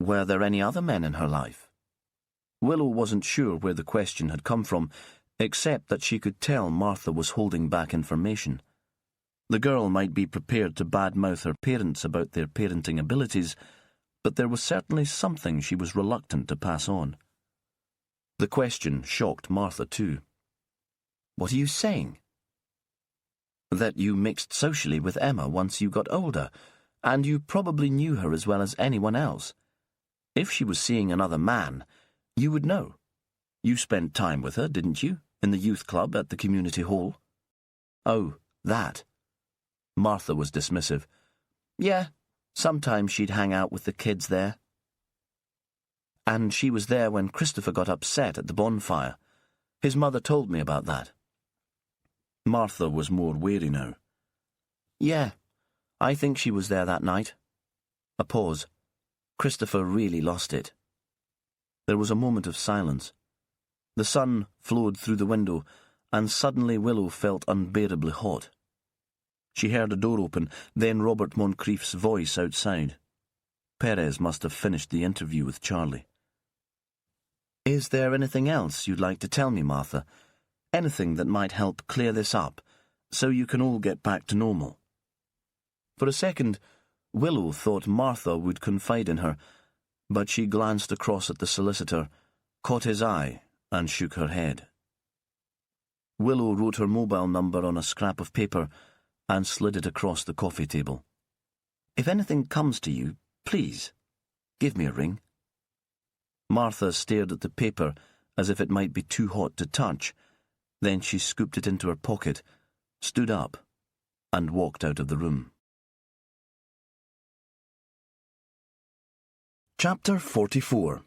Were there any other men in her life? Willow wasn't sure where the question had come from, except that she could tell Martha was holding back information. The girl might be prepared to badmouth her parents about their parenting abilities, but there was certainly something she was reluctant to pass on. The question shocked Martha too. What are you saying? That you mixed socially with Emma once you got older, and you probably knew her as well as anyone else. If she was seeing another man, you would know. You spent time with her, didn't you, in the youth club at the community hall? Oh, that. Martha was dismissive. Yeah, sometimes she'd hang out with the kids there. And she was there when Christopher got upset at the bonfire. His mother told me about that. Martha was more wary now. Yeah, I think she was there that night. A pause. Christopher really lost it. There was a moment of silence. The sun flowed through the window, and suddenly Willow felt unbearably hot. She heard a door open, then Robert Moncrief's voice outside. Perez must have finished the interview with Charlie. Is there anything else you'd like to tell me, Martha? Anything that might help clear this up, so you can all get back to normal? For a second, Willow thought Martha would confide in her, but she glanced across at the solicitor, caught his eye, and shook her head. Willow wrote her mobile number on a scrap of paper and slid it across the coffee table. If anything comes to you, please, give me a ring. Martha stared at the paper as if it might be too hot to touch. Then she scooped it into her pocket, stood up, and walked out of the room. Chapter 44.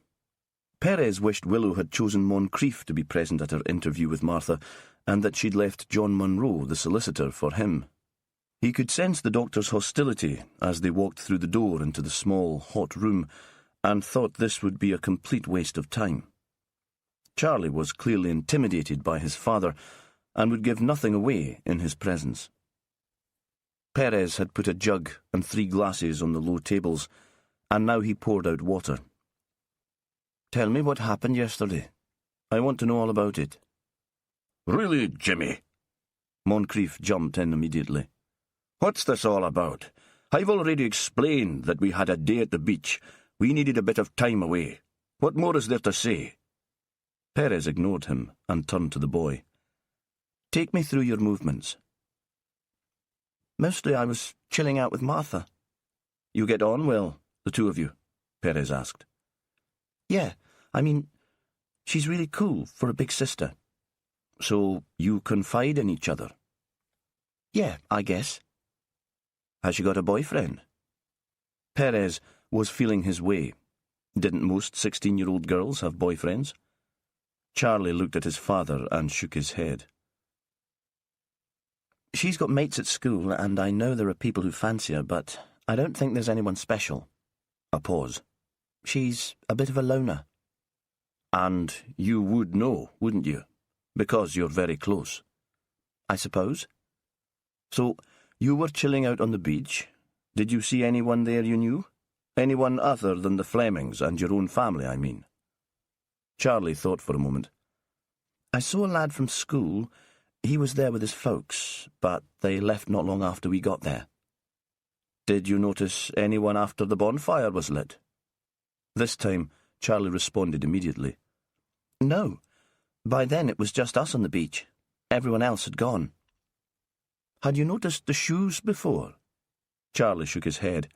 Perez wished Willow had chosen Moncrief to be present at her interview with Martha, and that she'd left John Munro, the solicitor, for him. He could sense the doctor's hostility as they walked through the door into the small, hot room, and thought this would be a complete waste of time. Charlie was clearly intimidated by his father, and would give nothing away in his presence. Perez had put a jug and 3 glasses on the low tables, and now he poured out water. "Tell me what happened yesterday. I want to know all about it." "Really, Jimmy?" Moncrief jumped in immediately. "What's this all about? I've already explained that we had a day at the beach. We needed a bit of time away. What more is there to say?" Perez ignored him and turned to the boy. "Take me through your movements." "Mostly I was chilling out with Martha." "You get on well, the two of you?" Perez asked. "Yeah, I mean, she's really cool for a big sister." "So you confide in each other?" "Yeah, I guess." "Has she got a boyfriend?" Perez was feeling his way. Didn't most 16-year-old girls have boyfriends? Charlie looked at his father and shook his head. "She's got mates at school, and I know there are people who fancy her, but I don't think there's anyone special." A pause. "She's a bit of a loner." "And you would know, wouldn't you? Because you're very close." "I suppose." "So, you were chilling out on the beach. Did you see anyone there you knew? Anyone other than the Flemings and your own family, I mean?" Charlie thought for a moment. "I saw a lad from school. He was there with his folks, but they left not long after we got there." "Did you notice anyone after the bonfire was lit?" This time, Charlie responded immediately. "No. By then it was just us on the beach. Everyone else had gone." "Had you noticed the shoes before?" Charlie shook his head.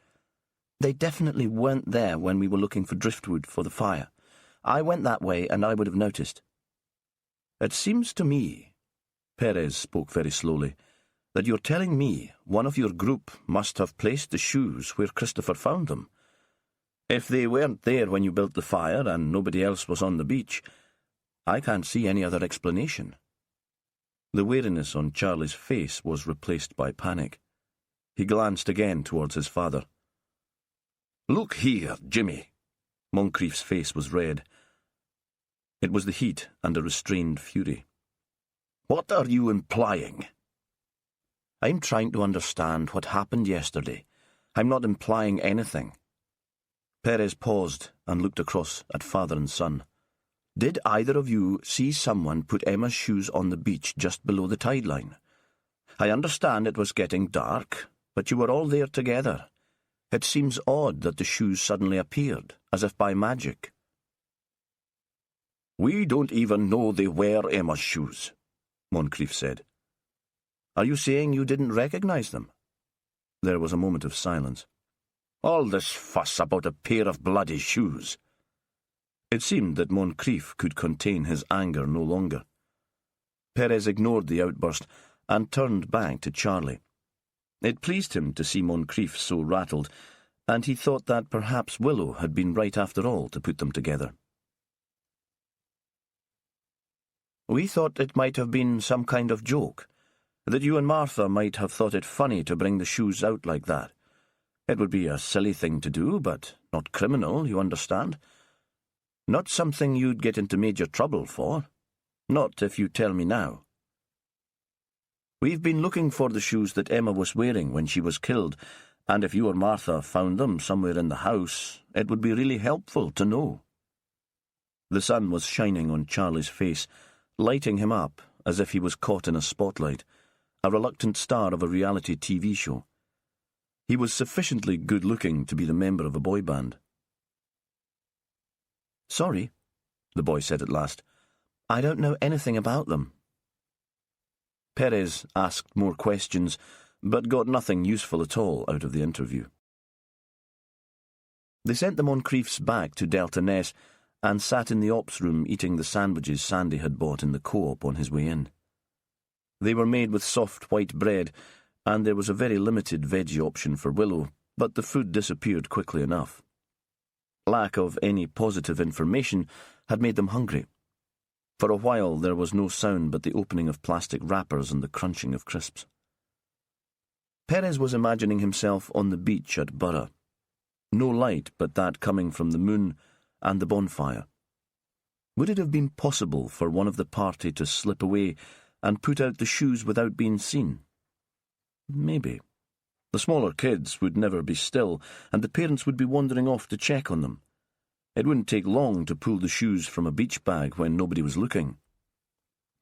"They definitely weren't there when we were looking for driftwood for the fire. I went that way and I would have noticed." "It seems to me," Perez spoke very slowly, "that you're telling me one of your group must have placed the shoes where Christopher found them. If they weren't there when you built the fire and nobody else was on the beach, I can't see any other explanation." The wariness on Charlie's face was replaced by panic. He glanced again towards his father. "Look here, Jimmy." Moncrief's face was red. It was the heat and a restrained fury. "What are you implying?" "I'm trying to understand what happened yesterday. I'm not implying anything." Perez paused and looked across at father and son. "Did either of you see someone put Emma's shoes on the beach just below the tide line? I understand it was getting dark, but you were all there together. It seems odd that the shoes suddenly appeared, as if by magic." "We don't even know they were Emma's shoes," Moncrief said. "Are you saying you didn't recognize them?" There was a moment of silence. "All this fuss about a pair of bloody shoes." It seemed that Moncrief could contain his anger no longer. Perez ignored the outburst and turned back to Charlie. It pleased him to see Moncrief so rattled, and he thought that perhaps Willow had been right after all to put them together. "We thought it might have been some kind of joke, that you and Martha might have thought it funny to bring the shoes out like that. It would be a silly thing to do, but not criminal, you understand. Not something you'd get into major trouble for. Not if you tell me now. We've been looking for the shoes that Emma was wearing when she was killed, and if you or Martha found them somewhere in the house, it would be really helpful to know." The sun was shining on Charlie's face, lighting him up as if he was caught in a spotlight, a reluctant star of a reality TV show. He was sufficiently good-looking to be the member of a boy band. "Sorry," the boy said at last. "I don't know anything about them." Perez asked more questions, but got nothing useful at all out of the interview. They sent the Moncriefs back to Delta Ness and sat in the ops room eating the sandwiches Sandy had bought in the co-op on his way in. They were made with soft white bread, and there was a very limited veggie option for Willow, but the food disappeared quickly enough. Lack of any positive information had made them hungry. For a while there was no sound but the opening of plastic wrappers and the crunching of crisps. Perez was imagining himself on the beach at Burra. No light but that coming from the moon and the bonfire. Would it have been possible for one of the party to slip away and put out the shoes without being seen? Maybe. The smaller kids would never be still, and the parents would be wandering off to check on them. It wouldn't take long to pull the shoes from a beach bag when nobody was looking.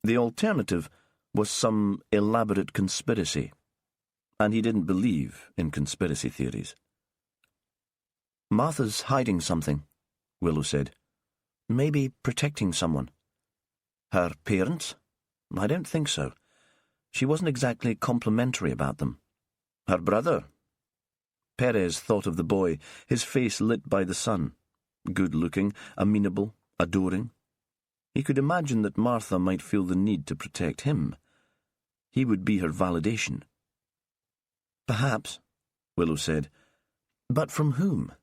The alternative was some elaborate conspiracy, and he didn't believe in conspiracy theories. "Martha's hiding something," Willow said. "Maybe protecting someone." "Her parents?" "I don't think so. She wasn't exactly complimentary about them." "Her brother?" Perez thought of the boy, his face lit by the sun. Good-looking, amenable, adoring. He could imagine that Martha might feel the need to protect him. He would be her validation. "Perhaps," Willow said. "But from whom?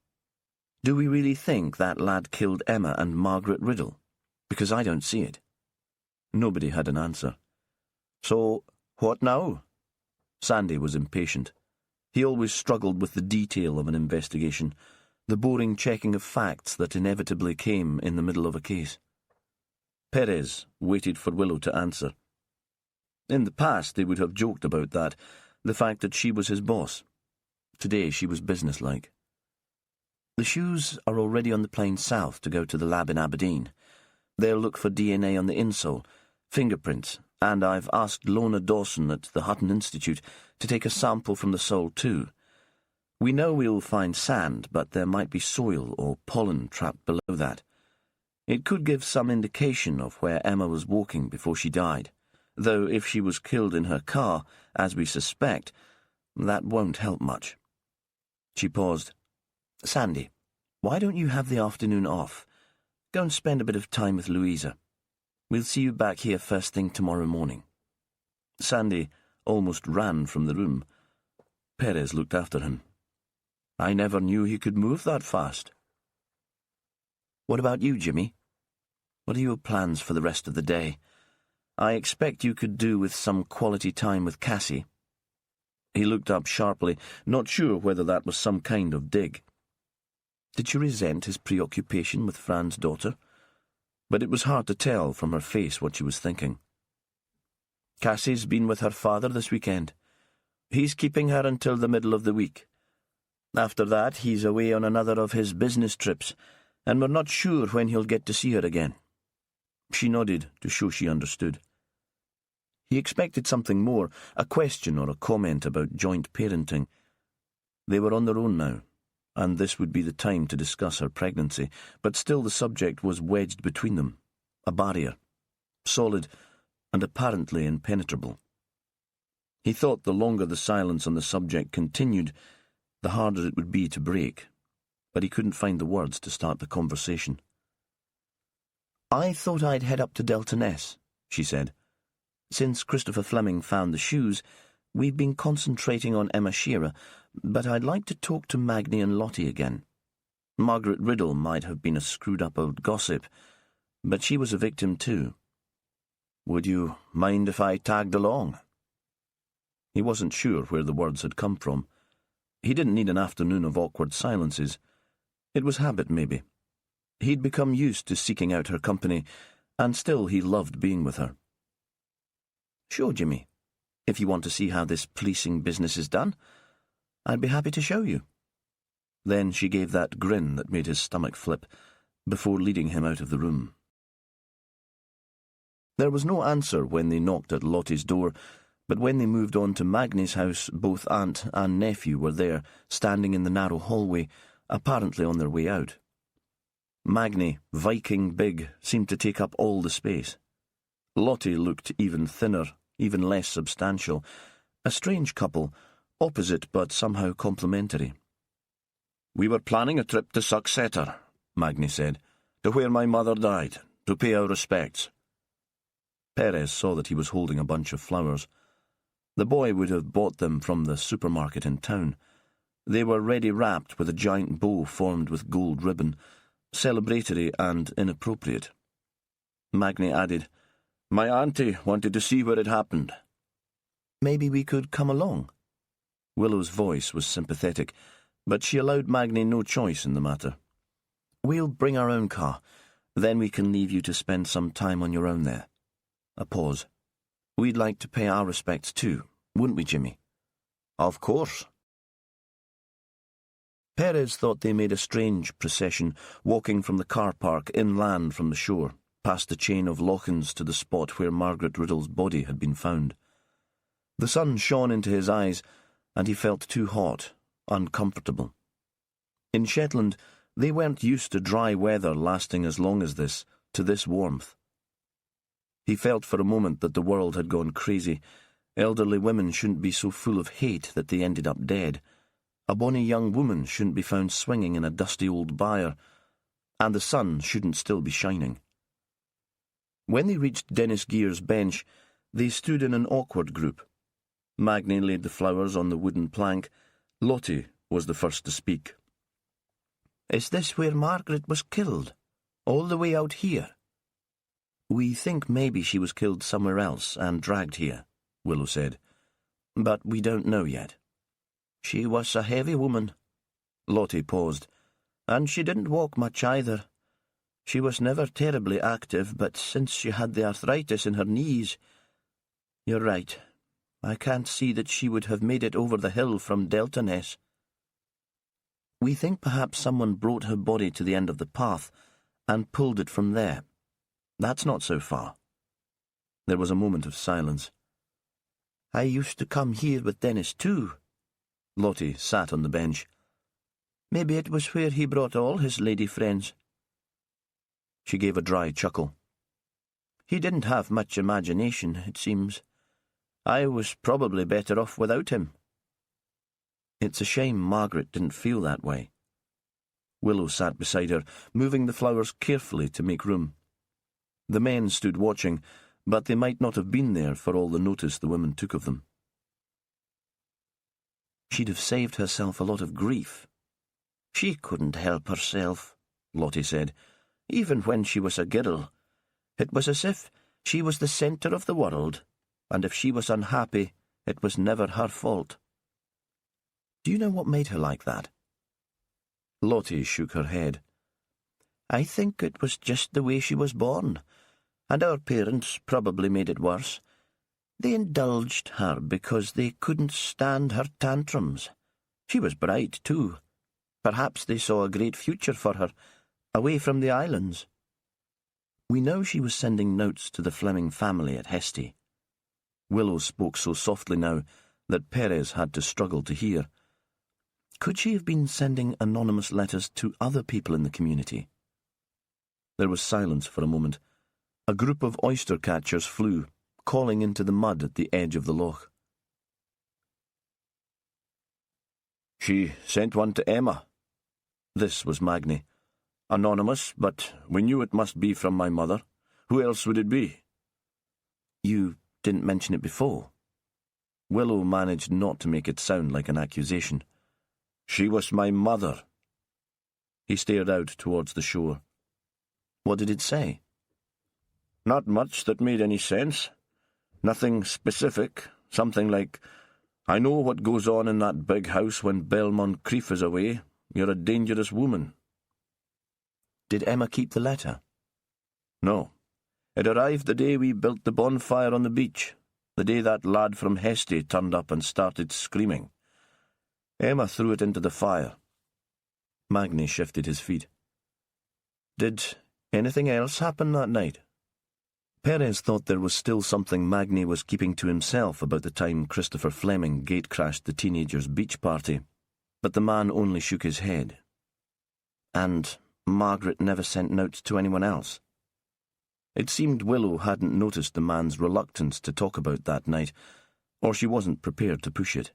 Do we really think that lad killed Emma and Margaret Riddle? Because I don't see it." Nobody had an answer. "So, what now?" Sandy was impatient. He always struggled with the detail of an investigation, the boring checking of facts that inevitably came in the middle of a case. Perez waited for Willow to answer. In the past they would have joked about that, the fact that she was his boss. Today she was businesslike. "The shoes are already on the plane south to go to the lab in Aberdeen. They'll look for DNA on the insole, fingerprints, and I've asked Lona Dawson at the Hutton Institute to take a sample from the sole too. We know we'll find sand, but there might be soil or pollen trapped below that. It could give some indication of where Emma was walking before she died, though if she was killed in her car, as we suspect, that won't help much." She paused. "Sandy, why don't you have the afternoon off? Go and spend a bit of time with Louisa. We'll see you back here first thing tomorrow morning." Sandy almost ran from the room. Perez looked after him. "I never knew he could move that fast." "What about you, Jimmy? What are your plans for the rest of the day? I expect you could do with some quality time with Cassie." He looked up sharply, not sure whether that was some kind of dig. Did she resent his preoccupation with Fran's daughter? But it was hard to tell from her face what she was thinking. "Cassie's been with her father this weekend. He's keeping her until the middle of the week. After that, he's away on another of his business trips, and we're not sure when he'll get to see her again." She nodded to show she understood. He expected something more, a question or a comment about joint parenting. They were on their own now, and this would be the time to discuss her pregnancy, but still the subject was wedged between them, a barrier, solid and apparently impenetrable. He thought the longer the silence on the subject continued, the harder it would be to break, but he couldn't find the words to start the conversation. "I thought I'd head up to Delta Ness," she said. "Since Christopher Fleming found the shoes, we've been concentrating on Emma Shearer, but I'd like to talk to Magni and Lottie again. Margaret Riddle might have been a screwed-up old gossip, but she was a victim too." "Would you mind if I tagged along?" He wasn't sure where the words had come from. He didn't need an afternoon of awkward silences. It was habit, maybe. He'd become used to seeking out her company, and still he loved being with her. "Sure, Jimmy. If you want to see how this policing business is done, I'd be happy to show you." Then she gave that grin that made his stomach flip, before leading him out of the room. There was no answer when they knocked at Lottie's door, but when they moved on to Magni's house, both aunt and nephew were there, standing in the narrow hallway, apparently on their way out. Magni, Viking big, seemed to take up all the space. Lottie looked even thinner, even less substantial. A strange couple, opposite but somehow complementary. "We were planning a trip to Successor," Magni said, "to where my mother died, to pay our respects." Perez saw that he was holding a bunch of flowers. The boy would have bought them from the supermarket in town. They were ready wrapped with a giant bow formed with gold ribbon, celebratory and inappropriate. Magni added, "My auntie wanted to see where it happened." "Maybe we could come along?" Willow's voice was sympathetic, but she allowed Magni no choice in the matter. "We'll bring our own car. Then we can leave you to spend some time on your own there." A pause. "We'd like to pay our respects too, wouldn't we, Jimmy?" "Of course." Perez thought they made a strange procession, walking from the car park inland from the shore, past the chain of lochans to the spot where Margaret Riddle's body had been found. The sun shone into his eyes, and he felt too hot, uncomfortable. In Shetland, they weren't used to dry weather lasting as long as this, to this warmth. He felt for a moment that the world had gone crazy. Elderly women shouldn't be so full of hate that they ended up dead. A bonny young woman shouldn't be found swinging in a dusty old byre, and the sun shouldn't still be shining. When they reached Dennis Gear's bench, they stood in an awkward group. Magni laid the flowers on the wooden plank. Lottie was the first to speak. "Is this where Margaret was killed? All the way out here?" "We think maybe she was killed somewhere else and dragged here," Willow said. "But we don't know yet." "She was a heavy woman." Lottie paused. "And she didn't walk much either. She was never terribly active, but since she had the arthritis in her knees... You're right. I can't see that she would have made it over the hill from Deltaness." "We think perhaps someone brought her body to the end of the path and pulled it from there. That's not so far." There was a moment of silence. "I used to come here with Dennis too." Lottie sat on the bench. "Maybe it was where he brought all his lady friends." She gave a dry chuckle. "He didn't have much imagination, it seems. I was probably better off without him." It's a shame Margaret didn't feel that way. Willow sat beside her, moving the flowers carefully to make room. The men stood watching, but they might not have been there for all the notice the women took of them. "She'd have saved herself a lot of grief." "She couldn't help herself," Lottie said, "even when she was a girl. It was as if she was the centre of the world, and if she was unhappy, it was never her fault." "Do you know what made her like that?" Lottie shook her head. "I think it was just the way she was born, and our parents probably made it worse. They indulged her because they couldn't stand her tantrums. She was bright, too. Perhaps they saw a great future for her, away from the islands." "We know she was sending notes to the Fleming family at Hesty." Willow spoke so softly now that Perez had to struggle to hear. "Could she have been sending anonymous letters to other people in the community?" There was silence for a moment. A group of oyster catchers flew, calling into the mud at the edge of the loch. "She sent one to Emma." This was Magni. "Anonymous, but we knew it must be from my mother. Who else would it be?" "You didn't mention it before." Willow managed not to make it sound like an accusation. "She was my mother." He stared out towards the shore. "What did it say?" "Not much that made any sense. Nothing specific. Something like, 'I know what goes on in that big house when Belmont Crief is away. You're a dangerous woman.'" "Did Emma keep the letter?" "No. It arrived the day we built the bonfire on the beach, the day that lad from Hesty turned up and started screaming. Emma threw it into the fire." Magni shifted his feet. "Did anything else happen that night?" Perez thought there was still something Magni was keeping to himself about the time Christopher Fleming gate-crashed the teenagers' beach party, but the man only shook his head. "And Margaret never sent notes to anyone else?" It seemed Willow hadn't noticed the man's reluctance to talk about that night, or she wasn't prepared to push it.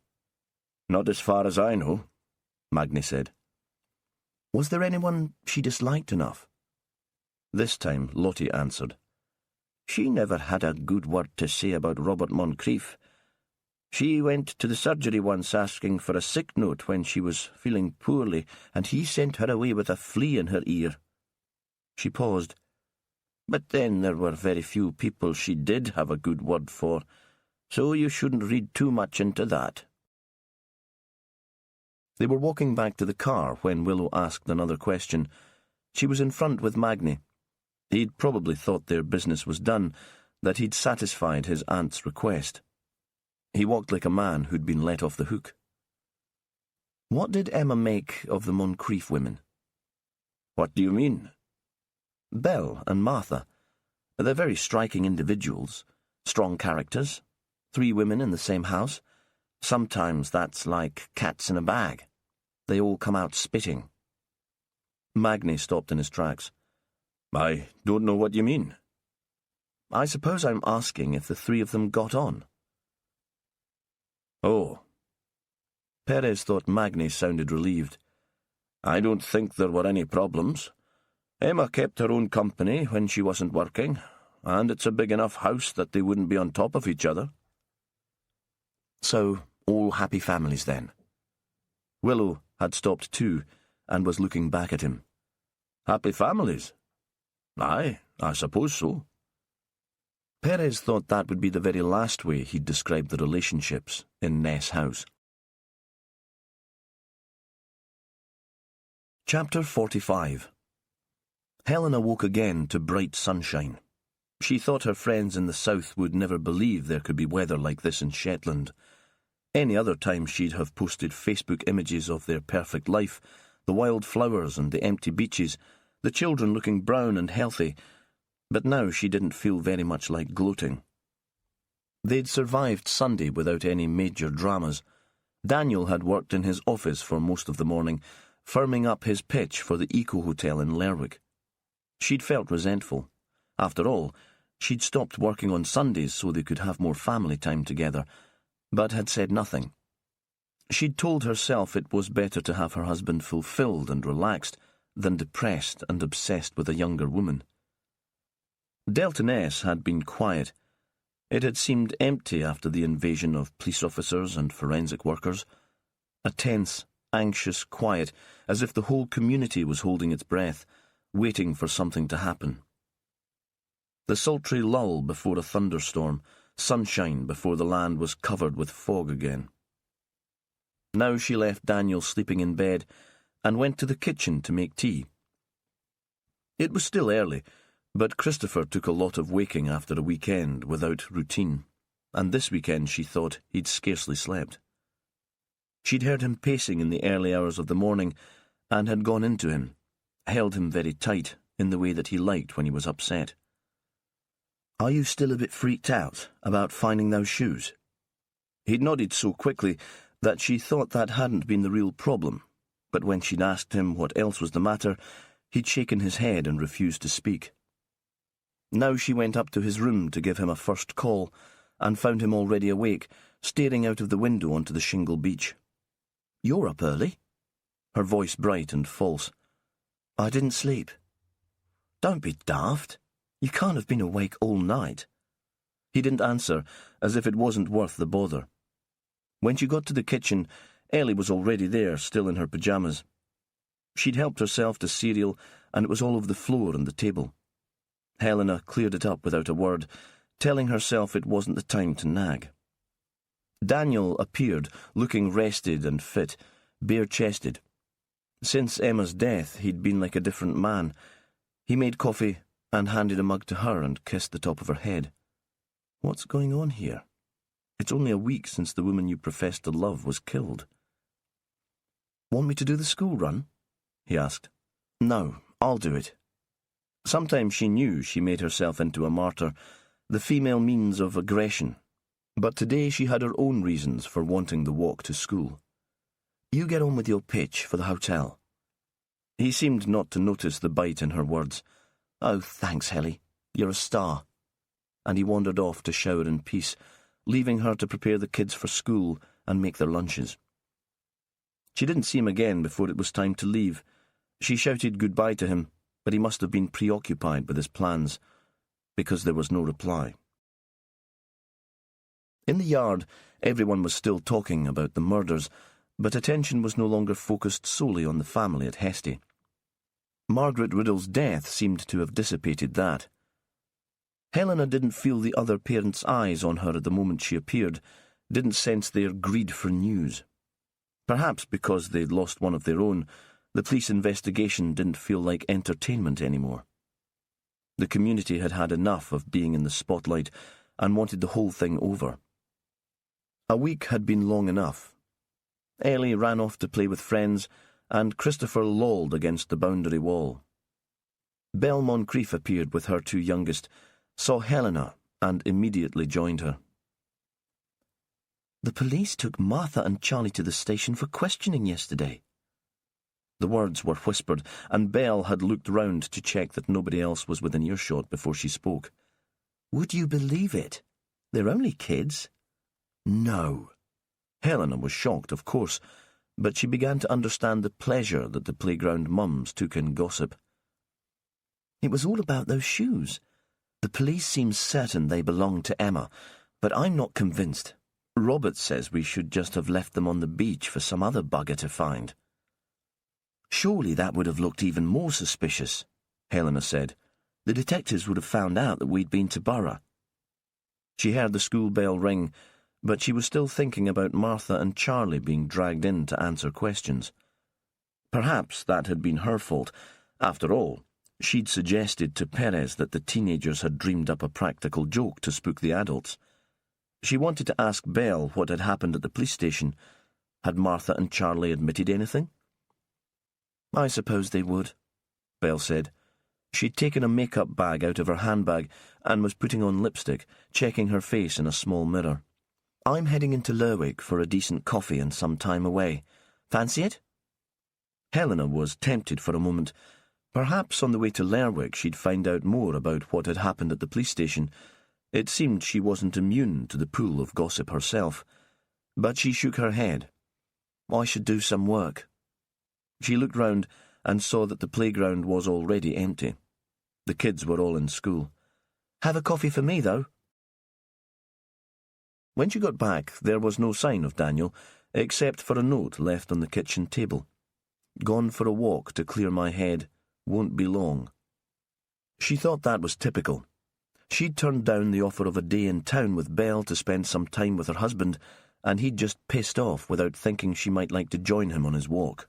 "Not as far as I know," Magni said. "Was there anyone she disliked enough?" This time Lottie answered. "She never had a good word to say about Robert Moncrief. She went to the surgery once asking for a sick note when she was feeling poorly, and he sent her away with a flea in her ear." She paused. "But then there were very few people she did have a good word for, so you shouldn't read too much into that." They were walking back to the car when Willow asked another question. She was in front with Magni. He'd probably thought their business was done, that he'd satisfied his aunt's request. He walked like a man who'd been let off the hook. What did Emma make of the Moncrief women? What do you mean? Belle and Martha. They're very striking individuals, strong characters, 3 women in the same house. Sometimes that's like cats in a bag. They all come out spitting. Magni stopped in his tracks. I don't know what you mean. I suppose I'm asking if the 3 of them got on. Oh. Perez thought Magni sounded relieved. I don't think there were any problems. Emma kept her own company when she wasn't working, and it's a big enough house that they wouldn't be on top of each other. So, all happy families then? Willow had stopped too, and was looking back at him. Happy families? Aye, I suppose so. Perez thought that would be the very last way he'd describe the relationships in Ness House. Chapter 45. Helena woke again to bright sunshine. She thought her friends in the south would never believe there could be weather like this in Shetland. Any other time she'd have posted Facebook images of their perfect life, the wild flowers and the empty beaches, the children looking brown and healthy, but now she didn't feel very much like gloating. They'd survived Sunday without any major dramas. Daniel had worked in his office for most of the morning, firming up his pitch for the Eco Hotel in Lerwick. She'd felt resentful. After all, she'd stopped working on Sundays so they could have more family time together, but had said nothing. She'd told herself it was better to have her husband fulfilled and relaxed than depressed and obsessed with a younger woman. Delton S had been quiet. It had seemed empty after the invasion of police officers and forensic workers. A tense, anxious quiet, as if the whole community was holding its breath, waiting for something to happen. The sultry lull before a thunderstorm, sunshine before the land was covered with fog again. Now she left Daniel sleeping in bed and went to the kitchen to make tea. It was still early, but Christopher took a lot of waking after a weekend without routine, and this weekend she thought he'd scarcely slept. She'd heard him pacing in the early hours of the morning and had gone into him, held him very tight in the way that he liked when he was upset. "Are you still a bit freaked out about finding those shoes?" He'd nodded so quickly that she thought that hadn't been the real problem, but when she'd asked him what else was the matter, he'd shaken his head and refused to speak. Now she went up to his room to give him a first call, and found him already awake, staring out of the window onto the shingle beach. "You're up early?" Her voice bright and false. "I didn't sleep." "Don't be daft. You can't have been awake all night." He didn't answer, as if it wasn't worth the bother. When she got to the kitchen, Ellie was already there, still in her pyjamas. She'd helped herself to cereal, and it was all over the floor and the table. Helena cleared it up without a word, telling herself it wasn't the time to nag. Daniel appeared, looking rested and fit, bare-chested. Since Emma's death, he'd been like a different man. He made coffee and handed a mug to her and kissed the top of her head. "What's going on here? It's only a week since the woman you professed to love was killed." "Want me to do the school run?" he asked. "No, I'll do it." Sometimes she knew she made herself into a martyr, the female means of aggression, but today she had her own reasons for wanting the walk to school. "You get on with your pitch for the hotel." He seemed not to notice the bite in her words. "Oh, thanks, Helly. You're a star." And he wandered off to shower in peace, leaving her to prepare the kids for school and make their lunches. She didn't see him again before it was time to leave. She shouted goodbye to him, but he must have been preoccupied with his plans, because there was no reply. In the yard, everyone was still talking about the murders, but attention was no longer focused solely on the family at Hesty. Margaret Riddle's death seemed to have dissipated that. Helena didn't feel the other parents' eyes on her at the moment she appeared, didn't sense their greed for news. Perhaps because they'd lost one of their own, the police investigation didn't feel like entertainment anymore. The community had had enough of being in the spotlight and wanted the whole thing over. A week had been long enough. Ellie ran off to play with friends, and Christopher lolled against the boundary wall. Belle Moncrief appeared with her two youngest, saw Helena, and immediately joined her. "The police took Martha and Charlie to the station for questioning yesterday." The words were whispered, and Belle had looked round to check that nobody else was within earshot before she spoke. "Would you believe it? They're only kids." No. Helena was shocked, of course, but she began to understand the pleasure that the playground mums took in gossip. "It was all about those shoes. The police seem certain they belonged to Emma, but I'm not convinced. Robert says we should just have left them on the beach for some other bugger to find." "Surely that would have looked even more suspicious," Helena said. "The detectives would have found out that we'd been to Borough." She heard the school bell ring, but she was still thinking about Martha and Charlie being dragged in to answer questions. Perhaps that had been her fault. After all, she'd suggested to Perez that the teenagers had dreamed up a practical joke to spook the adults. She wanted to ask Belle what had happened at the police station. Had Martha and Charlie admitted anything? "I suppose they would," Belle said. She'd taken a makeup bag out of her handbag and was putting on lipstick, checking her face in a small mirror. "I'm heading into Lerwick for a decent coffee and some time away. Fancy it?" Helena was tempted for a moment. Perhaps on the way to Lerwick she'd find out more about what had happened at the police station. It seemed she wasn't immune to the pool of gossip herself. But she shook her head. "I should do some work." She looked round and saw that the playground was already empty. The kids were all in school. "Have a coffee for me, though." When she got back, there was no sign of Daniel, except for a note left on the kitchen table. "Gone for a walk to clear my head. Won't be long." She thought that was typical. She'd turned down the offer of a day in town with Belle to spend some time with her husband, and he'd just pissed off without thinking she might like to join him on his walk.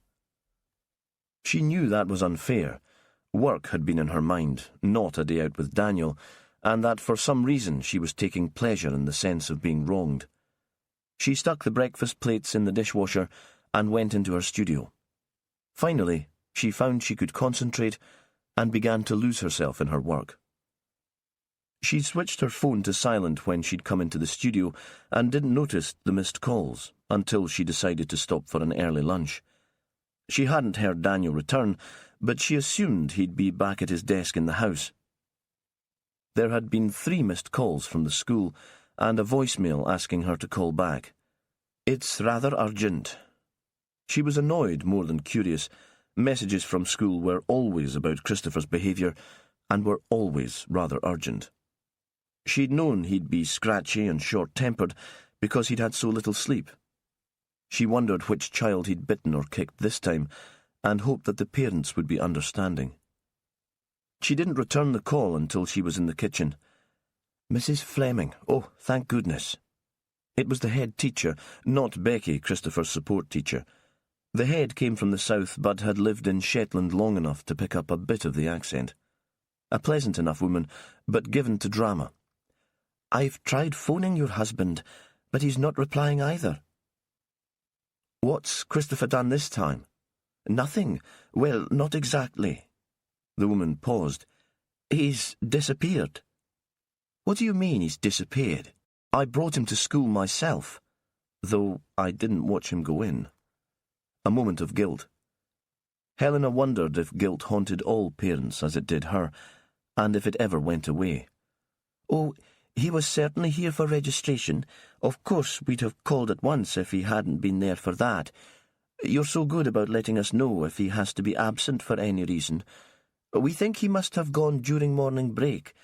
She knew that was unfair. Work had been in her mind, not a day out with Daniel, and that for some reason she was taking pleasure in the sense of being wronged. She stuck the breakfast plates in the dishwasher and went into her studio. Finally, she found she could concentrate and began to lose herself in her work. She'd switched her phone to silent when she'd come into the studio and didn't notice the missed calls until she decided to stop for an early lunch. She hadn't heard Daniel return, but she assumed he'd be back at his desk in the house. There had been 3 missed calls from the school and a voicemail asking her to call back. "It's rather urgent." She was annoyed more than curious. Messages from school were always about Christopher's behaviour and were always rather urgent. She'd known he'd be scratchy and short-tempered because he'd had so little sleep. She wondered which child he'd bitten or kicked this time, and hoped that the parents would be understanding. She didn't return the call until she was in the kitchen. "Mrs. Fleming. Oh, thank goodness." It was the head teacher, not Becky, Christopher's support teacher. The head came from the south, but had lived in Shetland long enough to pick up a bit of the accent. A pleasant enough woman, but given to drama. "I've tried phoning your husband, but he's not replying either." "What's Christopher done this time?" "Nothing. Well, not exactly." The woman paused. "He's disappeared." "What do you mean he's disappeared? I brought him to school myself, though I didn't watch him go in." A moment of guilt. Helena wondered if guilt haunted all parents as it did her, and if it ever went away. "Oh, he was certainly here for registration. Of course, we'd have called at once if he hadn't been there for that. You're so good about letting us know if he has to be absent for any reason. We think he must have gone during morning break,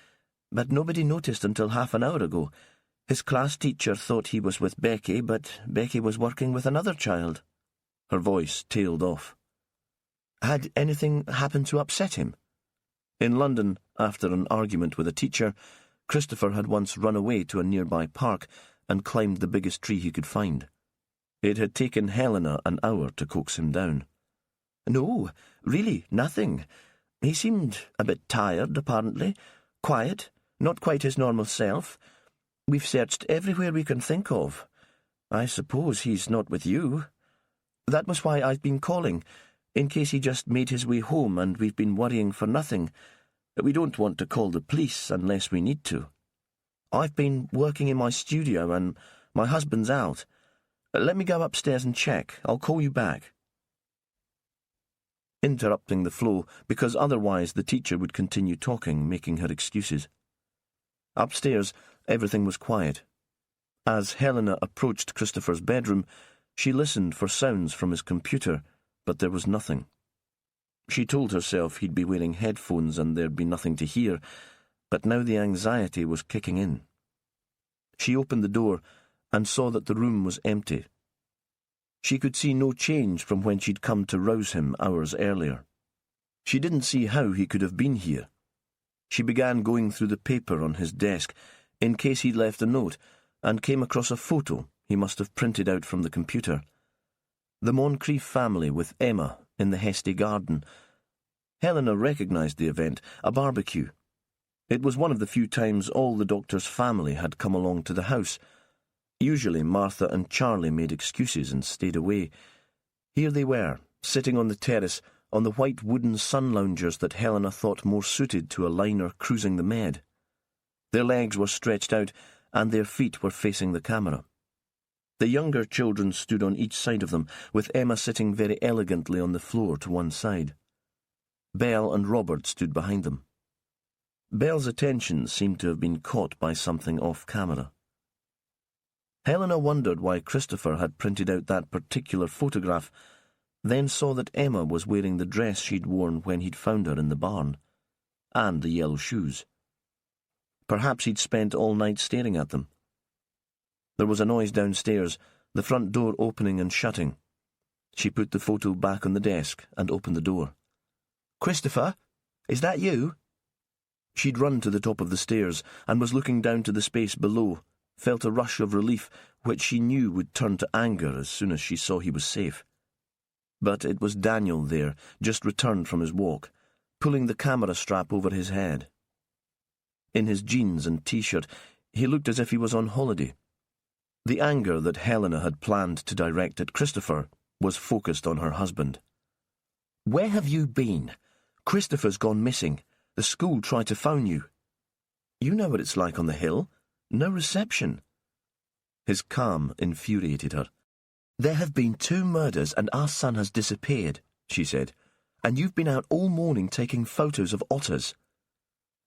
but nobody noticed until half an hour ago. His class teacher thought he was with Becky, but Becky was working with another child." Her voice tailed off. "Had anything happened to upset him?" In London, after an argument with a teacher, Christopher had once run away to a nearby park and climbed the biggest tree he could find. It had taken Helena an hour to coax him down. "No, really, nothing. He seemed a bit tired, apparently. Quiet, not quite his normal self. We've searched everywhere we can think of. I suppose he's not with you. That was why I've been calling, in case he just made his way home and we've been worrying for nothing. We don't want to call the police unless we need to. I've been working in my studio and my husband's out. Let me go upstairs and check. I'll call you back. Interrupting the flow, because otherwise the teacher would continue talking, making her excuses. Upstairs, everything was quiet. As Helena approached Christopher's bedroom, she listened for sounds from his computer, but there was nothing. She told herself he'd be wearing headphones and there'd be nothing to hear, but now the anxiety was kicking in. She opened the door and saw that the room was empty. She could see no change from when she'd come to rouse him hours earlier. She didn't see how he could have been here. She began going through the paper on his desk, in case he'd left a note, and came across a photo he must have printed out from the computer. The Moncrief family with Emma in the Hesty garden. Helena recognised the event, a barbecue. It was one of the few times all the doctor's family had come along to the house. Usually Martha and Charlie made excuses and stayed away. Here they were, sitting on the terrace on the white wooden sun-loungers that Helena thought more suited to a liner cruising the Med. Their legs were stretched out and their feet were facing the camera. The younger children stood on each side of them, with Emma sitting very elegantly on the floor to one side. Belle and Robert stood behind them. Belle's attention seemed to have been caught by something off-camera. Helena wondered why Christopher had printed out that particular photograph, then saw that Emma was wearing the dress she'd worn when he'd found her in the barn, and the yellow shoes. Perhaps he'd spent all night staring at them. There was a noise downstairs, the front door opening and shutting. She put the photo back on the desk and opened the door. "Christopher, is that you?" She'd run to the top of the stairs and was looking down to the space below, felt a rush of relief which she knew would turn to anger as soon as she saw he was safe. But it was Daniel there, just returned from his walk, pulling the camera strap over his head. In his jeans and t-shirt, he looked as if he was on holiday. The anger that Helena had planned to direct at Christopher was focused on her husband. "Where have you been? Christopher's gone missing. The school tried to phone you. You know what it's like on the hill. No reception." His calm infuriated her. "There have been 2 murders and our son has disappeared," she said, "and you've been out all morning taking photos of otters."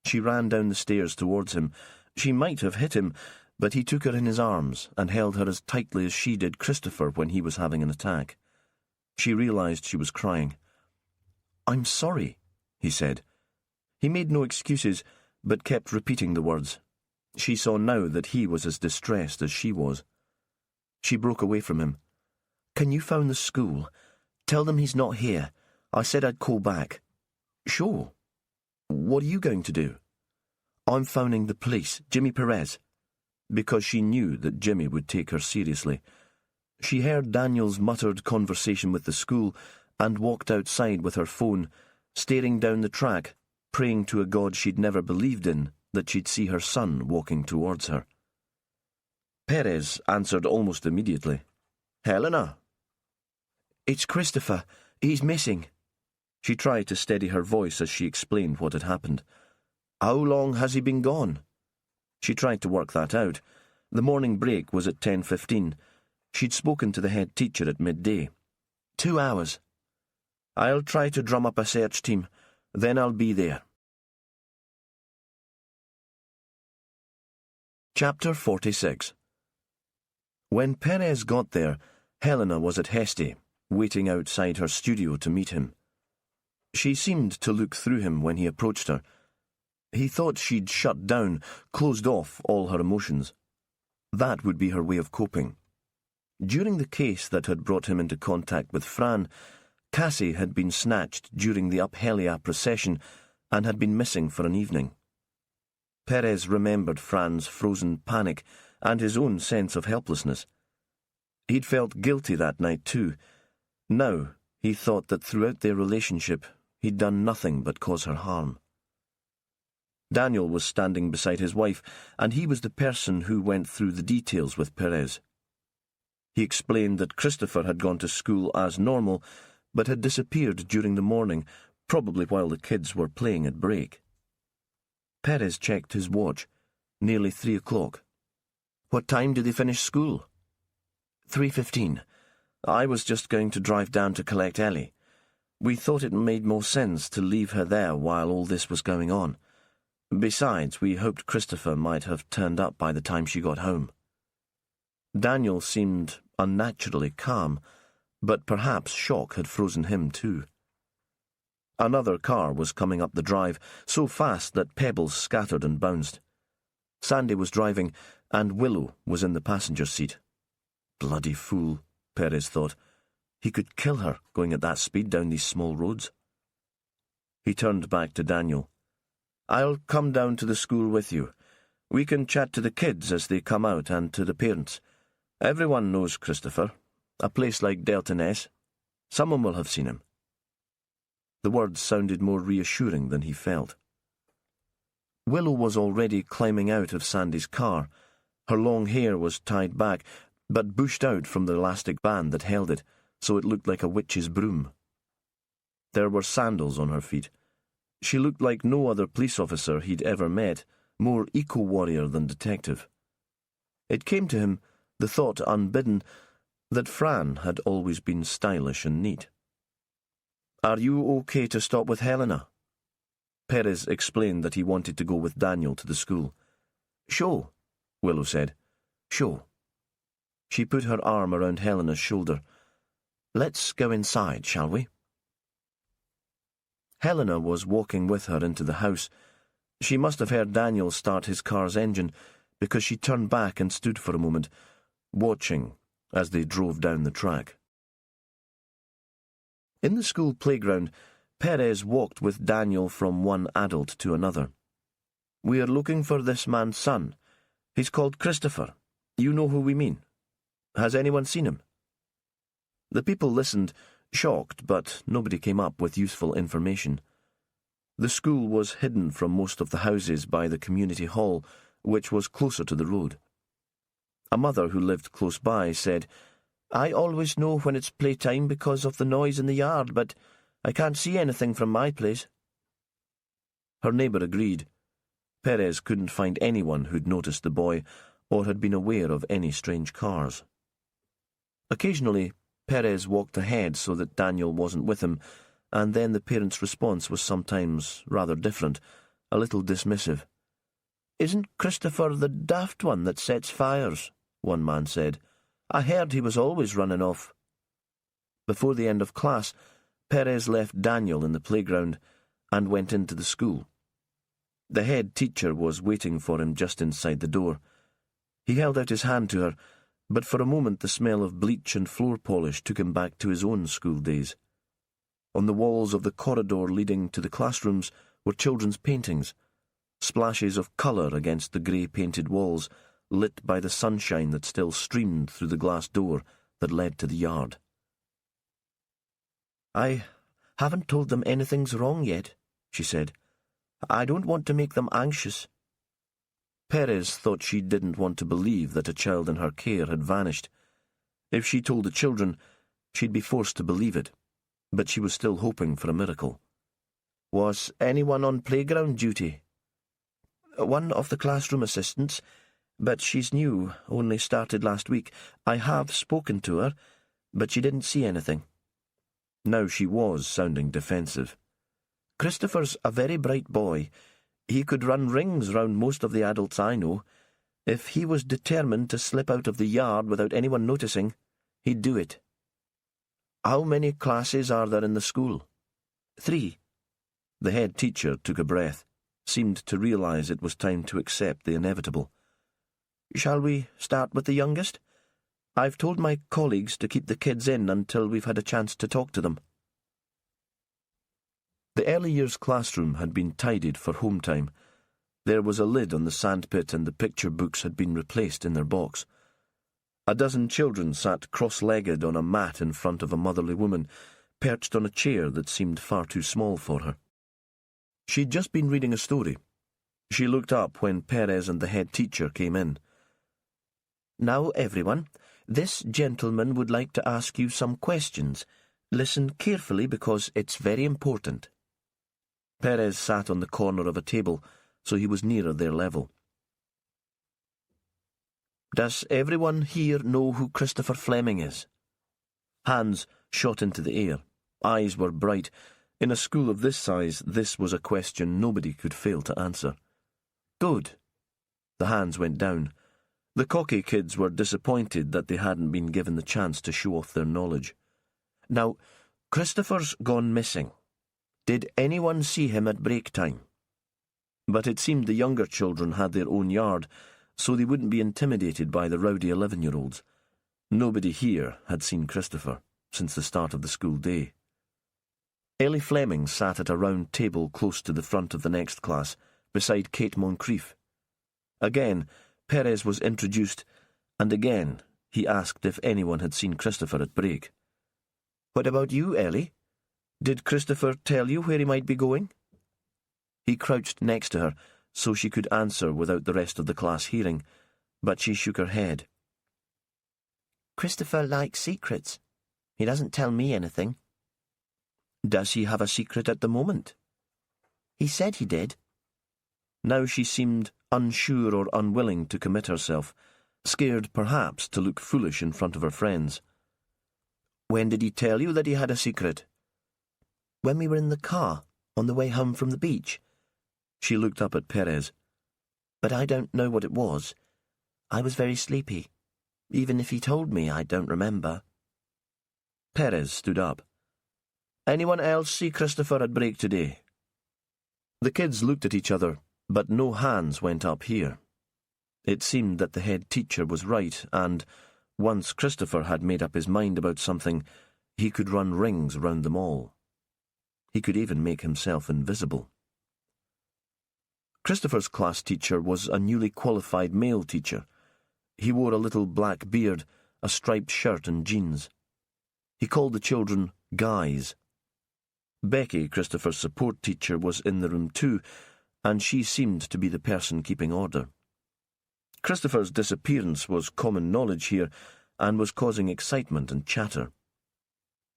She ran down the stairs towards him. She might have hit him, but he took her in his arms and held her as tightly as she did Christopher when he was having an attack. She realised she was crying. "I'm sorry," he said. He made no excuses, but kept repeating the words. She saw now that he was as distressed as she was. She broke away from him. "Can you phone the school? Tell them he's not here. I said I'd call back." "Sure. What are you going to do?" "I'm phoning the police, Jimmy Perez," because she knew that Jimmy would take her seriously. She heard Daniel's muttered conversation with the school and walked outside with her phone, staring down the track, praying to a God she'd never believed in that she'd see her son walking towards her. Perez answered almost immediately. "Helena?" "It's Christopher. He's missing." She tried to steady her voice as she explained what had happened. "How long has he been gone?" She tried to work that out. The morning break was at 10:15. She'd spoken to the head teacher at midday. 2 hours. "I'll try to drum up a search team. Then I'll be there." Chapter 46. When Perez got there, Helena was at Hesty, waiting outside her studio to meet him. She seemed to look through him when he approached her. He thought she'd shut down, closed off all her emotions. That would be her way of coping. During the case that had brought him into contact with Fran, Cassie had been snatched during the Uphelia procession and had been missing for an evening. Perez remembered Fran's frozen panic and his own sense of helplessness. He'd felt guilty that night too. Now he thought that throughout their relationship he'd done nothing but cause her harm. Daniel was standing beside his wife, and he was the person who went through the details with Perez. He explained that Christopher had gone to school as normal, but had disappeared during the morning, probably while the kids were playing at break. Perez checked his watch. Nearly 3 o'clock. "What time do they finish school?" 3:15. I was just going to drive down to collect Ellie. We thought it made more sense to leave her there while all this was going on. Besides, we hoped Christopher might have turned up by the time she got home. Daniel seemed unnaturally calm, but perhaps shock had frozen him too. Another car was coming up the drive, so fast that pebbles scattered and bounced. Sandy was driving, and Willow was in the passenger seat. Bloody fool, Perez thought. He could kill her going at that speed down these small roads. He turned back to Daniel. "I'll come down to the school with you. We can chat to the kids as they come out and to the parents. Everyone knows Christopher. A place like Delta Ness. Someone will have seen him." The words sounded more reassuring than he felt. Willow was already climbing out of Sandy's car. Her long hair was tied back, but bushed out from the elastic band that held it, so it looked like a witch's broom. There were sandals on her feet. She looked like no other police officer he'd ever met, more eco-warrior than detective. It came to him, the thought unbidden, that Fran had always been stylish and neat. "Are you okay to stop with Helena?" Perez explained that he wanted to go with Daniel to the school. "Sure," Willow said. "Sure." She put her arm around Helena's shoulder. "Let's go inside, shall we?" Helena was walking with her into the house. She must have heard Daniel start his car's engine, because she turned back and stood for a moment, watching as they drove down the track. In the school playground, Perez walked with Daniel from one adult to another. "We are looking for this man's son. He's called Christopher. You know who we mean. Has anyone seen him?" The people listened, shocked, but nobody came up with useful information. The school was hidden from most of the houses by the community hall, which was closer to the road. A mother who lived close by said, "I always know when it's playtime because of the noise in the yard, but I can't see anything from my place." Her neighbour agreed. Perez couldn't find anyone who'd noticed the boy or had been aware of any strange cars. Occasionally, Perez walked ahead so that Daniel wasn't with him, and then the parents' response was sometimes rather different, a little dismissive. "Isn't Christopher the daft one that sets fires?" one man said. "I heard he was always running off." Before the end of class, Perez left Daniel in the playground and went into the school. The head teacher was waiting for him just inside the door. He held out his hand to her, but for a moment the smell of bleach and floor polish took him back to his own school days. On the walls of the corridor leading to the classrooms were children's paintings, splashes of colour against the grey-painted walls, lit by the sunshine that still streamed through the glass door that led to the yard. "I haven't told them anything's wrong yet," she said. "I don't want to make them anxious." Perez thought she didn't want to believe that a child in her care had vanished. If she told the children, she'd be forced to believe it, but she was still hoping for a miracle. "Was anyone on playground duty?" "One of the classroom assistants, but she's new, only started last week. I have spoken to her, but she didn't see anything." Now she was sounding defensive. "Christopher's a very bright boy. He could run rings round most of the adults I know. If he was determined to slip out of the yard without anyone noticing, he'd do it." "How many classes are there in the school?" 3. The head teacher took a breath, seemed to realise it was time to accept the inevitable. "Shall we start with the youngest? I've told my colleagues to keep the kids in until we've had a chance to talk to them." The early years classroom had been tidied for home time. There was a lid on the sandpit and the picture books had been replaced in their box. A dozen children sat cross-legged on a mat in front of a motherly woman, perched on a chair that seemed far too small for her. She'd just been reading a story. She looked up when Perez and the head teacher came in. "Now, everyone, This gentleman would like to ask you some questions. Listen carefully because it's very important." Perez sat on the corner of a table, so he was nearer their level. "Does everyone here know who Christopher Fleming is?" Hands shot into the air. Eyes were bright. In a school of this size, this was a question nobody could fail to answer. "Good." The hands went down. The cocky kids were disappointed that they hadn't been given the chance to show off their knowledge. "Now, Christopher's gone missing. Did anyone see him at break time?" But it seemed the younger children had their own yard, so they wouldn't be intimidated by the rowdy 11-year-olds. Nobody here had seen Christopher since the start of the school day. Ellie Fleming sat at a round table close to the front of the next class, beside Kate Moncrief. Again, Perez was introduced, and again he asked if anyone had seen Christopher at break. "What about you, Ellie? Did Christopher tell you where he might be going?" He crouched next to her, so she could answer without the rest of the class hearing, but she shook her head. "Christopher likes secrets. He doesn't tell me anything." "Does he have a secret at the moment?" "He said he did." Now she seemed unsure or unwilling to commit herself, scared perhaps to look foolish in front of her friends. "When did he tell you that he had a secret?" "When we were in the car, on the way home from the beach." She looked up at Perez. "But I don't know what it was. I was very sleepy. Even if he told me, I don't remember." Perez stood up. "Anyone else see Christopher at break today?" The kids looked at each other, but no hands went up here. It seemed that the head teacher was right, and once Christopher had made up his mind about something, he could run rings round them all. He could even make himself invisible. Christopher's class teacher was a newly qualified male teacher. He wore a little black beard, a striped shirt and jeans. He called the children guys. Becky, Christopher's support teacher, was in the room too, and she seemed to be the person keeping order. Christopher's disappearance was common knowledge here, and was causing excitement and chatter.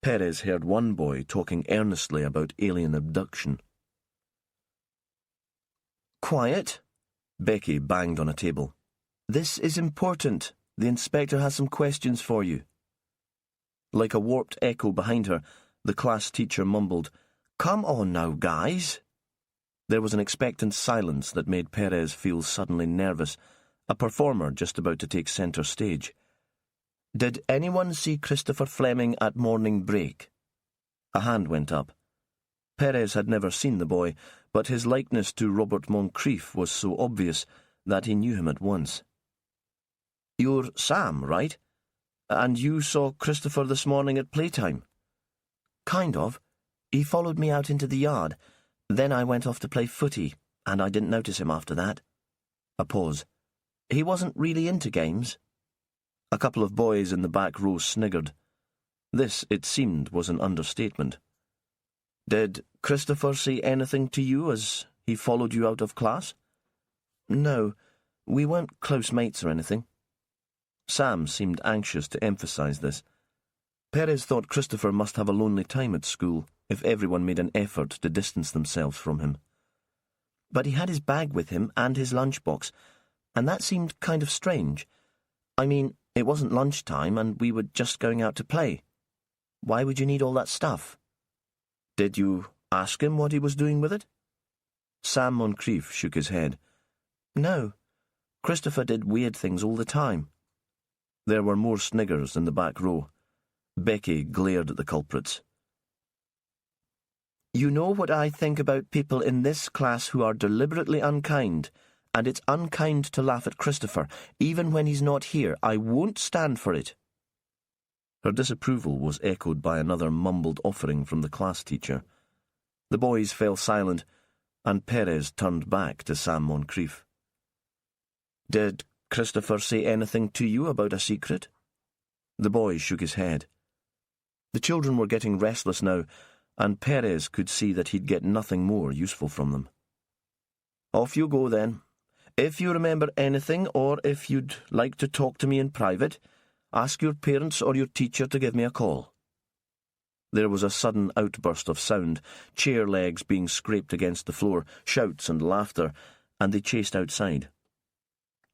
Perez heard one boy talking earnestly about alien abduction. "Quiet!" Becky banged on a table. "This is important. The inspector has some questions for you." Like a warped echo behind her, the class teacher mumbled, "Come on now, guys." There was an expectant silence that made Perez feel suddenly nervous, a performer just about to take centre stage. "Did anyone see Christopher Fleming at morning break?" A hand went up. Perez had never seen the boy, but his likeness to Robert Moncrief was so obvious that he knew him at once. "You're Sam, right? And you saw Christopher this morning at playtime?" "Kind of. He followed me out into the yard. Then I went off to play footy, and I didn't notice him after that." A pause. "He wasn't really into games." A couple of boys in the back row sniggered. This, it seemed, was an understatement. "Did Christopher say anything to you as he followed you out of class?" "No, we weren't close mates or anything." Sam seemed anxious to emphasize this. Perez thought Christopher must have a lonely time at school if everyone made an effort to distance themselves from him. "But he had his bag with him and his lunchbox, and that seemed kind of strange. I mean, it wasn't lunchtime and we were just going out to play. Why would you need all that stuff?" "Did you ask him what he was doing with it?" Sam Moncrief shook his head. "No. Christopher did weird things all the time." There were more sniggers in the back row. Becky glared at the culprits. "You know what I think about people in this class who are deliberately unkind, and it's unkind to laugh at Christopher, even when he's not here. I won't stand for it." Her disapproval was echoed by another mumbled offering from the class teacher. The boys fell silent, and Perez turned back to Sam Moncrief. "Did Christopher say anything to you about a secret?" The boy shook his head. The children were getting restless now, and Perez could see that he'd get nothing more useful from them. "Off you go, then. If you remember anything, or if you'd like to talk to me in private, Ask your parents or your teacher to give me a call." There was a sudden outburst of sound, chair legs being scraped against the floor, shouts and laughter, and they chased outside.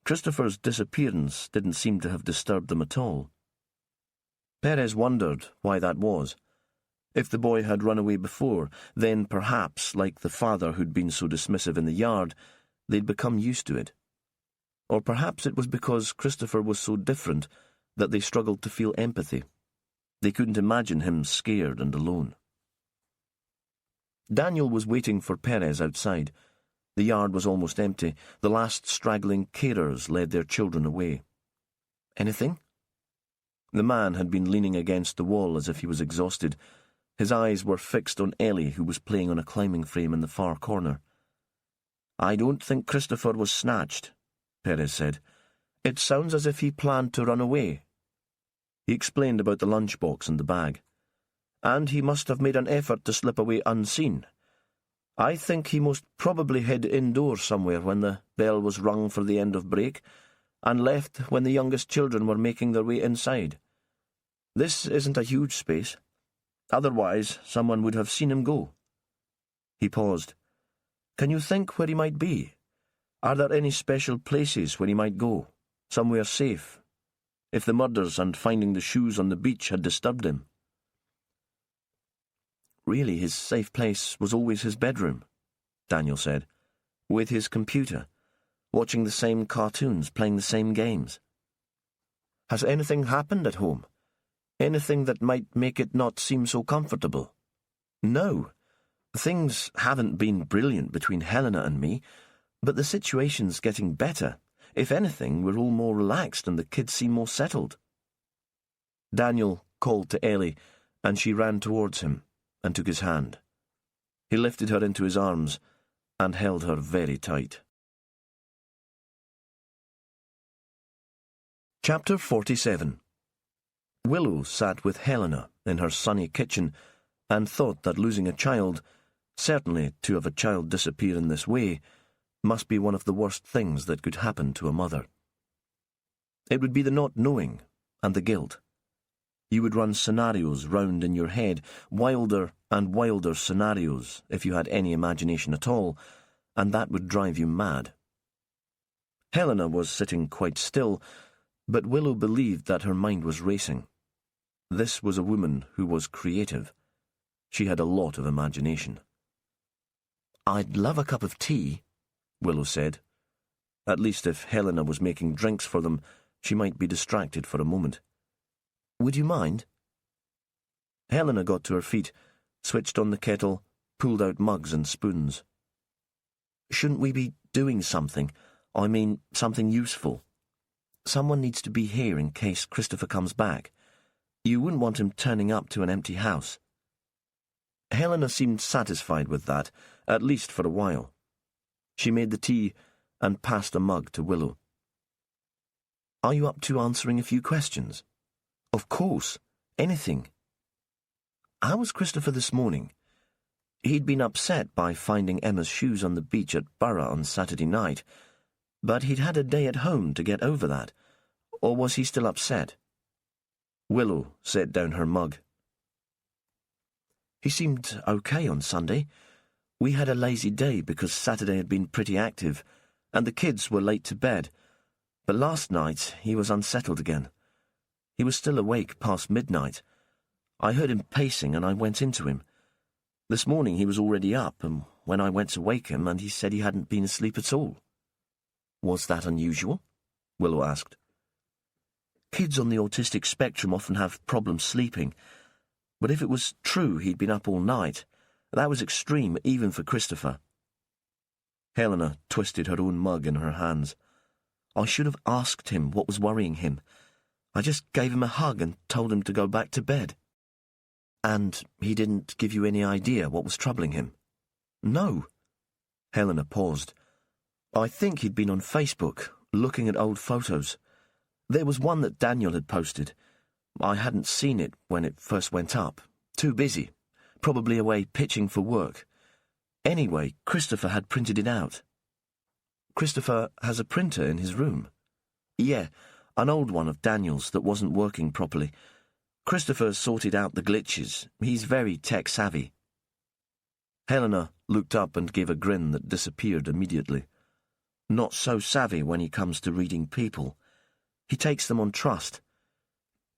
Christopher's disappearance didn't seem to have disturbed them at all. Perez wondered why that was. If the boy had run away before, then perhaps, like the father who'd been so dismissive in the yard, they'd become used to it. Or perhaps it was because Christopher was so different that they struggled to feel empathy. They couldn't imagine him scared and alone. Daniel was waiting for Perez outside. The yard was almost empty. The last straggling carers led their children away. "Anything?" The man had been leaning against the wall as if he was exhausted. His eyes were fixed on Ellie, who was playing on a climbing frame in the far corner. "I don't think Christopher was snatched," Perez said. "It sounds as if he planned to run away." He explained about the lunchbox and the bag. "And he must have made an effort to slip away unseen. I think he most probably hid indoors somewhere when the bell was rung for the end of break, and left when the youngest children were making their way inside. This isn't a huge space. Otherwise, someone would have seen him go." He paused. "Can you think where he might be? Are there any special places where he might go? Somewhere safe? If the murders and finding the shoes on the beach had disturbed him?" "Really, his safe place was always his bedroom," Daniel said, "with his computer, watching the same cartoons, playing the same games." "Has anything happened at home? Anything that might make it not seem so comfortable?" "No. Things haven't been brilliant between Helena and me, but the situation's getting better. If anything, we're all more relaxed and the kids seem more settled." Daniel called to Ellie, and she ran towards him and took his hand. He lifted her into his arms and held her very tight. Chapter 47. Willow sat with Helena in her sunny kitchen and thought that losing a child, certainly to have a child disappear in this way, must be one of the worst things that could happen to a mother. It would be the not knowing and the guilt. You would run scenarios round in your head, wilder and wilder scenarios, if you had any imagination at all, and that would drive you mad. Helena was sitting quite still, but Willow believed that her mind was racing. This was a woman who was creative. She had a lot of imagination. "I'd love a cup of tea," Willow said. At least if Helena was making drinks for them, she might be distracted for a moment. "Would you mind?" Helena got to her feet, switched on the kettle, pulled out mugs and spoons. "Shouldn't we be doing something? I mean, something useful. Someone needs to be here in case Christopher comes back. You wouldn't want him turning up to an empty house." Helena seemed satisfied with that, at least for a while. She made the tea and passed a mug to Willow. "Are you up to answering a few questions?" "Of course. Anything." "How was Christopher this morning? He'd been upset by finding Emma's shoes on the beach at Borough on Saturday night, but he'd had a day at home to get over that. Or was he still upset?" Willow set down her mug. "He seemed okay on Sunday. We had a lazy day because Saturday had been pretty active, and the kids were late to bed. But last night he was unsettled again. He was still awake past midnight. I heard him pacing and I went into him. This morning he was already up, and when I went to wake him, and he said he hadn't been asleep at all." "Was that unusual?" Willow asked. "Kids on the autistic spectrum often have problems sleeping, but if it was true he'd been up all night, that was extreme even for Christopher." Helena twisted her own mug in her hands. "I should have asked him what was worrying him. I just gave him a hug and told him to go back to bed." "And he didn't give you any idea what was troubling him?" "No." Helena paused. "I think he'd been on Facebook, looking at old photos. There was one that Daniel had posted. I hadn't seen it when it first went up. Too busy. Probably away pitching for work. Anyway, Christopher had printed it out." "Christopher has a printer in his room?" "Yeah, an old one of Daniel's that wasn't working properly. Christopher sorted out the glitches. He's very tech-savvy." Helena looked up and gave a grin that disappeared immediately. "Not so savvy when he comes to reading people. He takes them on trust.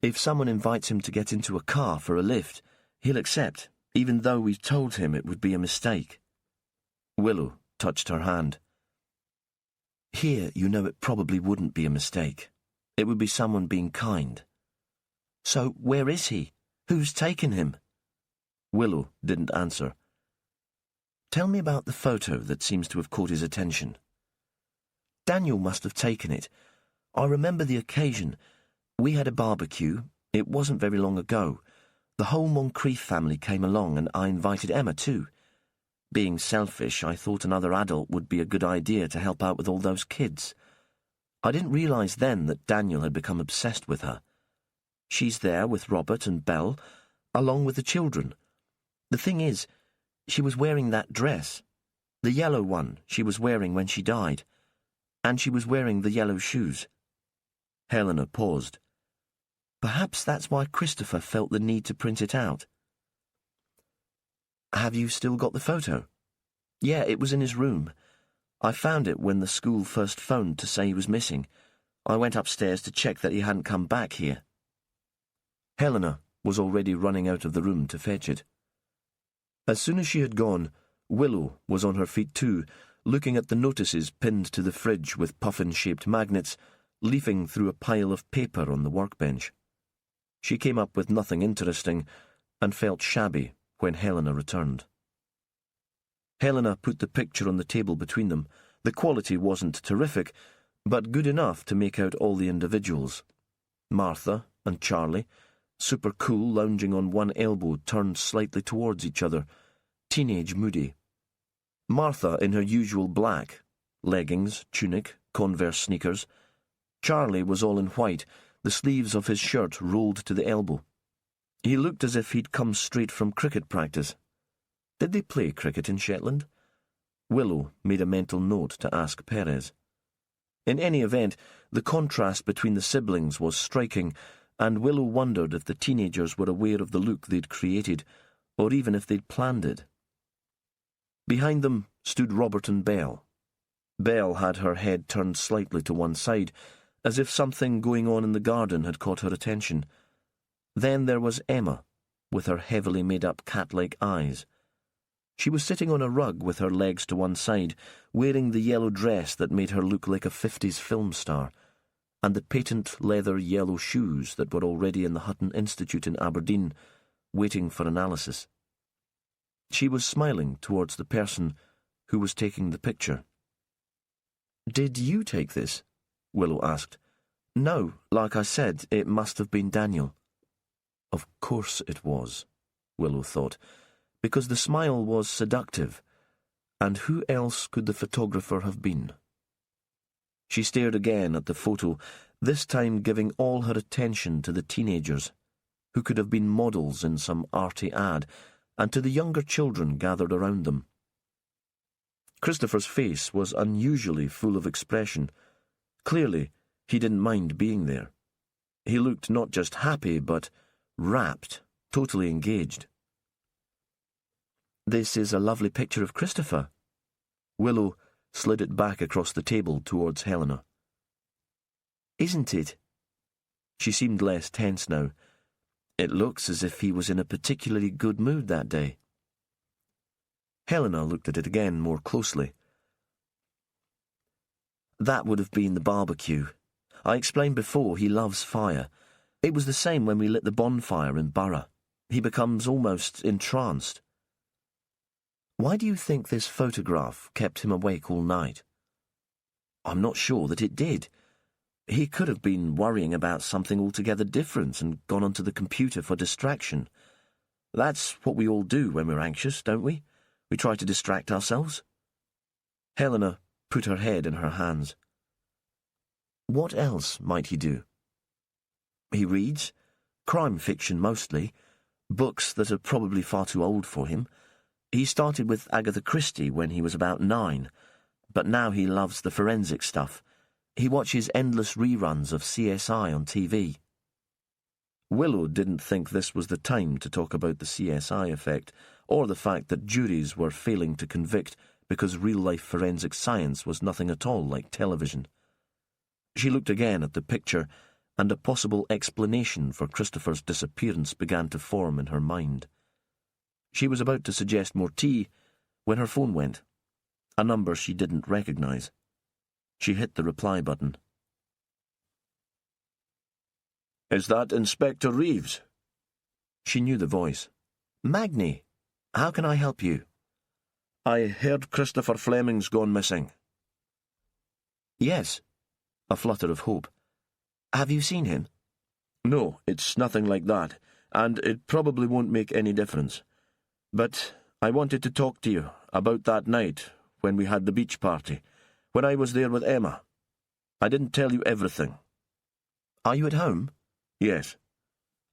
If someone invites him to get into a car for a lift, he'll accept, even though we've told him it would be a mistake." Willow touched her hand. "Here, you know it probably wouldn't be a mistake. It would be someone being kind. So where is he? Who's taken him?" Willow didn't answer. "Tell me about the photo that seems to have caught his attention." "Daniel must have taken it. I remember the occasion. We had a barbecue. It wasn't very long ago. The whole Moncrief family came along, and I invited Emma too. Being selfish, I thought another adult would be a good idea to help out with all those kids. I didn't realise then that Daniel had become obsessed with her. She's there with Robert and Belle, along with the children. The thing is, she was wearing that dress, the yellow one she was wearing when she died, and she was wearing the yellow shoes." Helena paused. "Perhaps that's why Christopher felt the need to print it out." "Have you still got the photo?" "Yeah, it was in his room. I found it when the school first phoned to say he was missing. I went upstairs to check that he hadn't come back here." Helena was already running out of the room to fetch it. As soon as she had gone, Willow was on her feet too, looking at the notices pinned to the fridge with puffin-shaped magnets, leafing through a pile of paper on the workbench. She came up with nothing interesting, and felt shabby when Helena returned. Helena put the picture on the table between them. The quality wasn't terrific, but good enough to make out all the individuals. Martha and Charlie, super cool, lounging on one elbow turned slightly towards each other, teenage moody. Martha in her usual black, leggings, tunic, Converse sneakers. Charlie was all in white, the sleeves of his shirt rolled to the elbow. He looked as if he'd come straight from cricket practice. Did they play cricket in Shetland? Willow made a mental note to ask Perez. In any event, the contrast between the siblings was striking, and Willow wondered if the teenagers were aware of the look they'd created, or even if they'd planned it. Behind them stood Robert and Belle. Belle had her head turned slightly to one side, as if something going on in the garden had caught her attention. Then there was Emma, with her heavily made-up cat-like eyes. She was sitting on a rug with her legs to one side, wearing the yellow dress that made her look like a 50s film star, and the patent leather yellow shoes that were already in the Hutton Institute in Aberdeen, waiting for analysis. She was smiling towards the person who was taking the picture. "Did you take this?" Willow asked. "No, like I said, it must have been Daniel." Of course it was, Willow thought, because the smile was seductive, and who else could the photographer have been? She stared again at the photo, this time giving all her attention to the teenagers, who could have been models in some arty ad, and to the younger children gathered around them. Christopher's face was unusually full of expression. Clearly, he didn't mind being there. He looked not just happy, but rapt, totally engaged. "This is a lovely picture of Christopher." Willow slid it back across the table towards Helena. "Isn't it?" She seemed less tense now. "It looks as if he was in a particularly good mood that day." Helena looked at it again more closely. "That would have been the barbecue. I explained before he loves fire. It was the same when we lit the bonfire in Borough. He becomes almost entranced." "Why do you think this photograph kept him awake all night?" "I'm not sure that it did. He could have been worrying about something altogether different and gone onto the computer for distraction. That's what we all do when we're anxious, don't we? We try to distract ourselves." Helena put her head in her hands. "What else might he do?" "He reads. Crime fiction mostly. Books that are probably far too old for him. He started with Agatha Christie when he was about 9, but now he loves the forensic stuff. He watches endless reruns of CSI on TV. Willow didn't think this was the time to talk about the CSI effect, or the fact that juries were failing to convict because real-life forensic science was nothing at all like television. She looked again at the picture, and a possible explanation for Christopher's disappearance began to form in her mind. She was about to suggest more tea when her phone went, a number she didn't recognize. She hit the reply button. "Is that Inspector Reeves?" She knew the voice. Magni, how can I help you? "I heard Christopher Fleming's gone missing." Yes. A flutter of hope. Have you seen him? "No, it's nothing like that, and it probably won't make any difference. But I wanted to talk to you about that night when we had the beach party, when I was there with Emma. I didn't tell you everything." Are you at home? "Yes."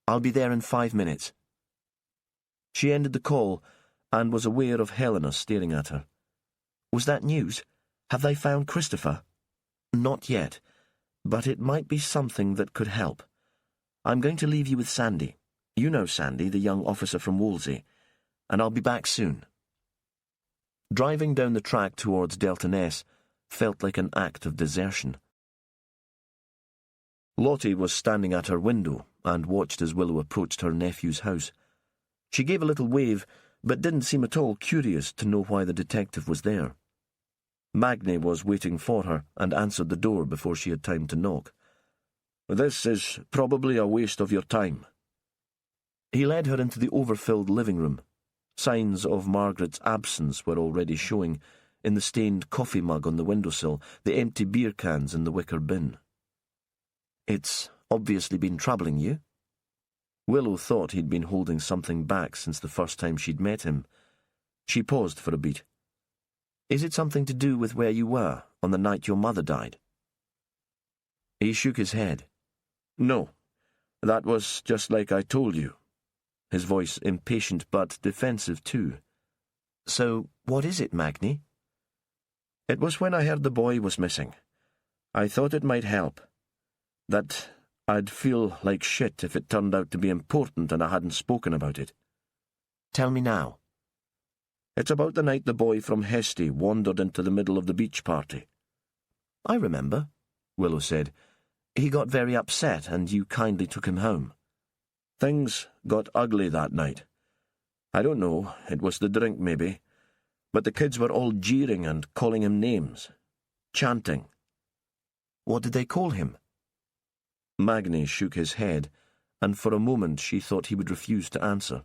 I'll be there in 5 minutes. She ended the call and was aware of Helena staring at her. Was that news? Have they found Christopher? Not yet, but it might be something that could help. I'm going to leave you with Sandy. You know Sandy, the young officer from Wolsey, and I'll be back soon. Driving down the track towards Delta Ness felt like an act of desertion. Lottie was standing at her window and watched as Willow approached her nephew's house. She gave a little wave, but didn't seem at all curious to know why the detective was there. Magni was waiting for her and answered the door before she had time to knock. "This is probably a waste of your time." He led her into the overfilled living room. Signs of Margaret's absence were already showing in the stained coffee mug on the windowsill, the empty beer cans in the wicker bin. "It's obviously been troubling you?" Willow thought he'd been holding something back since the first time she'd met him. She paused for a beat. "Is it something to do with where you were on the night your mother died?" He shook his head. "No, that was just like I told you." His voice impatient but defensive too. "So, what is it, Magni?" "It was when I heard the boy was missing. I thought it might help. That I'd feel like shit if it turned out to be important and I hadn't spoken about it." Tell me now. "It's about the night the boy from Hesty wandered into the middle of the beach party." "I remember," Willow said. "He got very upset and you kindly took him home." "Things got ugly that night. I don't know, it was the drink maybe, but the kids were all jeering and calling him names. Chanting." "What did they call him?" Magni shook his head, and for a moment she thought he would refuse to answer.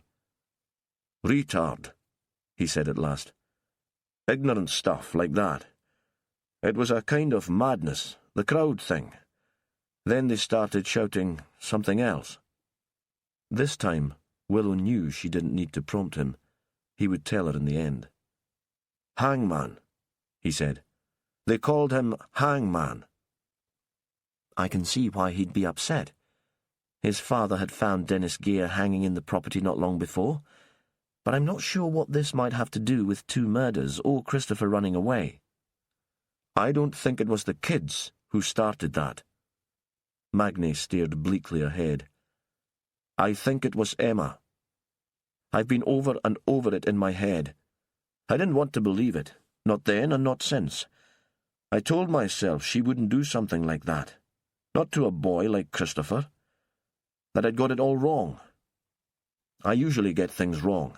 "Retard," he said at last. "Ignorant stuff like that. It was a kind of madness, the crowd thing. Then they started shouting something else." This time, Willow knew she didn't need to prompt him. He would tell her in the end. "Hangman," he said. "They called him Hangman." I can see why he'd be upset. His father had found Dennis Gare hanging in the property not long before, but I'm not sure what this might have to do with 2 murders or Christopher running away. "I don't think it was the kids who started that." Magni stared bleakly ahead. "I think it was Emma. I've been over and over it in my head. I didn't want to believe it, not then and not since. I told myself she wouldn't do something like that. Not to a boy like Christopher. That I'd got it all wrong. I usually get things wrong.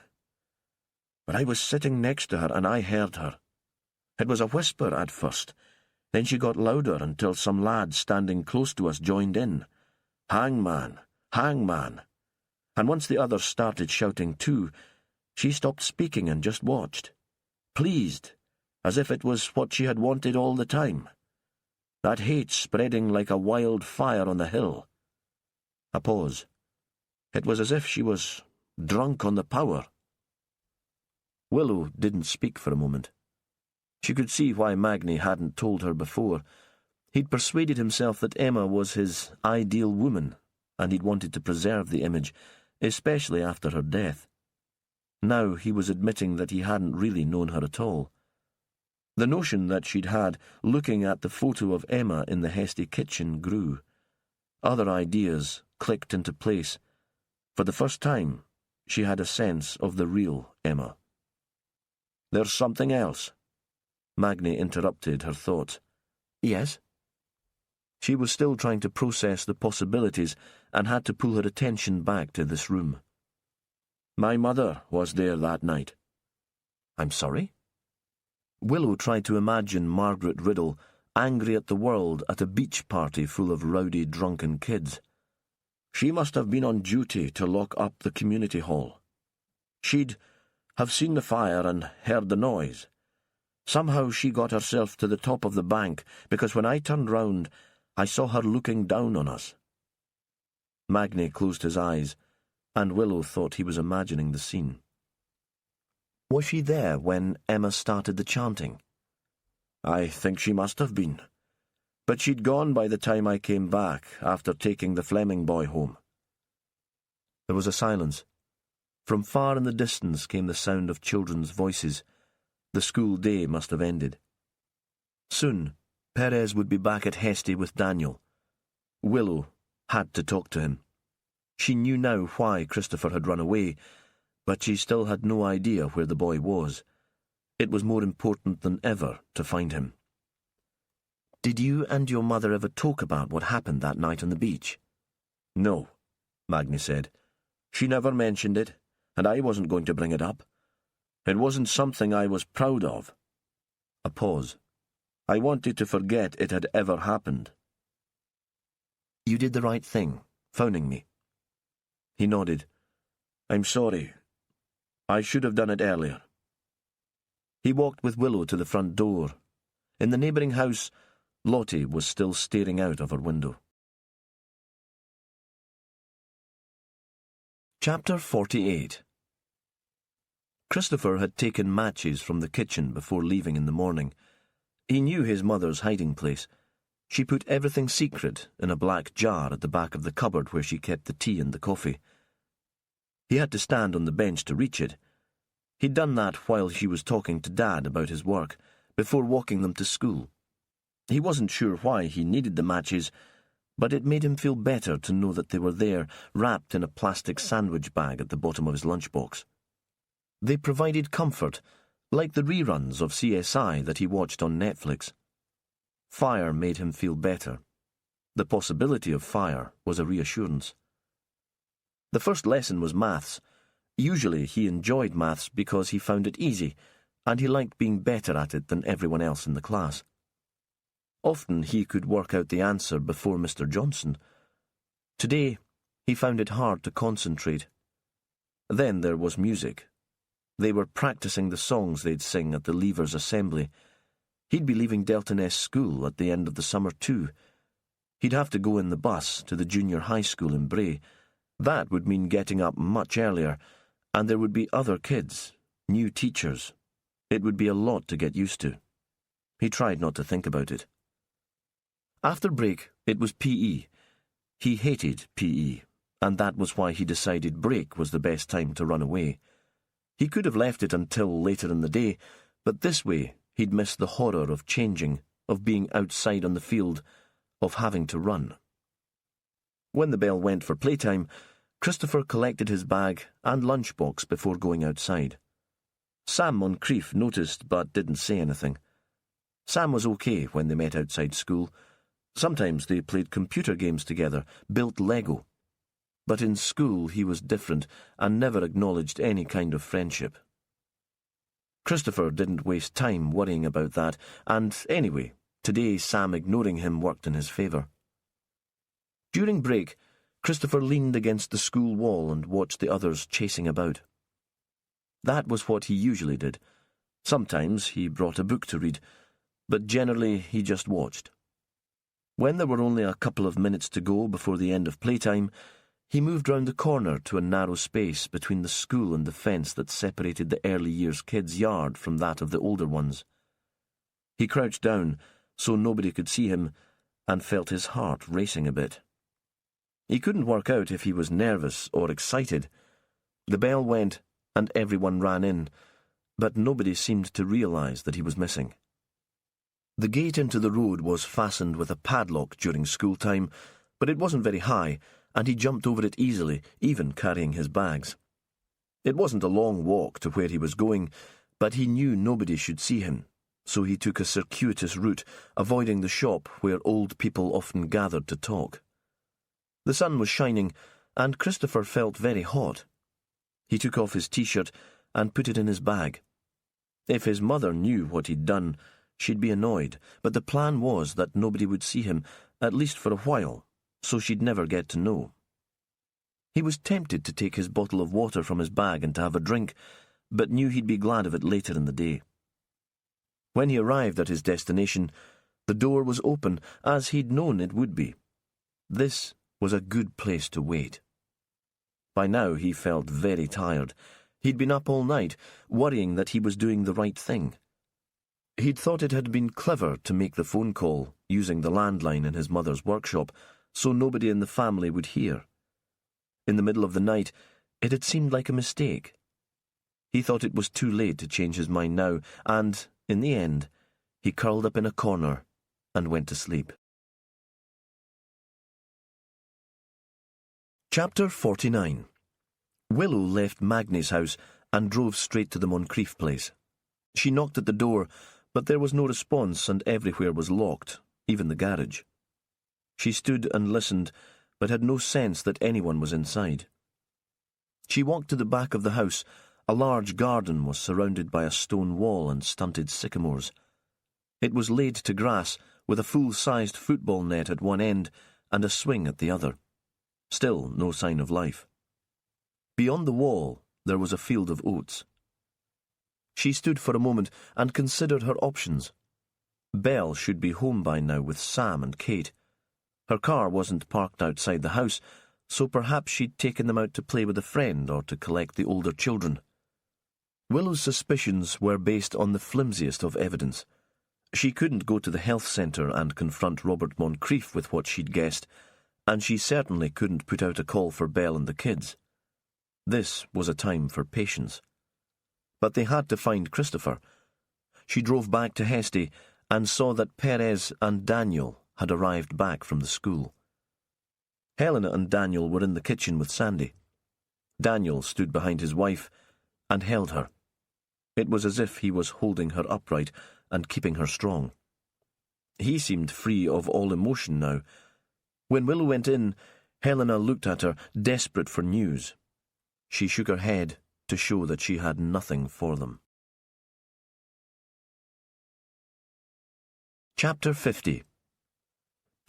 But I was sitting next to her and I heard her. It was a whisper at first. Then she got louder until some lad standing close to us joined in. Hangman, hangman. And once the others started shouting too, she stopped speaking and just watched. Pleased, as if it was what she had wanted all the time. That hate spreading like a wild fire on the hill. A pause. It was as if she was drunk on the power. Willow didn't speak for a moment. She could see why Magni hadn't told her before. He'd persuaded himself that Emma was his ideal woman, and he'd wanted to preserve the image, especially after her death. Now he was admitting that he hadn't really known her at all. The notion that she'd had looking at the photo of Emma in the Hesty kitchen grew. Other ideas clicked into place. For the first time, she had a sense of the real Emma. "There's something else," Magni interrupted her thoughts. "Yes?" She was still trying to process the possibilities and had to pull her attention back to this room. "My mother was there that night." "I'm sorry?" Willow tried to imagine Margaret Riddle angry at the world at a beach party full of rowdy, drunken kids. She must have been on duty to lock up the community hall. She'd have seen the fire and heard the noise. Somehow she got herself to the top of the bank, because when I turned round, I saw her looking down on us. Magni closed his eyes, and Willow thought he was imagining the scene. "Was she there when Emma started the chanting?" "I think she must have been. But she'd gone by the time I came back, after taking the Fleming boy home." There was a silence. From far in the distance came the sound of children's voices. The school day must have ended. Soon, Perez would be back at Hesty with Daniel. Willow had to talk to him. She knew now why Christopher had run away, but she still had no idea where the boy was. It was more important than ever to find him. "Did you and your mother ever talk about what happened that night on the beach?" "No," Magni said. "She never mentioned it, and I wasn't going to bring it up. It wasn't something I was proud of." A pause. "I wanted to forget it had ever happened." "You did the right thing, phoning me." He nodded. "I'm sorry. I should have done it earlier." He walked with Willow to the front door. In the neighbouring house, Lottie was still staring out of her window. Chapter 48. Christopher had taken matches from the kitchen before leaving in the morning. He knew his mother's hiding place. She put everything secret in a black jar at the back of the cupboard where she kept the tea and the coffee. He had to stand on the bench to reach it. He'd done that while she was talking to Dad about his work, before walking them to school. He wasn't sure why he needed the matches, but it made him feel better to know that they were there, wrapped in a plastic sandwich bag at the bottom of his lunchbox. They provided comfort, like the reruns of CSI that he watched on Netflix. Fire made him feel better. The possibility of fire was a reassurance. The first lesson was maths. Usually he enjoyed maths because he found it easy, and he liked being better at it than everyone else in the class. Often he could work out the answer before Mr. Johnson. Today he found it hard to concentrate. Then there was music. They were practicing the songs they'd sing at the Leavers' Assembly. He'd be leaving Delta Ness School at the end of the summer too. He'd have to go in the bus to the junior high school in Bray. That would mean getting up much earlier, and there would be other kids, new teachers. It would be a lot to get used to. He tried not to think about it. After break, it was PE. He hated PE, and that was why he decided break was the best time to run away. He could have left it until later in the day, but this way he'd miss the horror of changing, of being outside on the field, of having to run. When the bell went for playtime, Christopher collected his bag and lunchbox before going outside. Sam Moncrief noticed but didn't say anything. Sam was okay when they met outside school. Sometimes they played computer games together, built Lego. But in school he was different and never acknowledged any kind of friendship. Christopher didn't waste time worrying about that, and anyway, today Sam ignoring him worked in his favour. During break, Christopher leaned against the school wall and watched the others chasing about. That was what he usually did. Sometimes he brought a book to read, but generally he just watched. When there were only a couple of minutes to go before the end of playtime, he moved round the corner to a narrow space between the school and the fence that separated the early years kids' yard from that of the older ones. He crouched down so nobody could see him and felt his heart racing a bit. He couldn't work out if he was nervous or excited. The bell went and everyone ran in, but nobody seemed to realise that he was missing. The gate into the road was fastened with a padlock during school time, but it wasn't very high, and he jumped over it easily, even carrying his bags. It wasn't a long walk to where he was going, but he knew nobody should see him, so he took a circuitous route, avoiding the shop where old people often gathered to talk. The sun was shining, and Christopher felt very hot. He took off his t-shirt and put it in his bag. If his mother knew what he'd done, she'd be annoyed, but the plan was that nobody would see him, at least for a while, so she'd never get to know. He was tempted to take his bottle of water from his bag and to have a drink, but knew he'd be glad of it later in the day. When he arrived at his destination, the door was open, as he'd known it would be. This was a good place to wait. By now he felt very tired. He'd been up all night, worrying that he was doing the right thing. He'd thought it had been clever to make the phone call, using the landline in his mother's workshop, so nobody in the family would hear. In the middle of the night, it had seemed like a mistake. He thought it was too late to change his mind now, and, in the end, he curled up in a corner and went to sleep. Chapter 49. Willow left Magnie's house and drove straight to the Moncrief place. She knocked at the door, but there was no response and everywhere was locked, even the garage. She stood and listened, but had no sense that anyone was inside. She walked to the back of the house. A large garden was surrounded by a stone wall and stunted sycamores. It was laid to grass, with a full-sized football net at one end and a swing at the other. Still no sign of life. Beyond the wall, there was a field of oats. She stood for a moment and considered her options. Belle should be home by now with Sam and Kate. Her car wasn't parked outside the house, so perhaps she'd taken them out to play with a friend or to collect the older children. Willow's suspicions were based on the flimsiest of evidence. She couldn't go to the health centre and confront Robert Moncrief with what she'd guessed, and she certainly couldn't put out a call for Belle and the kids. This was a time for patience. But they had to find Christopher. She drove back to Hesty and saw that Perez and Daniel had arrived back from the school. Helena and Daniel were in the kitchen with Sandy. Daniel stood behind his wife and held her. It was as if he was holding her upright and keeping her strong. He seemed free of all emotion now. When Willow went in, Helena looked at her, desperate for news. She shook her head to show that she had nothing for them. Chapter 50.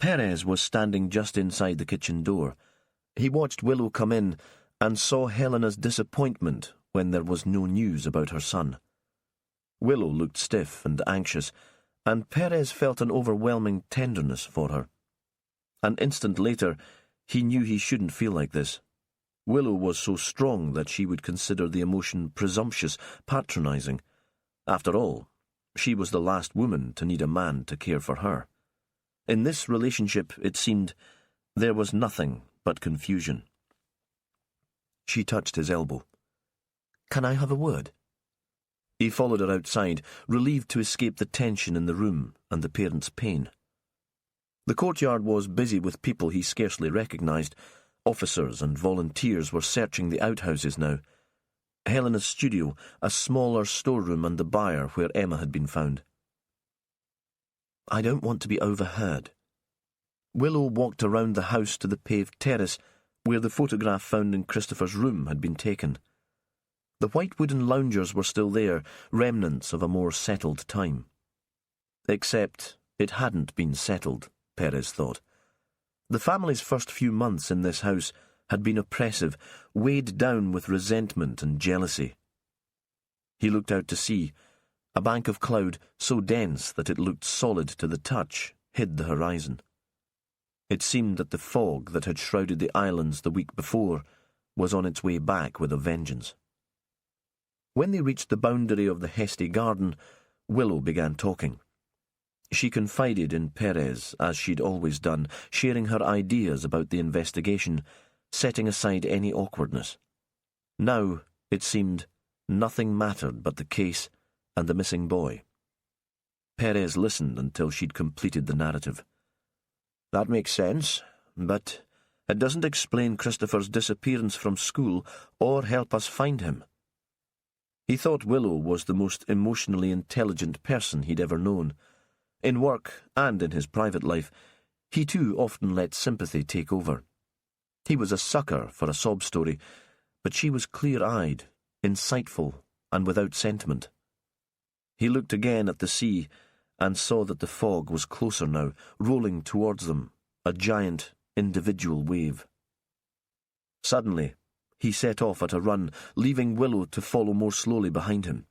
Perez was standing just inside the kitchen door. He watched Willow come in and saw Helena's disappointment when there was no news about her son. Willow looked stiff and anxious, and Perez felt an overwhelming tenderness for her. An instant later, he knew he shouldn't feel like this. Willow was so strong that she would consider the emotion presumptuous, patronizing. After all, she was the last woman to need a man to care for her. In this relationship, it seemed, there was nothing but confusion. She touched his elbow. "Can I have a word?" He followed her outside, relieved to escape the tension in the room and the parents' pain. The courtyard was busy with people he scarcely recognized. Officers and volunteers were searching the outhouses now. Helena's studio, a smaller storeroom, and the byre where Emma had been found. "I don't want to be overheard." Willow walked around the house to the paved terrace where the photograph found in Christopher's room had been taken. The white wooden loungers were still there, remnants of a more settled time. Except it hadn't been settled, Perez thought. The family's first few months in this house had been oppressive, weighed down with resentment and jealousy. He looked out to sea. A bank of cloud, so dense that it looked solid to the touch, hid the horizon. It seemed that the fog that had shrouded the islands the week before was on its way back with a vengeance. When they reached the boundary of the Hesty garden, Willow began talking. She confided in Perez, as she'd always done, sharing her ideas about the investigation, setting aside any awkwardness. Now, it seemed, nothing mattered but the case and the missing boy. Perez listened until she'd completed the narrative. "That makes sense, but it doesn't explain Christopher's disappearance from school or help us find him." He thought Willow was the most emotionally intelligent person he'd ever known. In work and in his private life, he too often let sympathy take over. He was a sucker for a sob story, but she was clear-eyed, insightful, and without sentiment. He looked again at the sea and saw that the fog was closer now, rolling towards them, a giant, individual wave. Suddenly, he set off at a run, leaving Willow to follow more slowly behind him.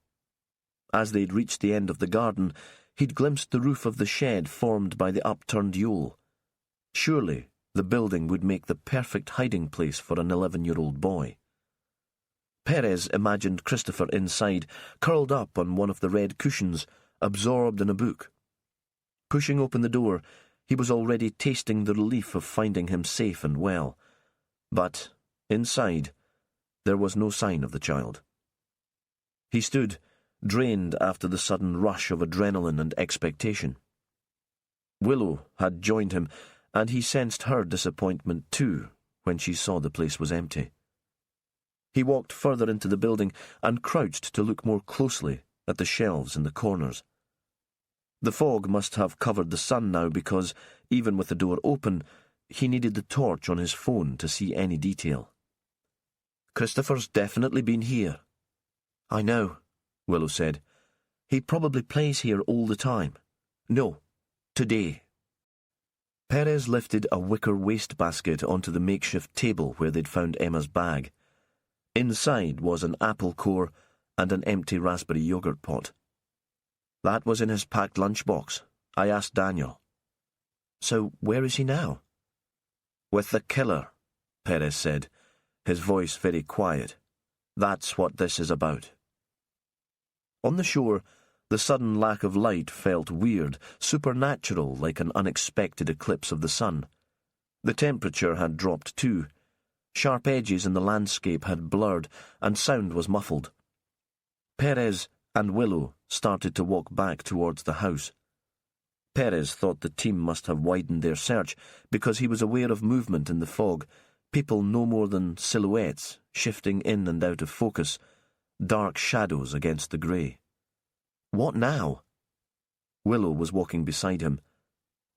As they'd reached the end of the garden, he'd glimpsed the roof of the shed formed by the upturned yole. Surely the building would make the perfect hiding place for an 11-year-old boy. Perez imagined Christopher inside, curled up on one of the red cushions, absorbed in a book. Pushing open the door, he was already tasting the relief of finding him safe and well. But, inside, there was no sign of the child. He stood, drained after the sudden rush of adrenaline and expectation. Willow had joined him, and he sensed her disappointment too when she saw the place was empty. He walked further into the building and crouched to look more closely at the shelves in the corners. The fog must have covered the sun now because, even with the door open, he needed the torch on his phone to see any detail. "Christopher's definitely been here." "I know," Willow said. "He probably plays here all the time." "No, today." Perez lifted a wicker wastebasket onto the makeshift table where they'd found Emma's bag. Inside was an apple core and an empty raspberry yogurt pot. "That was in his packed lunchbox. I asked Daniel." "So where is he now?" "With the killer," Perez said, his voice very quiet. "That's what this is about." On the shore, the sudden lack of light felt weird, supernatural, like an unexpected eclipse of the sun. The temperature had dropped too. Sharp edges in the landscape had blurred, and sound was muffled. Perez and Willow started to walk back towards the house. Perez thought the team must have widened their search because he was aware of movement in the fog, people no more than silhouettes shifting in and out of focus, dark shadows against the grey. What now? Willow was walking beside him.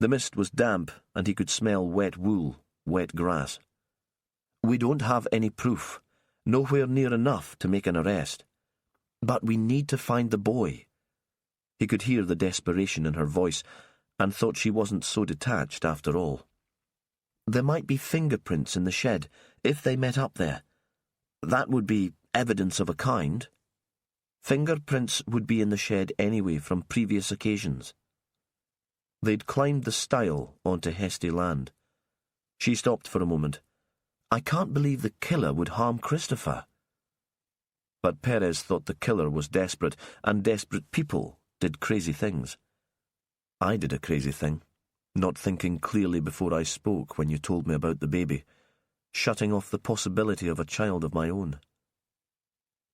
The mist was damp, and he could smell wet wool, wet grass. "We don't have any proof, nowhere near enough to make an arrest. But we need to find the boy." He could hear the desperation in her voice, and thought she wasn't so detached after all. "There might be fingerprints in the shed, if they met up there. That would be evidence of a kind." "Fingerprints would be in the shed anyway from previous occasions." They'd climbed the stile onto Hesty land. She stopped for a moment. "I can't believe the killer would harm Christopher." But Perez thought the killer was desperate, and desperate people did crazy things. "I did a crazy thing, not thinking clearly before I spoke when you told me about the baby, shutting off the possibility of a child of my own."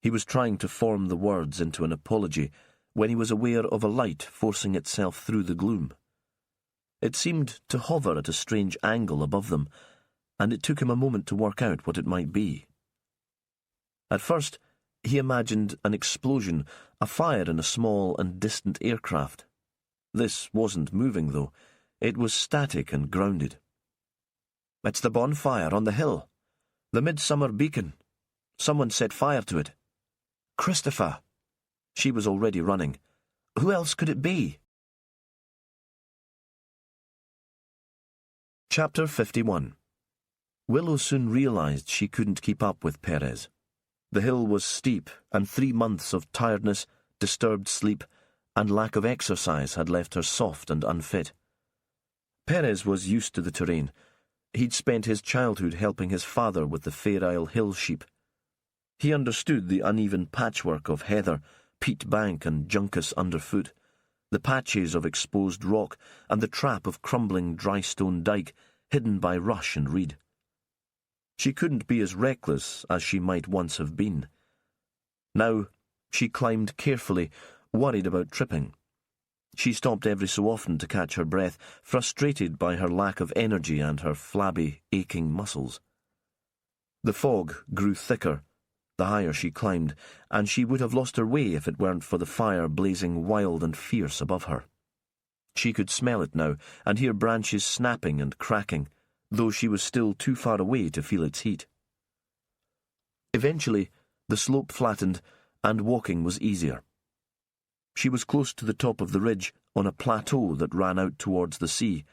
He was trying to form the words into an apology when he was aware of a light forcing itself through the gloom. It seemed to hover at a strange angle above them, and it took him a moment to work out what it might be. At first, he imagined an explosion, a fire in a small and distant aircraft. This wasn't moving, though. It was static and grounded. "It's the bonfire on the hill. The midsummer beacon. Someone set fire to it." "Christopher!" She was already running. "Who else could it be?" Chapter 51. Willow soon realized she couldn't keep up with Perez. The hill was steep, and 3 months of tiredness, disturbed sleep, and lack of exercise had left her soft and unfit. Perez was used to the terrain. He'd spent his childhood helping his father with the Fair Isle hill sheep. He understood the uneven patchwork of heather, peat bank and juncus underfoot, the patches of exposed rock, and the trap of crumbling dry stone dike hidden by rush and reed. She couldn't be as reckless as she might once have been. Now she climbed carefully, worried about tripping. She stopped every so often to catch her breath, frustrated by her lack of energy and her flabby, aching muscles. The fog grew thicker the higher she climbed, and she would have lost her way if it weren't for the fire blazing wild and fierce above her. She could smell it now, and hear branches snapping and cracking, though she was still too far away to feel its heat. Eventually, the slope flattened, and walking was easier. She was close to the top of the ridge, on a plateau that ran out towards the sea.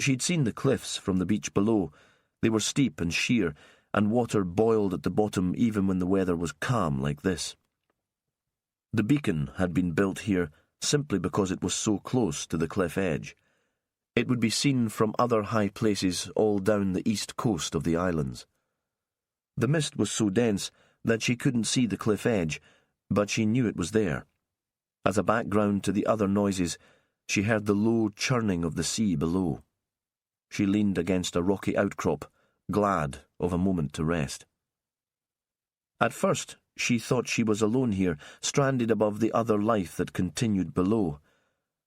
She'd seen the cliffs from the beach below. They were steep and sheer, and water boiled at the bottom even when the weather was calm like this. The beacon had been built here simply because it was so close to the cliff edge. It would be seen from other high places all down the east coast of the islands. The mist was so dense that she couldn't see the cliff edge, but she knew it was there. As a background to the other noises, she heard the low churning of the sea below. She leaned against a rocky outcrop, glad of a moment to rest. At first, she thought she was alone here, stranded above the other life that continued below.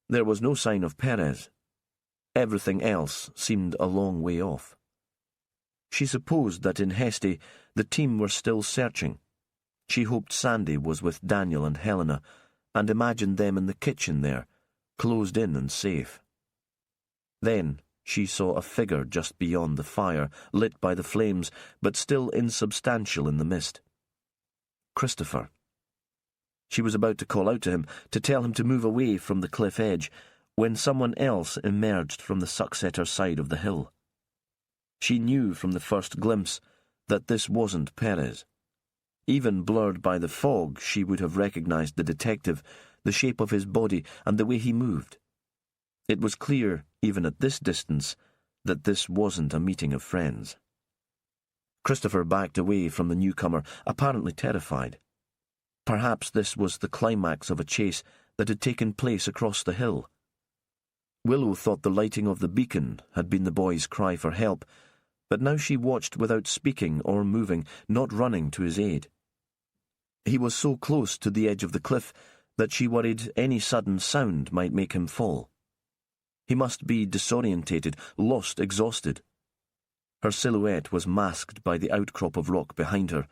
There was no sign of Perez. Everything else seemed a long way off. She supposed that in Heste the team were still searching. She hoped Sandy was with Daniel and Helena, and imagined them in the kitchen there, closed in and safe. Then she saw a figure just beyond the fire, lit by the flames, but still insubstantial in the mist. Christopher. She was about to call out to him, to tell him to move away from the cliff edge, when someone else emerged from the Sucksetter side of the hill. She knew from the first glimpse that this wasn't Perez. Even blurred by the fog, she would have recognized the detective, the shape of his body, and the way he moved. It was clear, even at this distance, that this wasn't a meeting of friends. Christopher backed away from the newcomer, apparently terrified. Perhaps this was the climax of a chase that had taken place across the hill. Willow thought the lighting of the beacon had been the boy's cry for help, but now she watched without speaking or moving, not running to his aid. He was so close to the edge of the cliff that she worried any sudden sound might make him fall. He must be disorientated, lost, exhausted. Her silhouette was masked by the outcrop of rock behind her.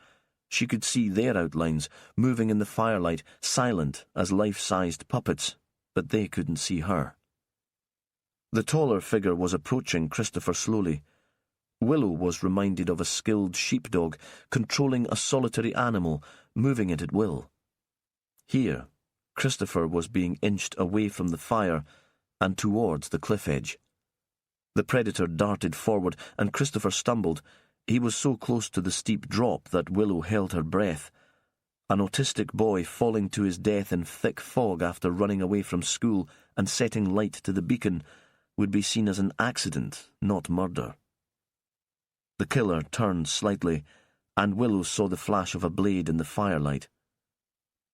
She could see their outlines, moving in the firelight, silent as life-sized puppets, but they couldn't see her. The taller figure was approaching Christopher slowly. Willow was reminded of a skilled sheepdog controlling a solitary animal, moving it at will. Here, Christopher was being inched away from the fire and towards the cliff edge. The predator darted forward, and Christopher stumbled. He was so close to the steep drop that Willow held her breath. An autistic boy falling to his death in thick fog after running away from school and setting light to the beacon would be seen as an accident, not murder. The killer turned slightly, and Willow saw the flash of a blade in the firelight.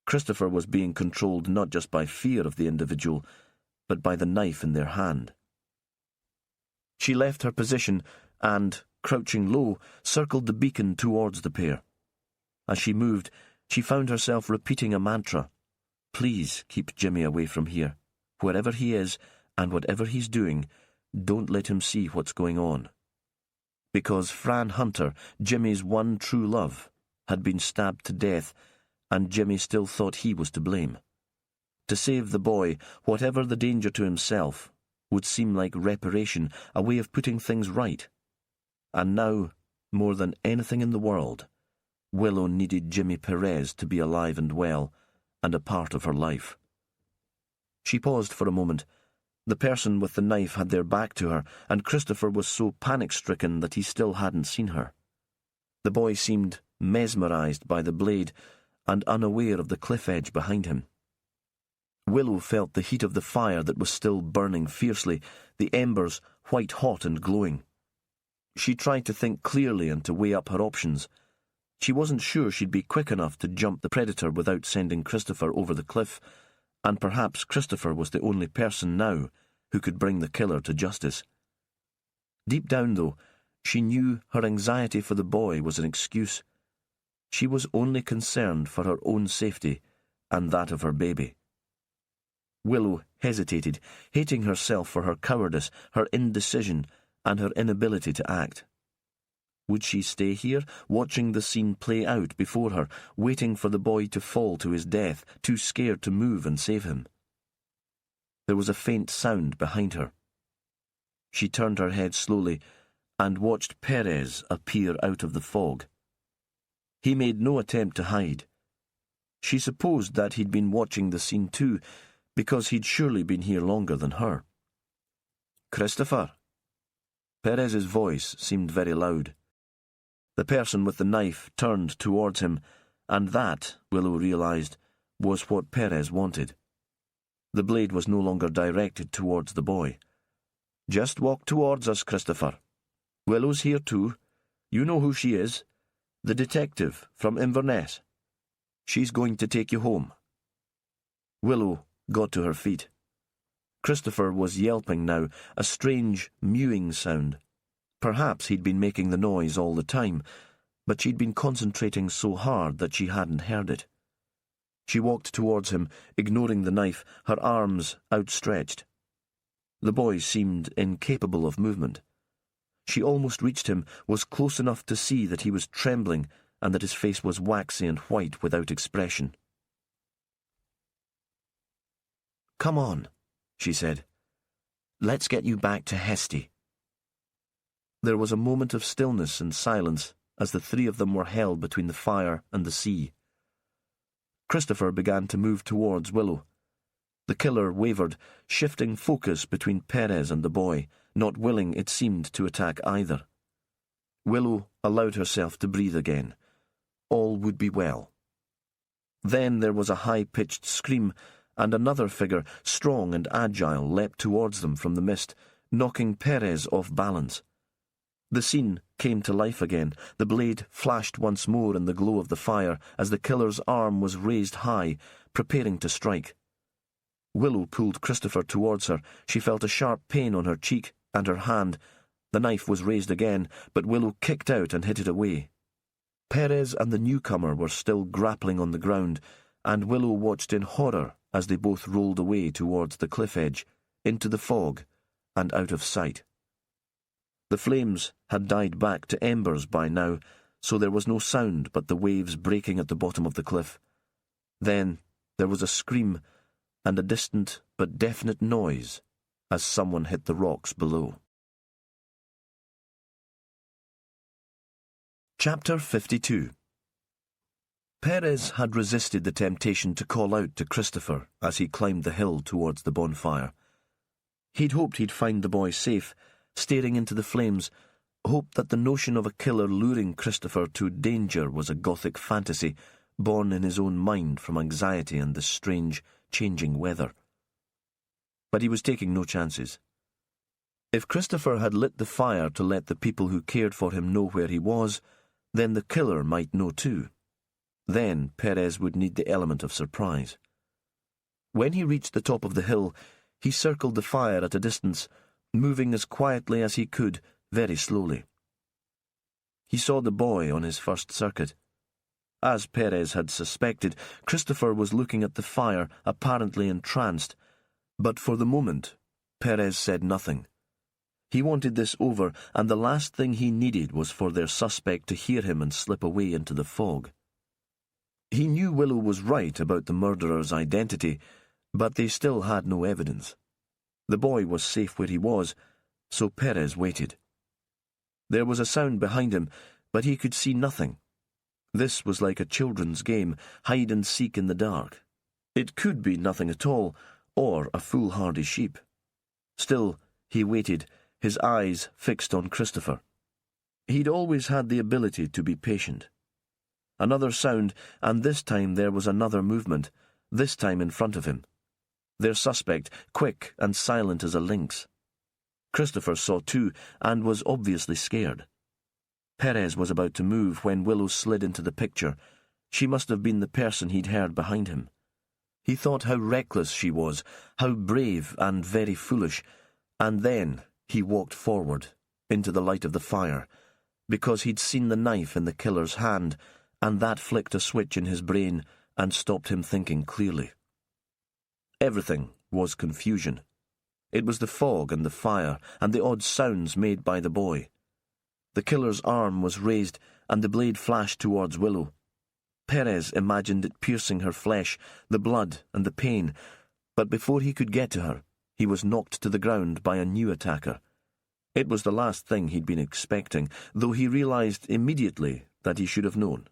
Christopher was being controlled not just by fear of the individual, but by the knife in their hand. She left her position and, crouching low, circled the beacon towards the pair. As she moved, she found herself repeating a mantra. Please keep Jimmy away from here. Wherever he is, and whatever he's doing, don't let him see what's going on. Because Fran Hunter, Jimmy's one true love, had been stabbed to death, and Jimmy still thought he was to blame. To save the boy, whatever the danger to himself, would seem like reparation, a way of putting things right. And now, more than anything in the world, Willow needed Jimmy Perez to be alive and well, and a part of her life. She paused for a moment. The person with the knife had their back to her, and Christopher was so panic-stricken that he still hadn't seen her. The boy seemed mesmerized by the blade and unaware of the cliff edge behind him. Willow felt the heat of the fire that was still burning fiercely, the embers white-hot and glowing. She tried to think clearly and to weigh up her options. She wasn't sure she'd be quick enough to jump the predator without sending Christopher over the cliff, and perhaps Christopher was the only person now who could bring the killer to justice. Deep down, though, she knew her anxiety for the boy was an excuse. She was only concerned for her own safety and that of her baby. Willow hesitated, hating herself for her cowardice, her indecision, and her inability to act. Would she stay here, watching the scene play out before her, waiting for the boy to fall to his death, too scared to move and save him? There was a faint sound behind her. She turned her head slowly and watched Perez appear out of the fog. He made no attempt to hide. She supposed that he'd been watching the scene too, because he'd surely been here longer than her. "Christopher." Perez's voice seemed very loud. The person with the knife turned towards him, and that, Willow realized, was what Perez wanted. The blade was no longer directed towards the boy. "Just walk towards us, Christopher. Willow's here too. You know who she is. The detective from Inverness. She's going to take you home." Willow got to her feet. Christopher was yelping now, a strange, mewing sound. Perhaps he'd been making the noise all the time, but she'd been concentrating so hard that she hadn't heard it. She walked towards him, ignoring the knife, her arms outstretched. The boy seemed incapable of movement. She almost reached him, was close enough to see that he was trembling and that his face was waxy and white without expression. "Come on," she said. "Let's get you back to Hesty." There was a moment of stillness and silence as the three of them were held between the fire and the sea. Christopher began to move towards Willow. The killer wavered, shifting focus between Perez and the boy, not willing, it seemed, to attack either. Willow allowed herself to breathe again. All would be well. Then there was a high-pitched scream, and another figure, strong and agile, leapt towards them from the mist, knocking Perez off balance. The scene came to life again. The blade flashed once more in the glow of the fire as the killer's arm was raised high, preparing to strike. Willow pulled Christopher towards her. She felt a sharp pain on her cheek and her hand. The knife was raised again, but Willow kicked out and hit it away. Perez and the newcomer were still grappling on the ground, and Willow watched in horror as they both rolled away towards the cliff edge, into the fog, and out of sight. The flames had died back to embers by now, so there was no sound but the waves breaking at the bottom of the cliff. Then there was a scream and a distant but definite noise as someone hit the rocks below. Chapter 52. Perez had resisted the temptation to call out to Christopher as he climbed the hill towards the bonfire. He'd hoped he'd find the boy safe, staring into the flames, hoped that the notion of a killer luring Christopher to danger was a Gothic fantasy born in his own mind from anxiety and the strange, changing weather. But he was taking no chances. If Christopher had lit the fire to let the people who cared for him know where he was, then the killer might know too. Then Perez would need the element of surprise. When he reached the top of the hill, he circled the fire at a distance, moving as quietly as he could, very slowly. He saw the boy on his first circuit. As Perez had suspected, Christopher was looking at the fire, apparently entranced, but for the moment, Perez said nothing. He wanted this over, and the last thing he needed was for their suspect to hear him and slip away into the fog. He knew Willow was right about the murderer's identity, but they still had no evidence. The boy was safe where he was, so Perez waited. There was a sound behind him, but he could see nothing. This was like a children's game, hide and seek in the dark. It could be nothing at all, or a foolhardy sheep. Still, he waited, his eyes fixed on Christopher. He'd always had the ability to be patient. Another sound, and this time there was another movement, this time in front of him. Their suspect, quick and silent as a lynx. Christopher saw too, and was obviously scared. Perez was about to move when Willow slid into the picture. She must have been the person he'd heard behind him. He thought how reckless she was, how brave and very foolish, and then he walked forward, into the light of the fire, because he'd seen the knife in the killer's hand, and that flicked a switch in his brain and stopped him thinking clearly. Everything was confusion. It was the fog and the fire and the odd sounds made by the boy. The killer's arm was raised and the blade flashed towards Willow. Perez imagined it piercing her flesh, the blood and the pain, but before he could get to her, he was knocked to the ground by a new attacker. It was the last thing he'd been expecting, though he realized immediately that he should have known.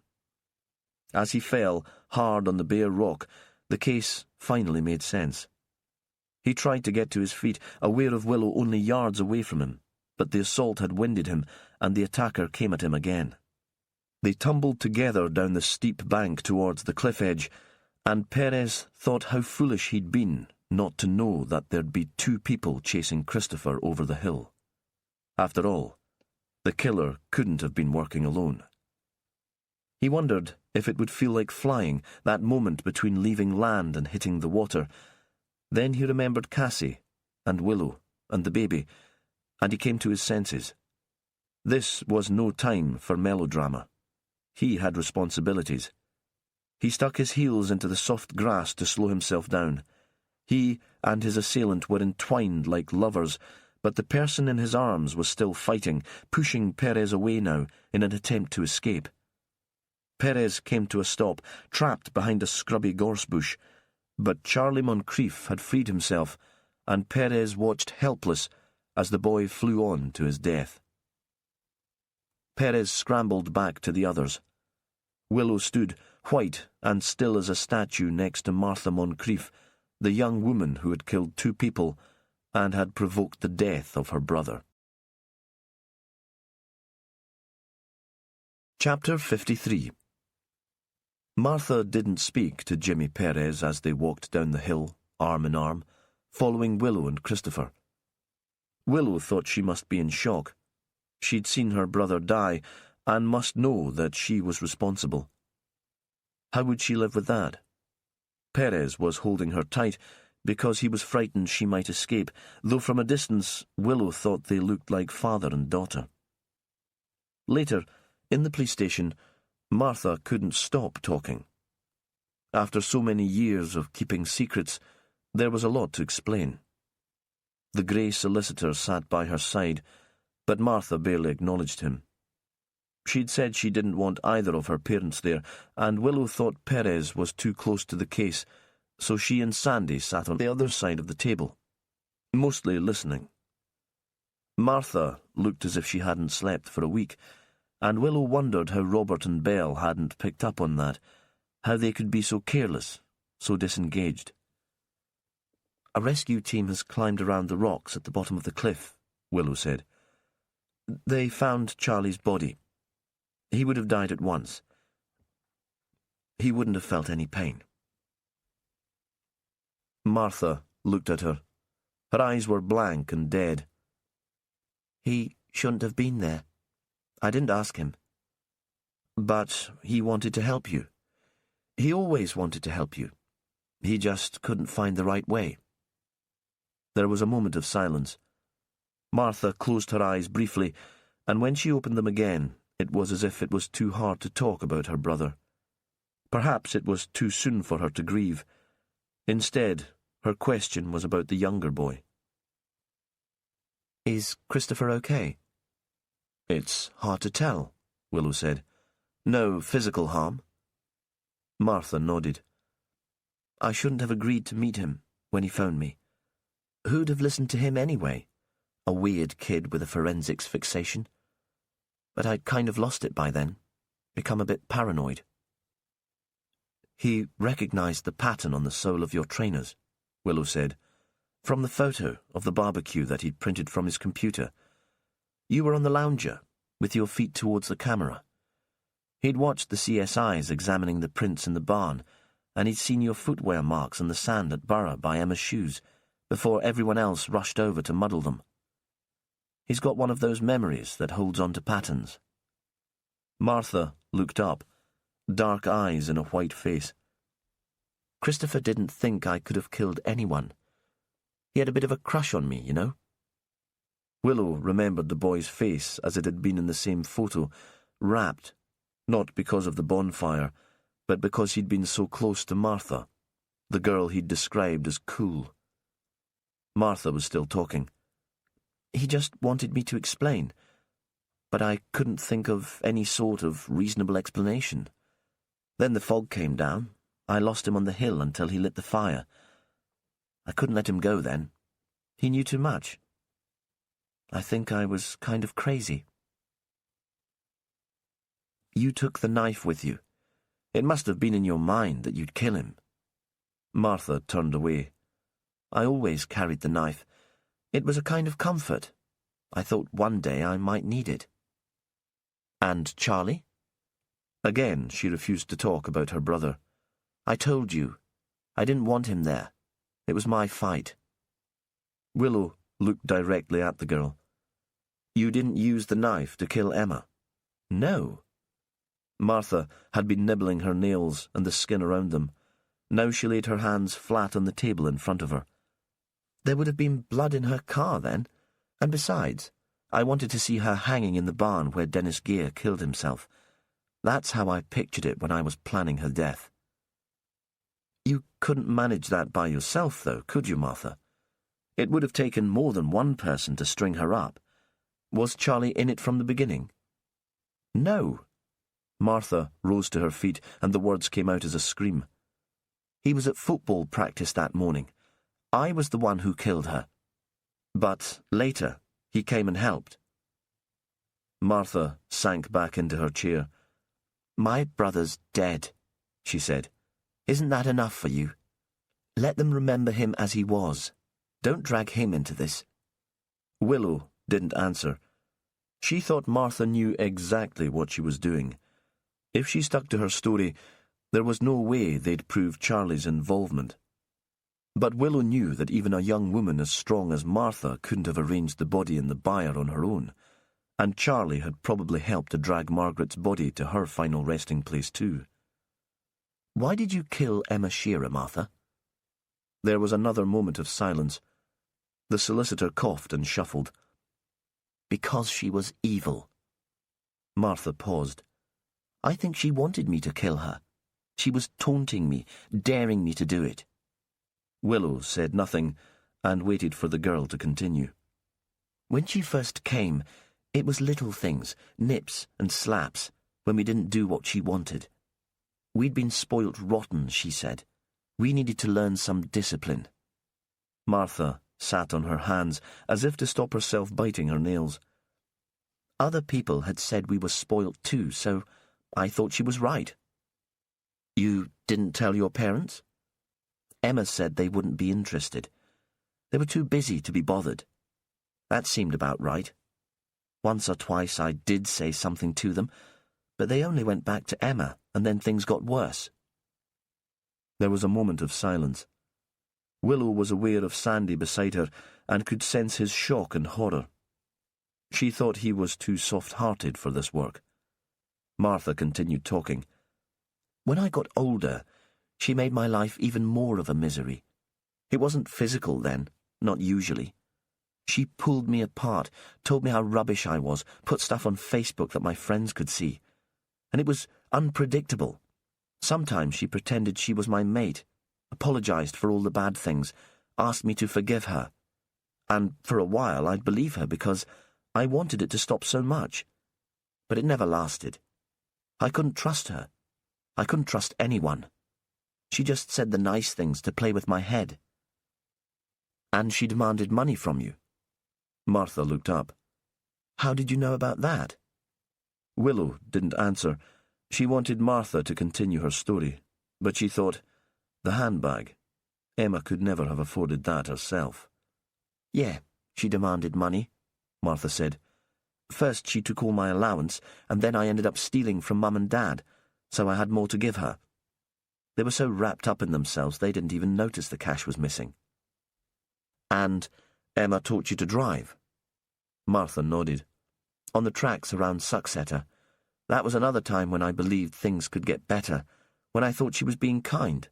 As he fell, hard on the bare rock, the case finally made sense. He tried to get to his feet, aware of Willow only yards away from him, but the assault had winded him, and the attacker came at him again. They tumbled together down the steep bank towards the cliff edge, and Perez thought how foolish he'd been not to know that there'd be two people chasing Christopher over the hill. After all, the killer couldn't have been working alone. He wondered if it would feel like flying, that moment between leaving land and hitting the water. Then he remembered Cassie, and Willow, and the baby, and he came to his senses. This was no time for melodrama. He had responsibilities. He stuck his heels into the soft grass to slow himself down. He and his assailant were entwined like lovers, but the person in his arms was still fighting, pushing Perez away now in an attempt to escape. Perez came to a stop, trapped behind a scrubby gorse bush, but Charlie Moncrief had freed himself, and Perez watched helpless as the boy flew on to his death. Perez scrambled back to the others. Willow stood, white and still as a statue next to Martha Moncrief, the young woman who had killed two people and had provoked the death of her brother. Chapter 53. Martha didn't speak to Jimmy Perez as they walked down the hill, arm in arm, following Willow and Christopher. Willow thought she must be in shock. She'd seen her brother die and must know that she was responsible. How would she live with that? Perez was holding her tight because he was frightened she might escape, though from a distance Willow thought they looked like father and daughter. Later, in the police station, Martha couldn't stop talking. After so many years of keeping secrets, there was a lot to explain. The grey solicitor sat by her side, but Martha barely acknowledged him. She'd said she didn't want either of her parents there, and Willow thought Perez was too close to the case, so she and Sandy sat on the other side of the table, mostly listening. Martha looked as if she hadn't slept for a week, and Willow wondered how Robert and Belle hadn't picked up on that, how they could be so careless, so disengaged. "A rescue team has climbed around the rocks at the bottom of the cliff," Willow said. "They found Charlie's body. He would have died at once. He wouldn't have felt any pain." Martha looked at her. Her eyes were blank and dead. "He shouldn't have been there. I didn't ask him." "But he wanted to help you. He always wanted to help you. He just couldn't find the right way." There was a moment of silence. Martha closed her eyes briefly, and when she opened them again, it was as if it was too hard to talk about her brother. Perhaps it was too soon for her to grieve. Instead, her question was about the younger boy. "Is Christopher okay?" "It's hard to tell," Willow said. "No physical harm." Martha nodded. "I shouldn't have agreed to meet him when he phoned me. Who'd have listened to him anyway? A weird kid with a forensics fixation. But I'd kind of lost it by then, become a bit paranoid." "He recognized the pattern on the sole of your trainers," Willow said, "from the photo of the barbecue that he'd printed from his computer. You were on the lounger, with your feet towards the camera. He'd watched the CSIs examining the prints in the barn, and he'd seen your footwear marks in the sand at Borough by Emma's shoes, before everyone else rushed over to muddle them. He's got one of those memories that holds on to patterns." Martha looked up, dark eyes in a white face. "Christopher didn't think I could have killed anyone. He had a bit of a crush on me, you know." Willow remembered the boy's face as it had been in the same photo, rapt, not because of the bonfire, but because he'd been so close to Martha, the girl he'd described as cool. Martha was still talking. He just wanted me to explain, but I couldn't think of any sort of reasonable explanation. Then the fog came down. I lost him on the hill until he lit the fire. I couldn't let him go then. He knew too much. I think I was kind of crazy. You took the knife with you. It must have been in your mind that you'd kill him. Martha turned away. I always carried the knife. It was a kind of comfort. I thought one day I might need it. And Charlie? Again, she refused to talk about her brother. I told you. I didn't want him there. It was my fight. Willow looked directly at the girl. You didn't use the knife to kill Emma? No. Martha had been nibbling her nails and the skin around them. Now she laid her hands flat on the table in front of her. There would have been blood in her car then, and besides, I wanted to see her hanging in the barn where Dennis Gear killed himself. That's how I pictured it when I was planning her death. You couldn't manage that by yourself, though, could you, Martha? It would have taken more than one person to string her up. Was Charlie in it from the beginning? No. Martha rose to her feet, and the words came out as a scream. He was at football practice that morning. I was the one who killed her. But later, he came and helped. Martha sank back into her chair. My brother's dead, she said. Isn't that enough for you? Let them remember him as he was. Don't drag him into this. Willow didn't answer. She thought Martha knew exactly what she was doing. If she stuck to her story, there was no way they'd prove Charlie's involvement. But Willow knew that even a young woman as strong as Martha couldn't have arranged the body in the byre on her own, and Charlie had probably helped to drag Margaret's body to her final resting place too. Why did you kill Emma Shearer, Martha? There was another moment of silence. The solicitor coughed and shuffled. Because she was evil. Martha paused. I think she wanted me to kill her. She was taunting me, daring me to do it. Willow said nothing and waited for the girl to continue. When she first came, it was little things, nips and slaps, when we didn't do what she wanted. We'd been spoilt rotten, she said. We needed to learn some discipline. Martha sat on her hands, as if to stop herself biting her nails. Other people had said we were spoilt too, so I thought she was right. You didn't tell your parents? Emma said they wouldn't be interested. They were too busy to be bothered. That seemed about right. Once or twice I did say something to them, but they only went back to Emma, and then things got worse. There was a moment of silence. Willow was aware of Sandy beside her and could sense his shock and horror. She thought he was too soft-hearted for this work. Martha continued talking. When I got older, she made my life even more of a misery. It wasn't physical then, not usually. She pulled me apart, told me how rubbish I was, put stuff on Facebook that my friends could see. And it was unpredictable. Sometimes she pretended she was my mate, apologized for all the bad things, asked me to forgive her. And for a while I'd believe her because I wanted it to stop so much. But it never lasted. I couldn't trust her. I couldn't trust anyone. She just said the nice things to play with my head. And she demanded money from you. Martha looked up. How did you know about that? Willow didn't answer. She wanted Martha to continue her story, but she thought, the handbag. Emma could never have afforded that herself. Yeah, she demanded money, Martha said. First she took all my allowance, and then I ended up stealing from Mum and Dad, so I had more to give her. They were so wrapped up in themselves they didn't even notice the cash was missing. And Emma taught you to drive? Martha nodded. On the tracks around Suxeter. That was another time when I believed things could get better, when I thought she was being kind.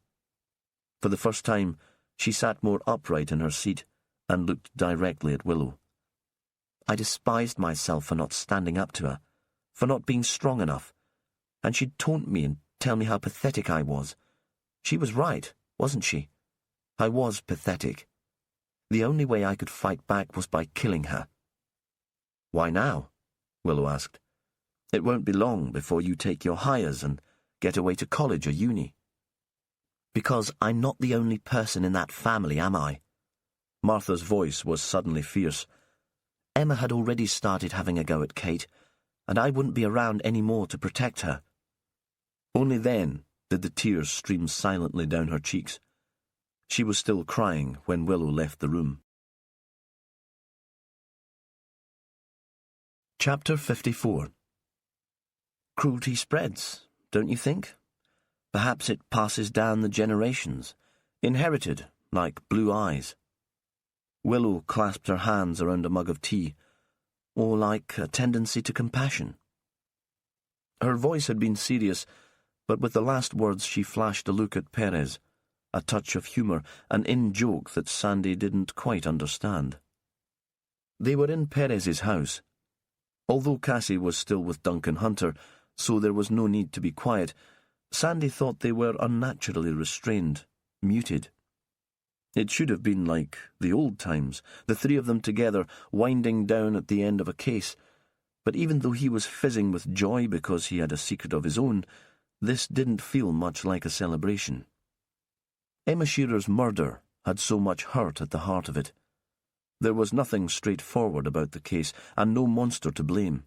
For the first time, she sat more upright in her seat and looked directly at Willow. I despised myself for not standing up to her, for not being strong enough, and she'd taunt me and tell me how pathetic I was. She was right, wasn't she? I was pathetic. The only way I could fight back was by killing her. "Why now?" Willow asked. "It won't be long before you take your hires and get away to college or uni." "Because I'm not the only person in that family, am I?" Martha's voice was suddenly fierce. Emma had already started having a go at Kate, and I wouldn't be around any more to protect her. Only then did the tears stream silently down her cheeks. She was still crying when Willow left the room. Chapter 54. Cruelty spreads, don't you think? Perhaps it passes down the generations, inherited like blue eyes. Willow clasped her hands around a mug of tea, or like a tendency to compassion. Her voice had been serious, but with the last words she flashed a look at Perez, a touch of humour, an in-joke that Sandy didn't quite understand. They were in Perez's house. Although Cassie was still with Duncan Hunter, so there was no need to be quiet, Sandy thought they were unnaturally restrained, muted. It should have been like the old times, the three of them together, winding down at the end of a case. But even though he was fizzing with joy because he had a secret of his own, this didn't feel much like a celebration. Emma Shearer's murder had so much hurt at the heart of it. There was nothing straightforward about the case, and no monster to blame,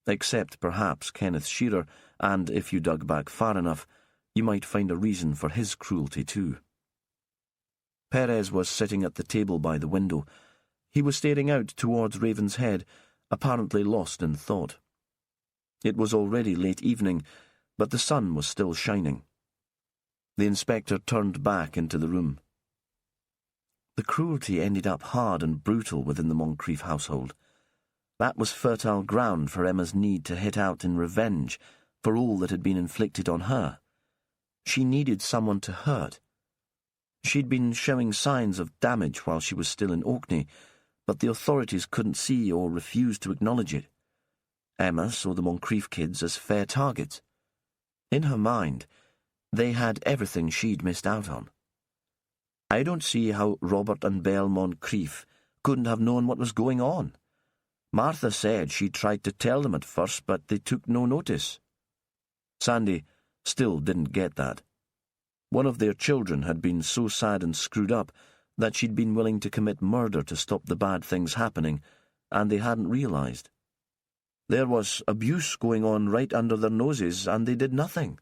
except perhaps Kenneth Shearer, and if you dug back far enough, you might find a reason for his cruelty too. Perez was sitting at the table by the window. He was staring out towards Ravenshead, apparently lost in thought. It was already late evening, but the sun was still shining. The inspector turned back into the room. The cruelty ended up hard and brutal within the Moncrief household. That was fertile ground for Emma's need to hit out in revenge for all that had been inflicted on her. She needed someone to hurt. She'd been showing signs of damage while she was still in Orkney, but the authorities couldn't see or refused to acknowledge it. Emma saw the Moncrief kids as fair targets. In her mind, they had everything she'd missed out on. I don't see how Robert and Belle Moncrief couldn't have known what was going on. Martha said she tried to tell them at first, but they took no notice. Sandy still didn't get that. One of their children had been so sad and screwed up that she'd been willing to commit murder to stop the bad things happening, and they hadn't realised. There was abuse going on right under their noses, and they did nothing.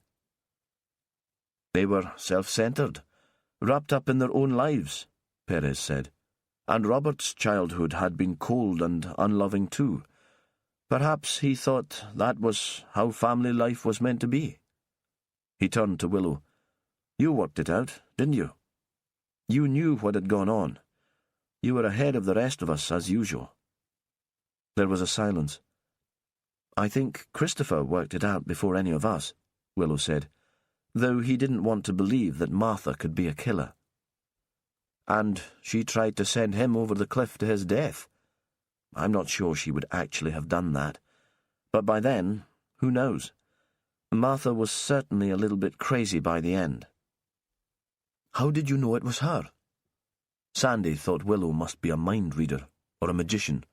They were self-centred, wrapped up in their own lives, Perez said, and Robert's childhood had been cold and unloving too. Perhaps he thought that was how family life was meant to be. He turned to Willow. You worked it out, didn't you? You knew what had gone on. You were ahead of the rest of us, as usual. There was a silence. I think Christopher worked it out before any of us, Willow said, though he didn't want to believe that Martha could be a killer. And she tried to send him over the cliff to his death. I'm not sure she would actually have done that. But by then, who knows? Martha was certainly a little bit crazy by the end. How did you know it was her? Sandy thought Willow must be a mind reader or a magician.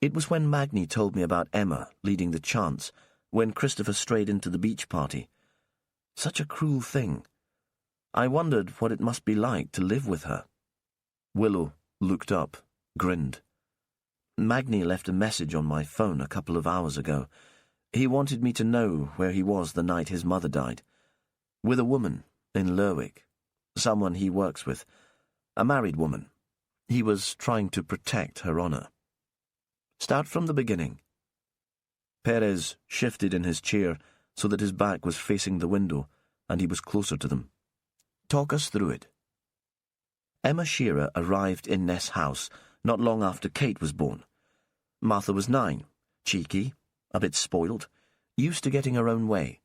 It was when Magni told me about Emma leading the chants, when Christopher strayed into the beach party. Such a cruel thing. I wondered what it must be like to live with her. Willow looked up, grinned. Magni left a message on my phone a couple of hours ago. He wanted me to know where he was the night his mother died. With a woman in Lerwick. Someone he works with. A married woman. He was trying to protect her honour. Start from the beginning. Perez shifted in his chair so that his back was facing the window and he was closer to them. Talk us through it. Emma Shearer arrived in Ness House not long after Kate was born. Martha was 9, cheeky, a bit spoilt, used to getting her own way.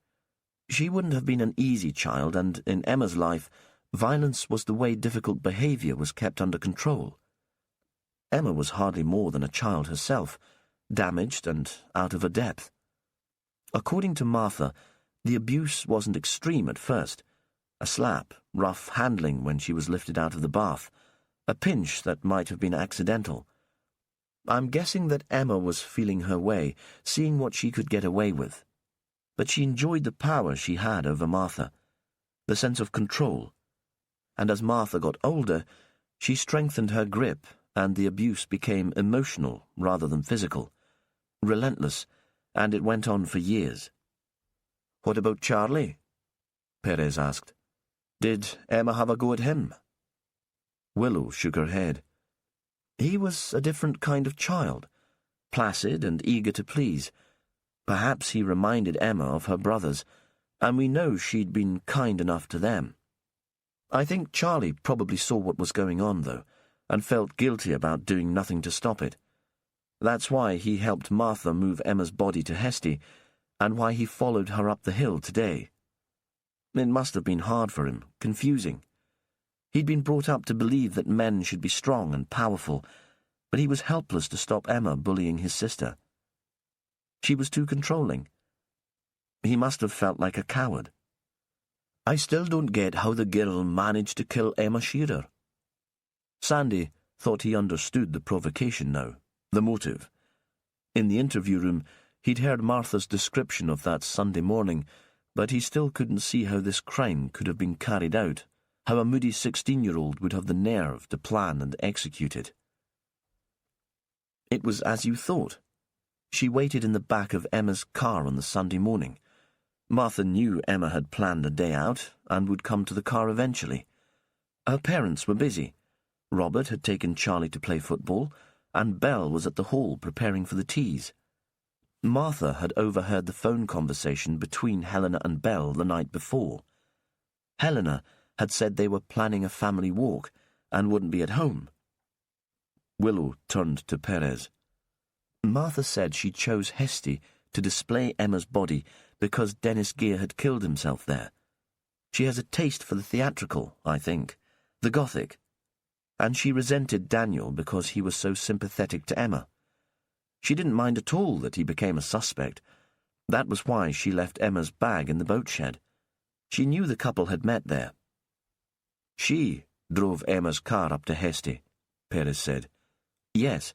She wouldn't have been an easy child, and in Emma's life, violence was the way difficult behaviour was kept under control. Emma was hardly more than a child herself, damaged and out of her depth. According to Martha, the abuse wasn't extreme at first. A slap, rough handling when she was lifted out of the bath, a pinch that might have been accidental. I'm guessing that Emma was feeling her way, seeing what she could get away with. But she enjoyed the power she had over Martha, the sense of control. And as Martha got older, she strengthened her grip, and the abuse became emotional rather than physical, relentless, and it went on for years. "What about Charlie?" Perez asked. "Did Emma have a go at him?" Willow shook her head. He was a different kind of child, placid and eager to please. Perhaps he reminded Emma of her brothers, and we know she'd been kind enough to them. I think Charlie probably saw what was going on, though, and felt guilty about doing nothing to stop it. That's why he helped Martha move Emma's body to Hesty, and why he followed her up the hill today. It must have been hard for him, confusing. He'd been brought up to believe that men should be strong and powerful, but he was helpless to stop Emma bullying his sister. She was too controlling. He must have felt like a coward. "I still don't get how the girl managed to kill Emma Shearer." Sandy thought he understood the provocation now, the motive. In the interview room, he'd heard Martha's description of that Sunday morning, but he still couldn't see how this crime could have been carried out, how a moody 16-year-old would have the nerve to plan and execute it. It was as you thought. She waited in the back of Emma's car on the Sunday morning. Martha knew Emma had planned a day out and would come to the car eventually. Her parents were busy. Robert had taken Charlie to play football, and Belle was at the hall preparing for the teas. Martha had overheard the phone conversation between Helena and Belle the night before. Helena had said they were planning a family walk and wouldn't be at home. Willow turned to Perez. "Martha said she chose Hesty to display Emma's body because Dennis Gear had killed himself there. She has a taste for the theatrical, I think, the Gothic. And she resented Daniel because he was so sympathetic to Emma. She didn't mind at all that he became a suspect. That was why she left Emma's bag in the boat shed. She knew the couple had met there." "She drove Emma's car up to Hesty," Perez said. "Yes.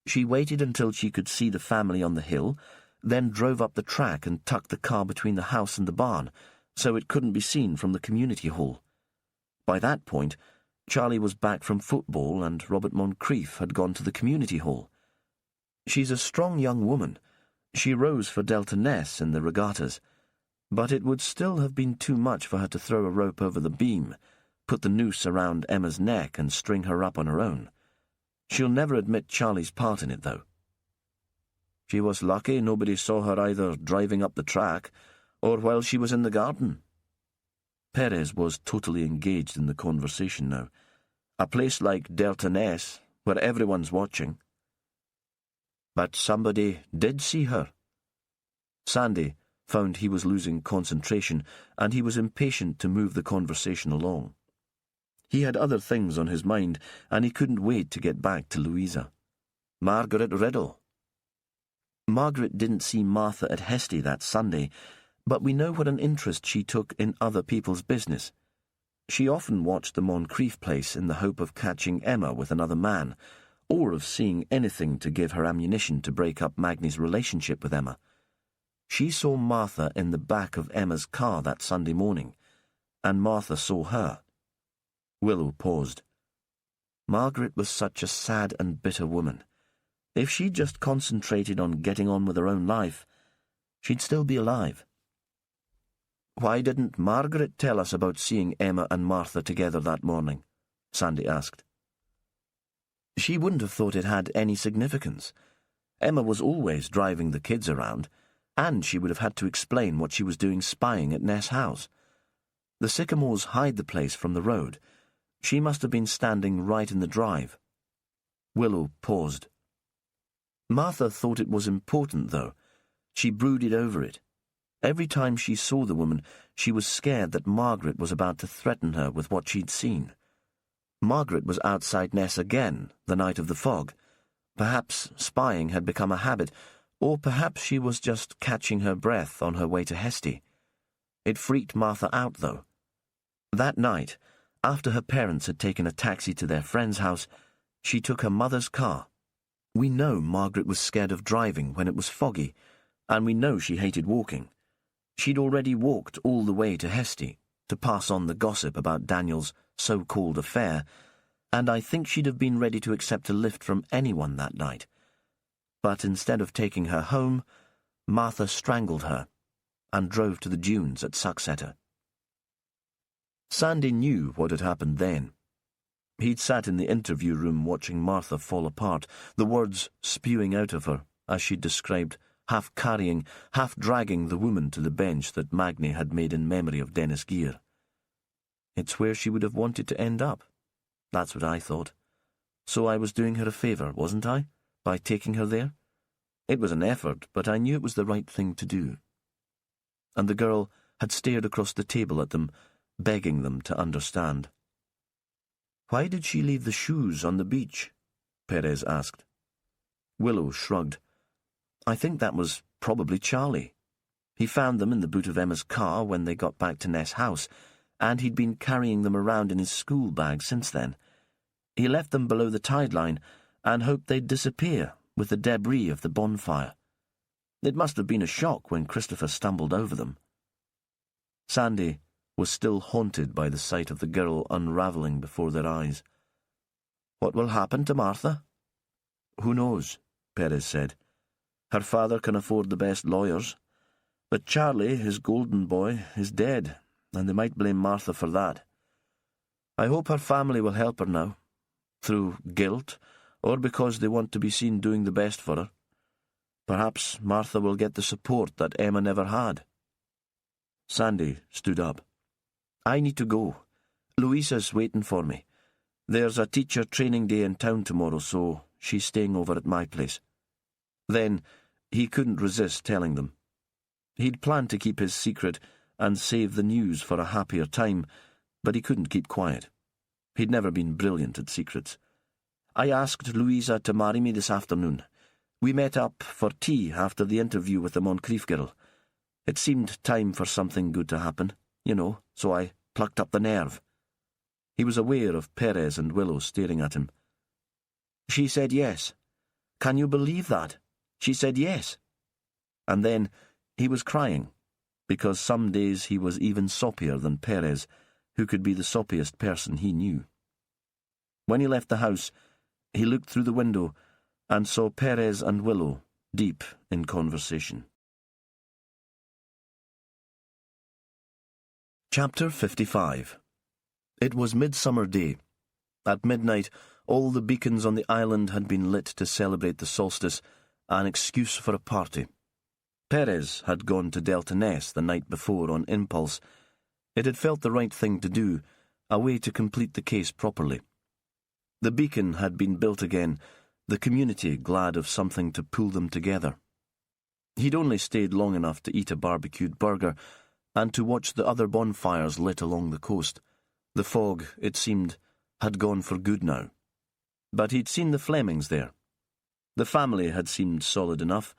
She waited until she could see the family on the hill, then drove up the track and tucked the car between the house and the barn, so it couldn't be seen from the community hall. By that point, Charlie was back from football and Robert Moncrief had gone to the community hall. She's a strong young woman. She rose for Delta Ness in the regattas, but it would still have been too much for her to throw a rope over the beam, put the noose around Emma's neck and string her up on her own. She'll never admit Charlie's part in it, though." "She was lucky nobody saw her either driving up the track or while she was in the garden." Perez was totally engaged in the conversation now. "A place like Delta Ness, where everyone's watching." "But somebody did see her." Sandy found he was losing concentration, and he was impatient to move the conversation along. He had other things on his mind, and he couldn't wait to get back to Louisa. "Margaret Riddle." Margaret didn't see Martha at Hesty that Sunday, but we know what an interest she took in other people's business. She often watched the Moncrief place in the hope of catching Emma with another man, or of seeing anything to give her ammunition to break up Magnie's relationship with Emma. She saw Martha in the back of Emma's car that Sunday morning, and Martha saw her. Willow paused. Margaret was such a sad and bitter woman. If she'd just concentrated on getting on with her own life, she'd still be alive. "Why didn't Margaret tell us about seeing Emma and Martha together that morning?" Sandy asked. "She wouldn't have thought it had any significance. Emma was always driving the kids around, and she would have had to explain what she was doing spying at Ness House. The sycamores hide the place from the road. She must have been standing right in the drive." Willow paused. Martha thought it was important, though. She brooded over it. Every time she saw the woman, she was scared that Margaret was about to threaten her with what she'd seen. Margaret was outside Ness again, the night of the fog. Perhaps spying had become a habit, or perhaps she was just catching her breath on her way to Hesty. It freaked Martha out, though. That night, After her parents had taken a taxi to their friend's house, she took her mother's car. We know Margaret was scared of driving when it was foggy, and we know she hated walking. She'd already walked all the way to Hesty to pass on the gossip about Daniel's so-called affair, and I think she'd have been ready to accept a lift from anyone that night. But instead of taking her home, Martha strangled her and drove to the dunes at Sucksetter. Sandy knew what had happened then. He'd sat in the interview room watching Martha fall apart, the words spewing out of her as she'd described, half carrying, half dragging the woman to the bench that Magni had made in memory of Dennis Gear. It's where she would have wanted to end up. That's what I thought. So I was doing her a favour, wasn't I, by taking her there? It was an effort, but I knew it was the right thing to do. And the girl had stared across the table at them, begging them to understand. "Why did she leave the shoes on the beach?" Perez asked. Willow shrugged. "I think that was probably Charlie. He found them in the boot of Emma's car when they got back to Ness House, and he'd been carrying them around in his school bag since then. He left them below the tide line and hoped they'd disappear with the debris of the bonfire. It must have been a shock when Christopher stumbled over them." Sandy was still haunted by the sight of the girl unravelling before their eyes. "What will happen to Martha?" "Who knows," Perez said. "Her father can afford the best lawyers. But Charlie, his golden boy, is dead, and they might blame Martha for that. I hope her family will help her now, through guilt, or because they want to be seen doing the best for her. Perhaps Martha will get the support that Emma never had." Sandy stood up. "I need to go. Louisa's waiting for me. There's a teacher training day in town tomorrow, so she's staying over at my place." Then he couldn't resist telling them. He'd planned to keep his secret and save the news for a happier time, but he couldn't keep quiet. He'd never been brilliant at secrets. "I asked Louisa to marry me this afternoon. We met up for tea after the interview with the Moncrief girl. It seemed time for something good to happen, so I plucked up the nerve." He was aware of Perez and Willow staring at him. "She said yes. Can you believe that? She said yes." And then he was crying, because some days he was even soppier than Perez, who could be the soppiest person he knew. When he left the house, he looked through the window and saw Perez and Willow deep in conversation. Chapter 55. It was Midsummer Day. At midnight, all the beacons on the island had been lit to celebrate the solstice, an excuse for a party. Perez had gone to Delta Ness the night before on impulse. It had felt the right thing to do, a way to complete the case properly. The beacon had been built again, the community glad of something to pull them together. He'd only stayed long enough to eat a barbecued burger and to watch the other bonfires lit along the coast. The fog, it seemed, had gone for good now. But he'd seen the Flemings there. The family had seemed solid enough,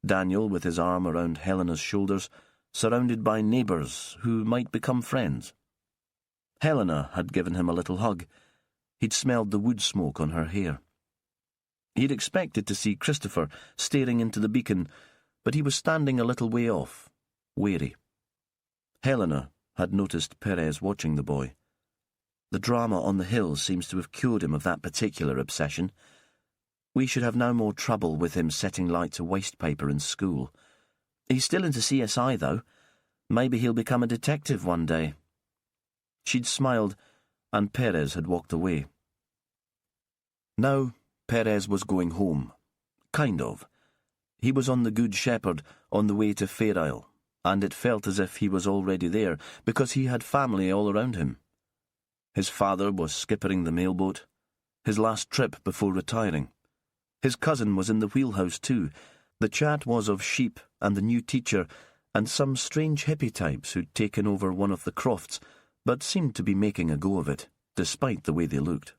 Daniel with his arm around Helena's shoulders, surrounded by neighbours who might become friends. Helena had given him a little hug. He'd smelled the wood smoke on her hair. He'd expected to see Christopher staring into the beacon, but he was standing a little way off, wary. Helena had noticed Perez watching the boy. The drama on the hill seems to have cured him of that particular obsession. We should have no more trouble with him setting light to wastepaper in school. He's still into CSI, though. Maybe he'll become a detective one day. She'd smiled, and Perez had walked away. Now, Perez was going home. Kind of. He was on the Good Shepherd on the way to Fair Isle, and it felt as if he was already there, because he had family all around him. His father was skippering the mailboat, his last trip before retiring. His cousin was in the wheelhouse too. The chat was of sheep and the new teacher, and some strange hippie types who'd taken over one of the crofts, but seemed to be making a go of it, despite the way they looked.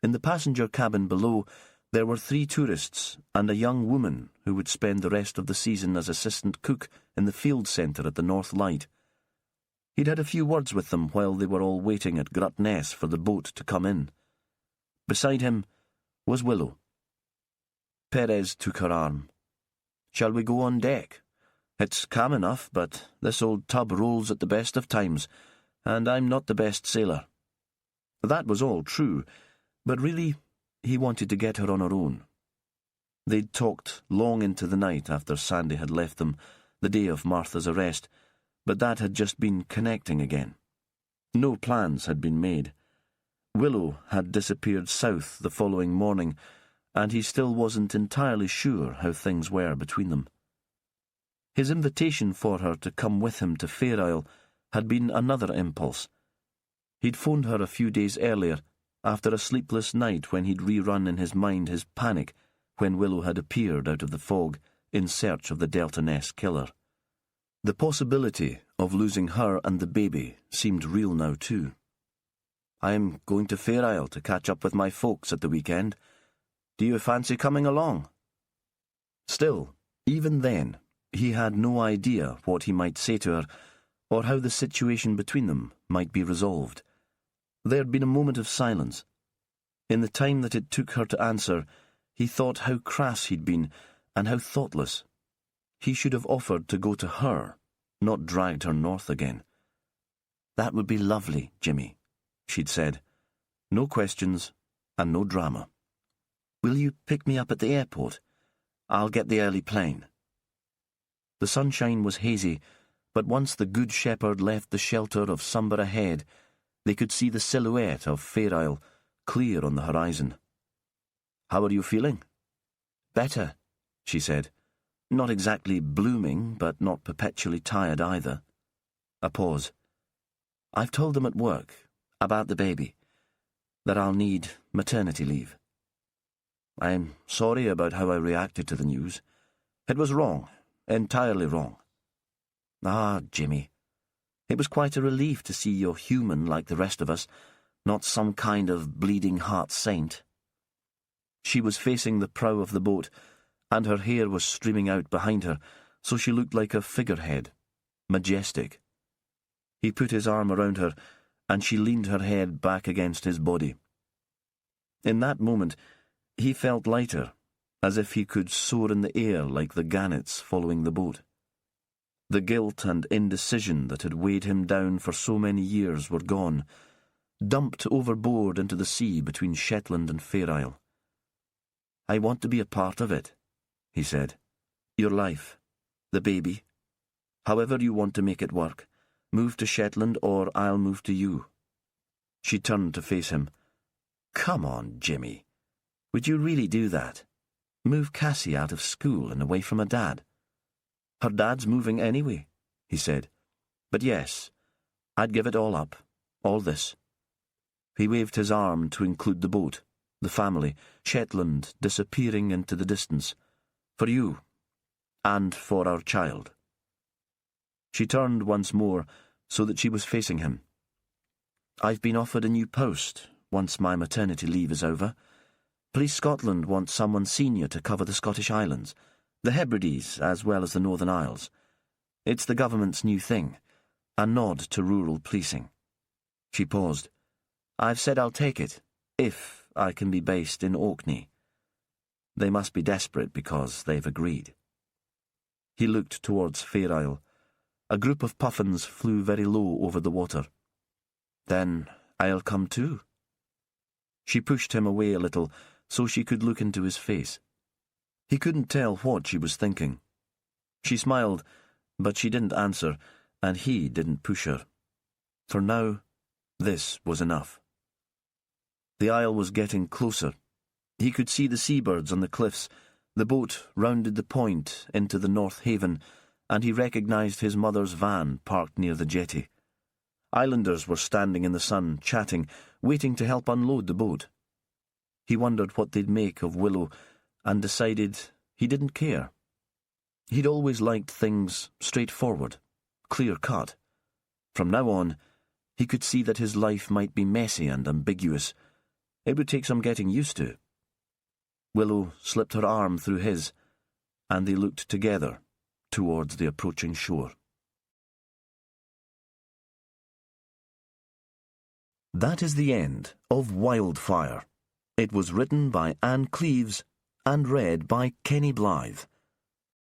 In the passenger cabin below, there were 3 tourists and a young woman who would spend the rest of the season as assistant cook in the field centre at the North Light. He'd had a few words with them while they were all waiting at Grutness for the boat to come in. Beside him was Willow. Perez took her arm. "Shall we go on deck? It's calm enough, but this old tub rolls at the best of times, and I'm not the best sailor." That was all true, but really he wanted to get her on her own. They'd talked long into the night after Sandy had left them, the day of Martha's arrest, but that had just been connecting again. No plans had been made. Willow had disappeared south the following morning, and he still wasn't entirely sure how things were between them. His invitation for her to come with him to Fair Isle had been another impulse. He'd phoned her a few days earlier, after a sleepless night when he'd rerun in his mind his panic when Willow had appeared out of the fog in search of the Delta Ness killer. The possibility of losing her and the baby seemed real now too. "I'm going to Fair Isle to catch up with my folks at the weekend. Do you fancy coming along?" Still, even then, he had no idea what he might say to her, or how the situation between them might be resolved. There had been a moment of silence. In the time that it took her to answer, he thought how crass he'd been, and how thoughtless. He should have offered to go to her, not dragged her north again. "That would be lovely, Jimmy," she'd said. "No questions, and no drama. Will you pick me up at the airport? I'll get the early plane." The sunshine was hazy, but once the Good Shepherd left the shelter of Sombra Head, they could see the silhouette of Fair Isle clear on the horizon. "How are you feeling?" "Better," she said. "Not exactly blooming, but not perpetually tired either." A pause. "I've told them at work, about the baby, that I'll need maternity leave. I'm sorry about how I reacted to the news. It was wrong, entirely wrong." "Ah, Jimmy, it was quite a relief to see you're human like the rest of us, not some kind of bleeding heart saint." She was facing the prow of the boat, and her hair was streaming out behind her, so she looked like a figurehead, majestic. He put his arm around her, and she leaned her head back against his body. In that moment, he felt lighter, as if he could soar in the air like the gannets following the boat. The guilt and indecision that had weighed him down for so many years were gone, dumped overboard into the sea between Shetland and Fair Isle. "I want to be a part of it," he said. "Your life, the baby. However you want to make it work. Move to Shetland or I'll move to you." She turned to face him. "Come on, Jimmy. Would you really do that? Move Cassie out of school and away from her dad?" "Her dad's moving anyway," he said. "But yes, I'd give it all up, all this." He waved his arm to include the boat, the family, Shetland disappearing into the distance. "For you, and for our child." She turned once more so that she was facing him. "I've been offered a new post once my maternity leave is over. Police Scotland wants someone senior to cover the Scottish Islands, the Hebrides as well as the Northern Isles. It's the government's new thing, a nod to rural policing." She paused. "I've said I'll take it, if I can be based in Orkney. They must be desperate because they've agreed." He looked towards Fair Isle. A group of puffins flew very low over the water. "Then I'll come too." She pushed him away a little so she could look into his face. He couldn't tell what she was thinking. She smiled, but she didn't answer, and he didn't push her. For now, this was enough. The isle was getting closer. He could see the seabirds on the cliffs. The boat rounded the point into the North Haven, and he recognised his mother's van parked near the jetty. Islanders were standing in the sun, chatting, waiting to help unload the boat. He wondered what they'd make of Willow, and decided he didn't care. He'd always liked things straightforward, clear-cut. From now on, he could see that his life might be messy and ambiguous. It would take some getting used to. Willow slipped her arm through his, and they looked together towards the approaching shore. That is the end of Wildfire. It was written by Anne Cleeves and read by Kenny Blythe.